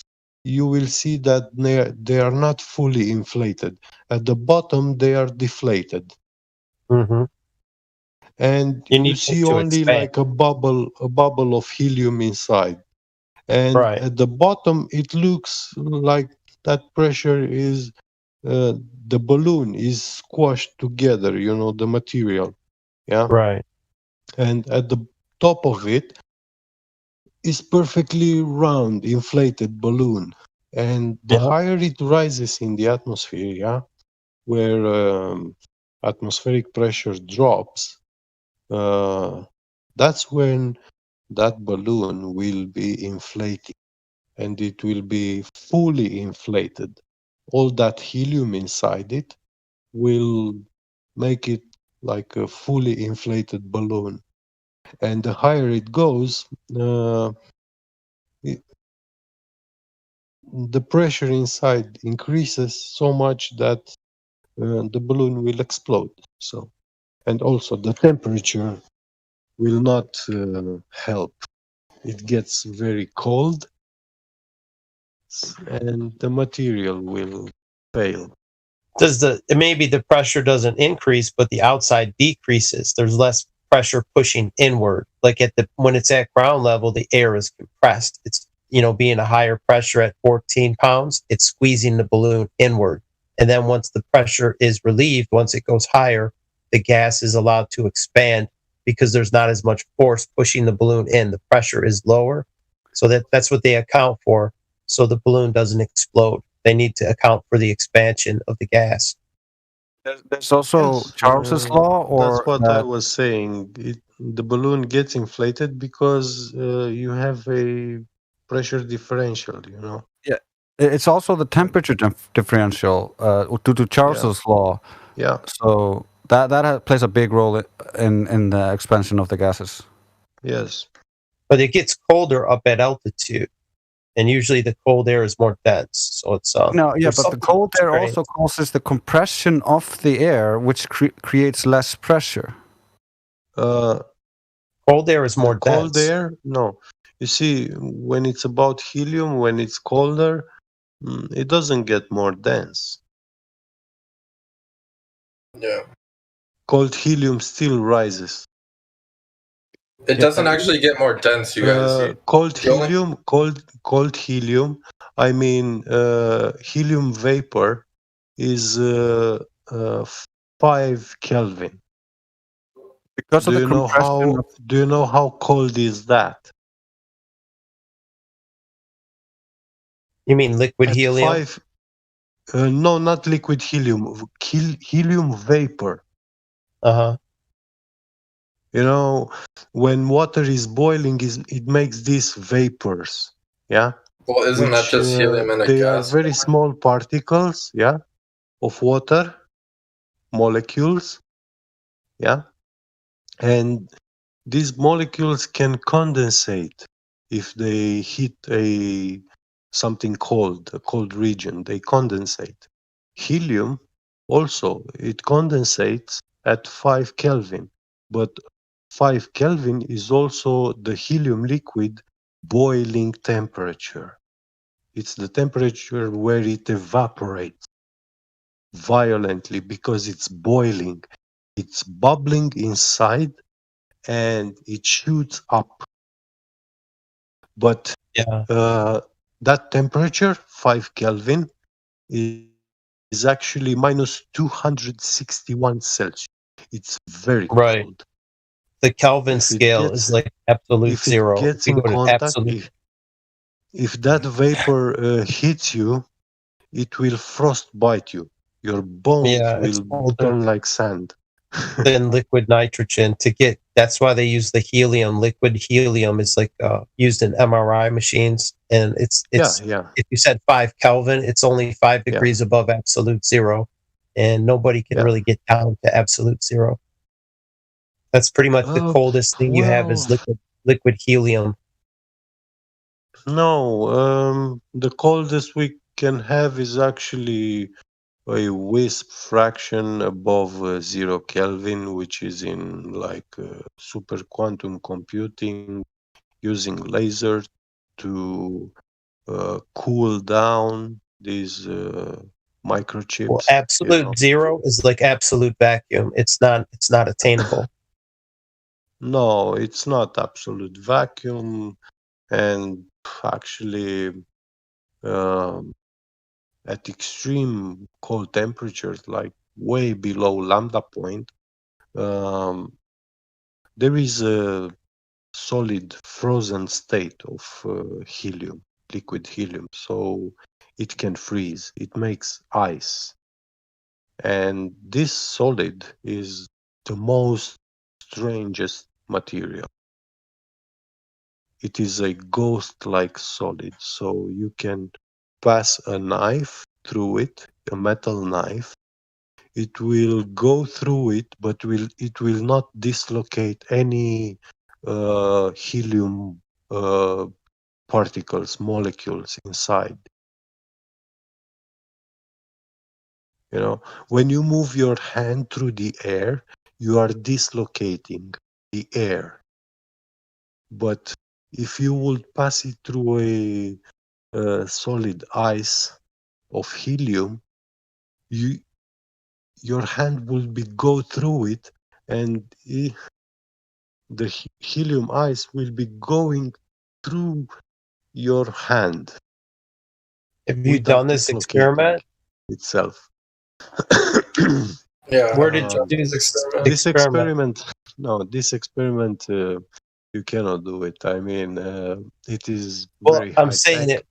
you will see that they are not fully inflated. At the bottom, they are deflated. Mm-hmm. And you see only expand. Like a bubble of helium inside. And at the bottom, it looks like that pressure is, the balloon is squashed together, the material. Yeah. Right. And at the top of it is perfectly round, inflated balloon. And the higher it rises in the atmosphere, where atmospheric pressure drops, that's when that balloon will be inflating, and it will be fully inflated. All that helium inside it will make it like a fully inflated balloon. And the higher it goes, the pressure inside increases so much that the balloon will explode. So, and also the temperature will not help. It gets very cold, and the material will fail. Maybe the pressure doesn't increase, but the outside decreases. There's less pressure pushing inward. Like when it's at ground level, the air is compressed. It's being a higher pressure at 14 pounds, it's squeezing the balloon inward. And then once the pressure is relieved, once it goes higher, the gas is allowed to expand because there's not as much force pushing the balloon in. The pressure is lower. So that's what they account for. So the balloon doesn't explode. They need to account for the expansion of the gas. There's also Charles's law, or that's what I was saying. The balloon gets inflated because you have a pressure differential. Yeah, it's also the temperature differential due to Charles's law. Yeah. So that plays a big role in the expansion of the gases. Yes. But it gets colder up at altitude. And usually the cold air is more dense, so it's but the cold air also causes the compression of the air, which creates less pressure. Cold air is more dense. Cold air, no. You see, when it's about helium, when it's colder, it doesn't get more dense. Yeah. Cold helium still rises. It doesn't actually get more dense, you guys. Cold helium. I mean, helium vapor is 5 Kelvin. Because of the compression. Do you know how cold is that? You mean liquid helium? No, not liquid helium. Helium vapor. When water is boiling, it makes these vapors. Yeah. Well, isn't that just helium in a gas? They are very small particles, of water molecules, Yeah, and these molecules can condensate if they hit something cold, a cold region. They condensate. Helium also, it condensates at 5 Kelvin, but 5 Kelvin is also the helium liquid boiling temperature. It's the temperature where it evaporates violently because it's boiling. It's bubbling inside and it shoots up. But that temperature, 5 Kelvin, is actually minus 261 Celsius. It's very cold. The Kelvin scale is like absolute zero. If it gets in contact, if that vapor hits you, it will frostbite you. Your bones will turn like sand. Than liquid nitrogen to get. That's why they use the helium. Liquid helium is like used in MRI machines, and it's if you said 5 Kelvin, it's only 5 degrees above absolute zero, and nobody can really get down to absolute zero. That's pretty much the coldest thing you have is liquid helium. No, the coldest we can have is actually a WISP fraction above 0 Kelvin, which is in like super quantum computing, using lasers to cool down these microchips. Well, absolute zero is like absolute vacuum. It's not attainable. No, it's not absolute vacuum, and actually at extreme cold temperatures, like way below lambda point, there is a solid frozen state of helium, liquid helium. So it can freeze. It makes ice. And this solid is the most strangest material. It is a ghost-like solid. So you can pass a knife through it, a metal knife. It will go through it, but it will not dislocate any helium particles, molecules inside. You know, when you move your hand through the air, you are dislocating the air. But if you would pass it through a solid ice of helium, your hand will go through it, and the helium ice will be going through your hand. Have you done this experiment itself? Yeah. Where did you do this experiment? This experiment, you cannot do it. I mean, it is very I'm saying it.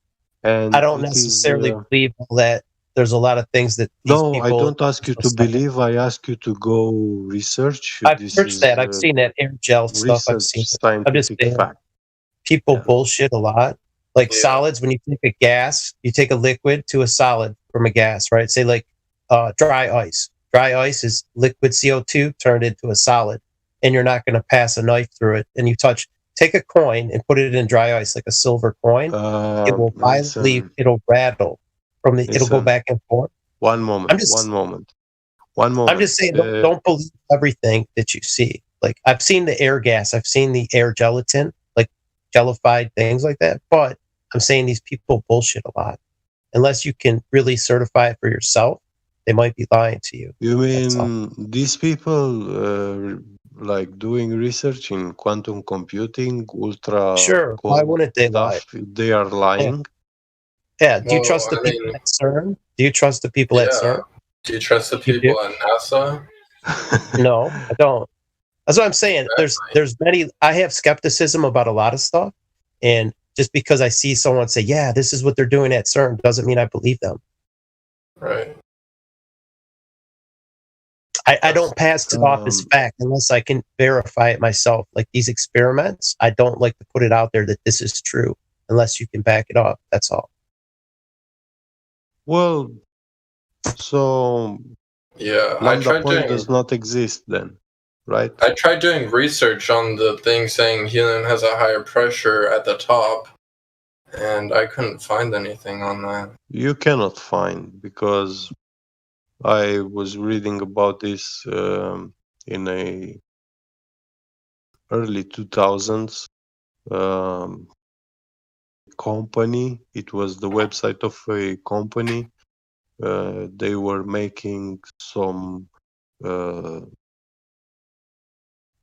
And I don't necessarily believe that there's a lot of things that these people... I don't ask you to believe. I ask you to go research. I've searched that. I've seen that air gel stuff. I've seen it. I'm just saying, people bullshit a lot. Like solids, when you take a gas, you take a liquid to a solid from a gas, right? Say like dry ice. Dry ice is liquid CO2 turned into a solid, and you're not going to pass a knife through it. And you take a coin and put it in dry ice, like a silver coin. It will violently, it'll rattle from the. It'll go back and forth. One moment. I'm just saying, don't believe everything that you see. Like I've seen the air gas, I've seen the air gelatin, like jellified things like that. But I'm saying these people bullshit a lot. Unless you can really certify it for yourself, they might be lying to you. You mean these people like doing research in quantum computing, ultra? Sure. Why wouldn't they lie? They are lying. Yeah. Do you trust the people at CERN? Do you trust the people at CERN? Do you trust the people at NASA? No, I don't. That's what I'm saying. There's many. I have skepticism about a lot of stuff, and just because I see someone say, "Yeah, this is what they're doing at CERN," doesn't mean I believe them. Right. I don't pass it off as fact unless I can verify it myself. Like these experiments, I don't like to put it out there that this is true unless you can back it up. That's all. Well, so yeah, lambda point does not exist then. right? I tried doing research on the thing saying helium has a higher pressure at the top, and I couldn't find anything on that. You cannot find, because I was reading about this in a early 2000s company. It was the website of a company. They were making some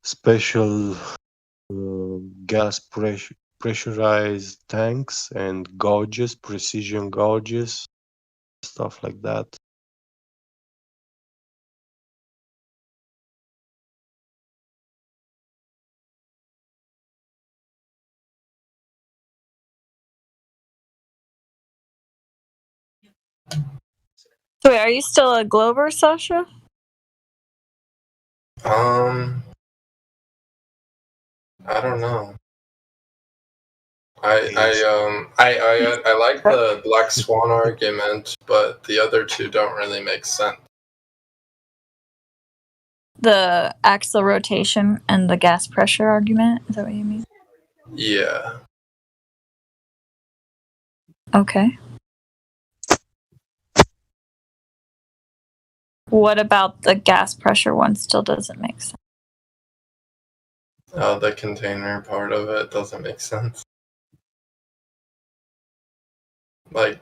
special gas pressurized tanks and gauges, precision gauges, stuff like that. So wait, are you still a Glober, Sasha? I don't know. I like the Black Swan argument, but the other two don't really make sense. The axial rotation and the gas pressure argument? Is that what you mean? Yeah. Okay. What about the gas pressure one still doesn't make sense? The container part of it doesn't make sense. Like,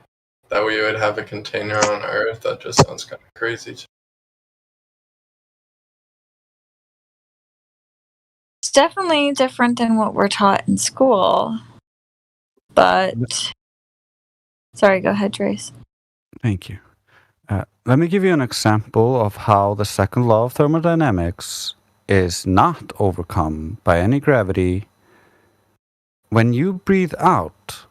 that we would have a container on Earth, that just sounds kind of crazy. It's definitely different than what we're taught in school. But sorry, go ahead, Trace. Thank you. Let me give you an example of how the second law of thermodynamics is not overcome by any gravity. When you breathe out,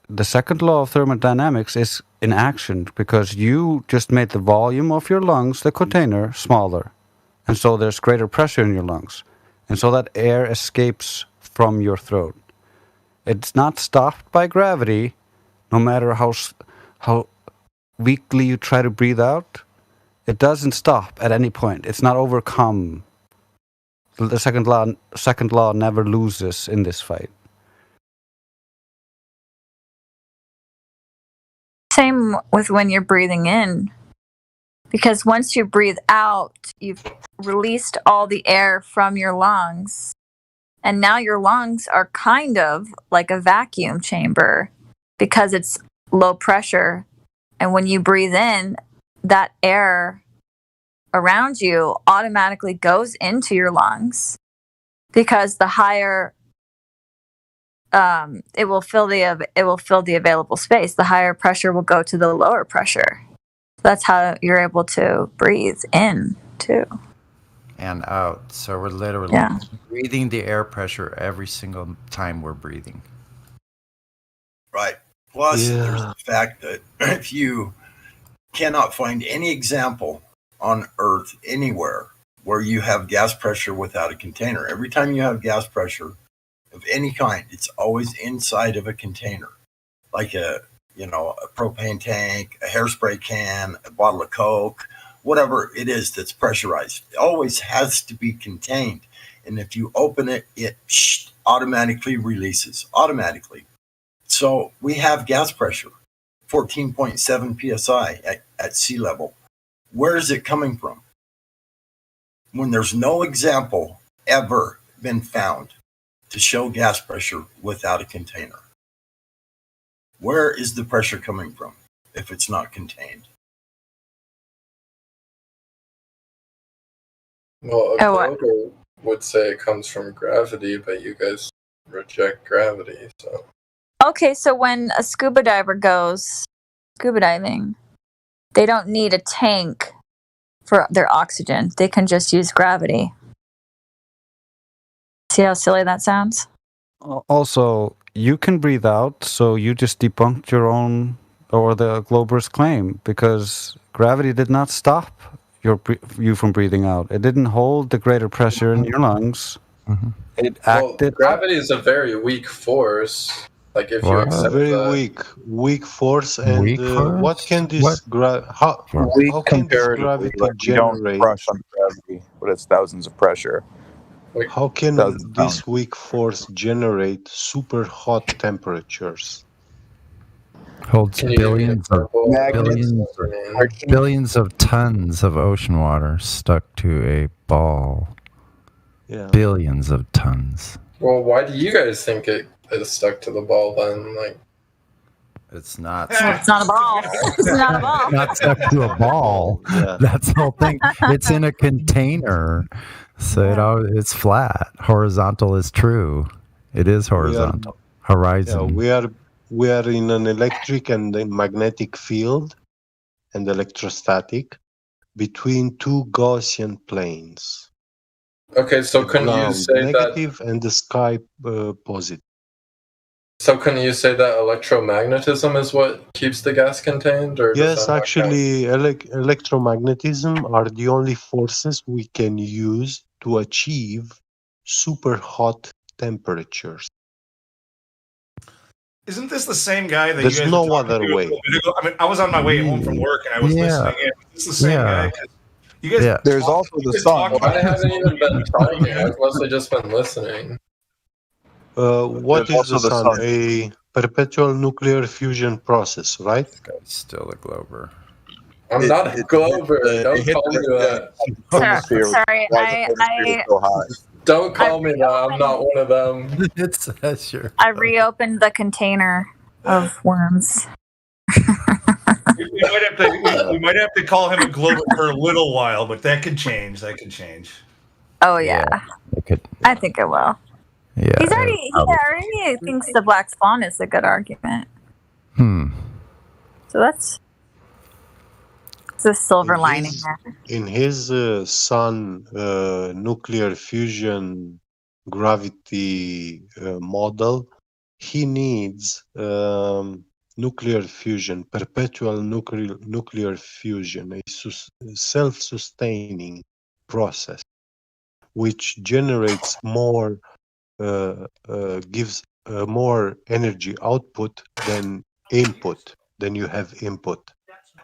the second law of thermodynamics is in action because you just made the volume of your lungs, the container, smaller. And so there's greater pressure in your lungs. And so that air escapes from your throat. It's not stopped by gravity, no matter how weakly you try to breathe out. It doesn't stop at any point. It's not overcome. The second law never loses in this fight. Same with when you're breathing in. Because once you breathe out, you've released all the air from your lungs. And now your lungs are kind of like a vacuum chamber because it's low pressure. And when you breathe in, that air around you automatically goes into your lungs because the higher it will fill the available space. The higher pressure will go to the lower pressure. That's how you're able to breathe in too. And out. So we're literally breathing the air pressure every single time we're breathing. Right. Plus, there's the fact that if you cannot find any example on Earth anywhere where you have gas pressure without a container. Every time you have gas pressure of any kind, it's always inside of a container, like a propane tank, a hairspray can, a bottle of Coke, whatever it is that's pressurized. It always has to be contained. And if you open it, it automatically releases, automatically. So we have gas pressure, 14.7 psi at sea level. Where is it coming from? When there's no example ever been found to show gas pressure without a container. Where is the pressure coming from if it's not contained? Well, a Glober would say it comes from gravity, but you guys reject gravity, so. Okay, so when a scuba diver goes scuba diving, they don't need a tank for their oxygen. They can just use gravity. See how silly that sounds? Also, you can breathe out, so you just debunked your own or the Glober's claim because gravity did not stop you from breathing out. It didn't hold the greater pressure in your lungs. It acted. Gravity is a very weak force. Like if you accept very that. weak force, and Weak force? what can this how Weak can this comparatively, gravity like we don't generate? crush on gravity, but it's thousands of pressure. How can Thousands of pounds. this weak force generate super hot temperatures? Holds Can you give me an billions of example? billions of tons of ocean water stuck to a ball. Yeah. Billions of tons. Well, why do you guys think it is stuck to the ball then? Like, it's not. Well, it's not a ball. It's not a ball. Not stuck to a ball. Yeah. That's the whole thing. It's in a container, so it's flat. Horizontal is true. It is horizontal. Horizon. Yeah, we are in an electric and a magnetic field and electrostatic between two Gaussian planes. okay, so can you Ground say that? negative and the sky positive. So can you say that electromagnetism is what keeps the gas contained, or does Yes, that not actually, electromagnetism are the only forces we can use to achieve super hot temperatures. Isn't this the same guy that There's you guys no were talking other to a way. little bit ago? I mean, I was on my way home from work and I was listening in. Is this the same guy? 'Cause you guys, There's also the sun. I haven't even been talking. I've mostly just been listening. What There's is the also the sun? sun. A perpetual nuclear fusion process, right? This guy's still a Glober. I'm not a Glober. Don't call me that. Sorry, Don't call me that. I'm not one of them. It says you're. I reopened the container of worms. we might have to call him a Glober for a little while, but that could change. That could change. Oh yeah, It could. I think it will. Yeah. He already thinks the Black Swan is a good argument. So that's the silver lining there. In his sun nuclear fusion gravity model, he needs nuclear fusion, perpetual nuclear fusion, a self-sustaining process, which generates more, gives more energy output than input, than you have input.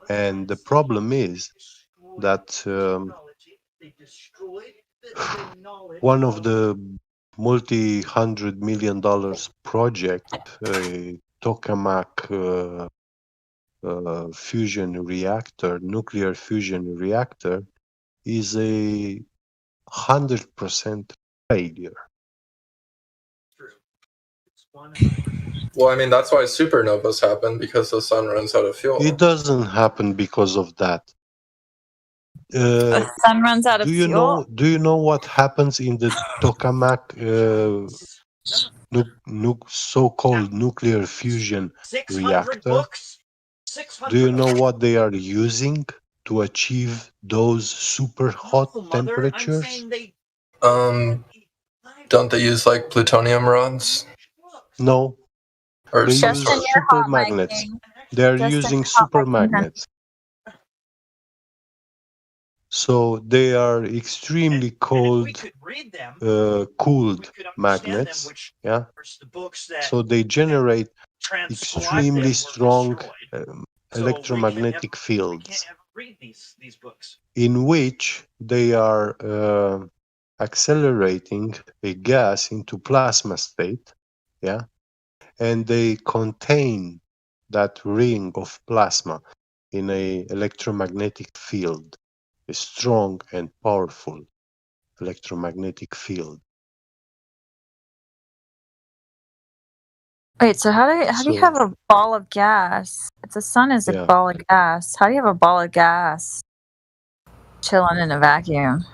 And the problem is that one of the multi-$100 million project, tokamak fusion reactor, nuclear fusion reactor, is a 100% failure. Well, I mean, that's why supernovas happen, because the sun runs out of fuel. It doesn't happen because of that. The sun runs out of fuel. Do you know what happens in the tokamak so-called nuclear fusion reactor? Do you know what they are using to achieve those super hot temperatures? Don't they use like plutonium rods? No. Or they some use sort of- super magnets. They are using super magnets. So they are extremely cooled magnets. Yeah. So they generate extremely strong electromagnetic fields, in which they are accelerating a gas into plasma state. Yeah. And they contain that ring of plasma in a electromagnetic field, a strong and powerful electromagnetic field. Wait, so how do you have a ball of gas? If the sun is a ball of gas, how do you have a ball of gas chilling in a vacuum?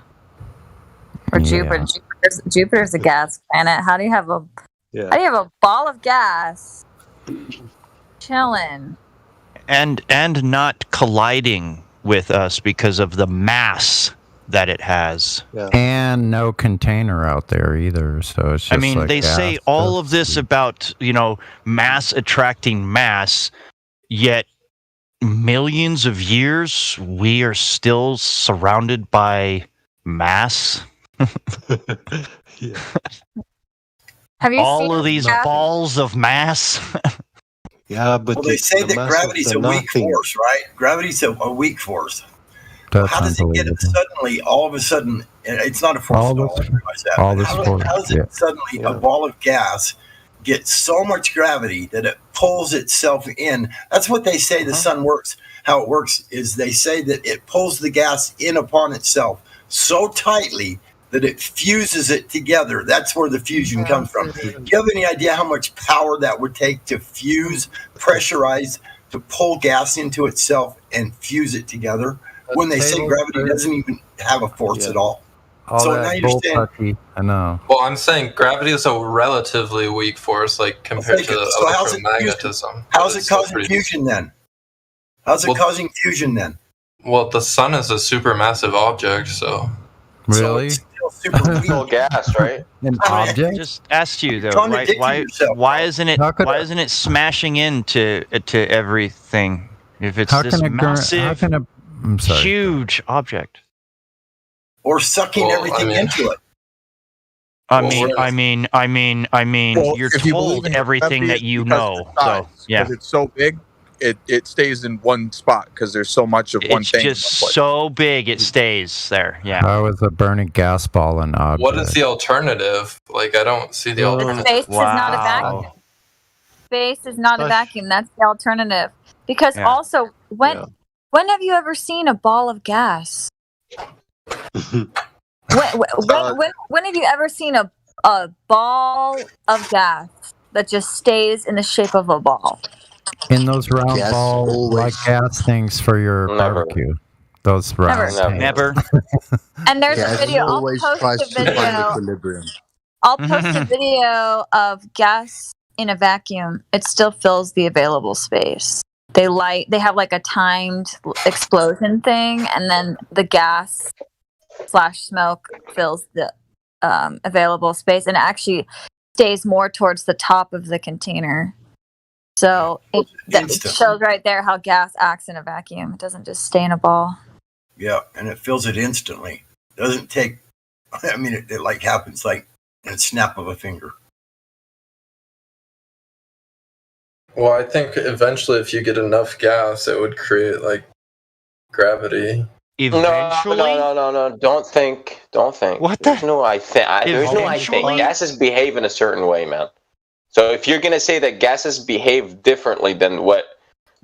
Or Jupiter's a gas planet. How do you have a ball of gas chilling and not colliding with us because of the mass that it has? And no container out there either, so it's just I mean, like they gas. say all of this about, mass attracting mass, yet millions of years we are still surrounded by mass. Yeah. Have you all seen of these gravity? balls of mass? Yeah, but Well, they say the that mass gravity's of a the weak nothing. force, right? Gravity's a weak force. That's How does it get unbelievable. suddenly, all of a sudden, and it's not a force All at all, I this, realize that, all but this force. how does Yeah. it suddenly, a ball of gas, get so much gravity that it pulls itself in? That's what they say the sun works. How it works is they say that it pulls the gas in upon itself so tightly that it fuses it together. That's where the fusion comes from. Do you have any idea how much power that would take to fuse, pressurize, to pull gas into itself and fuse it together? When they say gravity doesn't even have a force at all. All So now that you're bull saying, pucky. I know. Well, I'm saying gravity is a relatively weak force, like compared to so how's it electromagnetism. how's it causing fusion then? How's it Well- causing fusion then? Well, the sun is a supermassive object, so. Really? Still gas, right? An object? Just asked you though, Contradicting why yourself, why isn't it How could- why isn't it smashing into to everything? If it's How this can a massive, I'm sorry. huge object. Or sucking Well, everything I mean- into it? I Well, mean, whereas- Well, you're if you believe told in everything gravity, that it's you because know. of the size. So yeah, 'Cause it's so big, it stays in one spot because there's so much of one it's thing. just so big it stays there. Yeah. How is a burning gas ball an object? What is the alternative? Like, I don't see the alternative. Space is not a vacuum. Space is not a vacuum. That's the alternative. Because Yeah. also, when have you ever seen a ball of gas? when have you ever seen a ball of gas that just stays in the shape of a ball? In those round Gas ball always- like gas things for your Never. barbecue. Those round Never. things. And there's Gas a video. I'll always post tries a to find video. equilibrium. I'll post a video of gas in a vacuum. It still fills the available space. They have like a timed explosion thing, and then the gas / smoke fills the available space, and it actually stays more towards the top of the container. So it shows right there how gas acts in a vacuum. It doesn't just stay in a ball. Yeah, and it fills it instantly. Doesn't take, I mean, it like happens like in a snap of a finger. Well, I think eventually, if you get enough gas, it would create like gravity. Eventually, No. Don't think. What There's no I think. There's no I think. Eventually? Gases behave in a certain way, man. So if you're gonna say that gases behave differently than what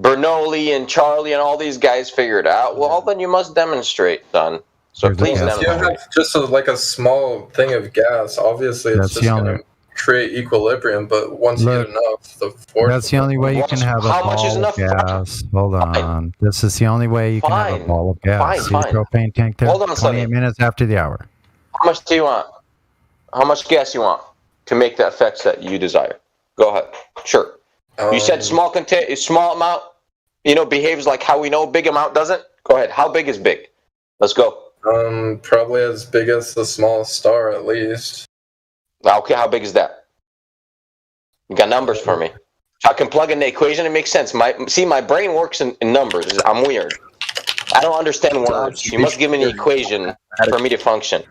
Bernoulli and Charlie and all these guys figured out, well, then you must demonstrate, son. So There's a please gas If you demonstrate. have just like a small thing of gas, obviously it's That's just the going only- to create equilibrium. But once Look, you get enough, the force. That's the only way you can have a How much is ball of enough? gas. Hold on. This is the only way you can have a Fine. ball of gas. Fine, See the fine. propane tank there? Hold on a 28 second. minutes after the hour. How much do you want? How much gas you want to make the effects that you desire? Go ahead. Sure. You said small amount, behaves like how we know big amount doesn't? Go ahead. How big is big? Let's go. Probably as big as the smallest star, at least. Okay, how big is that? You got numbers for me. So I can plug in the equation, it makes sense. My brain works in numbers. I'm weird. I don't understand words. You must give me an equation for me to function.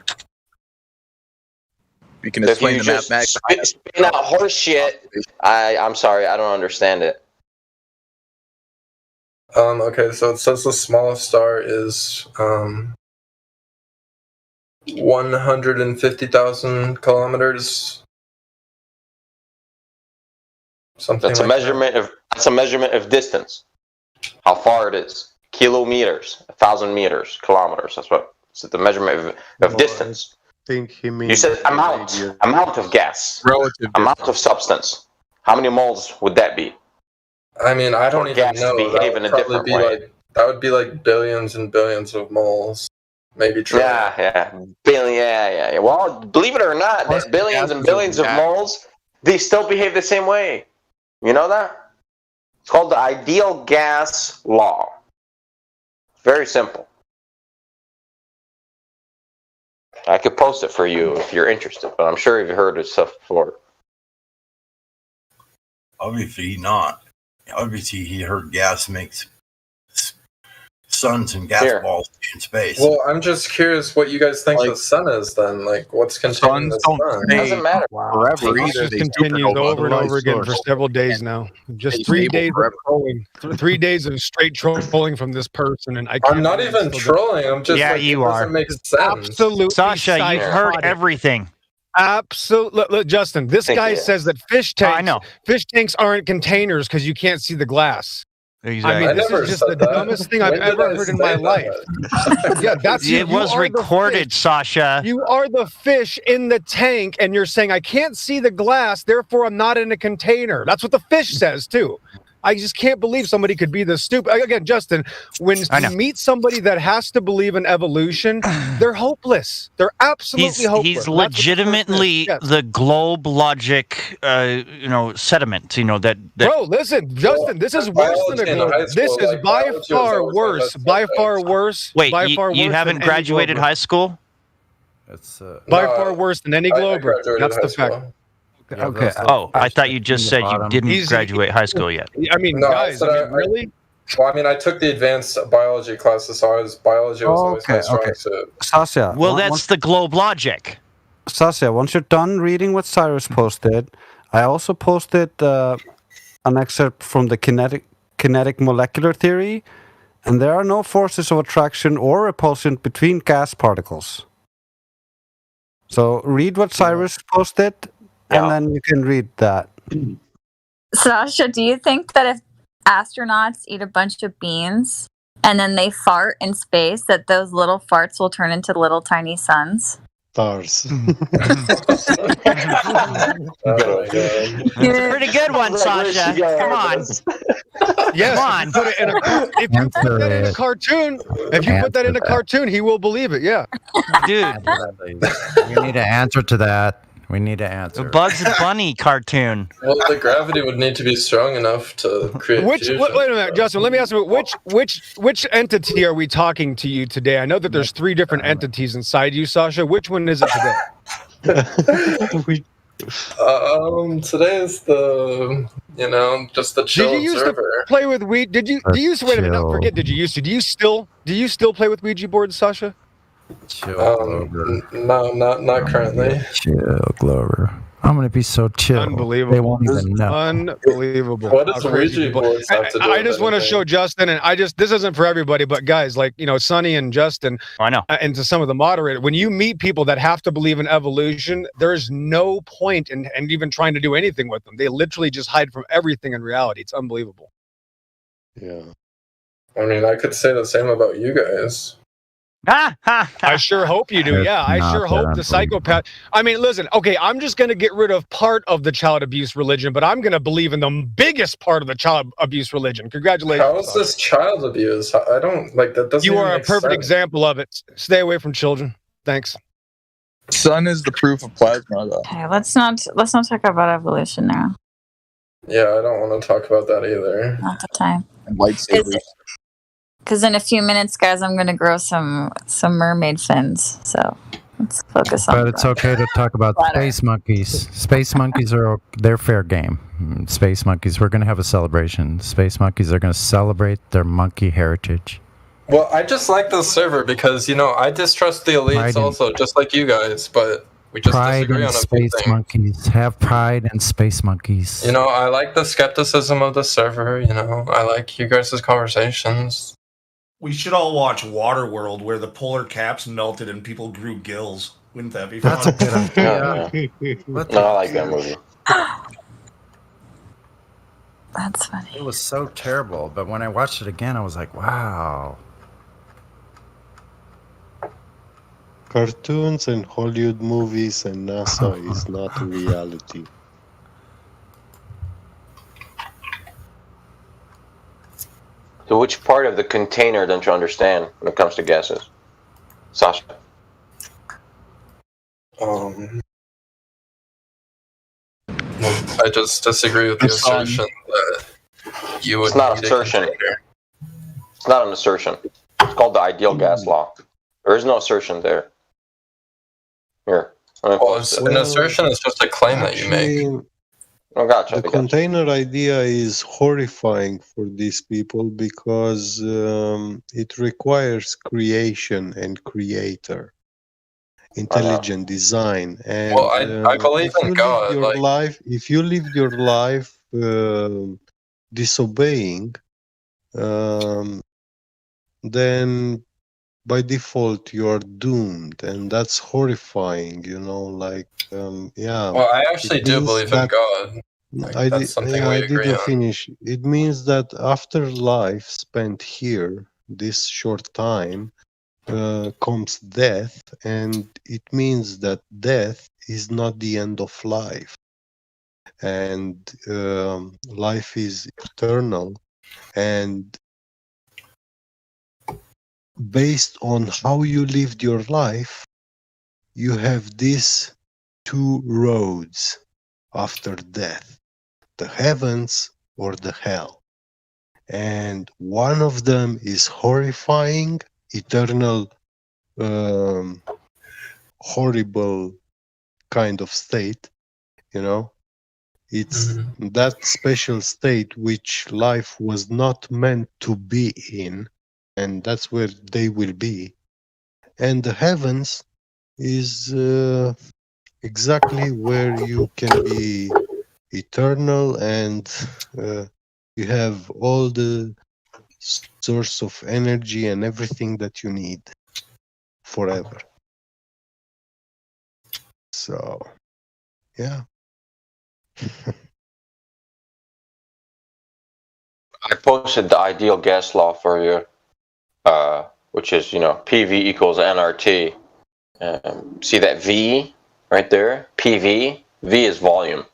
You can If explain you the just mathematics. spin out horse shit, I'm sorry, I don't understand it. Okay, so it says the smallest star is 150,000 kilometers. Something That's a measurement of distance. How far it is. Kilometers, 1,000 meters, kilometers. That's what. It's the measurement of distance. I think he means You said amount of gas, relative amount of substance. How many moles would that be? I mean, I don't even Gas know. behave in a different way. That would be like billions and billions of moles, maybe trillions. Yeah. Well, believe it or not, that billions and billions of moles, they still behave the same way. You know that? It's called the ideal gas law. Very simple. I could post it for you if you're interested, but I'm sure you've heard of stuff before. Obviously not. Obviously he heard gas makes suns and gas balls in space. Well, I'm just curious what you guys think the sun is then. Like, what's containing the sun? It doesn't matter. Forever This either. just continues over and over again for several days now. Just 3 days of trolling. 3 days of straight trolling from this person, and I'm not even trolling. I'm just Yeah, like, you it are. doesn't make sense. Absolutely, Sasha, you've heard psychotic. everything. Absolutely, look, Justin. This Thank guy you. says that fish tanks aren't containers because you can't see the glass. Exactly. I mean, this never is just said the that. dumbest thing I've When did ever I heard in say my that? life. Yeah, that's It was recorded, Sasha. You are the fish in the tank, and you're saying I can't see the glass, therefore I'm not in a container. That's what the fish says too. I just can't believe somebody could be this stupid. Again, Justin, when you meet somebody that has to believe in evolution, they're hopeless. They're absolutely hopeless. He's legitimately the globe logic, sediment. That. Bro, listen, Justin, this is worse than a globe. This is by far worse. By far worse. Wait, by far you worse haven't than any graduated glober. high school? It's by far worse than any glober. graduated That's high the school. fact. Okay. Oh, I thought you just said you didn't graduate high school yet. I mean, No, guys, really? Well, I mean, I took the advanced biology classes, so biology was always my strong suit. Sasha. Well, that's the globe logic. Sasha, once you're done reading what Cyrus posted, I also posted an excerpt from the kinetic molecular theory, and there are no forces of attraction or repulsion between gas particles. So read what Cyrus posted, and then you can read that. Sasha, do you think that if astronauts eat a bunch of beans and then they fart in space, that those little farts will turn into little tiny suns? Stars. It's a pretty good one, Sasha. Come on. Yes, Come on. if you put that in a cartoon, he will believe it. Yeah, dude. We need an answer to that. We need to answer. The Bugs Bunny cartoon. Well, the gravity would need to be strong enough to create fusion. Wait a minute, Justin. Let me ask you, which entity are we talking to you today? I know that there's 3 different entities inside you, Sasha. Which one is it today? Today is just the chill Did you used observer. to play with Ouija? Did you wait a minute? Not forget. Did you used to? Do you still play with Ouija boards, Sasha? No, not currently. Chill, Glover. I'm gonna be so chill. Unbelievable. They won't even know. Unbelievable. What does Outrageous. Ouija boards have to do I with just want to anything? show Justin, and this isn't for everybody, but guys, like, Sonny and Justin, I know, and to some of the moderators, when you meet people that have to believe in evolution, there's no point in even trying to do anything with them. They literally just hide from everything in reality. It's unbelievable. Yeah. I mean, I could say the same about you guys. I sure hope you do. It's Yeah, I not sure that hope the psychopath. I mean, listen, okay, I'm just going to get rid of part of the child abuse religion, but I'm going to believe in the biggest part of the child abuse religion. Congratulations. How is this child abuse? I don't like that. Doesn't You even are a make perfect sense. example of it. Stay away from children. Thanks. Sun is the proof of plasma, though. Okay, let's not talk about evolution now. Yeah, I don't want to talk about that either. Not the time. And lightsabers. Because in a few minutes, guys, I'm going to grow some mermaid fins. So let's focus on. But it's okay to talk about Flatter. space monkeys. Space monkeys they're fair game. Space monkeys. We're gonna have a celebration. Space monkeys are gonna celebrate their monkey heritage. Well, I just like this server because I distrust the elites Pride in- also, just like you guys, but we just Pride disagree in on a few space things. monkeys. Have pride in space monkeys. I like the skepticism of the server. I like you guys' conversations. We should all watch Waterworld, where the polar caps melted and people grew gills. Wouldn't that be fun? That's a good idea. No, I like that movie. That's funny. It was so terrible, but when I watched it again, I was like, wow. Cartoons and Hollywood movies and NASA is not reality. So which part of the container don't you understand when it comes to gases? Sasha? I just disagree with the assertion that you would. It's not need assertion. a container. It's not an assertion. It's called the ideal gas law. There is no assertion there. Here. Well, an assertion is just a claim that you make. Oh, gotcha. The container idea is horrifying for these people because it requires creation and creator, intelligent design. And Well, I believe in God. if you lived your life disobeying, then by default you're doomed, and that's horrifying. Yeah. Well, I actually do believe in God. That's something we agree didn't on. finish. It means that after life spent here, this short time, comes death, and it means that death is not the end of life, and life is eternal, and based on how you lived your life, you have these two roads after death: the heavens or the hell. And one of them is horrifying, eternal, horrible kind of state, It's that special state which life was not meant to be in, and that's where they will be. And the heavens is exactly where you can be eternal, and you have all the source of energy and everything that you need forever. So, yeah. I posted the ideal gas law for you, which is, PV equals nRT. See that V right there? PV? V is volume.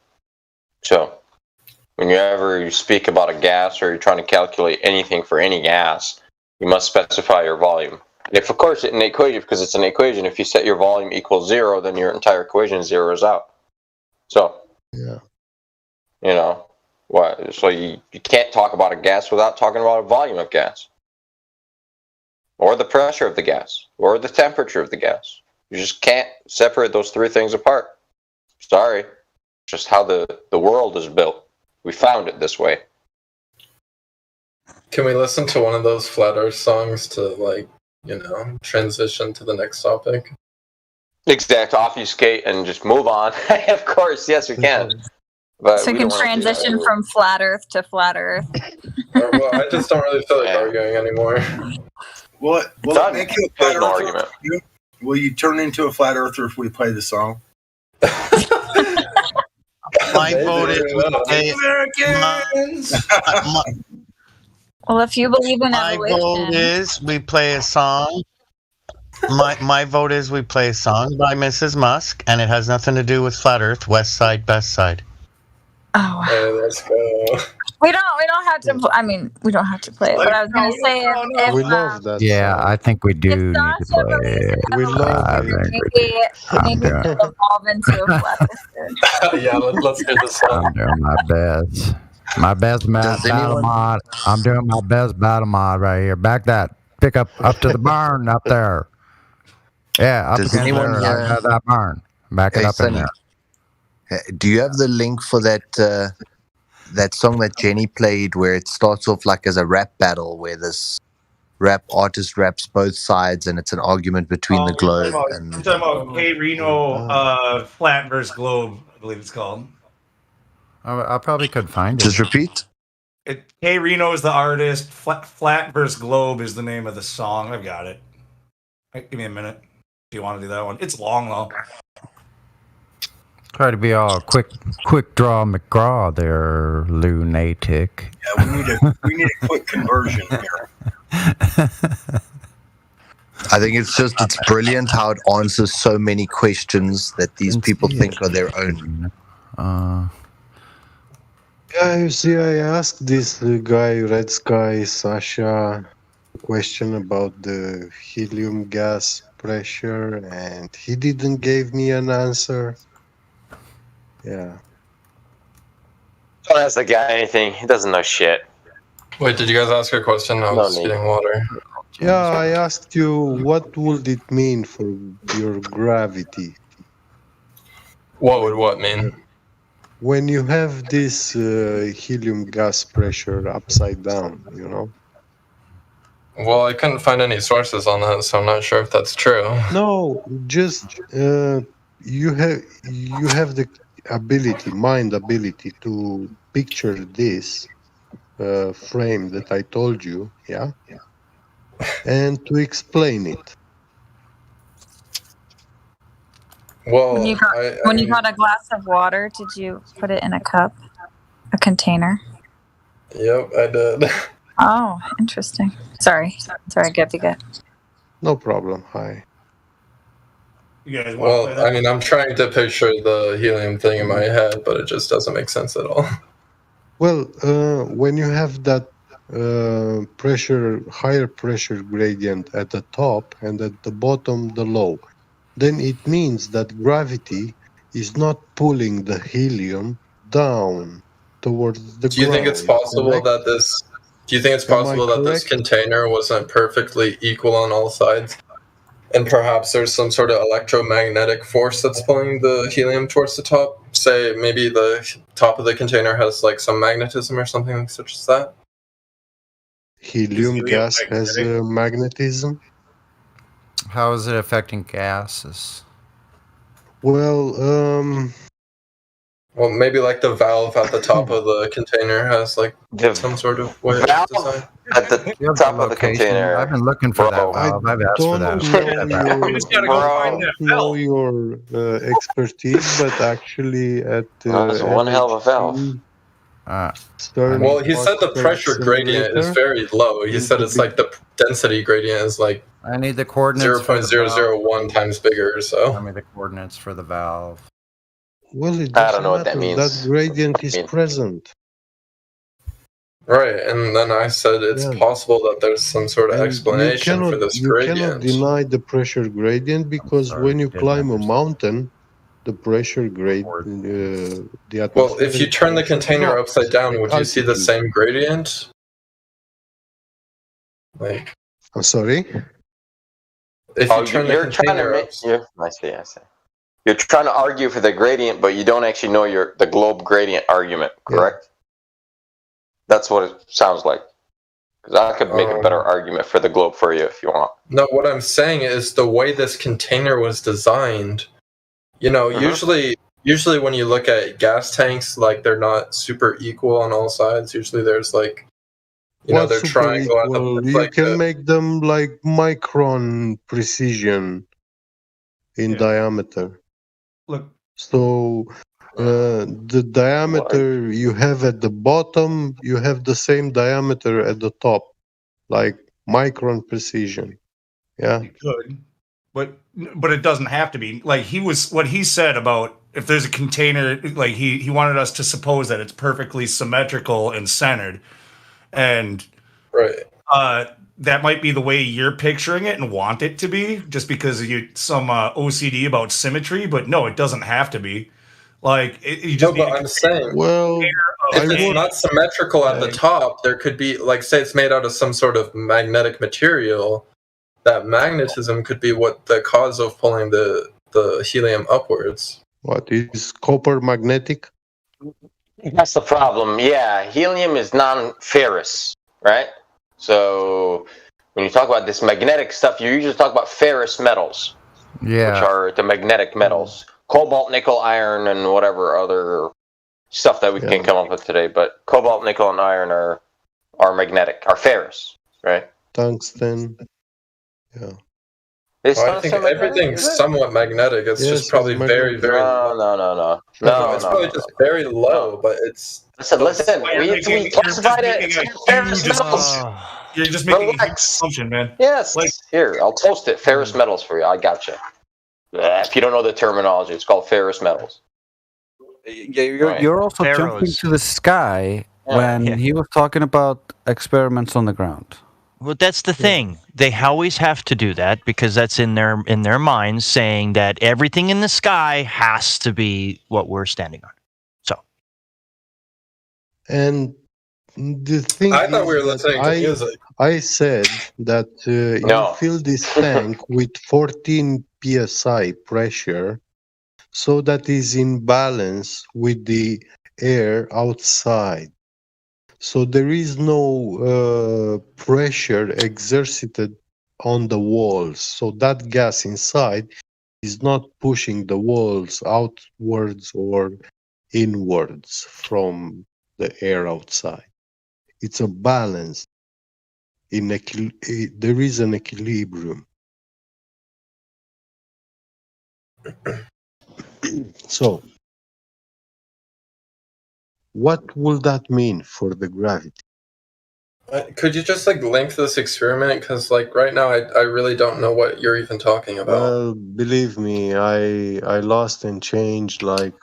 So, whenever you speak about a gas or you're trying to calculate anything for any gas, you must specify your volume. And if, of course, in the equation, because it's an equation, if you set your volume equals 0, then your entire equation zeroes out. So, yeah. So you can't talk about a gas without talking about a volume of gas, or the pressure of the gas, or the temperature of the gas. You just can't separate those three things apart. Sorry. Just how the world is built. We found it this way. Can we listen to one of those Flat Earth songs to, transition to the next topic? Exactly. Obfuscate and just move on. Of course, yes, we can. But so we can transition from flat Earth to flat Earth. Well, I just don't really feel like arguing anymore. Will it make you a flat earther? Will you turn into a flat earther if we play the song? My vote is Americans. Well, if you believe in my evolution, vote is we play a song. My vote is we play a song by Mrs. Musk, and it has nothing to do with flat Earth. West side, best side. Oh, hey, let's go. We don't have to. I mean, we don't have to play it. But I was gonna say, if we love that. Yeah, I think we do need to play it. We love it. Maybe we'll evolve into a flat Earth. Yeah, let's hear this song. I'm doing my best. My best battle mod. I'm doing my best battle mod right here. Back that. Pick up to the barn up there. Yeah, up against there. I got that barn. Back it up in there. Do you have the link for that that song that Jenny played where it starts off like as a rap battle where this rap artist raps both sides and it's an argument between the globe and... I'm talking about K Reno Flat versus Globe, I believe it's called. I probably could find it. Just repeat. K Reno is the artist. Flat versus Globe is the name of the song. I've got it. Give me a minute if you want to do that one. It's long though. Try to be all quick draw McGraw there, lunatic. Yeah, we need a quick conversion here. I think it's brilliant how it answers so many questions that these people think are their own. Yeah, you see, I asked this guy, Red Sky, Sasha, question about the helium gas pressure, and he didn't give me an answer. Yeah. Don't ask the guy anything. He doesn't know shit. Wait, did you guys ask a question? I was getting water. Yeah, I asked you what would it mean for your gravity? What would what mean? when you have this helium gas pressure upside down, you know. Well, I couldn't find any sources on that, so I'm not sure if that's true. No, just you have the mind ability to picture this frame that I told you, yeah, and to explain it. Well, when you got a glass of water, did you put it in a cup, a container? Yep, I did. Oh, interesting. Sorry, get to get. No problem. Hi. You guys want to play Well, that? I mean, I'm trying to picture the helium thing in my head, but it just doesn't make sense at all. Well, when you have that higher pressure gradient at the top and at the bottom the low, then it means that gravity is not pulling the helium down towards the ground. Do you think it's possible correct? that this? Do you think it's possible that this container wasn't perfectly equal on all sides, and perhaps there's some sort of electromagnetic force that's pulling the helium towards the top? Say maybe the top of the container has like some magnetism or something such as that. Helium gas has magnetism. How is it affecting gases? Well, Well, maybe like the valve at the top of the container has like some sort of way of design. At the top of the container. I've been looking for that valve. I've asked for that. know your expertise, but actually at that's one hell of a valve. Well, he said the pressure gradient is very low. He said it's like the density gradient is like I need the coordinates. 0.001 times bigger. So tell me the coordinates for the valve. Well, it I don't know what that means. That gradient is present. Right, and then I said it's possible that there's some sort of explanation for this gradient. You cannot deny the pressure gradient because when you climb a mountain, the pressure gradient, the atmosphere. Well, if you turn the container upside down, would you see the same gradient? Like, I'm sorry. If you turn the container I see. You're trying to argue for the gradient, but you don't actually know the globe gradient argument, correct? That's what it sounds like. Because I could make a better argument for the globe for you if you want. No, what I'm saying is the way this container was designed. You know, usually when you look at gas tanks, like they're not super equal on all sides. Usually there's like, they're triangle at the You can make them like micron precision in diameter. Look. So the diameter you have at the bottom, you have the same diameter at the top, like micron precision. Yeah. You could, but it doesn't have to be. Like what he said about if there's a container, like he wanted us to suppose that it's perfectly symmetrical and centered, and that might be the way you're picturing it and want it to be, just because of some OCD about symmetry. But no, it doesn't have to be. Like you just. No, but I'm saying, if it's not symmetrical at the top, there could be, like, say it's made out of some sort of magnetic material. That magnetism could be what the cause of pulling the helium upwards. What is copper magnetic? That's the problem. Yeah, helium is non-ferrous, right? So when you talk about this magnetic stuff, you usually talk about ferrous metals, which are the magnetic metals. Cobalt, nickel, iron, and whatever other stuff that we can come up with today. But cobalt, nickel, and iron are magnetic, are ferrous, right? Tungsten. Yeah. I think everything's somewhat magnetic. It's just probably very, very low. No. It's probably just very low, but it's... Listen, we classified it. It's ferrous metals. You're just making a huge assumption, man. Yes. Here, I'll toast it. Ferrous metals for you. I gotcha. If you don't know the terminology, it's called ferrous metals. Yeah, you're also jumping to the sky when he was talking about experiments on the ground. Well, that's the thing. They always have to do that because that's in their minds, saying that everything in the sky has to be what we're standing on. So, and the thing I thought we were listening to music. I said that you fill this tank with 14 psi pressure. so that is in balance with the air outside. So there is no pressure exerted on the walls. So that gas inside is not pushing the walls outwards or inwards from the air outside. It's a balance. There is an equilibrium. So, what will that mean for the gravity? Could you just like link this experiment? Because like right now, I really don't know what you're even talking about. Well, believe me, I lost and changed like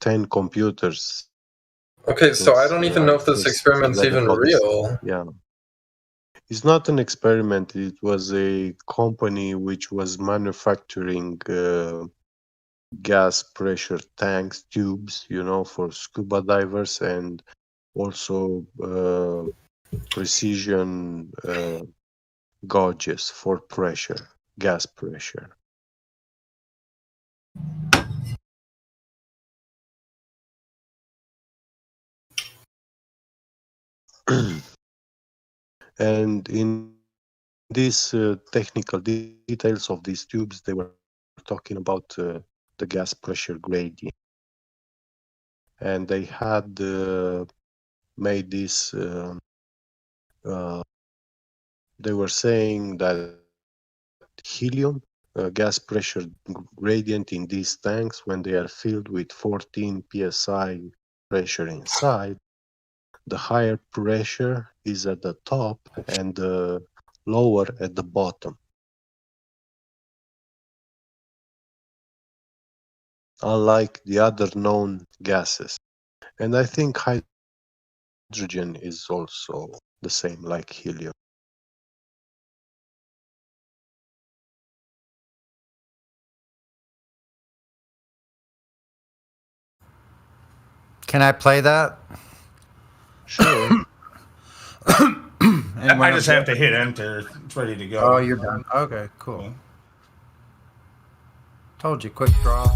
10 computers. Okay, so I don't even know if this experiment's even real. Yeah. It's not an experiment. It was a company which was manufacturing gas pressure tanks, tubes, for scuba divers, and also precision gauges for pressure, gas pressure. And in these technical details of these tubes, they were talking about the gas pressure gradient. And they had made this, they were saying that helium gas pressure gradient in these tanks, when they are filled with 14 psi pressure inside, the higher pressure is at the top and the lower at the bottom. Unlike the other known gases. And I think hydrogen is also the same like helium. Can I play that? Sure. I just have to hit enter. It's ready to go. Oh, you're done. Okay, cool. Told you, quick draw.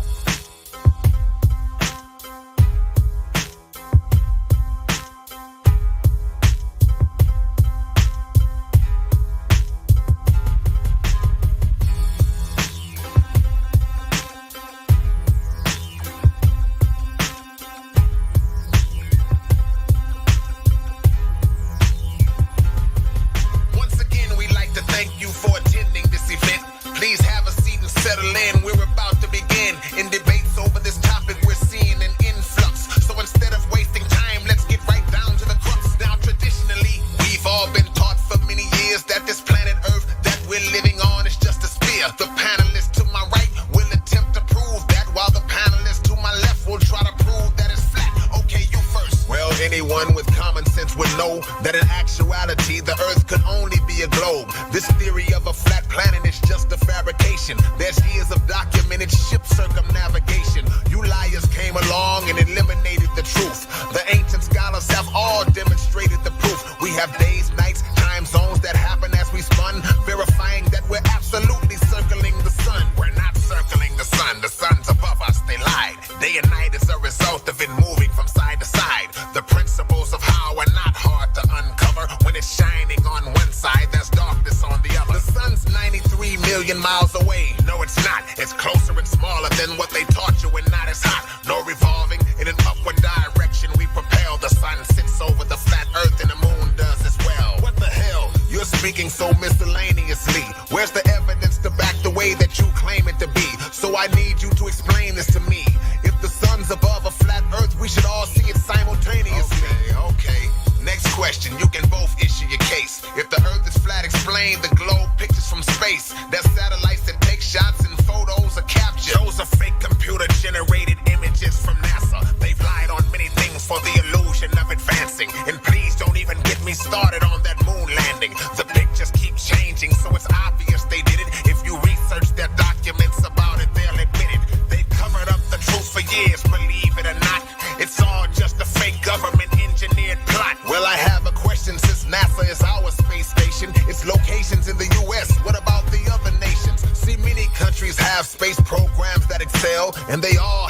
And they all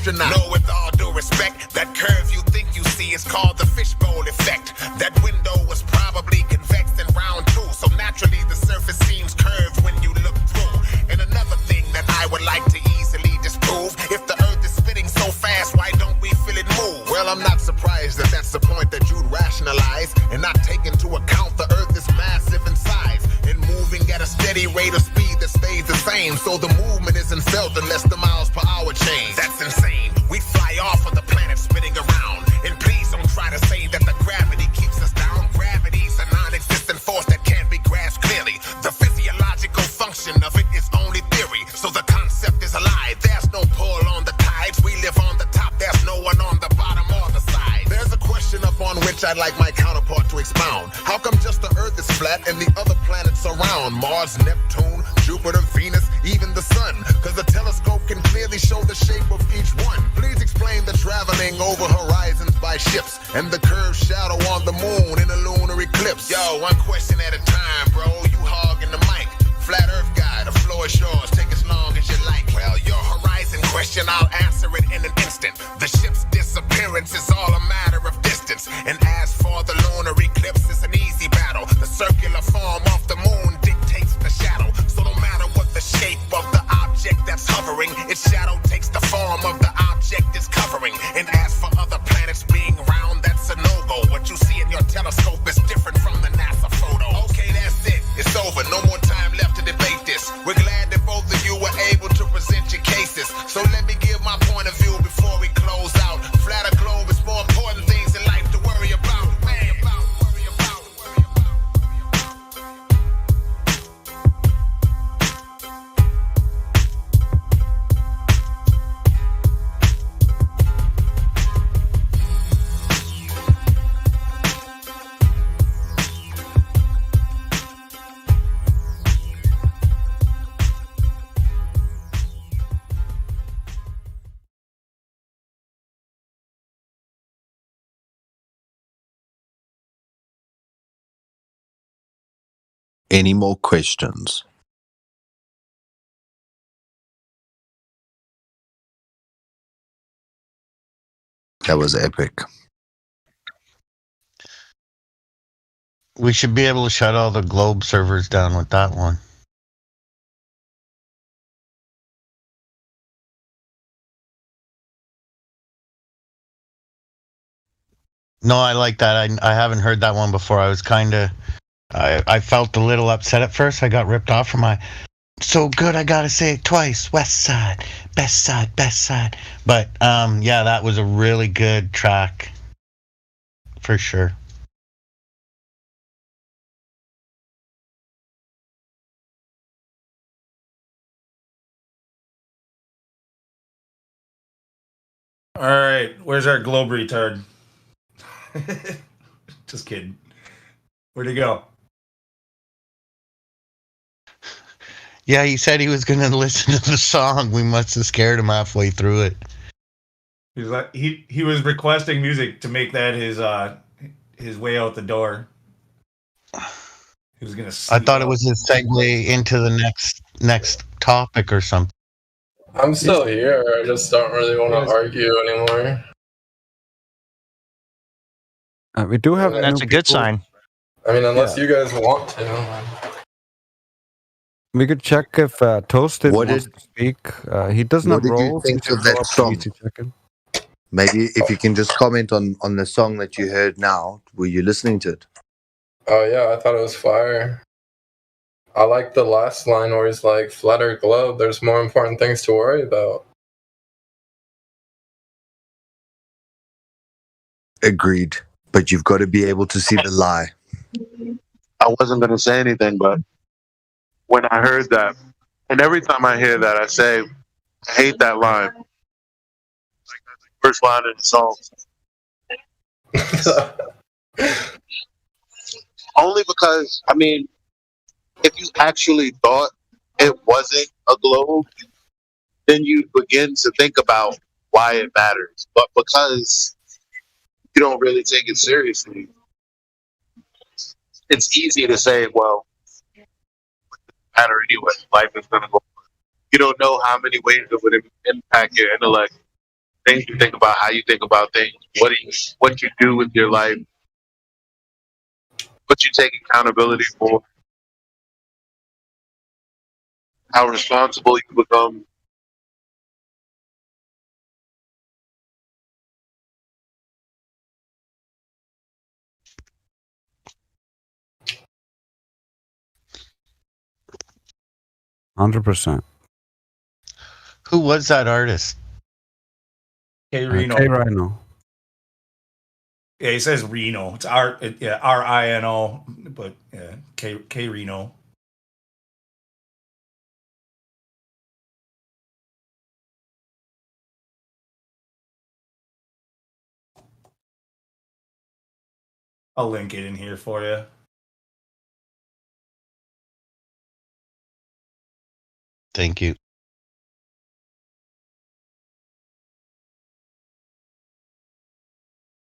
astronaut. No, with all due respect, that curve you think you see is called the fishbowl effect. That window was probably convex and round too, so naturally the surface seems curved when you look through. And another thing that I would like to easily disprove, if the earth is spinning so fast, why don't we feel it move? Well, I'm not surprised that that's the point that you'd rationalize and not take into account the earth is massive in size and moving at a steady rate of speed that stays the same, so the movement isn't felt unless the miles per hour change. That's insane. We fly off of the planet spinning around, and please don't try to say that the gravity keeps us down. Gravity's a non-existent force that can't be grasped clearly. The physiological function of it is only theory, so the concept is a lie. There's no pull on the tides. We live on the top. There's no one on the bottom or the side. There's a question upon which I'd like my counterpart to expound. How come just the Earth is flat and the other planets are round? Mars, Neptune, Jupiter, Venus, even the sun. Cause the telescope can clearly show the shape of each one. Please explain the traveling over horizons by ships and the curved shadow on the moon in a lunar eclipse. Yo, one question at a time, bro. You hogging the mic. Flat Earth guy, the floor is yours. Take as long as you like. Well, your horizon question, I'll answer it in an instant. The ship's disappearance is all a matter of distance. And as for the lunar eclipse, it's an easy battle. The circular form of the moon dictates the shadow. So no matter what the shape of the object that's hovering, its shadow takes the form of the object it's covering. And as for other planets being round, that's a no-go. What you see in your telescope is different from the NASA photo. Okay, that's it. It's over. No more time left to debate this. We're glad that both of you were able to present your cases. So let me give my point of view before we close out. Flatter globe is more important things in life to worry about. Any more questions? That was epic. We should be able to shut all the Globe servers down with that one. No, I like that. I haven't heard that one before. I was I felt a little upset at first. I got ripped off for my so good. I gotta say it twice. West side, best side, best side. But yeah, that was a really good track for sure. All right, where's our globe retard? Just kidding. Where'd he go? Yeah, he said he was going to listen to the song. We must have scared him halfway through it. He was like, he was requesting music to make that his way out the door. He was gonna. I thought it was his segue into the next topic or something. I'm still here. I just don't really want to argue anymore. We do have. That's a good sign. I mean, unless you guys want to. We could check if Toasted wants to speak. He does not roll. What did you think of that song? Maybe if you can just comment on the song that you heard now. Were you listening to it? Oh yeah, I thought it was fire. I like the last line where he's like, "Flatter globe, there's more important things to worry about." Agreed. But you've got to be able to see the lie. I wasn't going to say anything, but when I heard that, and every time I hear that, I say, I hate that line. Like, that's the first line in the song. Only because, I mean, if you actually thought it wasn't a globe, then you begin to think about why it matters. But because you don't really take it seriously, it's easy to say, well, it doesn't matter anyway. Life is going to go on. You don't know how many ways it would impact your intellect things you think about, how you think about things, what you do with your life, what you take accountability for, how responsible you become. %. Who was that artist? K Reno. K Rhino. Yeah, he says Reno. It's R-I-N-O, but yeah, K Reno. I'll link it in here for you. Thank you.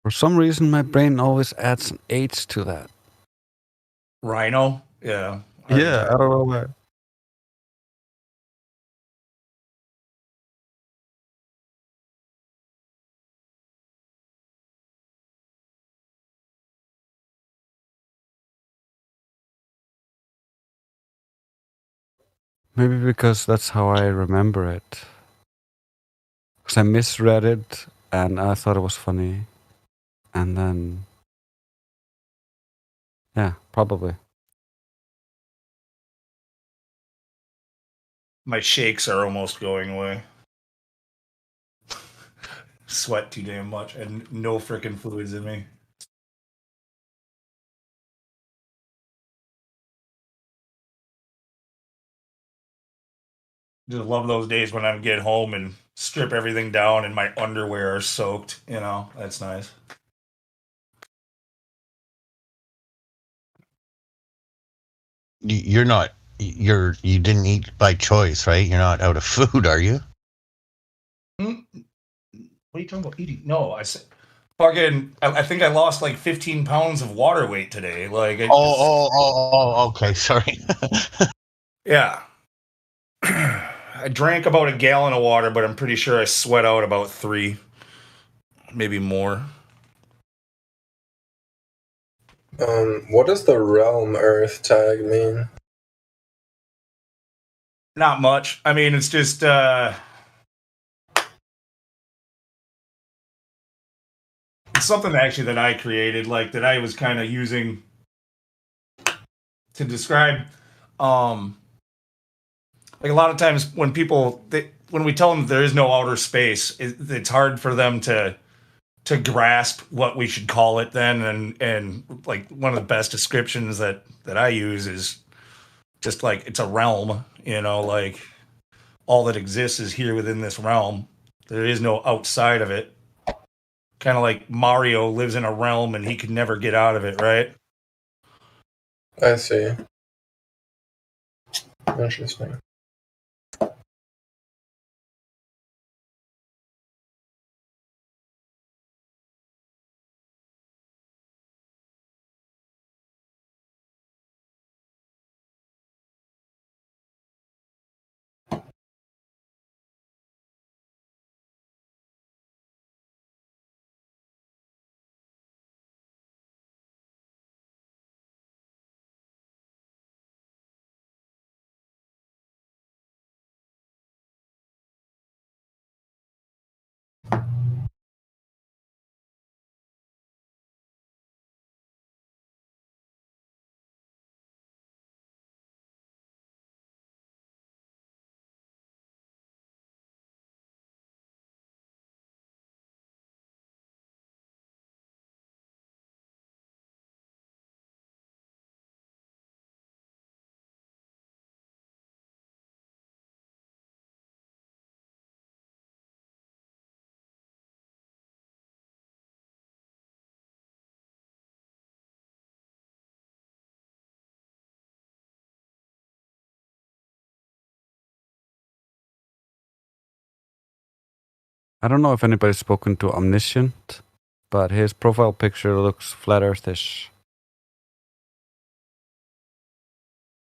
For some reason, my brain always adds an H to that. Rhino? Yeah. Yeah, I don't know why. Maybe because that's how I remember it. Because I misread it and I thought it was funny. And then... yeah, probably. My shakes are almost going away. Sweat too damn much and no freaking fluids in me. Just love those days when I get home and strip everything down and my underwear are soaked. You know, that's nice. You didn't eat by choice, right? You're not out of food, are you? What are you talking about eating? No, I said fucking. I think I lost like 15 pounds of water weight today. Like, okay, sorry. Yeah. I drank about a gallon of water, but I'm pretty sure I sweat out about 3, maybe more. What does the realm Earth tag mean? Not much. I mean, it's just it's something actually that I created, like that I was kind of using to describe like a lot of times when people when we tell them there is no outer space, it's hard for them to grasp what we should call it then, and like one of the best descriptions that I use is just like it's a realm, you know, like all that exists is here within this realm. There is no outside of it. Kind of like Mario lives in a realm and he could never get out of it, right? I see. Interesting. I don't know if anybody's spoken to Omniscient, but his profile picture looks flat earthish.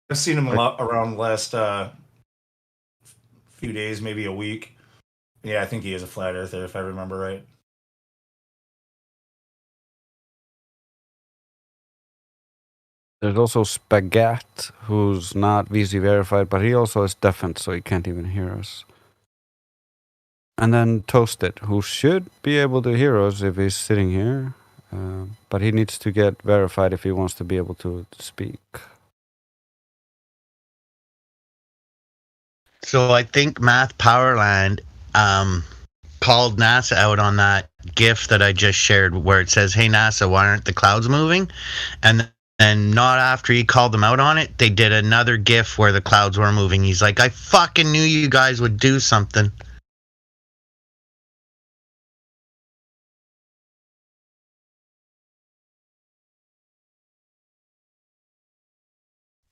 I've seen him a lot around the last few days, maybe a week. Yeah, I think he is a flat earther, if I remember right. There's also Spagat, who's not VC verified, but he also is deafened, so he can't even hear us. And then Toasted, who should be able to hear us if he's sitting here, but he needs to get verified if he wants to be able to speak. So I think Math Powerland called NASA out on that GIF that I just shared where it says, "Hey NASA, why aren't the clouds moving?" And not after he called them out on it, they did another GIF where the clouds were moving. He's like, "I fucking knew you guys would do something."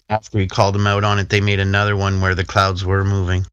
After he called them out on it, they made another one where the clouds were moving.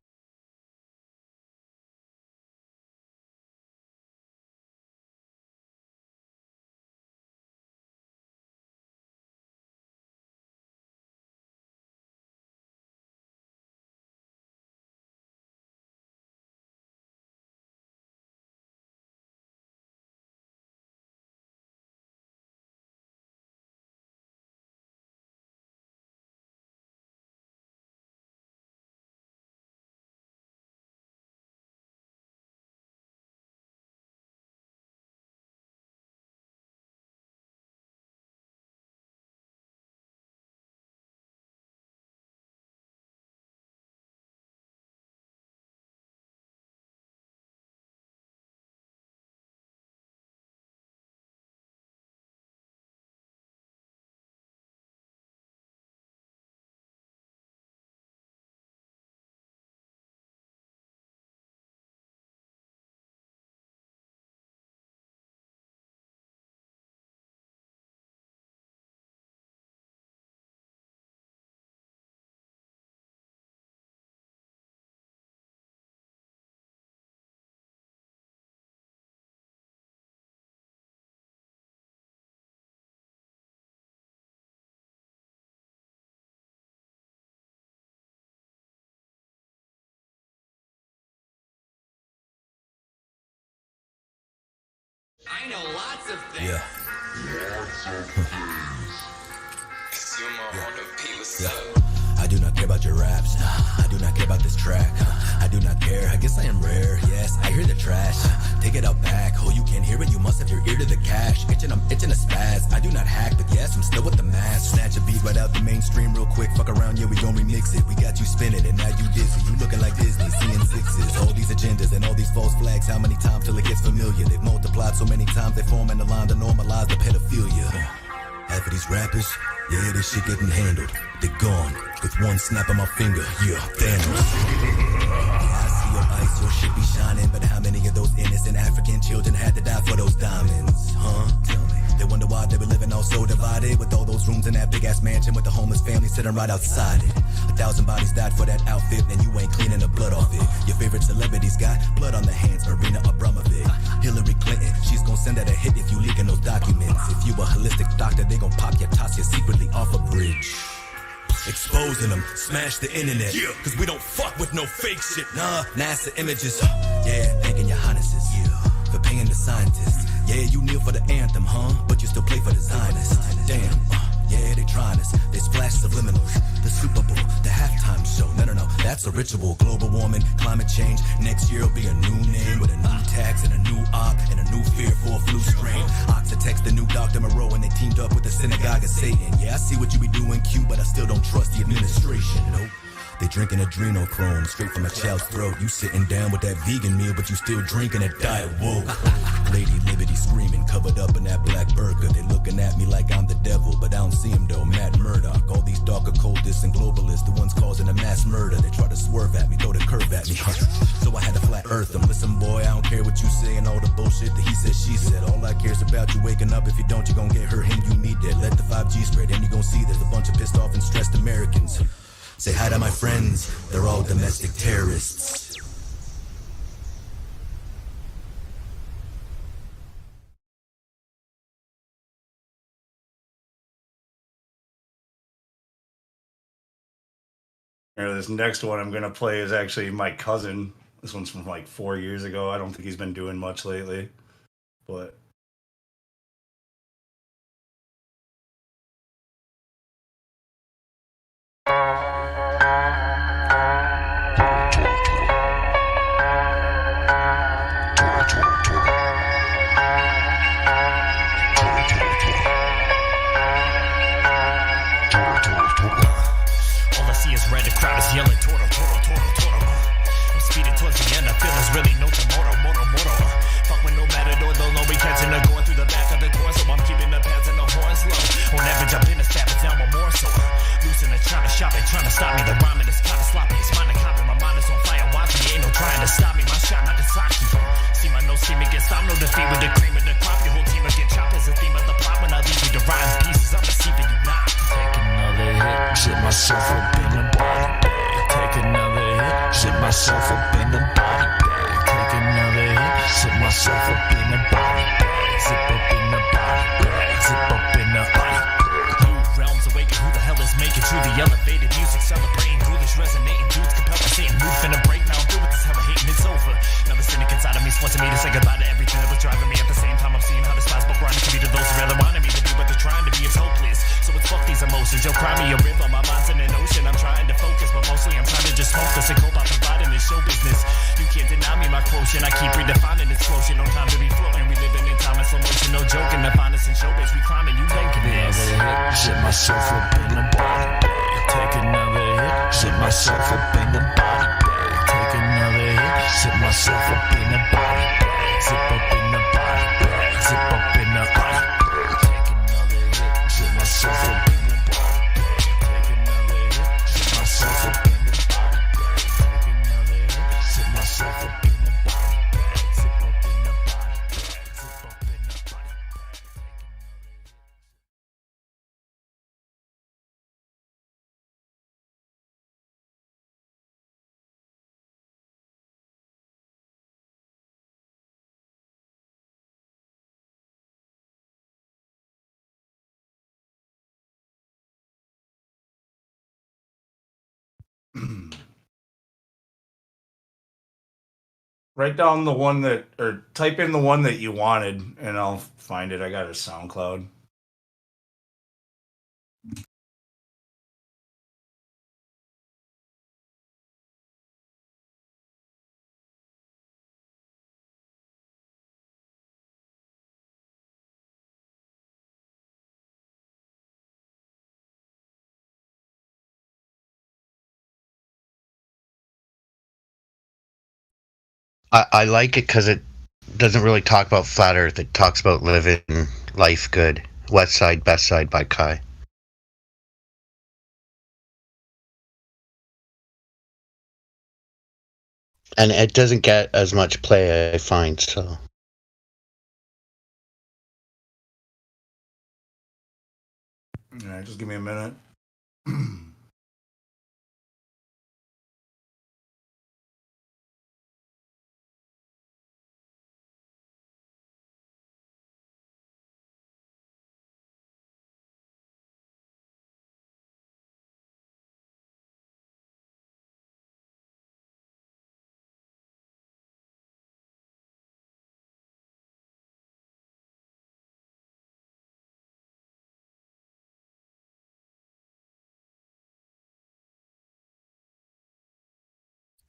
I know lots of things. Yeah. I do not care about your raps. I do not care about this track. I do not care. I guess I am rare. Yes, I hear the trash. Take it out back. Oh, you can't hear it. You must have your ear to the cash. I'm itching a spaz. I do not hack, but yes, I'm still with the mask. Snatch a beat right out the mainstream real quick. Fuck around, yeah, we gon' remix it. We got you spinning and now you dizzy. You looking like Disney, seeing sixes. All these agendas and all these false flags. How many times till it gets familiar? They've multiplied so many times they form in the line to normalize the pedophilia. Half of these rappers, yeah, this shit getting handled. They're gone with one snap of my finger. Yeah, Thanos. Yeah, I see your ice, your shit be shining, but how many of those innocent African children had to die for those diamonds? Huh? Tell me. They wonder why they be living all so divided, with all those rooms in that big ass mansion with the homeless family sitting right outside it. 1,000 bodies died for that outfit, and you ain't cleaning the blood off it. Your favorite celebrities got blood on their hands, Marina Abramovic. Hillary Clinton, she's gonna send out a hit if you leaking those documents. If you a holistic doctor, they gon' pop your toss you secretly off a bridge. Exposing them, smash the internet. Yeah. Cause we don't fuck with no fake shit. Nah, NASA images. Yeah, thanking your highnesses. Yeah. For paying the scientists. Yeah, you kneel for the anthem, huh? But you still play for the Zionists. Damn, yeah, they trying us. They splash subliminals. The Super Bowl, the halftime show. No, that's a ritual. Global warming, climate change. Next year will be a new name with a new tax and a new op and a new fear for a flu strain. Oxitex, the new Dr. Moreau, and they teamed up with the synagogue of Satan. Yeah, I see what you be doing, Q, but I still don't trust the administration. Nope. They drinking adrenochrome straight from a child's throat. You sitting down with that vegan meal, but you still drinking a diet woke. Lady Liberty screaming, covered up in that black burqa. They looking at me like I'm the devil, but I don't see him though. Matt Murdock, all these dark occultists and globalists, the ones causing a mass murder. They try to swerve at me, throw the curve at me. So I had to flat earth them. Listen, boy, I don't care what you say and all the bullshit that he said, she said. All I care is about you waking up. If you don't, you gon' get her, him, you, me dead. Let the 5G spread, and you gon' see there's a bunch of pissed off and stressed Americans. Say hi to my friends, they're all domestic terrorists. This next one I'm going to play is actually my cousin. This one's from like 4 years ago. I don't think he's been doing much lately, but. All I see is red, the crowd is yelling, Toro, Toro, Toro, Toro. I'm speeding towards the end, I feel there's really no tomorrow, Moro, Moro. Fuck with no matador, though, no be catching her going through the back of the torso. I'm keeping the pads and the horns low. On average, I've been a savage, now I'm more so. Losing it, trying to shop it, trying to stop me. The rhyming is kinda sloppy, it's mine to copy. My mind is on fire, watch me, ain't no trying to stop me. My shot, Nagasaki. See my nose, see me get stopped, no defeat with the cream of the crop. Your whole team will get chopped as a theme of the plot. When I leave you to rhymes pieces, I'm deceiving you not. Take another hit, zip myself up in the body bag. Take another hit, zip myself up in the body bag. Take another hit, zip myself up in the body bag. Zip up in the body bag. Zip up in the body bag. New realms awaken, who the hell is making through the elevated music, celebrating ghoulish, resonating dudes compelled by Satan. Move finna break now, I'm through with this hell of hating, it's over. Now the cynic inside of me's forcing me to say goodbye to everything that was driving me. At the same time, I'm seeing how this last book grinding to be to those who rather wanted me to be what they're trying to be. It's hopeless, so it's fuck these emotions. Yo, cry me a river, my mind's in an ocean. I'm trying to focus, but mostly I'm trying to just focus and cope by providing this show business. You can't deny me my quotient, I keep redefining this quotient. No time to be floating, we living in time in slow motion. No joking, the finest in showbiz, we climbing, you thinking this. Zip myself up in the body bag. Take another hit, zip myself up in the body bag. Take another hit, zip myself up in the body bag. Zip up in the body bag. Zip up in the body bag. Take another hit, zip myself up in the body bag. Take another hit, zip myself up in the body bag. Take another hit, zip myself up in the body bag. Zip up in the body bag. Zip up in the body bag. Write down the one that, or type in the one that you wanted, and I'll find it. I got a SoundCloud. I like it because it doesn't really talk about flat Earth. It talks about living life good. West Side, Best Side by Kai. And it doesn't get as much play, I find, so. All right, just give me a minute.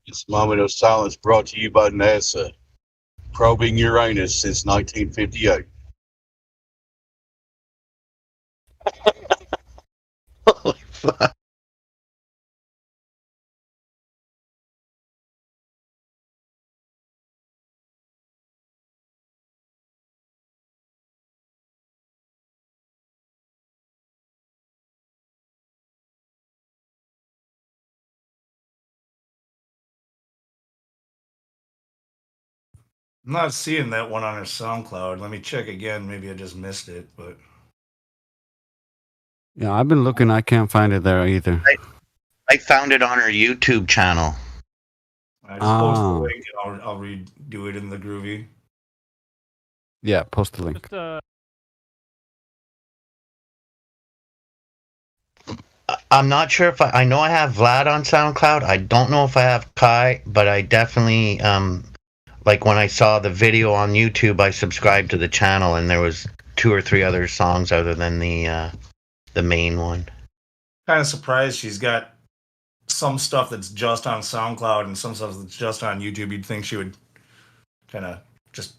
This moment of silence brought to you by NASA, probing Uranus since 1958. Holy fuck. I'm not seeing that one on her SoundCloud. Let me check again. Maybe I just missed it, but Yeah, I've been looking. I can't find it there either. I found it on her YouTube channel. I just post the link and I'll redo it in the Groovy. Yeah, post the link. I'm not sure if I know I have Vlad on SoundCloud. I don't know if I have Kai, but I definitely like when I saw the video on YouTube, I subscribed to the channel, and there was 2 or 3 other songs other than the main one. Kind of surprised she's got some stuff that's just on SoundCloud and some stuff that's just on YouTube. You'd think she would kind of just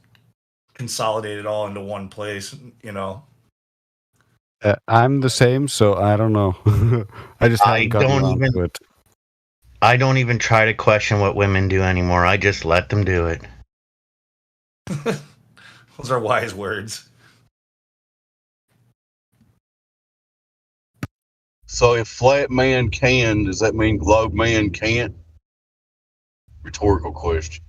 consolidate it all into one place, you know. I'm the same, so I don't know. I just haven't gotten around to it. I don't even try to question what women do anymore. I just let them do it. Those are wise words. So if flat man can, does that mean globe man can't? Rhetorical question.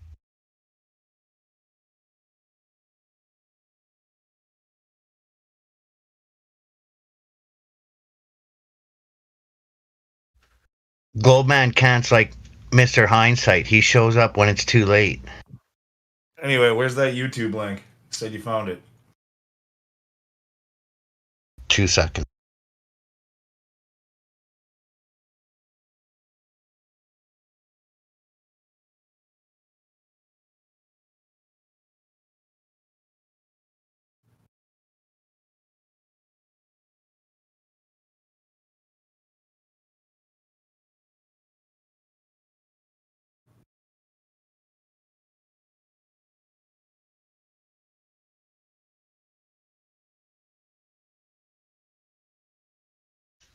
Goldman can't's like Mr. Hindsight. He shows up when it's too late. Anyway, where's that YouTube link? You said you found it. 2 seconds.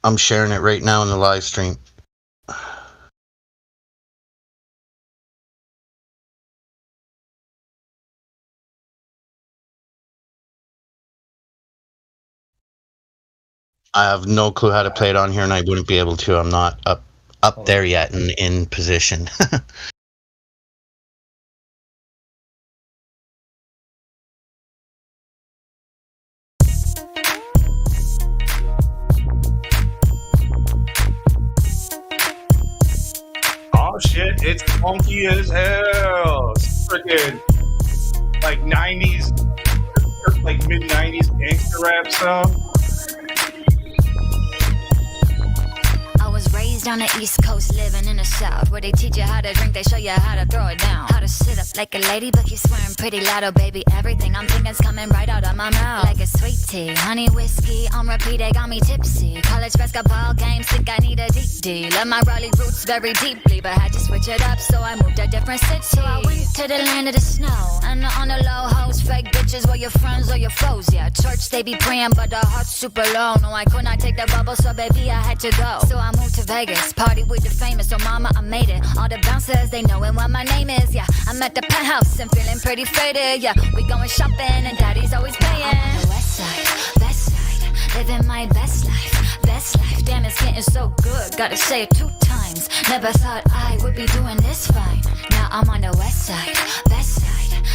I'm sharing it right now in the live stream. I have no clue how to play it on here, and I wouldn't be able to. I'm not up there yet in position. Oh shit, it's funky as hell. It's freaking like 90s, like mid 90s gangster rap sound. I was raised on the East Coast, living in the South, where they teach you how to drink, they show you how to throw it down, how to sit up like a lady, but keep swearing pretty loud. Oh baby, everything I'm thinking's coming right out of my mouth, like a sweet tea, honey whiskey on repeat, they got me tipsy. College basketball games, think I need a deep D. Love my Raleigh roots very deeply, but had to switch it up, so I moved to different city. So I went to the land of the snow, and on the low hoes, fake bitches, were your friends or your foes? Yeah, church they be praying, but the heart's super low. No, I could not take the bubble, so baby I had to go. So I moved to Vegas, party with the famous, so mama I made it. All the bouncers, they knowin' what my name is. Yeah, I'm at the penthouse and feeling pretty faded. Yeah, we going shopping and daddy's always paying. I'm on the west side, living my best life, best life. Damn, it's getting so good, gotta say it 2 times. Never thought I would be doing this fine. Now I'm on the west side,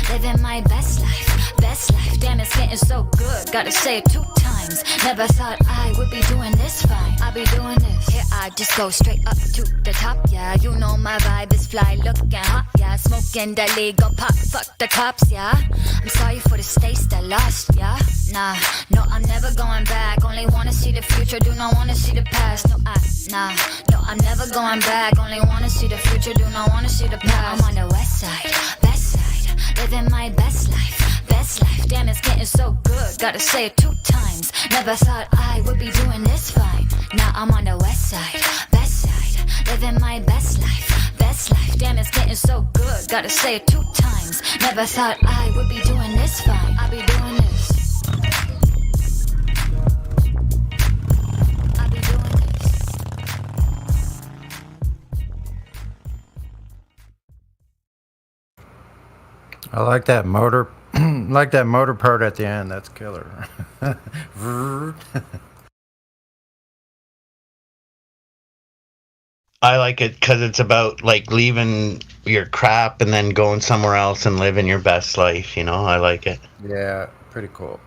living my best life, best life. Damn, it's getting so good, gotta say it 2 times. Never thought I would be doing this fine. I be doing this. Here I just go straight up to the top. Yeah, you know my vibe is fly, looking hot. Yeah, smoking the legal pop, fuck the cops. Yeah, I'm sorry for the states that lost. Yeah, nah, no, I'm never going back. Only wanna see the future, do not wanna see the past. No, I'm never going back. Only wanna see the future, do not wanna see the past. Now I'm on the west side, living my best life, best life. Damn, it's getting so good, gotta say it 2 times. Never thought I would be doing this fine. Now I'm on the west side, living my best life, best life. Damn, it's getting so good, gotta say it 2 times. Never thought I would be doing this fine. I be doing this. I be doing this. I like that motor, like that motor part at the end. That's killer. I like it because it's about like leaving your crap and then going somewhere else and living your best life. You know, I like it. Yeah, pretty cool.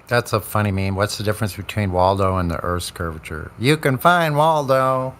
That's a funny meme. What's the difference between Waldo and the Earth's curvature? You can find Waldo.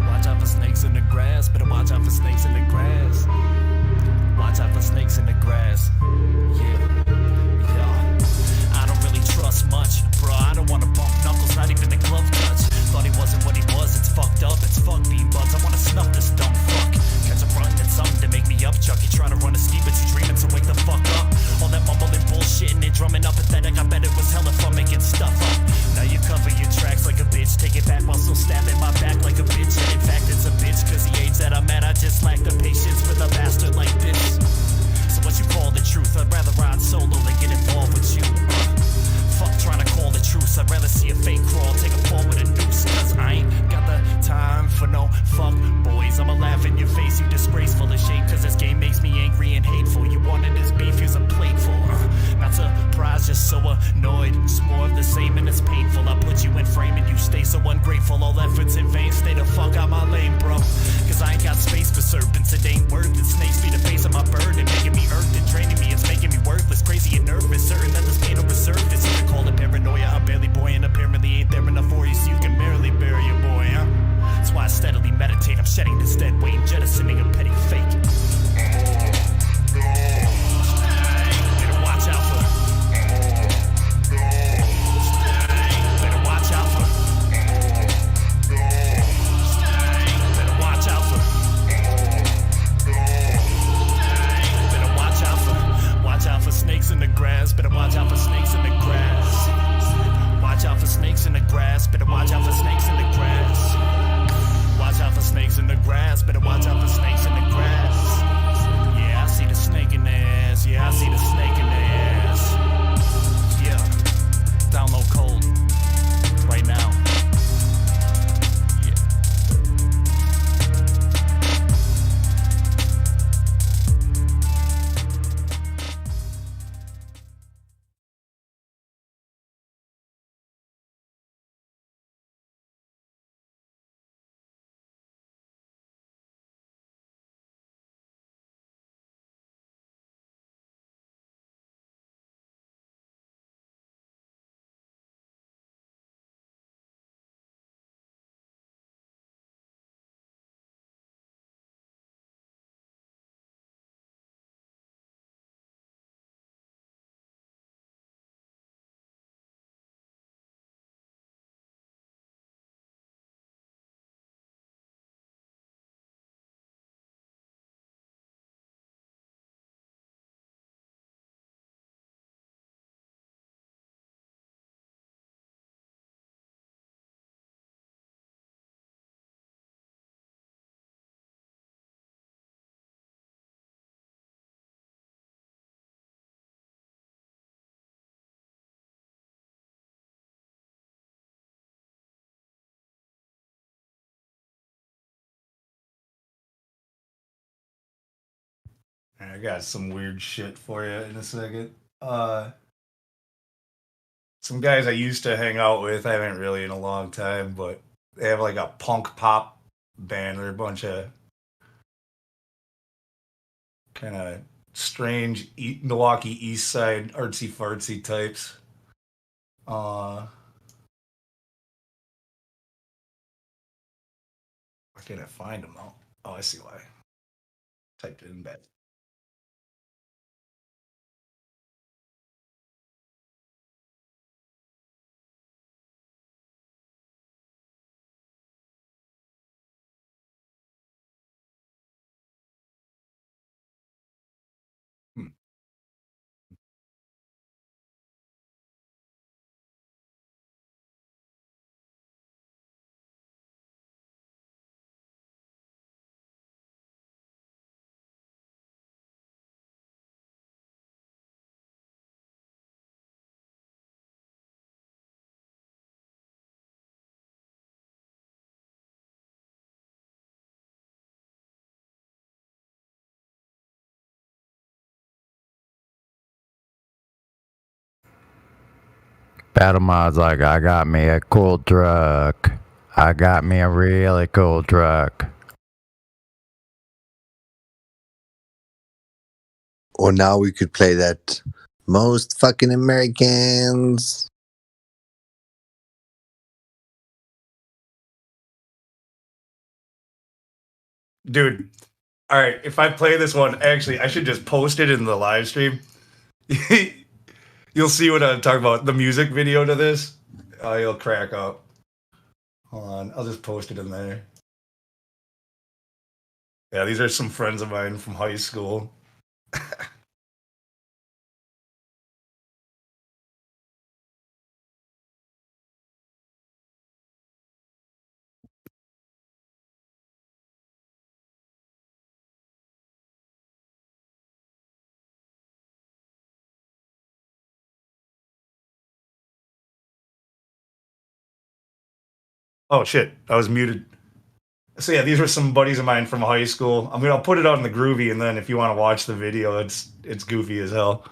Watch out for snakes in the grass. Better watch out for snakes in the grass. Watch out for snakes in the grass. Yeah. I don't really trust much, bro. I don't wanna bump knuckles, not even the glove touch. Thought he wasn't what he was, it's fucked up, it's fuck bean buds. I wanna snuff this dumb fuck. Catch him running at something to make me up, Chucky. Try to run a scheme, but you dreaming, so wake the fuck up. All that mumbling bullshitting and drumming up pathetic. I bet it was hella fun making stuff up. Now you cover your tracks like a bitch. Take it back while still stabbing my back like a bitch. And in fact, it's a bitch, cause the age that I'm at, I just lack the patience with a bastard like this. So what you call the truth? I'd rather ride solo than get involved with you. Fuck trying to call the truce. I'd rather see a fake crawl, take a fall with a noose. Cause I ain't got the time for no fuck boys. I'ma laugh in your face, you disgraceful as shape. Cause this game makes me angry and hateful. You wanted this beef, here's a plateful. Not surprised, just so annoyed. It's more of the same and it's painful. I put you in frame and you stay so ungrateful. All efforts in vain, stay the fuck out my lane, bro. Cause I ain't got space for serpents. It ain't worth it. Snakes be the face of my burden, making me earthed and draining me. It's making me worthless, crazy and nervous. Certain that this pain will reserve this. You can call it paranoia. I'm barely buoyant. Apparently ain't there enough for you, so you can barely bury your boy, huh? That's why I steadily meditate. I'm shedding this dead weight and jettisoning a petty fake. Better watch out for. Better watch out for. Better watch out for. Better watch out for. Watch out for snakes in the grass. Better watch out for snakes I got some weird shit for you in a second. Some guys I used to hang out with, I haven't really in a long time, but they have like a punk pop band. They're a bunch of kind of strange Milwaukee East Side artsy fartsy types. Why can't I find them though? Oh, I see why. Typed it in bed. Battle Mod's like, I got me a cool truck. I got me a really cool truck. Or now we could play that most fucking Americans. Dude, all right, if I play this one, actually, I should just post it in the live stream. You'll see what I'm talking about. The music video to this. You'll crack up. Hold on, I'll just post it in there. Yeah, these are some friends of mine from high school. Oh shit, I was muted. So yeah, these were some buddies of mine from high school. I'll put it out in the Groovy, and then if you want to watch the video, it's goofy as hell.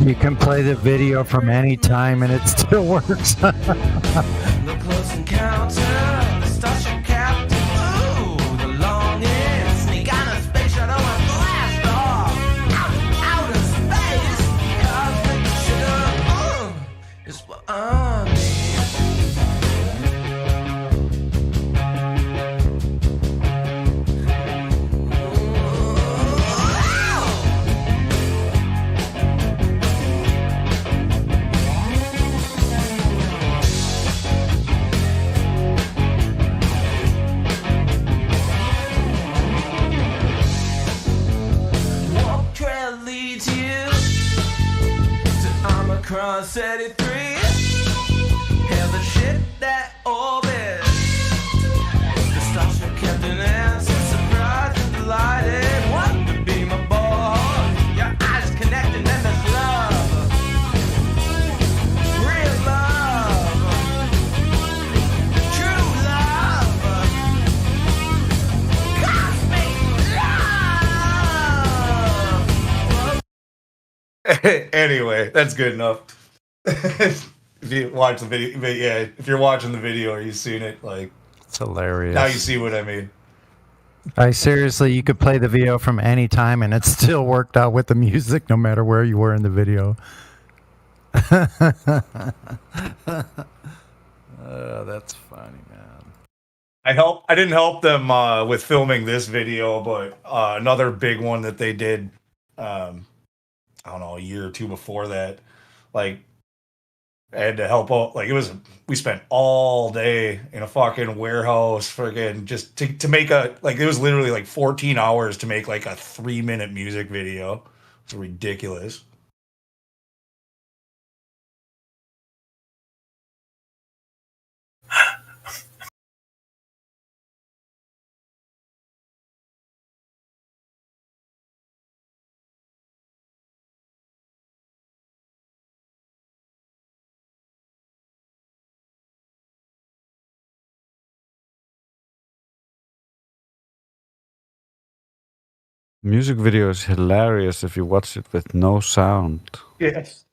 You can play the video from any time and it still works. Cross 83. Hail the shit that orbits. The starship captain answers, surprised and delighted. Want to be my boy? Your eyes connecting and there's love. Real love. True love. Cosmic love. Anyway, that's good enough. If you watch the video, but yeah, if you're watching the video or you've seen it, like, It's hilarious. now you see what I mean. I seriously, you could play the video from any time and it still worked out with the music no matter where you were in the video. That's funny, man. I didn't help them with filming this video, but another big one that they did, I don't know, a year or two before that, like, I had to help out. Like, we spent all day in a fucking warehouse, freaking just to make it was literally like 14 hours to make like a 3-minute music video. It's ridiculous. Music video is hilarious if you watch it with no sound. Yes.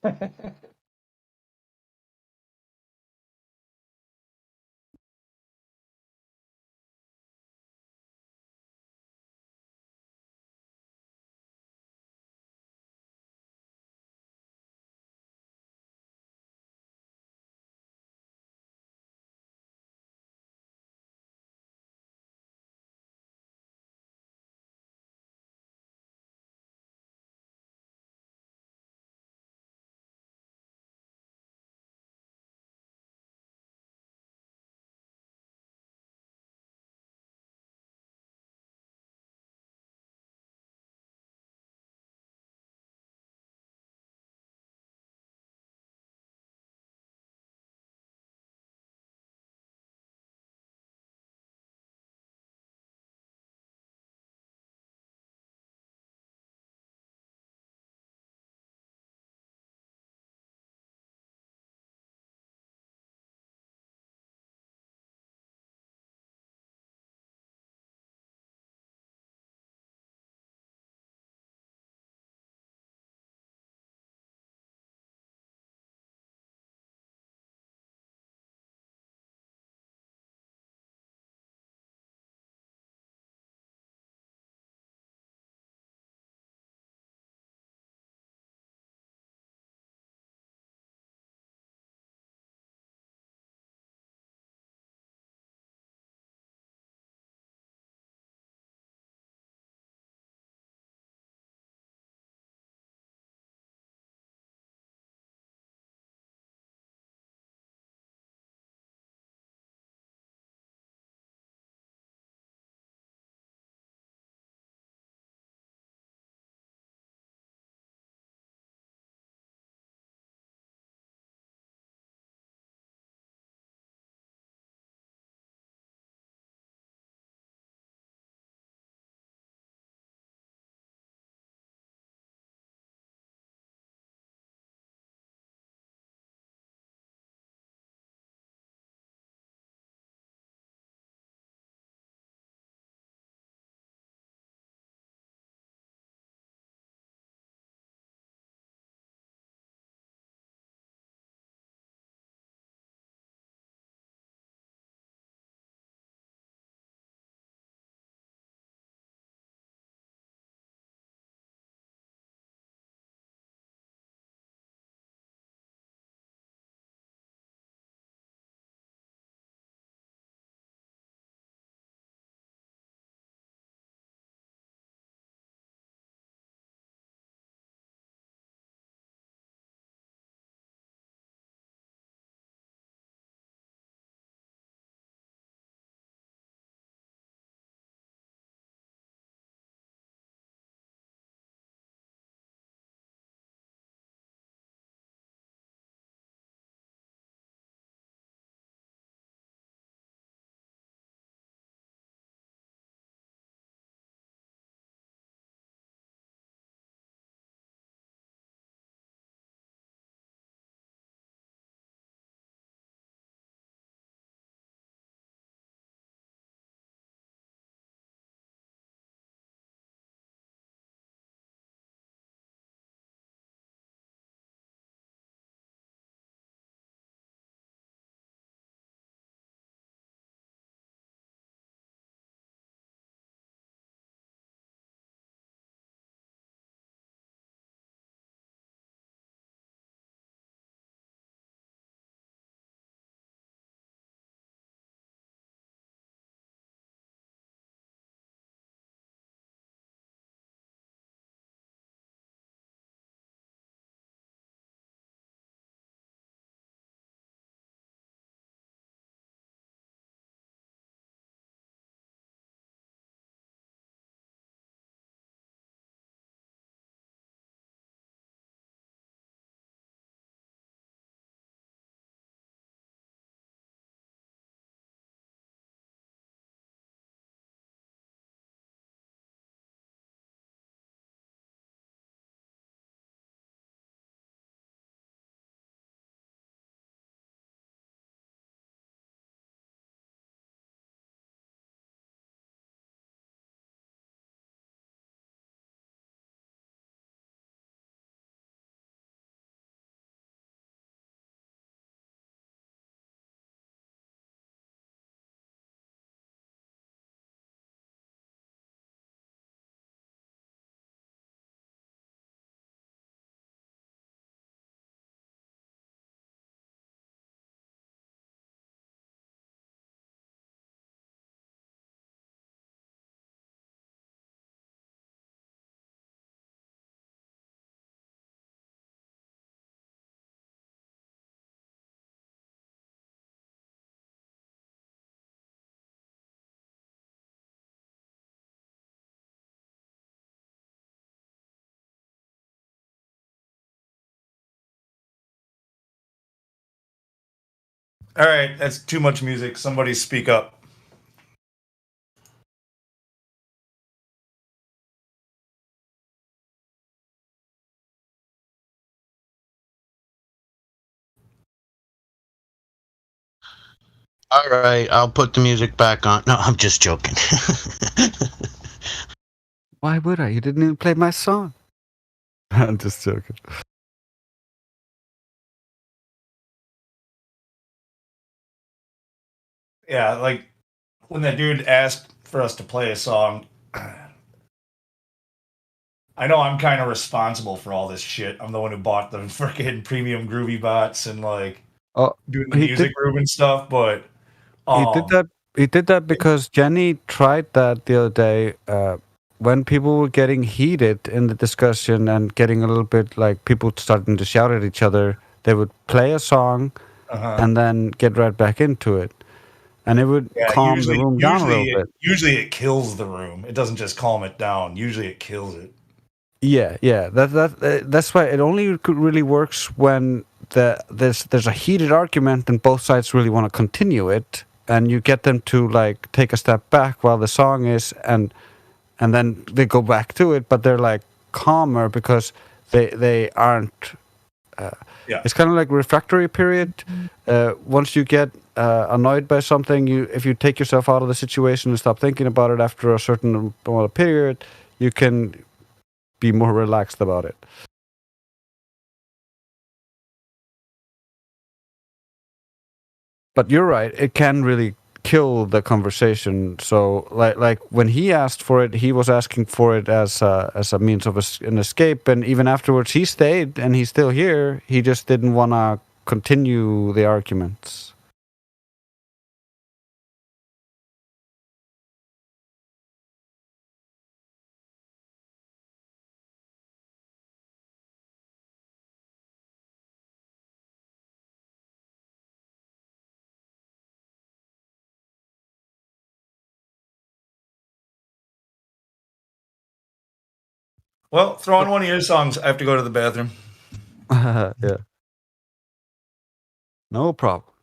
All right, that's too much music. Somebody speak up. All right, I'll put the music back on. No, I'm just joking. Why would I? You didn't even play my song. I'm just joking. Yeah, like when that dude asked for us to play a song, I know I'm kind of responsible for all this shit. I'm the one who bought the freaking premium Groovy bots and like doing the music room and stuff, but He did that because Jenny tried that the other day when people were getting heated in the discussion and getting a little bit like people starting to shout at each other. They would play a song and then get right back into it. And it would calm the room down a little bit. Usually it kills the room. It doesn't just calm it down. Usually it kills it. Yeah. That's why it only really works when there's a heated argument and both sides really want to continue it, and you get them to like take a step back while the song is, and then they go back to it, but they're like calmer because they aren't. It's kind of like refractory period. Once you get annoyed by something, if you take yourself out of the situation and stop thinking about it after a certain period, you can be more relaxed about it. But you're right, it can really kill the conversation. So like when he asked for it, he was asking for it as a means of an escape, and even afterwards he stayed and he's still here. He just didn't want to continue the arguments. Well, throw on one of your songs. I have to go to the bathroom. Yeah. No problem.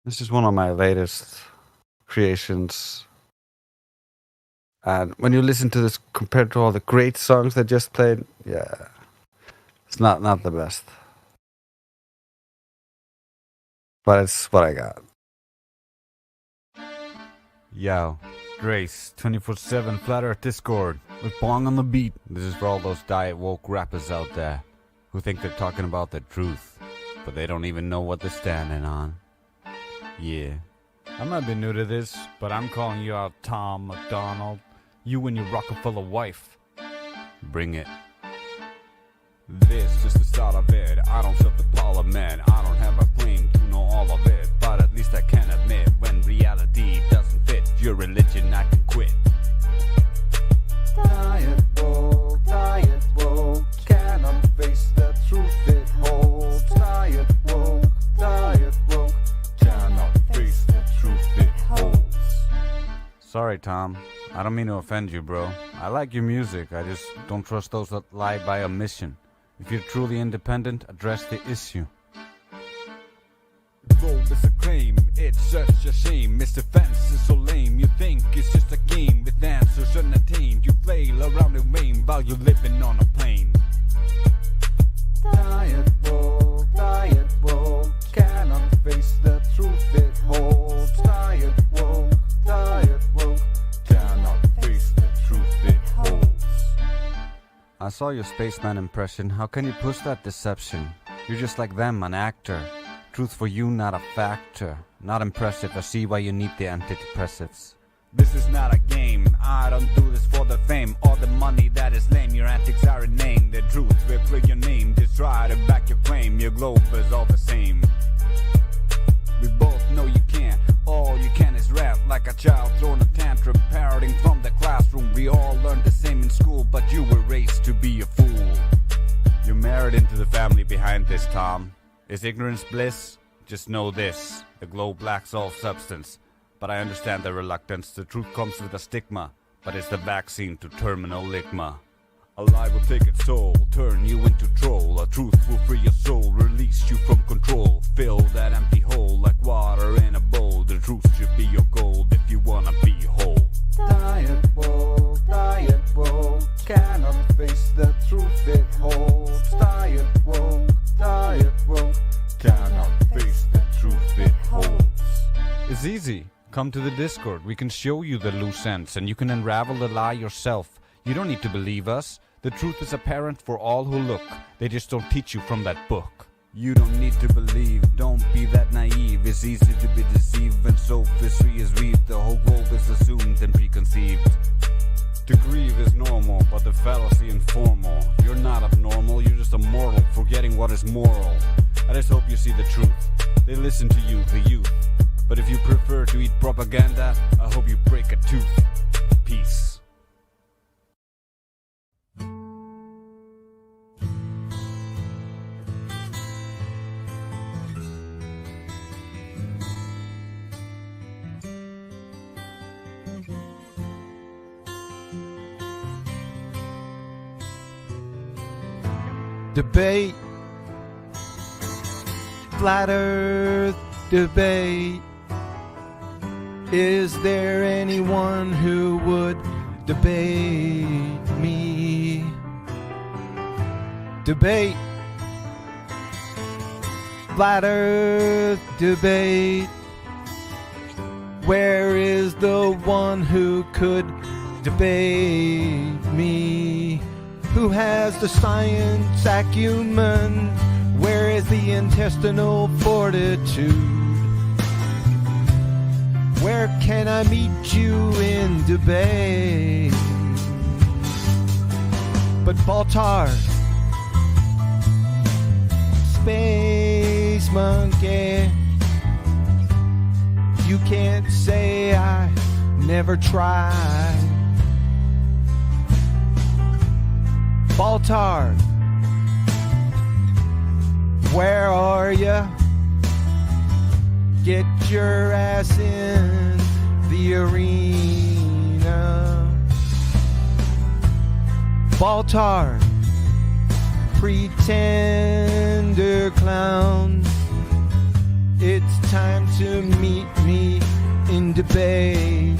This is one of my latest creations. And when you listen to this compared to all the great songs I just played, yeah, it's not the best. But it's what I got. Yo, Grace, 24/7 Flat Earth Discord with Bong on the beat. This is for all those diet woke rappers out there who think they're talking about the truth, but they don't even know what they're standing on. Yeah. I might be new to this, but I'm calling you out, Tom McDonald. You and your Rockefeller wife. Bring it. This is the start of it. I don't serve the parliament. I don't have a claim to know all of it, but at least I can admit when reality doesn't fit your religion, I can quit. Diet woke, cannot face the truth it holds. Diet woke, cannot face the truth it holds. Sorry, Tom. I don't mean to offend you, bro. I like your music. I just don't trust those that lie by omission. If you're truly independent, address the issue. Though it's a claim, it's such a shame. This defense is so lame. You think it's just a game with answers unattained. You flail around in vain while you're living on a plane. Diet woke, cannot face the truth it holds. Diet woke, cannot face the truth it holds. I saw your spaceman impression. How can you push that deception? You're just like them, an actor. Truth for you, not a factor. Not impressive. I see why you need the antidepressives. This is not a game. I don't do this for the fame or the money that is lame. Your antics are inane. The truth will clear your name. Just try to back your claim. Your globe is all the same. We both know you can't. All you can is rap like a child throwing a tantrum, parroting from the classroom. We all learned the same in school, but you were raised to be a fool. You're married into the family behind this, Tom. Is ignorance bliss? Just know this. The globe lacks all substance. But I understand the reluctance. The truth comes with a stigma, but it's the vaccine to terminal ligma. A lie will take its soul, turn you into troll. A truth will free your soul, release you from control. Fill that empty hole like water in a bowl. The truth should be your gold if you wanna be whole. Diet woke, cannot face the truth it holds. Diet woke, cannot face the truth it holds. It's easy. Come to the Discord. We can show you the loose ends and you can unravel the lie yourself. You don't need to believe us. The truth is apparent for all who look. They just don't teach you from that book. You don't need to believe, don't be that naive. It's easy to be deceived when sophistry is weaved. The whole globe is assumed and preconceived. To grieve is normal, but the fallacy informal. You're not abnormal, you're just a mortal, forgetting what is moral. I just hope you see the truth. They listen to you, the youth. But if you prefer to eat propaganda, I hope you break a tooth. Peace. Debate, flat earth debate. Is there anyone who would debate me? Debate, flat earth debate. Where is the one who could debate me? Who has the science acumen? Where is the intestinal fortitude? Where can I meet you in debate? But Baltar, Space Monkey, you can't say I never tried. Baltar, where are ya? Get your ass in the arena. Baltar, pretender clown, it's time to meet me in debate.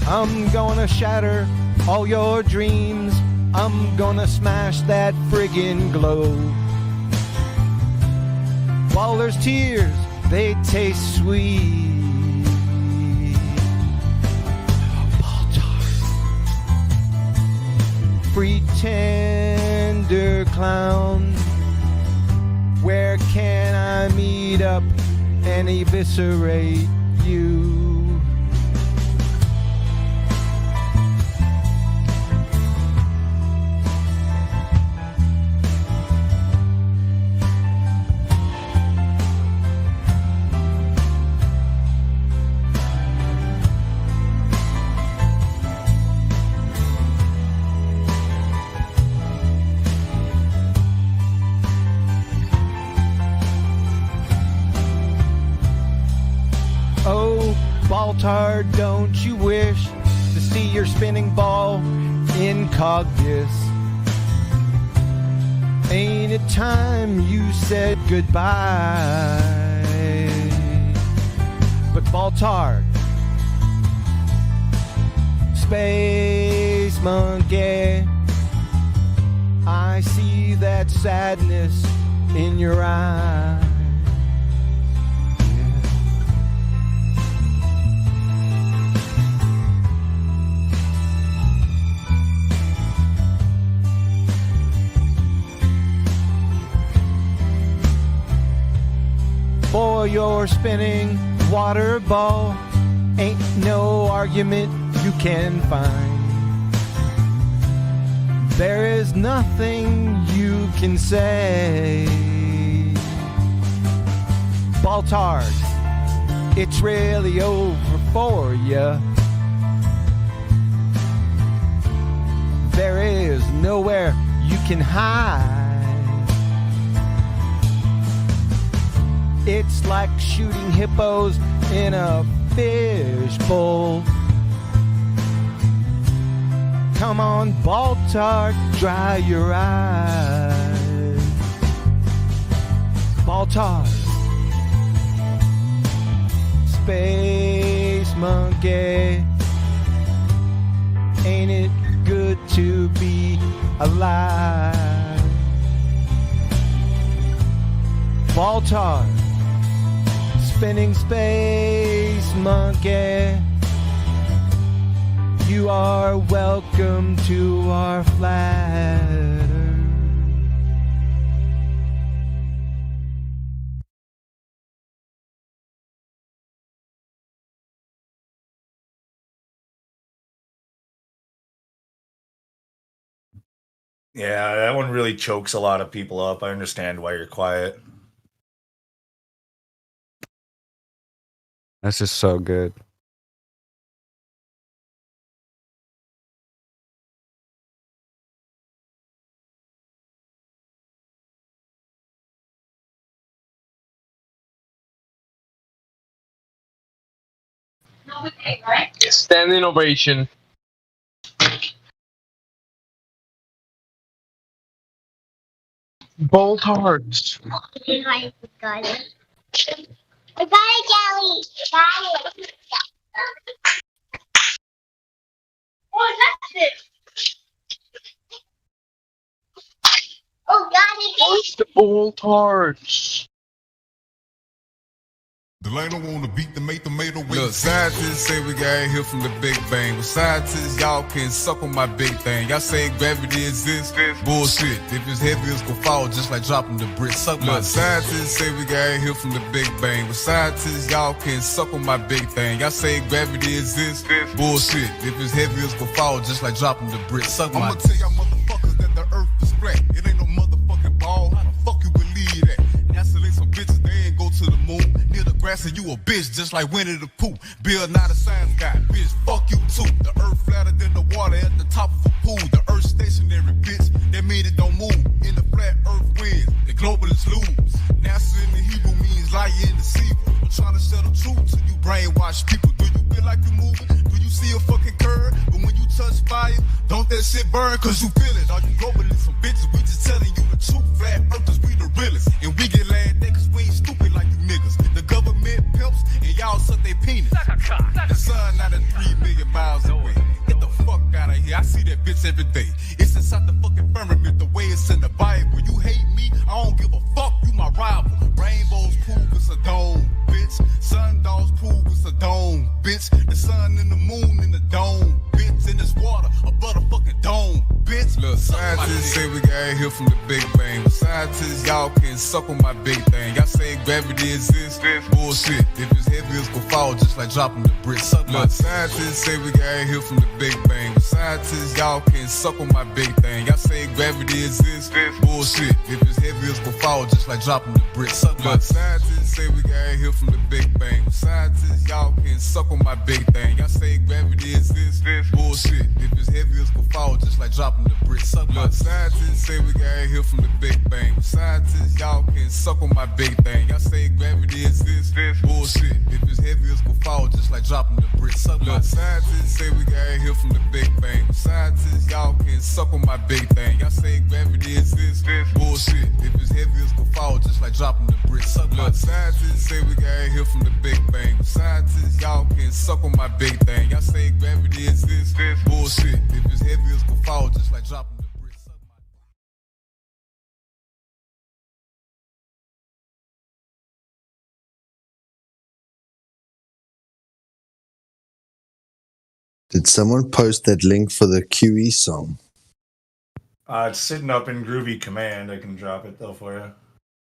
I'm gonna shatter all your dreams. I'm gonna smash that friggin' globe. While there's tears, they taste sweet. Baltar, pretender clown, where can I meet up and eviscerate you? Baltar, don't you wish to see your spinning ball in Cogdis? Ain't it time you said goodbye? But Baltar, Space Monkey, I see that sadness in your eyes. For your spinning water ball, ain't no argument you can find. There is nothing you can say. Baltard, it's really over for ya. There is nowhere you can hide. It's like shooting hippos in a fishbowl. Come on, Baltard, dry your eyes. Baltard, space monkey, ain't it good to be alive? Baltard, spinning space monkey, you are welcome to our flat Earth. Yeah, that one really chokes a lot of people up. I understand why you're quiet. This is so good. Standing ovation. Baltards. I got it. I got it, Jelly. Got it. Oh, that's it. Oh, got it. What's the Baltards? Delano wanna beat the tomato with. Look, scientists say we got here from the Big Bang. But scientists, y'all can suck on my big thing. Y'all say gravity exists. Bullshit. If it's heavy, it's gonna fall just like dropping the bricks. Suck my. Look, scientists say we got here from the Big Bang. But scientists, y'all can suck on my big thing. Y'all say gravity exists. Bullshit. If it's heavy, it's gonna fall just like dropping the bricks. Suck my. I'ma tell y'all motherfuckers that the earth is flat. It ain't no motherfucking ball. How the fuck you believe that? NASA ain't some bitches, they ain't go to the moon. Near the grass and you a bitch just like Winnie the Pooh. Bill not a science guy, bitch, fuck you too. The earth flatter than the water at the top of a pool. The earth stationary, bitch, that mean it don't move. In the flat earth wins, the globalists lose. NASA in the Hebrew means lie and deceiver. I'm trying to tell the truth to you brainwash people. Do you feel like you're moving? Do you see a fucking curve? But when you touch fire, don't that shit burn? Cause you feel it. Are you globalists some bitches? We just telling you the truth. Flat earthers, we the realest. And we get laughed at cause we ain't stupid like you niggas. The government pimps and y'all suck their penis. The sun not 3 million miles away. Get the fuck out of here. I see that bitch every day. It's inside the fucking firmament, the way it's in the Bible. You hate me, I don't give a fuck, you my rival. Rainbows prove it's a dome, bitch. Sundogs prove it's a dome, bitch. The sun and the moon in the dome, bitch. In this water, a motherfucking dome, bitch. Look, scientists say we got here from the Big Bang. Scientists, y'all can suck on my big thing. Y'all say gravity exists. Bullshit. If it's heavy, it's gonna fall just like dropping the bricks. Suck my. Scientists say we got here from the Big Bang. Scientists, y'all can suck on my big thing. Y'all say gravity exists. Bullshit. If it's heavy, it's gonna fall just like dropping the bricks. Suck my. Scientists say we got here from the Big Bang. Scientists, y'all can suck on my big thing. Y'all say gravity exists. Bullshit. If it's heavy, it's gonna fall just like dropping the bricks. Suck my. Scientists say we got here from the Big Bang. Scientists, y'all can suck on my big thing. Y'all say gravity exists. Bullshit. If it's heavy, it's gonna fall just like dropping the bricks. Suck my. Scientists say we got here from the Big Bang. Scientists, y'all can suck on my big thing. Y'all say gravity exists. Bullshit. If it's heavy, it's gonna fall just like dropping the bricks. Suck my. Scientists say we got here from the Big Bang. Scientists, y'all can suck on my big thing. Y'all say gravity exists. Bullshit. If it's heavy, it's gonna fall just like dropping the bricks. Suck my. Did someone post that link for the QE song? It's sitting up in Groovy Command. I can drop it though for you.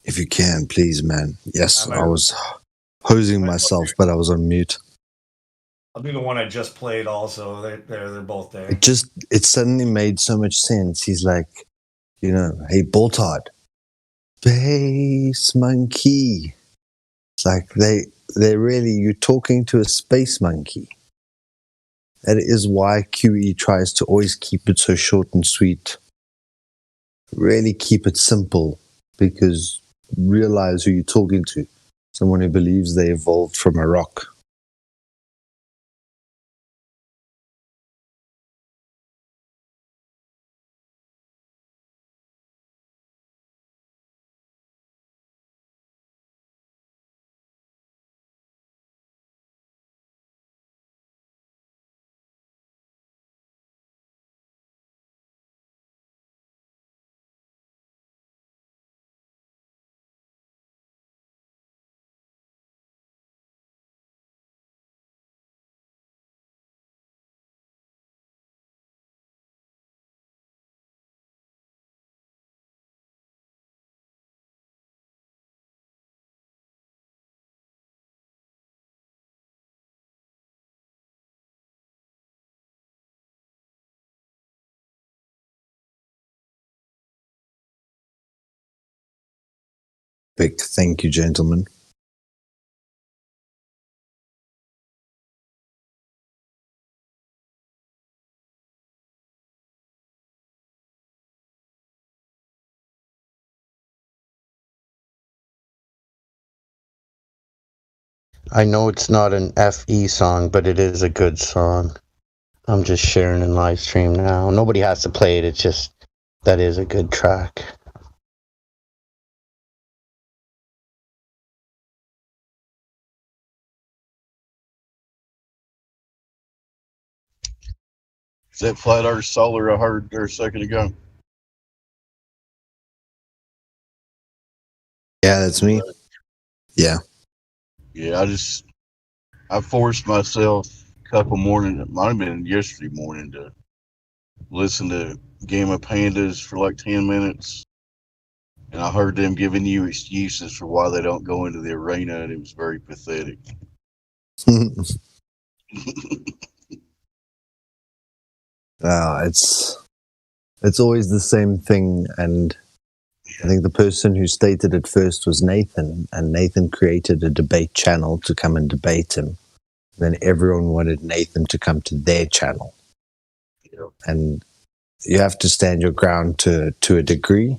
If you can, please, man. Yes, I was hosing myself, but I was on mute. I'll do the one I just played also. They're both there. It suddenly made so much sense. He's like, hey, Baltard, Space Monkey, It's like they really, you're talking to a space monkey. That is why QE tries to always keep it so short and sweet. Really keep it simple, because realize who you're talking to. Someone who believes they evolved from a rock. Perfect. Thank you, gentlemen. I know it's not an FE song, but it is a good song. I'm just sharing in live stream now. Nobody has to play it. It's just that is a good track. Is that Flat Earth Solar I heard there a second ago? Yeah, that's me. Yeah. Yeah, I forced myself a couple morning, it might have been yesterday morning, to listen to Game of Pandas for like 10 minutes. And I heard them giving you excuses for why they don't go into the arena, and it was very pathetic. It's always the same thing, and I think the person who stated it first was Nathan, and Nathan created a debate channel to come and debate him. Then everyone wanted Nathan to come to their channel. And you have to stand your ground to a degree.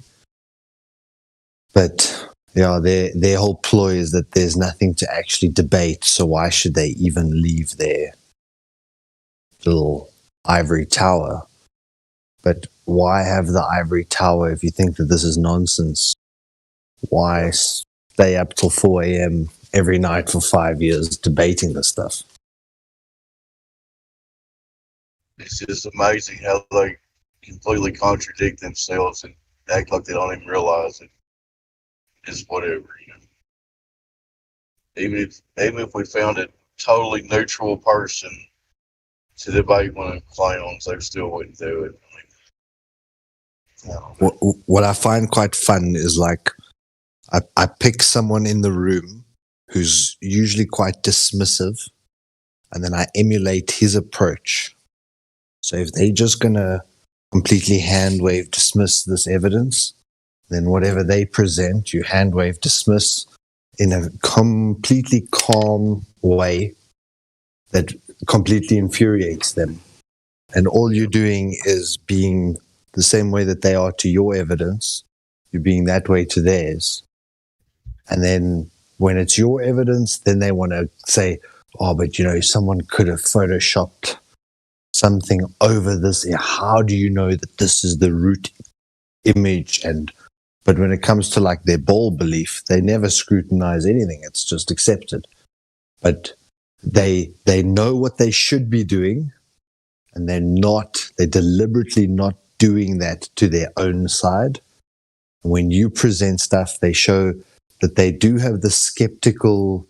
But yeah, their whole ploy is that there's nothing to actually debate, so why should they even leave their little ivory tower? But why have the ivory tower if you think that this is nonsense? Why stay up till 4 a.m. every night for 5 years debating this stuff? It's just amazing how they completely contradict themselves and act like they don't even realize it. It's whatever, you know. Even if we found a totally neutral person to debate one of the clowns, they still wouldn't do it. What I find quite fun is like I pick someone in the room who's usually quite dismissive, and then I emulate his approach. So if they're just going to completely hand wave dismiss this evidence, then whatever they present, you hand wave dismiss in a completely calm way that completely infuriates them. And all you're doing is being the same way that they are to your evidence, you're being that way to theirs. And then when it's your evidence, then they want to say, oh, but you know, someone could have photoshopped something over this. How do you know that this is the root image? But when it comes to like their ball belief, they never scrutinize anything. It's just accepted. But they know what they should be doing, and they're deliberately not doing that to their own side. When you present stuff, they show that they do have the skeptical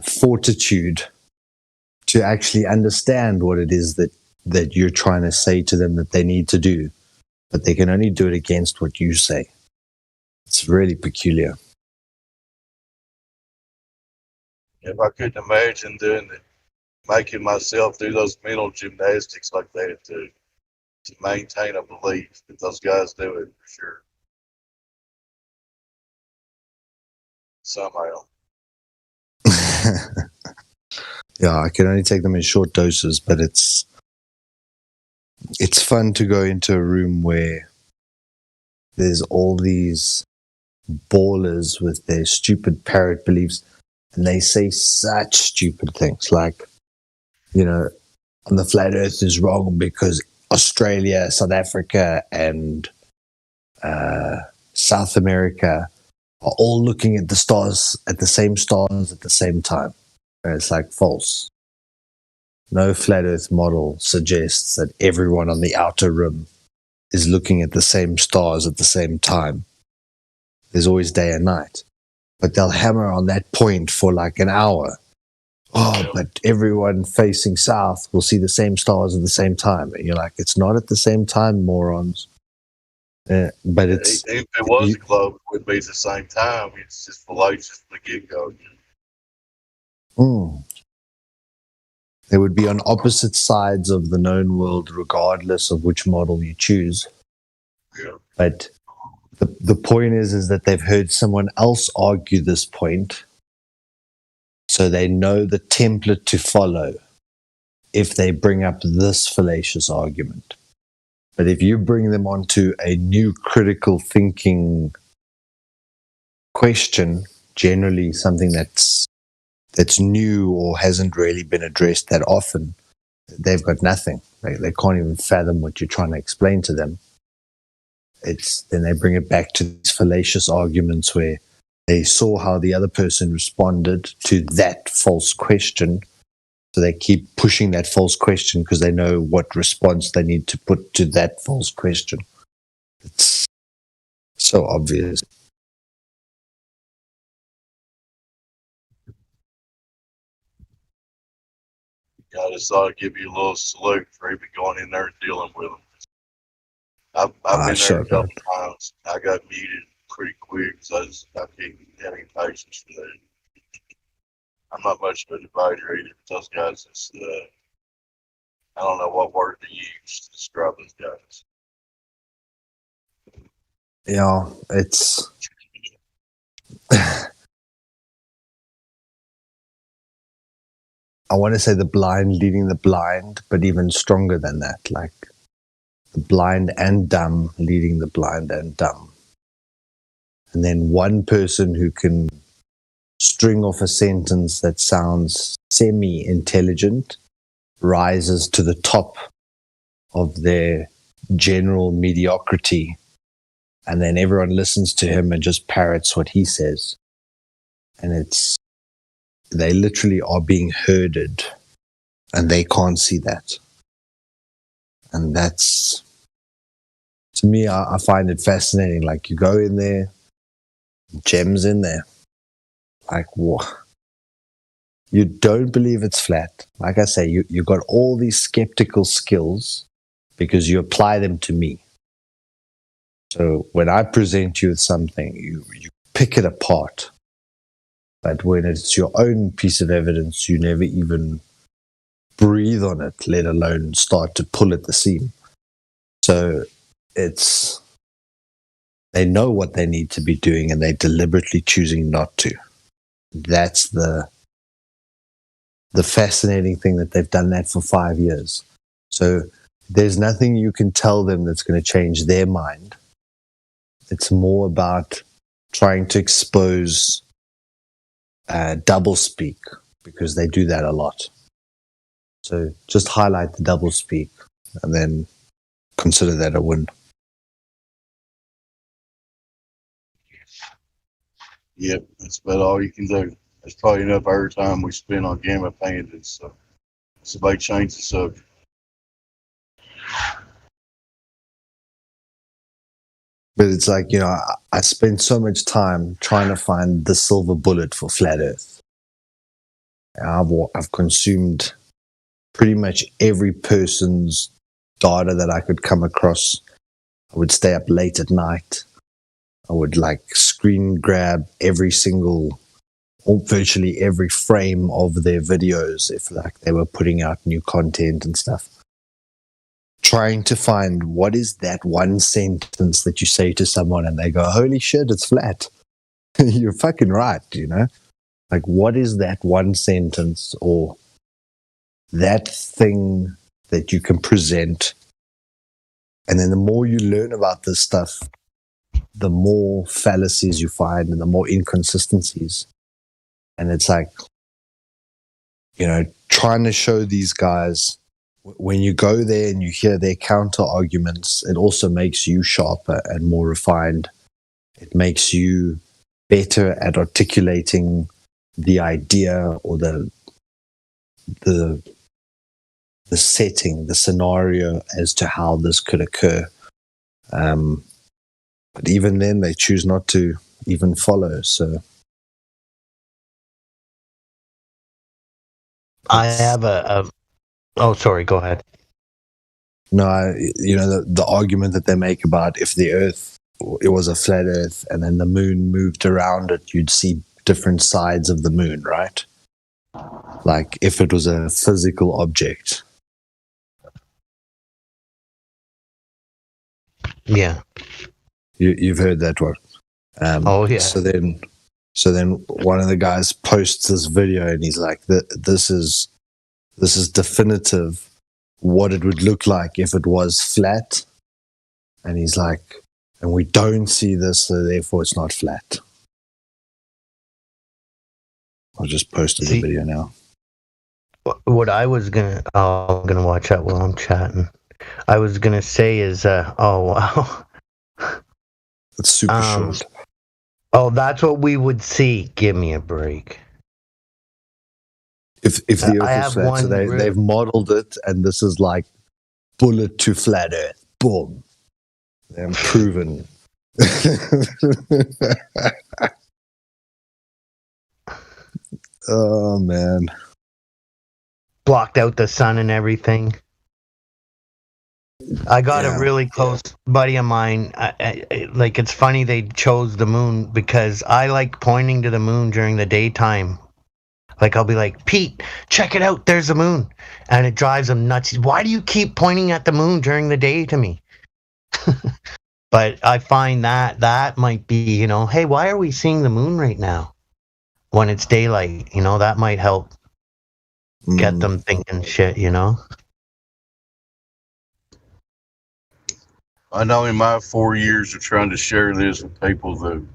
fortitude to actually understand what it is that you're trying to say to them that they need to do, but they can only do it against what you say. It's really peculiar. If I couldn't imagine doing it, making myself do those mental gymnastics like that to maintain a belief, that those guys do it for sure. Somehow. Yeah, I can only take them in short doses, but it's fun to go into a room where there's all these ballers with their stupid parrot beliefs, and they say such stupid things like, the flat earth is wrong because Australia, South Africa, and South America are all looking at the stars, at the same stars at the same time. And it's like false. No flat earth model suggests that everyone on the outer rim is looking at the same stars at the same time. There's always day and night. But they'll hammer on that point for like an hour. Oh, but everyone facing south will see the same stars at the same time. And you're like, it's not at the same time, morons. But it's... If it was a globe, it would be at the same time. It's just fallacious from the get-go. They would be on opposite sides of the known world, regardless of which model you choose. Yeah. But the point is that they've heard someone else argue this point, so they know the template to follow if they bring up this fallacious argument. But if you bring them onto a new critical thinking question, generally something that's new or hasn't really been addressed that often, they've got nothing. They can't even fathom what you're trying to explain to them. Then they bring it back to these fallacious arguments where they saw how the other person responded to that false question. So they keep pushing that false question because they know what response they need to put to that false question. It's so obvious. I just thought I'd give you a little salute for even going in there and dealing with them. I've been there a couple times. I got muted pretty quick because I can't have any patience for that. I'm not much of a debater either. Those guys, I don't know what word to use to describe those guys. Yeah, it's... I want to say the blind leading the blind, but even stronger than that, like the blind and dumb leading the blind and dumb. And then one person who can string off a sentence that sounds semi-intelligent rises to the top of their general mediocrity. And then everyone listens to him and just parrots what he says. And they literally are being herded, and they can't see that. And that's, to me, I find it fascinating. Like, you go in there, gems in there. Like, what? You don't believe it's flat. Like I say, you got all these skeptical skills because you apply them to me. So when I present you with something, you pick it apart. But when it's your own piece of evidence, you never even breathe on it, let alone start to pull at the seam. So they know what they need to be doing, and they're deliberately choosing not to. That's the fascinating thing, that they've done that for 5 years. So there's nothing you can tell them that's going to change their mind. It's more about trying to expose doublespeak, because they do that a lot. So just highlight the doublespeak and then consider that a win. Yep, that's about all you can do. That's probably enough airtime we spend on Game of Pandas. So somebody change the subject. But it's like, I spend so much time trying to find the silver bullet for Flat Earth. I've consumed pretty much every person's data that I could come across. I would stay up late at night. I would screen grab every single, or virtually every frame of their videos if they were putting out new content and stuff. Trying to find what is that one sentence that you say to someone and they go, holy shit, it's flat. You're fucking right, Like, what is that one sentence or that thing that you can present? And then the more you learn about this stuff, the more fallacies you find and the more inconsistencies. And it's like, trying to show these guys, when you go there and you hear their counter arguments, it also makes you sharper and more refined. It makes you better at articulating the idea or the setting, the scenario as to how this could occur. But even then, they choose not to even follow. So I have oh, sorry, go ahead. no, the argument that they make about if the Earth, it was a flat Earth, and then the moon moved around it, you'd see different sides of the moon, right? Like if it was a physical object. Yeah. You've heard that one. Oh yeah. So then one of the guys posts this video and he's like, "This is definitive what it would look like if it was flat." And he's like, "And we don't see this, so therefore it's not flat." I'll just post the video now. What I was I'm gonna watch that while I'm chatting. I was gonna say is, oh wow. It's super short. Oh, that's what we would see. Give me a break. If the Earth is flat, so they've modeled it, and this is like bullet to flat Earth. Boom. They're proven. Oh man. Blocked out the sun and everything. I got a really close buddy of mine. Like, it's funny they chose the moon because I like pointing to the moon during the daytime. Like, I'll be like, "Pete, check it out. There's the moon." And it drives him nuts. "Why do you keep pointing at the moon during the day to me?" But I find that might be, hey, why are we seeing the moon right now when it's daylight? That might help get them thinking shit, I know in my 4 years of trying to share this with people, that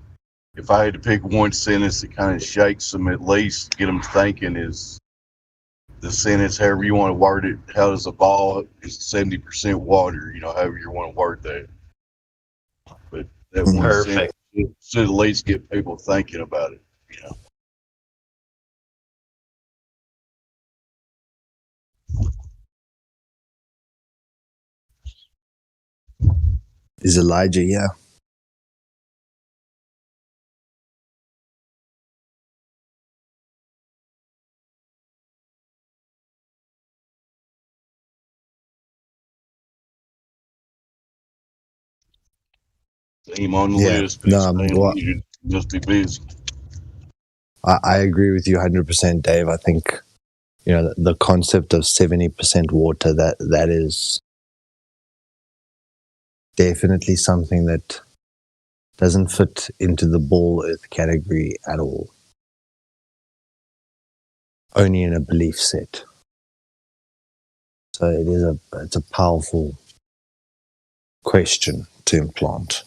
if I had to pick one sentence that kind of shakes them, at least get them thinking, is the sentence, however you want to word it, how does a ball is 70% water, however you want to word that. But that one sentence should at least get people thinking about it, Is Elijah here? Name on the list. Just be busy. I agree with you 100%, Dave. I think, the concept of 70% water, that is definitely something that doesn't fit into the ball earth category at all. Only in a belief set. So it's a powerful question to implant.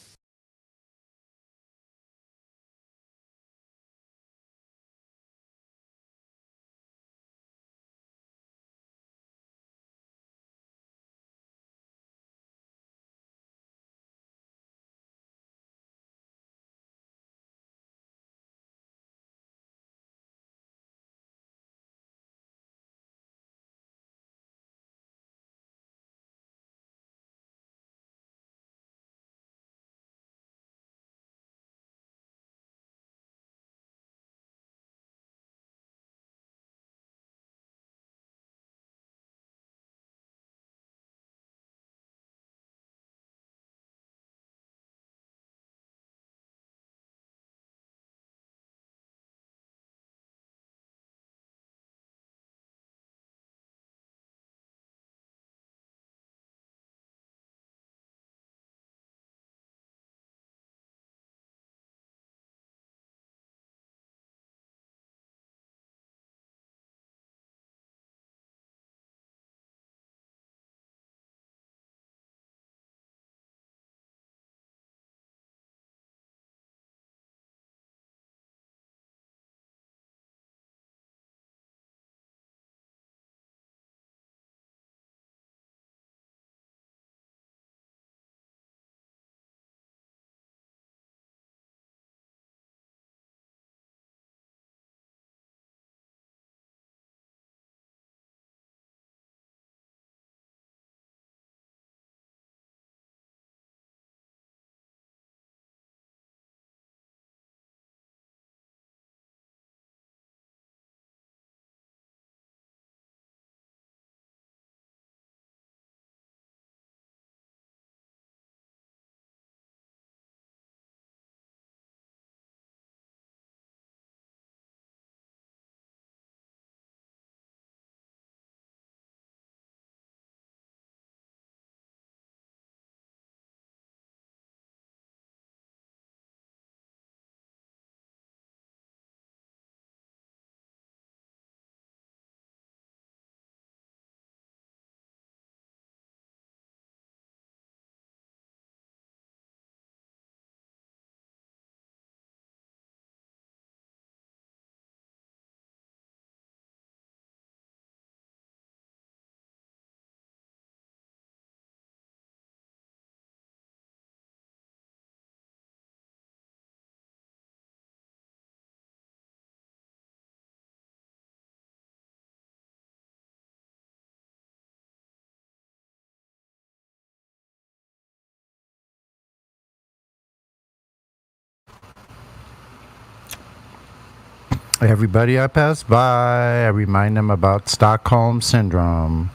Everybody I pass by, I remind them about Stockholm Syndrome.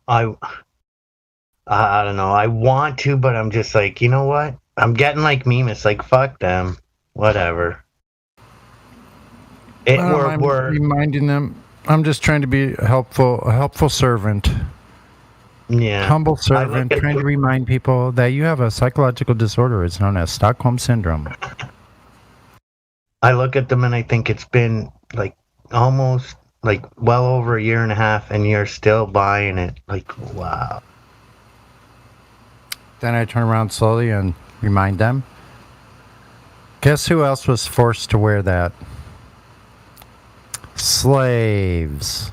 I don't know. I want to, but I'm just like, you know what? I'm getting like Mimas, like fuck them, whatever. I'm reminding them. I'm just trying to be a helpful servant. Yeah. Humble servant, trying to remind people that you have a psychological disorder. It's known as Stockholm Syndrome. I look at them and I think it's been like almost like well over a year and a half, and you're still buying it. Like, wow. Then I turn around slowly and remind them. Guess who else was forced to wear that? Slaves.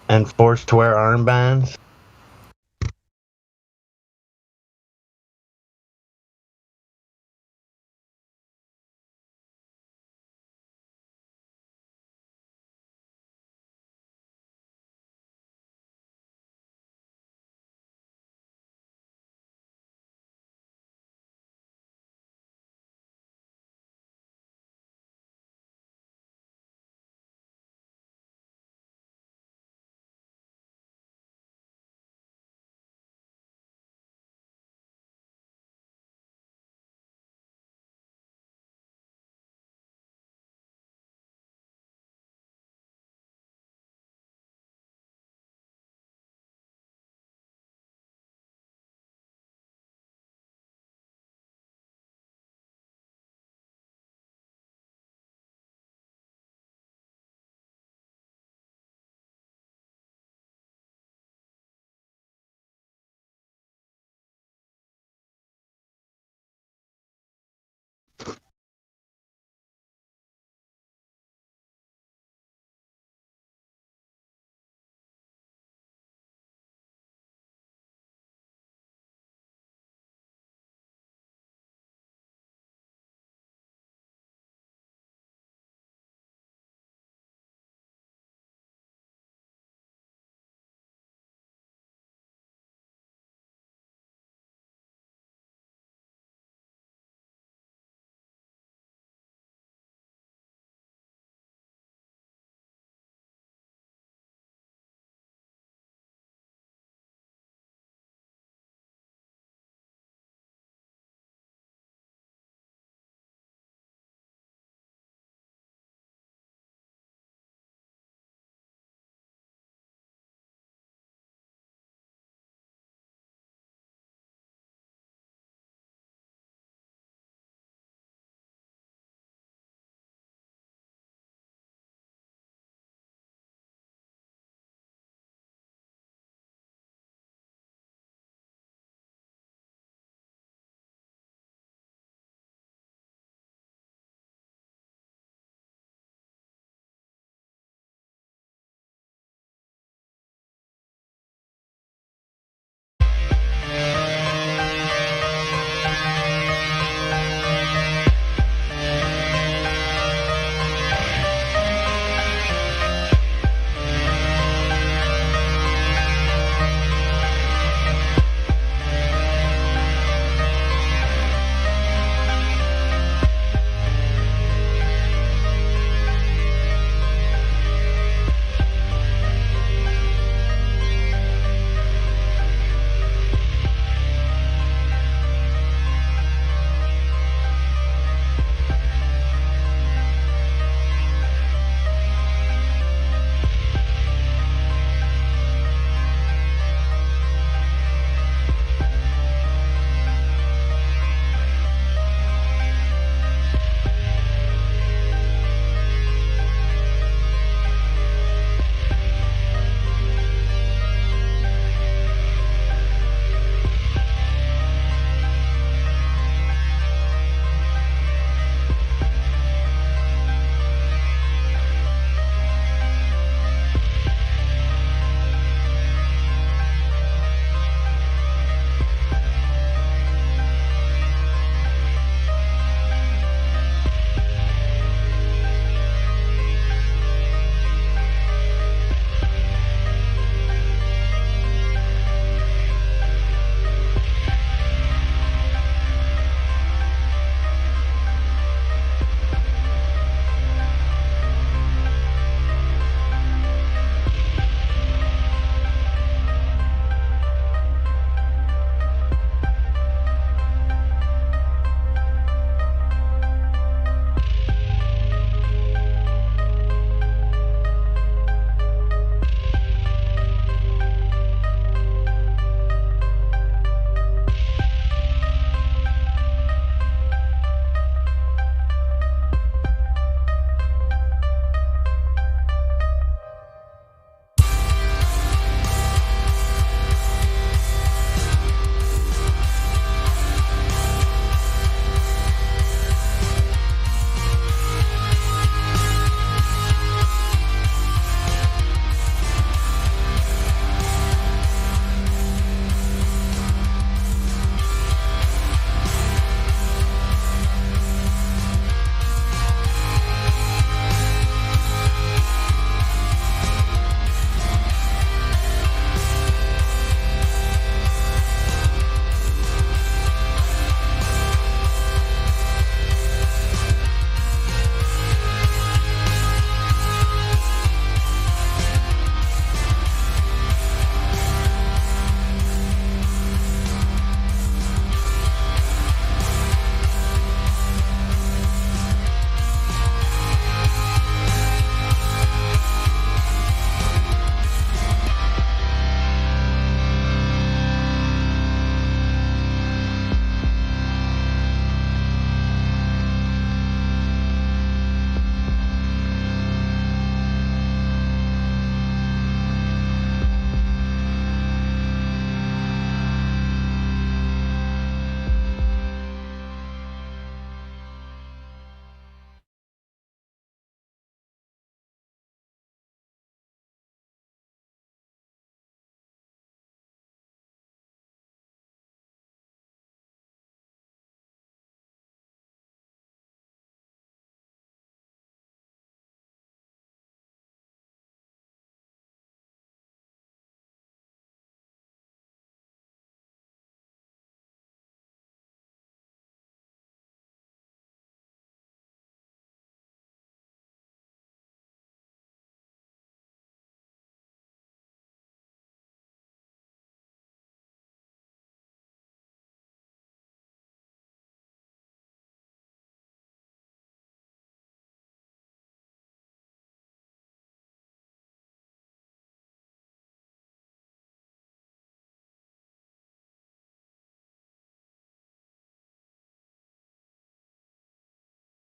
And forced to wear armbands?